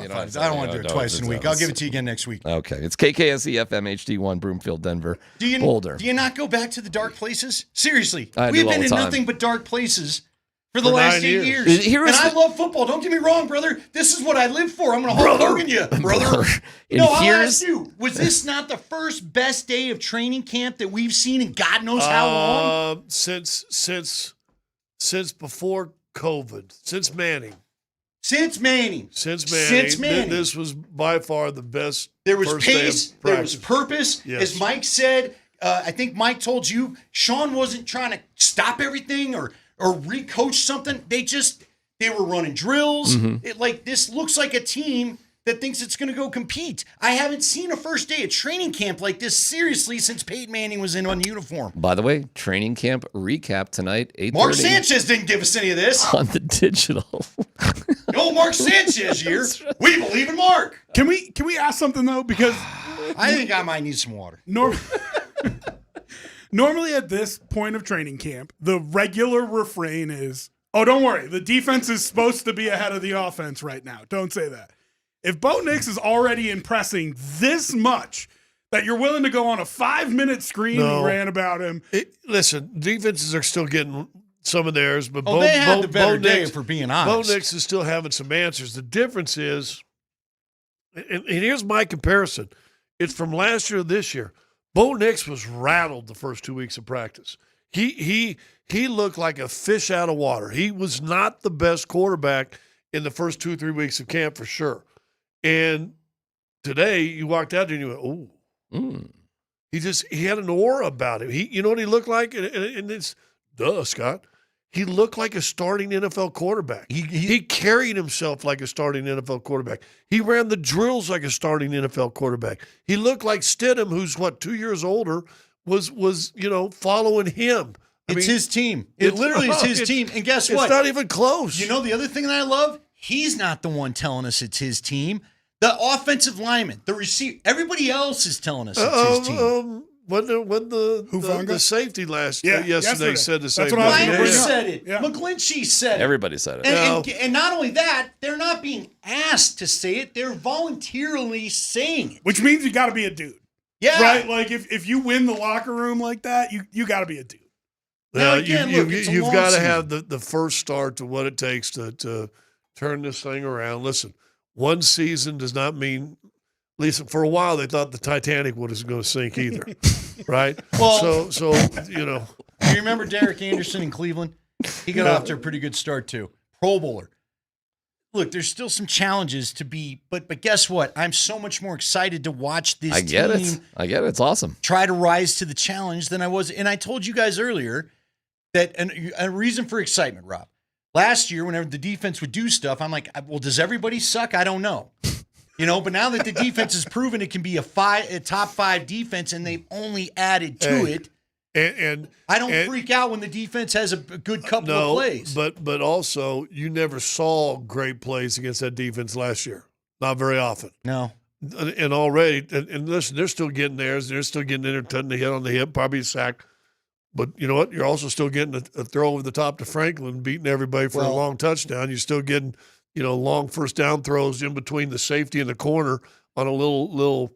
want to do it no, twice in a week. I'll give it to you again next week. Okay. It's KKSE FM HD1 Broomfield, Denver, Boulder. Do you not go back to the dark places? Seriously. I do We've all been the in time. nothing but dark places for the last 8 years. Here is I love football. Don't get me wrong, brother. This is what I live for. I'm going to Hulk Hogan you, brother. I'll ask you, was this not the first best day of training camp that we've seen in God knows how long? Since before COVID, since Manning. Since Manning. This was by far the best. There was first day of pace. There was practice. purpose. Yes. As Mike said, I think Mike told you, Shawn wasn't trying to stop everything or recoach something. They were running drills. Mm-hmm. This looks like a team that thinks it's going to go compete. I haven't seen a first day of training camp like this seriously since Peyton Manning was in on uniform. By the way, training camp recap tonight, 8:30. Mark Sanchez didn't give us any of this. On the digital. No Mark Sanchez here. We believe in Mark. Can we ask something though? Because I think I might need some water. Normally at this point of training camp, the regular refrain is, oh, don't worry. The defense is supposed to be ahead of the offense right now. Don't say that. If Bo Nix is already impressing this much that you're willing to go on a 5-minute screen and rant about him. Listen, defenses are still getting some of theirs, but they had the better day, for being honest. Bo Nix is still having some answers. The difference is, and here's my comparison. It's from last year to this year. Bo Nix was rattled the first 2 weeks of practice. He looked like a fish out of water. He was not the best quarterback in the first 2-3 weeks of camp for sure. And today you walked out there and you went, oh. He had an aura about him. You know what he looked like? And it's, Scott. He looked like a starting NFL quarterback. He carried himself like a starting NFL quarterback. He ran the drills like a starting NFL quarterback. He looked like Stidham, who's 2 years older, was following him. It's his team. It literally is his team. And guess what? It's not even close. You know the other thing that I love? He's not the one telling us it's his team. The offensive lineman, the receiver, everybody else is telling us it's his team. When the safety yesterday said the same thing. Liner said it. Yeah. McGlinchey said it. Everybody said it. And not only that, they're not being asked to say it. They're voluntarily saying it. Which means you got to be a dude. Yeah. Right? Like, if you win the locker room like that, you got to be a dude. Now, you've got to have the first start to what it takes to turn this thing around. Listen, one season does not mean – listen, for a while they thought the Titanic wasn't going to sink either, right? Well, so you know. Do you remember Derek Anderson in Cleveland? He got off to a pretty good start too. Pro Bowler. Look, there's still some challenges to be, but guess what? I'm so much more excited to watch this team. I get it. It's awesome. Try to rise to the challenge than I was. And I told you guys earlier that a reason for excitement, Rob. Last year, whenever the defense would do stuff, I'm like, well, does everybody suck? I don't know. But now that the defense has proven it can be a top 5 defense and they've only added to it, And I don't freak out when the defense has a good couple of plays. But also, you never saw great plays against that defense last year. Not very often. No. And already, and listen, they're still getting theirs. They're still getting in there, tutting the head on the hip, probably a sack. But you know what? You're also still getting a throw over the top to Franklin, beating everybody for a long touchdown. You're still getting, long first down throws in between the safety and the corner on a little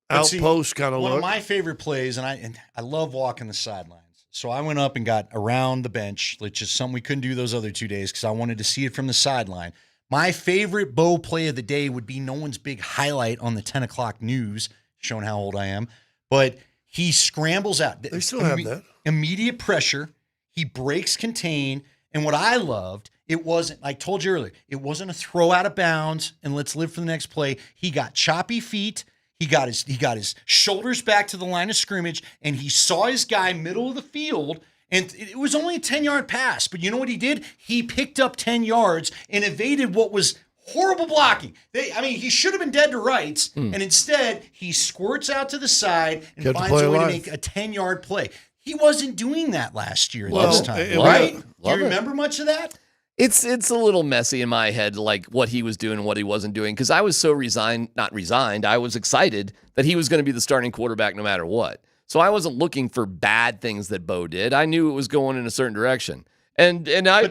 outpost kind of look. One of my favorite plays, and I love walking the sidelines. So I went up and got around the bench, which is something we couldn't do those other 2 days because I wanted to see it from the sideline. My favorite Bo play of the day would be no one's big highlight on the 10 o'clock news, showing how old I am. But he scrambles out. They still have that. Immediate pressure. He breaks contain. And what I loved, it wasn't, I told you earlier, it wasn't a throw out of bounds and let's live for the next play. He got choppy feet. He got his shoulders back to the line of scrimmage, and he saw his guy middle of the field. And it was only a 10-yard pass. But you know what he did? He picked up 10 yards and evaded what was horrible blocking. He should have been dead to rights. And instead, he squirts out to the side and finds a way to make a 10-yard play. He wasn't doing that last year at this time, right? Do you remember much of that? It's a little messy in my head, like what he was doing and what he wasn't doing, because I was so not resigned. I was excited that he was going to be the starting quarterback no matter what. So I wasn't looking for bad things that Bo did. I knew it was going in a certain direction. But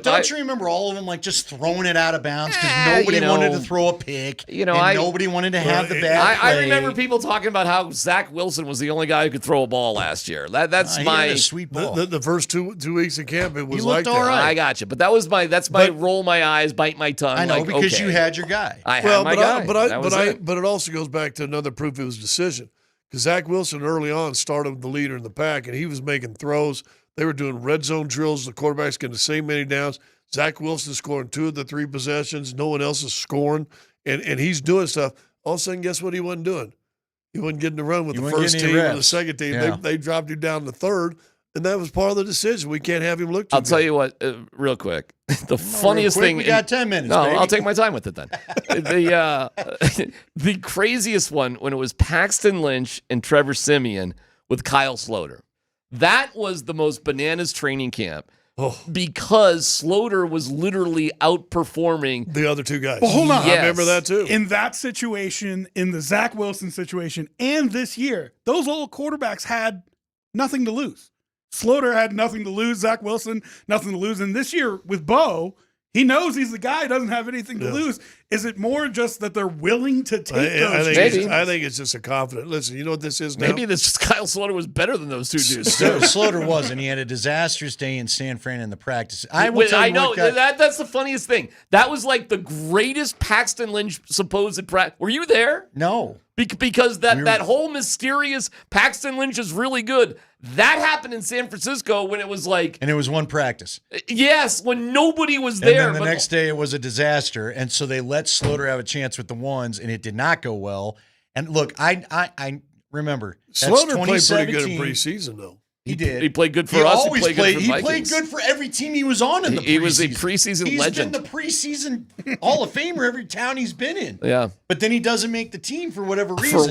don't you remember all of them like just throwing it out of bounds because nobody wanted to throw a pick, and nobody wanted to have the bad play. I remember people talking about how Zach Wilson was the only guy who could throw a ball last year. That's my sweet ball. The first two weeks of camp, it was like that. All right. I got you, but that's my roll my eyes, bite my tongue. I know because you had your guy. I had my guy. But it also goes back to another proof it was a decision. Because Zach Wilson early on started the leader in the pack, and he was making throws. They were doing red zone drills. The quarterback's getting the same many downs. Zach Wilson scoring 2 of the 3 possessions. No one else is scoring, and he's doing stuff. All of a sudden, guess what he wasn't doing? He wasn't getting the run with the first team or the second team. Yeah. They dropped him down to third, and that was part of the decision. We can't have him look too I'll tell you what, real quick. The funniest thing. We got 10 minutes. No, baby. I'll take my time with it then. The craziest one when it was Paxton Lynch and Trevor Siemian with Kyle Sloter. That was the most bananas training camp because Sloter was literally outperforming the other two guys. Well, hold on. Yes. I remember that too. In that situation, in the Zach Wilson situation, and this year, those old quarterbacks had nothing to lose. Sloter had nothing to lose. Zach Wilson, nothing to lose. And this year with Bo, he knows he's the guy, doesn't have anything to lose. Is it more just that they're willing to take those chances? I think it's just a confident. Listen, you know what this is now? Maybe this Kyle Sloter was better than those two dudes. Sloter was, and he had a disastrous day in San Fran in the practice. I know. That's the funniest thing. That was like the greatest Paxton Lynch supposed practice. Were you there? No. Because that whole mysterious Paxton Lynch is really good. That happened in San Francisco when it was like... And it was one practice. Yes, when nobody was there. And then the next day it was a disaster. And so they let Sloter have a chance with the ones, and it did not go well. And look, I remember... Sloter played pretty good in preseason, though. He did. He played good for us. He played good for every team he was on in the preseason. He was a preseason legend. He's been the preseason Hall of Famer every town he's been in. Yeah. But then he doesn't make the team for whatever reason.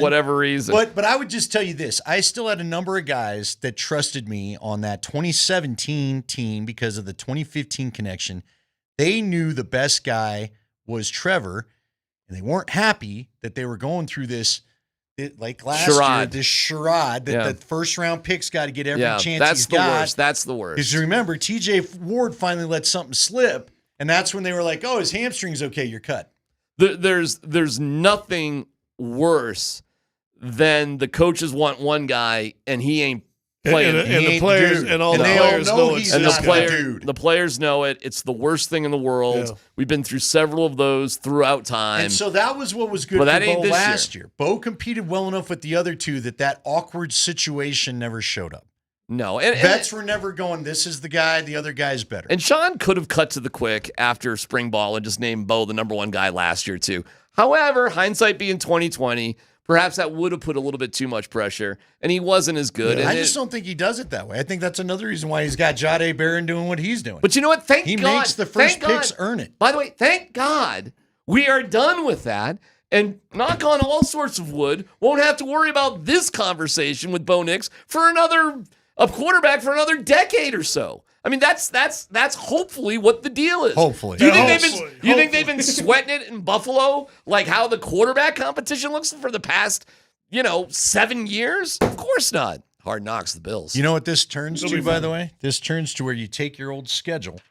But I would just tell you this. I still had a number of guys that trusted me on that 2017 team because of the 2015 connection. They knew the best guy was Trevor, and they weren't happy that they were going through this like last year, this charade that the first-round pick's got to get every chance he's got. That's the worst. Because remember, T.J. Ward finally let something slip, and that's when they were like, oh, his hamstring's okay, you're cut. There's nothing worse than the coaches want one guy, and he ain't playing. And the players and all the players know it's the players know it. It's the worst thing in the world. Yeah. We've been through several of those throughout time. And so that was what was good for Bo last year. Bo competed well enough with the other two that awkward situation never showed up. No. Vets were never going, this is the guy, the other guy's better. And Shawn could have cut to the quick after spring ball and just named Bo the number one guy last year too. However, hindsight being 2020, perhaps that would have put a little bit too much pressure, and he wasn't as good. Yeah, I just don't think he does it that way. I think that's another reason why he's got Jahdae Barron doing what he's doing. But you know what? He makes the first picks earn it. By the way, thank God we are done with that, and knock on all sorts of wood, won't have to worry about this conversation with Bo Nix for another a quarterback for another decade or so. I mean, that's hopefully what the deal is. Hopefully. Do you think they've been sweating it in Buffalo, like how the quarterback competition looks for the past, 7 years? Of course not. Hard Knocks, the Bills. You know what this turns to, by the way? This turns to where you take your old schedule,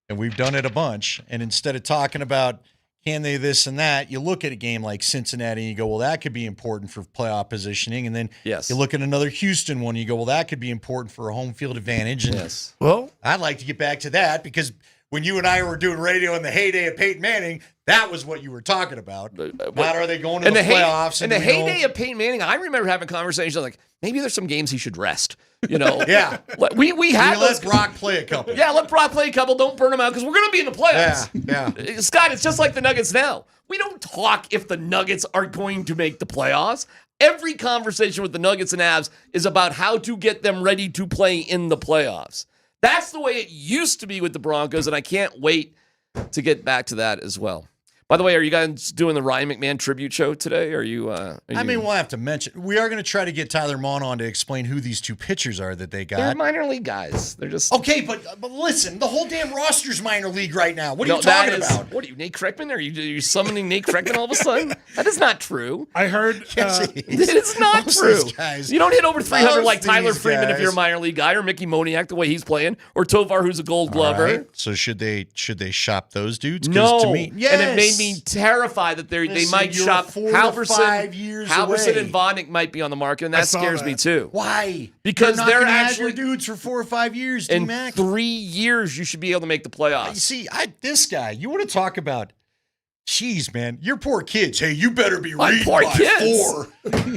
and we've done it a bunch, and instead of talking about can they this and that, you look at a game like Cincinnati and you go, well, that could be important for playoff positioning. And then you look at another Houston one and you go, well, that could be important for a home field advantage. And well, I'd like to get back to that because when you and I were doing radio in the heyday of Peyton Manning, that was what you were talking about. Not are they going to the playoffs? In the heyday of Peyton Manning, I remember having conversations like, maybe there's some games he should rest. Yeah. We had let Brock play a couple. Yeah, let Brock play a couple. Don't burn him out because we're going to be in the playoffs. Yeah. Scott, it's just like the Nuggets now. We don't talk if the Nuggets are going to make the playoffs. Every conversation with the Nuggets and Avs is about how to get them ready to play in the playoffs. That's the way it used to be with the Broncos, and I can't wait to get back to that as well. By the way, are you guys doing the Ryan McMahon tribute show today? We'll have to mention. We are going to try to get Tyler Mon on to explain who these two pitchers are that they got. They're minor league guys. They're just... Okay, but listen, the whole damn roster's minor league right now. What are you talking about? What are you, Nate Kreckman? Are you summoning Nate Kreckman all of a sudden? That is not true. I heard... it's not true. You don't hit over 300 like Tyler Freeman if you're a guys. minor league guy, or Mickey Moniak the way he's playing, or Tovar who's a gold glover. Right. So should they shop those dudes? No. To me, yes. And it made me terrified that they might shop 4 Halverson. to 5 years Halverson away. and Vodnik might be on the market, and that scares me too. Why? Because they're they're not actually dudes for 4 or 5 years. in DMac. 3 years you should be able to make the playoffs. You see, this guy. You want to talk about? Jeez, man, your poor kids. Hey, you better be reading by 4.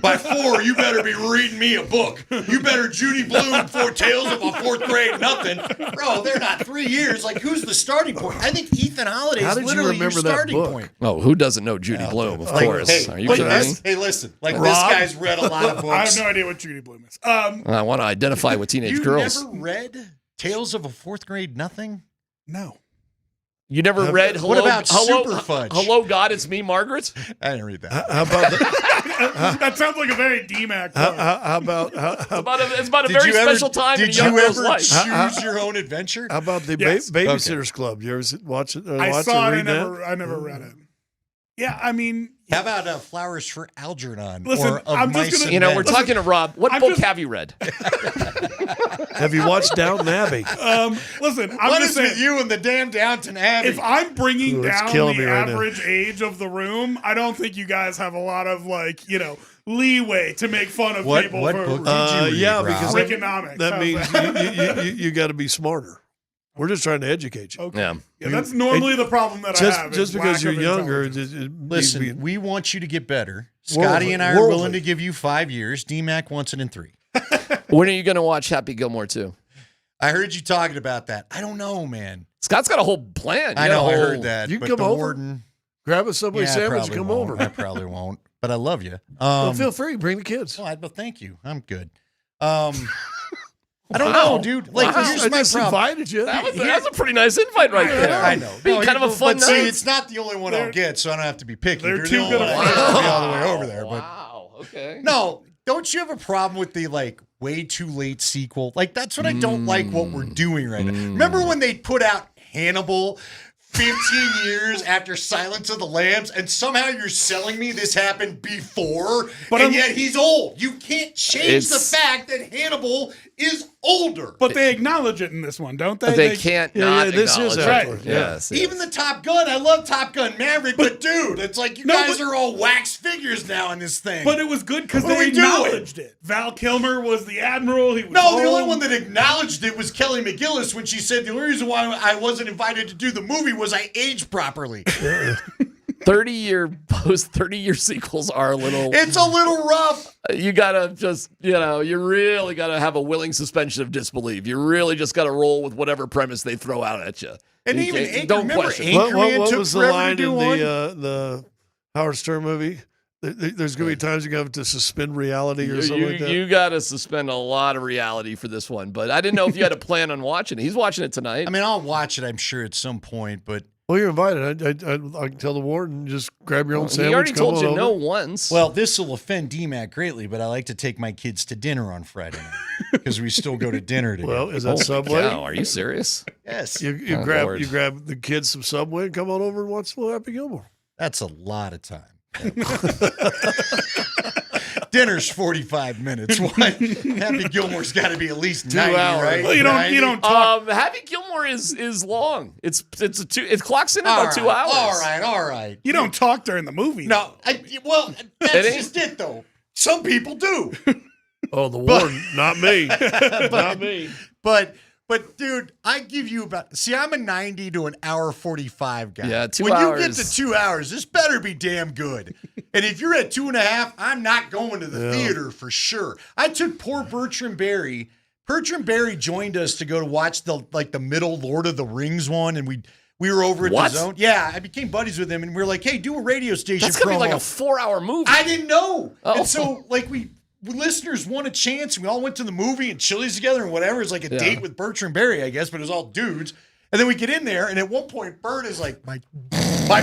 By 4, you better be reading me a book. You better Judy Blume 4 Tales of a 4th Grade Nothing. Bro, they're not 3 years. Like, who's the starting point? I think Ethan Holiday is literally your starting point. Oh, who doesn't know Judy Blume? Of course. Hey, Are you kidding me? Hey, listen. Like, this guy's read a lot of books. I have no idea what Judy Blume is. I want to identify with teenage girls. You never read Tales of a 4th Grade Nothing? No. You never read Hello, what about Hello, Super Fudge? Hello, God, It's Me, Margaret? I didn't read that. How about that sounds like a very DMac. How about it's about a very special time in a young girl's life. Did you ever choose your own adventure? How about the Babysitters Club? You ever watch it? I saw it. I never read it. Yeah, I mean, how about Flowers for Algernon? Listen, or I'm just Mice gonna. we're talking to Rob. What book have you read? Have you watched Downton Abbey? Listen, I'm what just is saying, with you and the damn Downton Abbey? if I'm bringing It's down killing the me right now. average age of the room, I don't think you guys have a lot of leeway to make fun of What people book for did you read, yeah, Rob? because Freakonomics. that How's means you got to be smarter. We're just trying to educate you. Okay. Yeah. Yeah, that's normally the problem that I have. Just is because lack you're of younger, intelligence. Listen, we want you to get better. Scotty and I are willing to give you 5 years. DMac wants it in 3. When are you going to watch Happy Gilmore 2? I heard you talking about that. I don't know, man. Scott's got a whole plan. I know, I heard that. You but come the over. Warden, Grab a Subway sandwich and probably come won't. over. I probably won't, but I love you. Well, feel free. Bring the kids. Well, thank you. I'm good. I don't know, dude. Like, here's I my just problem. invited you. That was a pretty nice invite right there. I know. Be kind of a fun but see, night. it's not the only one I'll get, so I don't have to be picky. They're You're too the only good one of I friends. have to be all the way over there. But Wow. Okay. no, don't you have a problem with the way too late sequel? Like, that's what I don't like what we're doing right now. Remember when they put out Hannibal 15 years after Silence of the Lambs, and somehow you're selling me this happened before, and yet he's old. You can't change the fact that Hannibal is older. But they acknowledge it in this one, don't they? They can't not this is acknowledge right. it. Yes. Even the Top Gun, I love Top Gun Maverick, but dude, it's like you guys are all wax figures now in this thing. But it was good because What are they we doing? acknowledged it. Val Kilmer was the admiral. He was No, the old. only one that acknowledged it was Kelly McGillis when she said the only reason why I wasn't invited to do the movie was I aged properly. 30-year sequels are a little. It's a little rough. You gotta just, you really gotta have a willing suspension of disbelief. You really just gotta roll with whatever premise they throw out at you. And You even can't- Anchor, don't remember question. Anchorman What took was the forever line to in do one? the Howard Stern movie? There's going to be times you're going to have to suspend reality or something like that. You got to suspend a lot of reality for this one, but I didn't know if you had a plan on watching it. He's watching it tonight. I mean, I'll watch it, I'm sure, at some point, but Well, you're invited. I can tell the warden, just grab your own sandwich. He already told you over. no once. Well, this will offend DMac greatly, but I like to take my kids to dinner on Friday night because we still go to dinner together. Well, is that Subway? Cow, are you serious? Yes. You grab the kids some Subway and come on over and watch a little Happy Gilmore. That's a lot of time. Dinner's 45 minutes. What? Happy Gilmore's got to be at least 90, right? Well, you don't talk. Happy Gilmore is long. It clocks in about 2 hours. All right. You don't talk during the movie. No, that's just it though. Some people do. Oh, the warden, not me. Not me. But dude, I give you I'm a 90 to an hour 45 guy. Yeah, 2 when hours. When you get to 2 hours, this better be damn good. And if you're at 2.5, I'm not going to the theater for sure. I took poor Bertram Berry. Bertram Berry joined us to go to watch the middle Lord of the Rings one, and we were over at the Zone. Yeah, I became buddies with him, and we were like, hey, do a radio station That's gonna promo. be like a 4-hour movie. I didn't know. Oh. And so listeners won a chance. We all went to the movie and Chili's together and whatever. It's like a date with Bertram Berry, I guess, but it was all dudes. And then we get in there, and at one point, Bert is like, my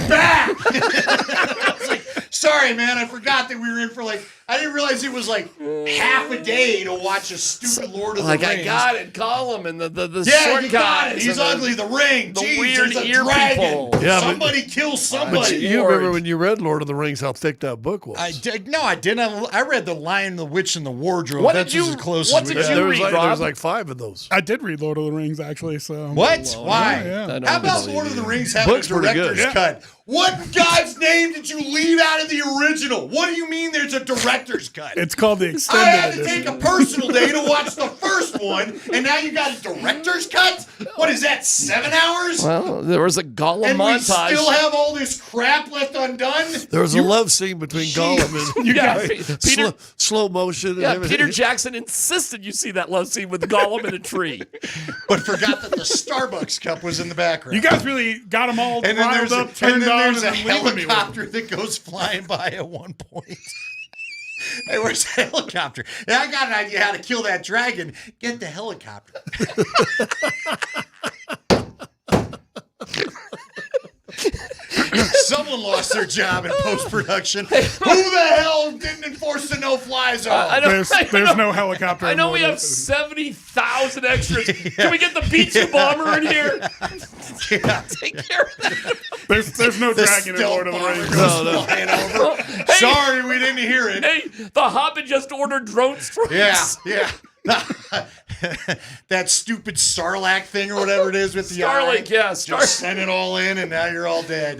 back! I was like, sorry, man, I forgot that we were in for I didn't realize it was half a day to watch a stupid Lord of the Rings. I got it. Call him and the yeah, short you got guys. it. He's ugly. The ring. The Jeez, weird there's a ear dragon. people. Yeah, somebody kills somebody. But you remember when you read Lord of the Rings, how thick that book was? I didn't. I read The Lion, the Witch, and the Wardrobe. What That's did you- as close what as we did got. you there was read, there's Rob? 5 of those. I did read Lord of the Rings actually. So What? Whoa. Why? Yeah. How about Lord of the Rings having Book's a pretty director's good. cut? What guy's name did you leave out of the original? What do you mean there's a director's cut? It's called the I extended had to edition. take a personal day to watch the first one, and now you got a director's cut? What is that, 7 hours? Well, there was a Gollum And we montage. still have all this crap left undone? There was a love scene between Gollum and Peter, slow motion. And yeah, everything. Peter Jackson insisted you see that love scene with Gollum in a tree. But forgot that the Starbucks cup was in the background. You guys really got them all And then riled there's up, turned on, there's a and then leaving me with them. helicopter that goes flying by at one point. Hey, where's the helicopter? Yeah, I got an idea how to kill that dragon. Get the helicopter. Someone lost their job in post-production. Who the hell didn't enforce the no-fly zone? There's no helicopter. I know we involved. have 70,000 extras. Can we get the B-2 bomber in here? Yeah. Take care of that. There's no The dragon in stealth Lord of the bomber Rings. goes flying over. Hey. Sorry, we didn't hear it. Hey, the Hobbit just ordered drone strikes. Yeah. That stupid Sarlacc thing or whatever it is with the Starlink, eye. yeah. Just send it all in, and now you're all dead.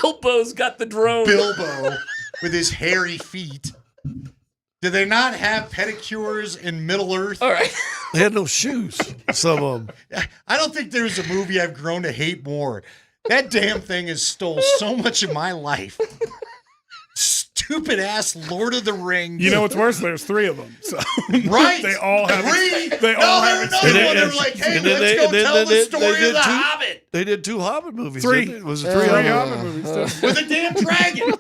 Bilbo's got the drone. Bilbo with his hairy feet. Do they not have pedicures in Middle Earth? All right. They had no shoes. Some of them. I don't think there's a movie I've grown to hate more. That damn thing has stole so much of my life. Stupid ass Lord of the Rings. You know what's worse? There's 3 of them. So Right? they all have. 3. They all have. another one. They were like, "Hey, let's go tell the story of the Hobbit." They did 2 Hobbit movies. 3. Didn't they? Was it 3 3 Hobbit movies. too. With a damn dragon.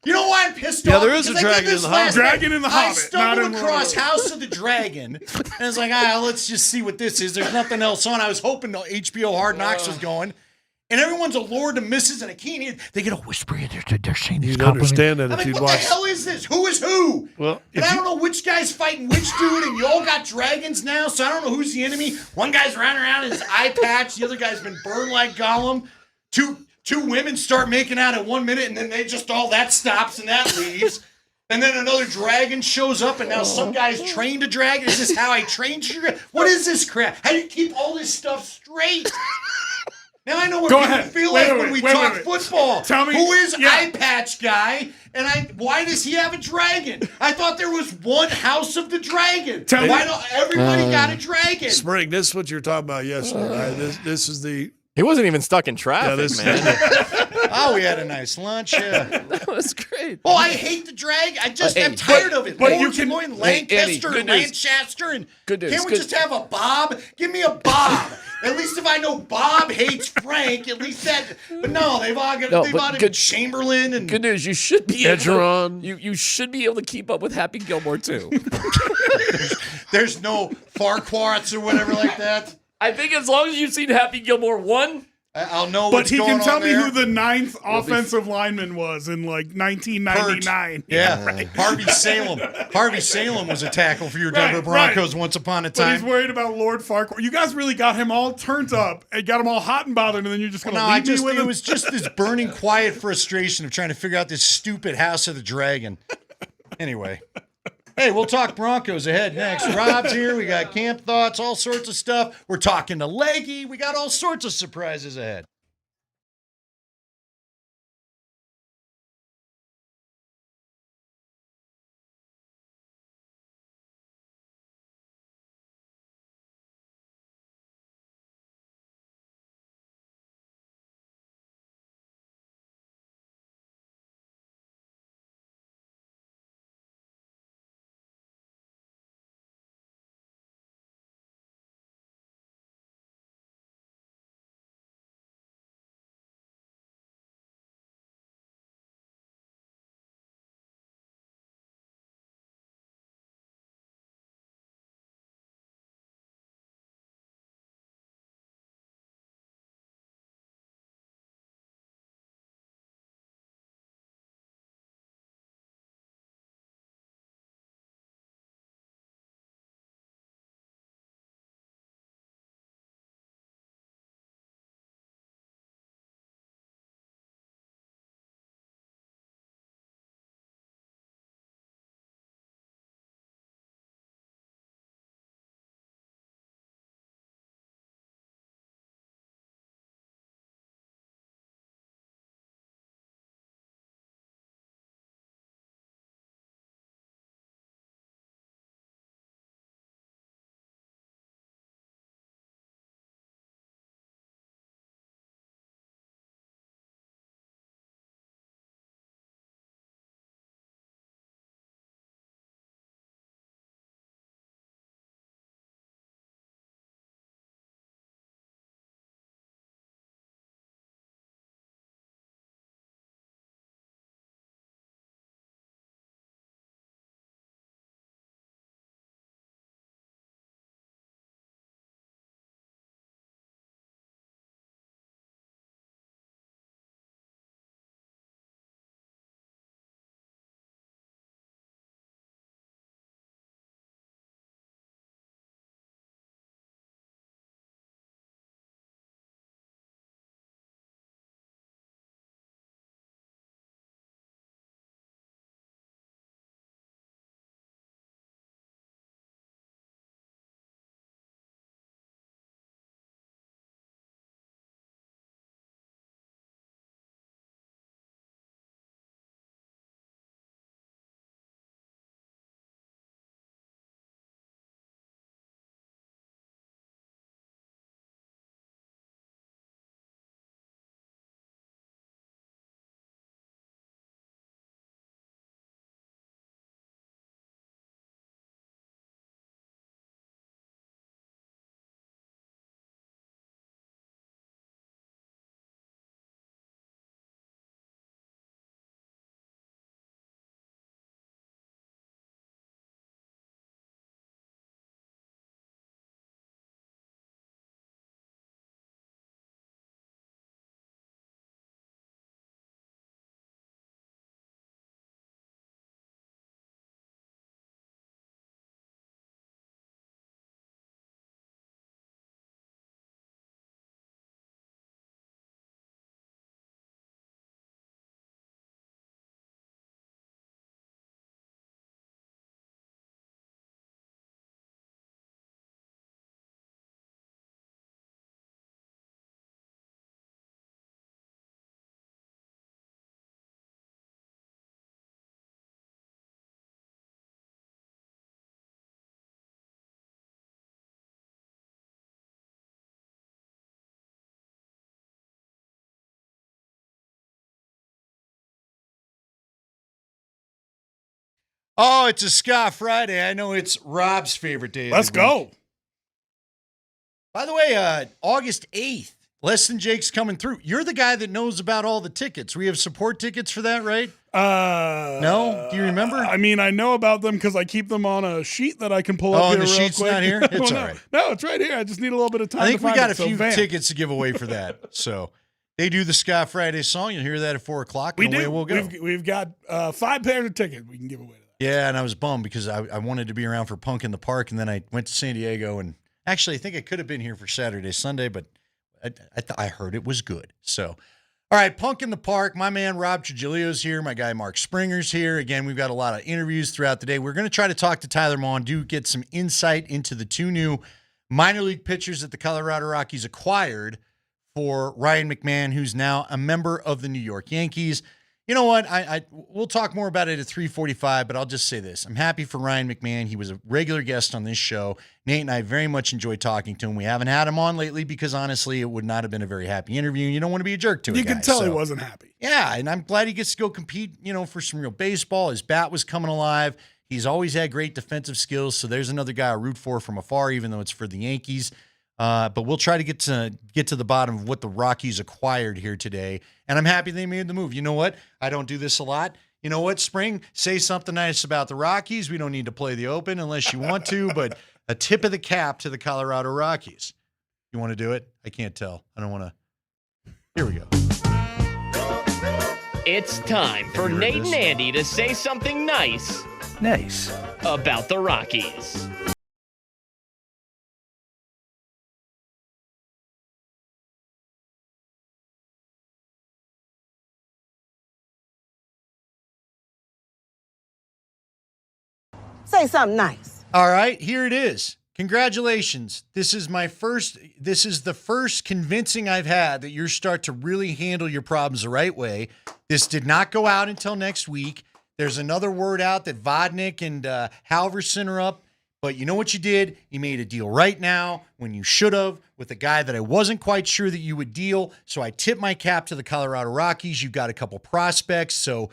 You know why I'm pissed Yeah, off? there is a Because I did dragon in this the last Hobbit. night. Dragon in the I Hobbit, not stumbled in Lord across of the- House of the Dragon, and I was like, let's just see what this is. There's nothing else on. I was hoping the HBO Hard Knocks was going. And everyone's a Lord and Mrs. and a Keen. They get a whisper. They're saying this You'd compliment. understand that I'm if like, you'd what watched. the hell is this? Who is who? Well, And I don't know which guy's fighting which dude, and you all got dragons now, so I don't know who's the enemy. One guy's running around in his eye patch. The other guy's been burned like Gollum. Two women start making out in 1 minute, and then all that stops, and that leaves. And then another dragon shows up, and now some guy's trained a dragon. Is this how I trained you? What is this crap? How do you keep all this stuff straight? Now I know what Go people ahead. feel Wait, like wait, when we wait, talk wait. football. Tell me- Who is yeah. Eye Patch Guy? And why does he have a dragon? I thought there was one House of the Dragon. Tell me- Why don't everybody got a dragon? Spring, this is what you were talking about yesterday. Right? This is the. He wasn't even stuck in traffic, man. Oh, we had a nice lunch. Yeah. That was great. Oh, I hate the dragon. I'm tired of it. but Lords you can- going Hey, Andy, Lancaster good and news. Lancaster and Good news, can't we good- just have a Bob? Give me a Bob. At least if I know Bob hates Frank, at least that. But no, they've all got Chamberlain and Good news, you should be able Edgeron. you should be able to keep up with Happy Gilmore too. there's no Farquharts or whatever like that. I think as long as you've seen Happy Gilmore 1, I'll know But what's he going can tell on me there. who the 9th offensive lineman was in like 1999. Yeah, right. Harvey Salem. Harvey Salem was a tackle for your Denver Broncos once upon a But time. he's worried about Lord Farquhar. You guys really got him all turned up and got him all hot and bothered, and then you're just going to leave me with him? It was just this burning quiet frustration of trying to figure out this stupid House of the Dragon. Anyway. Hey, we'll talk Broncos ahead next. Rob's here. We got camp thoughts, all sorts of stuff. We're talking to Leggy. We got all sorts of surprises ahead. Oh, it's a Ska Friday. I know it's Rob's favorite day. Let's go. By the way, August 8th Less Than Jake's coming through. You're the guy that knows about all the tickets. We have support tickets for that, right? No? Do you remember? I mean, I know about them because I keep them on a sheet that I can pull up here and the real sheet's quick. not here? It's all right. No, it's right here. I just need a little bit of time. I think to we find got it. a few Van. tickets to give away for that. So they do the Ska Friday song. You'll hear that at 4 o'clock. We and away do. We'll go. We've got 5 pairs of tickets we can give away. Yeah, and I was bummed because I wanted to be around for Punk in the Park, and then I went to San Diego, and actually I think I could have been here for Saturday, Sunday, but I heard it was good. So, all right, Punk in the Park. My man Rob Trujillo's here. My guy Mark Springer's here. Again, we've got a lot of interviews throughout the day. We're going to try to talk to Tyler Maughan, get some insight into the 2 new minor league pitchers that the Colorado Rockies acquired for Ryan McMahon, who's now a member of the New York Yankees. You know what? We'll talk more about it at 3:45, but I'll just say this. I'm happy for Ryan McMahon. He was a regular guest on this show. Nate and I very much enjoyed talking to him. We haven't had him on lately because, honestly, it would not have been a very happy interview. You don't want to be a jerk to a guy. You can tell he wasn't happy. Yeah, and I'm glad he gets to go compete, for some real baseball. His bat was coming alive. He's always had great defensive skills, so there's another guy I root for from afar, even though it's for the Yankees. But we'll try to get to the bottom of what the Rockies acquired here today. And I'm happy they made the move. You know what? I don't do this a lot. You know what, Spring? Say something nice about the Rockies. We don't need to play the Open unless you want to, but a tip of the cap to the Colorado Rockies. You want to do it? I can't tell. I don't want to. Here we go. It's time for Nate and Andy to say something nice. Nice. About the Rockies. Say something nice. All right, here it is. Congratulations. This is the first convincing I've had that you start to really handle your problems the right way. This did not go out until next week. There's another word out that Vodnik and Halverson are up. But you know what you did? You made a deal right now when you should have with a guy that I wasn't quite sure that you would deal. So I tip my cap to the Colorado Rockies. You've got a couple prospects. So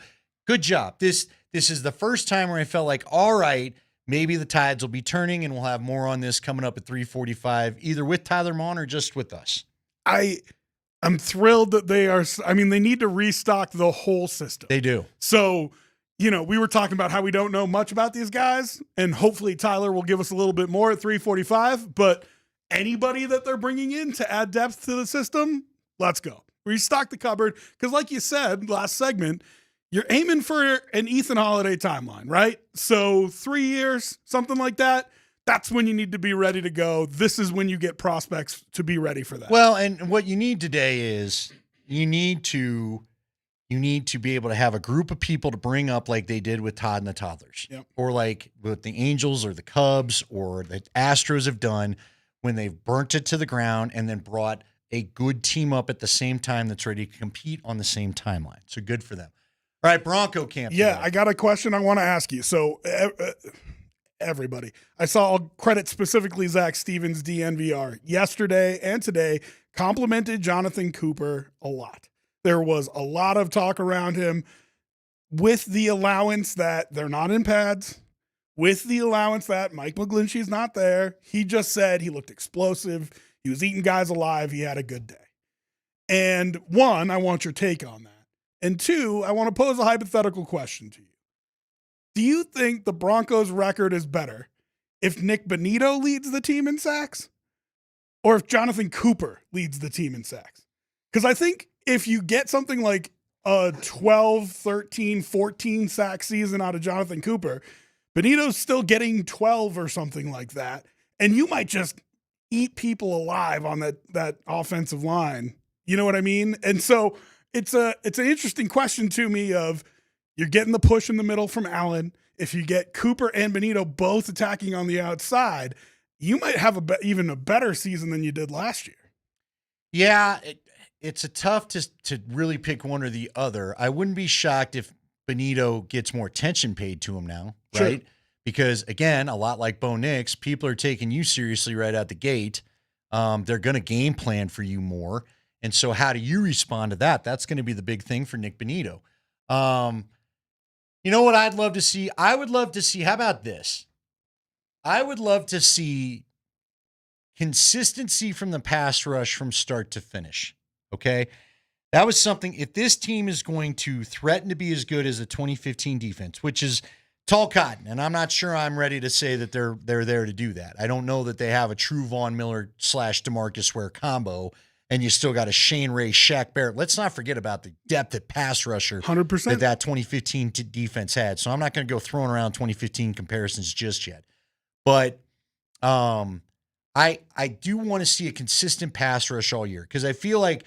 good job. This is the first time where I felt like, all right, maybe the tides will be turning, and we'll have more on this coming up at 3:45, either with Tyler Maughan or just with us. I'm thrilled that they are. I mean, they need to restock the whole system. They do. So, we were talking about how we don't know much about these guys, and hopefully Tyler will give us a little bit more at 3:45. But anybody that they're bringing in to add depth to the system, let's go. Restock the cupboard. Because like you said, last segment, you're aiming for an Ethan Holiday timeline, right? So 3 years, something like that. That's when you need to be ready to go. This is when you get prospects to be ready for that. Well, and what you need today is you need to be able to have a group of people to bring up like they did with Todd and the Toddlers. Yep. Or like what the Angels or the Cubs or the Astros have done when they've burnt it to the ground and then brought a good team up at the same time that's ready to compete on the same timeline. So good for them. All right, Bronco camp. Yeah, today. I got a question I want to ask you. So, everybody, I'll credit specifically Zach Stevens, DNVR, yesterday and today, complimented Jonathan Cooper a lot. There was a lot of talk around him with the allowance that they're not in pads, with the allowance that Mike McGlinchey's not there. He just said he looked explosive. He was eating guys alive. He had a good day. And one, I want your take on that. And two, I want to pose a hypothetical question to you. Do you think the Broncos' record is better if Nick Bonito leads the team in sacks or if Jonathan Cooper leads the team in sacks? Because I think if you get something like a 12, 13, 14 sack season out of Jonathan Cooper, Bonito's still getting 12 or something like that, and you might just eat people alive on that offensive line. You know what I mean? And so it's an interesting question to me of you're getting the push in the middle from Allen. If you get Cooper and Bonito both attacking on the outside, you might have even a better season than you did last year. Yeah, it's a tough to really pick one or the other. I wouldn't be shocked if Bonito gets more attention paid to him now, Sure. right? Because, again, a lot like Bo Nix, people are taking you seriously right out the gate. They're going to game plan for you more. And so how do you respond to that? That's going to be the big thing for Nick Bonito. You know what I'd love to see? I would love to see, how about this? I would love to see consistency from the pass rush from start to finish. Okay. That was something, if this team is going to threaten to be as good as the 2015 defense, which is tall cotton, and I'm not sure I'm ready to say that they're there to do that. I don't know that they have a true Von Miller / DeMarcus Ware combo, and you still got a Shane Ray, Shaq Barrett. Let's not forget about the depth at pass rusher 100%. that 2015 defense had. So I'm not going to go throwing around 2015 comparisons just yet. But I do want to see a consistent pass rush all year, because I feel like,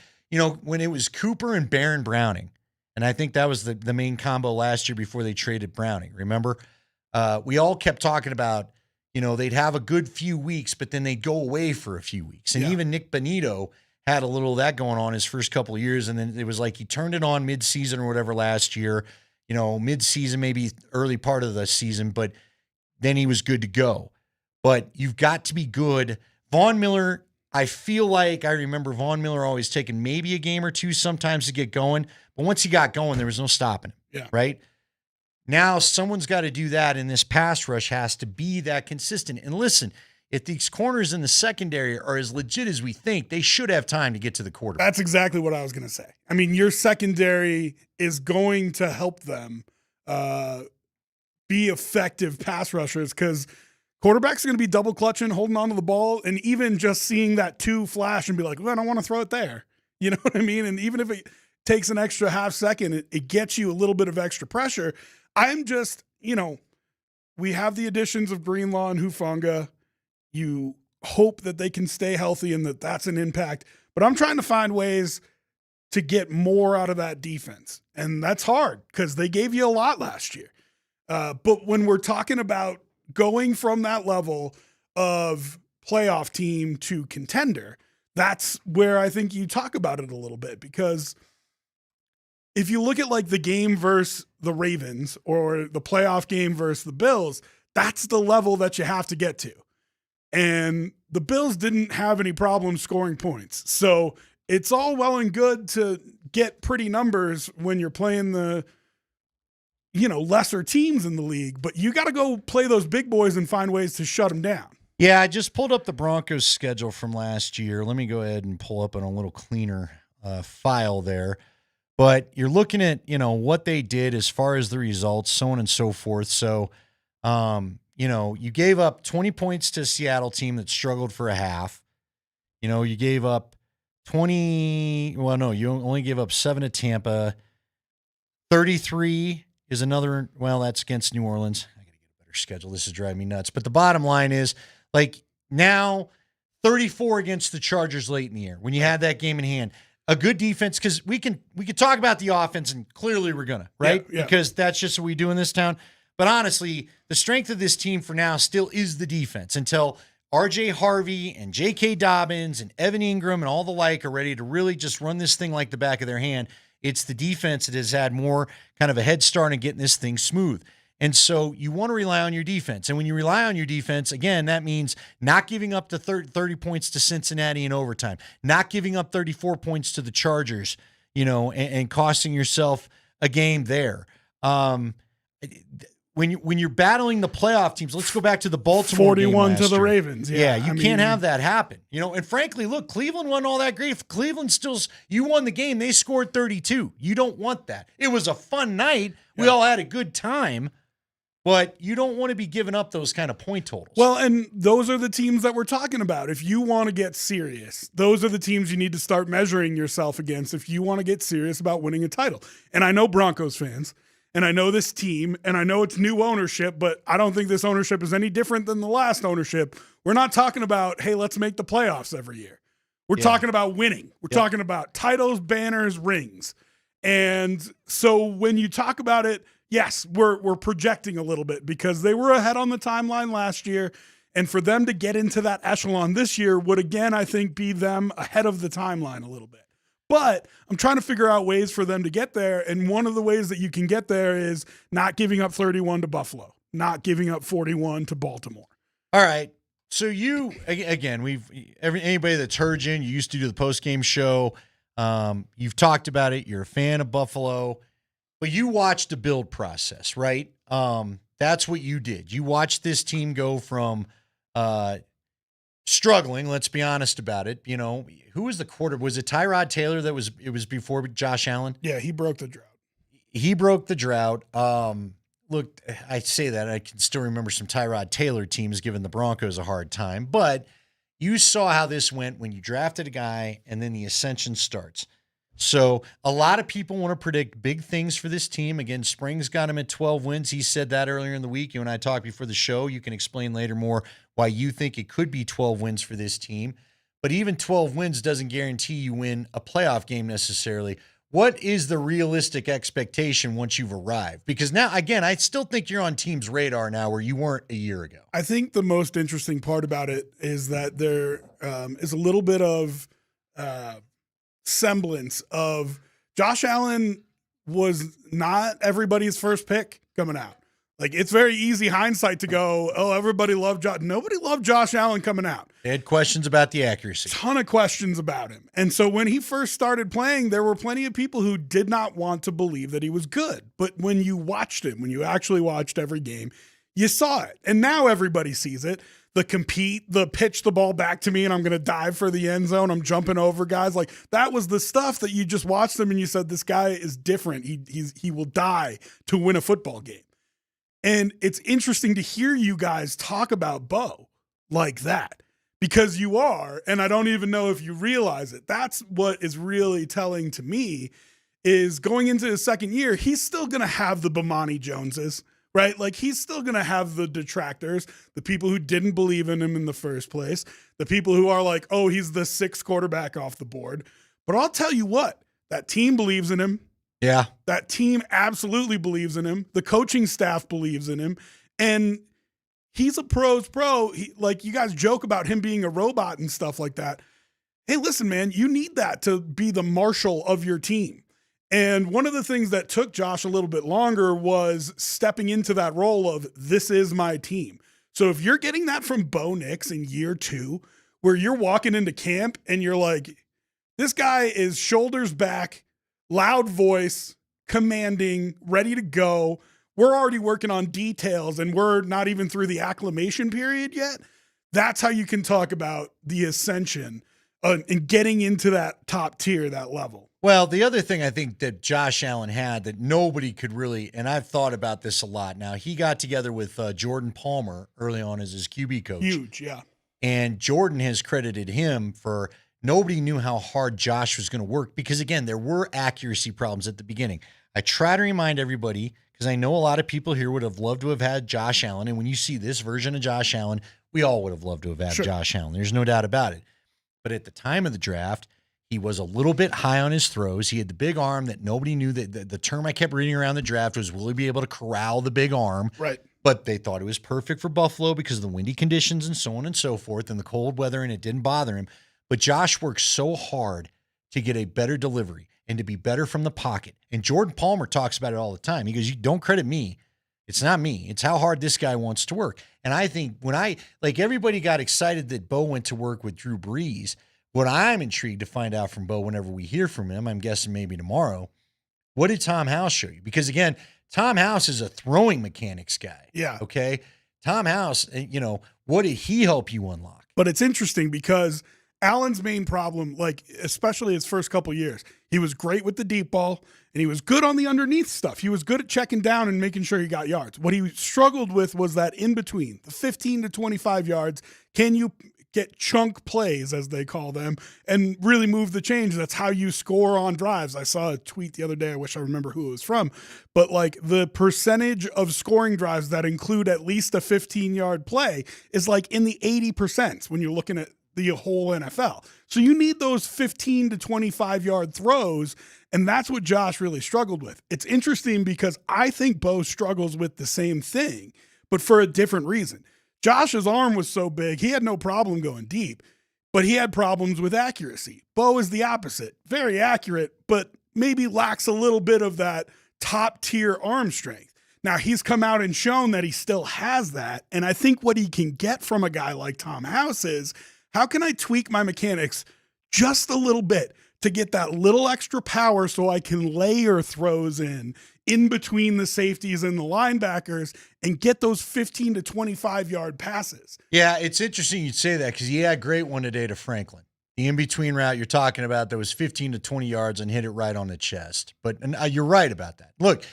when it was Cooper and Baron Browning, and I think that was the main combo last year before they traded Browning, remember? We all kept talking about, they'd have a good few weeks, but then they'd go away for a few weeks. And even Nick Bonito had a little of that going on his first couple of years, and then it was like he turned it on mid-season or whatever last year, mid-season, maybe early part of the season, but then he was good to go. But you've got to be good. Von Miller, I feel like I remember Von Miller always taking maybe a game or two sometimes to get going. But once he got going, there was no stopping him. Yeah. Right? Now someone's got to do that, and this pass rush has to be that consistent. And listen, if these corners in the secondary are as legit as we think, they should have time to get to the quarterback. That's exactly what I was going to say. I mean, your secondary is going to help them be effective pass rushers, because quarterbacks are going to be double clutching, holding onto the ball, and even just seeing that 2 flash and be like, well, I don't want to throw it there. You know what I mean? And even if it takes an extra half second, it gets you a little bit of extra pressure. I'm just, we have the additions of Greenlaw and Hufanga. You hope that they can stay healthy and that's an impact. But I'm trying to find ways to get more out of that defense. And that's hard because they gave you a lot last year. But when we're talking about going from that level of playoff team to contender, that's where I think you talk about it a little bit, because if you look at like the game versus the Ravens or the playoff game versus the Bills, that's the level that you have to get to. And the Bills didn't have any problem scoring points. So it's all well and good to get pretty numbers when you're playing the, lesser teams in the league, but you got to go play those big boys and find ways to shut them down. Yeah, I just pulled up the Broncos schedule from last year. Let me go ahead and pull up in a little cleaner file there. But you're looking at, what they did as far as the results, so on and so forth. So, you gave up 20 points to a Seattle team that struggled for a half. You gave up 20. Well, no, you only gave up 7 to Tampa. 33 is another. Well, that's against New Orleans. I got to get a better schedule. This is driving me nuts. But the bottom line is, now 34 against the Chargers late in the year when you had that game in hand. A good defense, because we could talk about the offense, and clearly we're gonna, right? Yeah. Because that's just what we do in this town. But honestly, the strength of this team for now still is the defense until RJ Harvey and J.K. Dobbins and Evan Ingram and all the like are ready to really just run this thing like the back of their hand. It's the defense that has had more kind of a head start in getting this thing smooth. And so you want to rely on your defense. And when you rely on your defense, again, that means not giving up the 30 points to Cincinnati in overtime, not giving up 34 points to the Chargers, and costing yourself a game there. When you're battling the playoff teams, let's go back to the Baltimore 41 game to the year. Ravens. Yeah, you can't have that happen. And frankly, look, Cleveland wasn't all that great. If Cleveland you won the game, they scored 32. You don't want that. It was a fun night. We all had a good time. But you don't want to be giving up those kind of point totals. Well, and those are the teams that we're talking about. If you want to get serious, those are the teams you need to start measuring yourself against if you want to get serious about winning a title. And I know Broncos fans, and I know this team, and I know it's new ownership, but I don't think this ownership is any different than the last ownership. We're not talking about, hey, let's make the playoffs every year. We're talking about winning. We're talking about titles, banners, rings. And so when you talk about it, yes, we're projecting a little bit because they were ahead on the timeline last year. And for them to get into that echelon this year would, again, I think, be them ahead of the timeline a little bit. But I'm trying to figure out ways for them to get there. And one of the ways that you can get there is not giving up 31 to Buffalo, not giving up 41 to Baltimore. All right. So anybody that's heard you used to do the post-game show. You've talked about it. You're a fan of Buffalo. But you watched the build process, right? That's what you did. You watched this team go from struggling. Let's be honest about it. You know, who was the quarter? Was it Tyrod Taylor it was before Josh Allen? Yeah, he broke the drought. He broke the drought. Look, I say that. I can still remember some Tyrod Taylor teams giving the Broncos a hard time. But you saw how this went when you drafted a guy and then the ascension starts. So a lot of people want to predict big things for this team. Again, Springs got him at 12 wins. He said that earlier in the week. You and I talked before the show. You can explain later more why you think it could be 12 wins for this team. But even 12 wins doesn't guarantee you win a playoff game necessarily. What is the realistic expectation once you've arrived? Because now, again, I still think you're on team's radar now where you weren't a year ago. I think the most interesting part about it is that there is a little bit of semblance of Josh Allen was not everybody's first pick coming out. Like, it's very easy hindsight to go, oh, everybody loved Josh. Nobody loved Josh Allen coming out. They had questions about the accuracy. Ton of questions about him. And so when he first started playing, there were plenty of people who did not want to believe that he was good. But when you watched him, when you actually watched every game, you saw it. And now everybody sees it. The compete, the pitch the ball back to me and I'm going to dive for the end zone. I'm jumping over guys. Like, that was the stuff that you just watched him and you said, this guy is different. He will die to win a football game. And it's interesting to hear you guys talk about Bo like that, because you are, and I don't even know if you realize it. That's what is really telling to me is going into his second year, he's still going to have the Bomani Joneses, right? Like, he's still going to have the detractors, the people who didn't believe in him in the first place, the people who are like, oh, he's the sixth quarterback off the board. But I'll tell you what, that team believes in him. Yeah. That team absolutely believes in him. The coaching staff believes in him. And he's a pro's pro. Like, you guys joke about him being a robot and stuff like that. Hey, listen, man, you need that to be the marshal of your team. And one of the things that took Josh a little bit longer was stepping into that role of, this is my team. So if you're getting that from Bo Nix in year 2, where you're walking into camp and you're like, this guy is shoulders back, loud voice, commanding, ready to go. We're already working on details and we're not even through the acclimation period yet. That's how you can talk about the ascension and getting into that top tier, that level. Well, the other thing I think that Josh Allen had that nobody could really, and I've thought about this a lot now, he got together with Jordan Palmer early on as his QB coach. Huge, yeah. And Jordan has credited him for nobody knew how hard Josh was going to work because, again, there were accuracy problems at the beginning. I try to remind everybody, because I know a lot of people here would have loved to have had Josh Allen, and when you see this version of Josh Allen, we all would have loved to have had Josh Allen. There's no doubt about it. But at the time of the draft, he was a little bit high on his throws. He had the big arm that nobody knew. That the term I kept reading around the draft was, will he be able to corral the big arm? Right. But they thought it was perfect for Buffalo because of the windy conditions and so on and so forth and the cold weather, and it didn't bother him. But Josh worked so hard to get a better delivery and to be better from the pocket. And Jordan Palmer talks about it all the time. He goes, you don't credit me. It's not me. It's how hard this guy wants to work. And I think when everybody got excited that Bo went to work with Drew Brees, what I'm intrigued to find out from Bo whenever we hear from him, I'm guessing maybe tomorrow, what did Tom House show you? Because, again, Tom House is a throwing mechanics guy. Yeah. Okay? Tom House, what did he help you unlock? But it's interesting because Allen's main problem, like especially his first couple years, he was great with the deep ball and he was good on the underneath stuff. He was good at checking down and making sure he got yards. What he struggled with was that in between, the 15 to 25 yards. Can you get chunk plays, as they call them, and really move the change? That's how you score on drives. I saw a tweet the other day. I wish I remember who it was from, but like the percentage of scoring drives that include at least a 15-yard play is like in the 80% when you're looking at the whole NFL. So you need those 15 to 25-yard throws, and that's what Josh really struggled with. It's interesting because I think Bo struggles with the same thing, but for a different reason. Josh's arm was so big, he had no problem going deep, but he had problems with accuracy. Bo is the opposite. Very accurate, but maybe lacks a little bit of that top-tier arm strength. Now, he's come out and shown that he still has that, and I think what he can get from a guy like Tom House is, how can I tweak my mechanics just a little bit to get that little extra power so I can layer throws in between the safeties and the linebackers and get those 15 to 25-yard passes. Yeah, it's interesting you'd say that because he had a great one today to Franklin. The in-between route you're talking about that was 15 to 20 yards and hit it right on the chest. But you're right about that. Look,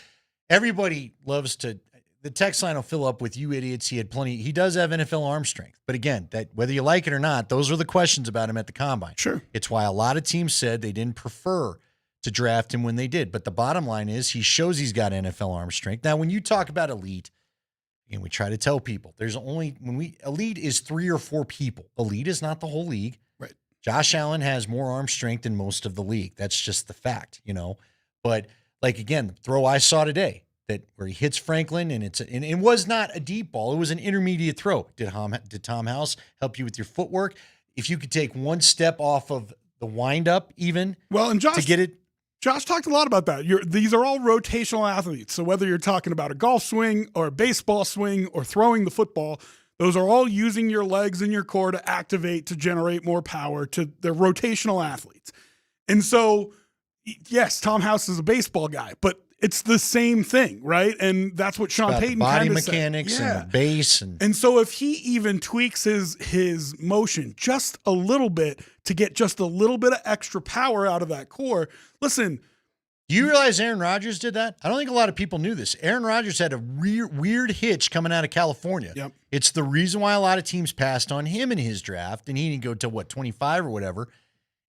everybody loves to – the text line will fill up with you idiots. He does have NFL arm strength. But again, that whether you like it or not, those are the questions about him at the Combine. Sure. It's why a lot of teams said they didn't prefer to draft him when they did. But the bottom line is he shows he's got NFL arm strength. Now, when you talk about elite, and we try to tell people, elite is 3 or 4 people. Elite is not the whole league. Right. Josh Allen has more arm strength than most of the league. That's just the fact, But like again, the throw I saw today where he hits Franklin and it was not a deep ball. It was an intermediate throw. Did Tom House help you with your footwork? If you could take one step off of the wind up even to get it. Josh talked a lot about that. These are all rotational athletes. So whether you're talking about a golf swing or a baseball swing or throwing the football, those are all using your legs and your core to activate, to generate more power. They're rotational athletes. And so, yes, Tom House is a baseball guy, but it's the same thing, right? And that's what Shawn Payton body kind of said. mechanics and the base. And so if he even tweaks his motion just a little bit to get just a little bit of extra power out of that core, listen. Do you realize Aaron Rodgers did that? I don't think a lot of people knew this. Aaron Rodgers had a weird hitch coming out of California. Yep. It's the reason why a lot of teams passed on him in his draft, and he didn't go to 25 or whatever.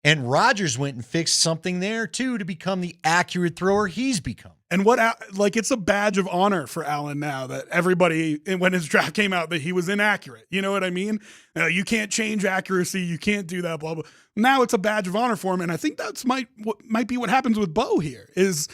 And Rodgers went and fixed something there, too, to become the accurate thrower he's become. And it's a badge of honor for Allen now that everybody, when his draft came out, that he was inaccurate. You know what I mean? You can't change accuracy. You can't do that, blah, blah. Now it's a badge of honor for him. And I think that's might be what happens with Bo here is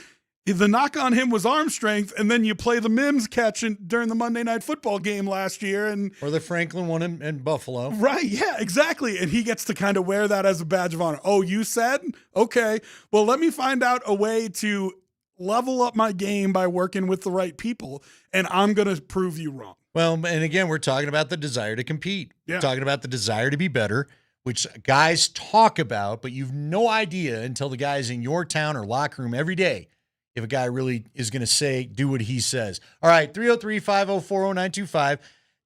the knock on him was arm strength, and then you play the Mims catch during the Monday Night Football game last year. Or the Franklin one in Buffalo. Right, yeah, exactly. And he gets to kind of wear that as a badge of honor. Oh, you said? Okay. Well, let me find out a way to level up my game by working with the right people, and I'm going to prove you wrong. Well, and again, we're talking about the desire to compete. Yeah. We're talking about the desire to be better, which guys talk about, but you've no idea until the guys in your town or locker room every day if a guy really is going to do what he says. All right, 303-504-0925.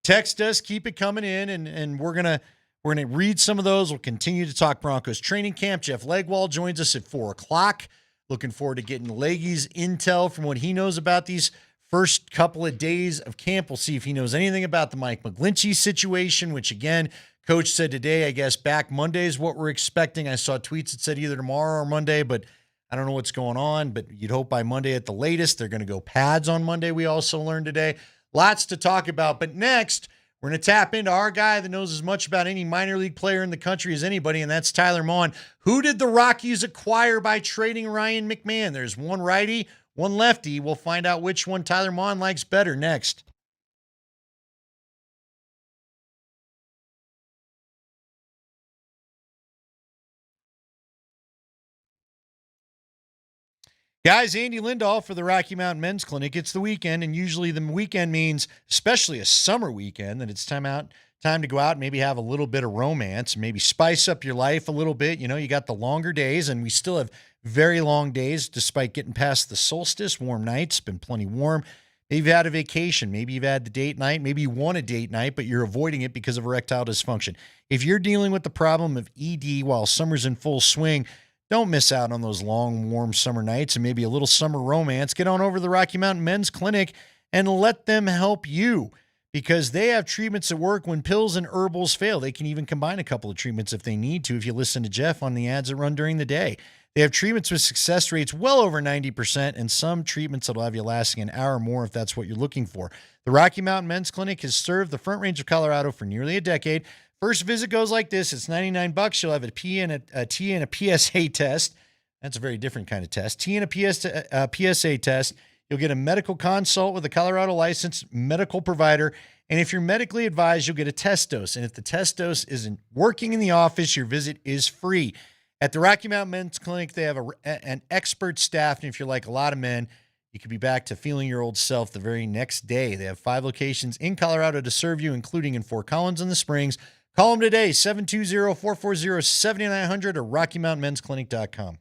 Text us, keep it coming in, and we're gonna read some of those. We'll continue to talk Broncos training camp. Jeff Legwall joins us at 4:00. Looking forward to getting Leggy's intel from what he knows about these first couple of days of camp. We'll see if he knows anything about the Mike McGlinchey situation, which, again, Coach said today, I guess, back Monday is what we're expecting. I saw tweets that said either tomorrow or Monday, but I don't know what's going on. But you'd hope by Monday at the latest. They're going to go pads on Monday, we also learned today. Lots to talk about. But next, we're going to tap into our guy that knows as much about any minor league player in the country as anybody, and that's Tyler Maughan. Who did the Rockies acquire by trading Ryan McMahon? There's one righty, one lefty. We'll find out which one Tyler Maughan likes better next. Guys, Andy Lindahl for the Rocky Mountain Men's Clinic. It's the weekend, and usually the weekend means, especially a summer weekend, that it's time to go out and maybe have a little bit of romance, maybe spice up your life a little bit. You got the longer days, and we still have very long days despite getting past the solstice. Warm nights, been plenty warm. Maybe you've had a vacation. Maybe you've had the date night. Maybe you want a date night, but you're avoiding it because of erectile dysfunction. If you're dealing with the problem of ED while summer's in full swing, don't miss out on those long, warm summer nights and maybe a little summer romance. Get on over to the Rocky Mountain Men's Clinic and let them help you, because they have treatments that work when pills and herbals fail. They can even combine a couple of treatments if they need to, if you listen to Jeff on the ads that run during the day. They have treatments with success rates well over 90% and some treatments that will have you lasting an hour or more if that's what you're looking for. The Rocky Mountain Men's Clinic has served the Front Range of Colorado for nearly a decade. First visit goes like this. It's $99. You'll have a T and a PSA test. That's a very different kind of test. T and a PSA test. You'll get a medical consult with a Colorado licensed medical provider. And if you're medically advised, you'll get a test dose. And if the test dose isn't working in the office, your visit is free. At the Rocky Mountain Men's Clinic, they have an expert staff. And if you're like a lot of men, you could be back to feeling your old self the very next day. They have 5 locations in Colorado to serve you, including in Fort Collins in the Springs, Call them today, 720-440-7900 or RockyMountainMen'sClinic.com.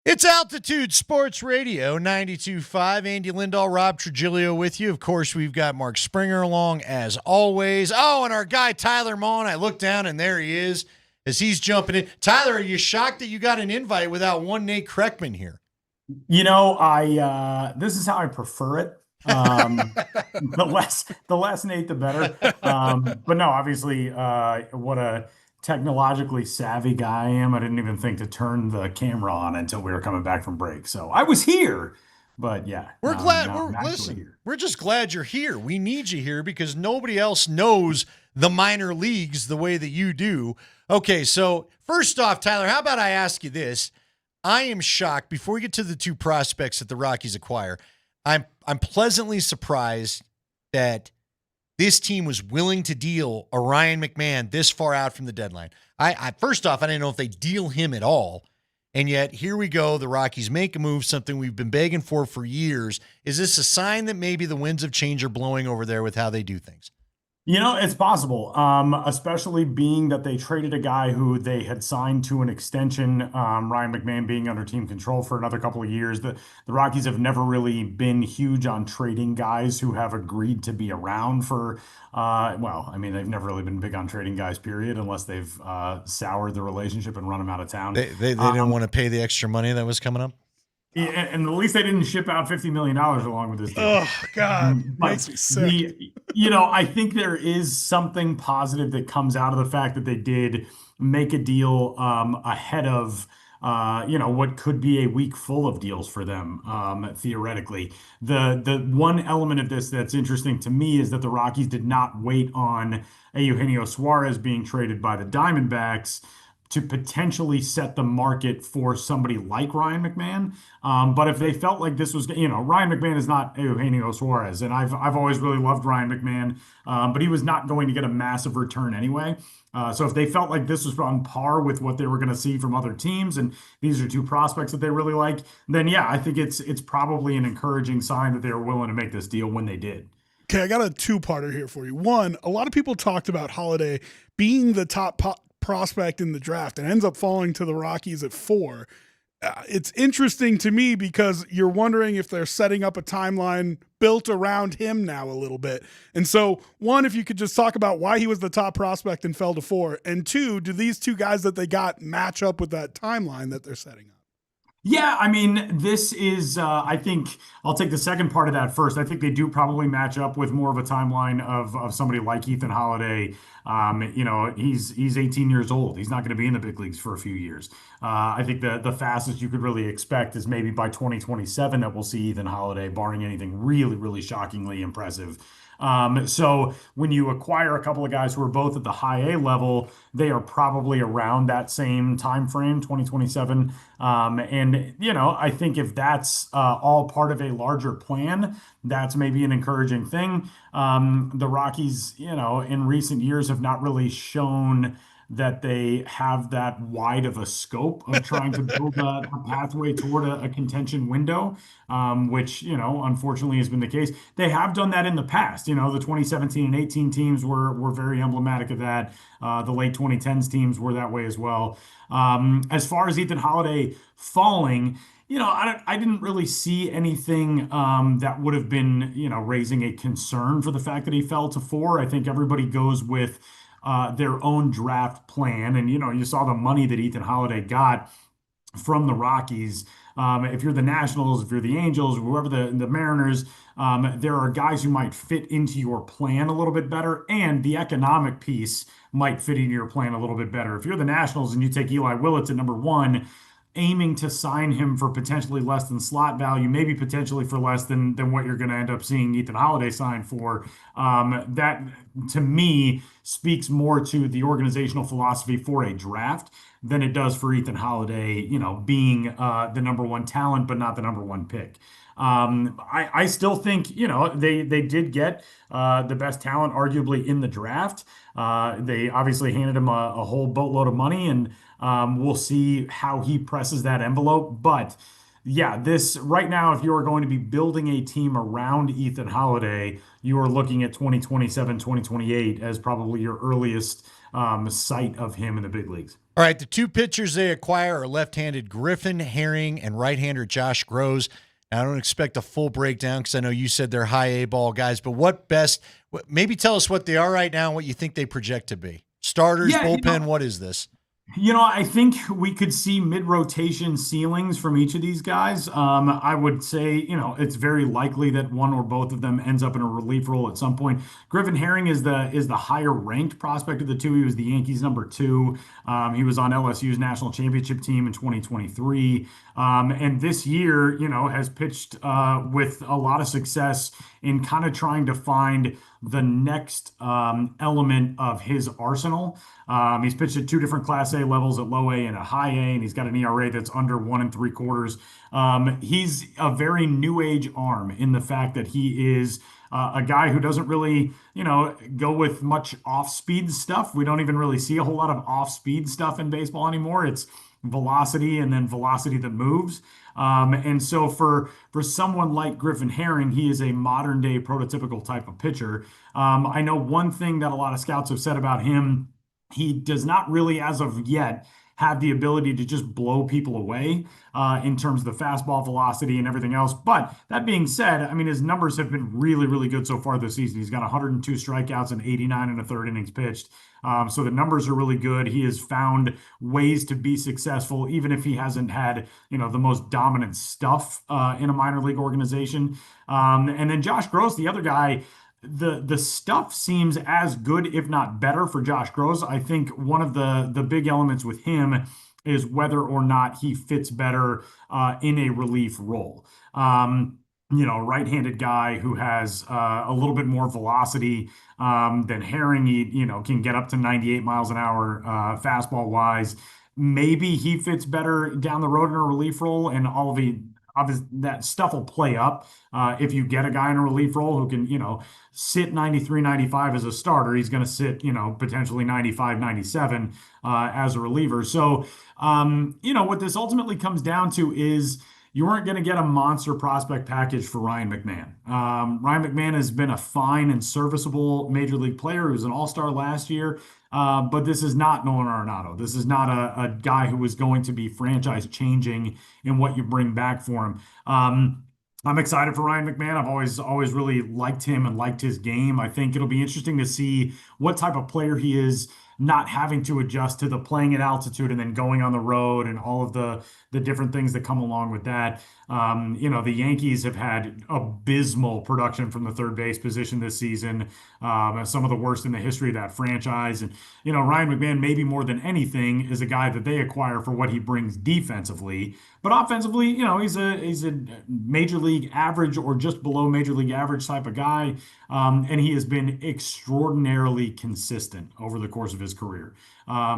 It's Altitude Sports Radio 92.5. Andy Lindahl, Rob Trujillo with you. Of course, we've got Mark Springer along as always. Oh, and our guy Tyler Maughan. I look down and there he is as he's jumping in. Tyler, are you shocked that you got an invite without one Nate Kreckman here? You know, this is how I prefer it. The less Nate, the better. But no, obviously, what a technologically savvy guy I am. I didn't even think to turn the camera on until we were coming back from break. So I was here, but yeah. We're just glad you're here. We need you here because nobody else knows the minor leagues the way that you do. Okay, so first off, Tyler, how about I ask you this? I am shocked, before we get to the two prospects that the Rockies acquire, I'm pleasantly surprised that this team was willing to deal a Ryan McMahon this far out from the deadline. I first off, I didn't know if they deal him at all. And yet, here we go. The Rockies make a move, something we've been begging for years. Is this a sign that maybe the winds of change are blowing over there with how they do things? It's possible, especially being that they traded a guy who they had signed to an extension, Ryan McMahon being under team control for another couple of years. The Rockies have never really been huge on trading guys who have agreed to be around for, they've never really been big on trading guys, period, unless they've soured the relationship and run them out of town. They didn't want to pay the extra money that was coming up? Yeah, and at least they didn't ship out $50 million along with this deal. Oh, God. Makes me sick. I think there is something positive that comes out of the fact that they did make a deal ahead of what could be a week full of deals for them, theoretically. The one element of this that's interesting to me is that the Rockies did not wait on Eugenio Suarez being traded by the Diamondbacks to potentially set the market for somebody like Ryan McMahon. But if they felt like this was, Ryan McMahon is not Eugenio Suarez, and I've always really loved Ryan McMahon, but he was not going to get a massive return anyway. So if they felt like this was on par with what they were going to see from other teams, and these are two prospects that they really like, then yeah, I think it's probably an encouraging sign that they were willing to make this deal when they did. Okay, I got a two-parter here for you. One, a lot of people talked about Holiday being the top prospect in the draft and ends up falling to the Rockies at 4. It's interesting to me because you're wondering if they're setting up a timeline built around him now a little bit. And so, one, if you could just talk about why he was the top prospect and fell to 4. And 2, do these two guys that they got match up with that timeline that they're setting up? Yeah, this is, I think I'll take the second part of that first. I think they do probably match up with more of a timeline of somebody like Ethan Holiday. He's 18 years old. He's not going to be in the big leagues for a few years. I think the fastest you could really expect is maybe by 2027 that we'll see Ethan Holiday, barring anything really, really shockingly impressive. So when you acquire a couple of guys who are both at the high A level, they are probably around that same time frame, 2027. I think if that's all part of a larger plan, that's maybe an encouraging thing. The Rockies, in recent years have not really shown that they have that wide of a scope of trying to build a pathway toward a contention window, which, unfortunately has been the case. They have done that in the past. The 2017 and 18 teams were very emblematic of that. The late 2010s teams were that way as well. As far as Ethan Holiday falling, I didn't really see anything that would have been, raising a concern for the fact that he fell to 4. I think everybody goes with their own draft plan. And, you saw the money that Ethan Holiday got from the Rockies. If you're the Nationals, if you're the Angels, whoever the Mariners, there are guys who might fit into your plan a little bit better, and the economic piece might fit into your plan a little bit better. If you're the Nationals and you take Eli Willits at number 1, aiming to sign him for potentially less than slot value, maybe potentially for less than what you're going to end up seeing Ethan Holiday sign for. That, to me, speaks more to the organizational philosophy for a draft than it does for Ethan Holiday, being the number 1 talent, but not the number 1 pick. I still think, they did get the best talent arguably in the draft. They obviously handed him a whole boatload of money, and we'll see how he presses that envelope. But yeah, this right now, if you are going to be building a team around Ethan Holiday, you are looking at 2027, 2028 as probably your earliest sight of him in the big leagues. All right, the two pitchers they acquire are left-handed Griffin Herring and right-hander Josh Groves. Now, I don't expect a full breakdown because I know you said they're high A ball guys, but maybe tell us what they are right now and what you think they project to be. Starters, bullpen, what is this? I think we could see mid-rotation ceilings from each of these guys. I would say, it's very likely that one or both of them ends up in a relief role at some point. Griffin Herring is the higher ranked prospect of the two. He was the Yankees' number 2. He was on LSU's national championship team in 2023. And this year, has pitched with a lot of success in kind of trying to find the next element of his arsenal. He's pitched at 2 different Class A levels, at low A and a high A, and he's got an ERA that's under 1 3/4. He's a very new age arm in the fact that he is a guy who doesn't really, go with much off-speed stuff. We don't even really see a whole lot of off-speed stuff in baseball anymore. It's velocity and then velocity that moves. And so for someone like Griffin Herring, he is a modern day prototypical type of pitcher. I know one thing that a lot of scouts have said about him, he does not really, as of yet, have the ability to just blow people away in terms of the fastball velocity and everything else. But that being said, I mean, his numbers have been really, really good so far this season. He's got 102 strikeouts and 89 1/3 innings pitched. So the numbers are really good. He has found ways to be successful, even if he hasn't had, the most dominant stuff in a minor league organization. And then Josh Gross, the other guy, the stuff seems as good, if not better, for Josh Gross. I think one of the big elements with him is whether or not he fits better in a relief role. Right-handed guy who has a little bit more velocity than Herring. He, can get up to 98 miles an hour fastball wise. Maybe he fits better down the road in a relief role, and all of that stuff will play up if you get a guy in a relief role who can, sit 93, 95 as a starter. He's going to sit, potentially 95, 97 as a reliever. So, what this ultimately comes down to is you weren't going to get a monster prospect package for Ryan McMahon. Ryan McMahon has been a fine and serviceable major league player. He was an all-star last year. But this is not Nolan Arenado. This is not a guy who is going to be franchise changing in what you bring back for him. I'm excited for Ryan McMahon. I've always really liked him and liked his game. I think it'll be interesting to see what type of player he is, not having to adjust to the playing at altitude and then going on the road and all of the different things that come along with that. The Yankees have had abysmal production from the third base position this season, some of the worst in the history of that franchise. And, Ryan McMahon, maybe more than anything, is a guy that they acquire for what he brings defensively. But offensively, he's a major league average or just below major league average type of guy. And he has been extraordinarily consistent over the course of his career.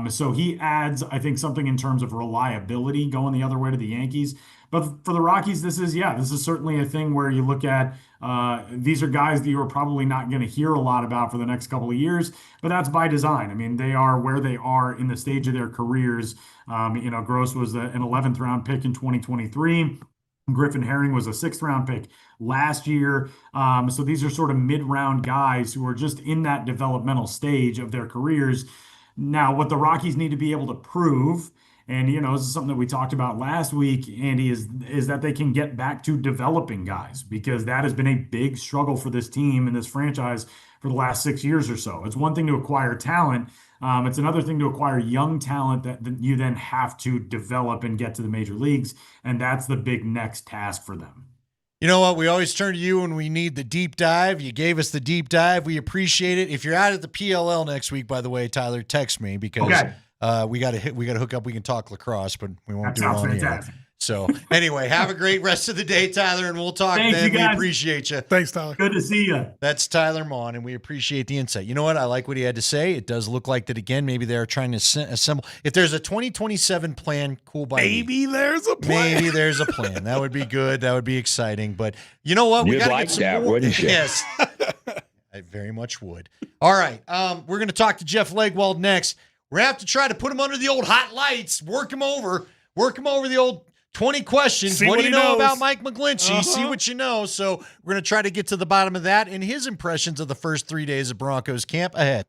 So he adds, I think, something in terms of reliability going the other way to the Yankees. But for the Rockies, this is certainly a thing where you look at, these are guys that you're probably not going to hear a lot about for the next couple of years, but that's by design. I mean, they are where they are in the stage of their careers. Gross was an 11th round pick in 2023. Griffin Herring was a 6th round pick last year. So these are sort of mid-round guys who are just in that developmental stage of their careers. Now, what the Rockies need to be able to prove, and this is something that we talked about last week, Andy, is that they can get back to developing guys, because that has been a big struggle for this team and this franchise for the last 6 years or so. It's one thing to acquire talent. It's another thing to acquire young talent that you then have to develop and get to the major leagues. And that's the big next task for them. You know what? We always turn to you when we need the deep dive. You gave us the deep dive. We appreciate it. If you're out at the PLL next week, by the way, Tyler, text me, because we got to hook up. We can talk lacrosse, but we won't do it on the air. So anyway, have a great rest of the day, Tyler, and we'll talk then. We appreciate you. Thanks, Tyler. Good to see you. That's Tyler Maughan, and we appreciate the insight. You know what? I like what he had to say. It does look like that, again, maybe they're trying to assemble. If there's a 2027 plan, cool by Maybe there's a plan. Maybe there's a plan. That would be good. That would be exciting. But you know what? We got to get some more. Wouldn't you? Yes. I very much would. All right. We're going to talk to Jeff Legwold next. We're going to have to try to put him under the old hot lights, work him over the old 20 questions. See what do you know knows. about Mike McGlinchey? See what you know. So we're going to try to get to the bottom of that and his impressions of the first 3 days of Broncos camp ahead.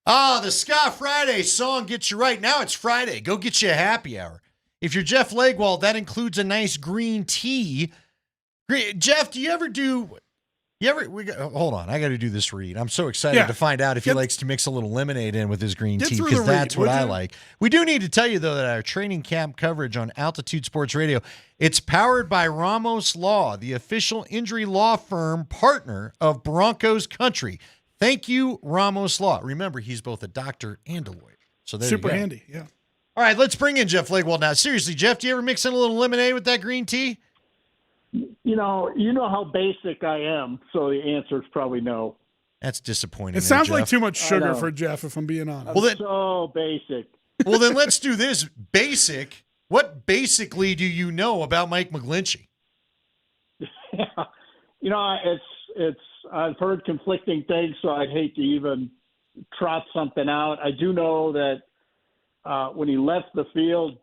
The Ska Friday song gets you right. Now it's Friday. Go get you a happy hour. If you're Jeff Legwald, that includes a nice green tea. Jeff, do you ever do... hold on, I got to do this read. I'm so excited to find out if he likes to mix a little lemonade in with his green tea, because that's what I like. We do need to tell you, though, that our training camp coverage on Altitude Sports Radio, it's powered by Ramos Law, the official injury law firm partner of Broncos Country. Thank you, Ramos Law. Remember, he's both a doctor and a lawyer. So there Super you go. handy, yeah. All right, let's bring in Jeff Legwald now. Seriously, Jeff, do you ever mix in a little lemonade with that green tea? You know how basic I am, so the answer is probably no. That's disappointing. It sounds like too much sugar for Jeff, if I'm being honest. Well, so basic. Well, then let's do this. Basic. What basically do you know about Mike McGlinchey? You know, it's. I've heard conflicting things, so I'd hate to even trot something out. I do know that when he left the field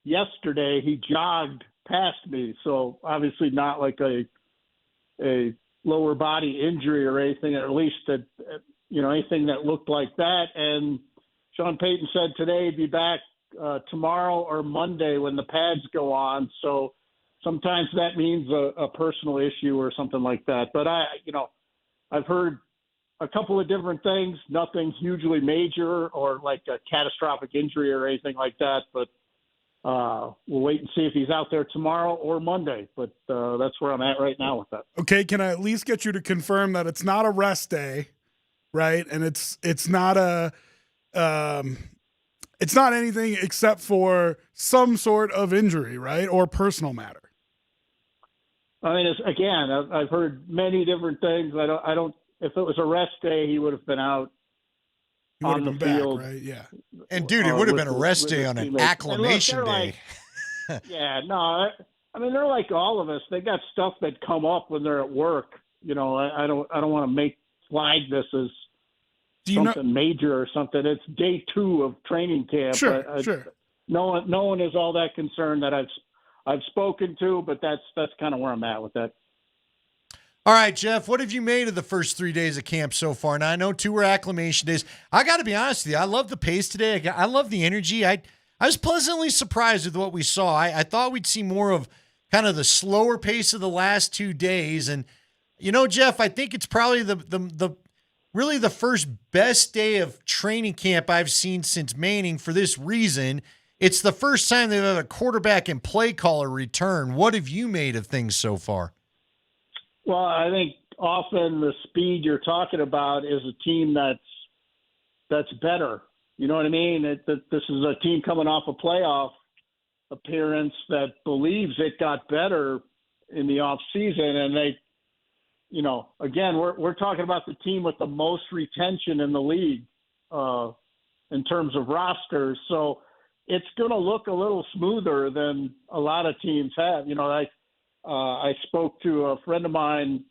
yesterday, he jogged past me, so obviously not like a lower body injury or anything, or at least that anything that looked like that. And Shawn Payton said today he'd be back tomorrow or Monday when the pads go on. So sometimes that means a personal issue or something like that. But I've heard a couple of different things, nothing hugely major or like a catastrophic injury or anything like that. But we'll wait and see if he's out there tomorrow or Monday. But that's where I'm at right now with that. Okay, can I at least get you to confirm that it's not a rest day, right? And it's not it's not anything except for some sort of injury, right, or personal matter. I mean, I've heard many different things. I don't. If it was a rest day, he would have been out on the field, back, right? Yeah. And dude, it would have been a rest day on an acclimation day. Yeah, no. I mean, they're like all of us. They got stuff that come up when they're at work. I don't want to flag this as something major or something. It's day 2 of training camp. Sure. No one is all that concerned that I've spoken to, but that's kind of where I'm at with that. All right, Jeff, what have you made of the first 3 days of camp so far? Now, I know 2 were acclimation days. I got to be honest with you. I love the pace today. I love the energy. I was pleasantly surprised with what we saw. I thought we'd see more of kind of the slower pace of the last 2 days. And, Jeff, I think it's probably really the first best day of training camp I've seen since Manning for this reason. It's the first time they've had a quarterback and play caller return. What have you made of things so far? Well, I think often the speed you're talking about is a team that's better. You know what I mean? This is a team coming off a playoff appearance that believes it got better in the off season, and they, again, we're talking about the team with the most retention in the league in terms of rosters. So it's going to look a little smoother than a lot of teams have. I spoke to a friend of mine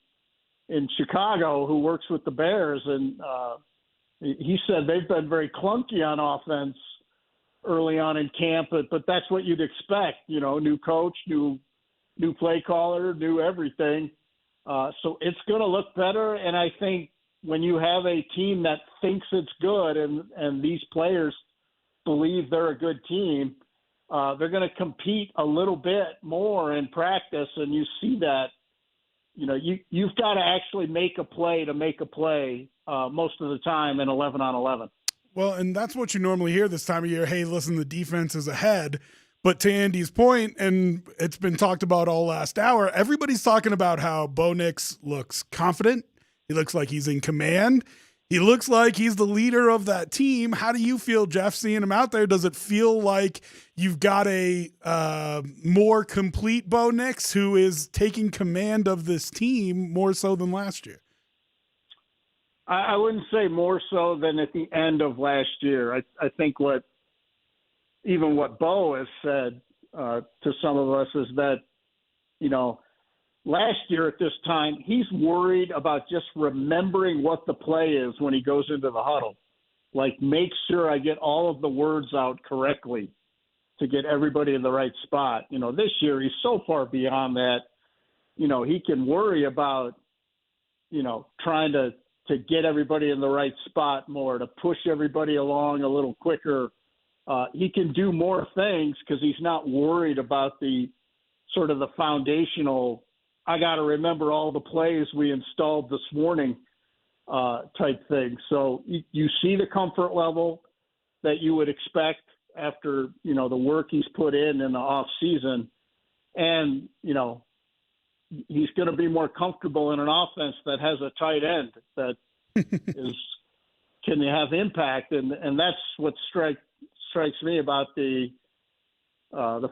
in Chicago who works with the Bears, and he said they've been very clunky on offense early on in camp, but that's what you'd expect. New coach, new play caller, new everything. So it's going to look better, and I think when you have a team that thinks it's good and these players believe they're a good team, they're going to compete a little bit more in practice, and you see that. You've got to actually make a play to make a play most of the time in 11-on-11. Well, and that's what you normally hear this time of year. Hey, listen, the defense is ahead. But to Andy's point, and it's been talked about all last hour, everybody's talking about how Bo Nix looks confident. He looks like he's in command. He looks like he's the leader of that team. How do you feel, Jeff, seeing him out there? Does it feel like you've got a more complete Bo Nix who is taking command of this team more so than last year? I wouldn't say more so than at the end of last year. I think what Bo has said to some of us is that, last year at this time, he's worried about just remembering what the play is when he goes into the huddle. Like, make sure I get all of the words out correctly to get everybody in the right spot. This year he's so far beyond that. He can worry about, trying to to get everybody in the right spot more, to push everybody along a little quicker. He can do more things because he's not worried about the sort of the foundational, I got to remember all the plays we installed this morning type thing. So you see the comfort level that you would expect after, the work he's put in the off season. And, he's going to be more comfortable in an offense that has a tight end that can have impact. And that's what strikes me about the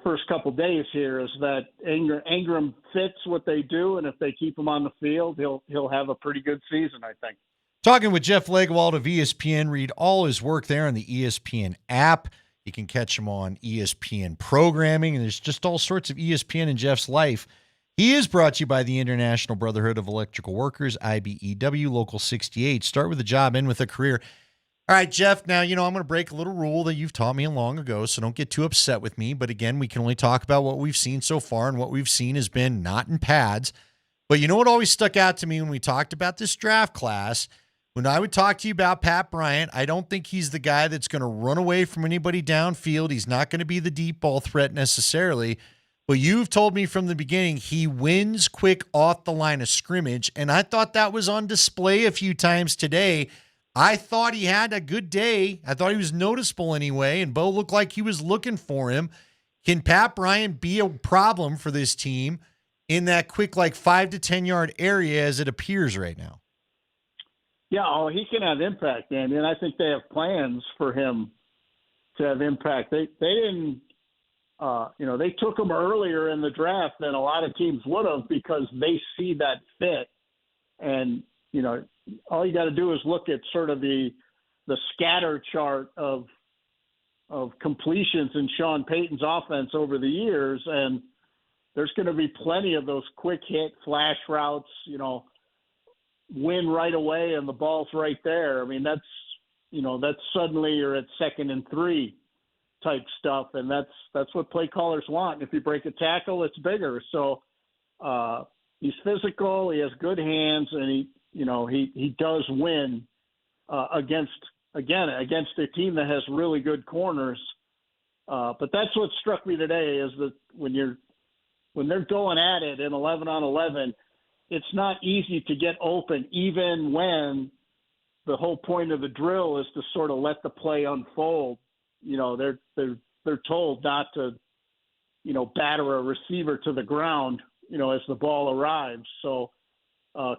first couple days here is that Ingram fits what they do. And if they keep him on the field, he'll have a pretty good season, I think. Talking with Jeff Legwald of ESPN. Read all his work there on the ESPN app. You can catch him on ESPN programming, and there's just all sorts of ESPN in Jeff's life. He is brought to you by the International Brotherhood of Electrical Workers, IBEW, Local 68. Start with a job, end with a career. All right, Jeff, now, I'm going to break a little rule that you've taught me long ago, so don't get too upset with me. But again, we can only talk about what we've seen so far, and what we've seen has been not in pads. But what always stuck out to me when we talked about this draft class, when I would talk to you about Pat Bryant, I don't think he's the guy that's going to run away from anybody downfield. He's not going to be the deep ball threat necessarily. But you've told me from the beginning he wins quick off the line of scrimmage, and I thought that was on display a few times today. I thought he had a good day. I thought he was noticeable anyway, and Bo looked like he was looking for him. Can Pat Bryant be a problem for this team in that quick 5 to 10 yard area as it appears right now? Yeah, he can have impact, Andy, and I think they have plans for him to have impact. They didn't, they took him earlier in the draft than a lot of teams would have because they see that fit. And, all you got to do is look at sort of the scatter chart of completions in Shawn Payton's offense over the years, and there's going to be plenty of those quick hit flash routes, win right away and the ball's right there. I mean, that's suddenly you're at 2nd and 3 type stuff. And that's what play callers want. If you break a tackle, it's bigger. So he's physical. He has good hands, and he does win against a team that has really good corners. But that's what struck me today is that when they're going at it in 11 on 11, it's not easy to get open, even when the whole point of the drill is to sort of let the play unfold. They're told not to, batter a receiver to the ground, as the ball arrives. So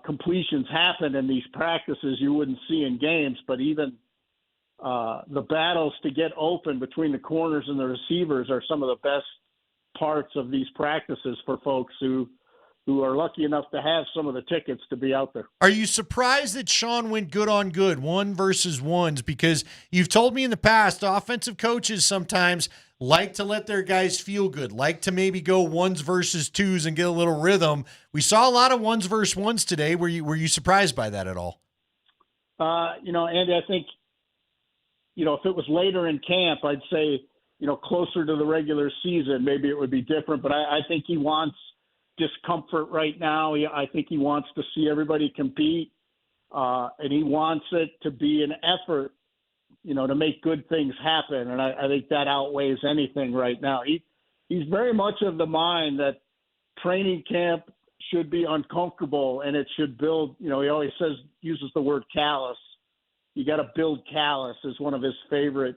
completions happen in these practices you wouldn't see in games, but even the battles to get open between the corners and the receivers are some of the best parts of these practices for folks who are lucky enough to have some of the tickets to be out there. Are you surprised that Shawn went good on good, 1 versus 1s? Because you've told me in the past, offensive coaches sometimes like to let their guys feel good, like to maybe go 1s versus 2s and get a little rhythm. We saw a lot of 1s versus 1s today. Were you surprised by that at all? Andy, I think, if it was later in camp, I'd say, closer to the regular season, maybe it would be different. But I think he wants discomfort right now. I think he wants to see everybody compete, and he wants it to be an effort, to make good things happen. And I think that outweighs anything right now. He's very much of the mind that training camp should be uncomfortable and it should build, he always uses the word callous. You got to build callous is one of his favorite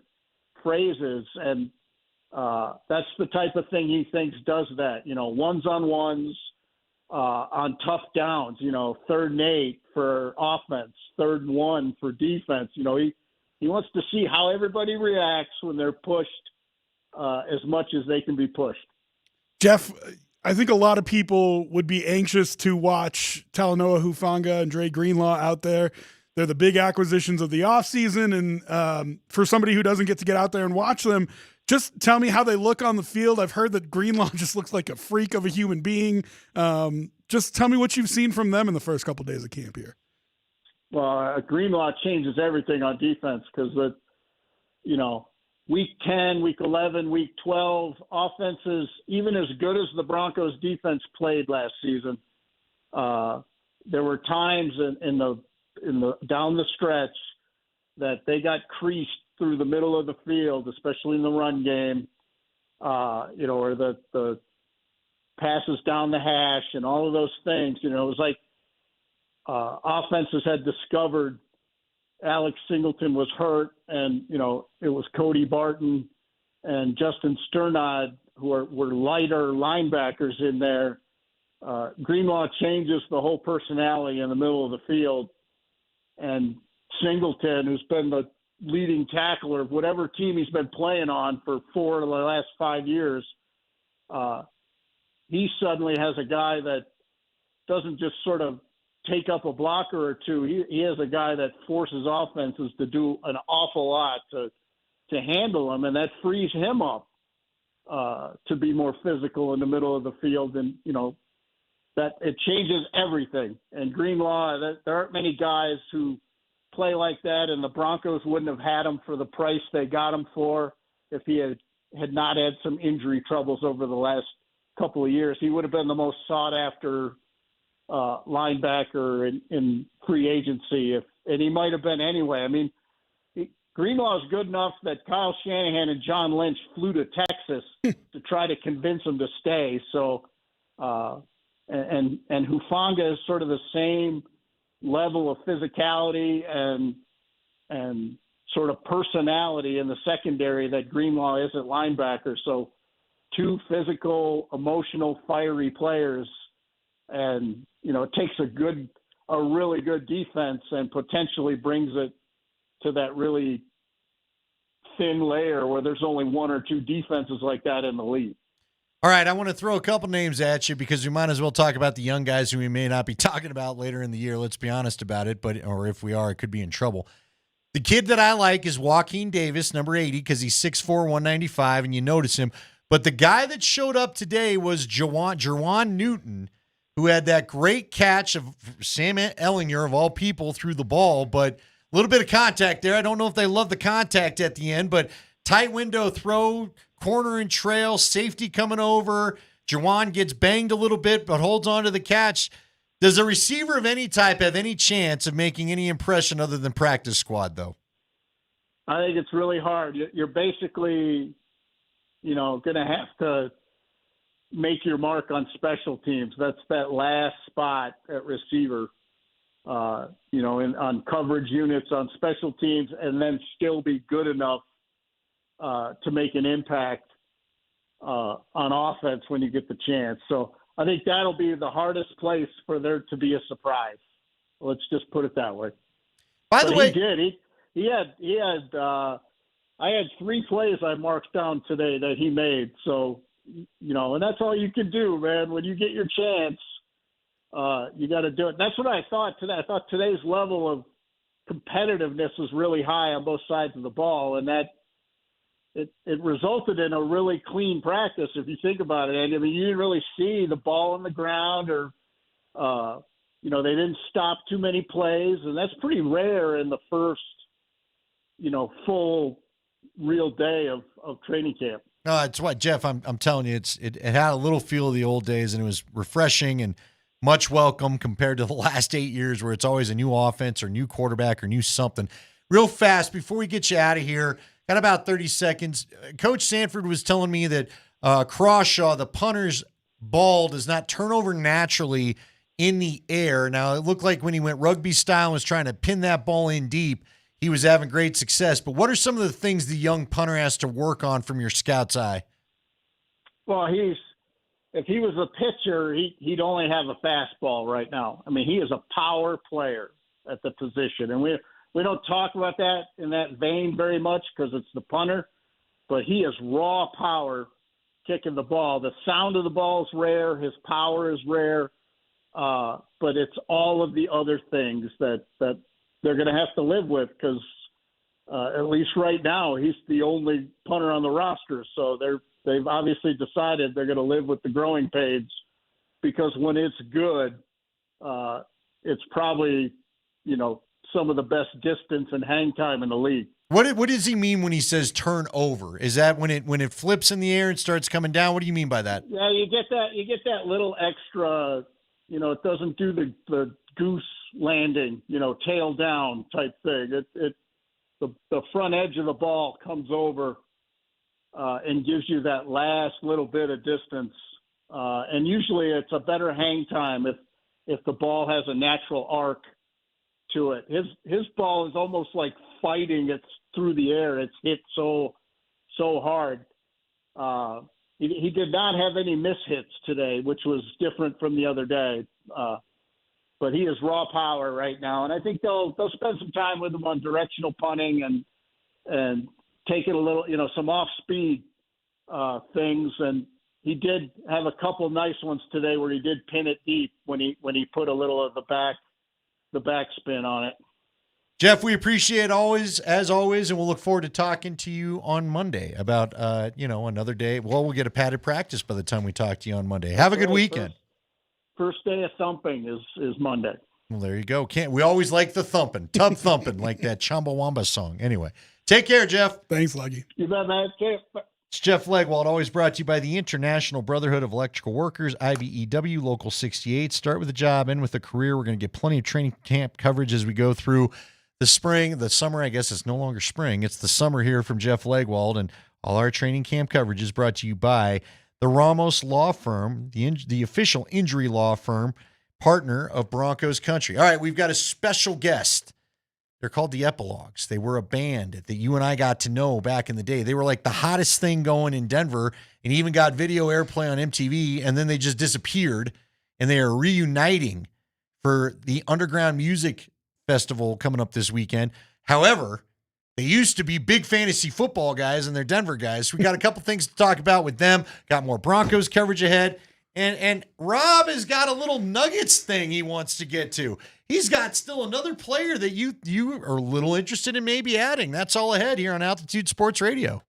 phrases. And that's the type of thing he thinks does that, 1s-on-1s on tough downs, 3rd and 8 for offense, 3rd and 1 for defense. He wants to see how everybody reacts when they're pushed as much as they can be pushed. Jeff, I think a lot of people would be anxious to watch Talanoa Hufanga and Dre Greenlaw out there. They're the big acquisitions of the offseason. And for somebody who doesn't get to get out there and watch them, just tell me how they look on the field. I've heard that Greenlaw just looks like a freak of a human being. Just tell me what you've seen from them in the first couple of days of camp here. Well, Greenlaw changes everything on defense because, week 10, week 11, week 12, offenses, even as good as the Broncos defense played last season, there were times in down the stretch that they got creased through the middle of the field, especially in the run game, or the passes down the hash and all of those things. It was like offenses had discovered Alex Singleton was hurt, and, it was Cody Barton and Justin Sternad who were lighter linebackers in there. Greenlaw changes the whole personality in the middle of the field, and Singleton, who's been the leading tackler of whatever team he's been playing on for 4 of the last 5 years, he suddenly has a guy that doesn't just sort of take up a blocker or two. He has a guy that forces offenses to do an awful lot to handle him, and that frees him up to be more physical in the middle of the field. And, that it changes everything. And Greenlaw, there aren't many guys who play like that, and the Broncos wouldn't have had him for the price they got him for if he had not had some injury troubles over the last couple of years. He would have been the most sought-after linebacker in free agency, and he might have been anyway. I mean, Greenlaw is good enough that Kyle Shanahan and John Lynch flew to Texas to try to convince him to stay. So, and Hufanga is sort of the same level of physicality and sort of personality in the secondary that Greenlaw is at linebacker. So, two physical, emotional, fiery players, and it takes a really good defense and potentially brings it to that really thin layer where there's only one or two defenses like that in the league. All right, I want to throw a couple names at you because we might as well talk about the young guys who we may not be talking about later in the year. Let's be honest about it, or if we are, it could be in trouble. The kid that I like is Joaquin Davis, number 80, because he's 6'4", 195, and you notice him. But the guy that showed up today was Jerwan Newton, who had that great catch of Sam Ellinger, of all people, threw the ball, but a little bit of contact there. I don't know if they love the contact at the end, but tight window throw, corner and trail, safety coming over. Jerwan gets banged a little bit, but holds on to the catch. Does a receiver of any type have any chance of making any impression other than practice squad, though? I think it's really hard. You're basically, going to have to make your mark on special teams. That's that last spot at receiver, on coverage units on special teams, and then still be good enough to make an impact on offense when you get the chance. So I think that'll be the hardest place for there to be a surprise. Let's just put it that way. By the way, he had I had 3 plays I marked down today that he made. So, and that's all you can do, man. When you get your chance, you got to do it. That's what I thought today. I thought today's level of competitiveness was really high on both sides of the ball, and that it resulted in a really clean practice, if you think about it. And I mean, you didn't really see the ball on the ground, or they didn't stop too many plays, and that's pretty rare in the first, full real day of training camp. No, it's what, Jeff, I'm telling you, it had a little feel of the old days, and it was refreshing and much welcome compared to the last 8 years where it's always a new offense or new quarterback or new something. Real fast, before we get you out of here, got about 30 seconds. Coach Sanford was telling me that Crawshaw, the punter's ball, does not turn over naturally in the air. Now, it looked like when he went rugby style and was trying to pin that ball in deep, he was having great success. But what are some of the things the young punter has to work on from your scout's eye? Well, if he was a pitcher, he'd only have a fastball right now. I mean, he is a power player at the position. And we don't talk about that in that vein very much because it's the punter, but he is raw power kicking the ball. The sound of the ball is rare. His power is rare. But it's all of the other things that they're going to have to live with because at least right now he's the only punter on the roster. So they've obviously decided they're going to live with the growing pains because when it's good, it's probably, some of the best distance and hang time in the league. What does he mean when he says turn over? Is that when it flips in the air and starts coming down? What do you mean by that? Yeah, you get that little extra, it doesn't do the goose landing, tail down type thing. The front edge of the ball comes over and gives you that last little bit of distance. And usually it's a better hang time if the ball has a natural arc to it. His ball is almost like fighting. It's through the air. It's hit so hard. He did not have any mishits today, which was different from the other day. But he is raw power right now, and I think they'll spend some time with him on directional punting and taking a little, some off speed things. And he did have a couple nice ones today where he did pin it deep when he put a little of the back spin on it. Jeff, we appreciate as always, and we'll look forward to talking to you on Monday about another day. Well, we'll get a padded practice by the time we talk to you on Monday. Have a good weekend. First day of thumping is Monday. Well, there you go. We always like the thumping, tub thumping, like that Chumbawamba song. Anyway, take care, Jeff. Thanks, Lucky. You bet, man. It's Jeff Legwald, always brought to you by the International Brotherhood of Electrical Workers, IBEW, Local 68. Start with a job, end with a career. We're going to get plenty of training camp coverage as we go through the summer. I guess it's no longer spring. It's the summer here from Jeff Legwald, and all our training camp coverage is brought to you by the Ramos Law Firm, the official injury law firm, partner of Broncos Country. All right, we've got a special guest. They're called TheEpilogues. They were a band that you and I got to know back in the day. They were like the hottest thing going in Denver and even got video airplay on MTV, and then they just disappeared, and they are reuniting for the Underground Music Festival coming up this weekend. However, they used to be big fantasy football guys, and they're Denver guys. So we got a couple things to talk about with them. Got more Broncos coverage ahead. And Rob has got a little Nuggets thing he wants to get to. He's got still another player that you are a little interested in maybe adding. That's all ahead here on Altitude Sports Radio.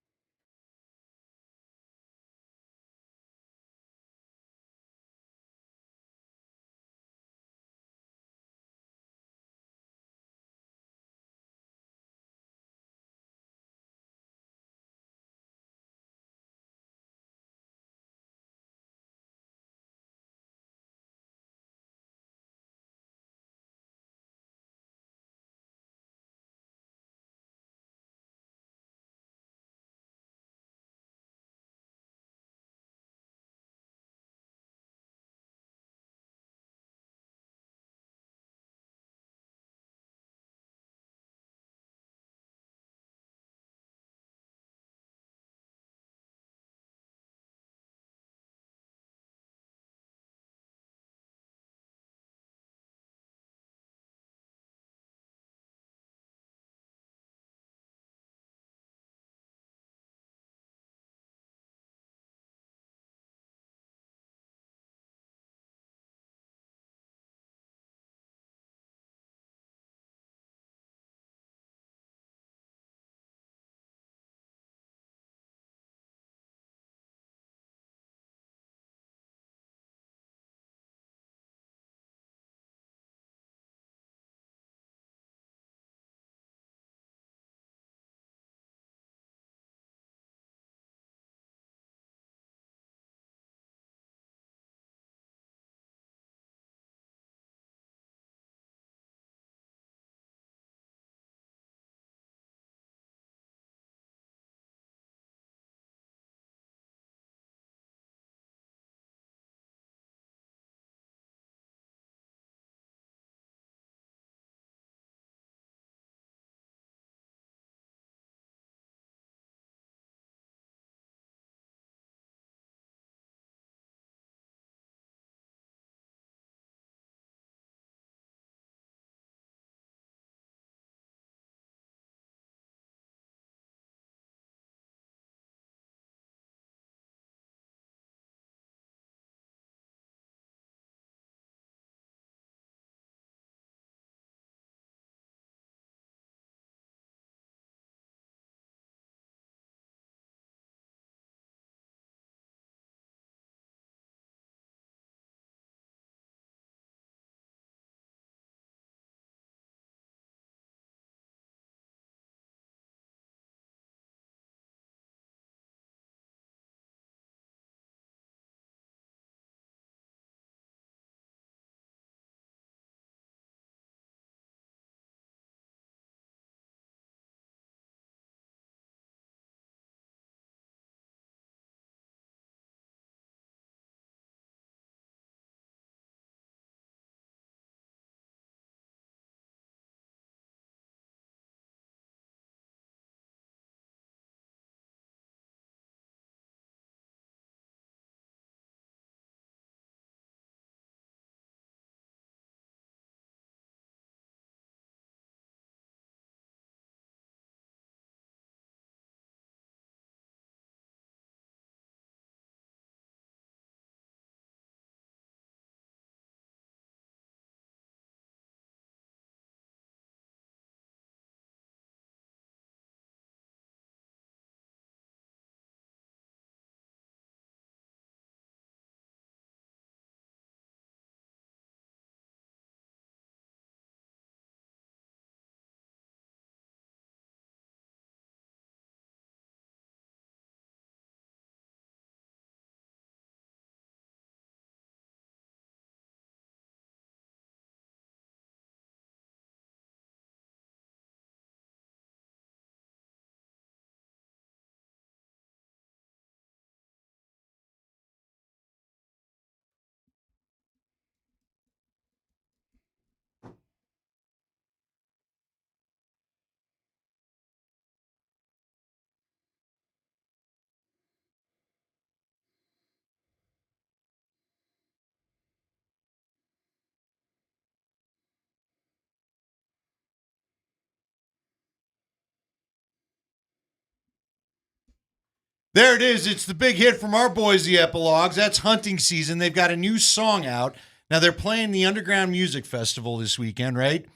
There it is. It's the big hit from our boys, the Epilogues. That's hunting season. They've got a new song out. Now, they're playing the Underground Music Festival this weekend, right?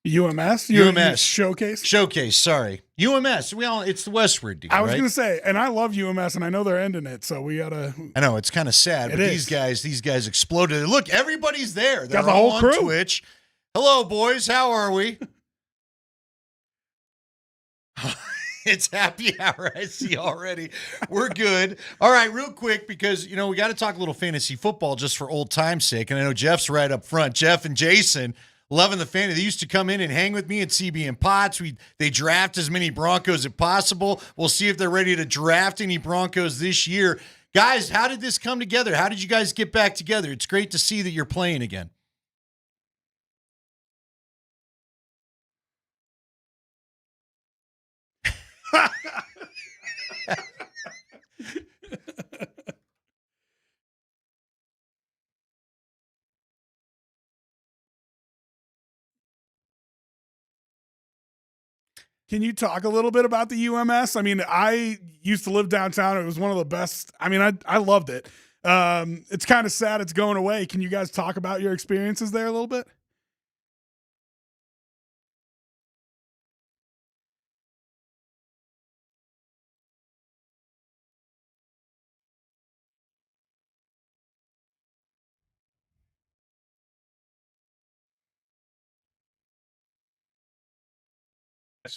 UMS showcase. Sorry, UMS. It's the Westward deal. I was right? gonna say, and I love UMS, and I know they're ending it, so we gotta. I know it's kind of sad, but these guys exploded. Look, everybody's there. They're got the all whole on crew. Twitch. Hello, boys. How are we? It's happy hour. I see already. We're good. All right, real quick, because, we got to talk a little fantasy football just for old time's sake. And I know Jeff's right up front. Jeff and Jason loving the fantasy. They used to come in and hang with me at CB and Potts. They draft as many Broncos as possible. We'll see if they're ready to draft any Broncos this year. Guys, how did this come together? How did you guys get back together? It's great to see that you're playing again. Can you talk a little bit about the UMS? I mean, I used to live downtown. It was one of the best. I mean, I loved it. It's kind of sad it's going away. Can you guys talk about your experiences there a little bit?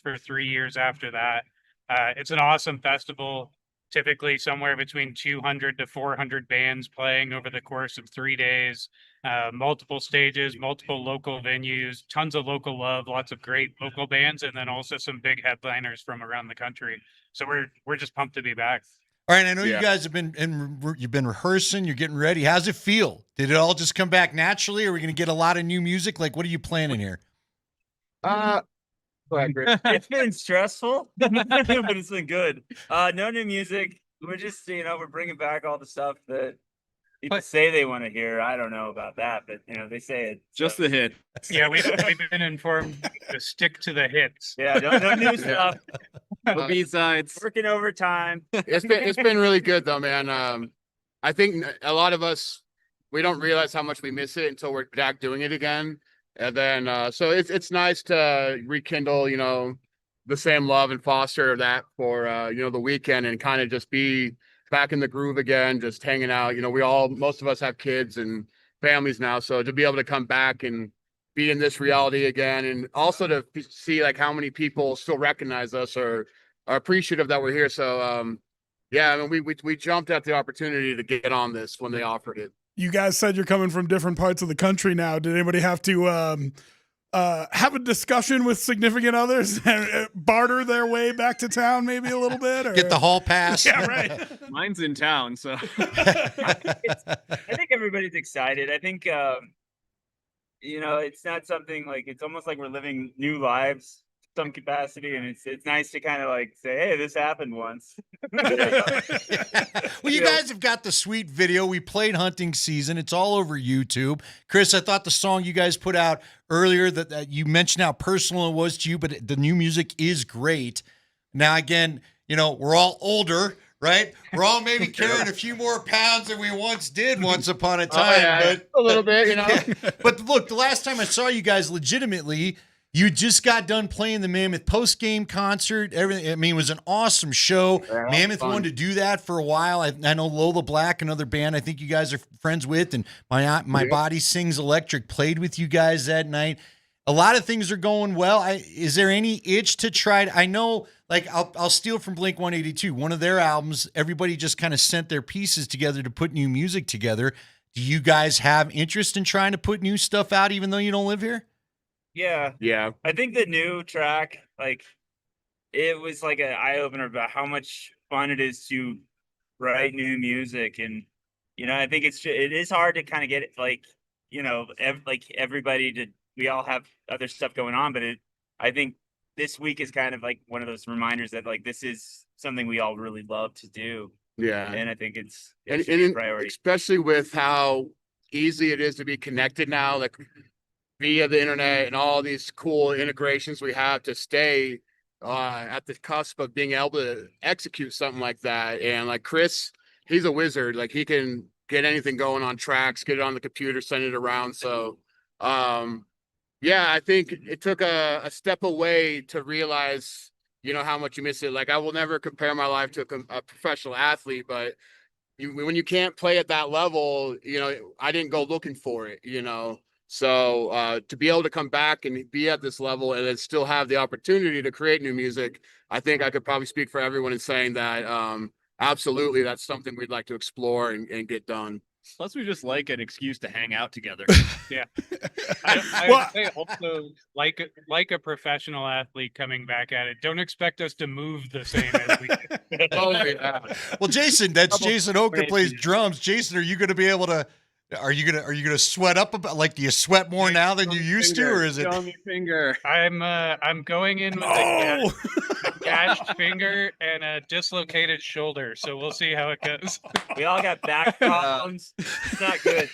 For 3 years after that. It's an awesome festival, typically somewhere between 200 to 400 bands playing over the course of 3 days, multiple stages, multiple local venues, tons of local love, lots of great local bands, and then also some big headliners from around the country. So we're just pumped to be back. All right, I know you guys have you've been rehearsing, you're getting ready. How's it feel? Did it all just come back naturally? Or are we going to get a lot of new music? Like, what are you planning here? Go ahead, Chris. It's been stressful, but it's been good. No new music. We're just, we're bringing back all the stuff that people say they want to hear. I don't know about that, but they say it. Just the hit. Yeah, we've been informed to stick to the hits. Yeah, no new stuff. No B-sides. Working overtime. It's been really good though, man. I think a lot of us, we don't realize how much we miss it until we're back doing it again. And then, so it's nice to rekindle, the same love and foster that for, the weekend and kind of just be back in the groove again, just hanging out. Most of us have kids and families now. So to be able to come back and be in this reality again, and also to see like how many people still recognize us or are appreciative that we're here. So, yeah, I mean, we jumped at the opportunity to get on this when they offered it. You guys said you're coming from different parts of the country now. Did anybody have to have a discussion with significant others and barter their way back to town maybe a little bit? Or? Get the hall pass. Yeah, right. Mine's in town, so. I think everybody's excited. I think, it's not something like, it's almost like we're living new lives. Some capacity, and it's nice to kind of like say, hey, this happened once. Well, you guys have got the sweet video. We played hunting season. It's all over YouTube. Chris, I thought the song you guys put out earlier that you mentioned how personal it was to you, but the new music is great. Now, again, we're all older, right? We're all maybe carrying a few more pounds than we once did once upon a time. But a little bit, But look, the last time I saw you guys legitimately, you just got done playing the Mammoth post-game concert. Everything. I mean, it was an awesome show. Yeah, Mammoth wanted to do that for a while. I know Lola Black, another band I think you guys are friends with, and My Body Sings Electric played with you guys that night. A lot of things are going well. Is there any itch to try? I know, like, I'll steal from Blink-182. One of their albums, everybody just kind of sent their pieces together to put new music together. Do you guys have interest in trying to put new stuff out even though you don't live here? Yeah. I think the new track, like, it was like an eye opener about how much fun it is to write new music, and I think it is hard to kind of get it, like, everybody to. We all have other stuff going on, but I think this week is kind of like one of those reminders that like this is something we all really love to do. Yeah, and I think it's and a priority, especially with how easy it is to be connected now, like via the internet and all these cool integrations we have to stay at the cusp of being able to execute something like that. And like Chris, he's a wizard. Like he can get anything going on tracks, get it on the computer, send it around. So, yeah, I think it took a step away to realize, how much you miss it. Like I will never compare my life to a professional athlete, but when you can't play at that level, I didn't go looking for it, So to be able to come back and be at this level and then still have the opportunity to create new music, I think I could probably speak for everyone in saying that absolutely that's something we'd like to explore and get done. Plus, we just like an excuse to hang out together. Yeah. I would say also, like a professional athlete coming back at it, don't expect us to move the same as we did. Oh, yeah. Well, Jason, that's Jason Hoke that plays drums. Jason, are you going to be able to? Are you gonna sweat up about? Like, do you sweat more now than you used to, or is it? Show me finger. I'm going in with a gashed finger and a dislocated shoulder, so we'll see how it goes. We all got back problems. It's not good.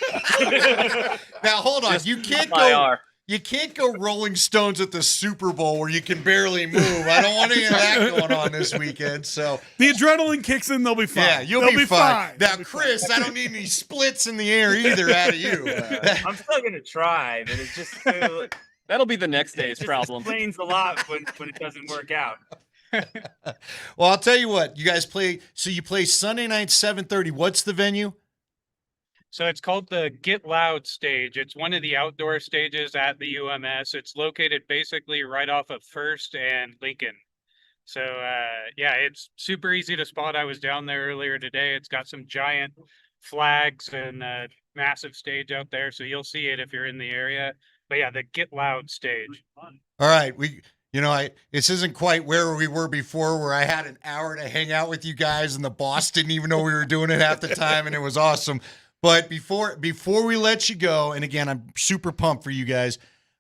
Now hold on, you can't go. You can't go Rolling Stones at the Super Bowl where you can barely move. I don't want any of that going on this weekend. So the adrenaline kicks in, they'll be fine. Yeah, you'll be fine. Now, Chris, I don't need any splits in the air either out of you. I'm still gonna try, but it's just that'll be the next day's problem. It explains a lot when it doesn't work out. Well, I'll tell you what. You guys play. So you play Sunday night 7:30. What's the venue? So it's called the Get Loud stage. It's one of the outdoor stages at the UMS. It's located basically right off of First and Lincoln. So, yeah, it's super easy to spot. I was down there earlier today. It's got some giant flags and a massive stage out there. So you'll see it if you're in the area. But yeah, the Get Loud stage. All right. This isn't quite where we were before, where I had an hour to hang out with you guys and the boss didn't even know we were doing it half the time, and it was awesome. But before we let you go, and again, I'm super pumped for you guys.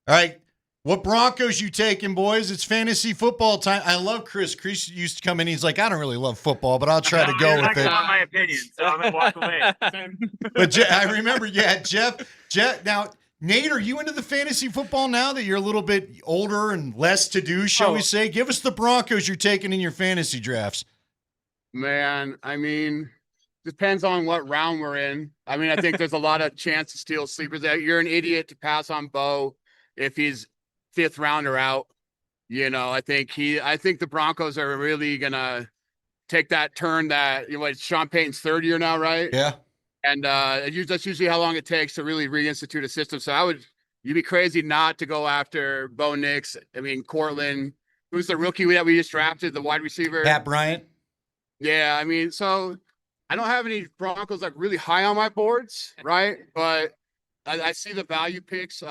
All right, what Broncos you taking, boys? It's fantasy football time. I love Chris. Chris used to come in. He's like, I don't really love football, but I'll try to go with it. Not my opinion, so I'm gonna walk away. But I remember, Jeff. Now, Nate, are you into the fantasy football now that you're a little bit older and less to do, shall we say? Give us the Broncos you're taking in your fantasy drafts. Man, I mean, depends on what round we're in. I mean, I think there's a lot of chance to steal sleepers. You're an idiot to pass on Bo if he's 5th rounder out. I think the Broncos are really gonna take that turn that it's Shawn Payton's 3rd year now, right? Yeah. And that's usually how long it takes to really reinstitute a system. So you'd be crazy not to go after Bo Nix. I mean, Cortland, who's the rookie that we just drafted, the wide receiver? Pat Bryant. Yeah, I mean, so I don't have any Broncos like really high on my boards, right? But I see the value picks.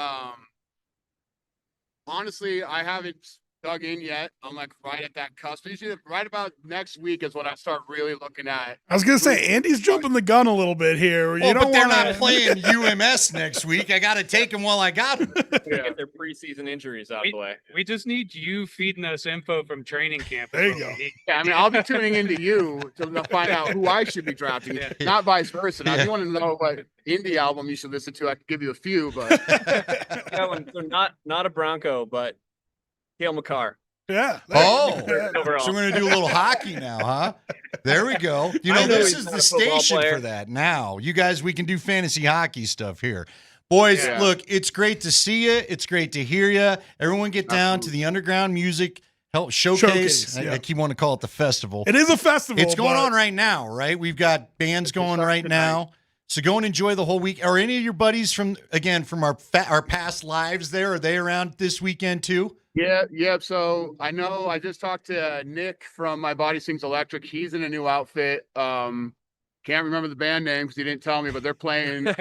Honestly, I haven't dug in yet. I'm like right at that cusp. Usually right about next week is when I start really looking at. I was gonna say Andy's jumping the gun a little bit here. But they're not playing UMS next week. I got to take them while I got them. Get their preseason injuries out of the way. We just need you feeding us info from training camp. There you go. Yeah, I mean, I'll be tuning into you to find out who I should be drafting, not vice versa. Now, if you want to know what indie album you should listen to, I could give you a few, but not a Bronco, but Cale McCarr. Yeah. So we're going to do a little hockey now, huh? There we go. This is the station for that now. You guys, we can do fantasy hockey stuff here. Boys, look, it's great to see you. It's great to hear you. Everyone get down to the Underground Music Showcase. I keep wanting to call it the festival. It is a festival. It's going on right now, right? We've got bands going right now. So go and enjoy the whole week. Are any of your buddies from our past lives there? Are they around this weekend too? Yeah. So I know I just talked to Nick from My Body Sings Electric. He's in a new outfit. Can't remember the band name because he didn't tell me, but they're playing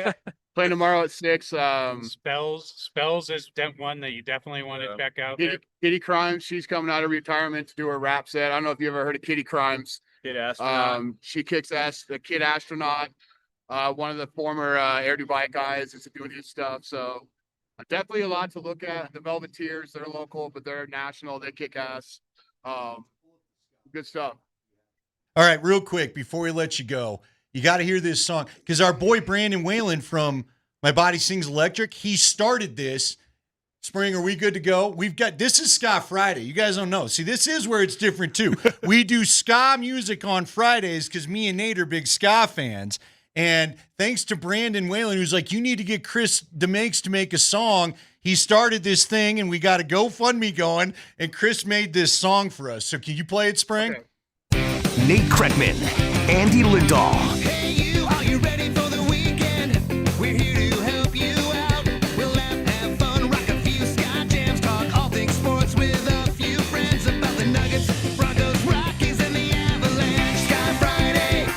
tomorrow at 6. Spells is one that you definitely want to check out. Kitty Crimes, she's coming out of retirement to do her rap set. I don't know if you ever heard of Kitty Crimes. Kid Astronaut. She kicks ass. The Kid Astronaut, one of the former Air Dubai guys, is doing his stuff. So definitely a lot to look at. The Velveteers, they're local, but they're national. They kick ass. Good stuff. All right, real quick, before we let you go, you got to hear this song because our boy Brandon Whalen from My Body Sings Electric, he started this. Spring, are we good to go? This is Ska Friday. You guys don't know. See, this is where it's different too. We do ska music on Fridays because me and Nate are big ska fans. And thanks to Brandon Whalen, who's like, you need to get Chris DeMakes to make a song. He started this thing, and we got a GoFundMe going, and Chris made this song for us. So can you play it, Spring? Okay. Nate Kreckman, Andy Lindahl. Hey, you, are you ready for the weekend? We're here to help you out. We'll laugh, have fun, rock a few ska jams, talk all things sports with a few friends about the Nuggets, Broncos, Rockies, and the Avalanche. Ska Friday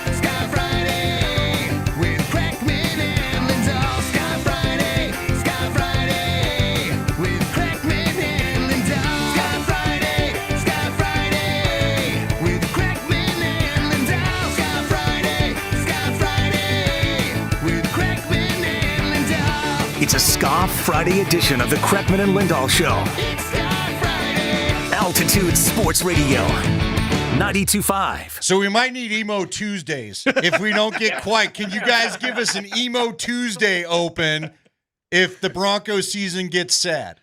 with Kreckman and Lindahl. Ska Friday with Kreckman and Lindahl. Ska Friday with Kreckman and Lindahl. Ska Friday with Kreckman and Lindahl. It's a Ska Friday edition of the Kreckman and Lindahl Show. It's Ska Friday. Altitude Sports Radio, 92.5. So we might need Emo Tuesdays if we don't get quite. Can you guys give us an Emo Tuesday open if the Broncos season gets sad?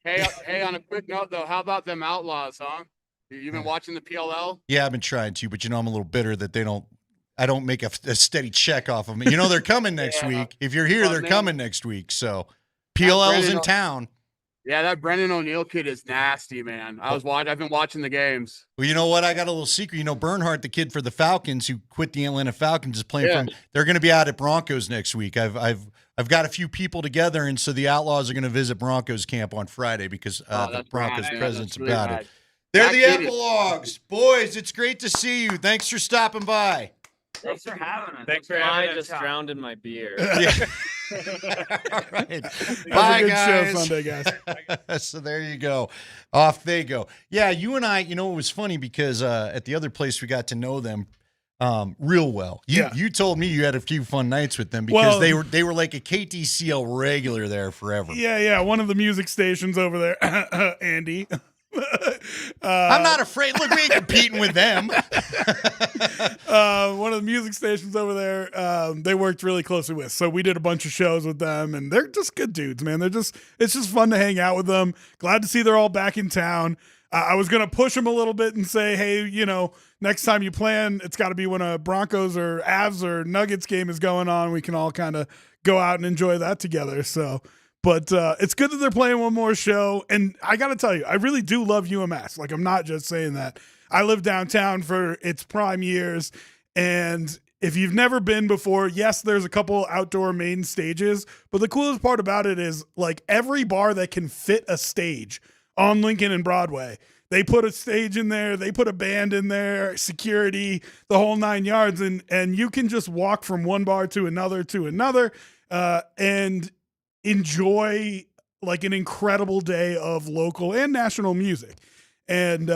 Hey, on a quick note though, how about them Outlaws, huh? You've been watching the PLL? Yeah, I've been trying to, but I'm a little bitter that I don't make a steady check off of them. They're coming next week. If you're here, they're coming next week. So PLL's in town. Yeah, that Brendan O'Neill kid is nasty, man. I've been watching the games. Well, you know what? I got a little secret. Bernhardt, the kid for the Falcons who quit the Atlanta Falcons, is playing from. They're going to be out at Broncos next week. I've got a few people together, and so the Outlaws are going to visit Broncos camp on Friday because the Broncos president's really about bad. it. They're That the kid is- Epilogues. Boys, it's great to see you. Thanks for stopping by. Thanks for having us. Thanks for I having us. just drowned in my beer. All right. Have Bye, a good guys. show Sunday, guys. So there you go. Off they go. Yeah, you and I, it was funny because at the other place we got to know them real well. You told me you had a few fun nights with them because they were like a KTCL regular there forever. Yeah. One of the music stations over there, Andy. I'm not afraid. Look, we ain't competing with them. One of the music stations over there, they worked really closely with. So we did a bunch of shows with them, and they're just good dudes, man. It's just fun to hang out with them. Glad to see they're all back in town. I was going to push them a little bit and say, hey, next time you plan, it's got to be when a Broncos or Avs or Nuggets game is going on. We can all kind of go out and enjoy that together. So, but it's good that they're playing one more show. And I got to tell you, I really do love UMass. Like, I'm not just saying that. I lived downtown for its prime years. And if you've never been before, yes, there's a couple outdoor main stages. But the coolest part about it is, like, every bar that can fit a stage on Lincoln and Broadway, they put a stage in there, they put a band in there, security, the whole 9 yards, and you can just walk from one bar to another and enjoy like an incredible day of local and national music. And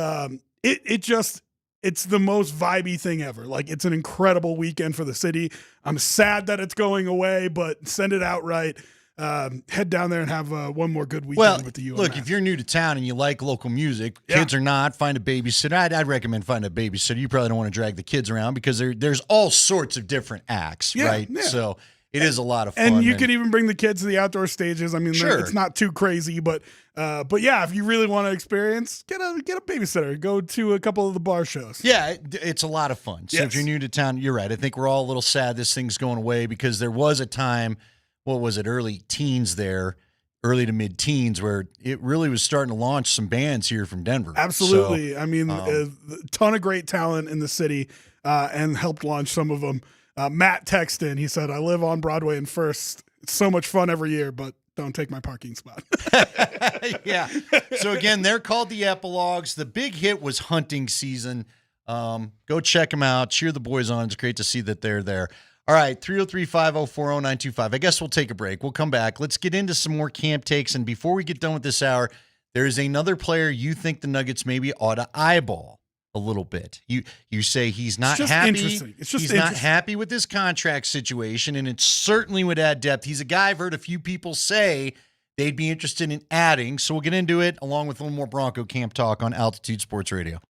it's the most vibey thing ever. Like, it's an incredible weekend for the city. I'm sad that it's going away, but send it out right. Head down there and have one more good weekend with the UMass. Look, if you're new to town and you like local music, kids or not, find a babysitter. I'd recommend finding a babysitter. You probably don't want to drag the kids around because there's all sorts of different acts, right? Yeah. So it is a lot of fun. And you can even bring the kids to the outdoor stages. I mean, it's not too crazy, but yeah, if you really want to experience, get a babysitter. Go to a couple of the bar shows. Yeah, it's a lot of fun. So if you're new to town, you're right. I think we're all a little sad this thing's going away because there was a time, what was it, early to mid-teens, where it really was starting to launch some bands here from Denver. Absolutely. So, I mean, a ton of great talent in the city and helped launch some of them. Matt texted in. He said, I live on Broadway and First. It's so much fun every year, but don't take my parking spot. Yeah. So, again, they're called The Epilogues. The big hit was Hunting Season. Go check them out. Cheer the boys on. It's great to see that they're there. All right, 303-504-0925. I guess we'll take a break. We'll come back. Let's get into some more camp takes. And before we get done with this hour, there's another player you think the Nuggets maybe ought to eyeball a little bit. You say he's not happy. He's not happy with his contract situation, and it certainly would add depth. He's a guy I've heard a few people say they'd be interested in adding. So we'll get into it along with a little more Bronco camp talk on Altitude Sports Radio.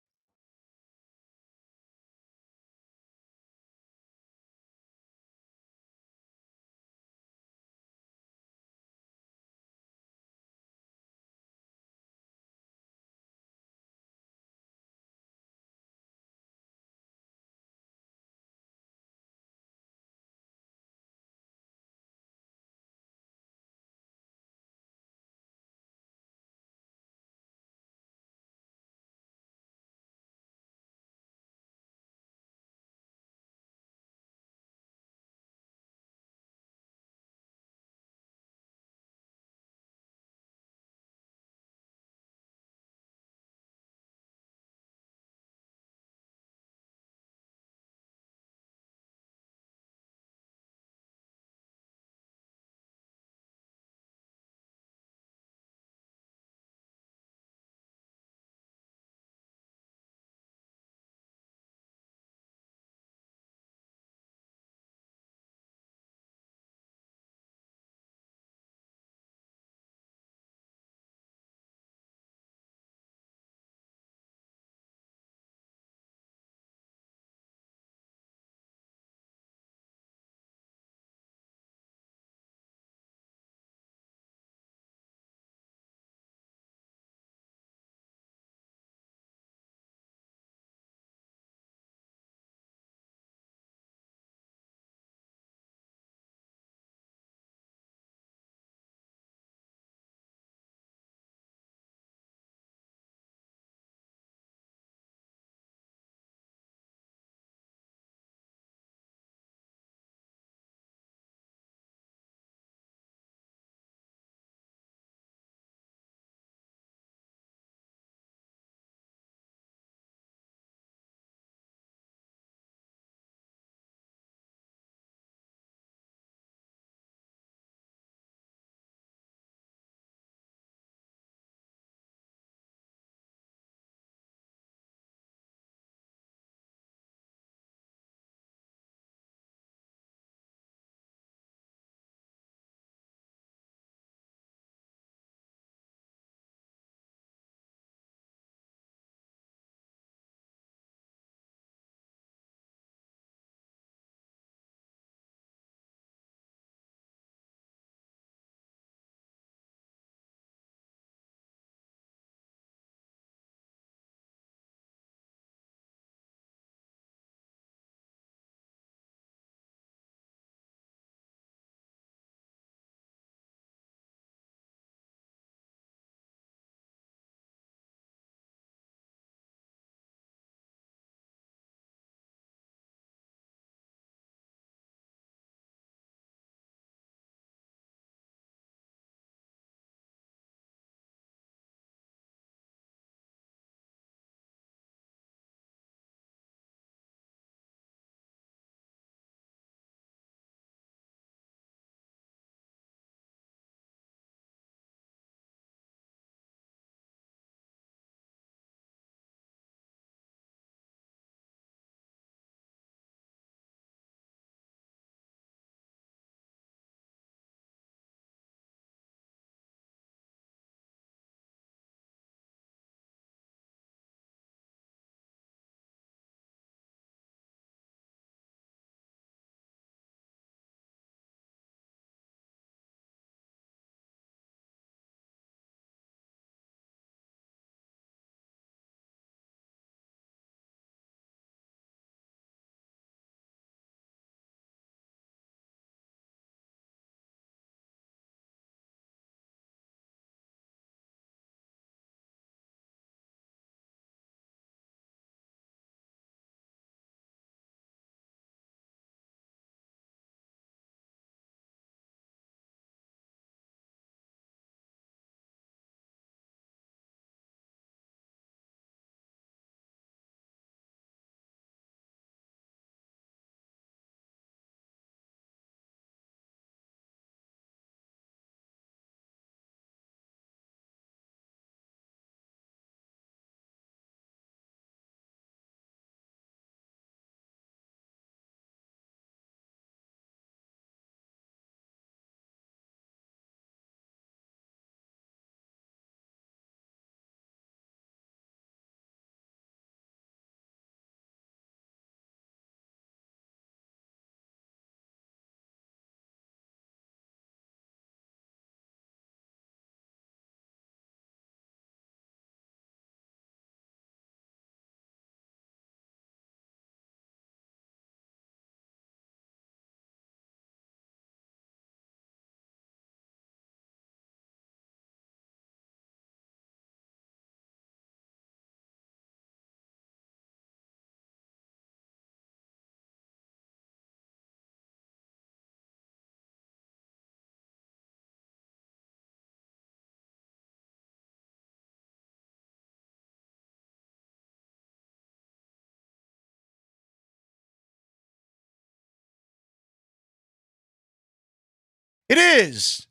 It is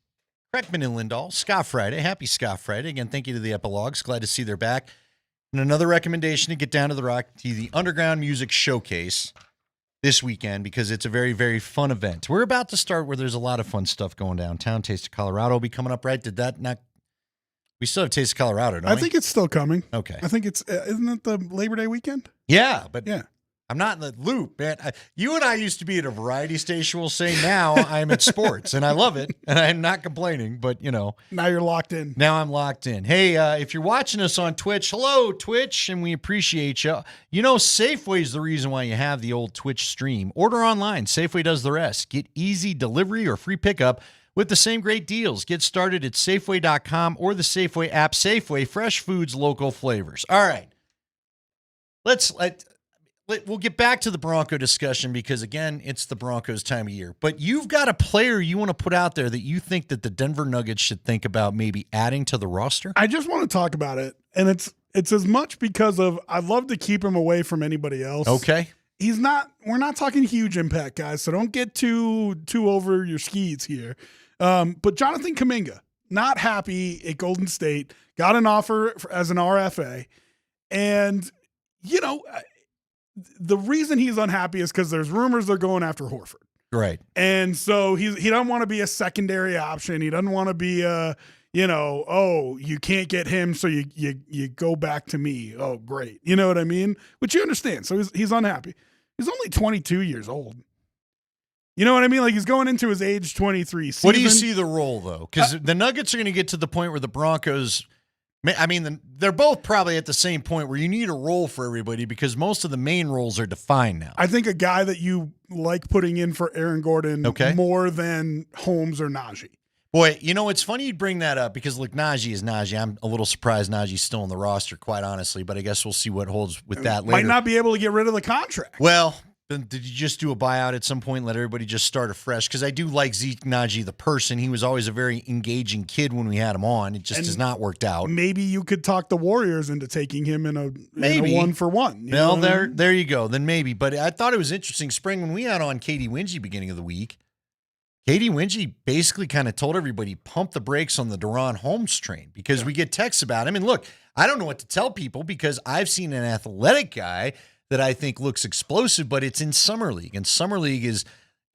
Kreckman and Lindahl, Ska Friday. Happy Ska Friday. Again, thank you to the Epilogues. Glad to see they're back. And another recommendation to get down to the Underground Music Showcase this weekend because it's a very, very fun event. We're about to start where there's a lot of fun stuff going downtown. Taste of Colorado will be coming up, right? Did that not? We still have Taste of Colorado, don't we? I think it's still coming. Okay. I think it's, isn't it the Labor Day weekend? Yeah, but yeah. I'm not in the loop, man. You and I used to be at a variety station. We'll say now I'm at sports, and I love it, and I'm not complaining. But now you're locked in. Now I'm locked in. Hey, if you're watching us on Twitch, hello Twitch, and we appreciate you. Safeway is the reason why you have the old Twitch stream. Order online. Safeway does the rest. Get easy delivery or free pickup with the same great deals. Get started at Safeway.com or the Safeway app. Safeway, fresh foods, local flavors. All right, we'll get back to the Bronco discussion because, again, it's the Broncos time of year. But you've got a player you want to put out there that you think that the Denver Nuggets should think about maybe adding to the roster? I just want to talk about it, and it's as much because of I'd love to keep him away from anybody else. Okay. We're not talking huge impact, guys, so don't get too over your skis here. But Jonathan Kuminga, not happy at Golden State, got an offer as an RFA, and, the reason he's unhappy is because there's rumors they're going after Horford. Right. And so he doesn't want to be a secondary option. He doesn't want to be you can't get him, so you go back to me. Oh, great. You know what I mean? Which you understand. So he's unhappy. He's only 22 years old. You know what I mean? Like, he's going into his age 23 season. What do you see the role, though? Because the Nuggets are going to get to the point where the Broncos – they're both probably at the same point where you need a role for everybody because most of the main roles are defined now. I think a guy that you like putting in for Aaron Gordon more than Holmes or Najee. Boy, it's funny you'd bring that up because, look, Najee is Najee. I'm a little surprised Najee's still on the roster, quite honestly, but I guess we'll see what holds with that later. Might not be able to get rid of the contract. Well, then did you just do a buyout at some point and let everybody just start afresh? Because I do like Zeke Najee, the person. He was always a very engaging kid when we had him on. It just has not worked out. Maybe you could talk the Warriors into taking him in a 1-for-1. Well, there you go. Then maybe. But I thought it was interesting, Spring, when we had on Katie Wingy beginning of the week, Katie Wingy basically kind of told everybody, pump the brakes on the Deron Holmes train because we get texts about him. And look, I don't know what to tell people because I've seen an athletic guy that I think looks explosive, but it's in Summer League. And Summer League is,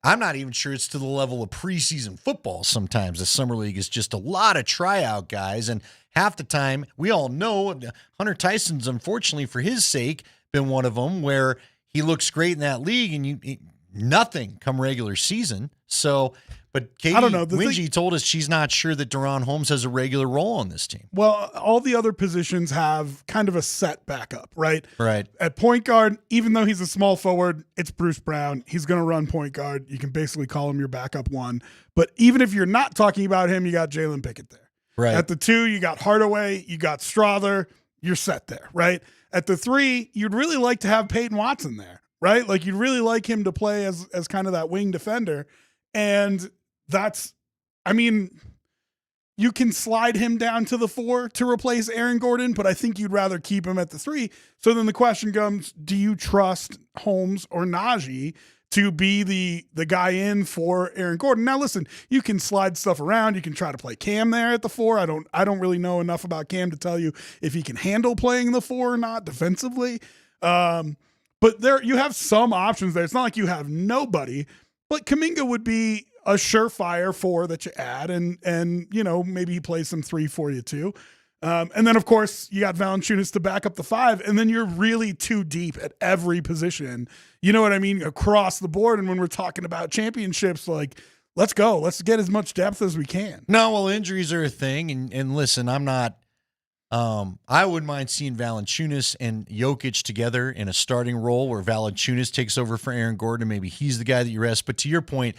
I'm not even sure it's to the level of preseason football sometimes. The Summer League is just a lot of tryout guys. And half the time, we all know Hunter Tyson's, unfortunately for his sake, been one of them where he looks great in that league and nothing come regular season. So, but Katie Wingy told us she's not sure that Deron Holmes has a regular role on this team. Well, all the other positions have kind of a set backup, right? Right. At point guard, even though he's a small forward, it's Bruce Brown. He's going to run point guard. You can basically call him your backup one. But even if you're not talking about him, you got Jalen Pickett there. Right. At the 2, you got Hardaway, you got Strother. You're set there, right? At the 3, you'd really like to have Peyton Watson there, right? Like, you'd really like him to play as kind of that wing defender. And you can slide him down to the 4 to replace Aaron Gordon, but I think you'd rather keep him at the 3. So then the question comes, do you trust Holmes or Najee to be the guy in for Aaron Gordon? Now, listen, you can slide stuff around. You can try to play Cam there at the 4. I don't really know enough about Cam to tell you if he can handle playing the 4 or not defensively. But there, you have some options there. It's not like you have nobody. But Kuminga would be a surefire 4 that you add, and maybe he plays some 3 for you too. And then, of course, you got Valanciunas to back up the 5, and then you're really too deep at every position. You know what I mean? Across the board. And when we're talking about championships, like, let's go. Let's get as much depth as we can. No, well, injuries are a thing. And listen, I'm not I wouldn't mind seeing Valanciunas and Jokic together in a starting role where Valanciunas takes over for Aaron Gordon. Maybe he's the guy that you rest. But to your point,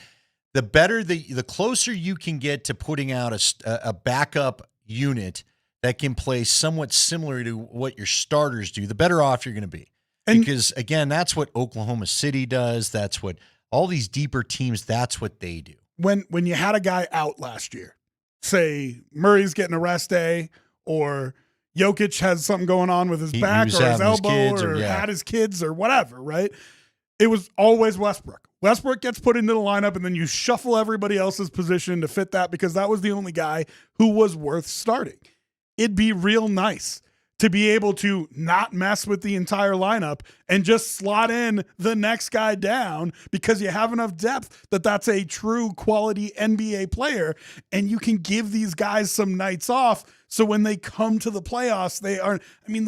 the better, the closer you can get to putting out a backup unit that can play somewhat similar to what your starters do, the better off you're going to be. Because, again, that's what Oklahoma City does. That's what all these deeper teams, that's what they do. When you had a guy out last year, say Murray's getting a rest day, or Jokic has something going on with his back or his elbow or had his kids or whatever, right? It was always Westbrook. Westbrook gets put into the lineup, and then you shuffle everybody else's position to fit that because that was the only guy who was worth starting. It'd be real nice to be able to not mess with the entire lineup and just slot in the next guy down because you have enough depth that that's a true quality NBA player, and you can give these guys some nights off so when they come to the playoffs, they aren't. I mean,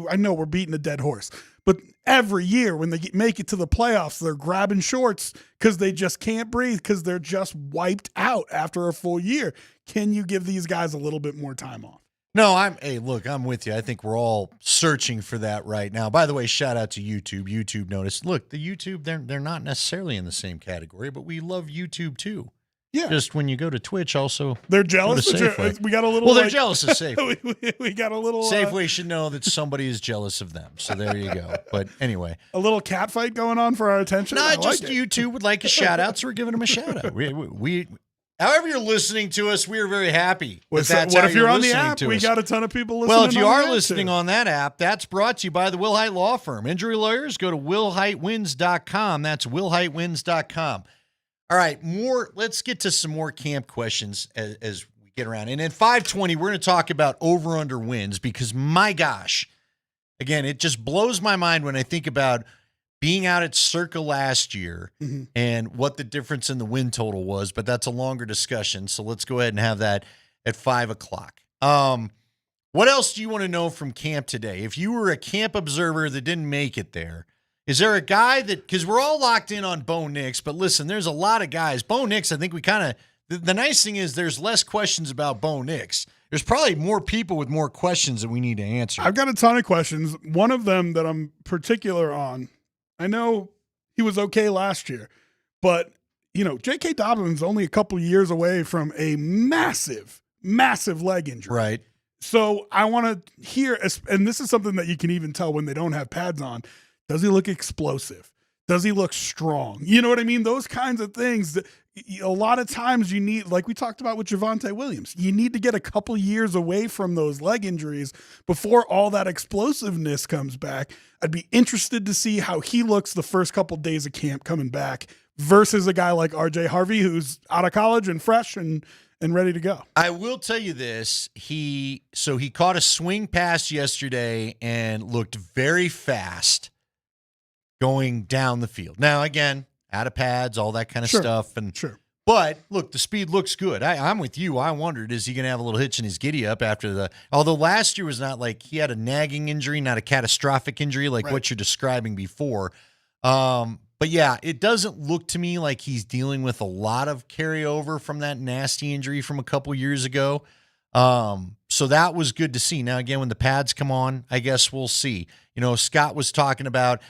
I know we're beating a dead horse, but every year when they make it to the playoffs, they're grabbing shorts because they just can't breathe because they're just wiped out after a full year. Can you give these guys a little bit more time off? No, I'm with you. I think we're all searching for that right now. By the way, shout out to YouTube. YouTube noticed. Look, the YouTube, they're not necessarily in the same category, but we love YouTube too. Yeah. Just when you go to Twitch, also they're jealous. We got a little. Well, they're jealous of Safeway. we got a little. Safeway should know that somebody is jealous of them. So there you go. But anyway, a little cat fight going on for our attention. No, just YouTube would like a shout out, so we're giving them a shout out. We however you're listening to us, we are very happy. What if you're on the app? We got a ton of people listening. Well, if you on are the listening too. on that app, that's brought to you by the Will Height Law Firm. Injury lawyers, go to willheightwins.com. That's willheightwins.com. All right, let's get to some more camp questions as we get around. And in 520, we're going to talk about over-under wins because, my gosh, again, it just blows my mind when I think about being out at Circa last year and what the difference in the win total was, but that's a longer discussion, so let's go ahead and have that at 5 o'clock. What else do you want to know from camp today? If you were a camp observer that didn't make it there, is there a guy that, because we're all locked in on Bo Nix, but listen, there's a lot of guys. Bo Nix, I think we kind of, the nice thing is there's less questions about Bo Nix. There's probably more people with more questions that we need to answer. I've got a ton of questions. One of them that I'm particular on, I know he was okay last year, but, J.K. Dobbins only a couple years away from a massive, massive leg injury. Right. So I want to hear, and this is something that you can even tell when they don't have pads on. Does he look explosive? Does he look strong? You know what I mean? Those kinds of things that a lot of times you need, like we talked about with Javonte Williams, you need to get a couple years away from those leg injuries before all that explosiveness comes back. I'd be interested to see how he looks the first couple days of camp coming back versus a guy like RJ Harvey, who's out of college and fresh and ready to go. I will tell you this. He caught a swing pass yesterday and looked very fast going down the field. Now, again, out of pads, all that kind of stuff. But, look, the speed looks good. I'm with you. I wondered, is he going to have a little hitch in his giddy-up after although last year was not like he had a nagging injury, not a catastrophic injury like what you're describing before. But, yeah, it doesn't look to me like he's dealing with a lot of carryover from that nasty injury from a couple years ago. So that was good to see. Now, again, when the pads come on, I guess we'll see. Scott was talking about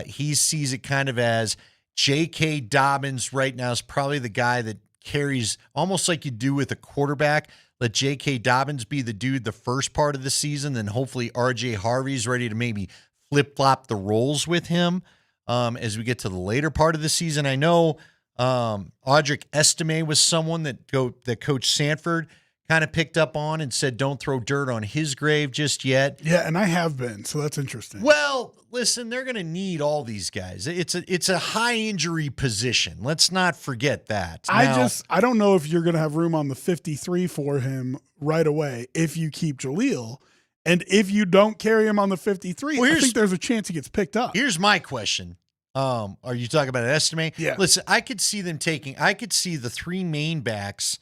he sees it kind of as J.K. Dobbins right now is probably the guy that carries almost like you do with a quarterback. Let J.K. Dobbins be the dude the first part of the season, then hopefully R.J. Harvey's ready to maybe flip-flop the roles with him as we get to the later part of the season. I know Audric Estime was someone that Coach Sanford kind of picked up on and said don't throw dirt on his grave just yet. Yeah, and I have been, so that's interesting. Well, listen, they're going to need all these guys. It's a high injury position. Let's not forget that. I don't know if you're going to have room on the 53 for him right away if you keep Jaleel. And if you don't carry him on the 53, I think there's a chance he gets picked up. Here's my question. Are you talking about an estimate? Yeah. Listen, I could see the three main backs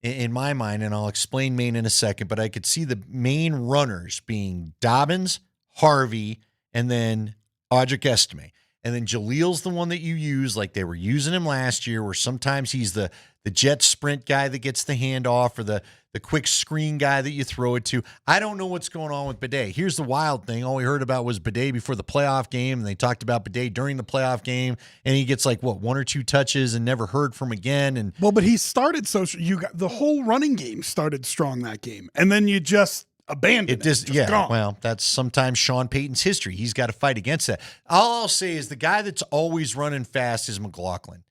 in my mind, and I'll explain Maine in a second, but I could see the main runners being Dobbins, Harvey, and then Audric Estime. And then Jaleel's the one that you use like they were using him last year, where sometimes he's the jet sprint guy that gets the handoff or the quick screen guy that you throw it to. I don't know what's going on with Bidet. Here's the wild thing. All we heard about was Bidet before the playoff game, and they talked about Bidet during the playoff game, and he gets one or two touches and never heard from again. But he started the whole running game started strong that game, and then you just abandoned it. Gone. Well, that's sometimes Shawn Payton's history. He's got to fight against that. All I'll say is the guy that's always running fast is McLaughlin,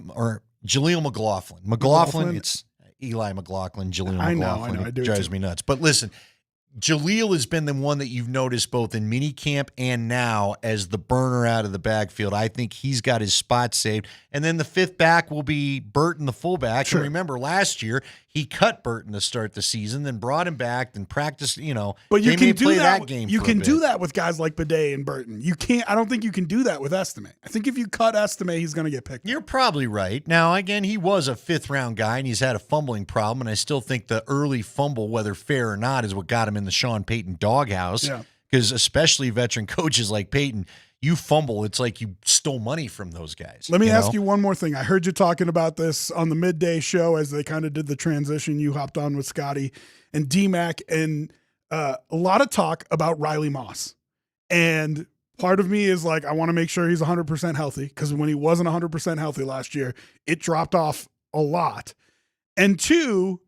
or Jaleel McLaughlin. McLaughlin, it's Eli McLaughlin, Jaleel McLaughlin. I know. It drives me nuts. But listen, Jaleel has been the one that you've noticed both in minicamp and now as the burner out of the backfield. I think he's got his spot saved. And then the fifth back will be Burton, the fullback. Sure. And remember, last year, he cut Burton to start the season, then brought him back, then practiced, But you they can may do play that. game You for a can bit. do that with guys like Bidet and Burton. You can't. I don't think you can do that with Estime. I think if you cut Estime, he's going to get picked. You're probably right. Now, again, he was a fifth-round guy, and he's had a fumbling problem, and I still think the early fumble, whether fair or not, is what got him in the Shawn Payton doghouse. Yeah. Because especially veteran coaches like Payton, you fumble, it's like you stole money from those guys. Let me ask you one more thing. I heard you talking about this on the midday show as they kind of did the transition. You hopped on with Scotty and DMac, and a lot of talk about Riley Moss. And part of me is like, I want to make sure he's 100% healthy, because when he wasn't 100% healthy last year, it dropped off a lot. And two,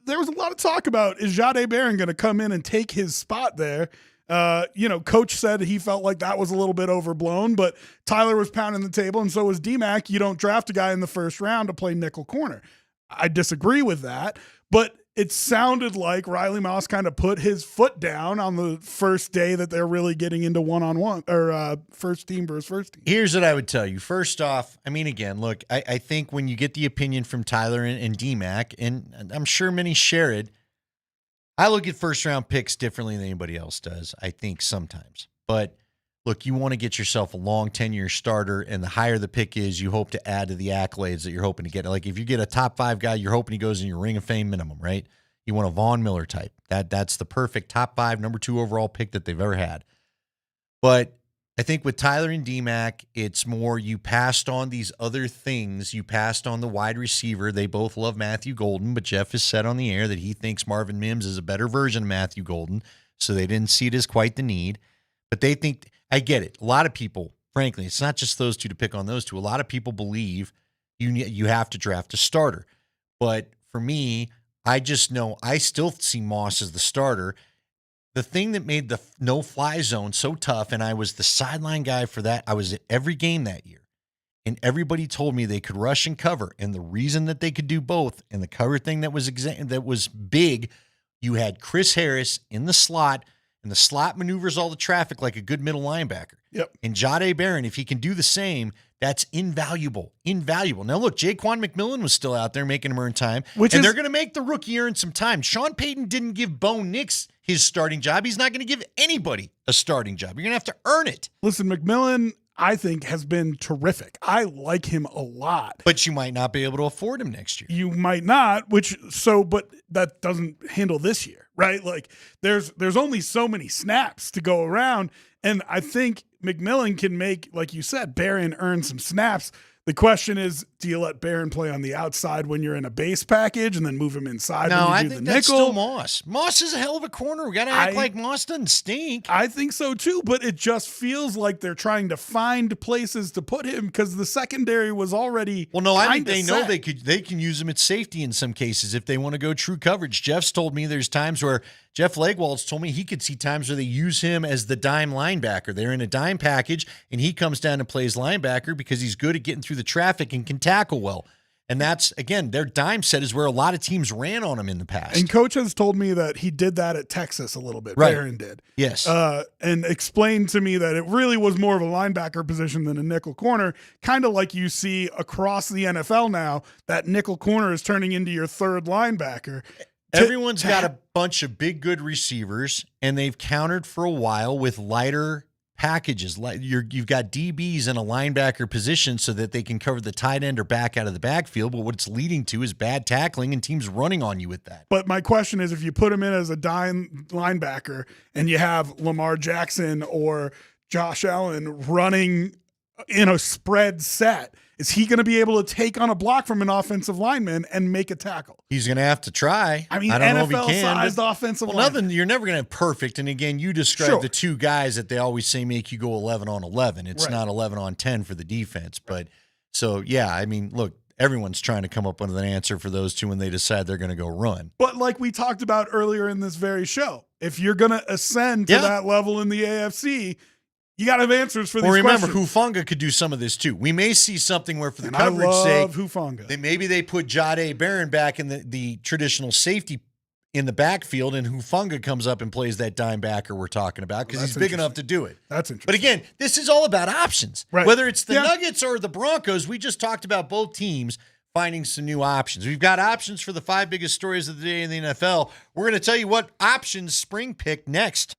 there was a lot of talk about, is Jahdae Barron going to come in and take his spot there? Coach said he felt like that was a little bit overblown, but Tyler was pounding the table, and so was DMac. You don't draft a guy in the first round to play nickel corner. I disagree with that, but it sounded like Riley Moss kind of put his foot down on the first day that they're really getting into one-on-one or first team versus first team. Here's what I would tell you. First off, again, look, I think when you get the opinion from Tyler and DMac, and I'm sure many share it, I look at first-round picks differently than anybody else does, I think, sometimes. But, look, you want to get yourself a long 10-year starter, and the higher the pick is, you hope to add to the accolades that you're hoping to get. Like, if you get a top 5 guy, you're hoping he goes in your Ring of Fame minimum, right? You want a Von Miller type. That's the perfect top 5, number 2 overall pick that they've ever had. But I think with Tyler and DMac, it's more you passed on these other things. You passed on the wide receiver. They both love Matthew Golden, but Jeff has said on the air that he thinks Marvin Mims is a better version of Matthew Golden, so they didn't see it as quite the need. But they think, I get it. A lot of people, frankly, it's not just those two to pick on those two. A lot of people believe you have to draft a starter. But for me, I just know I still see Moss as the starter. The thing that made the no-fly zone so tough, and I was the sideline guy for that, I was at every game that year, and everybody told me they could rush and cover, and the reason that they could do both, and the cover thing that was big, you had Chris Harris in the slot, and the slot maneuvers all the traffic like a good middle linebacker. Yep. And Jahdae Barron, if he can do the same, that's invaluable. Invaluable. Now, look, Jaquan McMillan was still out there making him earn time, they're going to make the rookie earn some time. Shawn Payton didn't give Bo Nix his starting job. He's not going to give anybody a starting job. You're going to have to earn it. Listen, McMillan, I think, has been terrific. I like him a lot. But you might not be able to afford him next year. You might not, but that doesn't handle this year, right? Like there's only so many snaps to go around. And I think McMillan can make, like you said, Barron earn some snaps. The question is, do you let Barron play on the outside when you're in a base package and then move him inside No, when you I do think the that's nickel? still Moss. Moss is a hell of a corner. We got to act like Moss doesn't stink. I think so too, but it just feels like they're trying to find places to put him because the secondary was already I think they know set. they can use him at safety in some cases if they want to go true coverage. Jeff's told me there's times where Jeff Legwold's told me he could see times where they use him as the dime linebacker. They're in a dime package, and he comes down and plays linebacker because he's good at getting through the traffic and can tackle well. And that's, again, their dime set is where a lot of teams ran on him in the past. And Coach has told me that he did that at Texas a little bit. Right. Barron did. Yes. And explained to me that it really was more of a linebacker position than a nickel corner, kind of like you see across the NFL now, that nickel corner is turning into your third linebacker. Everyone's got a bunch of big, good receivers, and they've countered for a while with lighter packages. You've got DBs in a linebacker position so that they can cover the tight end or back out of the backfield, but what it's leading to is bad tackling and teams running on you with that. But my question is, if you put him in as a dime linebacker and you have Lamar Jackson or Josh Allen running in a spread set, is he going to be able to take on a block from an offensive lineman and make a tackle? He's going to have to try. I mean, I don't know if he NFL-sized can. offensive Well, lineman. you're never going to have perfect. And again, you described the two guys that they always say make you go 11 on 11. It's Right. not 11 on 10 for the defense. But so, yeah, I mean, look, everyone's trying to come up with an answer for those two when they decide they're going to go run. But like we talked about earlier in this very show, if you're going to ascend to that level in the AFC, you got to have answers for these remember, questions. Hufanga could do some of this too. We may see something where, for the And coverage I sake, love Hufanga. maybe they put Jahdae Barron back in the traditional safety in the backfield and Hufanga comes up and plays that dime backer we're talking about because he's big enough to do it. That's interesting. But again, this is all about options. Right. Whether it's the Nuggets or the Broncos, we just talked about both teams finding some new options. We've got options for the 5 biggest stories of the day in the NFL. We're going to tell you what options Spring pick next.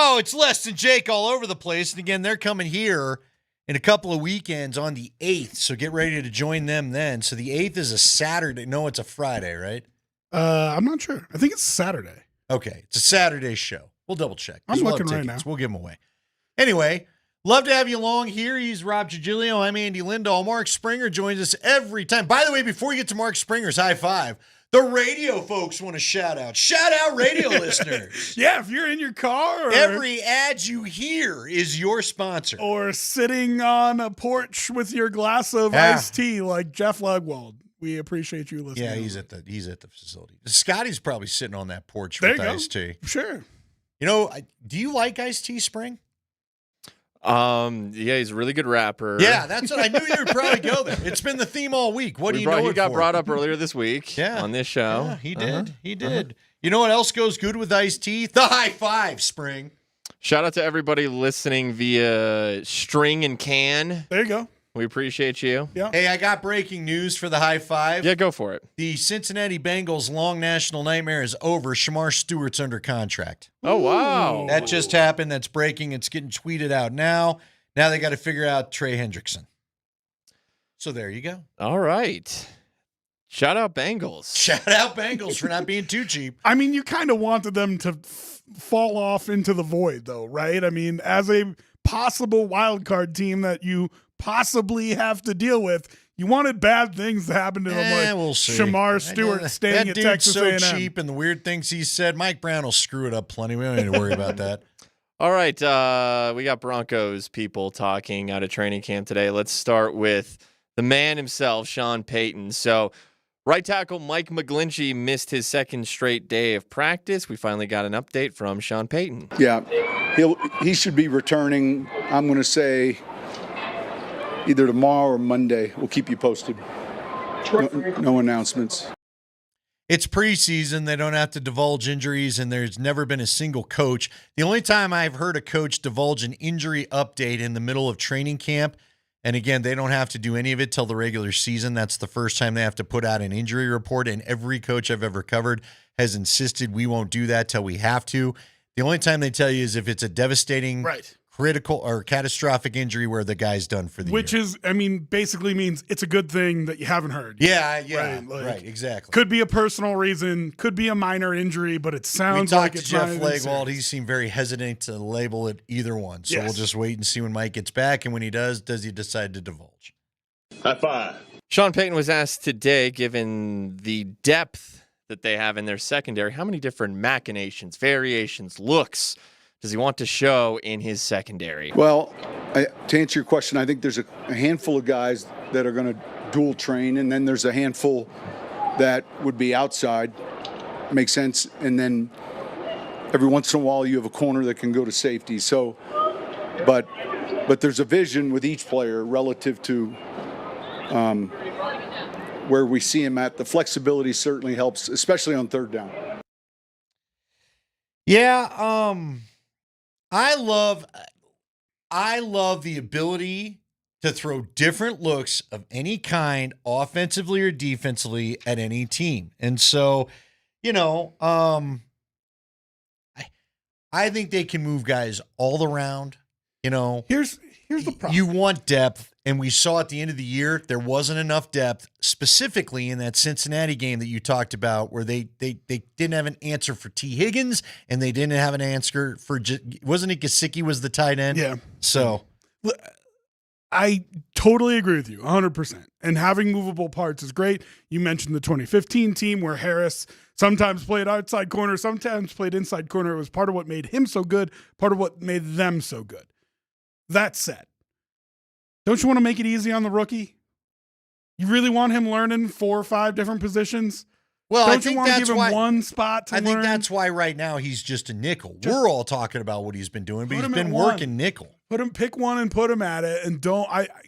Oh, it's Less Than Jake all over the place. And again, they're coming here in a couple of weekends on the 8th. So get ready to join them then. So the 8th is a Saturday. No, it's a Friday, right? I'm not sure. I think it's Saturday. Okay. It's a Saturday show. We'll double check. I'm looking right now. We'll give them away. Anyway, love to have you along here. He's Rob Giglio. I'm Andy Lindahl. Mark Springer joins us every time. By the way, before you get to Mark Springer's high five, the radio folks want to shout out. Shout out radio listeners. Yeah, if you're in your car. Every ad you hear is your sponsor. Or sitting on a porch with your glass of iced tea like Jeff Lugwald. We appreciate you listening. Yeah, he's at the facility. Scotty's probably sitting on that porch there with you go. iced tea. Sure. You know, do you like iced tea, Spring? Yeah, he's a really good rapper. Yeah, that's what I knew you would probably go there. It's been the theme all week. What do you know? He got brought up earlier this week on this show. Yeah, he did. He did. You know what else goes good with iced tea? The high five, Spring. Shout out to everybody listening via String and Can. There you go. We appreciate you. Yeah. Hey, I got breaking news for the high five. Yeah, go for it. The Cincinnati Bengals' long national nightmare is over. Shamar Stewart's under contract. Oh, wow. That just happened. That's breaking. It's getting tweeted out now. Now they got to figure out Trey Hendrickson. So there you go. All right. Shout out Bengals. Shout out Bengals for not being too cheap. I mean, you kind of wanted them to fall off into the void, though, right? I mean, as a possible wild card team that you possibly have to deal with, you wanted bad things to happen to them, like we'll see. Shamar Stewart staying that at dude's Texas so A&M. cheap, and the weird things he said. Mike Brown will screw it up plenty. We don't need to worry about that. All right, we got Broncos people talking out of training camp today. Let's start with the man himself, Shawn Payton. So, right tackle Mike McGlinchey missed his second straight day of practice. We finally got an update from Shawn Payton. Yeah, he should be returning, I'm going to say, either tomorrow or Monday. We'll keep you posted. No announcements. It's preseason. They don't have to divulge injuries, and there's never been a single coach. The only time I've heard a coach divulge an injury update in the middle of training camp, and again, they don't have to do any of it till the regular season. That's the first time they have to put out an injury report, and every coach I've ever covered has insisted we won't do that till we have to. The only time they tell you is if it's a devastating, critical, or catastrophic injury where the guy's done for the year. Which is, I mean, basically means it's a good thing that you haven't heard. Yeah, Right, exactly. Could be a personal reason, could be a minor injury, but it sounds like it's Jeff not even Legwald. serious. He seemed very hesitant to label it either one. So Yes. we'll just wait and see when Mike gets back. And when he does he decide to divulge? High five. Shawn Payton was asked today, given the depth that they have in their secondary, how many different machinations, variations, looks does he want to show in his secondary? Well, to answer your question, I think there's a handful of guys that are going to dual train, and then there's a handful that would be outside. Makes sense. And then every once in a while you have a corner that can go to safety. So, but there's a vision with each player relative to where we see him at. The flexibility certainly helps, especially on third down. Yeah, I love the ability to throw different looks of any kind, offensively or defensively, at any team. And so, I think they can move guys all around. Here's the problem. You want depth, and we saw at the end of the year there wasn't enough depth, specifically in that Cincinnati game that you talked about, where they didn't have an answer for T. Higgins, and they didn't have an answer for wasn't it Gesicki was the tight end? Yeah. So I totally agree with you 100%. And having movable parts is great. You mentioned the 2015 team where Harris sometimes played outside corner, sometimes played inside corner. It was part of what made him so good, part of what made them so good. That said, don't you want to make it easy on the rookie? You really want him learning 4 or 5 different positions? Well, don't I you think want to that's give him why, one spot to I learn? think that's why right now he's just a nickel. We're all talking about what he's been doing, but Put he's him been at working one. nickel. Pick one and put him at it, and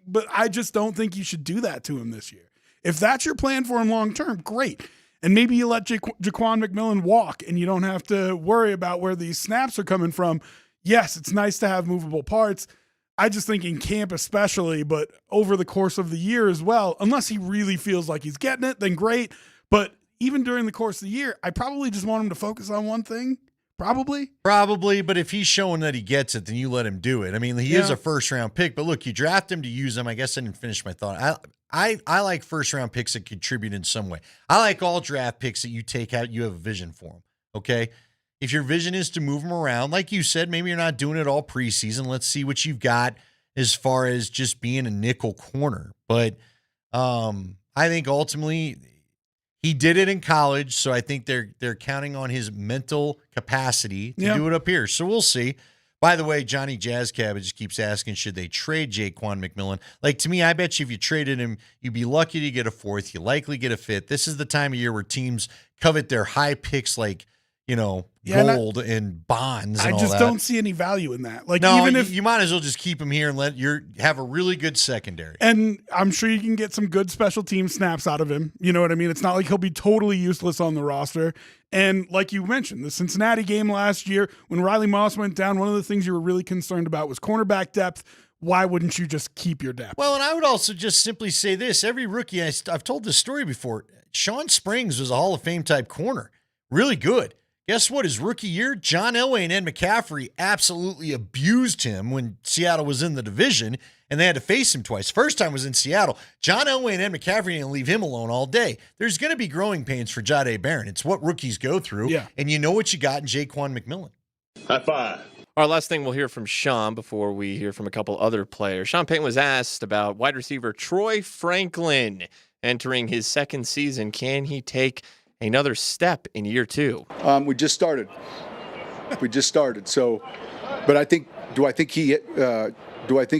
but I just don't think you should do that to him this year. If that's your plan for him long term, great. And maybe you let Jaquan McMillan walk, and you don't have to worry about where these snaps are coming from. Yes, it's nice to have movable parts. I just think in camp especially, but over the course of the year as well, unless he really feels like he's getting it, then great. But even during the course of the year, I probably just want him to focus on one thing, Probably. Probably, but if he's showing that he gets it, then you let him do it. I mean, he is a first-round pick, but look, you draft him to use him. I guess I didn't finish my thought. I like first-round picks that contribute in some way. I like all draft picks that you take out, you have a vision for them, okay? If your vision is to move them around, like you said, maybe you're not doing it all preseason. Let's see what you've got as far as just being a nickel corner. But I think ultimately he did it in college, so I think they're counting on his mental capacity to do it up here. So we'll see. By the way, Johnny Jazz Cabbage keeps asking, should they trade Jaquan McMillan? Like, to me, I bet you if you traded him, you'd be lucky to get a fourth. You likely get a fifth. This is the time of year where teams covet their high picks like, gold and bonds and I all just that. don't see any value in that. Like, No, even if you might as well just keep him here and have a really good secondary. And I'm sure you can get some good special team snaps out of him. You know what I mean? It's not like he'll be totally useless on the roster. And like you mentioned, the Cincinnati game last year, when Riley Moss went down, one of the things you were really concerned about was cornerback depth. Why wouldn't you just keep your depth? Well, and I would also just simply say this. Every rookie, I've told this story before, Sean Springs was a Hall of Fame type corner. Really good. Guess what? His rookie year, John Elway and Ed McCaffrey absolutely abused him when Seattle was in the division, and they had to face him twice. First time was in Seattle. John Elway and Ed McCaffrey didn't leave him alone all day. There's going to be growing pains for Jahdae Barron. It's what rookies go through, and you know what you got in Jaquan McMillan. High five. Our last thing we'll hear from Sean before we hear from a couple other players. Shawn Payton was asked about wide receiver Troy Franklin entering his second season. Can he take another step in year two? We just started. So, but do I think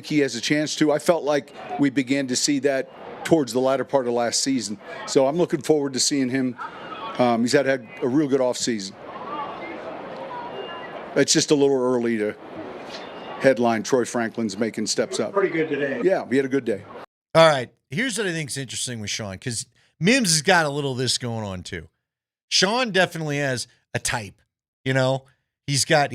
he has a chance to? I felt like we began to see that towards the latter part of last season. So I'm looking forward to seeing him. He's had a real good offseason. It's just a little early to headline Troy Franklin's making steps up. Pretty good today. Yeah, we had a good day. All right. Here's what I think is interesting with Sean, because Mims has got a little of this going on too. Sean definitely has a type, he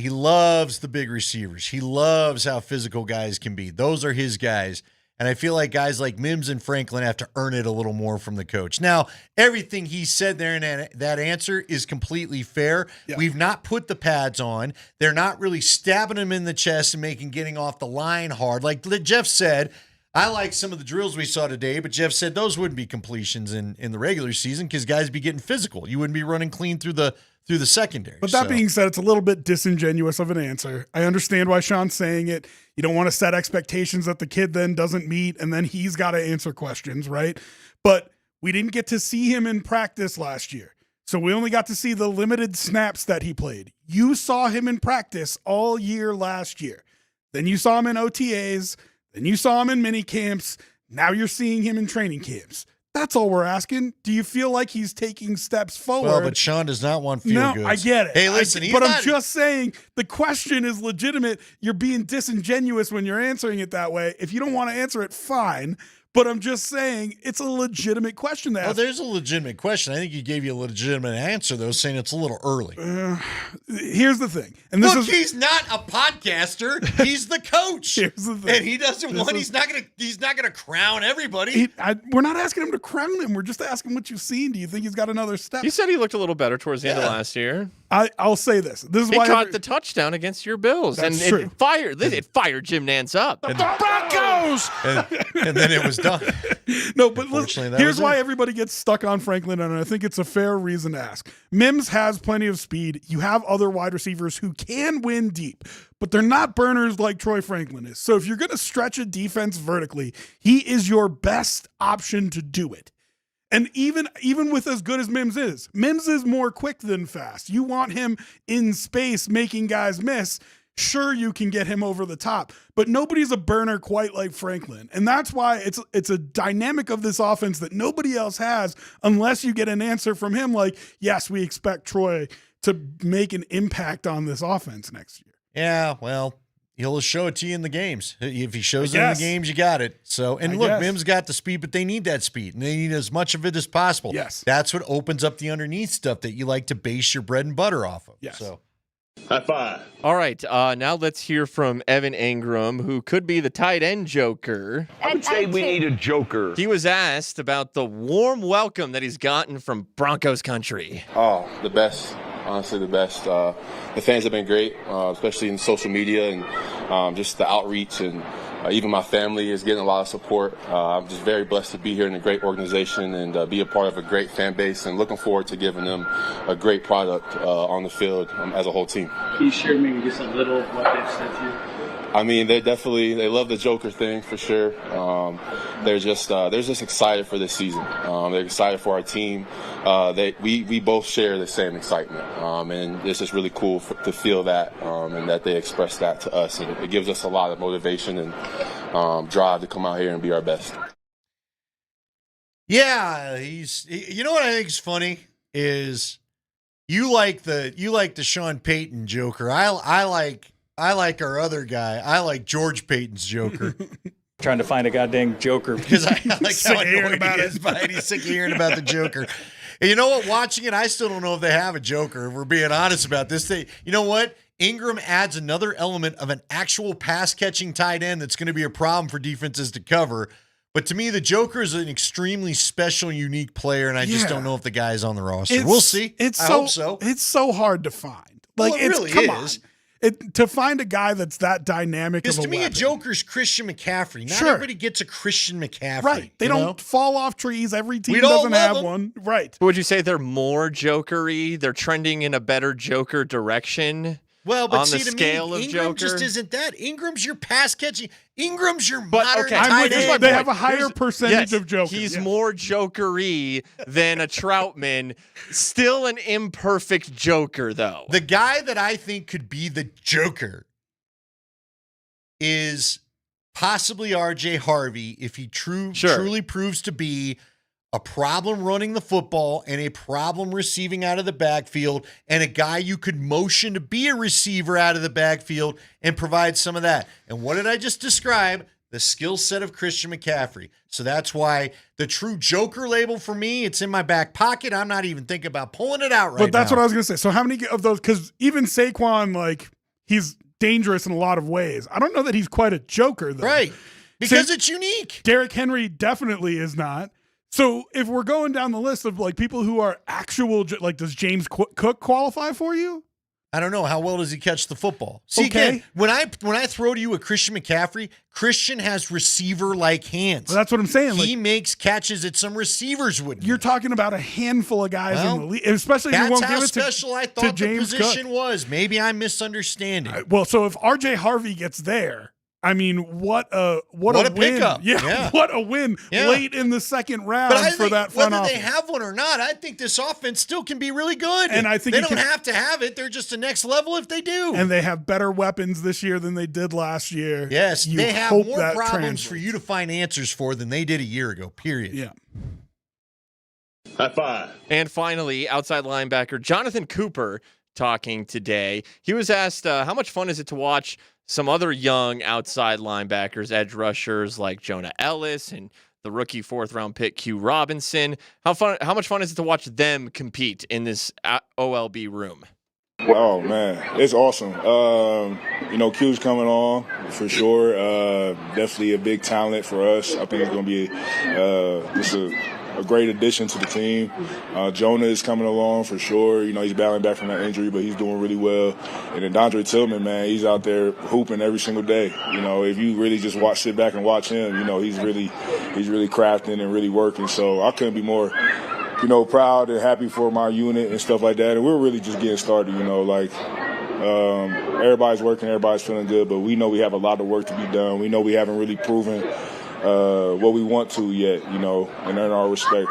loves the big receivers. He loves how physical guys can be. Those are his guys. And I feel like guys like Mims and Franklin have to earn it a little more from the coach. Now, everything he said there in that answer is completely fair. Yeah. We've not put the pads on. They're not really stabbing him in the chest and making getting off the line hard. Like Jeff said, I like some of the drills we saw today, but Jeff said those wouldn't be completions in the regular season because guys be getting physical. You wouldn't be running clean through the secondary. But that being said, it's a little bit disingenuous of an answer. I understand why Sean's saying it. You don't want to set expectations that the kid then doesn't meet, and then he's got to answer questions, right? But we didn't get to see him in practice last year. So we only got to see the limited snaps that he played. You saw him in practice all year last year. Then you saw him in OTAs. Then you saw him in mini camps. Now you're seeing him in training camps. That's all we're asking. Do you feel like he's taking steps forward? Well, but Sean does not want feel goods. No, I get it. Hey, listen, I'm just saying the question is legitimate. You're being disingenuous when you're answering it that way. If you don't want to answer it, fine. But I'm just saying it's a legitimate question to ask. Well, there's a legitimate question. I think you gave you a legitimate answer, though, saying it's a little early. Here's the thing. And he's not a podcaster. He's the coach. Here's the thing. And he doesn't want. He's not gonna crown everybody. We're not asking him to crown him. We're just asking what you've seen. Do you think he's got another step? You said he looked a little better towards the end of last year. I'll say this. This is he why caught the touchdown against your Bills, That's and true. It fired Jim Nantz up. The Broncos. And then it was done. No, but listen, here's why everybody gets stuck on Franklin, and I think it's a fair reason to ask. Mims has plenty of speed. You have other wide receivers who can win deep, but they're not burners like Troy Franklin is. So if you're going to stretch a defense vertically, he is your best option to do it. And even with as good as Mims is more quick than fast. You want him in space making guys miss. Sure, you can get him over the top, but nobody's a burner quite like Franklin. And that's why it's a dynamic of this offense that nobody else has unless you get an answer from him like, yes, we expect Troy to make an impact on this offense next year. Yeah, well, he'll show it to you in the games. If he shows it in the games, you got it. So, and look, Mims got the speed, but they need that speed, and they need as much of it as possible. Yes. That's what opens up the underneath stuff that you like to base your bread and butter off of. Yes. So. High five. All right, now let's hear from Evan Engram, who could be the tight end joker. I would say we need a joker. He was asked about the warm welcome that he's gotten from Broncos country. Oh, the best honestly the best. The fans have been great, especially in social media and just the outreach, and even my family is getting a lot of support. I'm just very blessed to be here in a great organization and be a part of a great fan base, and looking forward to giving them a great product on the field as a whole team. Can you share maybe just a little of what they've said to you? I mean, they love the Joker thing for sure. They're just excited for this season. They're excited for our team. We both share the same excitement, and it's just really cool to feel that, and that they express that to us, and it gives us a lot of motivation and drive to come out here and be our best. Yeah, you know what I think is funny is you like the Shawn Payton Joker. I like our other guy. I like George Payton's Joker. Trying to find a goddamn Joker. Because I like how annoyed he is by it. He's sick of hearing about the Joker. And you know what? Watching it, I still don't know if they have a Joker. If we're being honest about this. You know what? Ingram adds another element of an actual pass-catching tight end that's going to be a problem for defenses to cover. But to me, the Joker is an extremely special, unique player, and I just don't know if the guy is on the roster. We'll see. I hope so. It's so hard to find. Like, Well, it really is. To find a guy that's that dynamic. Because to me, weapon. a Joker's Christian McCaffrey. Not Sure. everybody gets a Christian McCaffrey. Right. They don't fall off trees. Every team We'd all doesn't love have them. one. Right. Would you say they're more jokery? They're trending in a better Joker direction? Well, but on see, the to scale me, of Ingram Joker? just isn't that. Ingram's your pass catching. Ingram's your modern okay. tight end. They have a higher percentage of Jokers. He's more jokery than a Troutman. Still an imperfect Joker, though. The guy that I think could be the Joker is possibly RJ Harvey if he truly proves to be a problem running the football and a problem receiving out of the backfield, and a guy you could motion to be a receiver out of the backfield and provide some of that. And what did I just describe? The skill set of Christian McCaffrey. So that's why the true Joker label for me, it's in my back pocket. I'm not even thinking about pulling it out right now. But that's what I was going to say. So how many of those, because even Saquon, like, he's dangerous in a lot of ways. I don't know that he's quite a Joker, though. Right. Because it's unique. Derrick Henry definitely is not. So if we're going down the list of like people who are actual, like, does James Cook qualify for you? I don't know. How well does he catch the football? See, again, when I throw to you a Christian McCaffrey, Christian has receiver-like hands. Well, that's what I'm saying. He makes catches that some receivers wouldn't. You're talking about a handful of guys in the league, especially if you won't give it special I to thought James the position Cook. was. Maybe I'm misunderstanding. Well, so if RJ Harvey gets there, I mean, what a win. pickup. Yeah, what a win late in the second round But I for think that front whether office. they have one or not, I think this offense still can be really good. And I think they it don't can- have to have it. They're just the next level if they do. And they have better weapons this year than they did last year. Yes, You they have hope more that problems translates. for you to find answers for than they did a year ago, period. Yeah. High five. And finally, outside linebacker Jonathan Cooper talking today. He was asked, how much fun is it to watch some other young outside linebackers, edge rushers like Jonah Ellis and the rookie fourth-round pick Q Robinson? How much fun is it to watch them compete in this OLB room? Oh man, it's awesome. Q's coming on for sure. Definitely a big talent for us. I think it's going to be just a great addition to the team. Jonah is coming along for sure. He's battling back from that injury, but he's doing really well. And then Dondre Tillman, man, he's out there hooping every single day. If you really just sit back and watch him, he's really crafting and really working. So I couldn't be more proud and happy for my unit and stuff like that. And we're really just getting started, everybody's working, everybody's feeling good, but we know we have a lot of work to be done. We know we haven't really proven what we want to yet, and earn our respect.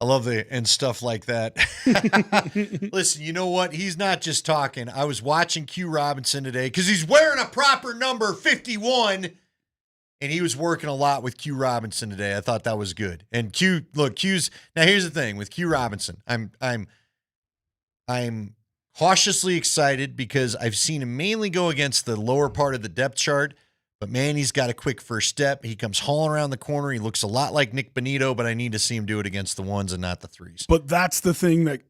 I love and stuff like that. Listen, you know what? He's not just talking. I was watching Q Robinson today because he's wearing a proper number 51. And he was working a lot with Q Robinson today. I thought that was good. And Q's now here's the thing with Q Robinson. I'm cautiously excited because I've seen him mainly go against the lower part of the depth chart. But man, he's got a quick first step. He comes hauling around the corner. He looks a lot like Nick Bonito, but I need to see him do it against the ones and not the threes. But that's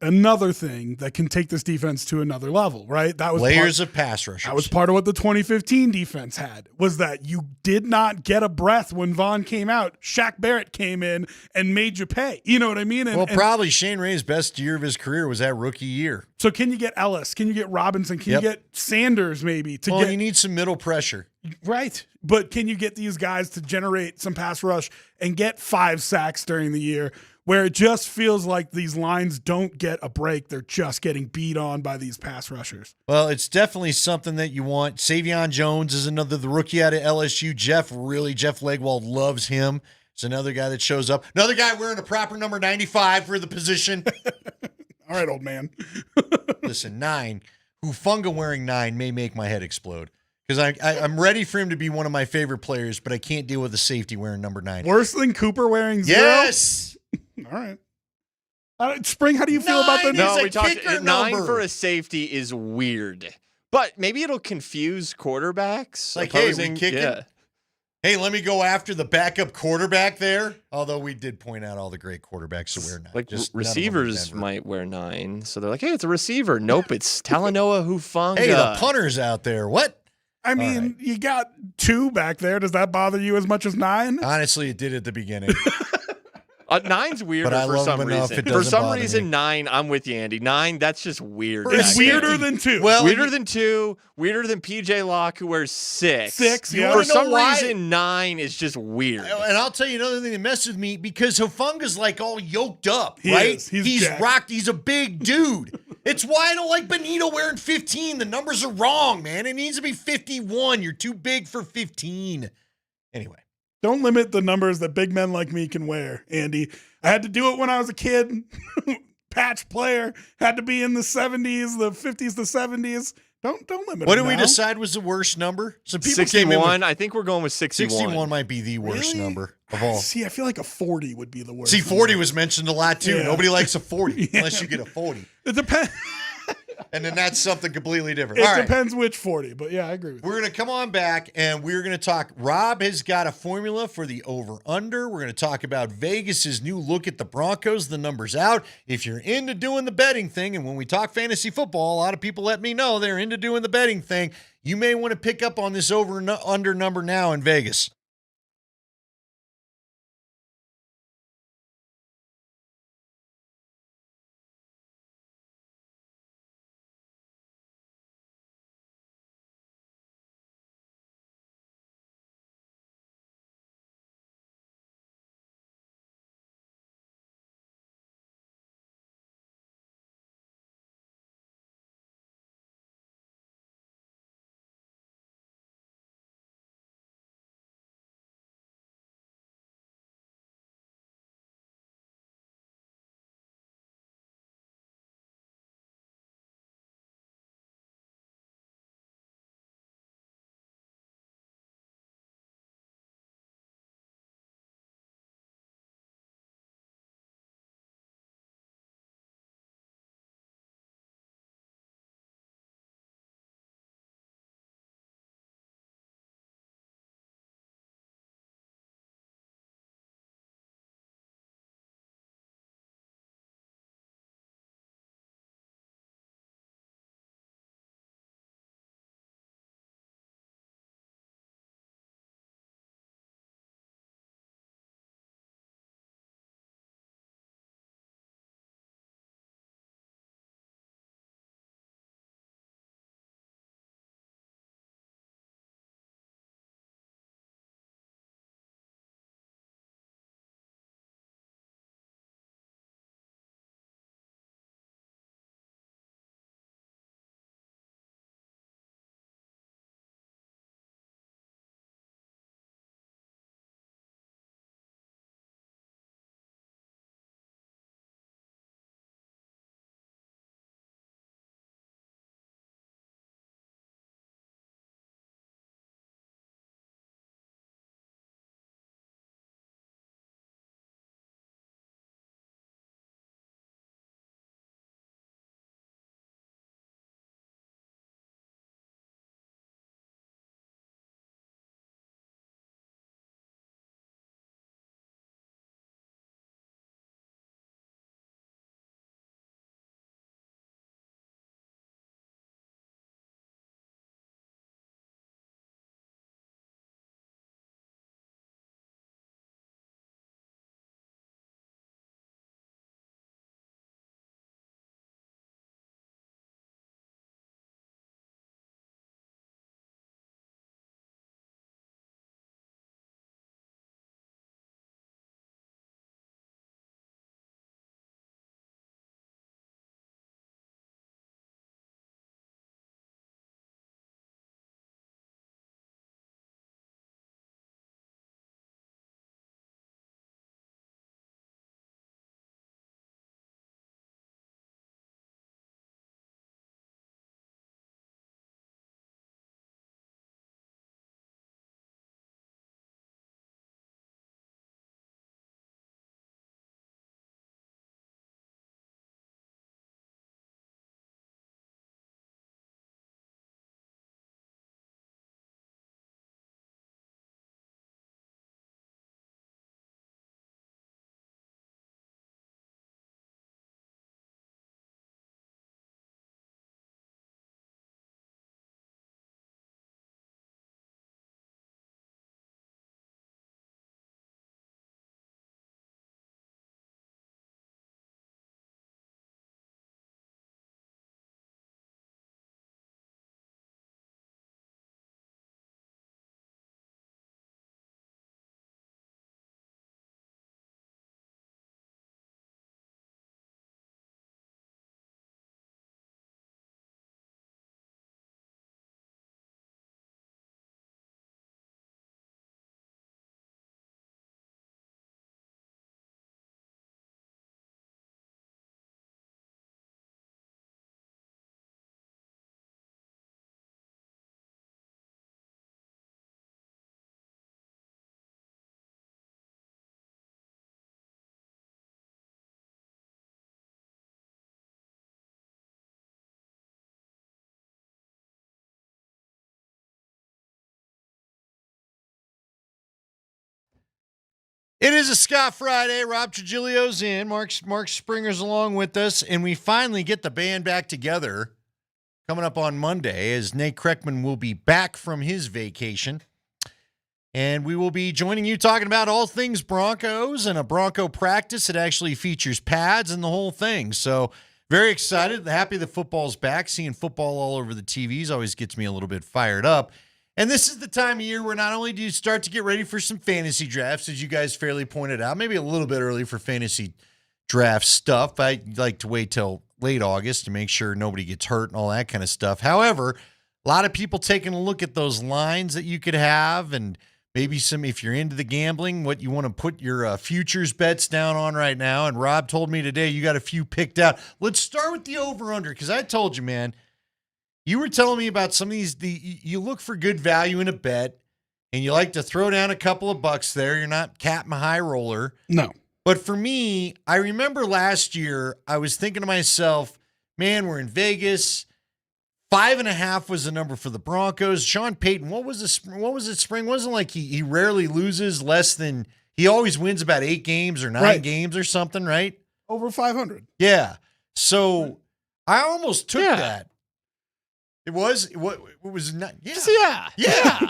another thing that can take this defense to another level, right? That was layers of pass rushers. That was part of what the 2015 defense had, was that you did not get a breath when Vaughn came out. Shaq Barrett came in and made you pay. You know what I mean? Probably Shane Ray's best year of his career was that rookie year. So can you get Ellis? Can you get Robinson? Can you get Sanders maybe? You need some middle pressure. Right. But can you get these guys to generate some pass rush and get 5 sacks during the year where it just feels like these lines don't get a break? They're just getting beat on by these pass rushers. Well, it's definitely something that you want. Savion Jones is the rookie out of LSU. Jeff Legwald loves him. It's another guy that shows up. Another guy wearing a proper number 95 for the position. All right, old man. Listen, 9. Hufanga wearing 9 may make my head explode. Because I'm ready for him to be one of my favorite players, but I can't deal with the safety wearing number 9. Worse than Cooper wearing 0? Yes! All right. Spring, how do you feel about the No, we talked 9 for a safety is weird. But maybe it'll confuse quarterbacks. Like, hey, we kick it. Hey, let me go after the backup quarterback there. Although we did point out all the great quarterbacks that wear 9. Like receivers might wear 9. So they're like, hey, it's a receiver. Nope, it's Talanoa Hufanga. Hey, the punter's out there. What? I mean, you got 2 back there. Does that bother you as much as 9? Honestly, it did at the beginning. 9's weirder for some reason. For some reason, 9, I'm with you, Andy. 9, that's just weird. It's weirder than 2. Well, weirder than 2, weirder than PJ Locke, who wears 6. 6, yeah. For some reason, 9 is just weird. And I'll tell you another thing that messed with me, because Hufunga's like all yoked up, He right? is. He's jacked. rocked. He's a big dude. It's why I don't like Benito wearing 15. The numbers are wrong, man. It needs to be 51. You're too big for 15. Anyway. Don't limit the numbers that big men like me can wear, Andy. I had to do it when I was a kid. Patch player. Had to be in the 70s, the 50s, the 70s. Don't limit What it did we now. decide was the worst number? Some people 61. I think we're going with 61. 61 might be the worst number of all. See, I feel like a 40 would be the worst. See, 40 was mentioned a lot too. Yeah. Nobody likes a 40 unless you get a 40. It depends. And then that's something completely different. It All right. depends which 40, but yeah, I agree with you. We're going to come on back and we're going to talk. Rob has got a formula for the over-under. We're going to talk about Vegas's new look at the Broncos, the numbers out. If you're into doing the betting thing, and when we talk fantasy football, a lot of people let me know they're into doing the betting thing. You may want to pick up on this over-under number now in Vegas. It is a Scott Friday. Rob Trujillo's in. Mark Springer's along with us, and we finally get the band back together coming up on Monday as Nate Kreckman will be back from his vacation. And we will be joining you talking about all things Broncos and a Bronco practice that actually features pads and the whole thing. So very excited. Happy the football's back. Seeing football all over the TVs always gets me a little bit fired up. And this is the time of year where not only do you start to get ready for some fantasy drafts, as you guys fairly pointed out, maybe a little bit early for fantasy draft stuff. I like to wait till late August to make sure nobody gets hurt and all that kind of stuff. However, a lot of people taking a look at those lines that you could have and maybe some, if you're into the gambling, what you want to put your futures bets down on right now. And Rob told me today you got a few picked out. Let's start with the over-under because I told you, man, you were telling me about some of these, you look for good value in a bet, and you like to throw down a couple of bucks there. You're not Captain High Roller. No. But for me, I remember last year, I was thinking to myself, man, we're in Vegas. 5.5 was the number for the Broncos. Shawn Payton, what was it, Spring? Wasn't like he rarely loses less than, he always wins about 8 games or 9 games or something, right? Over 500. Yeah. So I almost took that. It was not. Yeah.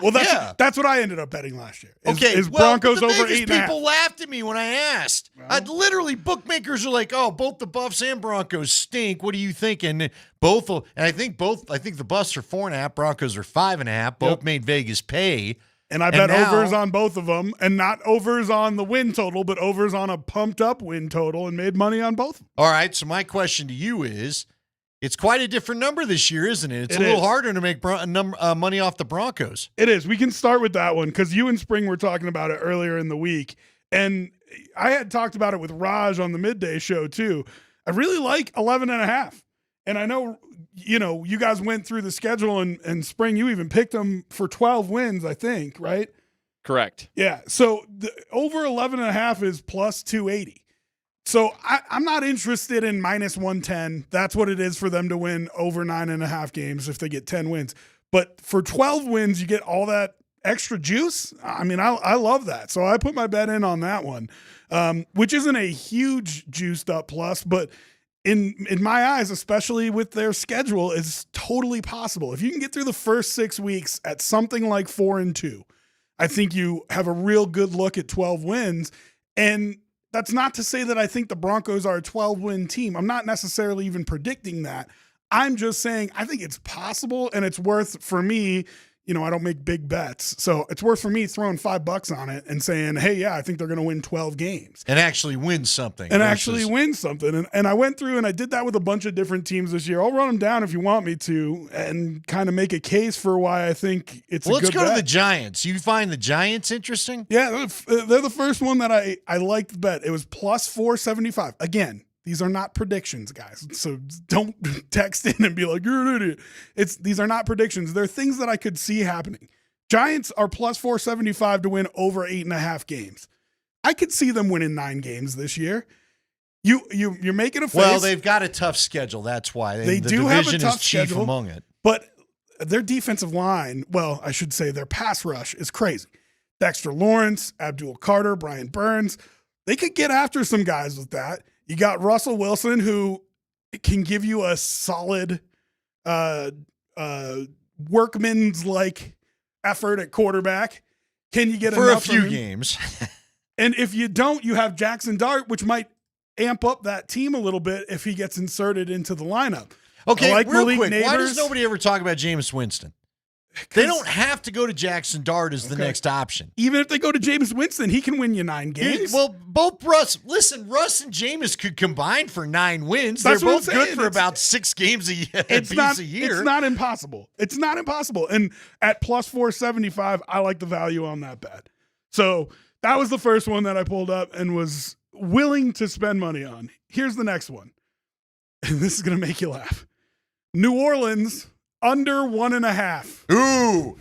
Well, that's what I ended up betting last year. Is well, Broncos the over Vegas 8.5. people laughed at me when I asked. Well. Literally, bookmakers are like, "Oh, both the Buffs and Broncos stink. What are you thinking?" Both, and I think the Buffs are 4.5, Broncos are 5.5. Both made Vegas pay. And I bet overs on both of them, and not overs on the win total, but overs on a pumped up win total, and made money on both. All right. So my question to you is, it's quite a different number this year, isn't it? It's a little harder to make money off the Broncos. It is. We can start with that one because you and Spring were talking about it earlier in the week. And I had talked about it with Raj on the midday show too. I really like 11.5. And I know, you guys went through the schedule and Spring, you even picked them for 12 wins, I think, right? Correct. Yeah. So the over 11.5 is plus 280. So I'm not interested in minus 110. That's what it is for them to win over 9.5 games if they get 10 wins. But for 12 wins, you get all that extra juice. I mean, I love that. So I put my bet in on that one, which isn't a huge juiced up plus, but in my eyes, especially with their schedule, is totally possible. If you can get through the first 6 weeks at something like 4-2, I think you have a real good look at 12 wins. And that's not to say that I think the Broncos are a 12-win team. I'm not necessarily even predicting that. I'm just saying I think it's possible, and it's worth for me. I don't make big bets, so it's worth for me throwing $5 on it and saying, hey, yeah, I think they're going to win 12 games. And actually win something. And I went through and I did that with a bunch of different teams this year. I'll run them down if you want me to and kind of make a case for why I think it's a good bet. Let's go to the Giants. You find the Giants interesting? Yeah, they're the first one that I liked the bet. It was plus 475. Again, these are not predictions, guys. So don't text in and be like, you're an idiot. These are not predictions. They're things that I could see happening. Giants are plus 475 to win over 8.5 games. I could see them winning 9 games this year. You're making a face. Well, they've got a tough schedule. That's why. They the do have a division tough is chief schedule, among it. But their defensive line, well, I should say their pass rush is crazy. Dexter Lawrence, Abdul Carter, Brian Burns. They could get after some guys with that. You got Russell Wilson, who can give you a solid workman's-like effort at quarterback. Can you get for enough a few from him? games? And if you don't, you have Jackson Dart, which might amp up that team a little bit if he gets inserted into the lineup. Okay, like real Malik quick, Neighbors. why does nobody ever talk about Jameis Winston? They don't have to go to Jackson Dart as the next option. Even if they go to Jameis Winston, he can win you 9 games. Well, both Russ and Jameis could combine for 9 wins. That's They're both what I'm good saying. for about 6 games a year. It's not impossible. It's not impossible. And at plus 475, I like the value on that bet. So that was the first one that I pulled up and was willing to spend money on. Here's the next one. And this is going to make you laugh. New Orleans under 1.5. Ooh,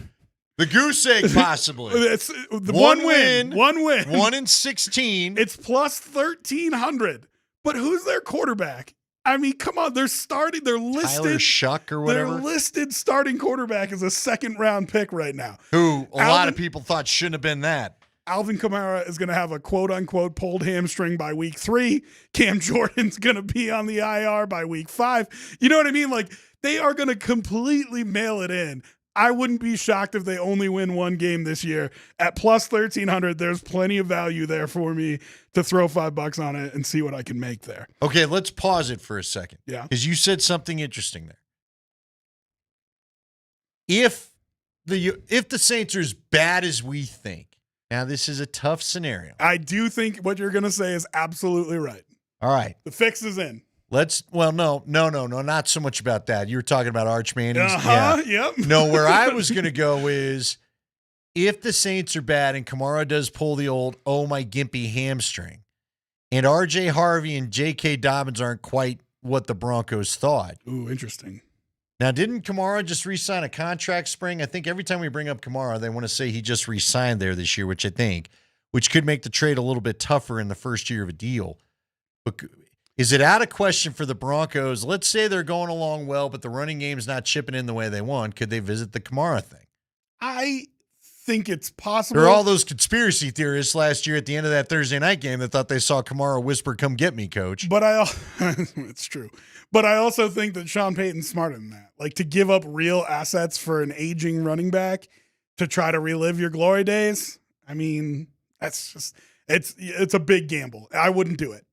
the goose egg possibly. It's one win. 1 in 16. It's plus 1,300. But who's their quarterback? I mean, come on. They're listed. Tyler Shuck or whatever. Their listed starting quarterback is a 2nd-round pick right now. Who a lot of people thought shouldn't have been that. Alvin Kamara is going to have a quote-unquote pulled hamstring by week 3. Cam Jordan's going to be on the IR by week 5. You know what I mean? Like, they are going to completely mail it in. I wouldn't be shocked if they only win one game this year. At plus 1,300, there's plenty of value there for me to throw $5 on it and see what I can make there. Okay, let's pause it for a second. Yeah. Because you said something interesting there. If the Saints are as bad as we think, now this is a tough scenario. I do think what you're going to say is absolutely right. All right. The fix is in. No, not so much about that. You were talking about Arch Manning's. Yep. No, where I was going to go is if the Saints are bad and Kamara does pull the old, oh, my gimpy hamstring, and R.J. Harvey and J.K. Dobbins aren't quite what the Broncos thought. Ooh, interesting. Now, didn't Kamara just re-sign a contract spring? I think every time we bring up Kamara, they want to say he just re-signed there this year, which could make the trade a little bit tougher in the first year of a deal. But is it out of question for the Broncos? Let's say they're going along well, but the running game's not chipping in the way they want. Could they visit the Kamara thing? I think it's possible. There are all those conspiracy theorists last year at the end of that Thursday night game that thought they saw Kamara whisper, "Come get me, coach." But it's true. But I also think that Shawn Payton's smarter than that. Like, to give up real assets for an aging running back to try to relive your glory days. I mean, that's just it's a big gamble. I wouldn't do it.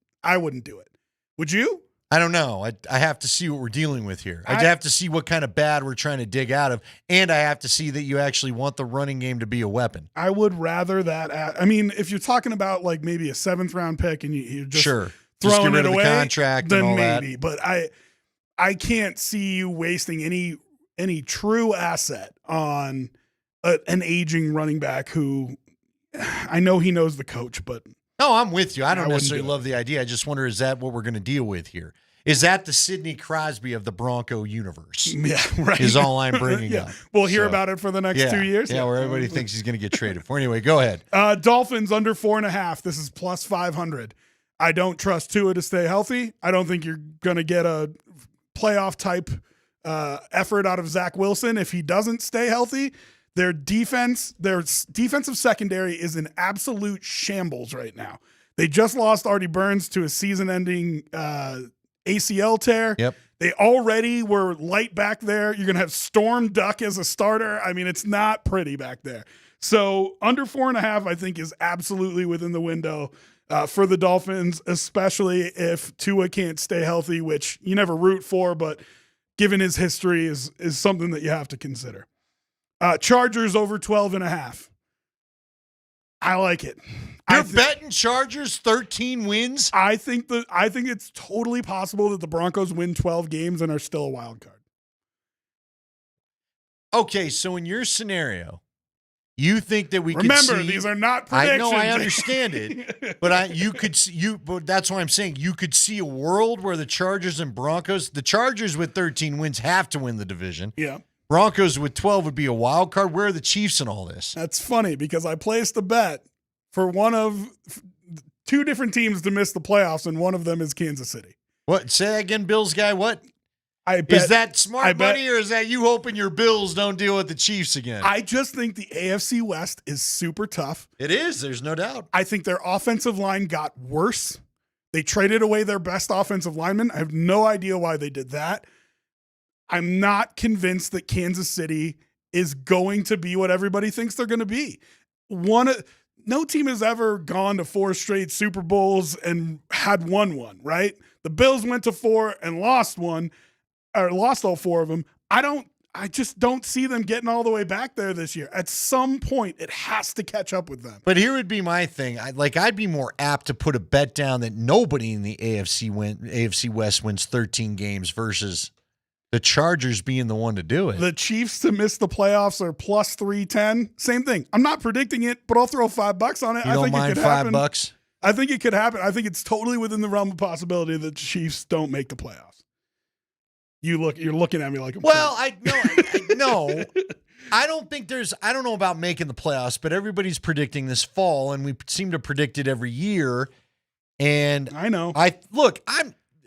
Would you? I don't know. I have to see what we're dealing with here. I have to see what kind of bad we're trying to dig out of, and I have to see that you actually want the running game to be a weapon. I would rather that. I mean, if you're talking about like maybe a 7th round pick and you're just throwing get rid it of away, the contract, then and all maybe. that. But I can't see you wasting any true asset on an aging running back who I know he knows the coach, but. No, I'm with you. I don't necessarily do love the idea. I just wonder, is that what we're going to deal with here? Is that the Sidney Crosby of the Bronco universe? Yeah, right. Is all I'm bringing up. We'll hear about it for the next 2 years. Yeah, where everybody thinks he's going to get traded for. Anyway, go ahead. Dolphins under 4.5. This is plus 500. I don't trust Tua to stay healthy. I don't think you're going to get a playoff type effort out of Zach Wilson if he doesn't stay healthy. Their defensive secondary is in absolute shambles right now. They just lost Artie Burns to a season-ending ACL tear. Yep. They already were light back there. You're going to have Storm Duck as a starter. I mean, it's not pretty back there. So under 4.5, I think, is absolutely within the window for the Dolphins, especially if Tua can't stay healthy, which you never root for, but given his history is something that you have to consider. Chargers over 12.5. I like it. You're betting Chargers 13 wins? I think it's totally possible that the Broncos win 12 games and are still a wild card. Okay, so in your scenario, you think that we remember could see, these are not predictions. I know, I understand it, but you could see but that's why I'm saying you could see a world where the Chargers and Broncos, the Chargers with 13 wins have to win the division. Yeah. Broncos with 12 would be a wild card. Where are the Chiefs in all this? That's funny because I placed a bet for one of two different teams to miss the playoffs, and one of them is Kansas City. What? Say that again, Bills guy. What? I bet, is that smart money, or is that you hoping your Bills don't deal with the Chiefs again? I just think the AFC West is super tough. It is. There's no doubt. I think their offensive line got worse. They traded away their best offensive lineman. I have no idea why they did that. I'm not convinced that Kansas City is going to be what everybody thinks they're going to be. No team has ever gone to 4 straight Super Bowls and had won one, right? The Bills went to 4 and lost one, or lost all 4 of them. I just don't see them getting all the way back there this year. At some point, it has to catch up with them. But here would be my thing. I'd be more apt to put a bet down that nobody in the AFC West wins 13 games versus the Chargers being the one to do it. The Chiefs to miss the playoffs are plus 310. Same thing. I'm not predicting it, but I'll throw $5 on it. You don't mind $5? I think it could happen. I think it's totally within the realm of possibility that the Chiefs don't make the playoffs. You're looking at me like no. I don't know about making the playoffs, but everybody's predicting this fall, and we seem to predict it every year. And I know.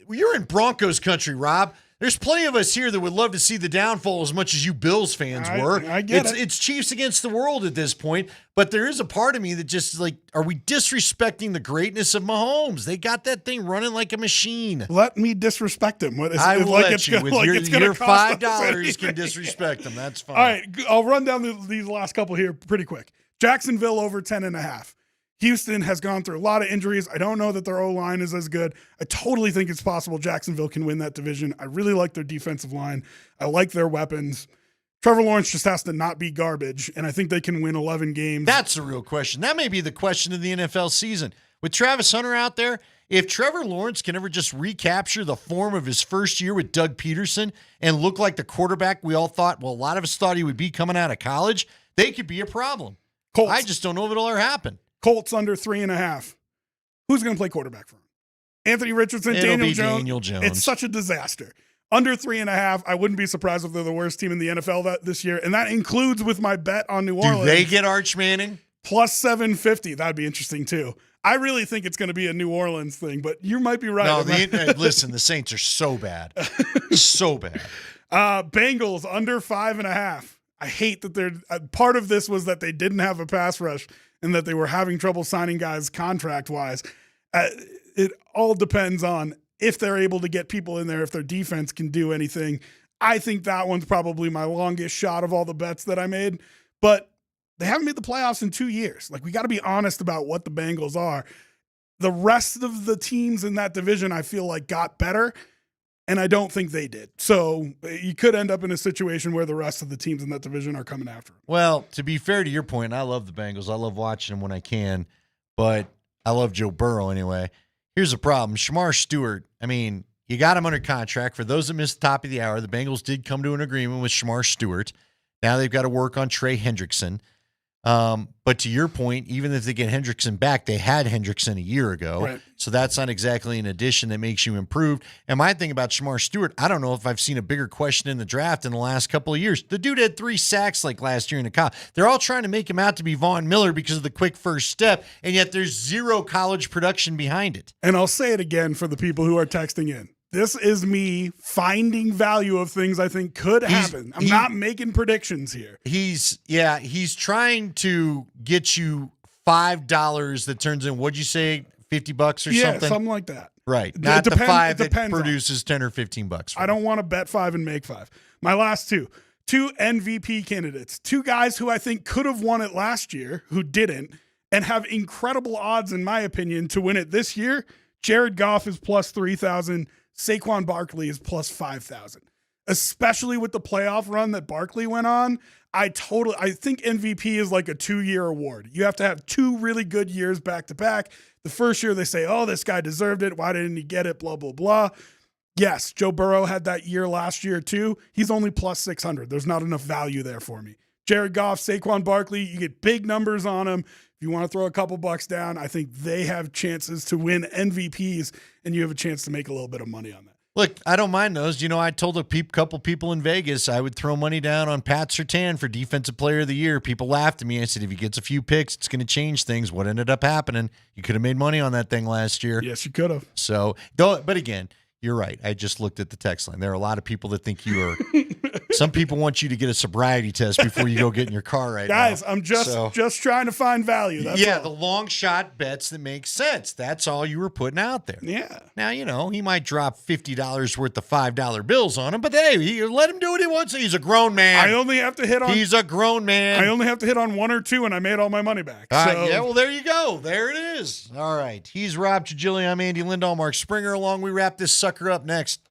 You're in Broncos country, Rob. There's plenty of us here that would love to see the downfall as much as you Bills fans were. I get it. It's Chiefs against the world at this point, but there is a part of me that just like, are we disrespecting the greatness of Mahomes? They got that thing running like a machine. Let me disrespect him. I will let you. With your $5 anyway. can disrespect him. That's fine. All right, I'll run down these last couple here pretty quick. Jacksonville over 10.5. Houston has gone through a lot of injuries. I don't know that their O-line is as good. I totally think it's possible Jacksonville can win that division. I really like their defensive line. I like their weapons. Trevor Lawrence just has to not be garbage, and I think they can win 11 games. That's the real question. That may be the question of the NFL season. With Travis Hunter out there, if Trevor Lawrence can ever just recapture the form of his first year with Doug Peterson and look like the quarterback we all thought, well, a lot of us thought he would be coming out of college, they could be a problem. Colts. I just don't know if it'll ever happen. Colts under 3.5. Who's going to play quarterback for him? Anthony Richardson, Daniel Jones. It's such a disaster. Under 3.5. I wouldn't be surprised if they're the worst team in the NFL this year, and that includes with my bet on New Orleans. Do they get Arch Manning? Plus 750. That'd be interesting too. I really think it's going to be a New Orleans thing, but you might be right. No, listen, the Saints are so bad. So bad. Bengals under 5.5. I hate that they're part of this was that they didn't have a pass rush and that they were having trouble signing guys contract-wise. It all depends on if they're able to get people in there, if their defense can do anything. I think that one's probably my longest shot of all the bets that I made. But they haven't made the playoffs in 2 years. Like, we got to be honest about what the Bengals are. The rest of the teams in that division, I feel like, got better, and I don't think they did. So you could end up in a situation where the rest of the teams in that division are coming after them. Well, to be fair to your point, I love the Bengals. I love watching them when I can, but I love Joe Burrow anyway. Here's the problem. Shamar Stewart, I mean, you got him under contract. For those that missed the top of the hour, the Bengals did come to an agreement with Shamar Stewart. Now they've got to work on Trey Hendrickson. But to your point, even if they get Hendrickson back, they had Hendrickson a year ago. Right. So that's not exactly an addition that makes you improve. And my thing about Shamar Stewart, I don't know if I've seen a bigger question in the draft in the last couple of years. The dude had 3 sacks like last year in the college. They're all trying to make him out to be Von Miller because of the quick first step, and yet there's 0 college production behind it. And I'll say it again for the people who are texting in. This is me finding value of things I think could happen. I'm not making predictions here. He's trying to get you $5 that turns in, what'd you say, $50 or something? Yeah, something like that. Right. Not the 5 that produces 10 or $15. I don't want to bet 5 and make 5. My last two MVP candidates, 2 guys who I think could have won it last year, who didn't, and have incredible odds, in my opinion, to win it this year. Jared Goff is plus 3,000. Saquon Barkley is plus 5,000, especially with the playoff run that Barkley went on. I think MVP is like a 2-year award. You have to have 2 really good years back to back. The first year they say, oh, this guy deserved it. Why didn't he get it? Blah, blah, blah. Yes, Joe Burrow had that year last year too. He's only plus 600. There's not enough value there for me. Jared Goff, Saquon Barkley, you get big numbers on them. If you want to throw a couple bucks down, I think they have chances to win MVPs, and you have a chance to make a little bit of money on that. Look, I don't mind those. You know, I told a couple people in Vegas I would throw money down on Pat Surtain for Defensive Player of the Year. People laughed at me. I said, if he gets a few picks, it's going to change things. What ended up happening? You could have made money on that thing last year. Yes, you could have. So, but again, you're right. I just looked at the text line. There are a lot of people that think you are. Some people want you to get a sobriety test before you go get in your car right Guys, now. I'm just trying to find value. That's all. The long shot bets that make sense. That's all you were putting out there. Yeah. Now, he might drop $50 worth of $5 bills on him, but hey, let him do what he wants. He's a grown man. I only have to hit on. He's a grown man. I only have to hit on 1 or 2, and I made all my money back. Yeah, well, there you go. There it is. All right. He's Rob Trigili. I'm Andy Lindahl. Mark Springer along. We wrap this sucker up next.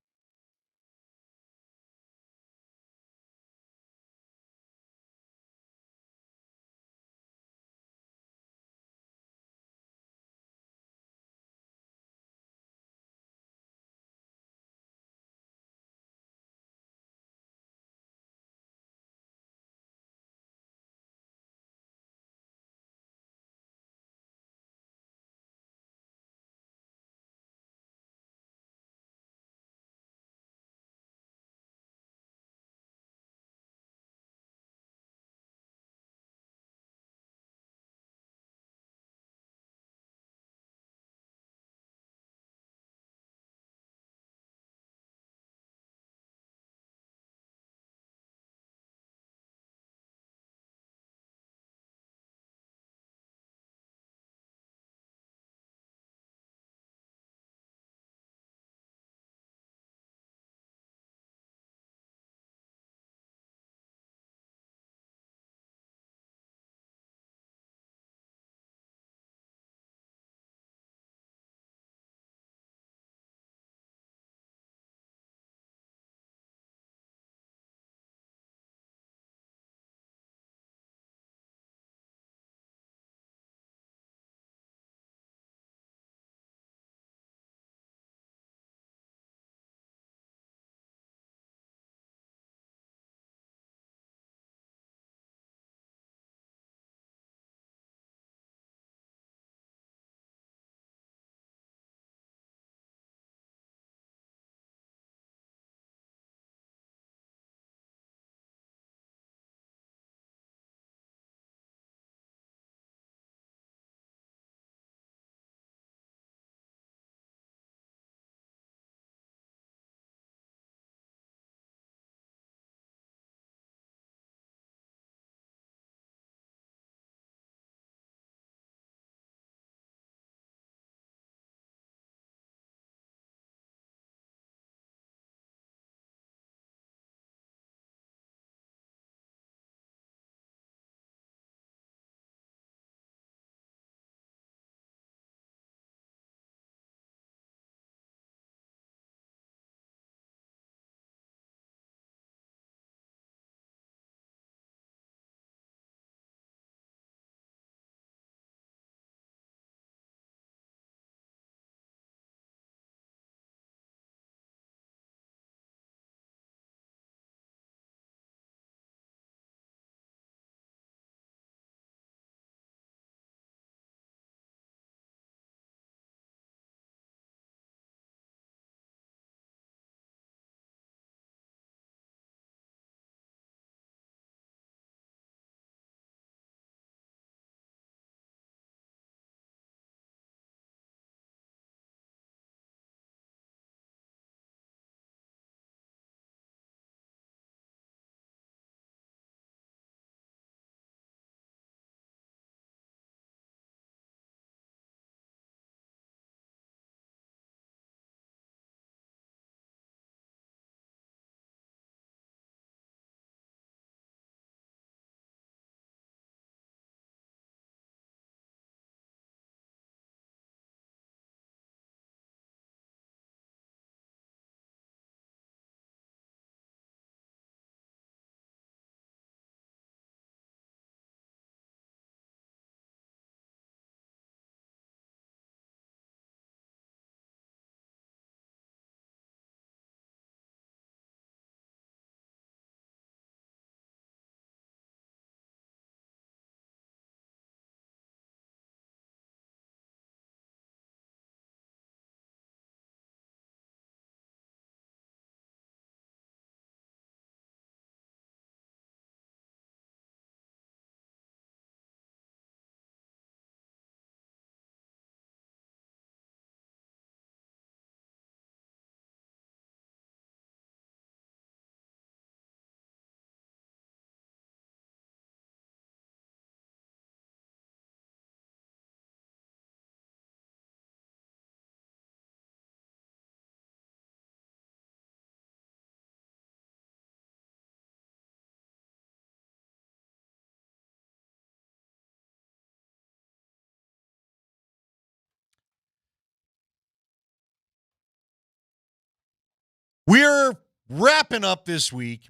We're wrapping up this week.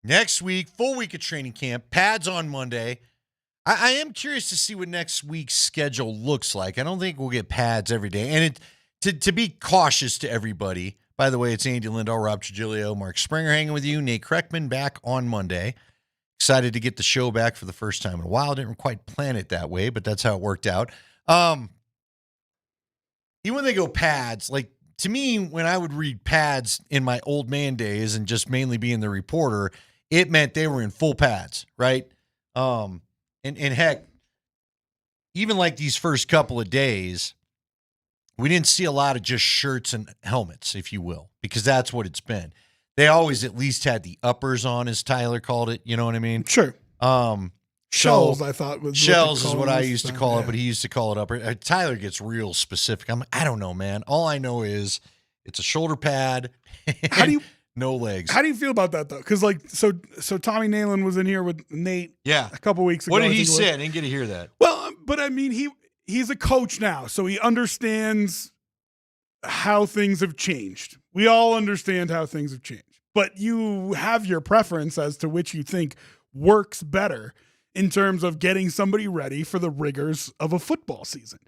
Next week, full week of training camp. Pads on Monday. I am curious to see what next week's schedule looks like. I don't think we'll get pads every day. And to be cautious to everybody, by the way, it's Andy Lindahl, Rob Trujillo, Mark Springer hanging with you. Nate Kreckman back on Monday. Excited to get the show back for the first time in a while. Didn't quite plan it that way, but that's how it worked out. Even when they go pads, like to me, when I would read pads in my old man days and just mainly being the reporter, it meant they were in full pads, right? And heck, even like these first couple of days, we didn't see a lot of just shirts and helmets, if you will, because that's what it's been. They always at least had the uppers on, as Tyler called it. You know what I mean? Sure. Shells, so I thought was shells is what I used to call it, yeah. but he used to call it upper. Tyler gets real specific. I don't know, man. All I know is it's a shoulder pad. How do you? No legs. How do you feel about that though? Because like, so Tommy Nalen was in here with Nate. Yeah. A couple weeks ago. What did he say? I didn't get to hear that. Well, but I mean, he's a coach now, so he understands how things have changed. We all understand how things have changed, but you have your preference as to which you think works better in terms of getting somebody ready for the rigors of a football season.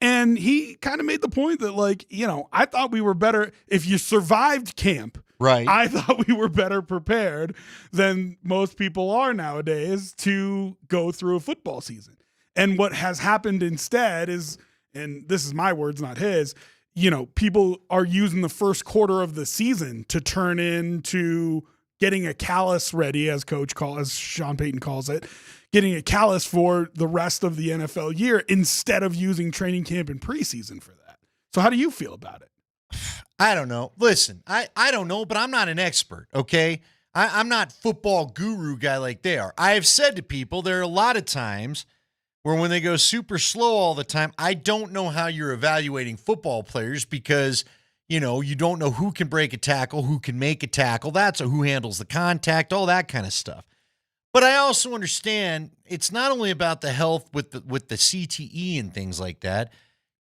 And he kind of made the point that, like, you know, I thought we were better if you survived camp. Right. I thought we were better prepared than most people are nowadays to go through a football season. And what has happened instead is, and this is my words, not his, you know, people are using the first quarter of the season to turn into getting a callus ready, as Shawn Payton calls it, getting a callus for the rest of the NFL year instead of using training camp and preseason for that. So how do you feel about it? I don't know. Listen, I don't know, but I'm not an expert, okay? I'm not football guru guy like they are. I have said to people there are a lot of times where when they go super slow all the time, I don't know how you're evaluating football players because, you know, you don't know who can break a tackle, who can make a tackle, who handles the contact, all that kind of stuff. But I also understand it's not only about the health with the CTE and things like that.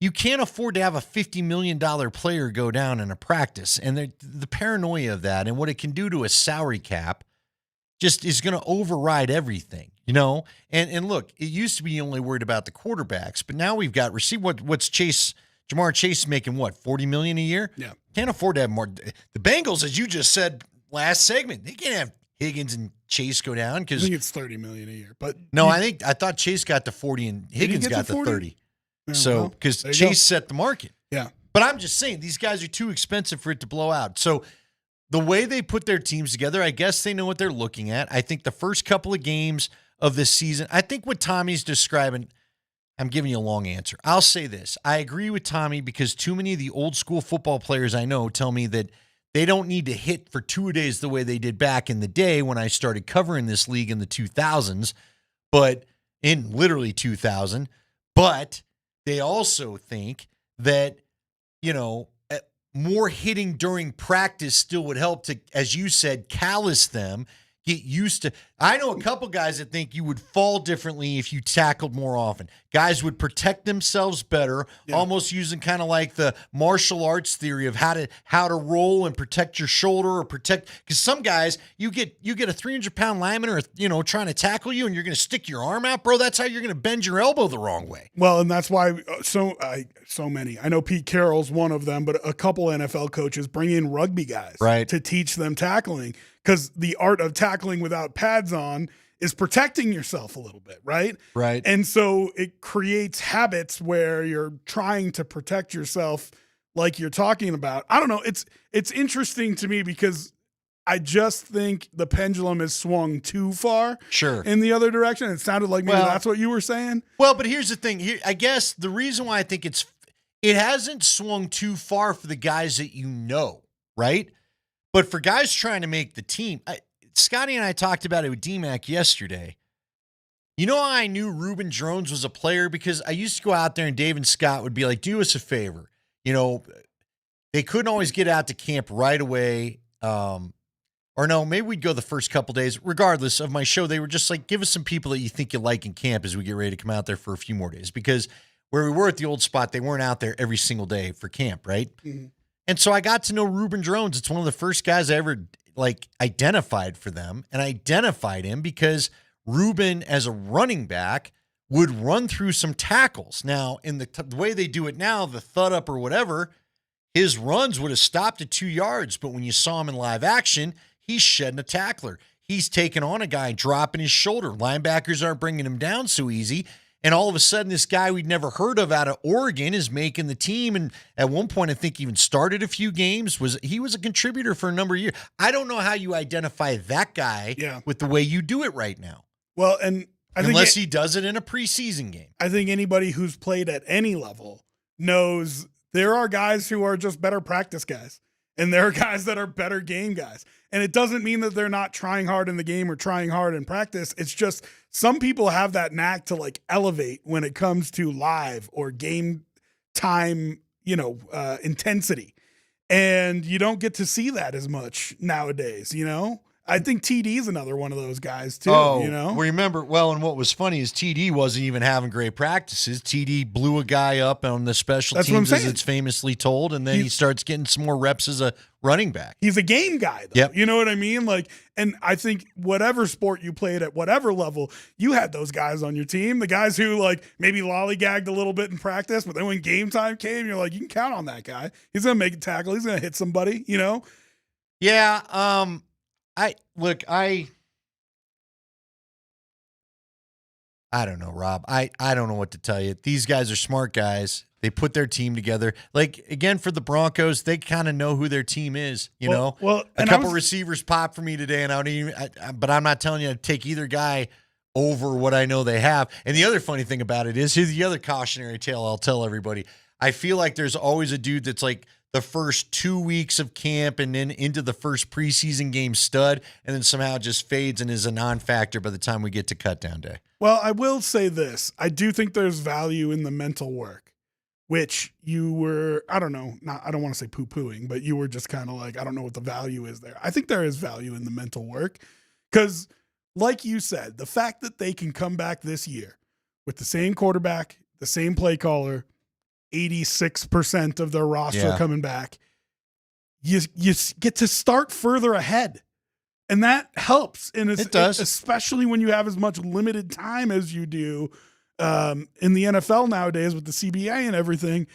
You can't afford to have a $50 million player go down in a practice. And the paranoia of that and what it can do to a salary cap just is going to override everything, you know? And look, it used to be you only worried about the quarterbacks, but now we've got what's Jamar Chase making what, $40 million a year? Yeah. Can't afford to have more. The Bengals, as you just said last segment, they can't have Higgins and Chase go down because I think it's $30 million a year. But no, I thought Chase got the 40 and Higgins got the 30. Yeah, So, because Chase set the market. Yeah. But I'm just saying, these guys are too expensive for it to blow out. So, the way they put their teams together, I guess they know what they're looking at. I think the first couple of games of this season, I think what Tommy's describing, I'm giving you a long answer. I'll say this. I agree with Tommy because too many of the old school football players I know tell me that they don't need to hit for 2 days the way they did back in the day when I started covering this league in the 2000s, but in literally 2000. But they also think that, you know, more hitting during practice still would help to, as you said, callous them, get used to. I know a couple guys that think you would fall differently if you tackled more often. Guys would protect themselves better, almost using kind of like the martial arts theory of how to roll and protect your shoulder or protect. Because some guys, you get a 300-pound lineman or, you know, trying to tackle you and you're going to stick your arm out, bro. That's how you're going to bend your elbow the wrong way. Well, and that's why so many. I know Pete Carroll's one of them, but a couple NFL coaches bring in rugby guys to teach them tackling. Because the art of tackling without pads on is protecting yourself a little bit, right? Right. And so it creates habits where you're trying to protect yourself like you're talking about. I don't know. It's interesting to me because I just think the pendulum has swung too far in the other direction. It sounded like maybe that's what you were saying. Well, but here's the thing. Here, I guess the reason why I think it hasn't swung too far for the guys that you know, right? But for guys trying to make the team, Scotty and I talked about it with DMac yesterday. You know how I knew Reuben Drones was a player? Because I used to go out there and Dave and Scott would be like, do us a favor. You know, they couldn't always get out to camp right away. Or no, maybe we'd go the first couple days. Regardless of my show, they were just like, give us some people that you think you like in camp as we get ready to come out there for a few more days. Because where we were at the old spot, they weren't out there every single day for camp, right? Mm-hmm. And so I got to know Reuben Drones. It's one of the first guys I ever identified for them, and I identified him because Reuben, as a running back, would run through some tackles. Now, in the way they do it now, the thud up or whatever, his runs would have stopped at 2 yards, but when you saw him in live action, he's shedding a tackler. He's taking on a guy, dropping his shoulder. Linebackers aren't bringing him down so easy. And all of a sudden, this guy we'd never heard of out of Oregon is making the team. And at one point, I think even started a few games. He was a contributor for a number of years. I don't know how you identify that guy with the way you do it right now. Well, and unless he does it in a preseason game. I think anybody who's played at any level knows there are guys who are just better practice guys. And there are guys that are better game guys. And it doesn't mean that they're not trying hard in the game or trying hard in practice. It's just some people have that knack to elevate when it comes to live or game time, intensity. And you don't get to see that as much nowadays, I think TD is another one of those guys too. Remember, and what was funny is TD wasn't even having great practices. TD blew a guy up on the special teams, as it's famously told, and then he starts getting some more reps as a running back. He's a game guy, though. Yep. You know what I mean? And I think whatever sport you played at, whatever level, you had those guys on your team. The guys who maybe lollygagged a little bit in practice, but then when game time came, you're like, you can count on that guy. He's gonna make a tackle. He's gonna hit somebody. Yeah. I don't know, Rob. I don't know what to tell you. These guys are smart guys. They put their team together. Again, for the Broncos, they kind of know who their team is, Well, a couple receivers popped for me today, and but I'm not telling you to take either guy over what I know they have. And the other funny thing about it is, here's the other cautionary tale I'll tell everybody. I feel like there's always a dude that's the first 2 weeks of camp and then into the first preseason game stud, and then somehow just fades and is a non-factor by the time we get to cut down day. Well, I will say this. I do think there's value in the mental work, which you were, I don't want to say poo-pooing, but you were just kind of I don't know what the value is there. I think there is value in the mental work because, like you said, the fact that they can come back this year with the same quarterback, the same play caller, 86% of their roster coming back, you get to start further ahead. And that helps. And it does. Especially when you have as much limited time as you do in the NFL nowadays with the CBA and everything.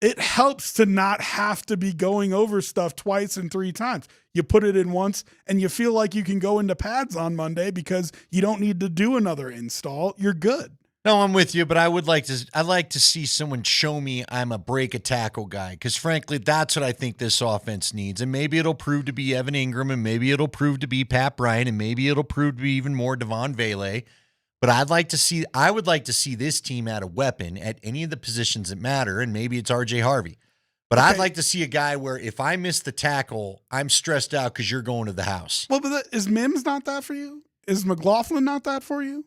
It helps to not have to be going over stuff twice and 3 times. You put it in once and you feel like you can go into pads on Monday because you don't need to do another install. You're good. No, I'm with you, but I'd like to see someone show me I'm a break a tackle guy, because frankly, that's what I think this offense needs. And maybe it'll prove to be Evan Ingram, and maybe it'll prove to be Pat Bryant, and maybe it'll prove to be even more Devon Vele. But I would like to see this team add a weapon at any of the positions that matter, and maybe it's RJ Harvey. But I'd like to see a guy where if I miss the tackle, I'm stressed out because you're going to the house. Well, but is Mims not that for you? Is McLaughlin not that for you?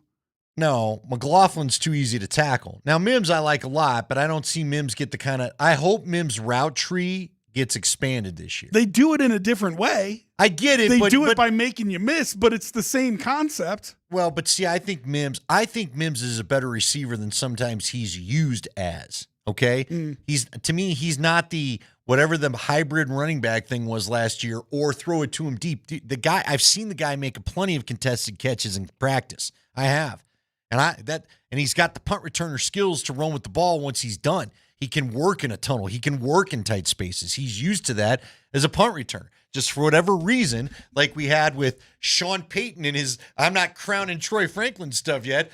No, McLaughlin's too easy to tackle. Now, Mims I like a lot, but I don't see Mims get the kind of – I hope Mims' route tree gets expanded this year. They do it in a different way. I get it. They do it by making you miss, but it's the same concept. Well, but see, I think Mims is a better receiver than sometimes he's used as, okay? To me, he's not the whatever the hybrid running back thing was last year, or throw it to him deep. The guy, I've seen the guy make plenty of contested catches in practice. I have. And he's got the punt returner skills to run with the ball once he's done. He can work in a tunnel. He can work in tight spaces. He's used to that as a punt returner. Just for whatever reason, like we had with Shawn Payton in his I'm not crowning Troy Franklin stuff yet,